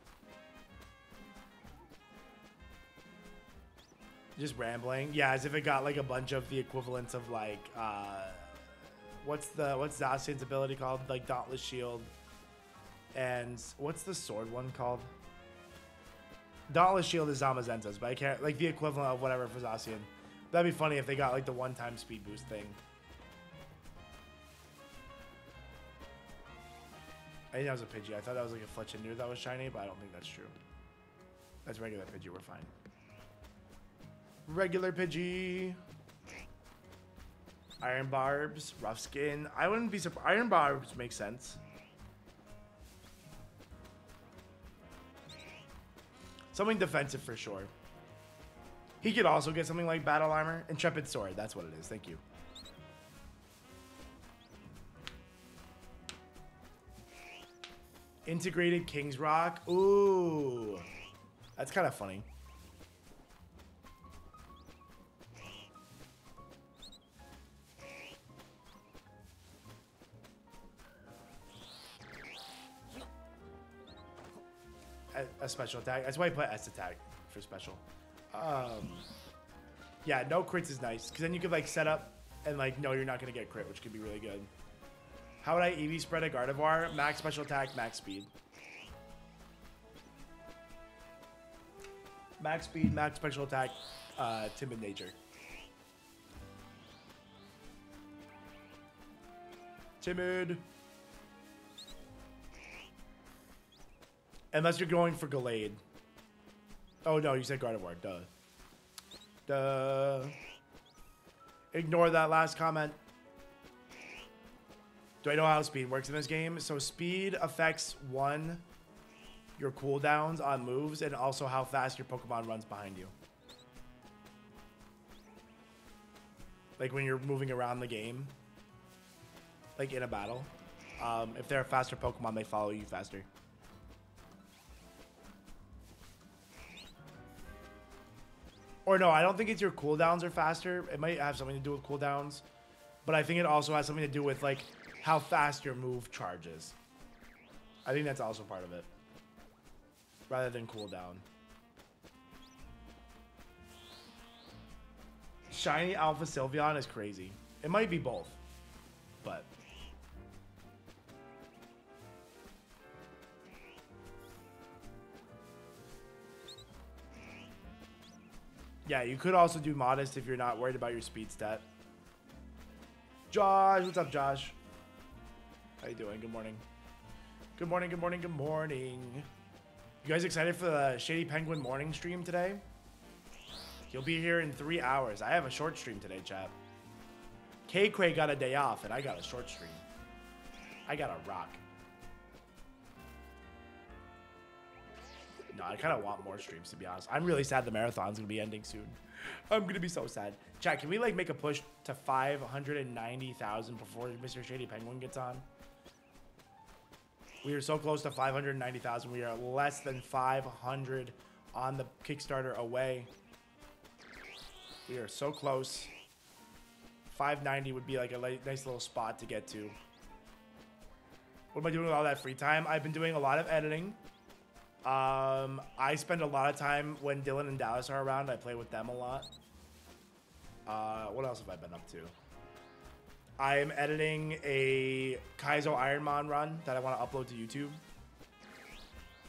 Just rambling. Yeah, as if it got like a bunch of the equivalents of like, what's Zacian's ability called? Like Dauntless Shield. And what's the sword one called? Dauntless Shield is Zamazenta's, but I can't, like the equivalent of whatever for Zacian. That'd be funny if they got like the one-time speed boost thing. I think that was a Pidgey. I thought that was like a Fletchinder that was shiny, but I don't think that's true. That's regular Pidgey. We're fine. Regular Pidgey. Iron Barbs. Rough Skin. I wouldn't be surprised. Iron Barbs make sense. Something defensive for sure. He could also get something like Battle Armor. Intrepid Sword. That's what it is. Thank you. Integrated King's Rock. Ooh. That's kind of funny. A special attack. That's why I put S attack for special. Yeah, no crits is nice because then you could like set up and like no, you're not gonna get crit, which could be really good. How would I EV spread a Gardevoir? Max special attack, max speed. Max speed, max special attack, timid nature. Timid. Unless you're going for Gallade. Oh no, you said Gardevoir. Duh. Duh. Ignore that last comment. Do I know how speed works in this game? So speed affects one, your cooldowns on moves, and also how fast your Pokemon runs behind you. Like when you're moving around the game. Like in a battle. If they're a faster Pokemon, they follow you faster. Or no, I don't think it's your cooldowns are faster. It might have something to do with cooldowns. But I think it also has something to do with like how fast your move charges. I think that's also part of it. Rather than cooldown. Shiny Alpha Sylveon is crazy. It might be both. But... yeah, you could also do Modest if you're not worried about your speed stat. Josh, what's up, Josh? How you doing? Good morning. Good morning, good morning, good morning. You guys excited for the Shady Penguin morning stream today? He'll be here in 3 hours. I have a short stream today, chat. Kaycreigh got a day off, and I got a short stream. I got a rock. No, I kind of want more streams, to be honest. I'm really sad the marathon's going to be ending soon. I'm going to be so sad. Chat, can we, like, make a push to 590,000 before Mr. Shady Penguin gets on? We are so close to 590,000. We are less than 500 on the Kickstarter away. We are so close. 590 would be, like, a nice little spot to get to. What am I doing with all that free time? I've been doing a lot of editing. I spend a lot of time when Dylan and Dallas are around. I play with them a lot. What else have I been up to? I am editing a Kaizo Ironmon run that I want to upload to YouTube.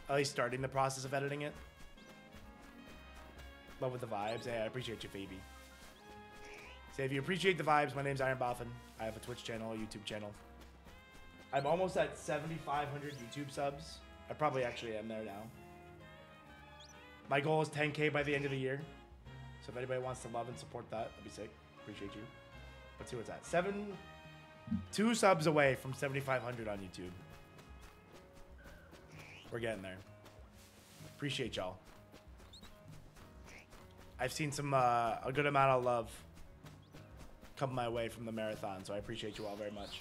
At least starting the process of editing it. Love with the vibes. Hey, I appreciate you, Phoebe. So if you appreciate the vibes, my name's IronBoffin. I have a Twitch channel, a YouTube channel. I'm almost at 7,500 YouTube subs. I probably actually am there now. My goal is 10K by the end of the year. So if anybody wants to love and support that, that'd be sick. Appreciate you. Let's see what's that. 2 subs away from 7,500 on YouTube. We're getting there. Appreciate y'all. I've seen some a good amount of love come my way from the marathon, so I appreciate you all very much.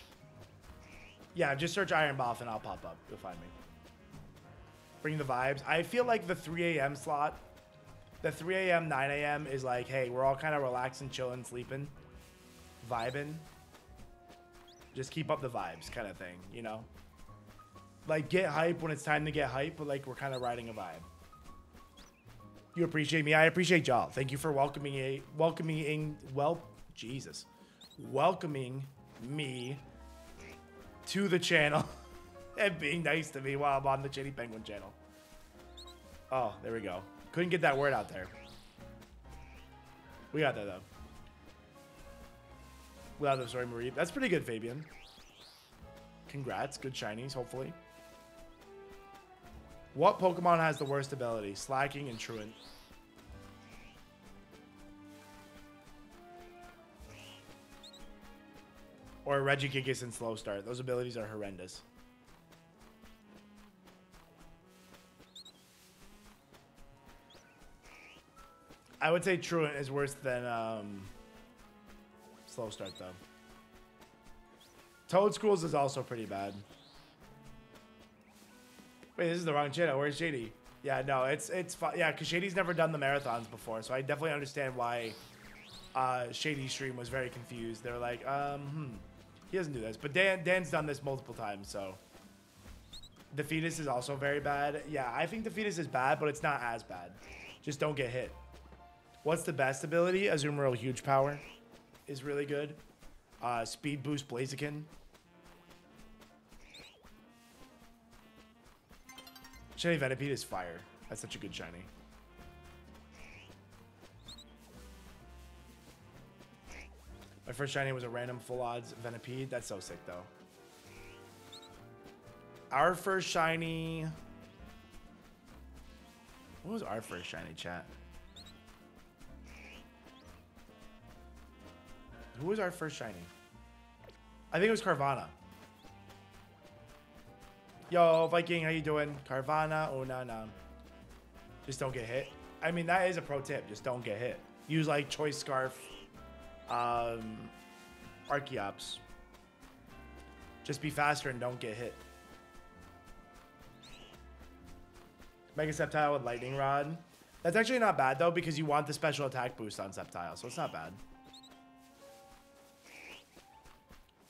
Yeah, just search IronBoffin, I'll pop up. You'll find me. Bring the vibes. I feel like the 3 a.m. slot, the 3 a.m., 9 a.m. is like, hey, we're all kind of relaxing, chilling, sleeping, vibing. Just keep up the vibes kind of thing, you know? Like, get hype when it's time to get hype, but like, we're kind of riding a vibe. You appreciate me. I appreciate y'all. Thank you for welcoming me to the channel and being nice to me while I'm on the Shady Penguin channel. Oh, there we go. Couldn't get that word out there. We got that though. Without the story, Marie. That's pretty good, Fabian. Congrats. Good shinies, hopefully. What Pokemon has the worst ability? Slacking and Truant. Or Regigigas and Slow Start. Those abilities are horrendous. I would say Truant is worse than Slow Start, though. Toad Schools is also pretty bad. Wait, this is the wrong channel. Where's Shady? Yeah, no, it's fun. Yeah, because Shady's never done the marathons before, so I definitely understand why Shady's stream was very confused. They were like, he doesn't do this. But Dan's done this multiple times, so. The Fetus is also very bad. Yeah, I think the Fetus is bad, but it's not as bad. Just don't get hit. What's the best ability? Azumarill Huge Power is really good. Speed Boost Blaziken. Shiny Venipede is fire. That's such a good shiny. My first shiny was a random full odds Venipede. That's so sick though. Our first shiny. What was our first shiny, chat? Who was our first shiny? I think it was Carvana. Yo, Viking, how you doing? Carvana, oh no. Just don't get hit. I mean, that is a pro tip. Just don't get hit. Use like Choice Scarf, Archeops. Just be faster and don't get hit. Mega Sceptile with Lightning Rod. That's actually not bad though, because you want the special attack boost on Sceptile, so it's not bad.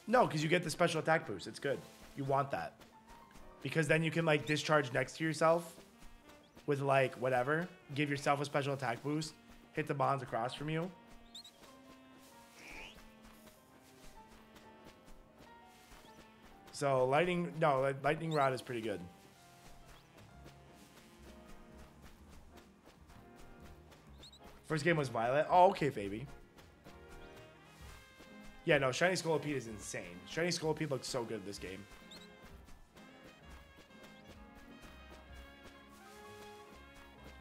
No, because you get the special attack boost. It's good. You want that. Because then you can like discharge next to yourself with like whatever. Give yourself a special attack boost. Hit the bonds across from you. So Lightning Rod is pretty good. First game was Violet. Oh, okay, baby. Yeah, no, Shiny Scolipede is insane. Shiny Scolipede looks so good this game.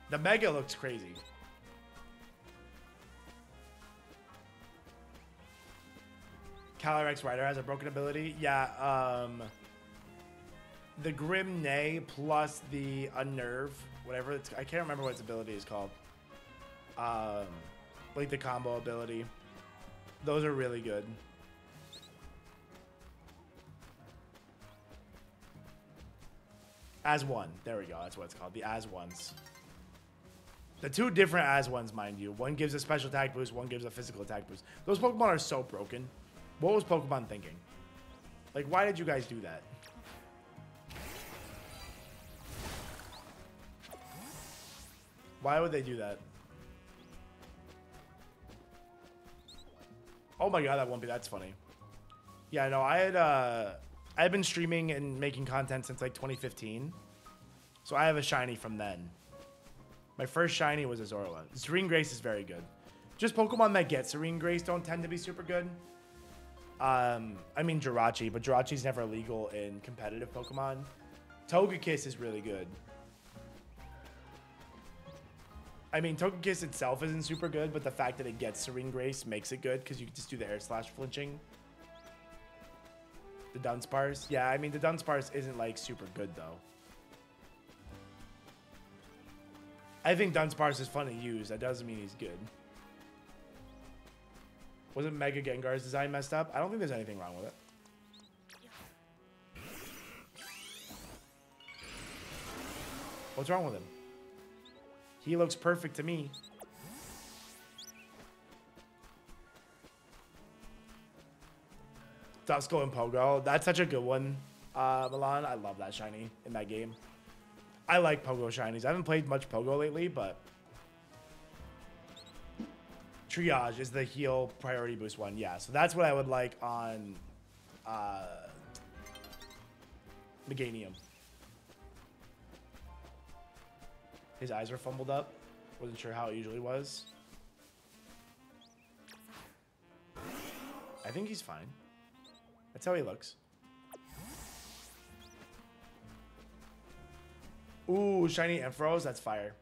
The Mega looks crazy. Calyrex Rider has a broken ability. Yeah, the Grim Neigh plus the Unnerve, whatever it's, I can't remember what its ability is called. Like the combo ability. Those are really good. As one. There we go. That's what it's called. The As Ones. The two different As Ones, mind you. One gives a special attack boost. One gives a physical attack boost. Those Pokemon are so broken. What was Pokemon thinking? Like, why did you guys do that? Why would they do that? Oh my god, that won't be. That's funny. Yeah, no, I had been streaming and making content since like 2015, so I have a shiny from then. My first shiny was Azorla. Serene Grace is very good. Just Pokemon that get Serene Grace don't tend to be super good. I mean Jirachi, but Jirachi's never legal in competitive Pokemon. Togekiss is really good. I mean, Togekiss itself isn't super good, but the fact that it gets Serene Grace makes it good because you can just do the air slash flinching. The Dunsparce. Yeah, I mean, the Dunsparce isn't like super good though. I think Dunsparce is fun to use. That doesn't mean he's good. Wasn't Mega Gengar's design messed up? I don't think there's anything wrong with it. What's wrong with him? He looks perfect to me. Duskull and Pogo. That's such a good one, Milan. I love that shiny in that game. I like Pogo shinies. I haven't played much Pogo lately, but Triage is the heal priority boost one. Yeah, so that's what I would like on Meganium. His eyes were fumbled up. Wasn't sure how it usually was. I think he's fine. That's how he looks. Ooh, shiny Ampharos. That's fire.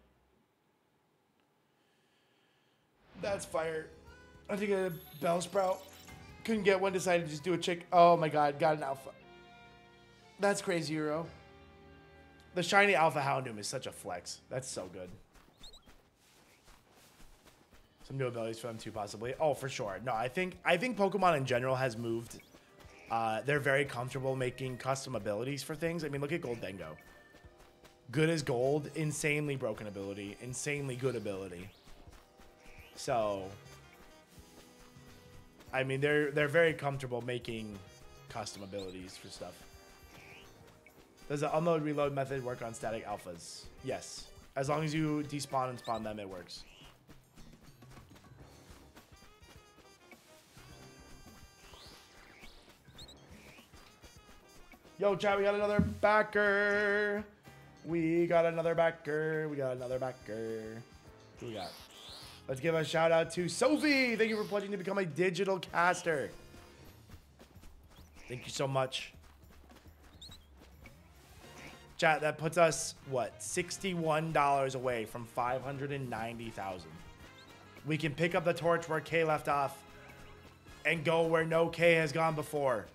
That's fire. I think a Bellsprout. Couldn't get one. Decided to just do a chick. Oh my god. Got an alpha. That's crazy, Euro. The shiny Alpha Houndoom is such a flex. That's so good. Some new abilities for them too, possibly. Oh, for sure. No, I think Pokemon in general has moved. They're very comfortable making custom abilities for things. I mean, look at Goldengo. Good as gold, insanely broken ability, insanely good ability. So, I mean, they're very comfortable making custom abilities for stuff. Does the unload reload method work on static alphas? Yes. As long as you despawn and spawn them, it works. Yo, chat, we got another backer. We got another backer. We got another backer. Who we got? Let's give a shout out to Sophie. Thank you for pledging to become a digital caster. Thank you so much. Chat, that puts us, what, $61 away from 590,000. We can pick up the torch where K left off and go where no K has gone before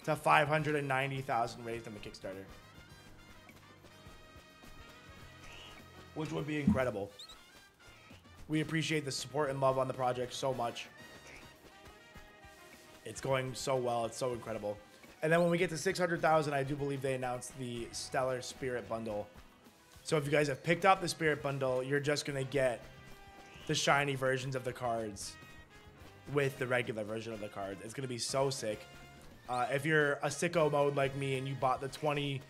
to 590,000 raised on the Kickstarter. Which would be incredible. We appreciate the support and love on the project so much. It's going so well. It's so incredible. And then when we get to 600,000, I do believe they announced the Stellar Spirit Bundle. So if you guys have picked up the Spirit Bundle, you're just going to get the shiny versions of the cards with the regular version of the cards. It's going to be so sick. If you're a sicko mode like me and you bought the 20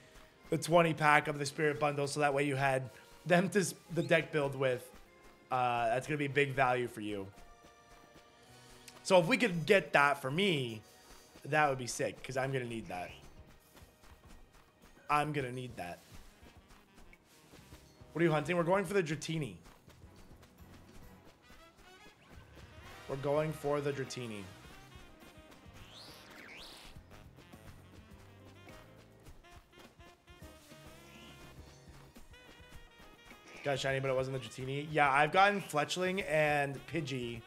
pack of the Spirit Bundle so that way you had them to the deck build with, that's going to be big value for you. So if we could get that for me, that would be sick, because I'm going to need that. I'm going to need that. What are you hunting? We're going for the Dratini. We're going for the Dratini. Got shiny, but it wasn't the Dratini. Yeah, I've gotten Fletchling and Pidgey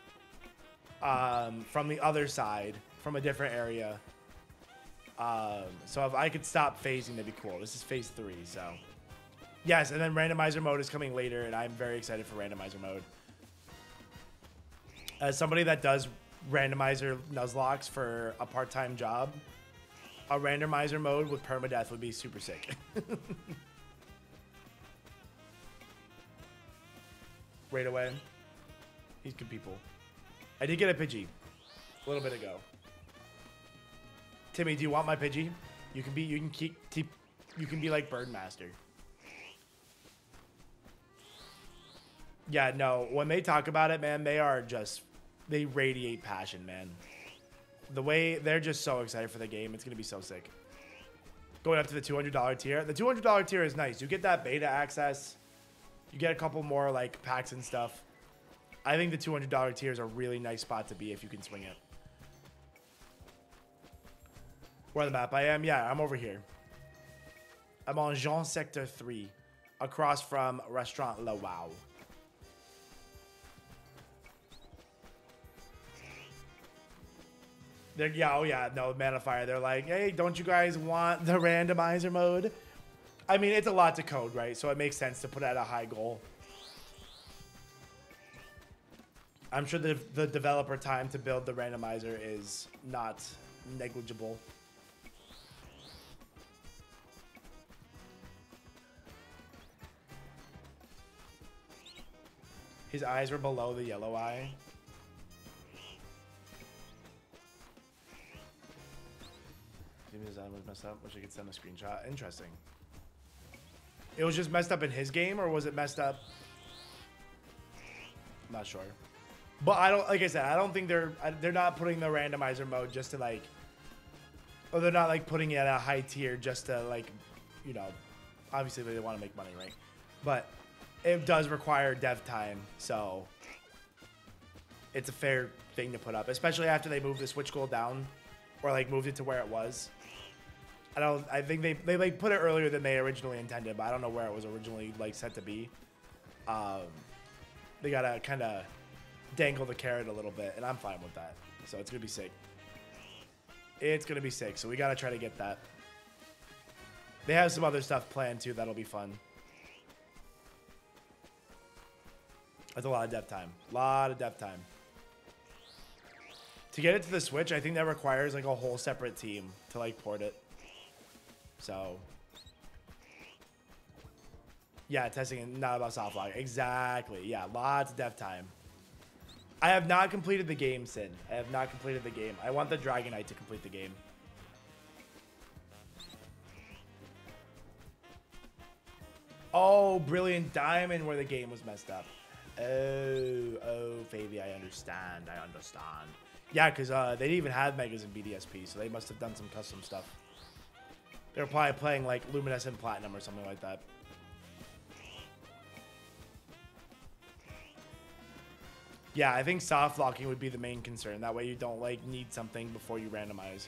from the other side, from a different area. So if I could stop phasing, that'd be cool. This is phase 3, so. Yes, and then randomizer mode is coming later, and I'm very excited for randomizer mode. As somebody that does randomizer Nuzlocke for a part-time job, a randomizer mode with permadeath would be super sick. Right away. He's good people. I did get a Pidgey a little bit ago. Timmy, do you want my Pidgey? You can be like Birdmaster. Yeah, no, when they talk about it, man, they radiate passion, man. The way they're just so excited for the game, it's gonna be so sick. Going up to the $200 tier. The $200 tier is nice. You get that beta access. You get a couple more like packs and stuff. I think the $200 tier is a really nice spot to be if you can swing it. Where the map I am? Yeah, I'm over here. I'm on Jean Sector 3, across from Restaurant La Wow. Yeah, oh yeah, no, Mana Fire. They're like, hey, don't you guys want the randomizer mode? I mean, it's a lot to code, right? So it makes sense to put at a high goal. I'm sure the developer time to build the randomizer is not negligible. His eyes were below the yellow eye. Maybe his eye was messed up. Wish I could send a screenshot. Interesting. It was just messed up in his game, or was it messed up? I'm not sure. But I don't, like I said, I don't think they're not putting the randomizer mode just to like, or they're not like putting it at a high tier just to like, you know, obviously they want to make money, right? But it does require dev time, so it's a fair thing to put up, especially after they moved the Switch goal down, or like moved it to where it was. I think they like put it earlier than they originally intended, but I don't know where it was originally like set to be. They gotta kind of dangle the carrot a little bit, and I'm fine with that. So it's gonna be sick. It's gonna be sick. So we gotta try to get that. They have some other stuff planned too that'll be fun. That's a lot of dev time. A lot of dev time. To get it to the Switch, I think that requires like a whole separate team to like port it. So yeah, testing and not about soft lock. Exactly. Yeah, lots of dev time. I have not completed the game, Sin. I have not completed the game. I want the Dragonite to complete the game. Oh, Brilliant Diamond where the game was messed up. Oh, Favy, I understand. I understand. Yeah, because they didn't even have Megas in BDSP, so they must have done some custom stuff. They were probably playing like Luminescent Platinum or something like that. Yeah, I think soft locking would be the main concern. That way you don't like need something before you randomize.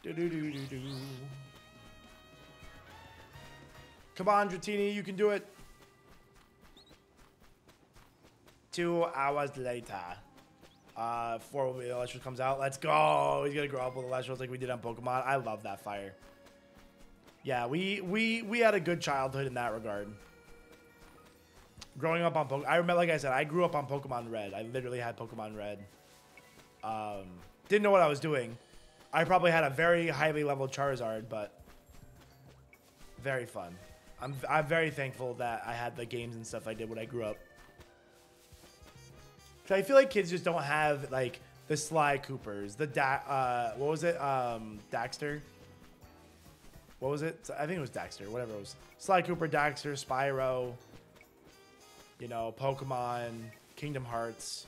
Do-do-do-do-do. Come on, Dratini, you can do it. 2 hours later. 4 Elestrals comes out. Let's go. He's gonna grow up with Elestrals like we did on Pokemon. I love that fire. Yeah, we had a good childhood in that regard. Growing up on Pokemon, I remember, like I said, I grew up on Pokemon Red. I literally had Pokemon Red. Didn't know what I was doing. I probably had a very highly leveled Charizard, but very fun. I'm very thankful that I had the games and stuff I did when I grew up. I feel like kids just don't have like the Sly Coopers, the what was it? Daxter. What was it? I think it was Daxter. Whatever it was. Sly Cooper, Daxter, Spyro. You know, Pokemon, Kingdom Hearts.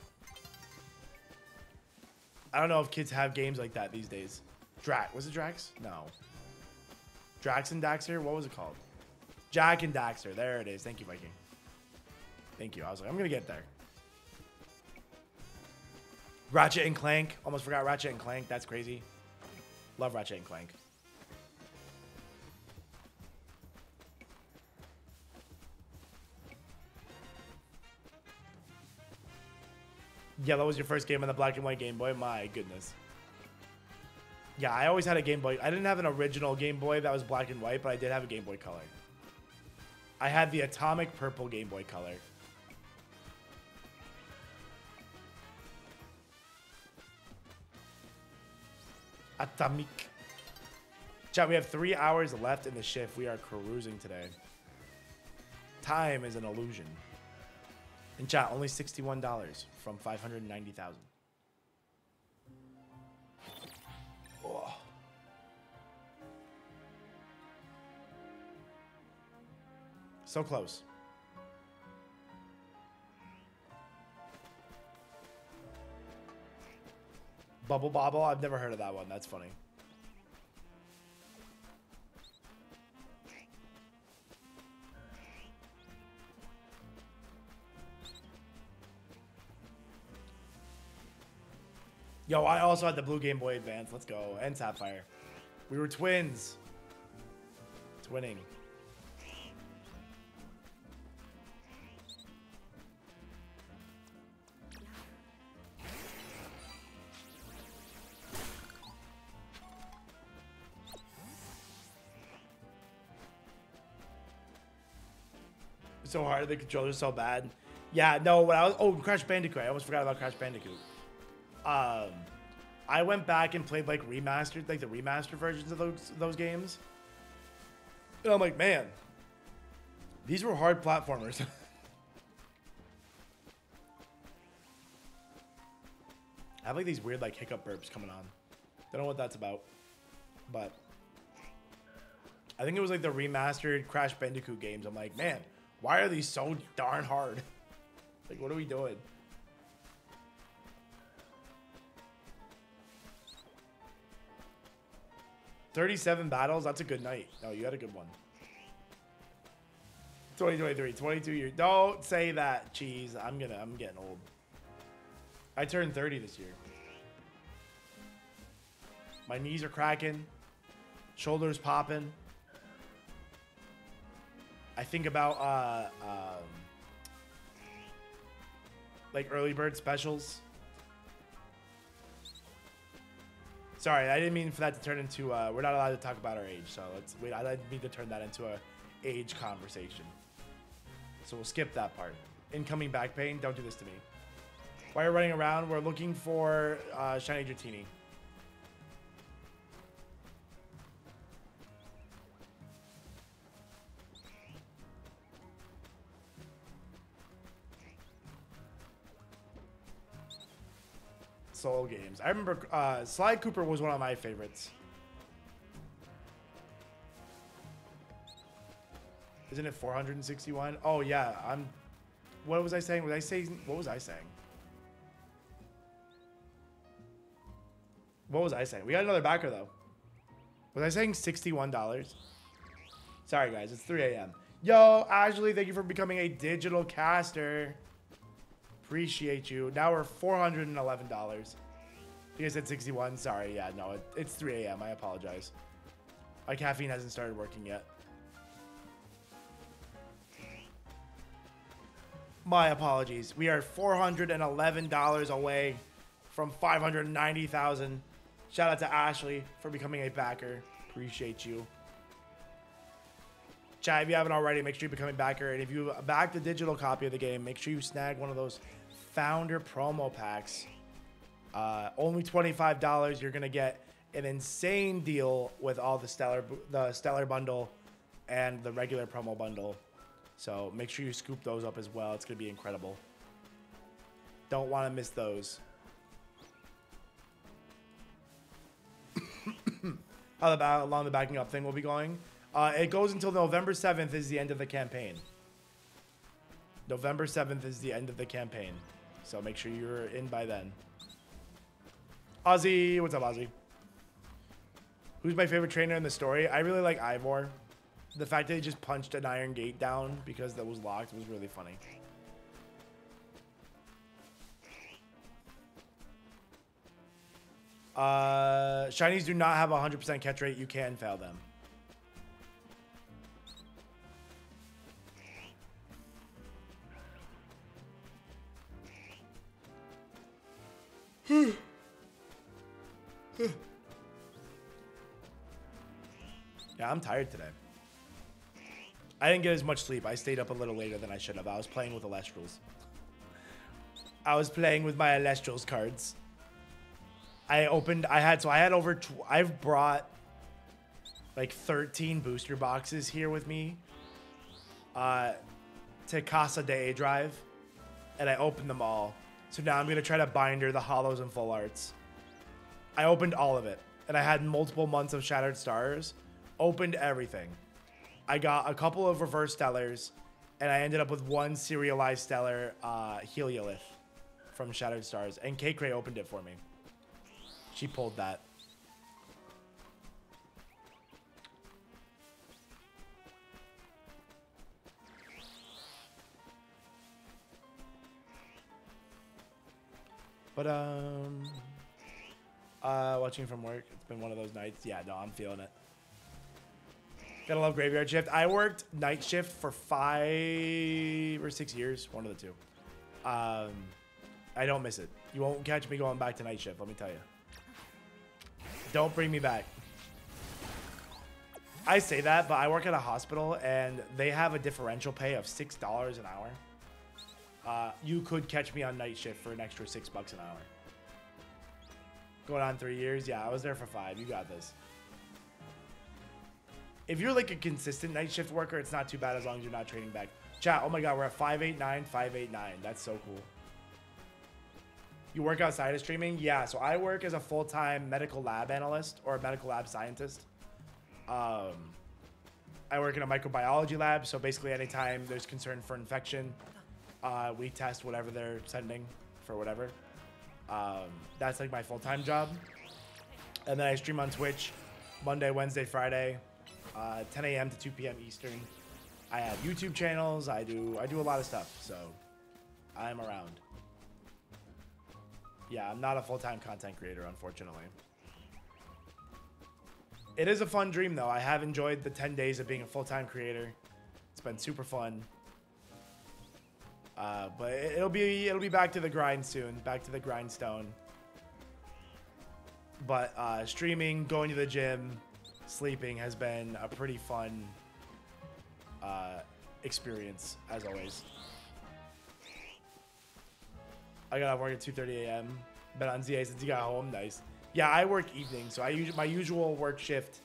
I don't know if kids have games like that these days. Was it Drax? No. Drax and Daxter? What was it called? Jack and Daxter. There it is. Thank you, Viking. Thank you. I was like, I'm going to get there. Ratchet and Clank. Almost forgot Ratchet and Clank. That's crazy. Love Ratchet and Clank. Yellow was your first game on the black and white Game Boy? My goodness. Yeah, I always had a Game Boy. I didn't have an original Game Boy that was black and white, but I did have a Game Boy Color. I had the Atomic Purple Game Boy Color. Atomic. Chat, we have 3 hours left in the shift. We are cruising today. Time is an illusion. And chat, only $61 from 590,000. Oh. So close. Bubble Bobble? I've never heard of that one. That's funny. Yo, I also had the blue Game Boy Advance. Let's go. And Sapphire. We were twins. Twinning. So hard, the controller's so bad. Yeah, no, when I was, oh, Crash Bandicoot. I almost forgot about Crash Bandicoot. I went back and played like remastered, like the remastered versions of those games. And I'm like, man, these were hard platformers. I have like these weird like hiccup burps coming on. Don't know what that's about, but I think it was like the remastered Crash Bandicoot games. I'm like, man, why are these so darn hard? Like, what are we doing? $37 battles. That's a good night. No, you had a good one. 2023, 22 years. Don't say that, cheese. I'm getting old. I turned 30 this year. My knees are cracking. Shoulders popping. I think about like early bird specials. Sorry, I didn't mean for that to turn into we're not allowed to talk about our age, so let's wait. I didn't mean to turn that into a age conversation. So we'll skip that part. Incoming back pain, don't do this to me. While you're running around, we're looking for Shiny Dratini. Soul games. I remember Sly Cooper was one of my favorites. Isn't it 461? Oh yeah, what was I saying? What was I saying? What was I saying? We got another backer though. Was I saying $61? Sorry guys, it's 3 a.m. Yo, Ashley, thank you for becoming a digital caster. Appreciate you. Now we're $411. You guys said 61. Sorry, yeah, no, it's 3 a.m. I apologize. My caffeine hasn't started working yet. My apologies. We are $411 away from 590,000. Shout out to Ashley for becoming a backer. Appreciate you. Chat, if you haven't already, make sure you become a backer. And if you back the digital copy of the game, make sure you snag one of those founder promo packs. Only $25. You're gonna get an insane deal with all the stellar bundle and the regular promo bundle. So make sure you scoop those up as well. It's gonna be incredible. Don't want to miss those. How long the backing up thing will be going? It goes until November 7th is the end of the campaign. November 7th is the end of the campaign. So make sure you're in by then. Ozzy, what's up, Ozzy? Who's my favorite trainer in the story? I really like Ivor. The fact that he just punched an iron gate down because that was locked was really funny. Shinies do not have a 100% catch rate. You can fail them. Yeah, I'm tired today. I didn't get as much sleep. I stayed up a little later than I should have. I was playing with Elestrals. I was playing with my Elestrals cards. I've brought like 13 booster boxes here with me to Casa de Drive, and I opened them all. So now I'm going to try to binder the holos and full arts. I opened all of it, and I had multiple months of Shattered Stars. Opened everything. I got a couple of reverse stellars, and I ended up with one serialized stellar Heliolith from Shattered Stars, and Kaycreigh opened it for me. She pulled that. But Watching from work. It's been one of those nights. Yeah, no, I'm feeling it. Gotta love graveyard shift. I worked night shift for 5 or 6 years. One of the two. I don't miss it. You won't catch me going back to night shift, let me tell you. Don't bring me back. I say that, but I work at a hospital and they have a differential pay of $6 an hour. You could catch me on night shift for an extra $6 an hour. Going on 3 years? Yeah, I was there for 5. You got this. If you're like a consistent night shift worker, it's not too bad as long as you're not trading back. Chat, oh my God, we're at 589, 589. That's so cool. You work outside of streaming? Yeah, so I work as a full-time medical lab analyst or a medical lab scientist. I work in a microbiology lab, so basically anytime there's concern for infection, we test whatever they're sending for whatever. That's like my full-time job. And then I stream on Twitch Monday, Wednesday, Friday, 10 a.m. to 2 p.m. Eastern. I have YouTube channels. I do a lot of stuff, so I'm around. Yeah, I'm not a full-time content creator, unfortunately. It is a fun dream, though. I have enjoyed the 10 days of being a full-time creator. It's been super fun. But it'll be back to the grind soon, back to the grindstone. But streaming, going to the gym, sleeping has been a pretty fun experience, as always. I got off work at 2:30 a.m. Been on Z-A since you got home. Nice. Yeah, I work evenings, so my usual work shift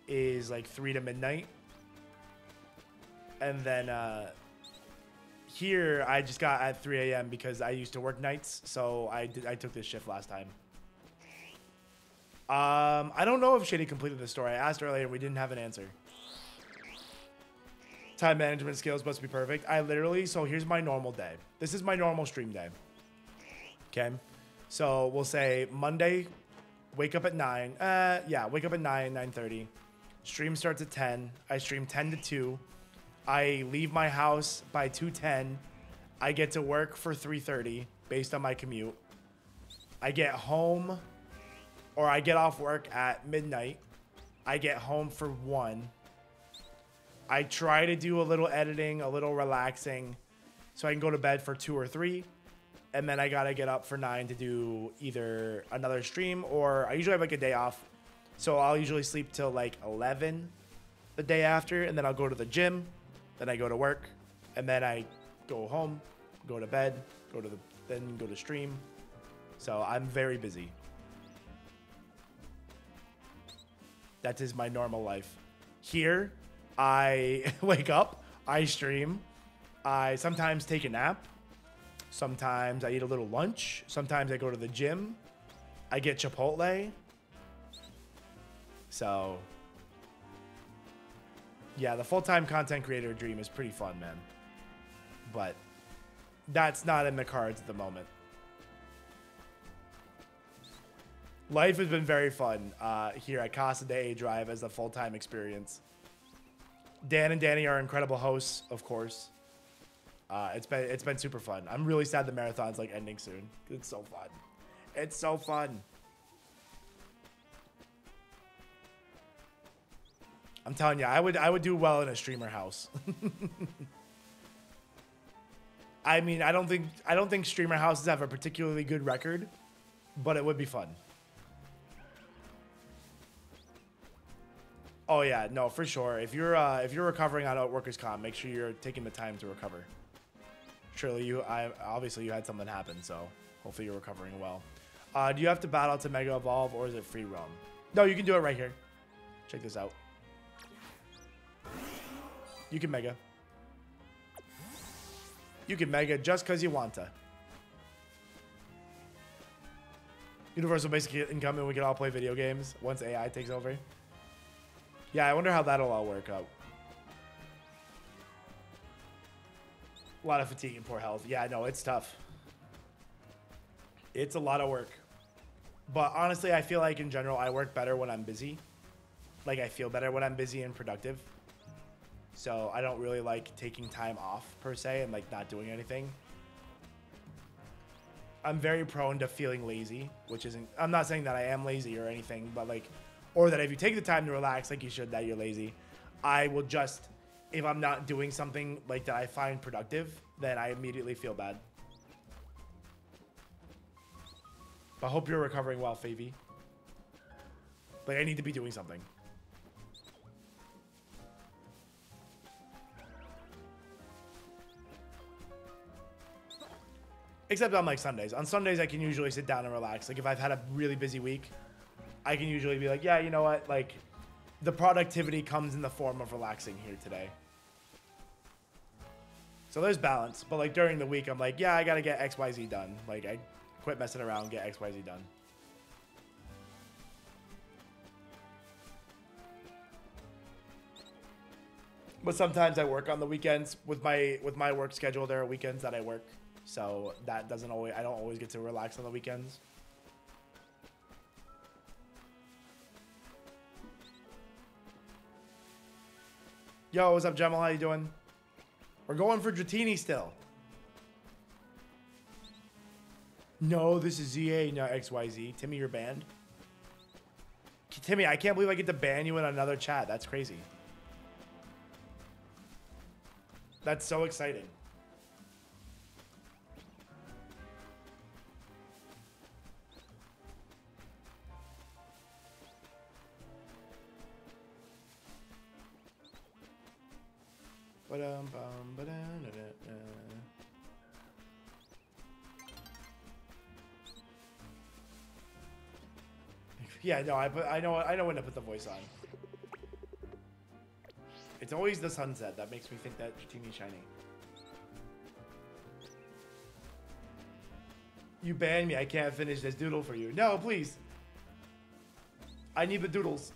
is like 3 to midnight. And then here I just got at 3 a.m. because I used to work nights, so I took this shift last time. I don't know if Shady completed the story. I asked earlier, we didn't have an answer. Time management skills must be perfect. So here's my normal day. This is my normal stream day. Okay. So we'll say Monday, wake up at 9. Wake up at 9:30. Stream starts at 10. I stream 10 to 2. I leave my house by 2:10. I get to work for 3:30 based on my commute. I get home, or I get off work at midnight. I get home for 1. I try to do a little editing, a little relaxing, so I can go to bed for 2 or 3. And then I gotta get up for 9 to do either another stream, or I usually have like a day off. So I'll usually sleep till like 11 the day after, and then I'll go to the gym. Then I go to work, and then I go home, go to bed, then go to stream. So I'm very busy. That is my normal life. Here, I wake up, I stream, I sometimes take a nap, sometimes I eat a little lunch, sometimes I go to the gym, I get Chipotle. So, yeah, the full-time content creator dream is pretty fun, man. But that's not in the cards at the moment. Life has been very fun here at Casa de Drive as a full-time experience. Dan and Danny are incredible hosts, of course. It's been super fun. I'm really sad the marathon's like ending soon. It's so fun. It's so fun. I'm telling you, I would do well in a streamer house. I mean, I don't think streamer houses have a particularly good record, but it would be fun. Oh yeah, no, for sure. If you're recovering on workers' comp, make sure you're taking the time to recover. Surely obviously you had something happen, so hopefully you're recovering well. Do you have to battle to Mega Evolve, or is it free roam? No, you can do it right here. Check this out. You can Mega. You can Mega just because you want to. Universal basic income, and we can all play video games once AI takes over. Yeah, I wonder how that'll all work out. A lot of fatigue and poor health. Yeah, no, it's tough. It's a lot of work. But honestly, I feel like in general, I work better when I'm busy. Like, I feel better when I'm busy and productive. So I don't really like taking time off, per se, and like not doing anything. I'm very prone to feeling lazy, which isn't, I'm not saying that I am lazy or anything, but like, or that if you take the time to relax like you should, that you're lazy. I will just, if I'm not doing something like that I find productive, then I immediately feel bad. But I hope you're recovering well, Favy. Like, I need to be doing something. Except on like Sundays. On Sundays, I can usually sit down and relax. Like if I've had a really busy week, I can usually be like, yeah, you know what? Like the productivity comes in the form of relaxing here today. So there's balance. But like during the week, I'm like, yeah, I got to get XYZ done. Like I quit messing around, get XYZ done. But sometimes I work on the weekends with my work schedule. There are weekends that I work. So that doesn't always, I don't always get to relax on the weekends. Yo, what's up, Jamal? How you doing? We're going for Dratini still. No, this is Z-A, not XYZ. Timmy, you're banned. Timmy, I can't believe I get to ban you in another chat. That's crazy. That's so exciting. Yeah, no, I know when to put the voice on. It's always the sunset that makes me think that Dratini's shiny. You banned me. I can't finish this doodle for you. No, please. I need the doodles.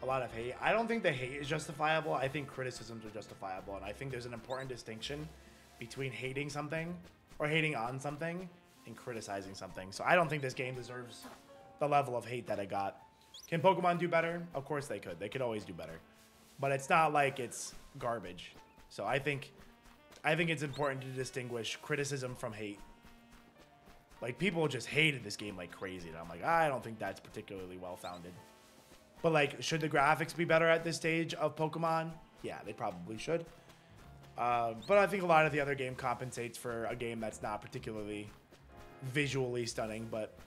A lot of hate. I don't think the hate is justifiable. I think criticisms are justifiable. And I think there's an important distinction between hating something or hating on something and criticizing something. So I don't think this game deserves the level of hate that it got. Can Pokemon do better? Of course they could. They could always do better. But it's not like it's garbage. So I think it's important to distinguish criticism from hate. Like people just hated this game like crazy. And I'm like, I don't think that's particularly well-founded. But like, should the graphics be better at this stage of Pokemon? Yeah, they probably should. But I think a lot of the other game compensates for a game that's not particularly visually stunning. But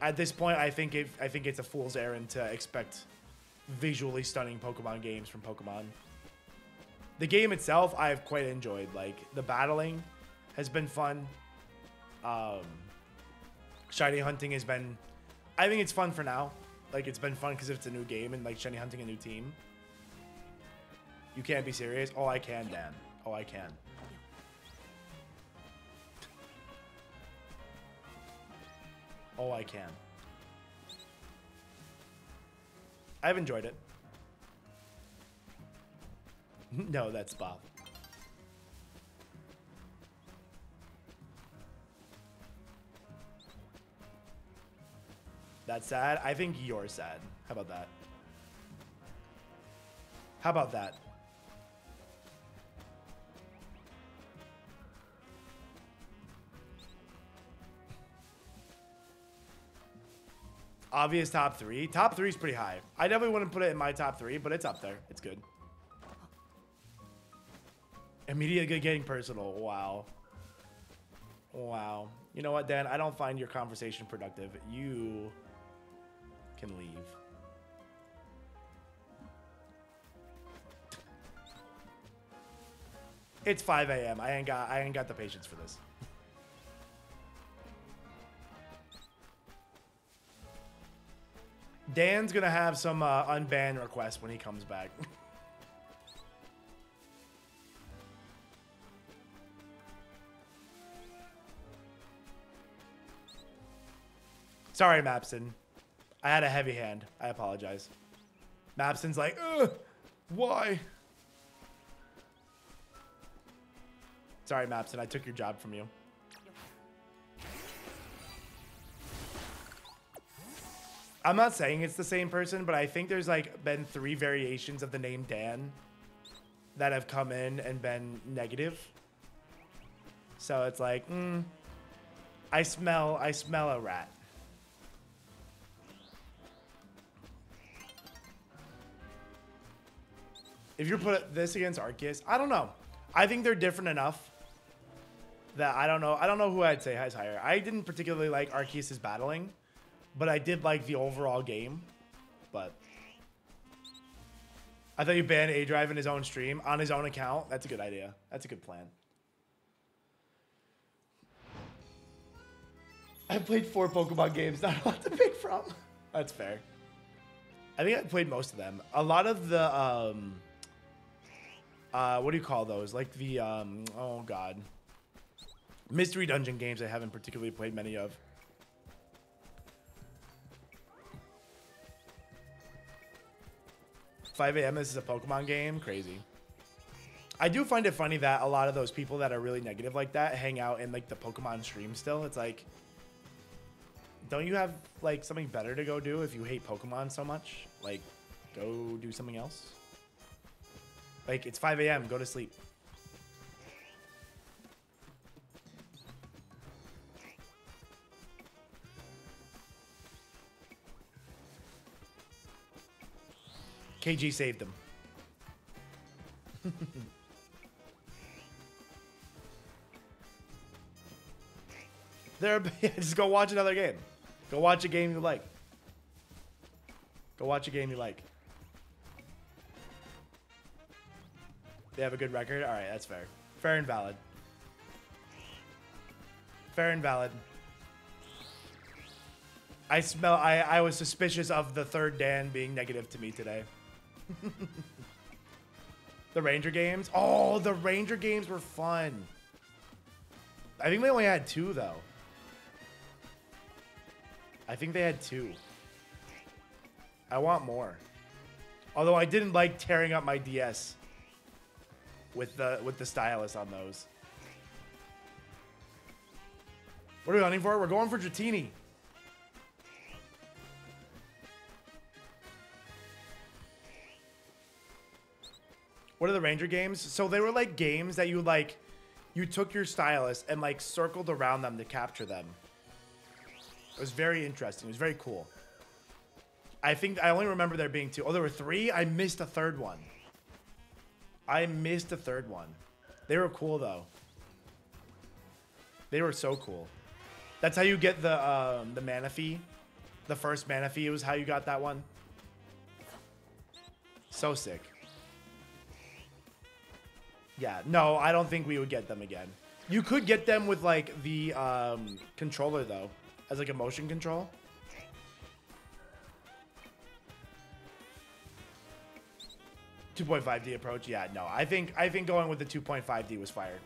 at this point, I think it's a fool's errand to expect visually stunning Pokemon games from Pokemon. The game itself, I've quite enjoyed. Like the battling has been fun. Shiny hunting has been, I think it's fun for now. Like, it's been fun because it's a new game and, like, shiny hunting a new team. You can't be serious? Oh, I can, Dan. Oh, I can. Oh, I can. I've enjoyed it. No, that's Bob. That's sad. I think you're sad. How about that? How about that? Obvious top three. Top three is pretty high. I definitely wouldn't put it in my top three, but it's up there. It's good. Immediately getting personal. Wow. Wow. You know what, Dan? I don't find your conversation productive. You can leave. It's 5 a.m. I ain't got the patience for this. Dan's gonna have some unban requests when he comes back. Sorry, Mapson. I had a heavy hand. I apologize. Mapson's like, ugh, why? Sorry, Mapson, I took your job from you. I'm not saying it's the same person, but I think there's like been 3 variations of the name Dan that have come in and been negative. So it's like, I smell a rat. If you're put this against Arceus, I don't know. I think they're different enough that I don't know. I don't know who I'd say has higher. I didn't particularly like Arceus' battling, but I did like the overall game. But I thought you banned A-Drive in his own stream on his own account. That's a good idea. That's a good plan. I played 4 Pokemon games, not a lot to pick from. That's fair. I think I played most of them. A lot of the, what do you call those? Like the, oh God. Mystery Dungeon games I haven't particularly played many of. "5 a.m. This is a Pokemon game? Crazy. I do find it funny that a lot of those people that are really negative like that hang out in like the Pokemon stream still. It's like, don't you have like something better to go do if you hate Pokemon so much? Like, go do something else. Like, it's 5 a.m. Go to sleep. KG saved him. There, just go watch another game. Go watch a game you like. Go watch a game you like. They have a good record? All right, that's fair. Fair and valid. Fair and valid. I was suspicious of the third Dan being negative to me today. The Ranger games? Oh, the Ranger games were fun. I think they only had 2, though. I think they had 2. I want more. Although I didn't like tearing up my DS with the stylus on those. What are we hunting for? We're going for Dratini. What are the Ranger games? So they were like games that you took your stylus and like circled around them to capture them. It was very interesting. It was very cool. I think I only remember there being 2. Oh, there were 3? I missed a third one. They were cool though. They were so cool. That's how you get the Manaphy. The first Manaphy was how you got that one. So sick. Yeah, no, I don't think we would get them again. You could get them with like the controller though, as like a motion control. .5D approach, yeah, no. I think going with the 2.5D was fire.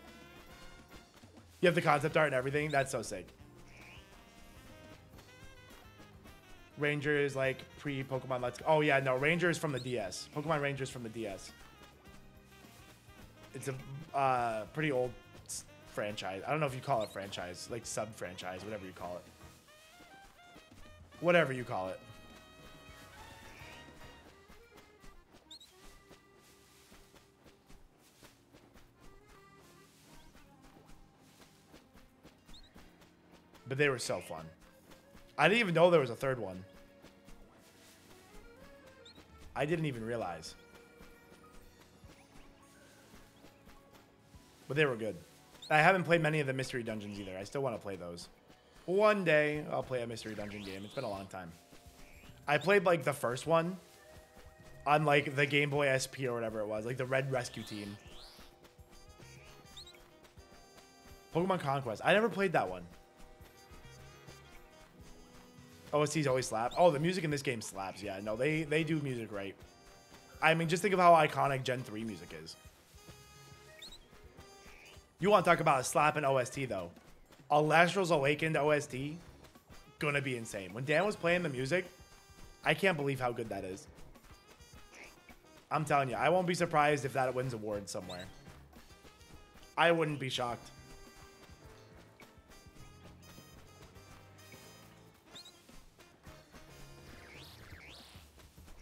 You have the concept art and everything. That's so sick. Ranger is like pre-Pokemon Let's Go. Oh yeah, no, Ranger is from the DS. Pokemon Ranger is from the DS. It's a pretty old franchise. I don't know if you call it franchise, like sub-franchise, whatever you call it. Whatever you call it. But they were so fun. I didn't even know there was a third one. I didn't even realize. But they were good. I haven't played many of the mystery dungeons either. I still want to play those. One day, I'll play a mystery dungeon game. It's been a long time. I played, like, the first one on, like, the Game Boy SP or whatever it was. Like, the Red Rescue Team. Pokemon Conquest. I never played that one. OSTs always slap. Oh, the music in this game slaps. Yeah, no, they do music right. I mean, just think of how iconic Gen 3 music is. You want to talk about a slapping OST, though. Elestrals Awakened OST, gonna be insane. When Dan was playing the music, I can't believe how good that is. I'm telling you, I won't be surprised if that wins awards somewhere. I wouldn't be shocked.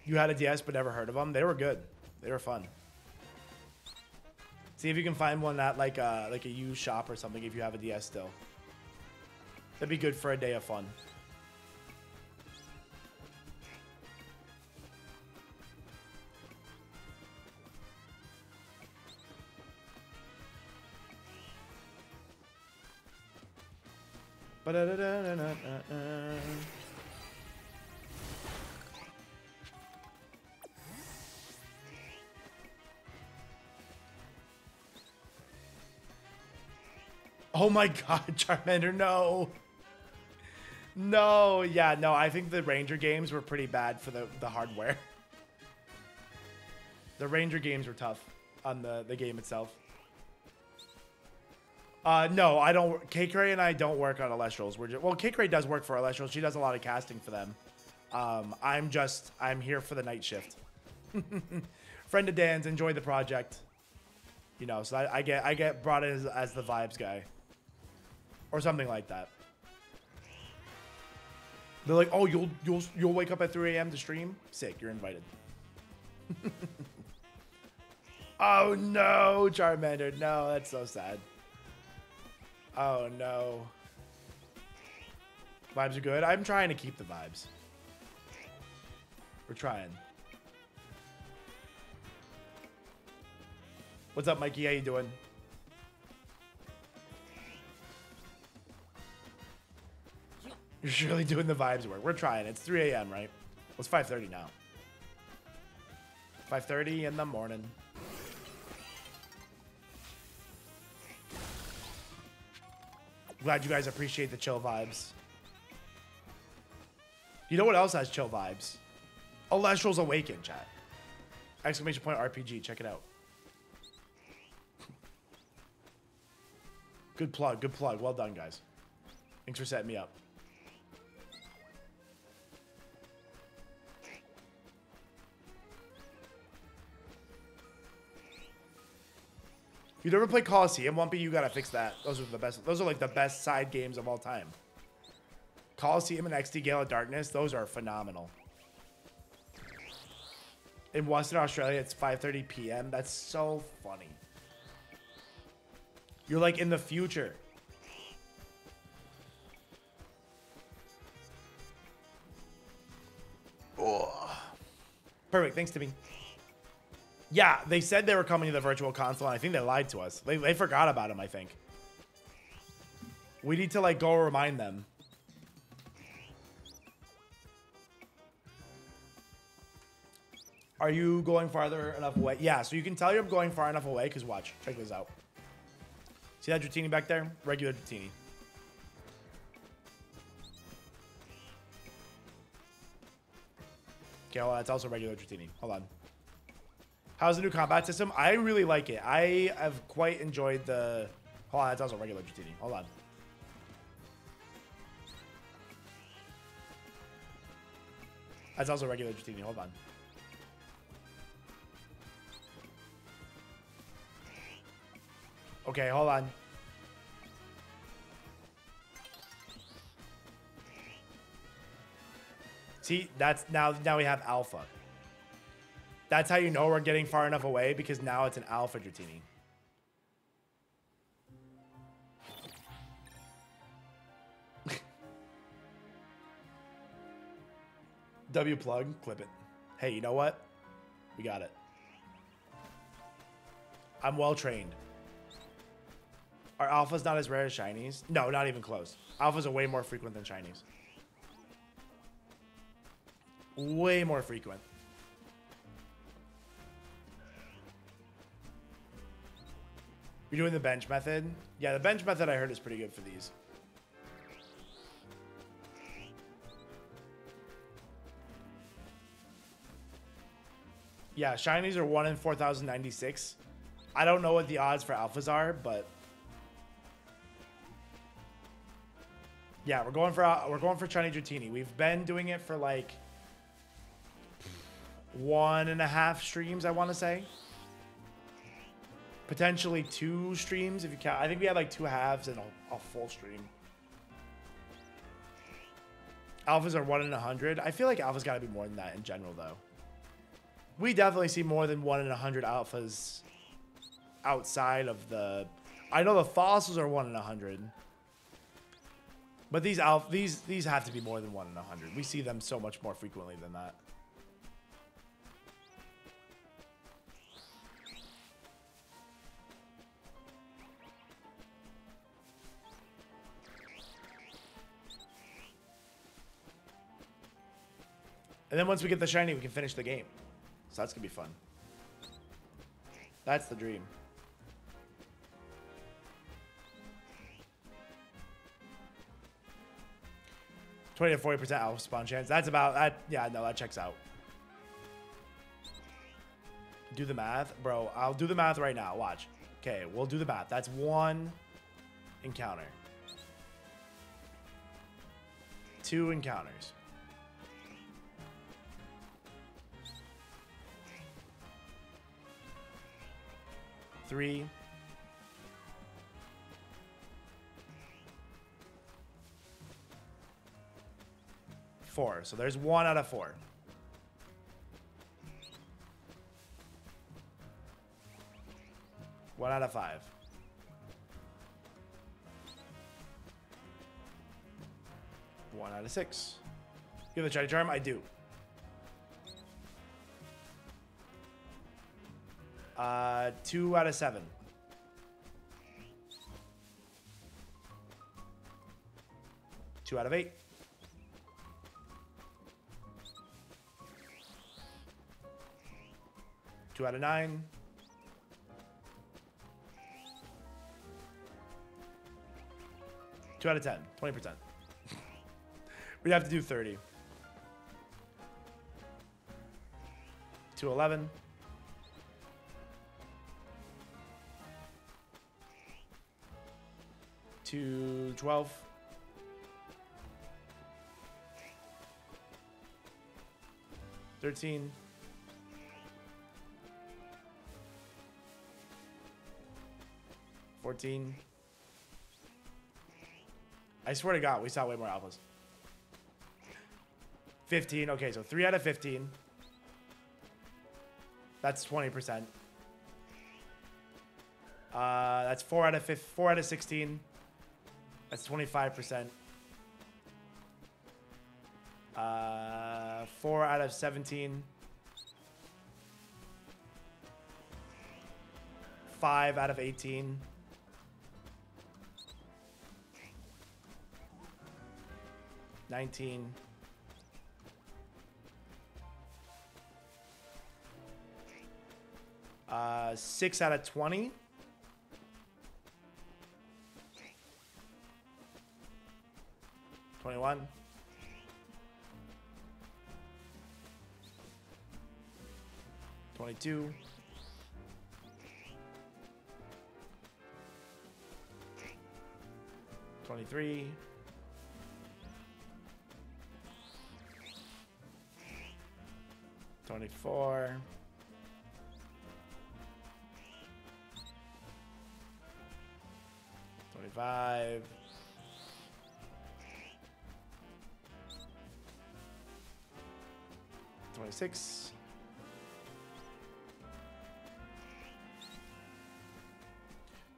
You had a DS but never heard of them? They were good. They were fun. See if you can find one at like a used shop or something if you have a DS still. That'd be good for a day of fun. Oh my god, Charmander, no. No, yeah, no, I think the Ranger games were pretty bad for the hardware. The Ranger games were tough on the game itself. No, I don't. Kaycreigh and I don't work on Elestrals. Well, Kaycreigh does work for Elestrals. She does a lot of casting for them. I'm here for the night shift. Friend of Dan's, enjoy the project. You know, so I get brought in as the vibes guy. Or something like that. They're like, oh, you'll wake up at 3 a.m. to stream? Sick, you're invited. Oh no, Charmander, no, that's so sad. Oh no. Vibes are good. I'm trying to keep the vibes. We're trying. What's up, Mikey? How you doing? You're surely doing the vibes work. We're trying. It's 3 a.m., right? Well, it's 5:30 now. 5:30 in the morning. Glad you guys appreciate the chill vibes. You know what else has chill vibes? Elestrals Awaken, chat. Exclamation point RPG. Check it out. Good plug. Good plug. Well done, guys. Thanks for setting me up. If you never played Coliseum, Wumpy, you gotta fix that. Those are the best. Those are like the best side games of all time. Coliseum and XD Gale of Darkness, those are phenomenal. In Western Australia, it's 5:30 p.m. That's so funny. You're like in the future. Oh. Perfect. Thanks, Timmy. Yeah, they said they were coming to the Virtual Console, and I think they lied to us. They forgot about him, I think. We need to, like, go remind them. Are you going farther enough away? Yeah, so you can tell you're going far enough away, because watch. Check this out. See that Dratini back there? Regular Dratini. Okay, hold on. It's also regular Dratini. Hold on. How's the new combat system? I really like it. I have quite enjoyed the... Hold on, that's also regular Dratini. Hold on. That's also regular Dratini. Hold on. Okay, hold on. See, that's now we have alpha. That's how you know we're getting far enough away, because now it's an alpha Dratini. W plug, clip it. Hey, you know what? We got it. I'm well trained. Are alphas not as rare as shinies? No, not even close. Alphas are way more frequent than shinies. Way more frequent. You're doing the bench method? Yeah, the bench method I heard is pretty good for these. Yeah, shinies are 1 in 4,096. I don't know what the odds for alphas are, but yeah, we're going for shiny Dratini. We've been doing it for like 1.5 streams, I want to say. Potentially 2 streams if you count. I think we had like 2 halves and a full stream. Alphas are 1 in 100. I feel like alphas got to be more than that in general, though. We definitely see more than 1 in 100 alphas outside of the... I know the fossils are 1 in 100. But these have to be more than 1 in 100. We see them so much more frequently than that. And then once we get the shiny, we can finish the game. So that's going to be fun. That's the dream. $20 to 40% alpha spawn chance. That's about that. Yeah, no, that checks out. Do the math. Bro, I'll do the math right now. Watch. Okay, we'll do the math. That's 1 encounter. 2 encounters. 3. 4. So there's 1 out of 4. One out of 5. One out of 6. You have the shiny charm? I do. 2 out of 7. 2 out of 8. 2 out of 9. 2 out of 10. 20%. We'd have to do 30. 211. 212. 13. 14. I swear to God, we saw way more alphas. 15. Okay, so 3 out of 15. That's 20%. That's 4 out of 16. That's 25%. 4 out of 17. 5 out of 18. 19. 6 out of 20. 21. 22. 23. 24. 25. 26.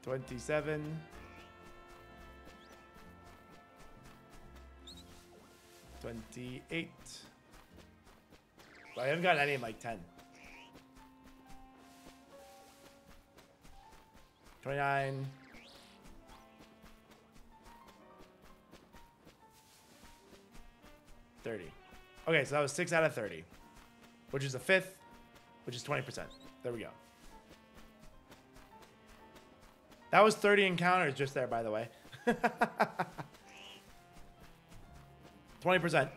27. 28. I haven't gotten any in like 10. 29. 30. Okay, so that was 6 out of 30, which is a 5th, which is 20%. There we go. That was 30 encounters just there, by the way. 20%.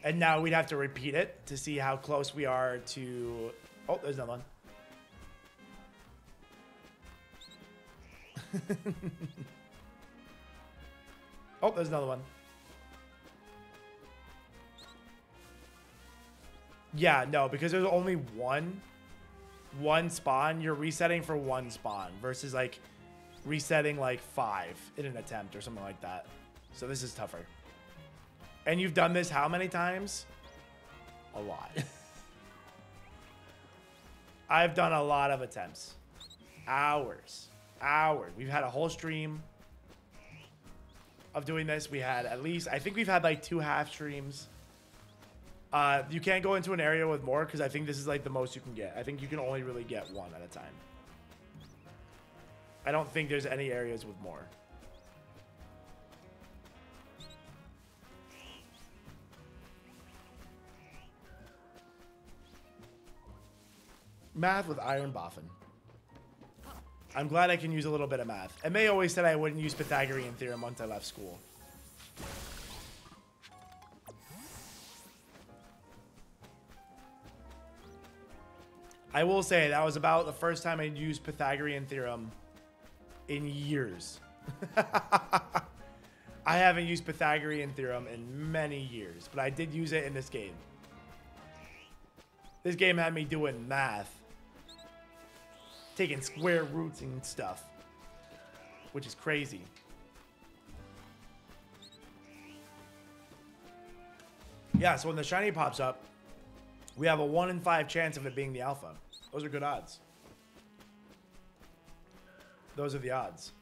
And now we'd have to repeat it to see how close we are to... Oh, there's another one. Oh, there's another one. Yeah, no, because there's only one. one spawn, you're resetting for one spawn versus like resetting like 5 in an attempt or something like that. So this is tougher. And you've done this how many times? A lot. I've done a lot of attempts. Hours. We've had a whole stream of doing this. We had at least, I think we've had like 2 half streams. You can't go into an area with more because I think this is like the most you can get. I think you can only really get 1 at a time. I don't think there's any areas with more. Math with IronBoffin. I'm glad I can use a little bit of math. And May always said I wouldn't use Pythagorean theorem once I left school. I will say that was about the first time I used Pythagorean theorem in years. I haven't used Pythagorean theorem in many years, but I did use it in this game. This game had me doing math. Taking square roots and stuff. Which is crazy. Yeah, so when the shiny pops up, we have a 1 in 5 chance of it being the alpha. Those are good odds. Those are the odds.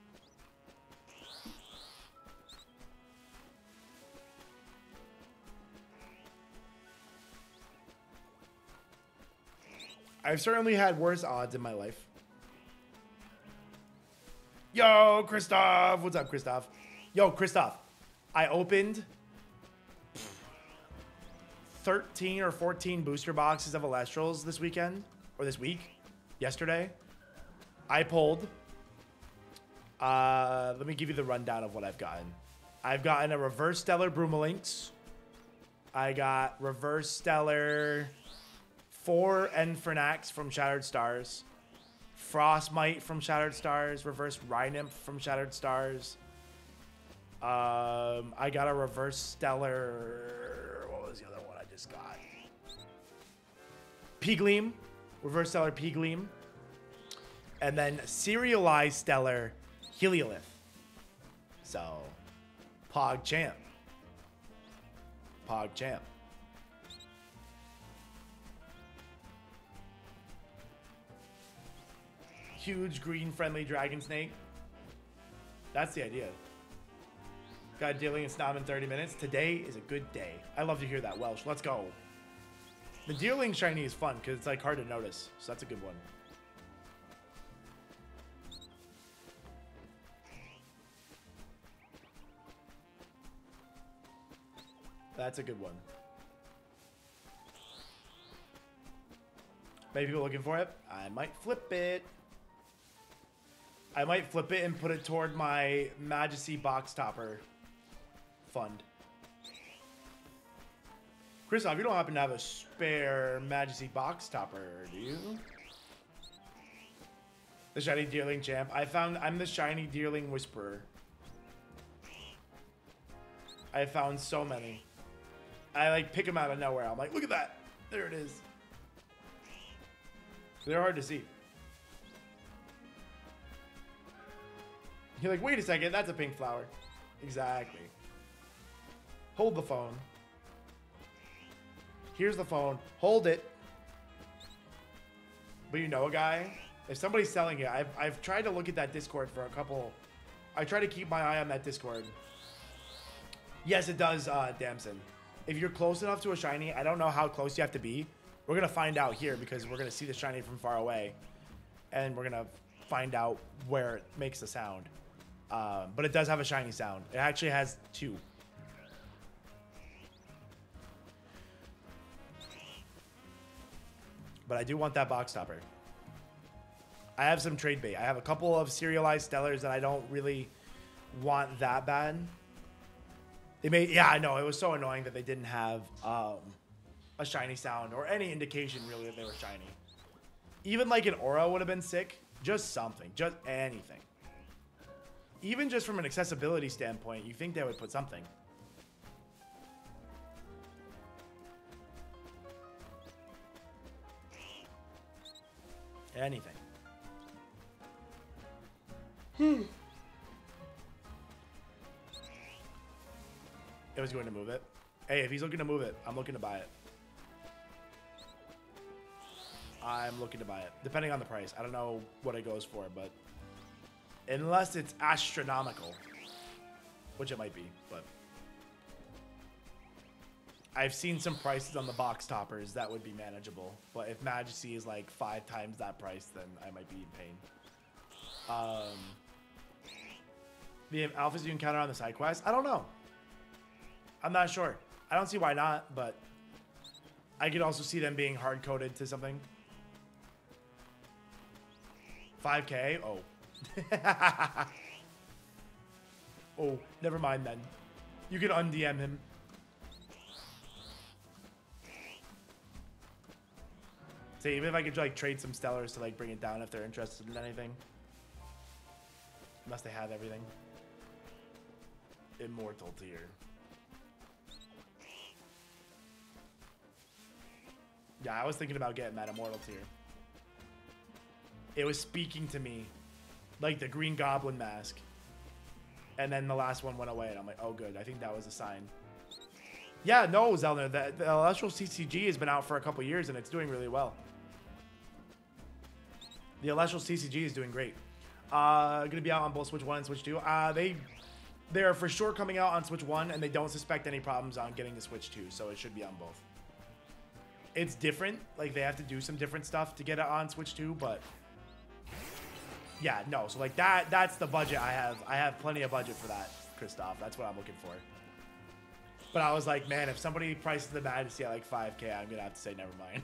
I've certainly had worse odds in my life. Yo, Christoph. What's up, Christoph? Yo, Christoph. I opened 13 or 14 booster boxes of Elestrals this weekend. Or this week. Yesterday. I pulled. Let me give you the rundown of what I've gotten. I've gotten a Reverse Stellar Broomalinx. I got Reverse Stellar 4 Enfernax from Shattered Stars. Frostmite from Shattered Stars. Reverse Rhynymph from Shattered Stars. I got a Reverse Stellar... What was the other one I just got? P-Gleam. Reverse Stellar P-Gleam. And then Serialized Stellar Heliolith. So, Pog Champ. Pog Champ. Huge green friendly Dragon Snake. That's the idea. Got dealing and snob in 30 minutes. Today is a good day. I love to hear that, Welsh. Let's go. The Deerling shiny is fun because it's like hard to notice. So that's a good one. That's a good one. Maybe people looking for it. I might flip it. I might flip it and put it toward my Majesty box topper fund. Christoph, you don't happen to have a spare Majesty box topper, do you? The shiny Deerling champ. I'm the shiny Deerling whisperer. I found so many. I like pick them out of nowhere. I'm like, look at that. There it is. They're hard to see. You're like, wait a second, that's a pink flower. Exactly. Hold the phone. Here's the phone. Hold it. But you know a guy? If somebody's selling it, I've tried to look at that Discord for a couple. I try to keep my eye on that Discord. Yes, it does, Damson. If you're close enough to a shiny, I don't know how close you have to be. We're going to find out here because we're going to see the shiny from far away. And we're going to find out where it makes the sound. But it does have a shiny sound. It actually has 2. But I do want that box topper. I have some trade bait. I have a couple of serialized stellars that I don't really want that bad. Yeah, I know. It was so annoying that they didn't have a shiny sound or any indication really that they were shiny. Even like an aura would have been sick. Just something. Just anything. Even just from an accessibility standpoint, you think they would put something. Anything. It was going to move it. Hey, if he's looking to move it, I'm looking to buy it. I'm looking to buy it, depending on the price. I don't know what it goes for, but unless it's astronomical, which it might be, but I've seen some prices on the box toppers that would be manageable. But if Majesty is like 5 times that price, then I might be in pain. The alphas you encounter on the side quest, I don't know. I'm not sure. I don't see why not, but I could also see them being hard-coded to something. 5K? Oh. Oh, never mind then. You can undm him. So even if I could like trade some stellars to like bring it down if they're interested in anything. Unless they have everything. Immortal tier. Yeah, I was thinking about getting that immortal tier. It was speaking to me. Like the Green Goblin mask. And then the last one went away and I'm like, oh good, I think that was a sign. Yeah, no, Zelner, the Elestrals CCG has been out for a couple years and it's doing really well. The Elestrals CCG is doing great. Gonna be out on both Switch 1 and Switch 2. They are for sure coming out on Switch 1 and they don't suspect any problems on getting the Switch 2, so it should be on both. It's different, like they have to do some different stuff to get it on Switch 2, but yeah, no, so like that's the budget I have. I have plenty of budget for that, Christoph. That's what I'm looking for. But I was like, man, if somebody prices the Majesty at like 5K, I'm gonna have to say never mind.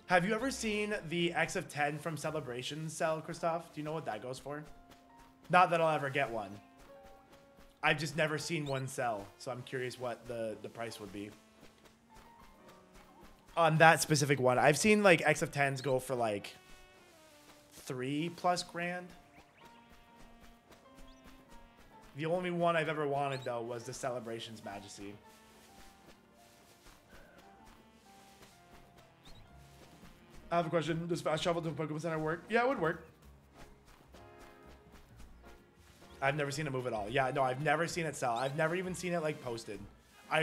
Have you ever seen the X of 10 from Celebrations sell, Christoph? Do you know what that goes for? Not that I'll ever get one. I've just never seen one sell, so I'm curious what the price would be. On that specific one, I've seen like X of 10s go for like 3+ grand. The only one I've ever wanted though was the Celebrations Majesty. I have a question. Does fast travel to a Pokemon Center work? Yeah, it would work. I've never seen it move at all. Yeah, no, I've never seen it sell. I've never even seen it like posted.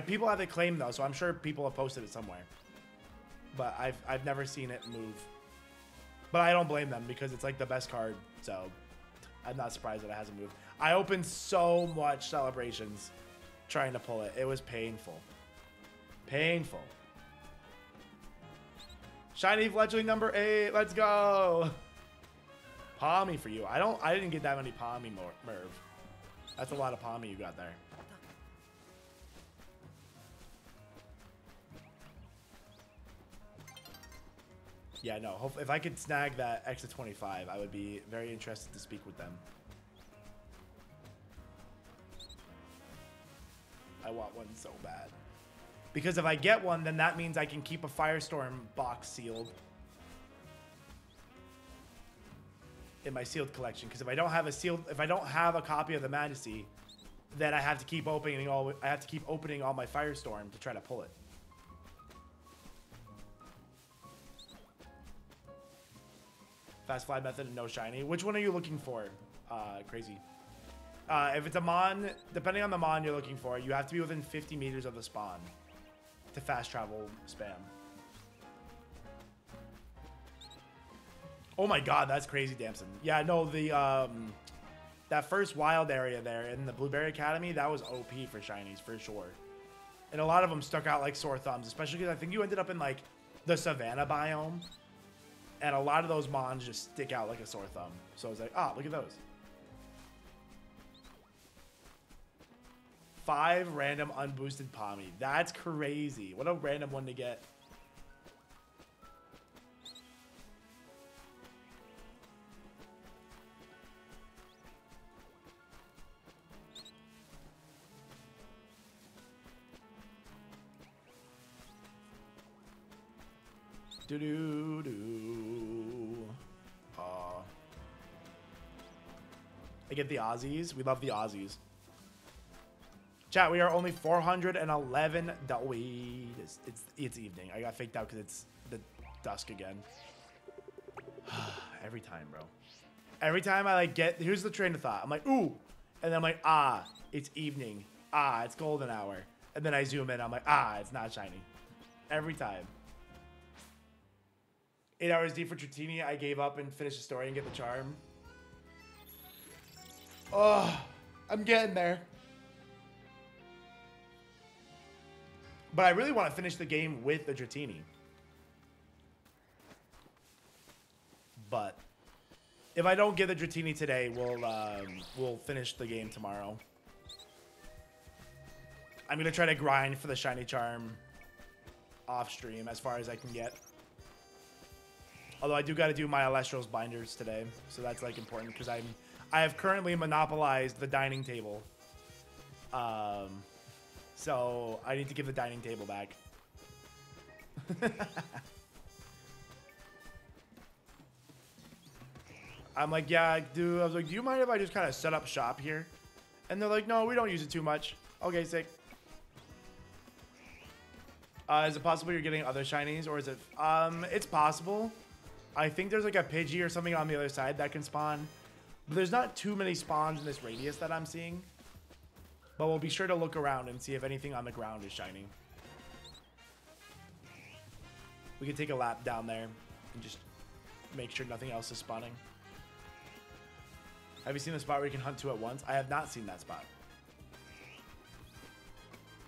People have it claimed though, so I'm sure people have posted it somewhere. But I've never seen it move. But I don't blame them because it's like the best card, so I'm not surprised that it hasn't moved. I opened so much Celebrations trying to pull it. It was painful. Painful. Shiny fledgling number 8. Let's go. Palmy for you. I didn't get that many Palmy, Merv. That's a lot of Palmy you got there. Yeah, no. If I could snag that X of 25, I would be very interested to speak with them. I want one so bad. Because if I get one, then that means I can keep a Firestorm box sealed in my sealed collection. Because if I don't have a copy of the Majesty, then I have to keep opening all my Firestorm to try to pull it. Fast fly method and no shiny. Which one are you looking for? Crazy. If it's a Mon, depending on the Mon you're looking for, you have to be within 50 meters of the spawn to fast travel spam. Oh my god, that's crazy, Damson. Yeah, no, that first wild area there in the Blueberry Academy, that was OP for shinies for sure. And a lot of them stuck out like sore thumbs, especially because I think you ended up in like the Savannah biome. And a lot of those Mons just stick out like a sore thumb. So I was like, ah, look at those. 5 random unboosted Palmy. That's crazy. What a random one to get. I get the Aussies. We love the Aussies. Chat, we are only 411. It's evening. I got faked out because it's the dusk again. Every time, bro. Every time I like get, here's the train of thought. I'm like, ooh. And then I'm like, ah, it's evening. Ah, it's golden hour. And then I zoom in. I'm like, ah, it's not shiny. Every time. 8 hours deep for Tratini. I gave up and finished the story and get the charm. Oh, I'm getting there. But I really want to finish the game with the Dratini. But if I don't get the Dratini today, we'll finish the game tomorrow. I'm gonna try to grind for the shiny charm off stream as far as I can get. Although I do got to do my Elestrals binders today, so that's like important because I have currently monopolized the dining table. So I need to give the dining table back. I'm like, yeah, dude. I was like, do you mind if I just kind of set up shop here? And they're like, no, we don't use it too much. Okay, sick. Is it possible you're getting other shinies, or is it? It's possible. I think there's like a Pidgey or something on the other side that can spawn. But there's not too many spawns in this radius that I'm seeing. But we'll be sure to look around and see if anything on the ground is shiny. We can take a lap down there and just make sure nothing else is spawning. Have you seen the spot where you can hunt two at once? I have not seen that spot.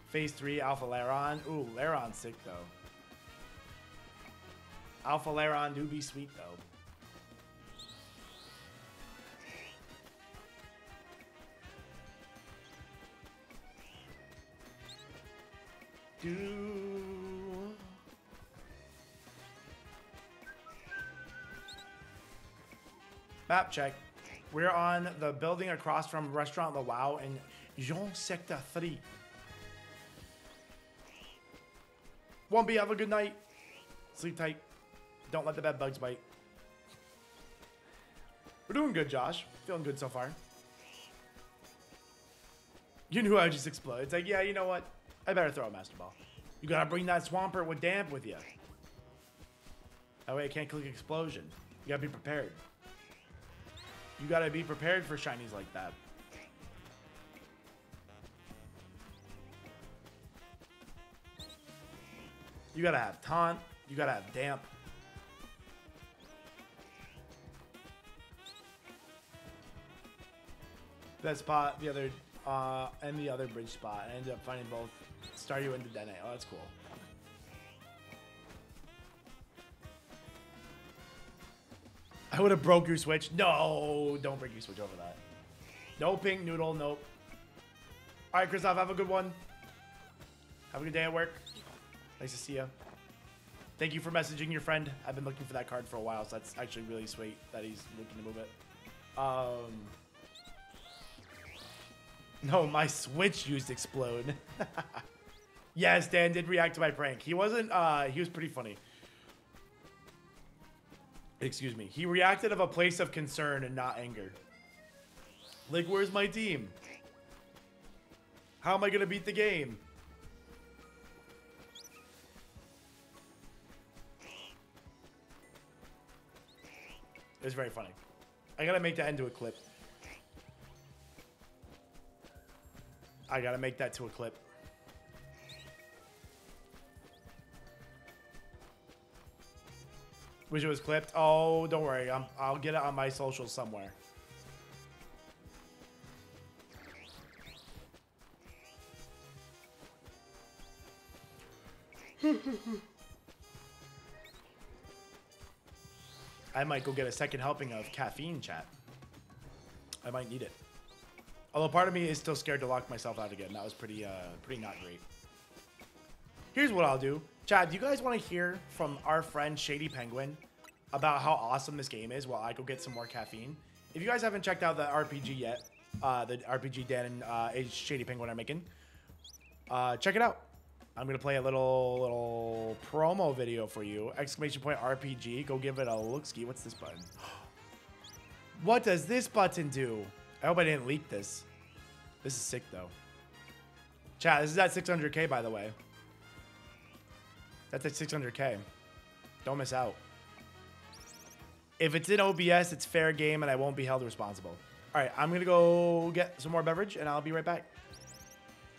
Phase 3, Alpha Laron. Ooh, Laron's sick, though. Alpha Laron do be sweet, though. Map check. We're on the building across from Restaurant La Wow in Jean Sector 3. Wumpy, have a good night. Sleep tight. Don't let the bed bugs bite. We're doing good, Josh. Feeling good so far. You knew I would just explode. It's like, yeah, you know what? I better throw a Master Ball. You gotta bring that Swampert with Damp with you. That way I can't click Explosion. You gotta be prepared. You gotta be prepared for shinies like that. You gotta have Taunt. You gotta have Damp. That spot, the other, and the other bridge spot. I ended up finding both Staryu and Dene. Oh, that's cool. I would have broke your Switch. No, don't break your Switch over that. No pink noodle, nope. All right, Christoph, have a good one. Have a good day at work. Nice to see you. Thank you for messaging your friend. I've been looking for that card for a while, so that's actually really sweet that he's looking to move it. No, my Switch used Explode. Yes, Dan did react to my prank. He wasn't, he was pretty funny. Excuse me. He reacted of a place of concern and not anger. Like, where's my team? How am I going to beat the game? It was very funny. I got to make that into a clip. I got to make that to a clip. Wish it was clipped. Oh, don't worry. I'll get it on my socials somewhere. I might go get a second helping of caffeine, chat. I might need it. Although part of me is still scared to lock myself out again. That was pretty not great. Here's what I'll do. Chad, do you guys want to hear from our friend Shady Penguin about how awesome this game is while I go get some more caffeine? If you guys haven't checked out the RPG yet, the RPG Dan and Shady Penguin are making, check it out. I'm going to play a little promo video for you. Exclamation point RPG. Go give it a look-ski. What's this button? What does this button do? I hope I didn't leak this. This is sick, though. Chat, this is at 600K, by the way. That's at 600K. Don't miss out. If it's in OBS, it's fair game, and I won't be held responsible. All right, I'm going to go get some more beverage, and I'll be right back.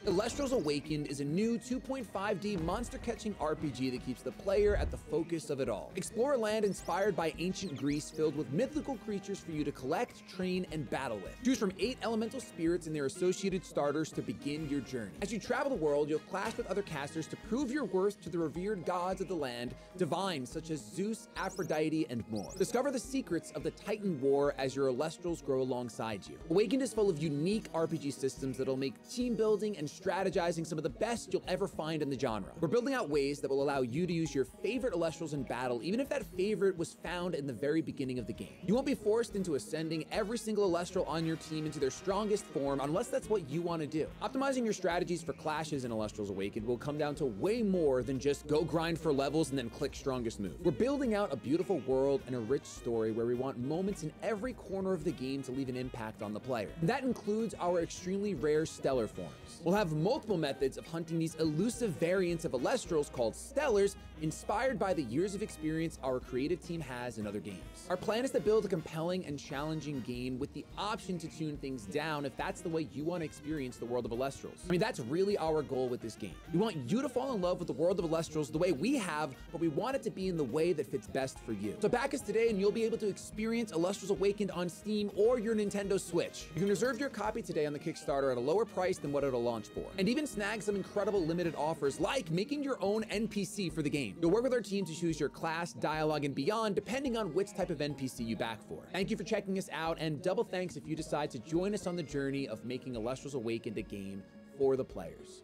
Elestrals Awakened is a new 2.5D monster-catching RPG that keeps the player at the focus of it all. Explore a land inspired by ancient Greece filled with mythical creatures for you to collect, train, and battle with. Choose from 8 elemental spirits and their associated starters to begin your journey. As you travel the world, you'll clash with other casters to prove your worth to the revered gods of the land, divines such as Zeus, Aphrodite, and more. Discover the secrets of the Titan War as your Elestrals grow alongside you. Awakened is full of unique RPG systems that'll make team building and strategizing some of the best you'll ever find in the genre. We're building out ways that will allow you to use your favorite Elestrals in battle, even if that favorite was found in the very beginning of the game. You won't be forced into ascending every single Elestral on your team into their strongest form unless that's what you want to do. Optimizing your strategies for clashes in Elestrals Awakened will come down to way more than just go grind for levels and then click strongest move. We're building out a beautiful world and a rich story where we want moments in every corner of the game to leave an impact on the player. And that includes our extremely rare stellar forms. We'll have multiple methods of hunting these elusive variants of Elestrals called Stellars, inspired by the years of experience our creative team has in other games. Our plan is to build a compelling and challenging game with the option to tune things down if that's the way you want to experience the world of Elestrals. I mean, that's really our goal with this game. We want you to fall in love with the world of Elestrals the way we have, but we want it to be in the way that fits best for you. So back us today and you'll be able to experience Elestrals Awakened on Steam or your Nintendo Switch. You can reserve your copy today on the Kickstarter at a lower price than what it'll launch for, and even snag some incredible limited offers like making your own NPC for the game. You'll work with our team to choose your class, dialogue, and beyond depending on which type of NPC you back for. Thank you for checking us out, and double thanks if you decide to join us on the journey of making Elestrals Awakened a game for the players.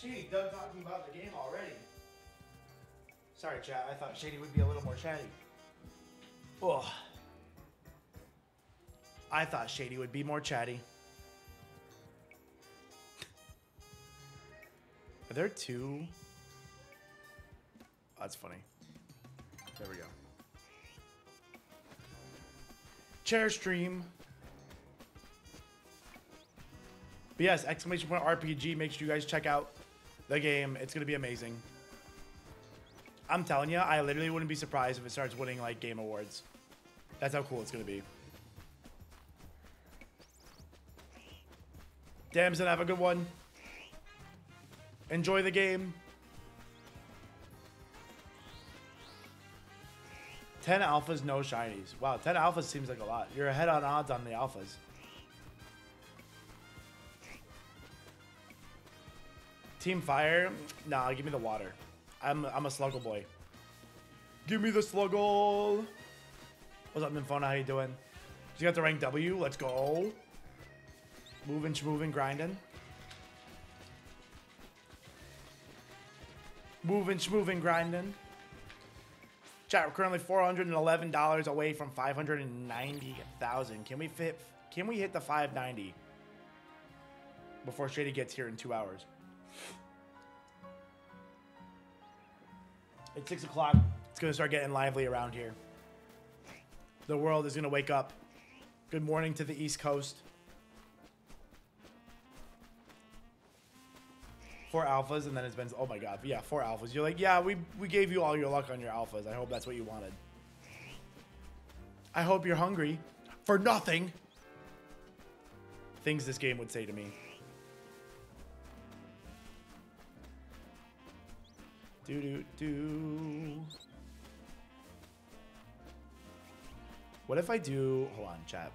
Shady, done talking about the game already. Sorry, chat. I thought Shady would be a little more chatty. Oh. I thought Shady would be more chatty. Are there two? Oh, that's funny. There we go. Chair stream. But yes, exclamation point RPG. Make sure you guys check out the game. It's going to be amazing. I'm telling you, I literally wouldn't be surprised if it starts winning like game awards. That's how cool it's going to be. Damson, have a good one. Enjoy the game. 10 alphas, no shinies. Wow, 10 alphas seems like a lot. You're ahead on odds on the alphas. Team Fire? Nah, give me the water. I'm a Sluggle boy. Give me the Sluggle. What's up, Nymphona? How you doing? You got the rank W. Let's go. Moving, schmoving, grinding. Moving, schmoving, grinding. Chat, we're currently $411 away from 590,000. Can we hit the 590 before Shady gets here in 2 hours? It's 6 o'clock. It's going to start getting lively around here. The world is going to wake up. Good morning to the East Coast. 4 alphas, and then it's been, oh my god, yeah, 4 alphas. You're like, yeah, we gave you all your luck on your alphas. I hope that's what you wanted. I hope you're hungry for nothing. Things this game would say to me. Do. What if I do, hold on, chat.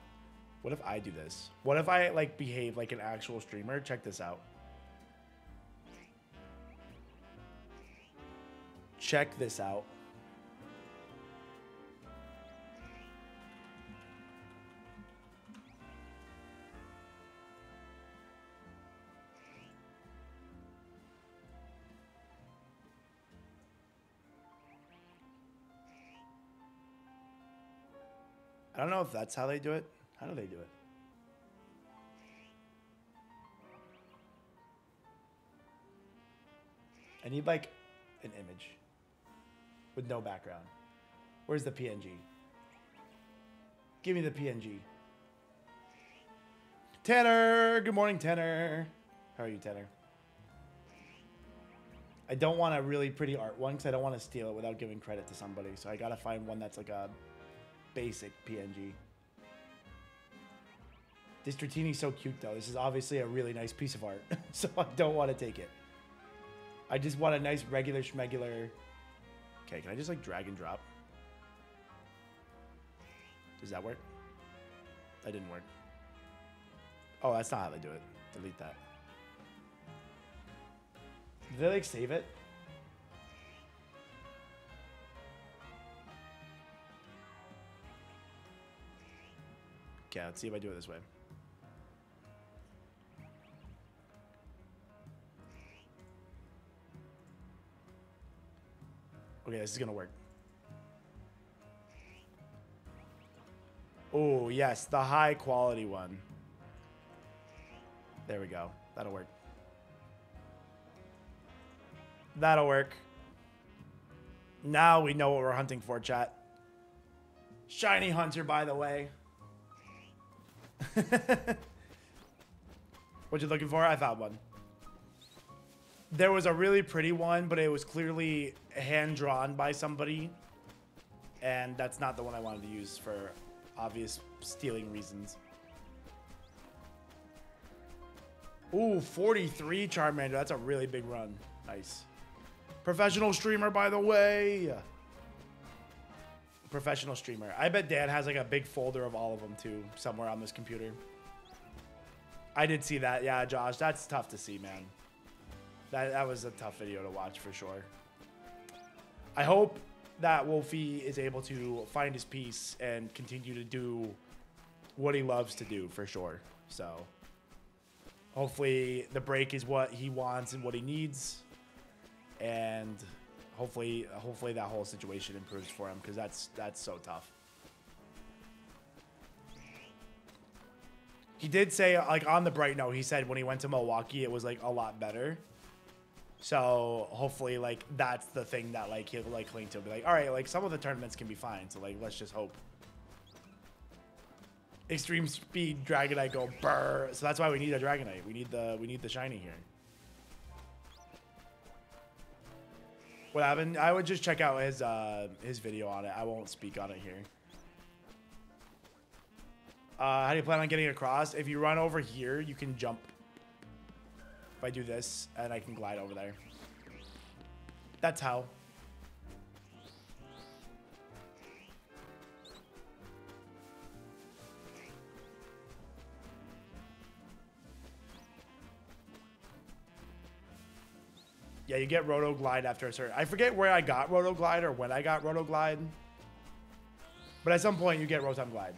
What if I do this? What if I like behave like an actual streamer? Check this out. Check this out. I don't know if that's how they do it. How do they do it? I need like an image with no background. Where's the PNG? Give me the PNG. Tanner! Good morning, Tanner. How are you, Tanner? I don't want a really pretty art one because I don't want to steal it without giving credit to somebody. So I gotta find one that's like a basic PNG. This Dratini's so cute though. This is obviously a really nice piece of art. So I don't want to take it. I just want a nice regular schmegular. Okay, can I just like drag and drop? Does that work? That didn't work. Oh, that's not how they do it. Delete that. Did they like save it? Okay, let's see if I do it this way. Okay, this is gonna work. Oh, yes, the high quality one. There we go. That'll work. That'll work. Now we know what we're hunting for, chat. Shiny hunter, by the way. What you looking for? I found one. There was a really pretty one, but it was clearly hand-drawn by somebody. And that's not the one I wanted to use for obvious stealing reasons. Ooh, 43 Charmander. That's a really big run. Nice. Professional streamer, by the way. Professional streamer. I bet Dan has like a big folder of all of them too, somewhere on this computer. I did see that. Yeah, Josh, that's tough to see, man. That was a tough video to watch for sure. I hope that Wolfie is able to find his peace and continue to do what he loves to do for sure. So hopefully the break is what he wants and what he needs. And hopefully that whole situation improves for him, because that's so tough. He did say, like, on the bright note, he said when he went to Milwaukee, it was like a lot better. So hopefully, like, that's the thing that like he'll like cling to. Be like, all right, like some of the tournaments can be fine. So like, let's just hope. Extreme speed Dragonite go burr. So that's why we need a Dragonite. We need the shiny here. What happened? I would just check out his video on it. I won't speak on it here. How do you plan on getting across? If you run over here, you can jump. If I do this, and I can glide over there. That's how. Yeah, you get Roto Glide after a certain... I forget where I got Roto Glide or when I got Roto Glide. But at some point, you get Rotom Glide.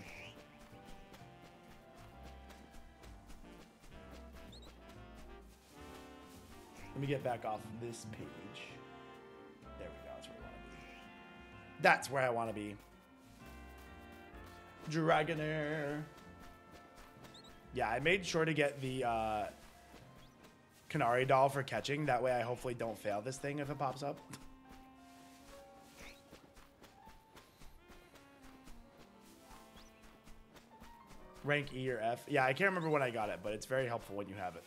Let me get back off this page. There we go. That's where I want to be. That's where I want to be. Dragonair. Yeah, I made sure to get the Canary doll for catching. That way I hopefully don't fail this thing if it pops up. Rank E or F. Yeah, I can't remember when I got it, but it's very helpful when you have it.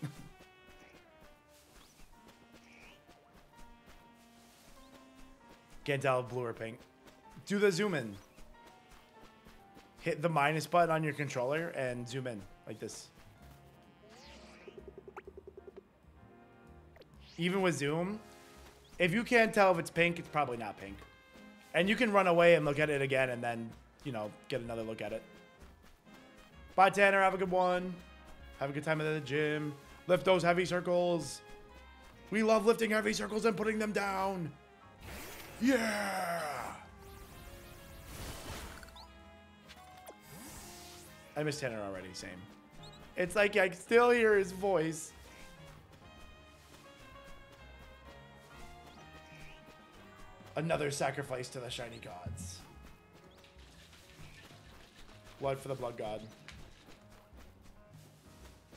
Can't tell if blue or pink. Do the zoom in. Hit the minus button on your controller and zoom in like this. Even with zoom, if you can't tell if it's pink, it's probably not pink. And you can run away and look at it again and then, you know, get another look at it. Bye, Tanner. Have a good one. Have a good time at the gym. Lift those heavy circles. We love lifting heavy circles and putting them down. Yeah! I miss Tanner already, same. It's like I can still hear his voice. Another sacrifice to the shiny gods. Blood for the blood god.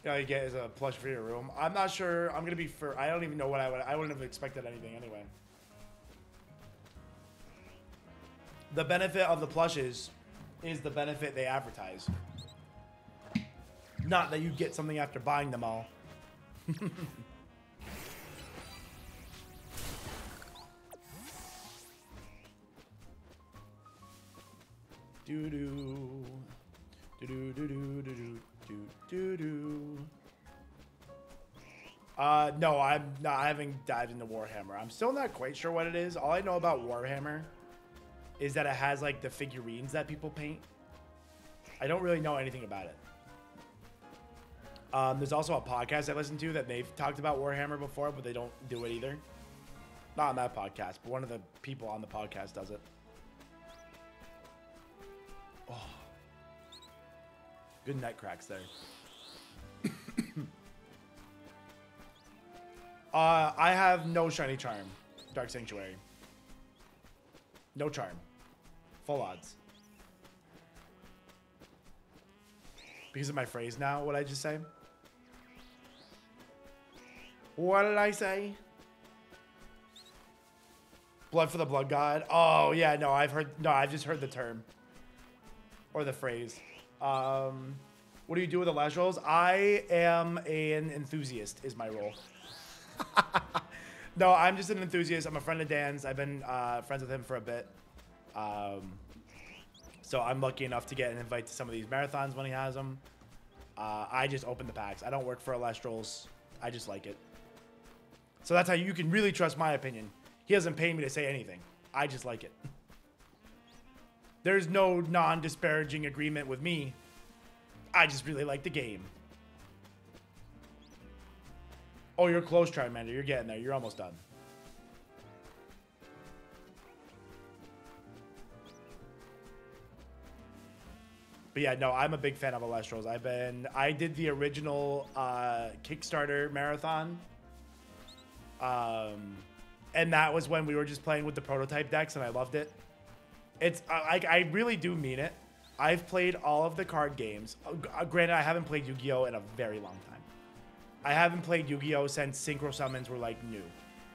you get as a plush for your room. I'm not sure. I'm gonna be for. I don't even know what I wouldn't have expected anything anyway. The benefit of the plushes is the benefit they advertise. Not that you get something after buying them all. Do do do do do do do do do. No, I haven't dived into Warhammer. I'm still not quite sure what it is. All I know about Warhammer is that it has like the figurines that people paint. I don't really know anything about it. There's also a podcast I listen to that they've talked about Warhammer before, but they don't do it either. Not on that podcast, but one of the people on the podcast does it. Oh. Good neck cracks there. I have no shiny charm. Dark Sanctuary. No charm. Full odds. Because of my phrase now, what'd I just say? What did I say? Blood for the Blood God. Oh, yeah, no, I've just heard the term. Or the phrase. What do you do with Elestrals? I am an enthusiast, is my role. No, I'm just an enthusiast. I'm a friend of Dan's. I've been friends with him for a bit. So I'm lucky enough to get an invite to some of these marathons when he has them. I just open the packs. I don't work for Elestrals. I just like it. So that's how you can really trust my opinion. He doesn't pay me to say anything. I just like it. There's no non-disparaging agreement with me. I just really like the game. Oh, you're close, Charmander. You're getting there. You're almost done. But yeah, no, I'm a big fan of Elestrals. I did the original Kickstarter marathon. And that was when we were just playing with the prototype decks, and I loved it. It's I really do mean it. I've played all of the card games. Granted, I haven't played Yu-Gi-Oh! In a very long time. I haven't played Yu-Gi-Oh! Since Synchro Summons were like new.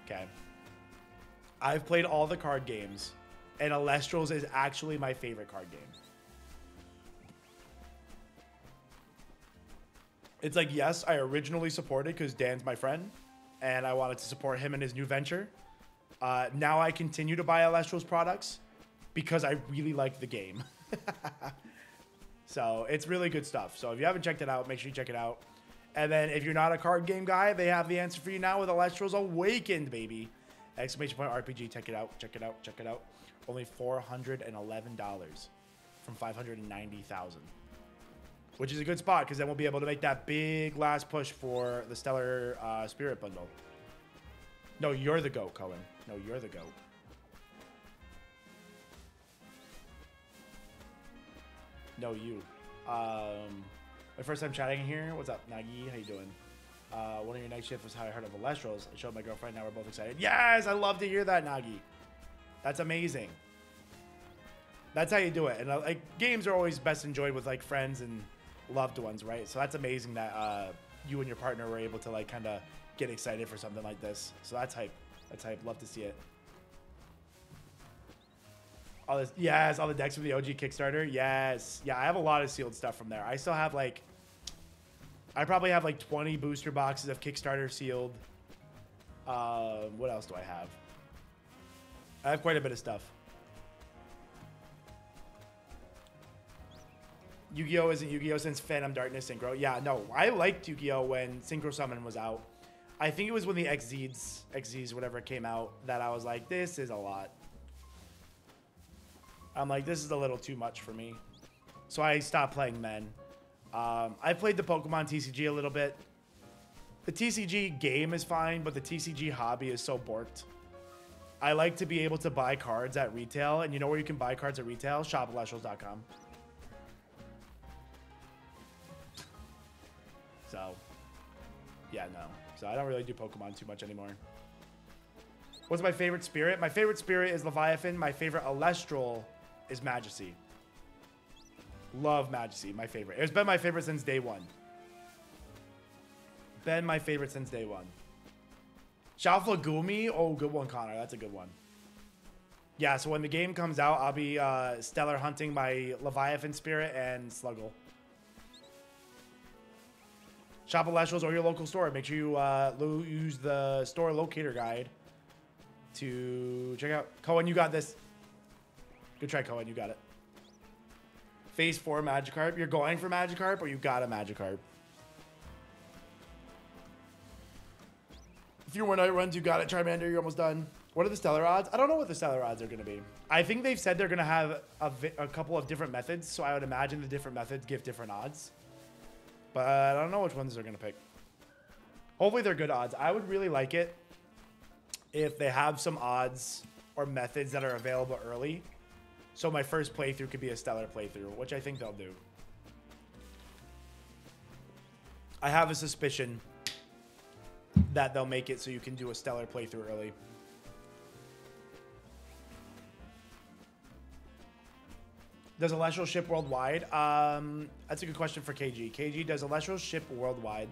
Okay. I've played all the card games, and Elestrals is actually my favorite card game. It's like, yes, I originally supported because Dan's my friend, and I wanted to support him in his new venture. Now I continue to buy Elestrals products because I really like the game. So it's really good stuff. So if you haven't checked it out, make sure you check it out. And then if you're not a card game guy, they have the answer for you now with Elestrals Awakened, baby. Exclamation point RPG. Check it out. Check it out. Check it out. Only $411 from 590,000. Which is a good spot because then we'll be able to make that big last push for the Stellar Spirit Bundle. No, you're the GOAT, Cohen. No, you're the GOAT. No, you. My first time chatting here. What's up, Nagi? How you doing? One of your night shifts was how I heard of Elestrals. I showed my girlfriend. Now we're both excited. Yes, I love to hear that, Nagi. That's amazing. That's how you do it. And like games are always best enjoyed with like friends and loved ones, right? So that's amazing that you and your partner were able to like kind of get excited for something like this. So that's hype. That's hype. Love to see it. All this, yes, all the decks from the OG Kickstarter. Yes. Yeah, I have a lot of sealed stuff from there. I still have like, I probably have like 20 booster boxes of Kickstarter sealed. What else do I have? I have quite a bit of stuff. Yu-Gi-Oh! Isn't Yu-Gi-Oh! Since Phantom Darkness Synchro. Yeah, no, I liked Yu-Gi-Oh! When Synchro Summon was out. I think it was when the XZs, whatever, came out that I was like, this is a lot. I'm like, this is a little too much for me. So I stopped playing then. I played the Pokemon TCG a little bit. The TCG game is fine, but the TCG hobby is so borked. I like to be able to buy cards at retail. And you know where you can buy cards at retail? Shopelestrals.com. So, yeah, no. So I don't really do Pokemon too much anymore. What's my favorite spirit? My favorite spirit is Leviathan. My favorite Elestral is Majesty. Love Majesty, my favorite. It's been my favorite since day one. been my favorite since day one. Shalflagumi? Oh, good one, Connor. That's a good one. Yeah, so when the game comes out, I'll be stellar hunting my Leviathan Spirit and Sluggle. Shop Elestrals or your local store. Make sure you use the store locator guide to check out. Cohen, you got this. Good try, Cohen. You got it. Phase 4 Magikarp. You're going for Magikarp or you got a Magikarp? A few more night runs. You got it, Charmander. You're almost done. What are the stellar odds? I don't know what the stellar odds are going to be. I think they've said they're going to have a couple of different methods, so I would imagine the different methods give different odds. But I don't know which ones they're going to pick. Hopefully they're good odds. I would really like it if they have some odds or methods that are available early. So my first playthrough could be a stellar playthrough, which I think they'll do. I have a suspicion that they'll make it so you can do a stellar playthrough early. Does Elestral ship worldwide? That's a good question for KG. KG, does Elestral ship worldwide?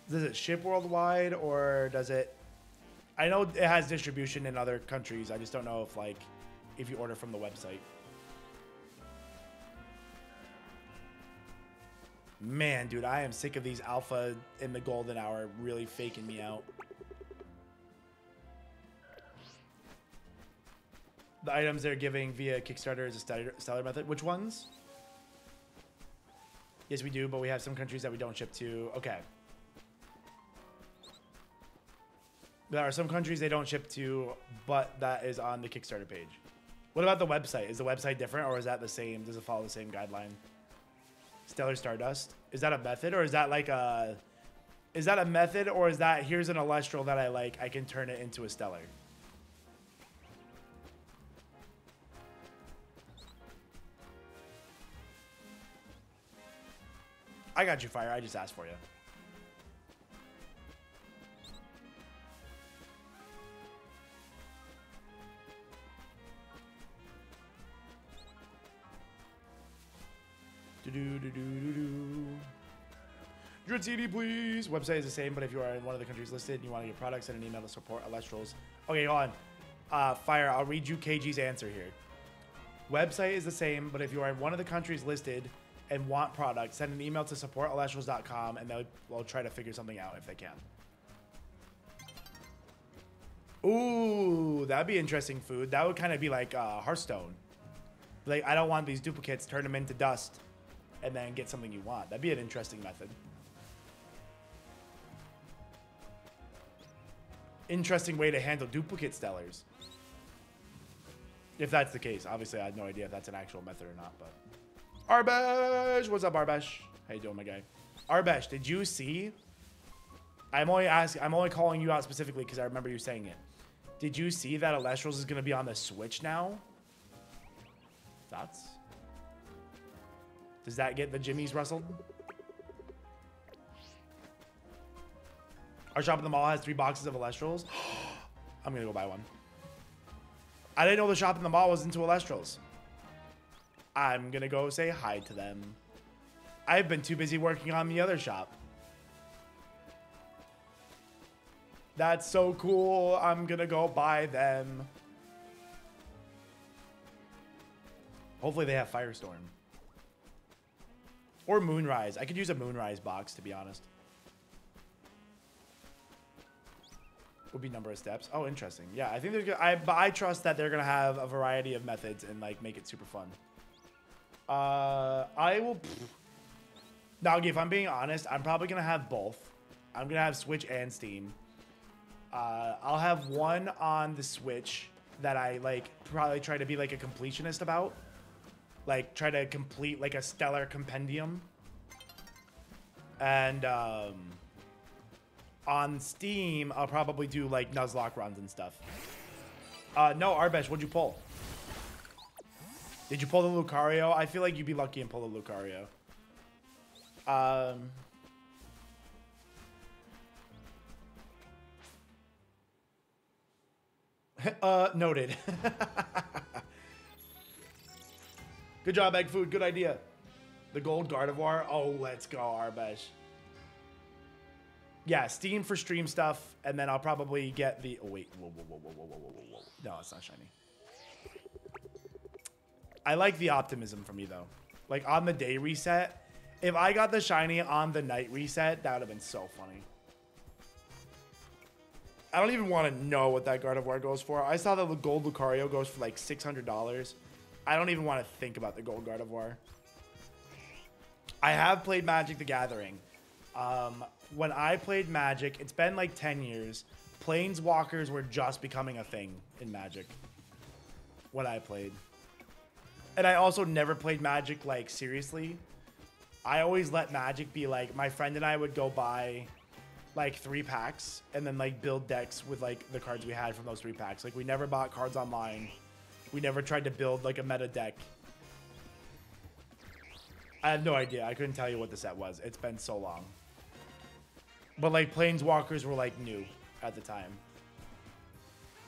Does it ship worldwide or does it... I know it has distribution in other countries. I just don't know if, like, if you order from the website. Man, dude, I am sick of these alpha in the golden hour really faking me out. The items they're giving via Kickstarter is a stellar method. Which ones? Yes, we do, but we have some countries that we don't ship to. Okay. There are some countries they don't ship to, but that is on the Kickstarter page. What about the website? Is the website different or is that the same? Does it follow the same guideline? Stellar Stardust. Is that a method or is that like a... Is that a method or is that here's an Elestral that I like, I can turn it into a Stellar? I got you, Fire. I just asked for you. Dread CD, please. Website is the same, but if you are in one of the countries listed and you want to get products, send an email to support Elestrals. Okay, hold on. Fire, I'll read you KG's answer here. Website is the same, but if you are in one of the countries listed and want products, send an email to support@elestrals.com and they'll try to figure something out if they can. Ooh, that'd be interesting food. That would kind of be like Hearthstone. Like, I don't want these duplicates, turn them into dust, and then get something you want. That'd be an interesting method. Interesting way to handle duplicate stellars. If that's the case. Obviously, I have no idea if that's an actual method or not, but... Arbesh! What's up, Arbesh? How you doing, my guy? Arbesh, did you see? I'm only calling you out specifically because I remember you saying it. Did you see that Elestrals is going to be on the Switch now? Thoughts? Does that get the jimmies rustled? Our shop in the mall has 3 boxes of Elestrals. I'm going to go buy one. I didn't know the shop in the mall was into Elestrals. I'm going to go say hi to them. I've been too busy working on the other shop. That's so cool. I'm going to go buy them. Hopefully they have Firestorm. Or Moonrise. I could use a Moonrise box, to be honest. Would be number of steps. Oh, interesting. Yeah, I think they're gonna, but I trust that they're gonna have a variety of methods and like make it super fun. I will. Now, if I'm being honest, I'm probably gonna have both. I'm gonna have Switch and Steam. I'll have one on the Switch that I like probably try to be like a completionist about. Like try to complete like a stellar compendium. And on Steam, I'll probably do like Nuzlocke runs and stuff. No, Arbesh, what'd you pull? Did you pull the Lucario? I feel like you'd be lucky and pull the Lucario. Noted. Good job, Egg Food. Good idea. The gold Gardevoir. Oh, let's go, Arbesh. Yeah, Steam for stream stuff, and then I'll probably get the... Oh, wait. Whoa. No, it's not shiny. I like the optimism for me, though. Like, on the day reset, if I got the shiny on the night reset, that would have been so funny. I don't even want to know what that Gardevoir goes for. I saw that the gold Lucario goes for like $600. I don't even want to think about the gold Gardevoir. I have played Magic the Gathering. When I played Magic, it's been like 10 years. Planeswalkers were just becoming a thing in Magic when I played. And I also never played Magic like seriously. I always let Magic be like, my friend and I would go buy like 3 packs and then like build decks with like the cards we had from those 3 packs. Like we never bought cards online. We never tried to build like a meta deck. I have no idea. I couldn't tell you what the set was. It's been so long. But like Planeswalkers were like new at the time.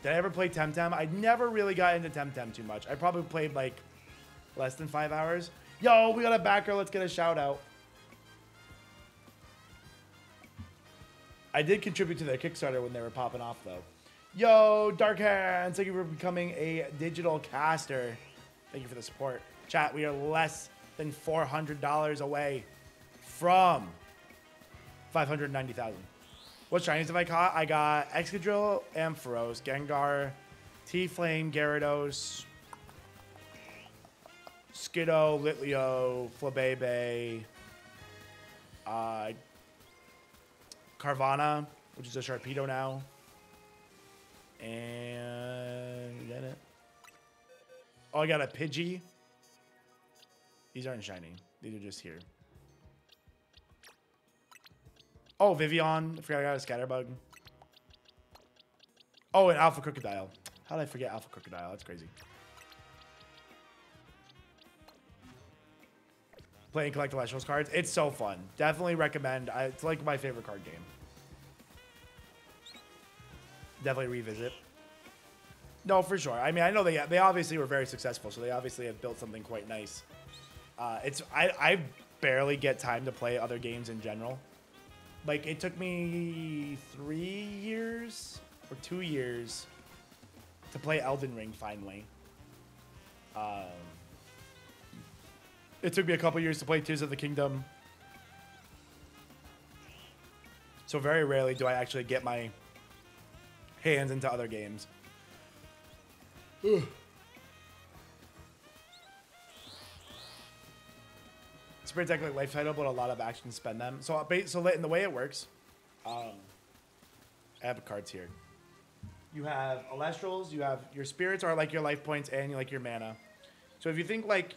Did I ever play Temtem? I never really got into Temtem too much. I probably played like less than 5 hours. Yo, we got a backer. Let's get a shout out. I did contribute to their Kickstarter when they were popping off though. Yo, Dark Hands, thank you for becoming a digital caster. Thank you for the support. Chat, we are less than $400 away from 590,000. What shinies have I caught? I got Excadrill, Ampharos, Gengar, T-Flame, Gyarados, Skiddo, Litleo, Flabebe, Carvana, which is a Sharpedo now. And is that it? Oh, I got a Pidgey. These aren't shiny. These are just here. Oh, Vivian. I forgot I got a Scatterbug. Oh, and Alpha Crocodile. How did I forget Alpha Crocodile? That's crazy. Play and collect Elestrals cards. It's so fun. Definitely recommend. It's like my favorite card game. Definitely revisit. No, for sure. I mean, I know they obviously were very successful, so they obviously have built something quite nice. I barely get time to play other games in general. Like, it took me 3 years or 2 years to play Elden Ring finally. It took me a couple years to play Tears of the Kingdom. So very rarely do I actually get my hands into other games. Ugh. Spirit deck like life title, but a lot of action spend them. So in the way it works, I have cards here. You have Elestrals. You have your spirits are like your life points and you like your mana. So if you think like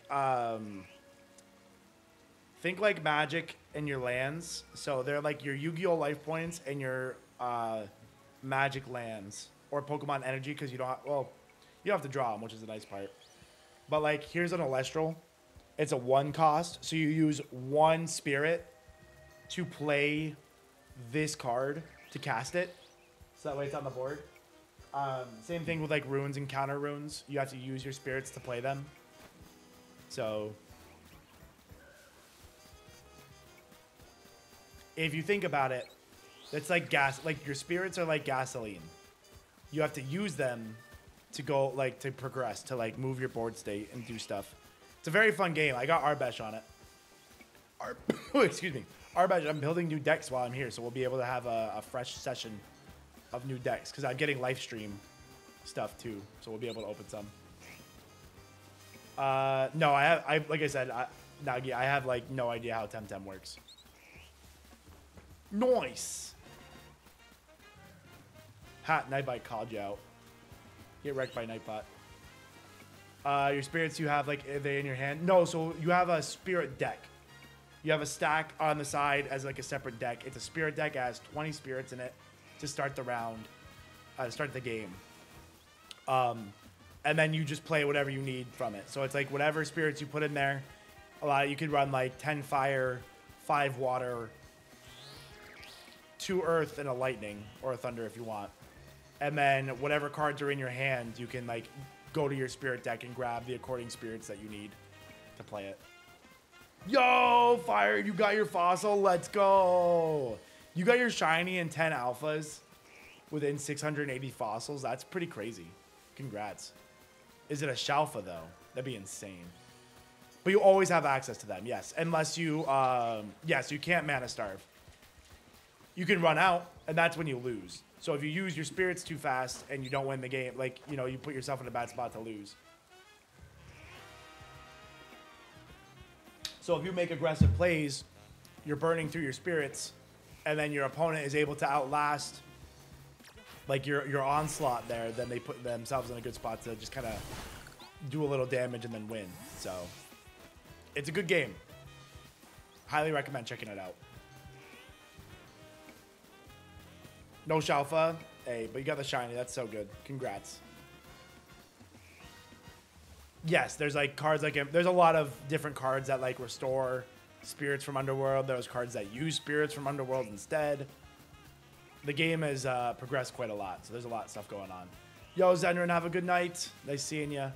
Magic and your lands, so they're like your Yu-Gi-Oh life points and your Magic lands or Pokemon energy because you don't have to draw them, which is the nice part. But like here's an Elestral. It's a 1 cost, so you use 1 spirit to play this card to cast it. So that way it's on the board. Same thing with like runes and counter runes. You have to use your spirits to play them. So if you think about it, it's like gas. Like your spirits are like gasoline. You have to use them to go like to progress, to like move your board state and do stuff. It's a very fun game. I got Arbesh on it. Excuse me. Arbesh, I'm building new decks while I'm here, so we'll be able to have a fresh session of new decks because I'm getting Lifestream stuff too, so we'll be able to open some. No, I like I said, Nagi, I have like no idea how Temtem works. Nice. Hat Nightbite called you out. Get wrecked by Nightbot. Your spirits you have, like, are they in your hand? No, so you have a spirit deck. You have a stack on the side as, like, a separate deck. It's a spirit deck. It has 20 spirits in it to start the round, start the game. And then you just play whatever you need from it. So it's, like, whatever spirits you put in there. You could run, like, 10 fire, 5 water, 2 earth, and a lightning, or a thunder if you want. And then whatever cards are in your hand, you can, like, go to your spirit deck and grab the according spirits that you need to play it. Yo, Fire, you got your fossil. Let's go. You got your shiny and 10 alphas within 680 fossils. That's pretty crazy. Congrats. Is it a Shalfa, though? That'd be insane. But you always have access to them, yes. Unless you, yes, you can't mana starve. You can run out, and that's when you lose. So if you use your spirits too fast and you don't win the game, like, you know, you put yourself in a bad spot to lose. So if you make aggressive plays, you're burning through your spirits, and then your opponent is able to outlast, like, your onslaught there, then they put themselves in a good spot to just kind of do a little damage and then win. So it's a good game. Highly recommend checking it out. No Shalfa. Hey, but you got the shiny. That's so good. Congrats. Yes, there's like cards like there's a lot of different cards that like restore spirits from Underworld. There's cards that use spirits from Underworld instead. The game has progressed quite a lot, so there's a lot of stuff going on. Yo, Zenrin, have a good night. Nice seeing you.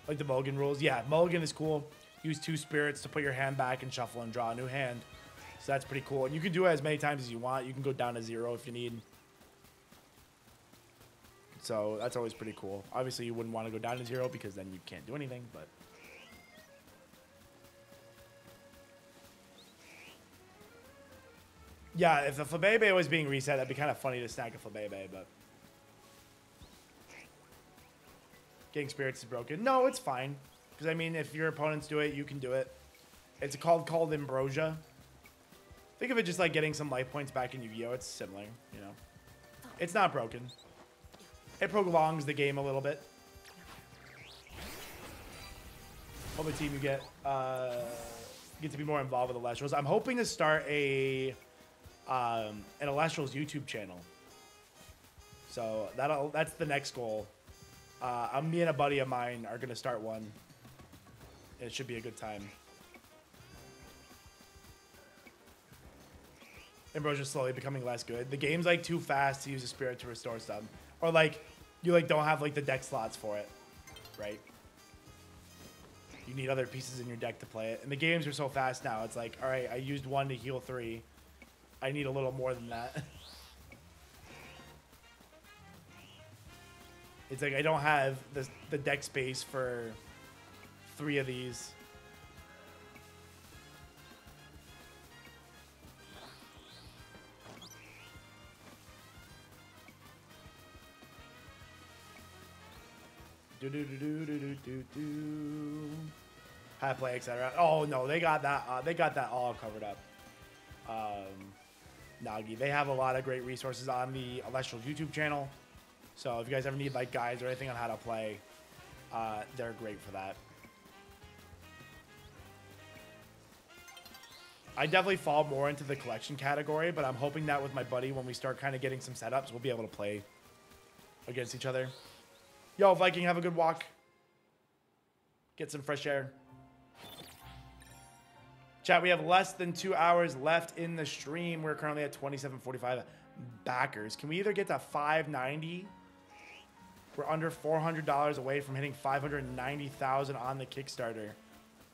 Like the Mulligan rules. Yeah, Mulligan is cool. Use 2 spirits to put your hand back and shuffle and draw a new hand. So that's pretty cool. And you can do it as many times as you want. You can go down to 0 if you need. So that's always pretty cool. Obviously, you wouldn't want to go down to 0 because then you can't do anything, but... Yeah, if the Flabébé was being reset, that'd be kind of funny to snag a Flabébé, but... Getting spirits is broken. No, it's fine. Because, I mean, if your opponents do it, you can do it. It's called Ambrosia. Think of it just like getting some life points back in Yu-Gi-Oh! It's similar, you know. It's not broken. It prolongs the game a little bit. What the team you get to be more involved with Elestrals. I'm hoping to start an Elestrals YouTube channel. So that's the next goal. Me and a buddy of mine are gonna start one. It should be a good time. Ambrosia's slowly becoming less good. The game's like too fast to use a spirit to restore stuff. Or like, you like don't have like the deck slots for it, right? You need other pieces in your deck to play it. And the games are so fast now. It's like, all right, I used 1 to heal 3. I need a little more than that. It's like I don't have the deck space for 3 of these. How to play, etc. Oh no, they got that. They got that all covered up. Nagi, they have a lot of great resources on the Elestrals YouTube channel. So if you guys ever need like guides or anything on how to play, they're great for that. I definitely fall more into the collection category, but I'm hoping that with my buddy, when we start kind of getting some setups, we'll be able to play against each other. Yo, Viking, have a good walk. Get some fresh air. Chat, we have less than 2 hours left in the stream. We're currently at 2745 backers. Can we either get to 590? We're under $400 away from hitting 590,000 on the Kickstarter.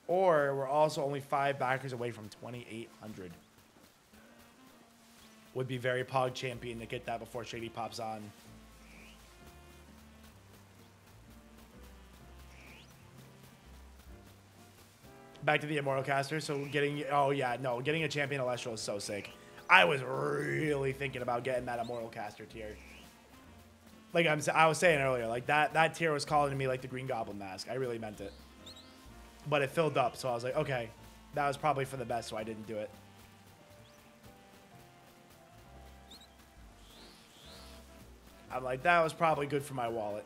Or we're also only 5 backers away from 2,800. Would be very pog champion to get that before Shady pops on. Back to the Immortal Caster. So getting, oh yeah, no, getting a champion Elestral is so sick. I was really thinking about getting that Immortal Caster tier. Like I was saying earlier, like that tier was calling to me like the Green Goblin mask. I really meant it. But it filled up, so I was like, okay, that was probably for the best, so I didn't do it. I'm like, that was probably good for my wallet.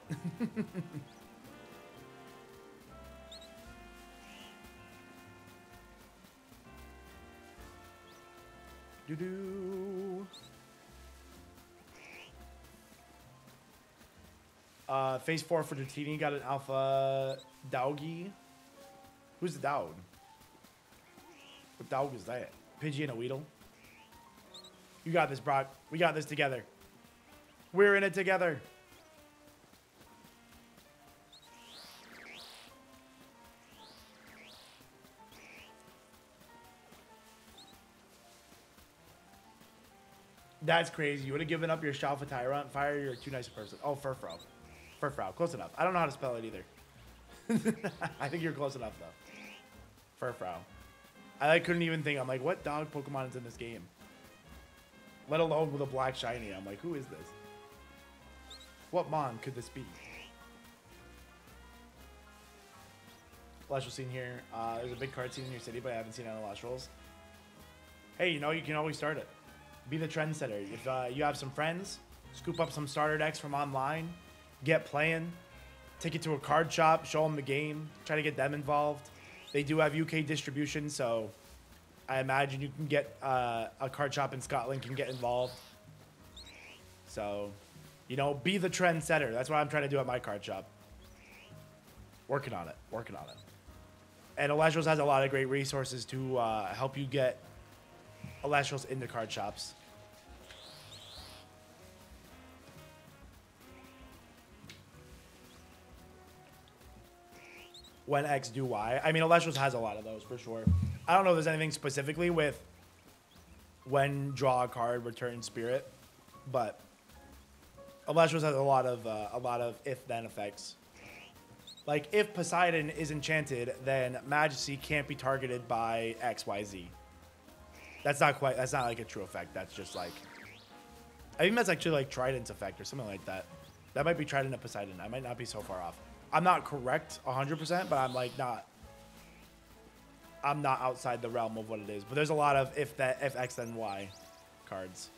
Doo-doo. Phase 4 for Dratini got an alpha Dowgy. Who's the Dowd? What Dowg is that? Pidgey and a Weedle. You got this, Brock. We got this together. We're in it together. That's crazy. You would have given up your Shalfa Tyrant Fire. You're too nice a person. Oh, Furfrou. Furfrou. Close enough. I don't know how to spell it either. I think you're close enough, though. Furfrou. I like, couldn't even think. I'm like, what dog Pokemon is in this game? Let alone with a black shiny. I'm like, who is this? What Mon could this be? Elestral scene here. There's a big card scene in your city, but I haven't seen it on Elestrals. Hey, you know, you can always start it. Be the trendsetter. If you have some friends, scoop up some starter decks from online, get playing, take it to a card shop, show them the game, try to get them involved. They do have UK distribution, so I imagine you can get a card shop in Scotland can get involved. So, you know, be the trendsetter. That's what I'm trying to do at my card shop. Working on it. Working on it. And Elestrals has a lot of great resources to help you get Elestrals into card shops. When X do Y. I mean, Elestrals has a lot of those for sure. I don't know if there's anything specifically with when draw a card, return spirit, but Elestrals has a lot of if-then effects. Like, if Poseidon is enchanted, then Majesty can't be targeted by X, Y, Z. That's not like a true effect. That's just like, I think that's actually like Trident's effect or something like that. That might be Trident of Poseidon. I might not be so far off. I'm not correct 100%, but I'm like I'm not outside the realm of what it is. But there's a lot of if X then Y cards.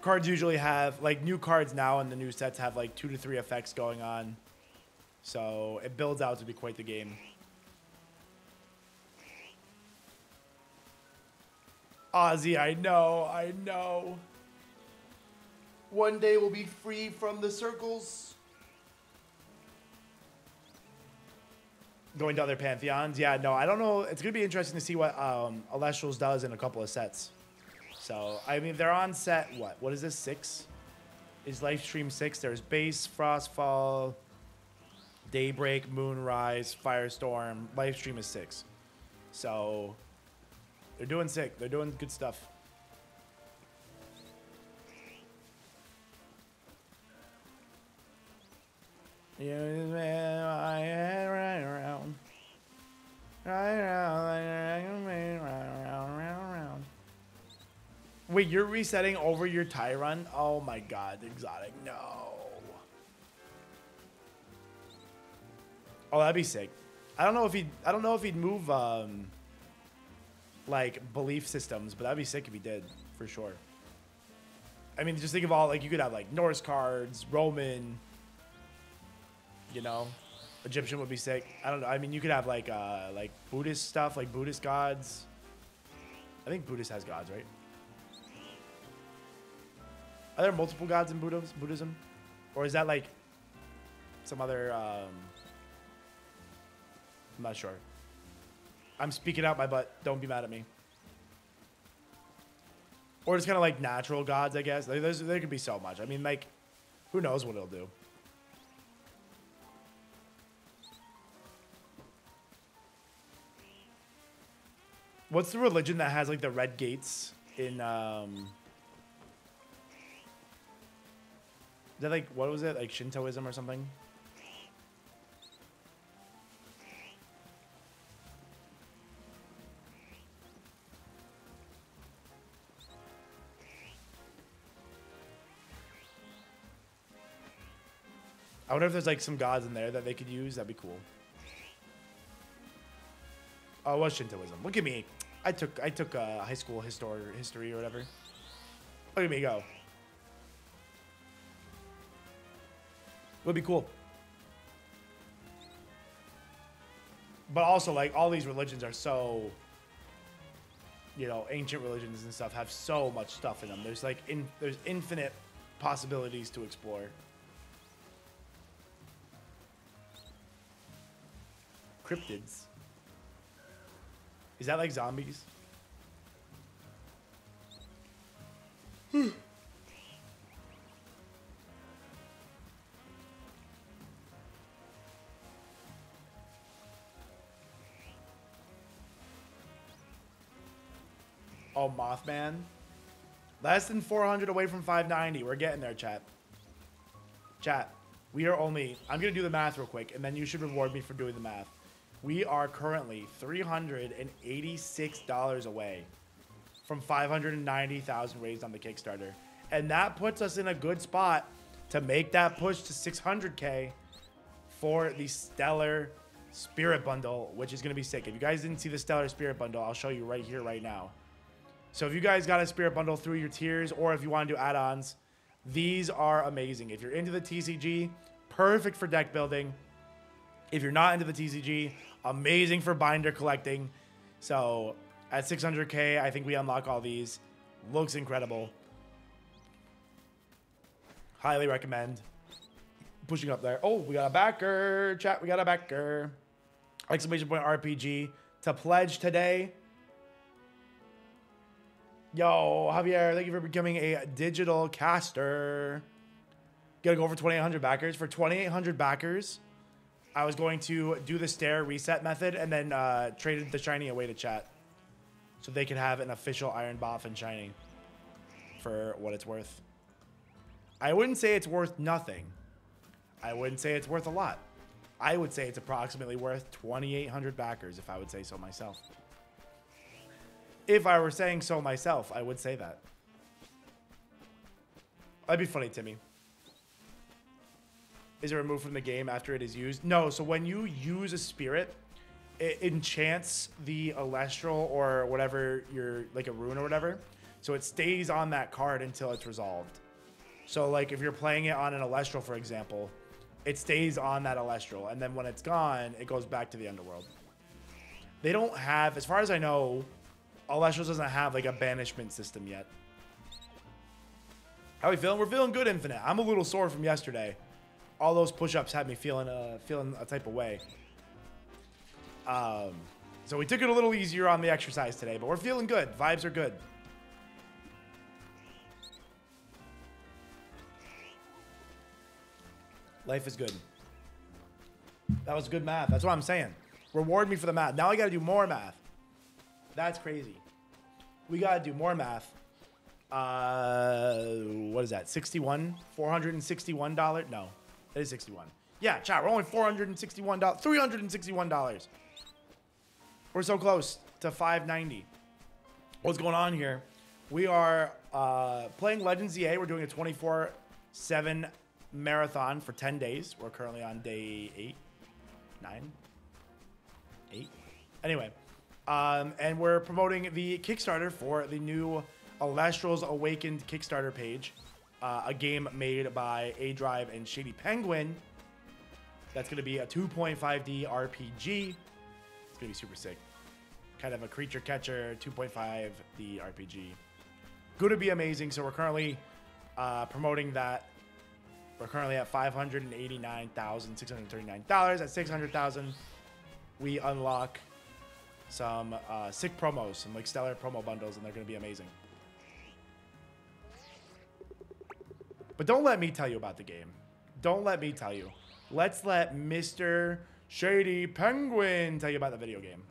Cards usually have, like, new cards now in the new sets have like 2 to 3 effects going on. So it builds out to be quite the game. Ozzy, I know. One day we'll be free from the circles. Going to other Pantheons. Yeah, no, I don't know. It's going to be interesting to see what Elestrals does in a couple of sets. So, I mean, they're on set, what? What is this, 6? Is Lifestream 6? There's Base, Frostfall, Daybreak, Moonrise, Firestorm. Lifestream is 6. So, they're doing sick. They're doing good stuff. Wait, you're resetting over your Tyrant? Oh my god, exotic. No. Oh, that'd be sick. I don't know if he'd move like belief systems, but that'd be sick if he did, for sure. I mean, just think of all, like, you could have like Norse cards, Roman, you know, Egyptian would be sick. I don't know. I mean, you could have like Buddhist stuff, like Buddhist gods. I think Buddhist has gods, right? Are there multiple gods in Buddhism? Or is that like some other, I'm not sure. I'm speaking out my butt. Don't be mad at me. Or it's kind of like natural gods, I guess. Like, there could be so much. I mean, like, who knows what it'll do. What's the religion that has like the red gates in is that like, what was it? Like Shintoism or something? I wonder if there's like some gods in there that they could use. That'd be cool. Oh, it was Shintoism. Look at me. I took high school history or whatever. Look at me go. Would be cool. But also, like, all these religions are so, you know, ancient religions and stuff have so much stuff in them. There's like there's infinite possibilities to explore. Cryptids. Is that like zombies? Oh, Mothman. Less than 400 away from 590. We're getting there, chat. Chat, we are only... I'm going to do the math real quick, and then you should reward me for doing the math. We are currently $386 away from 590,000 raised on the Kickstarter. And that puts us in a good spot to make that push to 600K for the Stellar Spirit Bundle, which is going to be sick. If you guys didn't see the Stellar Spirit Bundle, I'll show you right here, right now. So if you guys got a Spirit Bundle through your tiers, or if you want to do add-ons, these are amazing. If you're into the TCG, perfect for deck building. If you're not into the TCG, amazing for binder collecting. So at 600K, I think we unlock all these. Looks incredible. Highly recommend. Pushing up there. Oh, we got a backer. Chat, we got a backer. Exclamation point RPG to pledge today. Yo, Javier, thank you for becoming a digital caster. Gotta go for 2,800 backers. For 2,800 backers, I was going to do the stair reset method and then traded the shiny away to chat. So they could have an official IronBoffin shiny for what it's worth. I wouldn't say it's worth nothing. I wouldn't say it's worth a lot. I would say it's approximately worth 2,800 backers if I would say so myself. If I were saying so myself, I would say that. That'd be funny, Timmy. Is it removed from the game after it is used? No, so when you use a spirit, it enchants the Elestral or whatever, like a rune or whatever. So it stays on that card until it's resolved. So like if you're playing it on an Elestral, for example, it stays on that Elestral. And then when it's gone, it goes back to the Underworld. They don't have, as far as I know, Elestrals doesn't have like a banishment system yet. How are we feeling? We're feeling good, Infinite. I'm a little sore from yesterday. All those push-ups had me feeling a type of way. So we took it a little easier on the exercise today, but we're feeling good. Vibes are good. Life is good. That was good math. That's what I'm saying. Reward me for the math. Now I got to do more math. That's crazy. We got to do more math. What is that? 61? $461? No, it is 61. Yeah, chat, we're only $461, $361. We're so close to 590. What's going on here? We are playing Legends Z-A. We're doing a 24/7 marathon for 10 days. We're currently on day 8, 9, 8. Anyway. And we're promoting the Kickstarter for the new Elestrals Awakened Kickstarter page. A game made by A-Drive and Shady Penguin. That's going to be a 2.5D RPG. It's going to be super sick. Kind of a creature catcher, 2.5D RPG. Going to be amazing. So we're currently promoting that. We're currently at $589,639. At 600,000, we unlock some sick promos, some like stellar promo bundles, and they're going to be amazing. But don't let me tell you about the game. Don't let me tell you. Let's let Mr. Shady Penguin tell you about the video game.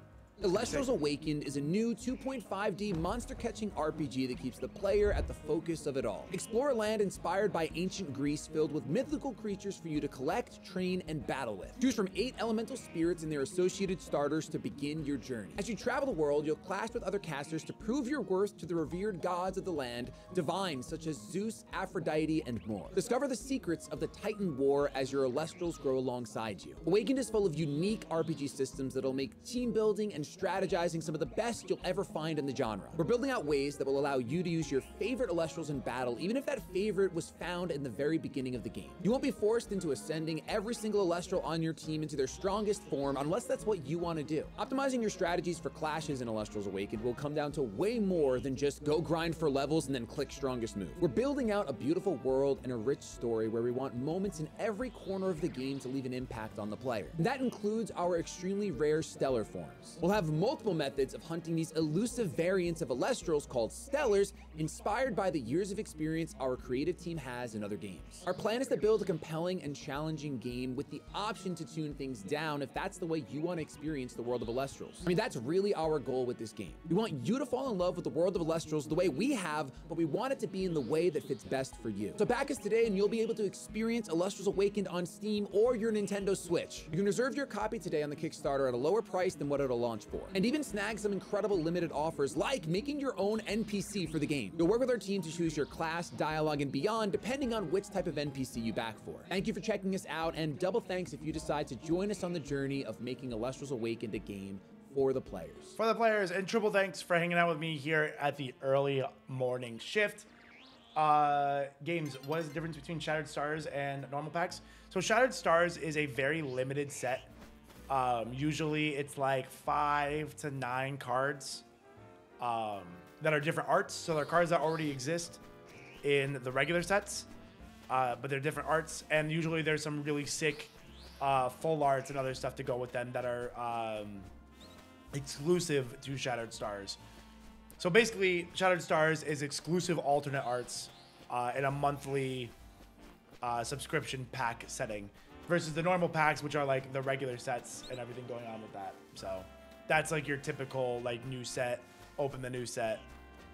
Elestrals Awakened is a new 2.5D monster-catching RPG that keeps the player at the focus of it all. Explore a land inspired by ancient Greece filled with mythical creatures for you to collect, train, and battle with. Choose from 8 elemental spirits and their associated starters to begin your journey. As you travel the world, you'll clash with other casters to prove your worth to the revered gods of the land, divines such as Zeus, Aphrodite, and more. Discover the secrets of the Titan War as your Elestrals grow alongside you. Awakened is full of unique RPG systems that'll make team building and strategizing some of the best you'll ever find in the genre. We're building out ways that will allow you to use your favorite Elestrals in battle, even if that favorite was found in the very beginning of the game. You won't be forced into ascending every single Elestral on your team into their strongest form unless that's what you want to do. Optimizing your strategies for clashes in Elestrals Awakened will come down to way more than just go grind for levels and then click strongest move. We're building out a beautiful world and a rich story where we want moments in every corner of the game to leave an impact on the player. And that includes our extremely rare stellar forms. We'll have have multiple methods of hunting these elusive variants of Elestrals called Stellars, inspired by the years of experience our creative team has in other games. Our plan is to build a compelling and challenging game with the option to tune things down if that's the way you want to experience the world of Elestrals. I mean, that's really our goal with this game. We want you to fall in love with the world of Elestrals the way we have, but we want it to be in the way that fits best for you. So back us today and you'll be able to experience Elestrals Awakened on Steam or your Nintendo Switch. You can reserve your copy today on the Kickstarter at a lower price than what it'll launch for, and even snag some incredible limited offers like making your own NPC for the game. You'll work with our team to choose your class, dialogue, and beyond depending on which type of NPC you back for. Thank you for checking us out, and double thanks if you decide to join us on the journey of making Elestrals Awakened a game for the players. For the players, and triple thanks for hanging out with me here at the early morning shift. Games, what is the difference between Shattered Stars and normal packs? So Shattered Stars is a very limited set. Usually it's like 5 to 9 cards that are different arts. So they're cards that already exist in the regular sets, but they're different arts. And usually there's some really sick full arts and other stuff to go with them that are exclusive to Shattered Stars. So basically, Shattered Stars is exclusive alternate arts in a monthly subscription pack setting, versus the normal packs, which are like the regular sets and everything going on with that. So that's like your typical like new set, open the new set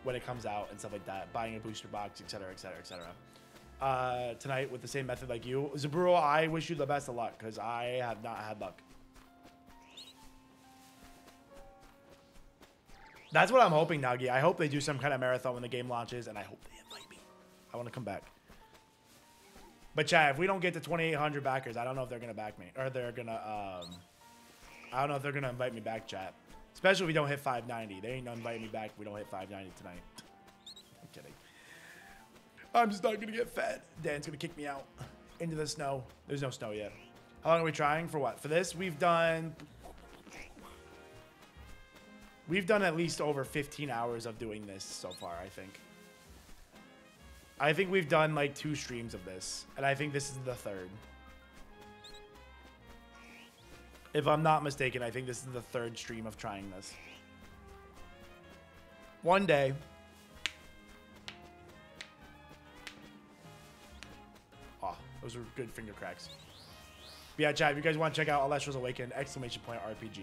when it comes out and stuff like that, buying a booster box, etc., etc., etc. Tonight with the same method like you, Zaburo, I wish you the best of luck because I have not had luck. That's what I'm hoping, Nagi. I hope they do some kind of marathon when the game launches, and I hope they invite me. I want to come back. But Chad, if we don't get to 2,800 backers, I don't know if they're gonna back me, or they're gonna I don't know if they're gonna invite me back, chat. Especially if we don't hit 590. They ain't gonna invite me back if we don't hit 590 tonight. I'm kidding. I'm just not gonna get fed. Dan's gonna kick me out into the snow. There's no snow yet. How long are we trying for what? For this, we've done at least over 15 hours of doing this so far, I think. I think we've done like 2 streams of this, and I think this is the 3rd. If I'm not mistaken, I think this is the 3rd stream of trying this. One day. Oh, those were good finger cracks. But yeah, chat, if you guys want to check out Elestrals Awakened, ! RPG.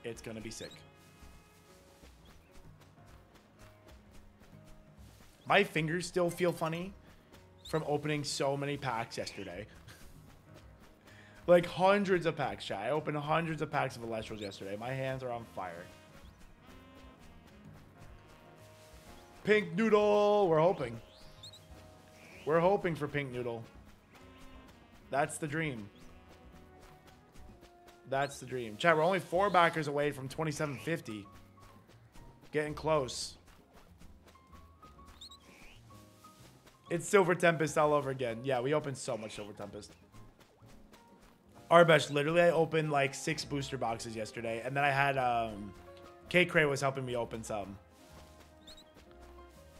It's gonna be sick. My fingers still feel funny from opening so many packs yesterday. Like hundreds of packs, chat. I opened hundreds of packs of Elestrals yesterday. My hands are on fire. Pink Noodle, we're hoping. We're hoping for Pink Noodle. That's the dream. That's the dream. Chat, we're only 4 backers away from 2750. Getting close. It's Silver Tempest all over again. Yeah, we opened so much Silver Tempest. Arbesh, literally I opened like 6 booster boxes yesterday. And then I had, Kaycreigh was helping me open some.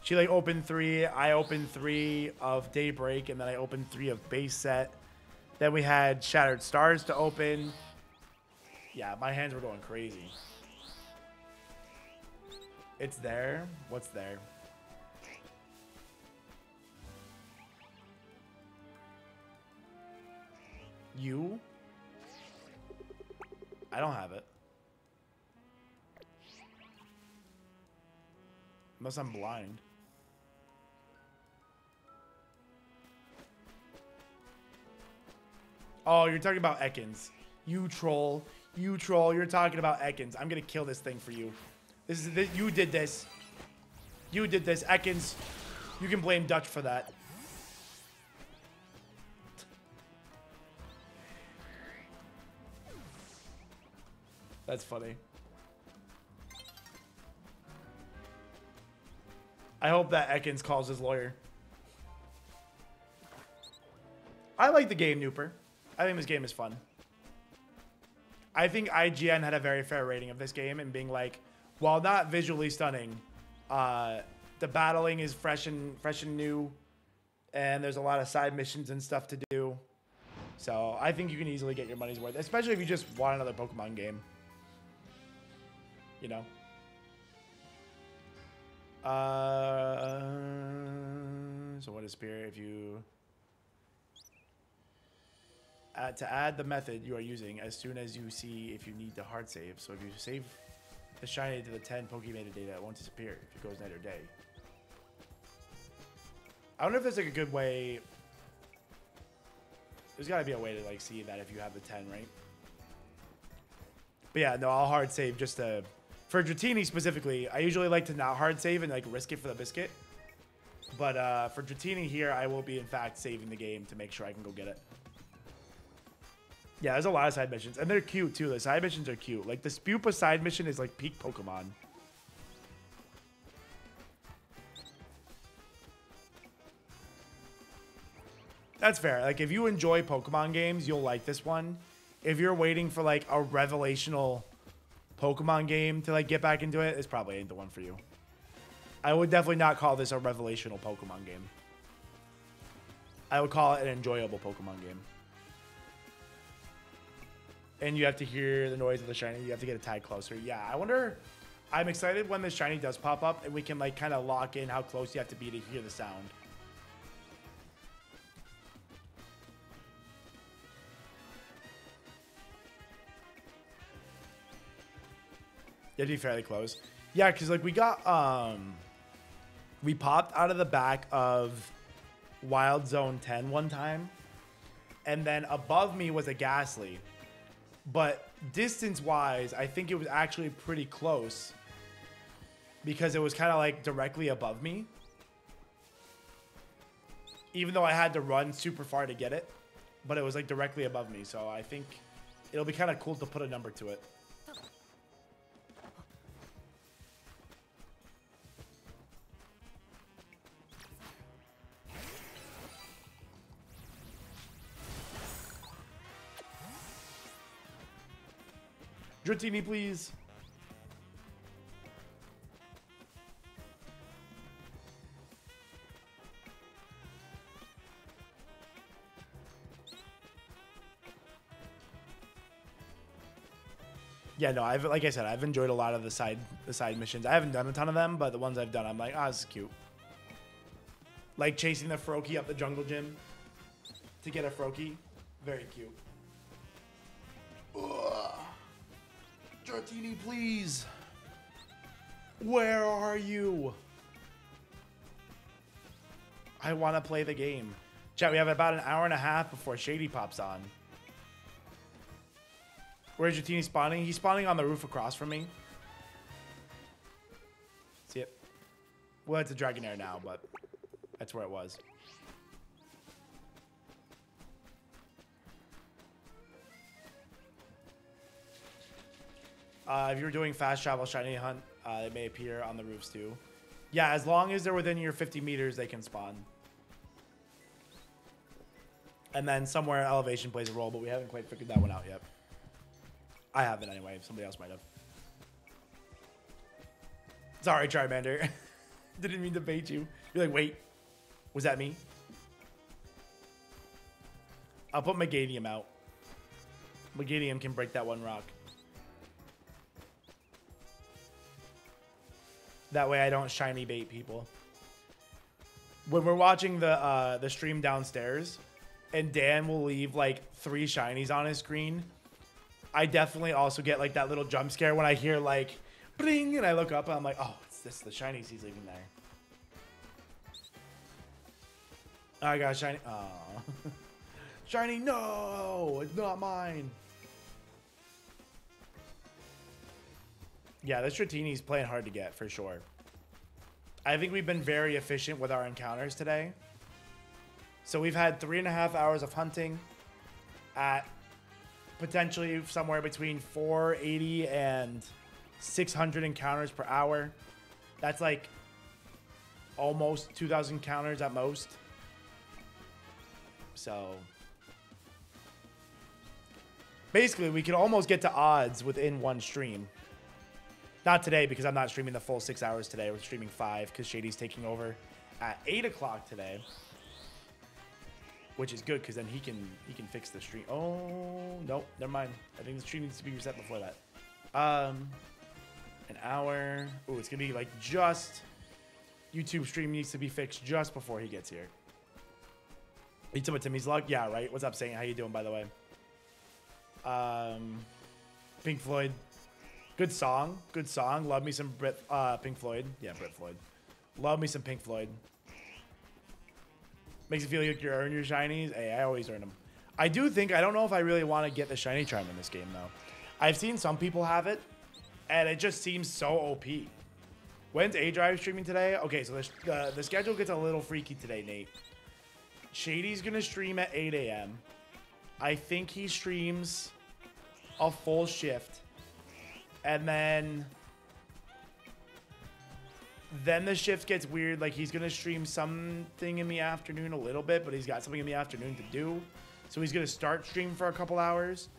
She like opened 3. I opened 3 of Daybreak. And then I opened 3 of base set. Then we had Shattered Stars to open. Yeah, my hands were going crazy. It's there. What's there? You? I don't have it. Unless I'm blind. Oh, you're talking about Ekans. You troll. You troll. You're talking about Ekans. I'm going to kill this thing for you. This is you did this. You did this. Ekans. You can blame Dutch for that. That's funny. I hope that Ekans calls his lawyer. I like the game, Nooper. I think this game is fun. I think IGN had a very fair rating of this game and being like, while not visually stunning, the battling is fresh and new, and there's a lot of side missions and stuff to do. So I think you can easily get your money's worth, especially if you just want another Pokemon game. you know. So what is Spirit if you... to add the method you are using as soon as you see if you need the hard save. So if you save the shiny to the 10 Pokemon data, it won't disappear if it goes night or day. I wonder if there's like a good way. There's got to be a way to like see that if you have the 10, right? But yeah, no, I'll hard save just to... For Dratini specifically, I usually like to not hard save and like risk it for the biscuit. But for Dratini here, I will be in fact saving the game to make sure I can go get it. Yeah, there's a lot of side missions. And they're cute too. The side missions are cute. Like the Spupa side mission is like peak Pokemon. That's fair. Like if you enjoy Pokemon games, you'll like this one. If you're waiting for like a revelational Pokemon game to like get back into it, this probably ain't the one for you. I would definitely not call this a revelational Pokemon game. I would call it an enjoyable Pokemon game. And you have to hear the noise of the shiny. You have to get a tag closer. Yeah, I wonder... I'm excited when the shiny does pop up and we can like kind of lock in how close you have to be to hear the sound. You have to be fairly close. Yeah, because like we got... We popped out of the back of Wild Zone 10 one time. And then above me was a Ghastly. But distance-wise, I think it was actually pretty close. Because it was kind of like directly above me. Even though I had to run super far to get it. But it was like directly above me. So I think it'll be kind of cool to put a number to it. Dratini, please. Yeah, no, like I said, I've enjoyed a lot of the side missions. I haven't done a ton of them, but the ones I've done, I'm like, ah, this is cute. Like chasing the Froakie up the jungle gym to get a Froakie. Very cute. Ugh. Dratini, please. Where are you? I want to play the game. Chat, we have about an hour and a half before Shady pops on. Where's Dratini spawning? He's spawning on the roof across from me. See it? Well, it's a Dragonair now, but that's where it was. If you're doing fast travel shiny hunt, they may appear on the roofs too. Yeah, as long as they're within your 50 meters, they can spawn. And then somewhere elevation plays a role, but we haven't quite figured that one out yet. I haven't anyway. Somebody else might have. Sorry, Charmander. Didn't mean to bait you. You're like, wait, was that me? I'll put Meganium out. Meganium can break that one rock. That way I don't shiny bait people. When we're watching the stream downstairs and Dan will leave like 3 shinies on his screen, I definitely also get like that little jump scare when I hear like bling and I look up and I'm like, oh, it's this the shinies he's leaving there. I got shiny. Oh. Shiny, no, it's not mine. Yeah, this Dratini's playing hard to get, for sure. I think we've been very efficient with our encounters today. So we've had 3.5 hours of hunting at potentially somewhere between 480 and 600 encounters per hour. That's like almost 2,000 encounters at most. So basically, we could almost get to odds within one stream. Not today, because I'm not streaming the full 6 hours today. We're streaming 5 because Shady's taking over at 8 o'clock today, which is good because then he can fix the stream. Oh no, never mind. I think the stream needs to be reset before that. An hour. Ooh, it's gonna be like just YouTube stream needs to be fixed just before he gets here. You talking about Timmy's luck? Yeah, right. What's up, Saint? How you doing, by the way? Pink Floyd. Good song. Good song. Love me some Pink Floyd. Yeah, Brit Floyd. Love me some Pink Floyd. Makes you feel like you earn your shinies. Hey, I always earn them. I do think, I don't know if I really want to get the shiny charm in this game, though. I've seen some people have it, and it just seems so OP. When's A-Drive streaming today? Okay, so the schedule gets a little freaky today, Nate. Shady's going to stream at 8 a.m. I think he streams a full shift. And then the shift gets weird. Like, he's going to stream something in the afternoon a little bit, but he's got something in the afternoon to do. So he's going to start stream for a couple hours.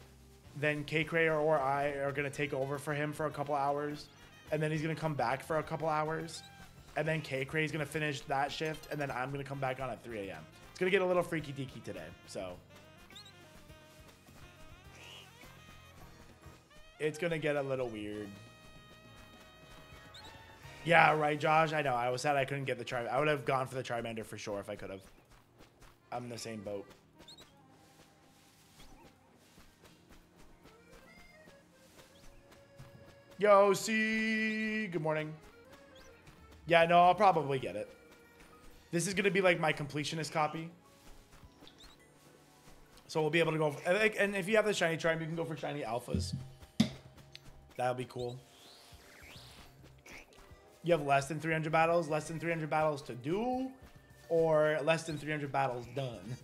Then Kaycreigh or I are going to take over for him for a couple hours. And then he's going to come back for a couple hours. And then Kaycreigh is going to finish that shift. And then I'm going to come back on at 3 a.m. It's going to get a little freaky deaky today. So it's going to get a little weird. Yeah, right, Josh. I know. I was sad I couldn't get the Charmander. I would have gone for the Charmander for sure if I could have. I'm in the same boat. Yo, C. Good morning. Yeah, no, I'll probably get it. This is going to be like my completionist copy. So we'll be able to go. And if you have the shiny charm, you can go for shiny alphas. That'll be cool. You have less than 300 battles? Less than 300 battles to do? Or less than 300 battles done?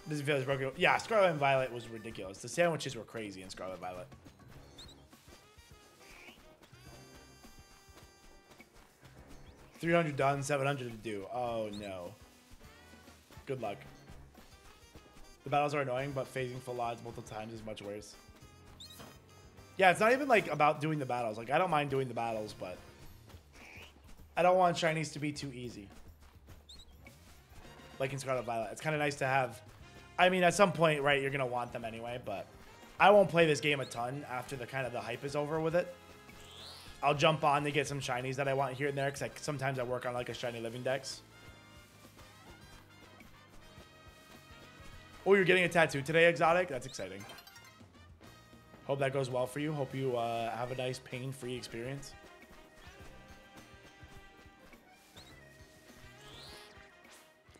Doesn't feel as broken. Yeah, Scarlet and Violet was ridiculous. The sandwiches were crazy in Scarlet and Violet. $300 done, $700 to do. Oh no. Good luck. The battles are annoying, but phasing full odds multiple times is much worse. Yeah, it's not even like about doing the battles. Like, I don't mind doing the battles, but I don't want shinies to be too easy. Like in Scarlet and Violet. It's kind of nice to have. I mean, at some point, right, you're going to want them anyway, but I won't play this game a ton after the hype is over with it. I'll jump on to get some shinies that I want here and there, because sometimes I work on like a shiny living dex. Oh, you're getting a tattoo today, Exotic? That's exciting. Hope that goes well for you. Hope you have a nice pain-free experience.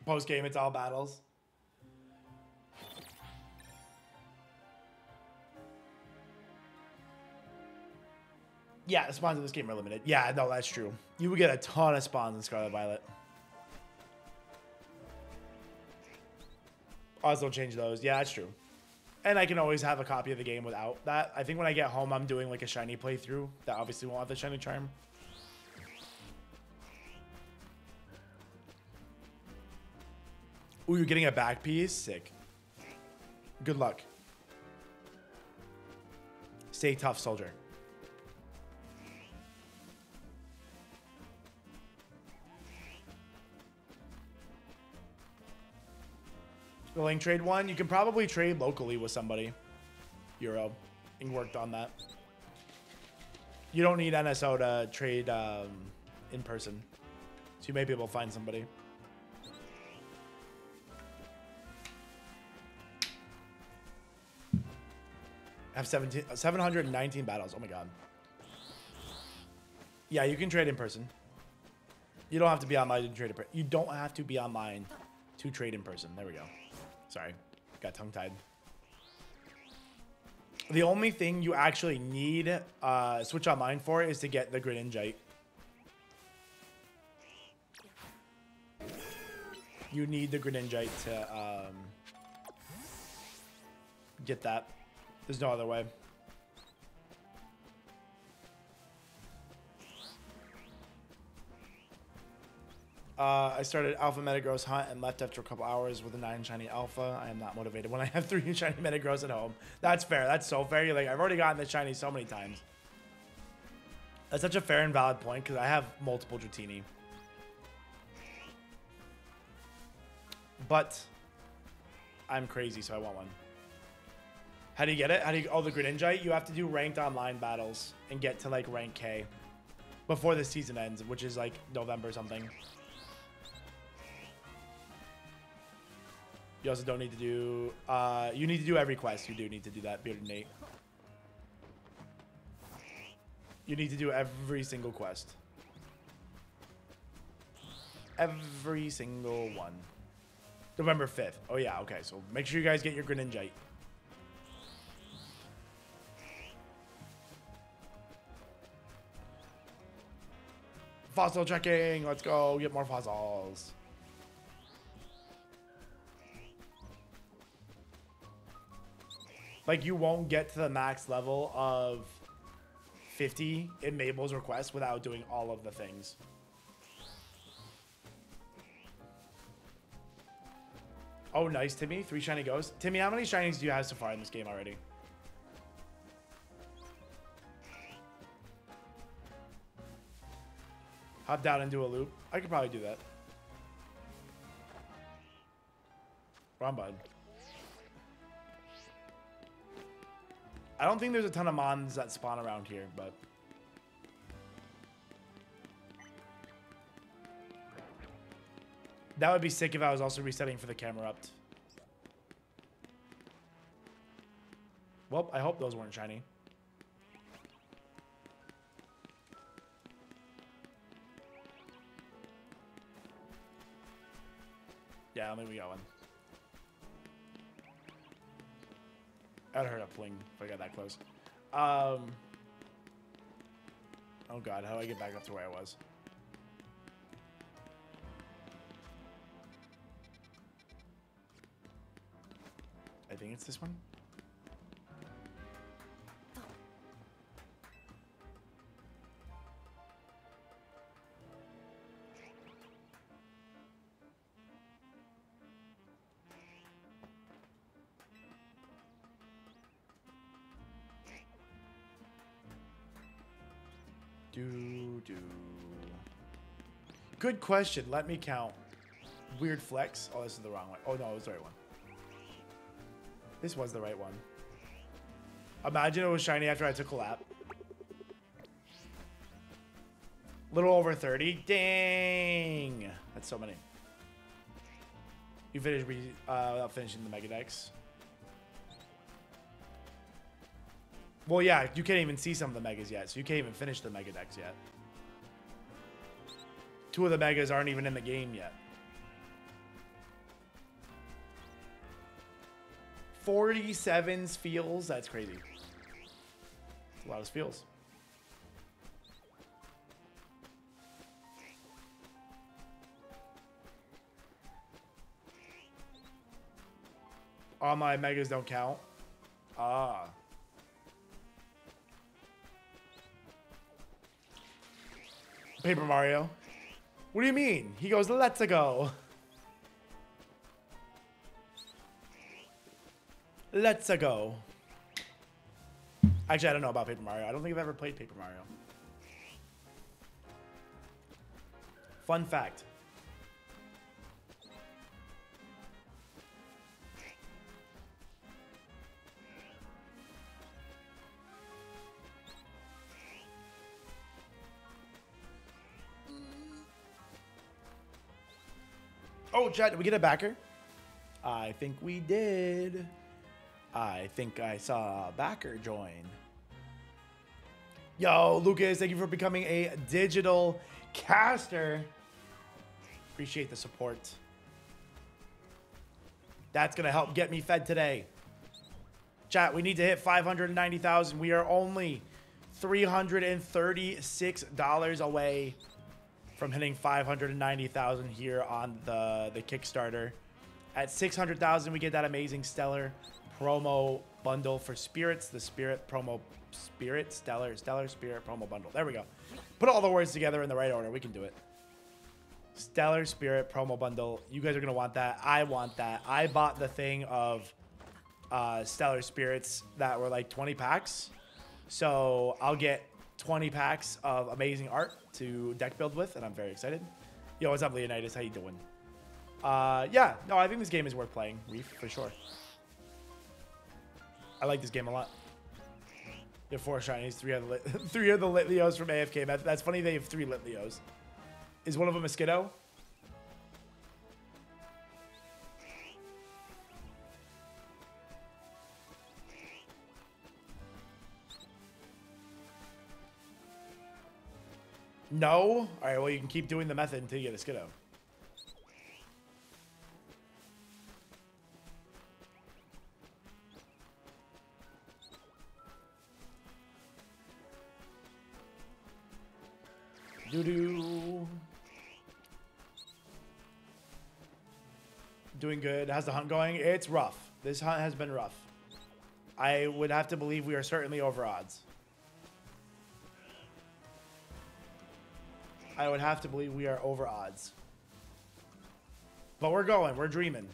Post-game, it's all battles. Yeah, the spawns in this game are limited. Yeah, no, that's true. You would get a ton of spawns in Scarlet Violet. Also change those. Yeah, that's true. And I can always have a copy of the game without that. I think when I get home, I'm doing like a shiny playthrough. That obviously won't have the shiny charm. Ooh, you're getting a back piece? Sick. Good luck. Stay tough, soldier. The link trade one, you can probably trade locally with somebody. Euro. And worked on that. You don't need NSO to trade in person. So you may be able to find somebody. I have 719 battles. Oh my god. Yeah, you can trade in person. You don't have to be online to trade in person. You don't have to be online to trade in person. There we go. Sorry, got tongue-tied. The only thing you actually need Switch Online for is to get the Greninjite. You need the Greninjite to get that. There's no other way. I started Alpha Metagross Hunt and left after a couple hours with a 9 shiny Alpha. I am not motivated when I have 3 shiny Metagross at home. That's fair. That's so fair. You're like, I've already gotten the shiny so many times. That's such a fair and valid point because I have multiple Dratini. But I'm crazy, so I want one. How do you get it? How do you? Oh, the Greninjite. You have to do ranked online battles and get to like rank K before the season ends, which is like November or something. You also don't need to do. You need to do every quest. You do need to do that, Bearded Nate. You need to do every single quest. Every single one. November 5th. Oh yeah, okay. So make sure you guys get your Greninjite. Fossil checking. Let's go get more fossils. Like, you won't get to the max level of 50 in Mabel's request without doing all of the things. Oh, nice, Timmy. 3 shiny ghosts. Timmy, how many shinies do you have so far in this game already? Hop down and do a loop. I could probably do that. Wrong button. I don't think there's a ton of mons that spawn around here, but... That would be sick if I was also resetting for the camera up. Well, I hope those weren't shiny. Yeah, I don't think we got one. I'd heard a fling if I got that close. Oh god, how do I get back up to where I was? I think it's this one. Good question. Let me count. Weird flex. Oh, this is the wrong one. Oh, no, it was the right one. This was the right one. Imagine it was shiny after I took a lap. Little over 30. Dang. That's so many. You finished without finishing the Mega Dex. Well, yeah, you can't even see some of the Megas yet, so you can't even finish the Mega Dex yet. 2 of the Megas aren't even in the game yet. 47 feels. That's crazy. That's a lot of feels. All my Megas don't count. Ah. Paper Mario. What do you mean? He goes, let's go. Let's go. Actually, I don't know about Paper Mario. I don't think I've ever played Paper Mario. Fun fact. Oh, chat, did we get a backer? I think we did. I think I saw a backer join. Yo, Lucas, thank you for becoming a digital caster. Appreciate the support. That's going to help get me fed today. Chat, we need to hit 590,000. We are only $336 away from hitting 590,000 here on the Kickstarter. At 600,000, we get that amazing Stellar promo bundle for Spirits. The Spirit promo, Stellar Spirit promo bundle. There we go. Put all the words together in the right order. We can do it. Stellar Spirit promo bundle. You guys are going to want that. I want that. I bought the thing of Stellar Spirits that were like 20 packs. So I'll get 20 packs of amazing art to deck build with, and I'm very excited. Yo, what's up, Leonidas? How you doing? Yeah, no, I think this game is worth playing, Reef, for sure. I like this game a lot. You have 4 shinies, 3 of the lit, 3 of the lit Leos from AFK. That's funny. They have 3 lit Leos. Is one of them a Skiddo? No. All right. Well, you can keep doing the method until you get a Skiddo. Doo-doo. Doing good. How's the hunt going? It's rough. This hunt has been rough. I would have to believe we are certainly over odds. I would have to believe we are over odds. But we're going. We're dreaming.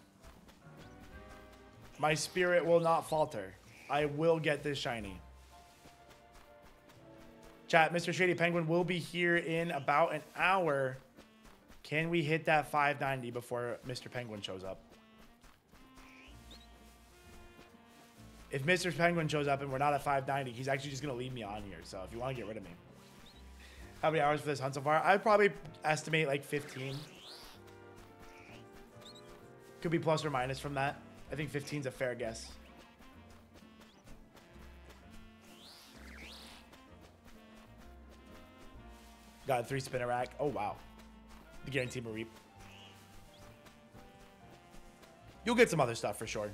My spirit will not falter. I will get this shiny. Chat, Mr. Shady Penguin will be here in about an hour. Can we hit that 590 before Mr. Penguin shows up? If Mr. Penguin shows up and we're not at 590, he's actually just going to leave me on here. So if you want to get rid of me. How many hours for this hunt so far? I'd probably estimate like 15. Could be plus or minus from that. I think 15 is a fair guess. Got a 3 spinner rack. Oh, wow. The guarantee reap. You'll get some other stuff for sure.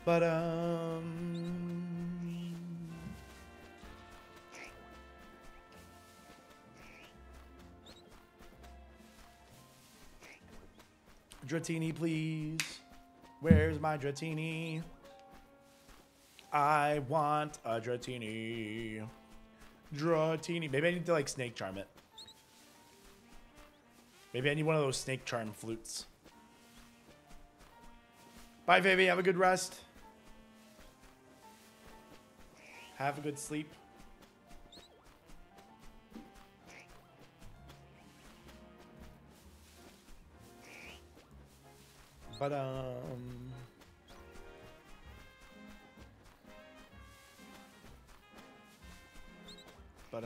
But, Dratini, please. Where's my Dratini? I want a Dratini. Dratini. Maybe I need to like snake charm it. Maybe I need one of those snake charm flutes. Bye, baby. Have a good rest. Have a good sleep. But, but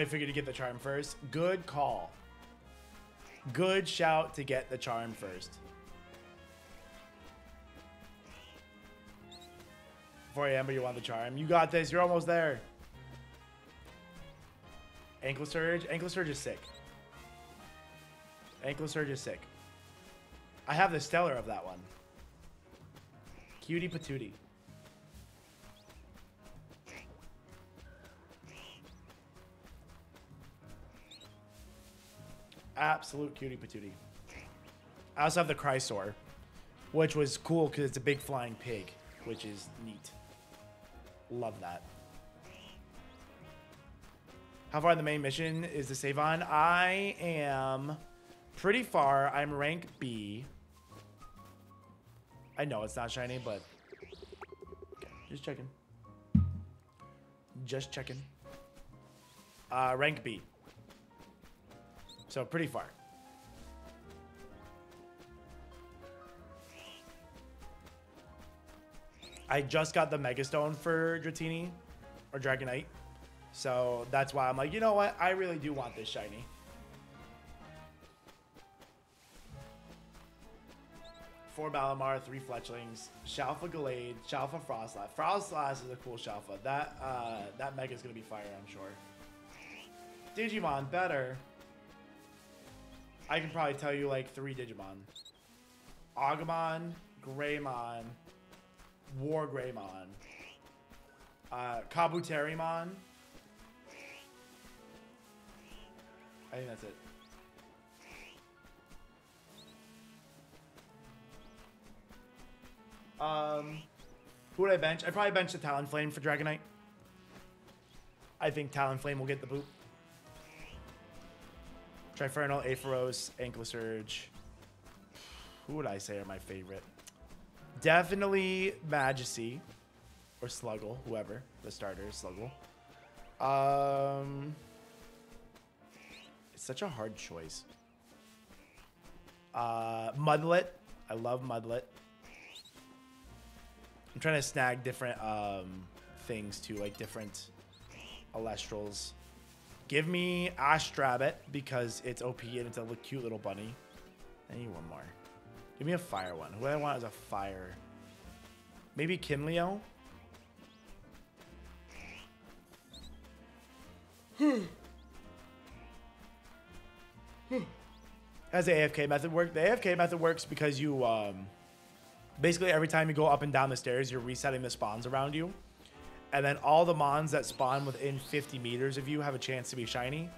I figured to get the charm first. Good call. Good shout to get the charm first. Before Amber, you want the charm. You got this. You're almost there. Ankle Surge. Ankle Surge is sick. Ankle Surge is sick. I have the Stellar of that one. Cutie patootie. Absolute cutie patootie. I also have the Chrysor, which was cool because it's a big flying pig, which is neat. Love that. How far in the main mission is the save on? I am pretty far. I'm rank B. I know it's not shiny, but okay, just checking. Just checking. Rank B. So pretty far. I just got the Megastone for Dratini or Dragonite. So that's why I'm like, you know what? I really do want this shiny. Four Malamar, 3 Fletchlings, Shalfa Gallade, Shalfa Frostlass. Frostlass is a cool Shalfa. That Mega is gonna be fire, I'm sure. Digimon, better. I can probably tell you like 3 Digimon. Agumon, Greymon, War Greymon, Kabuterimon. I think that's it. Who would I bench? I'd probably bench the Talonflame for Dragonite. I think Talonflame will get the boot. Trifernal, Aetheros, Anklesurge. Who would I say are my favorite? Definitely Majesty or Sluggle, whoever the starter is. Sluggle. It's such a hard choice. Mudlet. I love Mudlet. I'm trying to snag different things too, like different Elestrals. Give me Ashtrabbit because it's OP and it's a cute little bunny. I need one more. Give me a fire one. Who do I want as a fire? Maybe Kinleo? How's the AFK method work? The AFK method works because you basically every time you go up and down the stairs, you're resetting the spawns around you. And then all the mons that spawn within 50 meters of you have a chance to be shiny.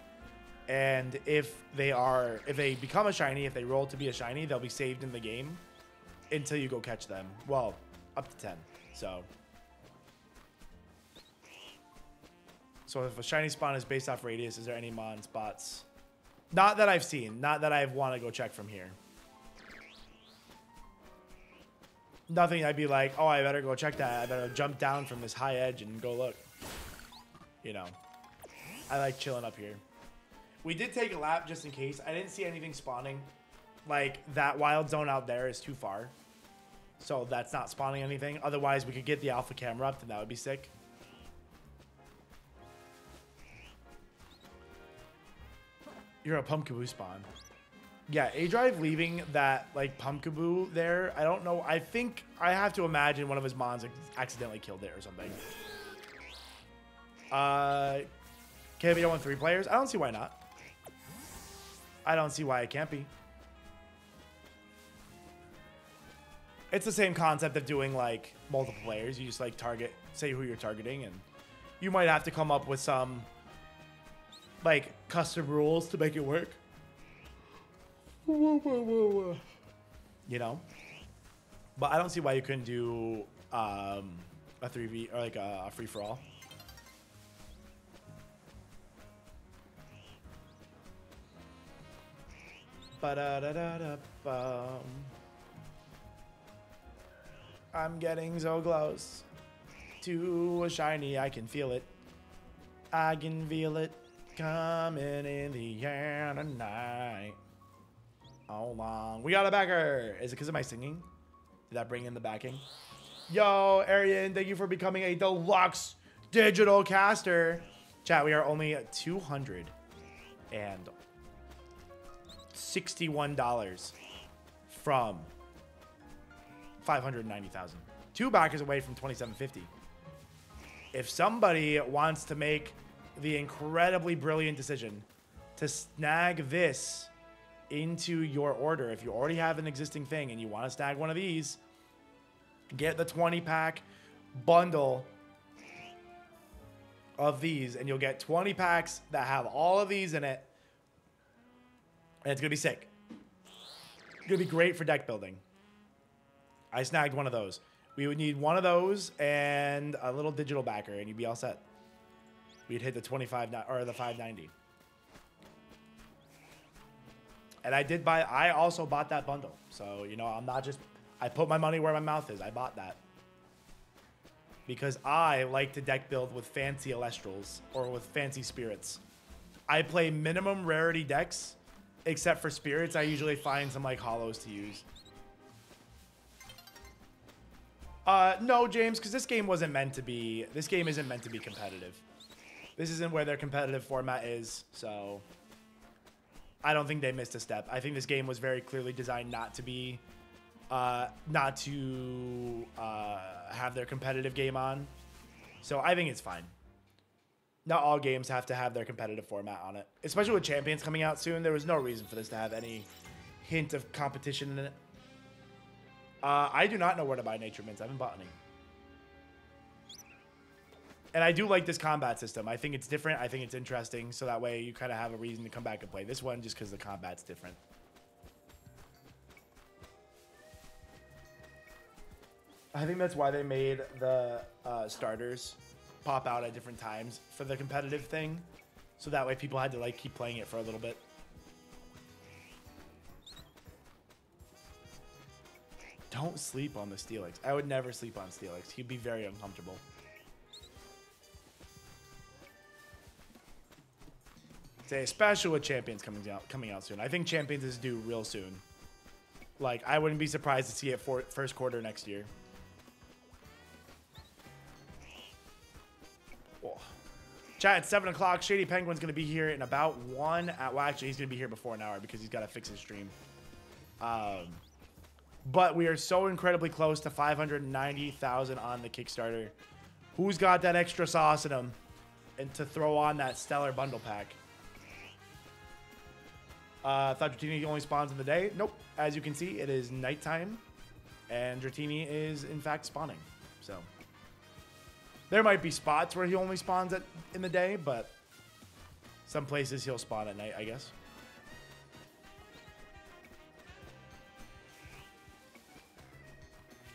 And if they become a shiny, if they roll to be a shiny, they'll be saved in the game until you go catch them. Well, up to 10. So if a shiny spawn is based off radius, is there any mon spots? Not that I've seen. Not that I want to go check from here. Nothing I'd be like, oh, I better go check that. I better jump down from this high edge and go look. You know. I like chilling up here. We did take a lap just in case. I didn't see anything spawning. Like, that wild zone out there is too far. So that's not spawning anything. Otherwise, we could get the alpha camera up, and that would be sick. You're a Pumpkaboo spawn. Yeah, A-Drive leaving that, like, Pumpkaboo there, I don't know. I think I have to imagine one of his mons accidentally killed it or something. Can it be on 3 players? I don't see why not. I don't see why it can't be. It's the same concept of doing, like, multiple players. You just, like, say who you're targeting, and you might have to come up with some, like, custom rules to make it work. You know? But I don't see why you couldn't do a 3v or like a free-for-all. I'm getting so close to a shiny. I can feel it. I can feel it coming in the air tonight. Hold on. We got a backer. Is it because of my singing? Did that bring in the backing? Yo, Arian, thank you for becoming a deluxe digital caster. Chat, we are only at $261 from 590,000. 2 backers away from 2750. If somebody wants to make the incredibly brilliant decision to snag this into your order, if you already have an existing thing and you want to snag one of these, get the 20-pack bundle of these, and you'll get 20 packs that have all of these in it, and it's gonna be sick. It's gonna be great for deck building. I snagged one of those. We would need one of those and a little digital backer, and you'd be all set. We'd hit the 25 or the 590. And I also bought that bundle. So, you know, I'm not just, I put my money where my mouth is. I bought that. Because I like to deck build with fancy Elestrals or with fancy spirits. I play minimum rarity decks, except for spirits. I usually find some like hollows to use. No, James, because this game isn't meant to be competitive. This isn't where their competitive format is, so I don't think they missed a step. I think this game was very clearly designed not to have their competitive game on. So I think it's fine. Not all games have to have their competitive format on it. Especially with Champions coming out soon, there was no reason for this to have any hint of competition in it. I do not know where to buy Nature Mints. I haven't bought any. And I do like this combat system. I think it's different. I think it's interesting. So that way you kind of have a reason to come back and play this one just because the combat's different. I think that's why they made the starters pop out at different times for the competitive thing. So that way people had to like keep playing it for a little bit. Don't sleep on the Steelix. I would never sleep on Steelix. He'd be very uncomfortable. Say, especially with Champions coming out soon. I think Champions is due real soon. Like, I wouldn't be surprised to see it for first quarter next year. Whoa. Chat, it's 7 o'clock. Shady Penguin's going to be here in about 1 hour. Well, actually, he's going to be here before an hour because he's got to fix his stream. But we are so incredibly close to 590,000 on the Kickstarter. Who's got that extra sauce in them and to throw on that stellar bundle pack? Thought Dratini only spawns in the day. Nope. As you can see, it is nighttime, and Dratini is in fact spawning. So there might be spots where he only spawns in the day, but some places he'll spawn at night, I guess.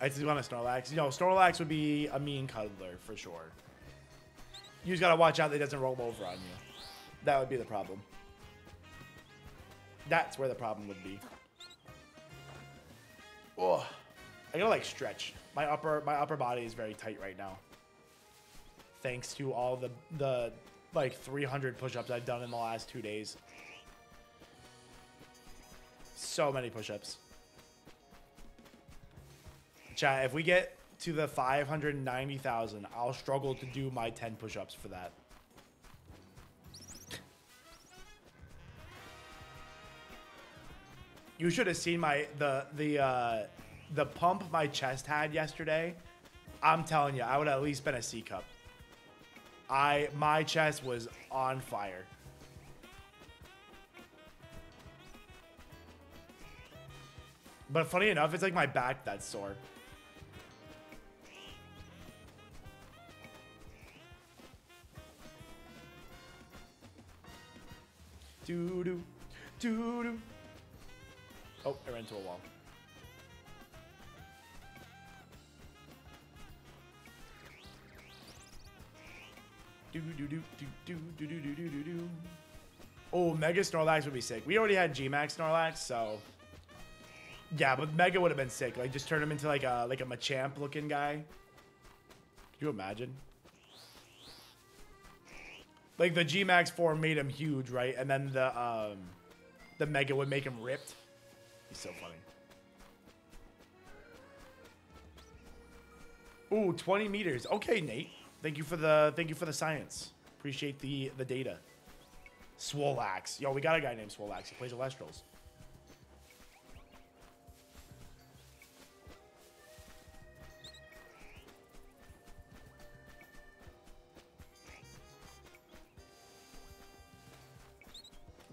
I just want a Snorlax. You know, Snorlax would be a mean cuddler for sure. You just gotta watch out that he doesn't roll over on you. That would be the problem. That's where the problem would be. Oh, I gotta like stretch. My upper body is very tight right now. Thanks to all the like 300 push-ups I've done in the last 2 days. So many push-ups. Chat, if we get to the 590,000, I'll struggle to do my 10 push-ups for that. You should have seen the pump my chest had yesterday. I'm telling you, I would have at least been a C cup. My chest was on fire. But funny enough, it's like my back that's sore. Doo-doo, doo-doo. Oh, I ran into a wall. Do-do-do-do-do-do-do-do-do-do. Oh, Mega Snorlax would be sick. We already had G-Max Snorlax, so yeah, but Mega would have been sick. Like, just turn him into like a Machamp looking guy. Could you imagine? Like the G-Max form made him huge, right? And then the Mega would make him ripped. He's so funny. Ooh, 20 meters. Okay, Nate. Thank you for the science. Appreciate the data. Swolax. Yo, we got a guy named Swolax. He plays Elestrals.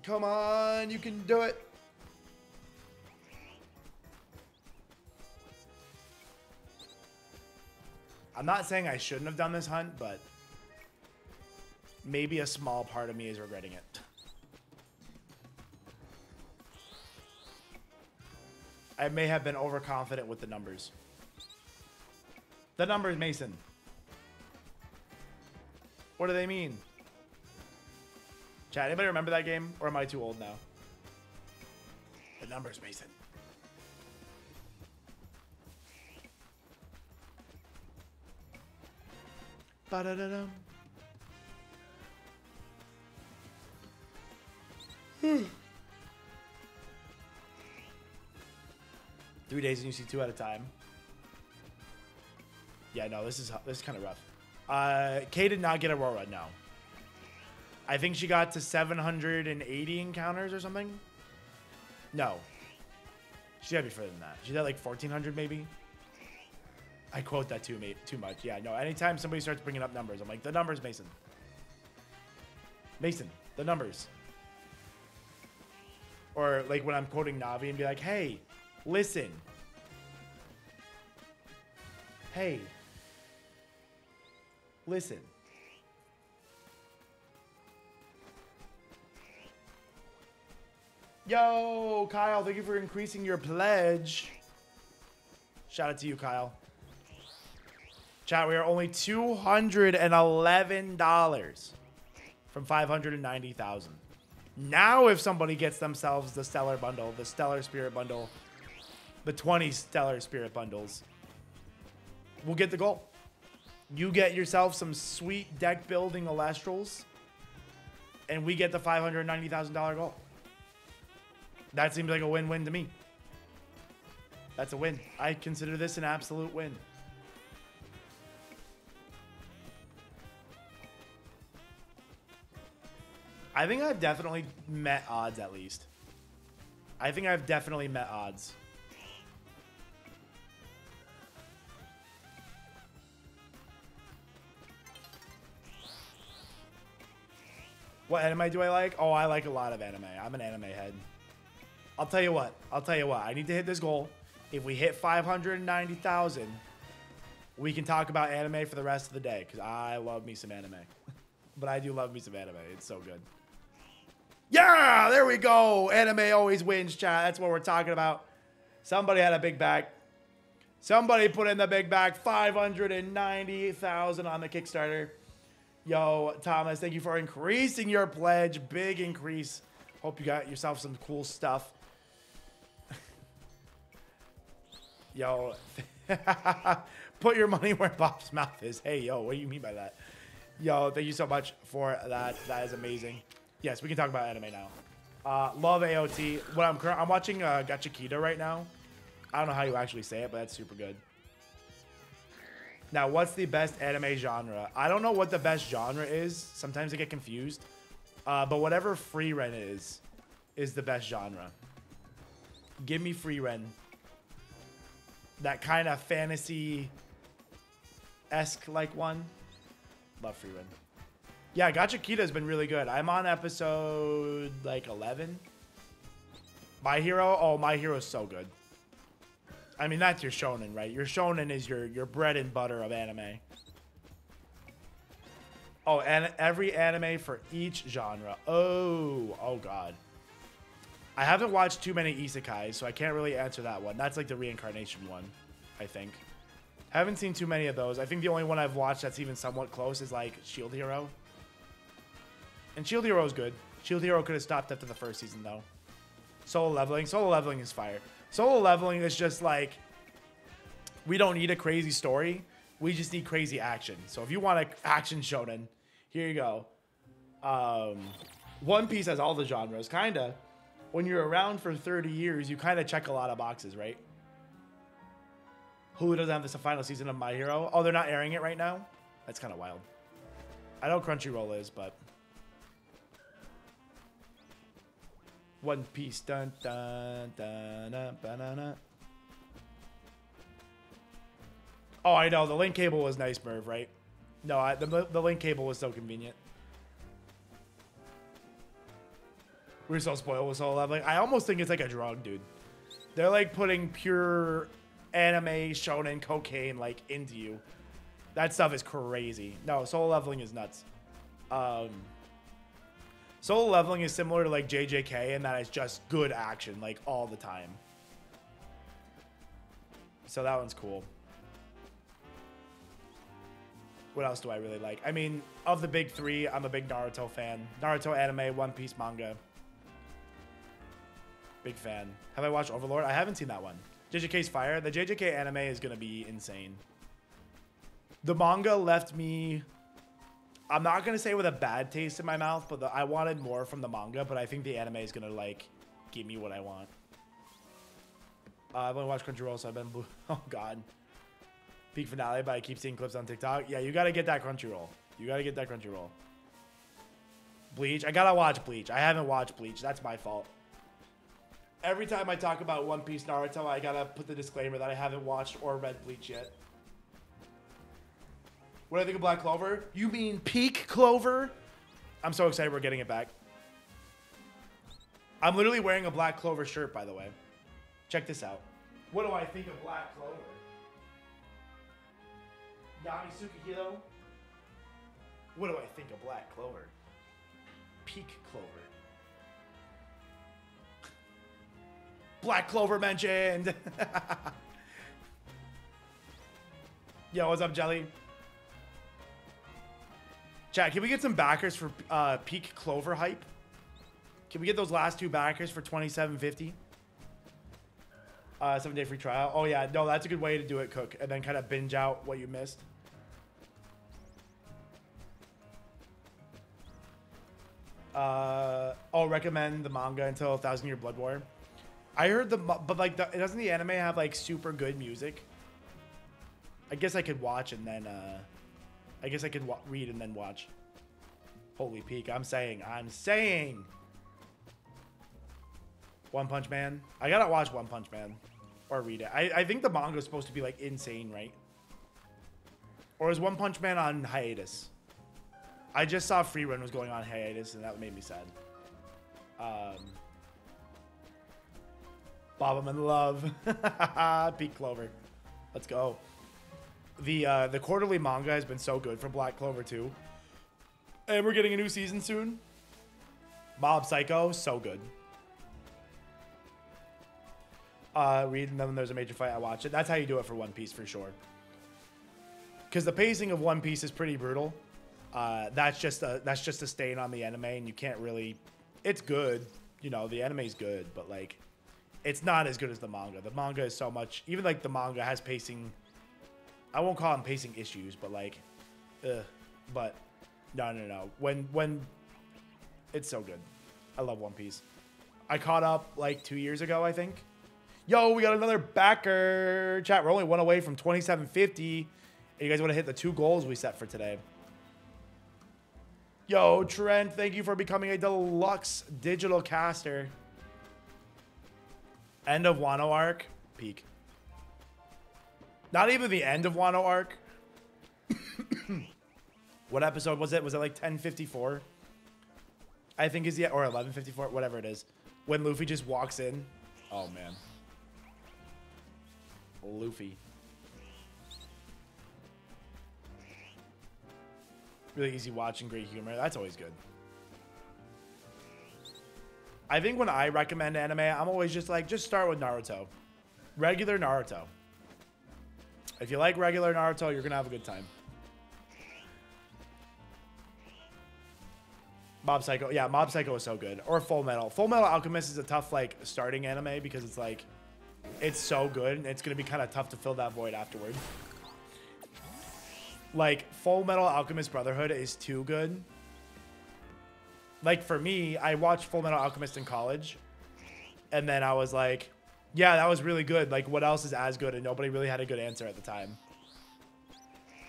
Come on, you can do it. I'm not saying I shouldn't have done this hunt, but maybe a small part of me is regretting it. I may have been overconfident with the numbers. The numbers, Mason. What do they mean? Chat, anybody remember that game? Or am I too old now? The numbers, Mason. Ba-da-da-dum. 3 days and you see 2 at a time. Yeah, no, this is kind of rough. Kay did not get Aurora, no. I think she got to 780 encounters or something. No. She gotta be further than that. She's at like 1,400 maybe. I quote that too much. Yeah, no, anytime somebody starts bringing up numbers, I'm like, the numbers, Mason. Mason, the numbers. Or like when I'm quoting Navi and be like, hey, listen. Hey. Listen. Yo, Kyle, thank you for increasing your pledge. Shout out to you, Kyle. Chat, we are only $211 from 590,000. Now if somebody gets themselves the Stellar Bundle, the Stellar Spirit Bundle, but 20 Stellar Spirit bundles. We'll get the goal. You get yourself some sweet deck building Elestrals, and we get the $590,000 goal. That seems like a win-win to me. That's a win. I consider this an absolute win. I think I've definitely met odds at least. I think I've definitely met odds. What anime do I like? Oh, I like a lot of anime. I'm an anime head. I'll tell you what. I need to hit this goal. If we hit 590,000, we can talk about anime for the rest of the day because I love me some anime. But I do love me some anime. It's so good. Yeah, there we go. Anime always wins, chat. That's what we're talking about. Somebody had a big bag. Somebody put in the big bag. 590,000 on the Kickstarter. Yo, Thomas, thank you for increasing your pledge. Big increase. Hope you got yourself some cool stuff. Yo, put your money where Bob's mouth is. Hey, yo, what do you mean by that? Yo, thank you so much for that. That is amazing. Yes, we can talk about anime now. Love AOT. What I'm watching Gachikita right now. I don't know how you actually say it, but that's super good. Now, what's the best anime genre? I don't know what the best genre is. Sometimes I get confused. But whatever free rent is the best genre. Give me free rent. That kind of fantasy-esque like one. Love free rent. Yeah, Gachikita has been really good. I'm on episode like 11. My Hero. Oh, My Hero is so good. I mean, that's your shonen, right? Your shonen is your bread and butter of anime. Oh, and every anime for each genre. Oh God. I haven't watched too many isekais, so I can't really answer that one. That's like the reincarnation one, I think. Haven't seen too many of those. I think the only one I've watched that's even somewhat close is like Shield Hero. And Shield Hero is good. Shield Hero could have stopped after the first season, though. Solo leveling. Solo leveling is fire. Solo leveling is just like, we don't need a crazy story. We just need crazy action. So if you want an action shonen, here you go. One Piece has all the genres, kind of. When you're around for 30 years, you kind of check a lot of boxes, right? Hulu doesn't have this final season of My Hero. Oh, they're not airing it right now? That's kind of wild. I know Crunchyroll is, but... One Piece. Dun, dun, dun, dun, banana. Oh, I know. The link cable was nice, Merv, right? No, the link cable was so convenient. We're so spoiled with Solo Leveling. I almost think it's like a drug, dude. They're like putting pure anime, shonen, cocaine like into you. That stuff is crazy. No, Solo Leveling is nuts. Solo Leveling is similar to like JJK in that it's just good action like all the time. So that one's cool. What else do I really like? I mean, of the big three, I'm a big Naruto fan. Naruto anime, One Piece manga. Big fan. Have I watched Overlord? I haven't seen that one. JJK's fire. The JJK anime is going to be insane. The manga left me... I'm not going to say with a bad taste in my mouth, but I wanted more from the manga, but I think the anime is going to, like, give me what I want. I've only watched Crunchyroll, so I've been blue. Oh, God. Peak finale, but I keep seeing clips on TikTok. Yeah, you got to get that Crunchyroll. You got to get that Crunchyroll. Bleach. I got to watch Bleach. I haven't watched Bleach. That's my fault. Every time I talk about One Piece Naruto, I got to put the disclaimer that I haven't watched or read Bleach yet. What do I think of Black Clover? You mean Peak Clover? I'm so excited we're getting it back. I'm literally wearing a Black Clover shirt, by the way. Check this out. What do I think of Black Clover? Yami Tsukihiro? What do I think of Black Clover? Peak Clover. Black Clover mentioned. Yo, what's up, Jelly? Chat, can we get some backers for Peak Clover hype? Can we get those last two backers for $27.50? 7-day free trial. Oh yeah, no, that's a good way to do it, Cook, and then kind of binge out what you missed. I'll recommend the manga until 1,000 Year Blood War. I heard but like, doesn't the anime have like super good music? I guess I could watch and then, I guess I could read and then watch. Holy peak! I'm saying. One Punch Man. I gotta watch One Punch Man, or read it. I think the manga is supposed to be like insane, right? Or is One Punch Man on hiatus? I just saw Free Run was going on hiatus, and that made me sad. Bob, I'm in love. Peak Clover. Let's go. The quarterly manga has been so good for Black Clover 2. And we're getting a new season soon. Mob Psycho, so good. Read and then when there's a major fight, I watch it. That's how you do it for One Piece for sure. Because the pacing of One Piece is pretty brutal. That's just a stain on the anime, and you can't really. It's good, you know. The anime is good, but like, it's not as good as the manga. The manga is so much. Even like the manga has pacing. I won't call them pacing issues, but like, but no. When it's so good. I love One Piece. I caught up like 2 years ago, I think. Yo, we got another backer. Chat, we're only one away from 2750. And you guys want to hit the 2 goals we set for today. Yo, Trent, thank you for becoming a deluxe digital caster. End of Wano arc. Peak. Not even the end of Wano arc. What episode was it? Was it like 1054? I think is or 1154, whatever it is. When Luffy just walks in. Oh, man. Luffy. Really easy watching, great humor. That's always good. I think when I recommend anime, I'm always just like, just start with Naruto. Regular Naruto. If you like regular Naruto, you're going to have a good time. Mob Psycho. Yeah, Mob Psycho is so good. Or Full Metal. Full Metal Alchemist is a tough, like, starting anime because it's like, it's so good. And it's going to be kind of tough to fill that void afterward. Like, Full Metal Alchemist Brotherhood is too good. Like, for me, I watched Full Metal Alchemist in college. And then I was like, yeah, that was really good. Like, what else is as good? And nobody really had a good answer at the time.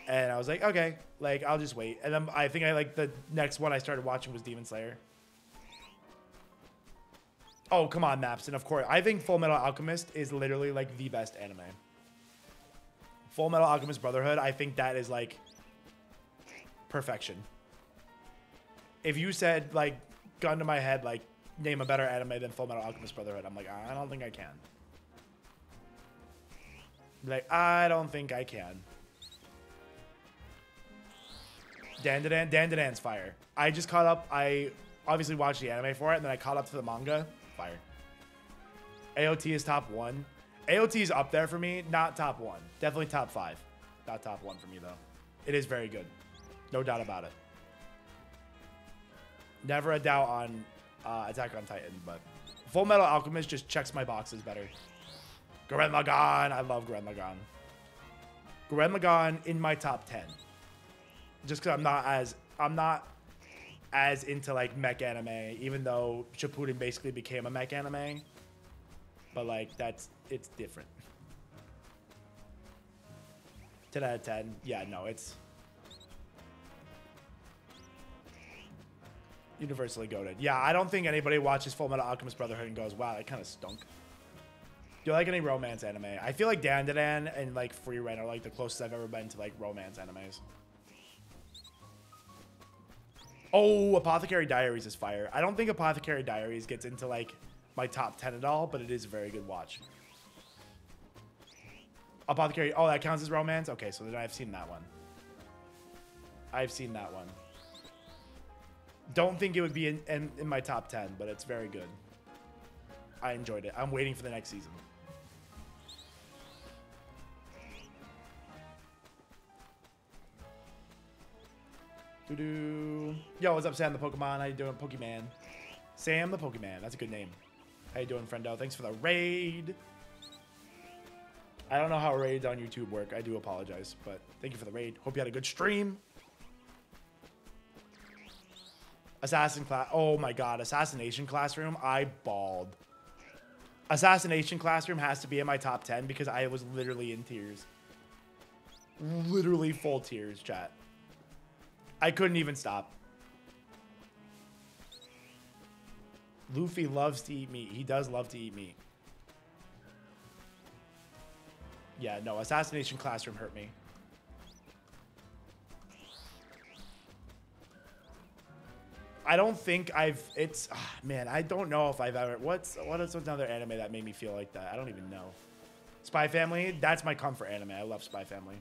And I was like, okay, like, I'll just wait. And then I think like the next one I started watching was Demon Slayer. Oh, come on, Maps. And of course, I think Full Metal Alchemist is literally like the best anime. Full Metal Alchemist Brotherhood, I think that is like perfection. If you said, like, gun to my head, like, name a better anime than Full Metal Alchemist Brotherhood, I'm like, I don't think I can. Like, I don't think I can. Dandadan's fire. I just caught up. I obviously watched the anime for it, and then I caught up to the manga. Fire. AOT is top 1. AOT is up there for me. Not top 1. Definitely top 5. Not top 1 for me, though. It is very good. No doubt about it. Never a doubt on Attack on Titan, but Full Metal Alchemist just checks my boxes better. Gurren Lagann. I love Gurren Lagann. Gurren Lagann in my top 10. Just because I'm not as into like mech anime, even though Shippuden basically became a mech anime. But like it's different. 10 out of 10. Yeah, no, it's universally goated. Yeah, I don't think anybody watches Full Metal Alchemist Brotherhood and goes, wow, that kind of stunk. Do you like any romance anime? I feel like Dandadan and like Free Run are like the closest I've ever been to like romance animes. Oh, Apothecary Diaries is fire. I don't think Apothecary Diaries gets into like my top 10 at all, but it is a very good watch. Apothecary, oh, that counts as romance? Okay, so then I've seen that one. I've seen that one. Don't think it would be in my top 10, but it's very good. I enjoyed it. I'm waiting for the next season. Yo, what's up, Sam the Pokemon? How you doing, Pokemon? Sam the Pokemon. That's a good name. How you doing, friendo? Thanks for the raid. I don't know how raids on YouTube work. I do apologize, but thank you for the raid. Hope you had a good stream. Assassin class. Oh my God. Assassination Classroom. I bawled. Assassination Classroom has to be in my top 10 because I was literally in tears. Literally full tears, chat. I couldn't even stop. Luffy loves to eat meat. He does love to eat meat. Yeah, no, Assassination Classroom hurt me. I don't think man, I don't know if I've ever, what's another anime that made me feel like that? I don't even know. Spy Family, that's my comfort anime. I love Spy Family.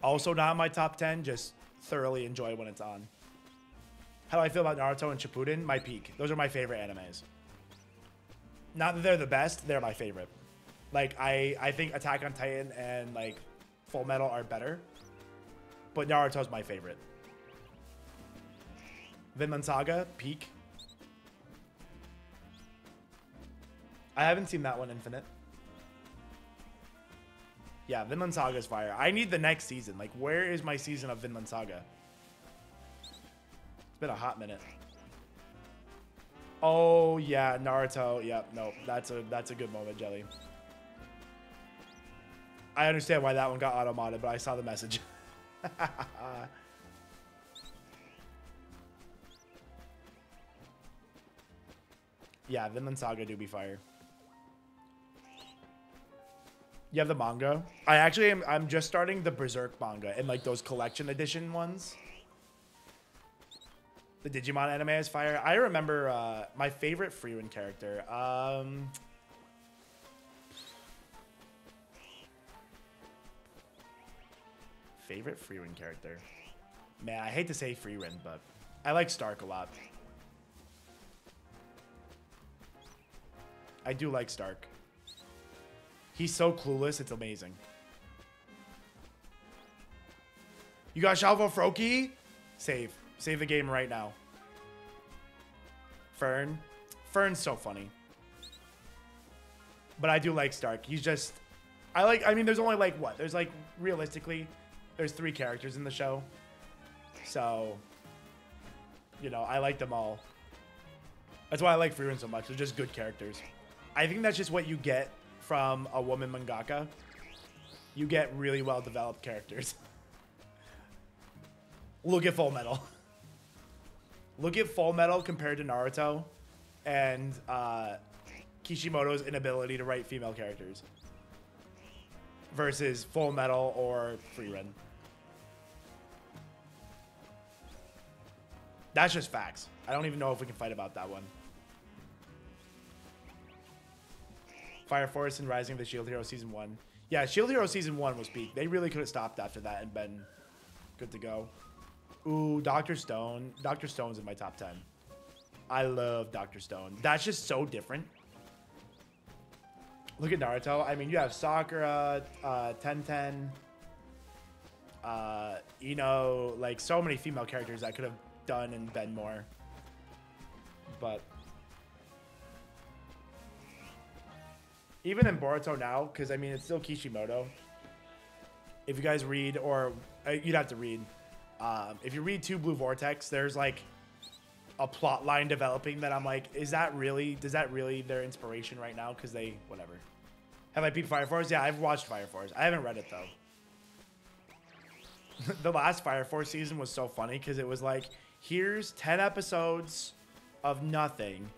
Also not in my top 10, just thoroughly enjoy when it's on. How do I feel about Naruto and Shippuden? My peak. Those are my favorite animes. Not that they're the best, they're my favorite. Like, I think Attack on Titan and, like, Full Metal are better. But Naruto's my favorite. Vinland Saga, peak. I haven't seen that one, Infinite. Yeah, Vinland Saga's fire. I need the next season. Like, where is my season of Vinland Saga? It's been a hot minute. Oh, yeah, Naruto. Yep, no, that's a good moment, Jelly. I understand why that one got auto-modded, but I saw the message. Yeah, Vinland Saga do be fire. You have the manga? I'm just starting the Berserk manga and like those collection edition ones. The Digimon anime is fire. I remember my favorite Frieren character. Favorite Frieren character? Man, I hate to say Frieren, but I like Stark a lot. I do like Stark. He's so clueless, it's amazing. You got Shalvo Froki? Save. Save the game right now. Fern. Fern's so funny. But I do like Stark. He's just... I mean, there's only like, what? There's like, realistically, there's 3 characters in the show. So, you know, I like them all. That's why I like Frieren so much. They're just good characters. I think that's just what you get from a woman mangaka. You get really well-developed characters. Look at Full Metal. Look at Full Metal compared to Naruto and Kishimoto's inability to write female characters versus Full Metal or Frieren. That's just facts. I don't even know if we can fight about that one. Fire Force and Rising of the Shield Hero Season 1. Yeah, Shield Hero Season 1 was peak. They really could have stopped after that and been good to go. Ooh, Dr. Stone. Dr. Stone's in my top 10. I love Dr. Stone. That's just so different. Look at Naruto. I mean, you have Sakura, Tenten, Ino, like so many female characters that could have done and been more. But even in Boruto now, because I mean, it's still Kishimoto. If you guys read, or you'd have to read, if you read 2 Blue Vortex, there's like a plot line developing that I'm like, is that really, does that really their inspiration right now? Because they, whatever. Have I peeped Fire Force? Yeah, I've watched Fire Force. I haven't read it though. The last Fire Force season was so funny because it was like, here's 10 episodes of nothing.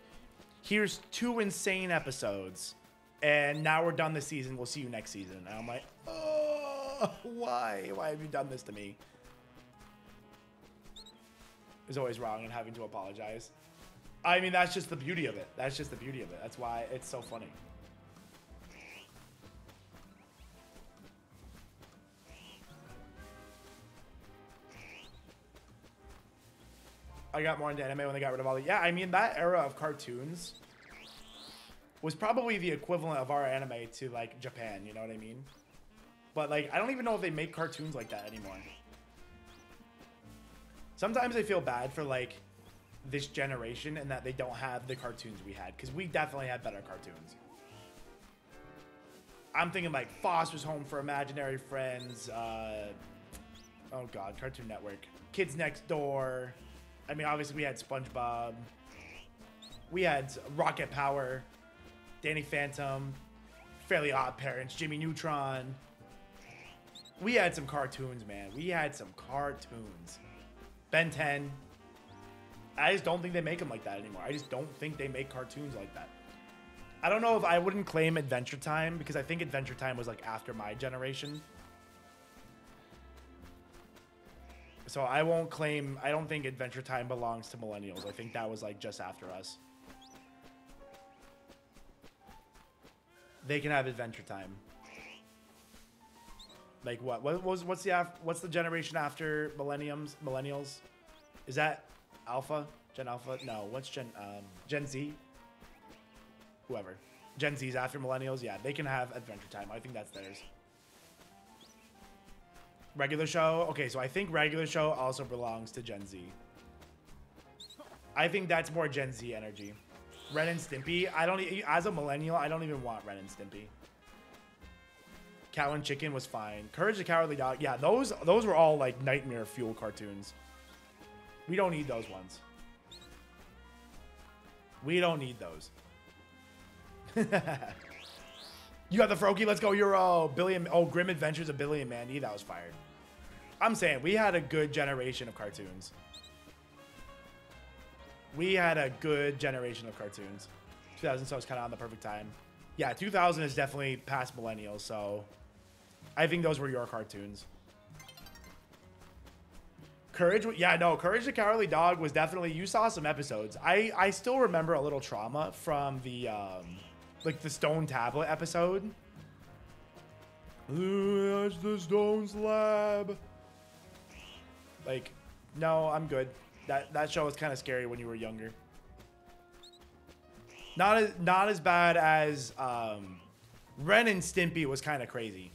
Here's 2 insane episodes. And now we're done this season. We'll see you next season. And I'm like, oh, why? Why have you done this to me? It's always wrong and having to apologize. I mean, that's just the beauty of it. That's just the beauty of it. That's why it's so funny. I got more into anime when they got rid of all the... Yeah, I mean, that era of cartoons was probably the equivalent of our anime to, like, Japan, you know what I mean? But, like, I don't even know if they make cartoons like that anymore. Sometimes I feel bad for, like, this generation and that they don't have the cartoons we had. Because we definitely had better cartoons. I'm thinking like Foster's Home for Imaginary Friends. Oh God, Cartoon Network. Kids Next Door. I mean, obviously we had SpongeBob. We had Rocket Power, Danny Phantom, Fairly Odd Parents, Jimmy Neutron. We had some cartoons, man. We had some cartoons. Ben 10. I just don't think they make them like that anymore. I just don't think they make cartoons like that. I don't know if I wouldn't claim Adventure Time because I think Adventure Time was like after my generation. So I won't claim, I don't think Adventure Time belongs to millennials. I think that was like just after us. They can have Adventure Time. Like what? What's the generation after millennials? Is that Alpha? Gen Alpha? No. What's Gen Z? Whoever. Gen Z's after millennials. Yeah, they can have Adventure Time. I think that's theirs. Regular show. Okay, so I think regular show also belongs to Gen Z. I think that's more Gen Z energy. Ren and Stimpy. As a millennial, I don't even want Ren and Stimpy. Cow and Chicken was fine. Courage the Cowardly Dog. Yeah, those were all like nightmare fuel cartoons. We don't need those ones. We don't need those. You got the Froakie. Let's go, Euro. Grim Adventures of Billy and Mandy. That was fired. I'm saying we had a good generation of cartoons. We had a good generation of cartoons. 2000 so it's kind of on the perfect time. Yeah, 2000 is definitely past millennials, so I think those were your cartoons. Courage, yeah, no, Courage the Cowardly Dog was definitely, you saw some episodes. I still remember a little trauma from the, like the Stone Tablet episode. That's the Stone Slab. Like, no, I'm good. That show was kind of scary when you were younger. Not as bad as Ren and Stimpy was kind of crazy.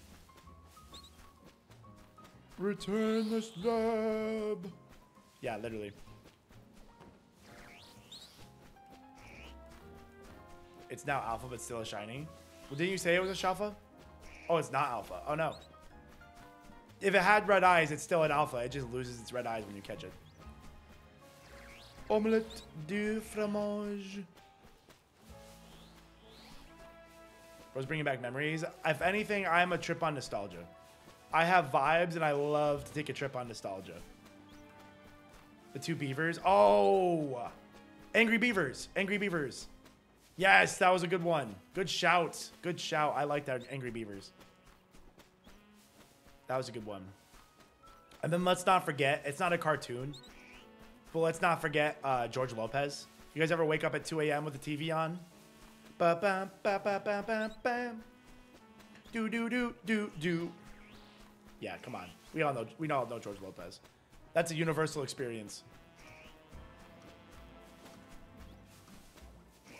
Return the slab. Yeah, literally. It's now alpha, but still a shiny. Well, didn't you say it was a Shalfa? Oh, it's not alpha. Oh, no. If it had red eyes, it's still an alpha. It just loses its red eyes when you catch it. Omelette du fromage. Was bringing back memories. If anything, I'm a trip on nostalgia. I have vibes, and I love to take a trip on nostalgia. The two beavers. Oh! Angry Beavers. Angry Beavers. Yes, that was a good one. Good shout. Good shout. I like that, Angry Beavers. That was a good one. And then let's not forget, it's not a cartoon, but let's not forget George Lopez. You guys ever wake up at 2 a.m. with the TV on? Ba-bam, ba-ba-bam, bam. Do. Yeah, come on. We all know George Lopez. That's a universal experience.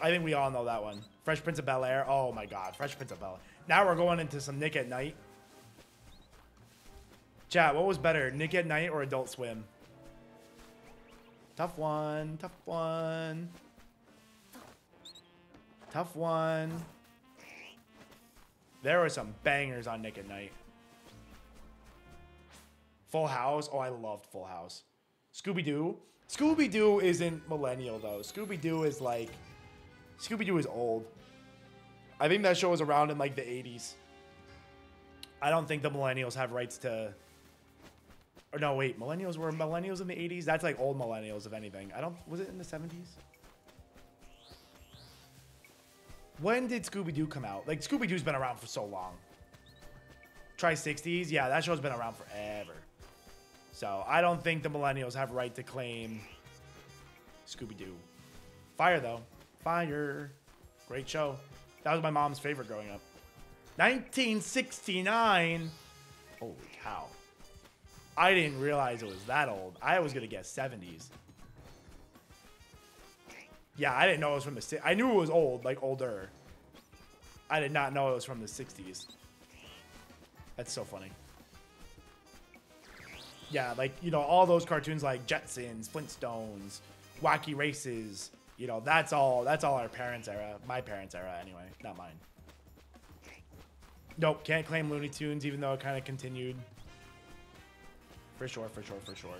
I think we all know that one. Fresh Prince of Bel-Air. Oh my God, Fresh Prince of Bel-Air. Now we're going into some Nick at Night. Chat, what was better, Nick at Night or Adult Swim? Tough one, tough one. Tough one. There were some bangers on Nick at Night. Full House. Oh, I loved Full House. Scooby-Doo. Scooby-Doo isn't millennial, though. Scooby-Doo is like... Scooby-Doo is old. I think that show was around in like the 80s. I don't think the millennials have rights to... Or no, wait. Millennials were millennials in the 80s? That's like old millennials, if anything. Was it in the 70s? When did Scooby-Doo come out? Like, Scooby-Doo's been around for so long. Try 60s? Yeah, that show's been around forever. So, I don't think the millennials have right to claim Scooby-Doo. Fire, though. Fire. Great show. That was my mom's favorite growing up. 1969. Holy cow. I didn't realize it was that old. I was going to guess 70s. Yeah, I didn't know it was from the... I knew it was old, like older. I did not know it was from the 60s. That's so funny. Yeah, like, you know, all those cartoons like Jetsons, Flintstones, Wacky Races, you know, that's all our parents' era. My parents' era, anyway, not mine. Nope, can't claim Looney Tunes, even though it kind of continued. For sure, for sure, for sure.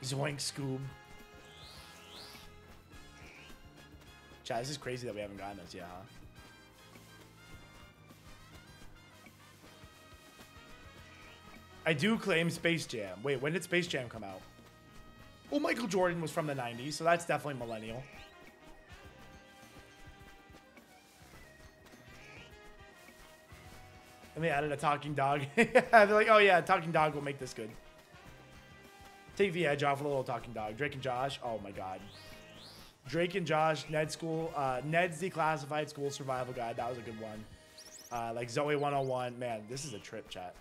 Zoink Scoob. Chat, this is crazy that we haven't gotten this yet, huh? I do claim Space Jam. Wait, when did Space Jam come out? Well, Michael Jordan was from the 90s, so that's definitely millennial. And they added a talking dog. They're like, oh yeah, talking dog will make this good. Take the edge off a little talking dog. Drake and Josh. Oh my god. Drake and Josh, Ned's Declassified School Survival Guide. That was a good one. Like Zoe 101. Man, this is a trip, chat.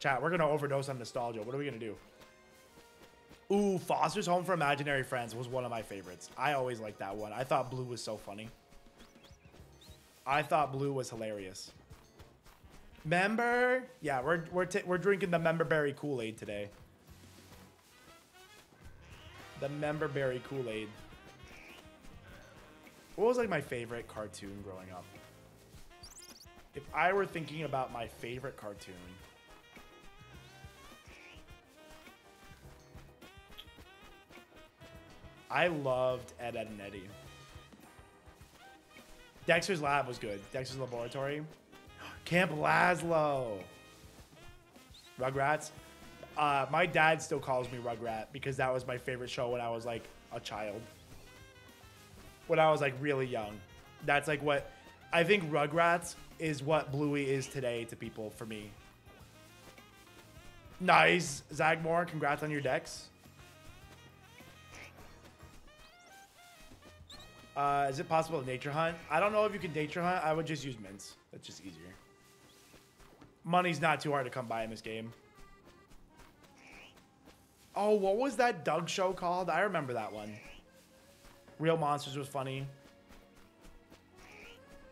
Chat, we're going to overdose on nostalgia. What are we going to do? Ooh, Foster's Home for Imaginary Friends was one of my favorites. I always liked that one. I thought Blue was so funny. I thought Blue was hilarious. Member? Yeah, we're drinking the Member Berry Kool-Aid today. The Member Berry Kool-Aid. What was like my favorite cartoon growing up? If I were thinking about my favorite cartoon, I loved Ed, Edd and Eddy. Dexter's Lab was good. Dexter's Laboratory. Camp Lazlo. Rugrats. My dad still calls me Rugrat because that was my favorite show when I was like a child. When I was like really young. That's like what I think Rugrats is what Bluey is today to people for me. Nice. Zagmore, congrats on your Dex. Is it possible to nature hunt? I don't know if you can nature hunt. I would just use mints. That's just easier. Money's not too hard to come by in this game. Oh, what was that Doug show called? I remember that one. Real Monsters was funny.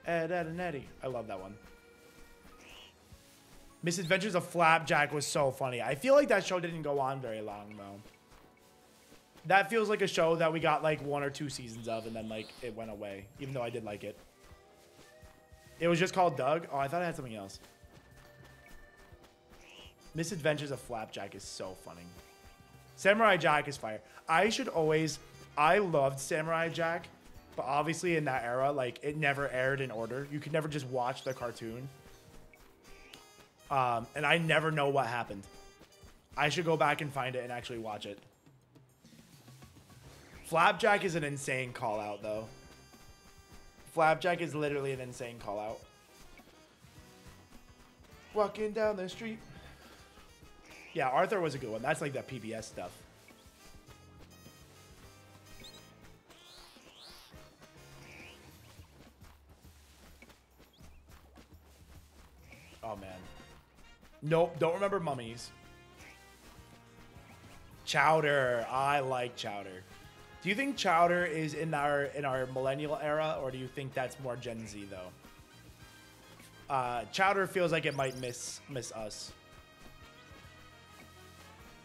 Ed, Edd and Eddy. I love that one. Misadventures of Flapjack was so funny. I feel like that show didn't go on very long, though. That feels like a show that we got like 1 or 2 seasons of and then like it went away, even though I did like it. It was just called Doug? Oh, I thought I had something else. Misadventures of Flapjack is so funny. Samurai Jack is fire. I loved Samurai Jack, but obviously in that era, like it never aired in order. You could never just watch the cartoon. And I never know what happened. I should go back and find it and actually watch it. Flapjack is an insane call out though. Flapjack is literally an insane call out. Walking down the street. Yeah, Arthur was a good one. That's like that PBS stuff. Oh man. Nope, don't remember Mummies. Chowder. I like Chowder. Do you think Chowder is in our millennial era, or do you think that's more Gen Z though? Chowder feels like it might miss us.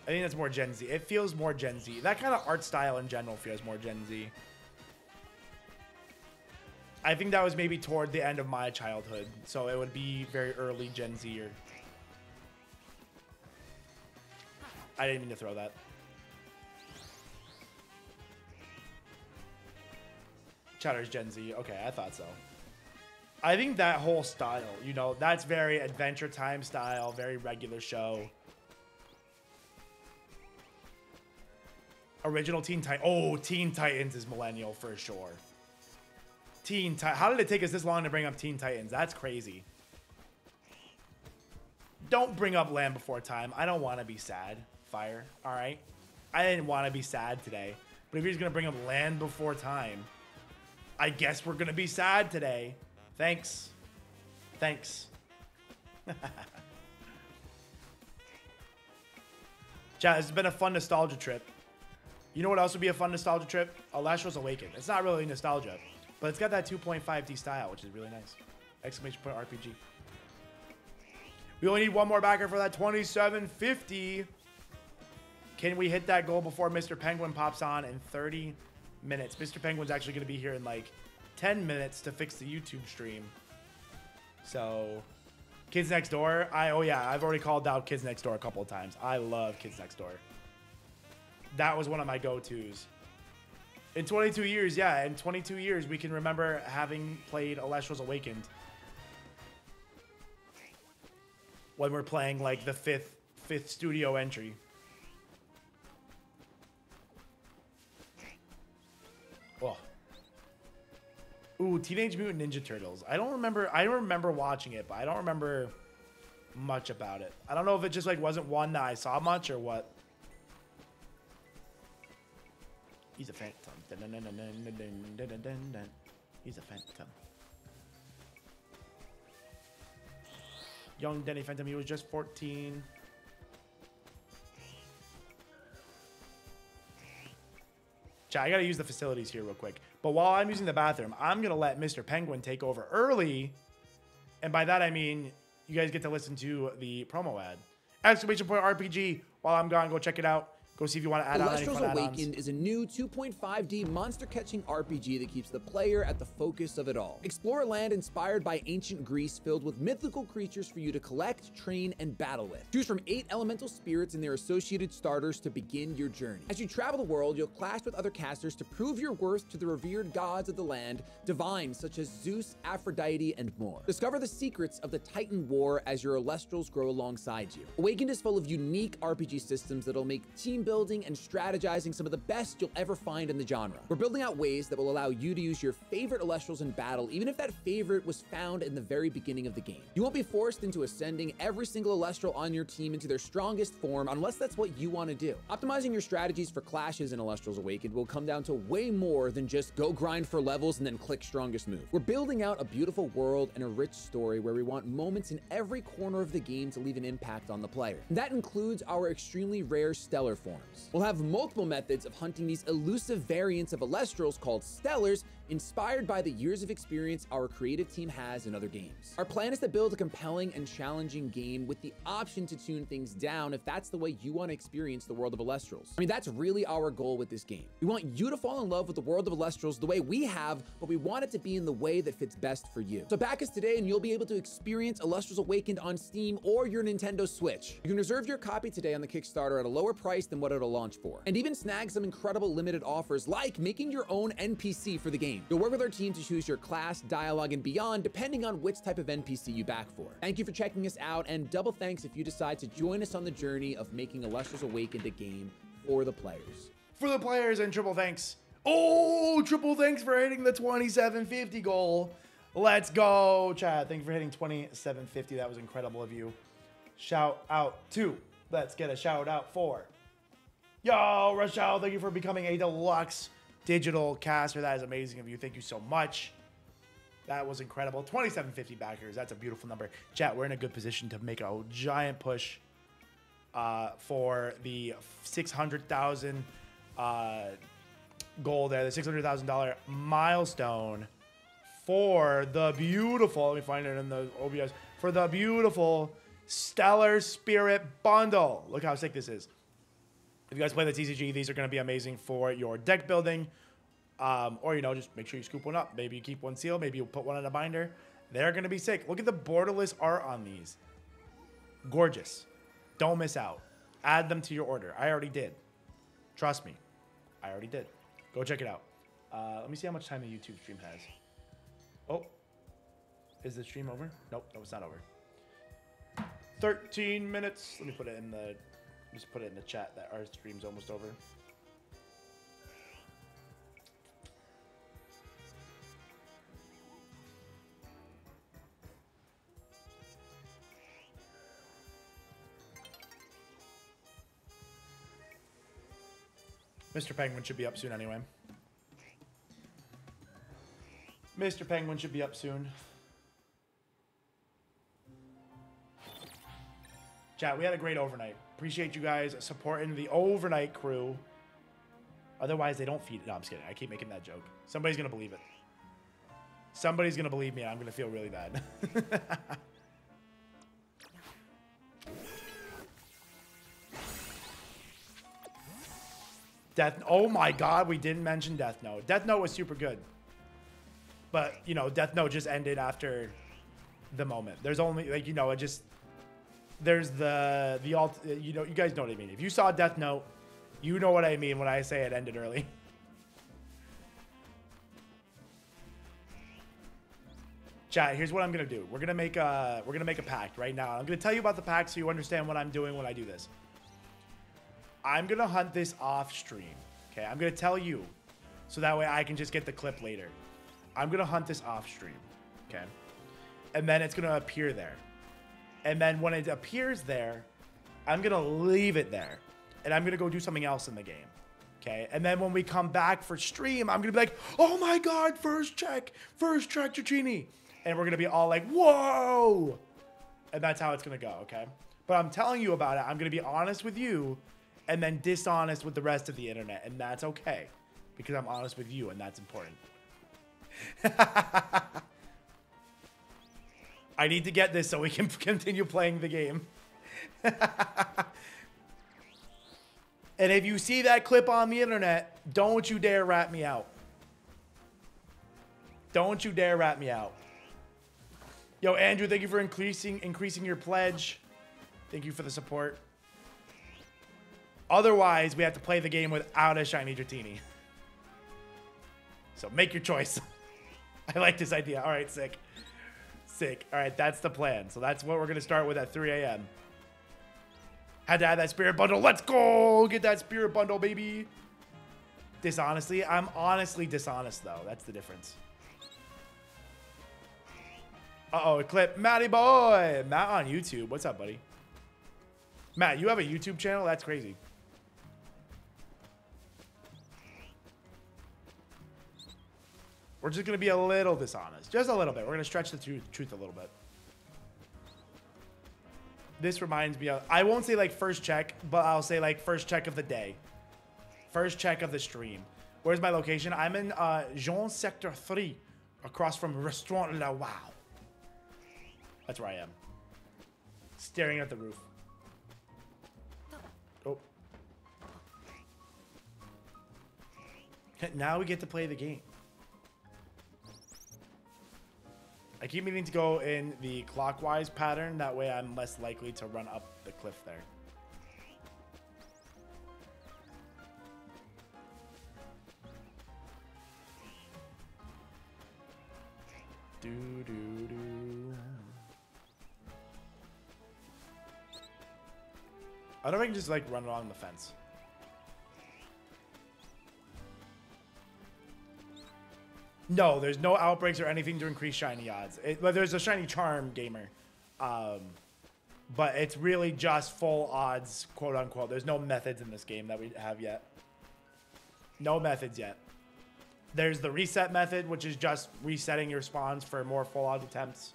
I think that's more Gen Z. It feels more Gen Z. That kind of art style in general feels more Gen Z. I think that was maybe toward the end of my childhood, so it would be very early Gen Z-er. I didn't mean to throw that. Chowder's Gen Z. Okay, I thought so. I think that whole style, you know, that's very Adventure Time style, very regular show. Original Teen Titans. Oh, Teen Titans is millennial for sure. How did it take us this long to bring up Teen Titans? That's crazy. Don't bring up Land Before Time. I don't want to be sad. Fire. All right. I didn't want to be sad today. But if you're just going to bring up Land Before Time, I guess we're going to be sad today. Thanks. Thanks. Chat, this has been a fun nostalgia trip. You know what else would be a fun nostalgia trip? Elestrals Awaken. It's not really nostalgia, but it's got that 2.5D style, which is really nice. Exclamation point RPG. We only need one more backer for that 2750. Can we hit that goal before Mr. Penguin pops on in 30 minutes? Mr. Penguin's actually going to be here in like 10 minutes to fix the YouTube stream. So, Kids Next Door. Oh yeah, I've already called out Kids Next Door a couple of times. I love Kids Next Door. That was one of my go-tos. In 22 years, yeah, in 22 years, we can remember having played Elestrals Awakened. When we're playing like the fifth studio entry. Oh. Ooh, Teenage Mutant Ninja Turtles. I remember watching it, but I don't remember much about it. I don't know if it just like wasn't one that I saw much or what. He's a phantom. He's a phantom. Young Denny Phantom, he was just 14. Chat, I gotta use the facilities here real quick. But while I'm using the bathroom, I'm gonna let Mr. Penguin take over early. And by that I mean, you guys get to listen to the promo ad. Exclamation point RPG. While I'm gone, go check it out. Go see if you want to add on any fun Elestrals add-ons. Awakened is a new 2.5D monster-catching RPG that keeps the player at the focus of it all. Explore a land inspired by ancient Greece filled with mythical creatures for you to collect, train, and battle with. Choose from 8 elemental spirits and their associated starters to begin your journey. As you travel the world, you'll clash with other casters to prove your worth to the revered gods of the land, divines such as Zeus, Aphrodite, and more. Discover the secrets of the Titan War as your Elestrals grow alongside you. Awakened is full of unique RPG systems that'll make team building and strategizing some of the best you'll ever find in the genre. We're building out ways that will allow you to use your favorite Elestrals in battle, even if that favorite was found in the very beginning of the game. You won't be forced into ascending every single Elestral on your team into their strongest form unless that's what you want to do. Optimizing your strategies for clashes in Elestrals Awakened will come down to way more than just go grind for levels and then click strongest move. We're building out a beautiful world and a rich story where we want moments in every corner of the game to leave an impact on the player. And that includes our extremely rare stellar forms. We'll have multiple methods of hunting these elusive variants of Elestrals called Stellars, inspired by the years of experience our creative team has in other games. Our plan is to build a compelling and challenging game with the option to tune things down if that's the way you want to experience the world of Elestrals. I mean, that's really our goal with this game. We want you to fall in love with the world of Elestrals the way we have, but we want it to be in the way that fits best for you. So back us today and you'll be able to experience Elestrals Awakened on Steam or your Nintendo Switch. You can reserve your copy today on the Kickstarter at a lower price than what it'll launch for, and even snag some incredible limited offers like making your own NPC for the game. You'll work with our team to choose your class, dialogue, and beyond depending on which type of NPC you back for. Thank you for checking us out, and double thanks if you decide to join us on the journey of making Elestrals Awakened a game for the players. For the players, and triple thanks. Oh, triple thanks for hitting the 2750 goal. Let's go, Chad. Thank you for hitting 2750. That was incredible of you. Shout out to, let's get a shout out for, yo, Rochelle, thank you for becoming a deluxe digital caster. That is amazing of you. Thank you so much. That was incredible. 2750 backers. That's a beautiful number. Chat, we're in a good position to make a giant push for the 600,000 goal there, the $600,000 milestone for the beautiful, let me find it in the OBS, for the beautiful Stellar Spirit Bundle. Look how sick this is. If you guys play the TCG, these are going to be amazing for your deck building. Or, you know, just make sure you scoop one up. Maybe you keep one sealed. Maybe you put one in a binder. They're going to be sick. Look at the borderless art on these. Gorgeous. Don't miss out. Add them to your order. I already did. Trust me. I already did. Go check it out. Let me see how much time the YouTube stream has. Oh. Is the stream over? Nope. No, it's not over. 13 minutes. Let me put it in the... Just put it in the chat that our stream's almost over. Mr. Penguin should be up soon anyway. Mr. Penguin should be up soon. Chat, we had a great overnight. Appreciate you guys supporting the overnight crew. Otherwise, they don't feed it. No, I'm just kidding. I keep making that joke. Somebody's going to believe it. Somebody's going to believe me, and I'm going to feel really bad. Oh my God, we didn't mention Death Note. Death Note was super good. But, you know, Death Note just ended after the moment. There's only like, you know, it just, there's the alt, you know, you guys know what I mean. If you saw Death Note, you know what I mean when I say it ended early. Chat, here's what I'm gonna do. We're gonna make a pact right now. I'm gonna tell you about the pact so you understand what I'm doing when I do this. I'm gonna hunt this off stream. Okay, I'm gonna tell you so that way I can just get the clip later. I'm gonna hunt this off stream. Okay, and then it's gonna appear there. And then when it appears there, I'm gonna leave it there, and I'm gonna go do something else in the game. Okay, and then when we come back for stream, I'm gonna be like, oh my god, first check Chuchini. And we're gonna be all like, whoa! And that's how it's gonna go, okay? But I'm telling you about it. I'm gonna be honest with you and then dishonest with the rest of the internet. And that's okay because I'm honest with you and that's important. I need to get this so we can continue playing the game. And if you see that clip on the internet, don't you dare rat me out. Don't you dare rat me out. Yo, Andrew, thank you for increasing your pledge. Thank you for the support. Otherwise, we have to play the game without a shiny Dratini. So make your choice. I like this idea. All right, sick. Sick. All right, that's the plan. So that's what we're going to start with at 3 a.m. Had to add that spirit bundle. Let's go. Get that spirit bundle, baby. Dishonestly, I'm honestly dishonest, though. That's the difference. Uh-oh, clip. Matty boy. Matt on YouTube. What's up, buddy? Matt, you have a YouTube channel? That's crazy. We're just going to be a little dishonest. Just a little bit. We're going to stretch the truth a little bit. This reminds me of... I won't say, like, first check, but I'll say, like, first check of the day. First check of the stream. Where's my location? I'm in Jean Sector 3, across from Restaurant La Wow. That's where I am. Staring at the roof. Oh. Now we get to play the game. I keep meaning to go in the clockwise pattern. That way I'm less likely to run up the cliff there. Do. I don't know if I can just like run along the fence. No, there's no outbreaks or anything to increase shiny odds. But there's a shiny charm gamer. But it's really just full odds, quote unquote. There's no methods in this game that we have yet. No methods yet. There's the reset method, which is just resetting your spawns for more full odds attempts.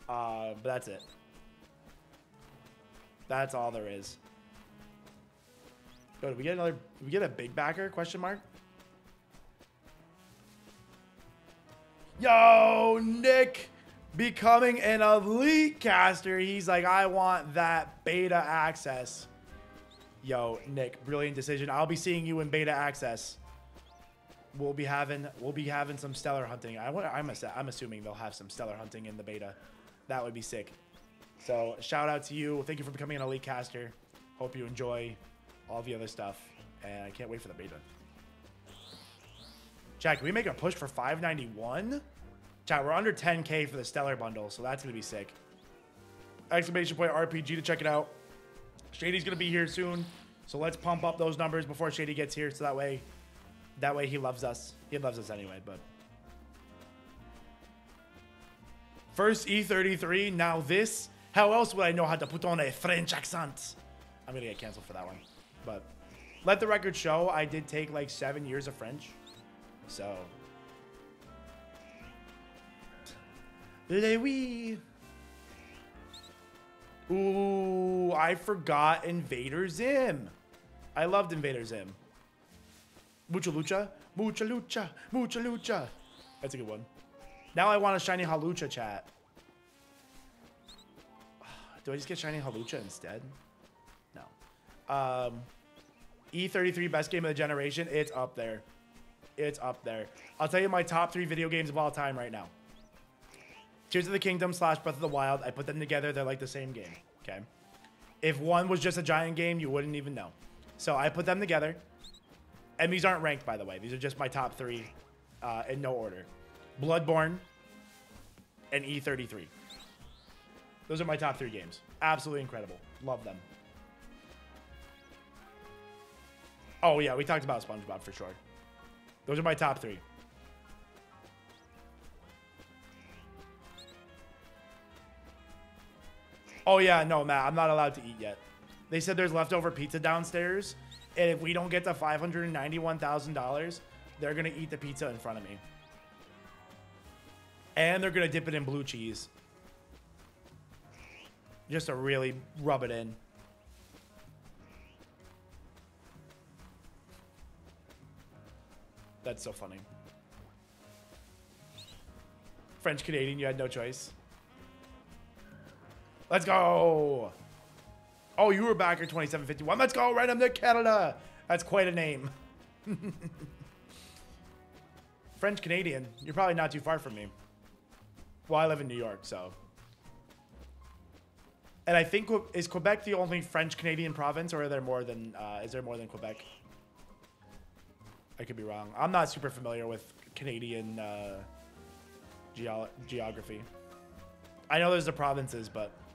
But that's it. That's all there is. Yo, did we get another? Did we get a big backer? Question mark. Yo, Nick becoming an elite caster. He's like, I want that beta access. Yo, Nick, brilliant decision. I'll be seeing you in beta access. We'll be having some stellar hunting. I'm assuming they'll have some stellar hunting in the beta. That would be sick. So shout out to you. Thank you for becoming an elite caster. Hope you enjoy all the other stuff. And I can't wait for the beta. Chat, can we make a push for 591? Chat, we're under 10K for the stellar bundle, so that's going to be sick. Exclamation point RPG to check it out. Shady's going to be here soon, so let's pump up those numbers before Shady gets here, so that way he loves us. He loves us anyway, but... First E33, now this. How else would I know how to put on a French accent? I'm going to get canceled for that one. But let the record show, I did take like 7 years of French. So. Oui. Ooh, I forgot Invader Zim. I loved Invader Zim. Mucha lucha, mucha lucha, mucha lucha. That's a good one. Now I want a shiny Halucha, chat. Do I just get shiny Halucha instead? No. E33 best game of the generation. It's up there. It's up there. I'll tell you my top 3 video games of all time right now. Tears of the Kingdom / Breath of the Wild. I put them together. They're like the same game. Okay. If one was just a giant game, you wouldn't even know. So I put them together. And these aren't ranked, by the way. These are just my top 3 in no order. Bloodborne and E33. Those are my top 3 games. Absolutely incredible. Love them. Oh, yeah. We talked about SpongeBob for sure. Those are my top 3. Oh, yeah. No, Matt. I'm not allowed to eat yet. They said there's leftover pizza downstairs. And if we don't get to $591,000, they're going to eat the pizza in front of me. And they're going to dip it in blue cheese. Just to really rub it in. That's so funny. French Canadian, you had no choice. Let's go. Oh, you were back at 2751. Let's go. Right up to Canada. That's quite a name. French Canadian. You're probably not too far from me. Well, I live in New York, so. And I think, is Quebec the only French Canadian province, or are there more than, is there more than Quebec? I could be wrong. I'm not super familiar with Canadian geography. I know there's the provinces, but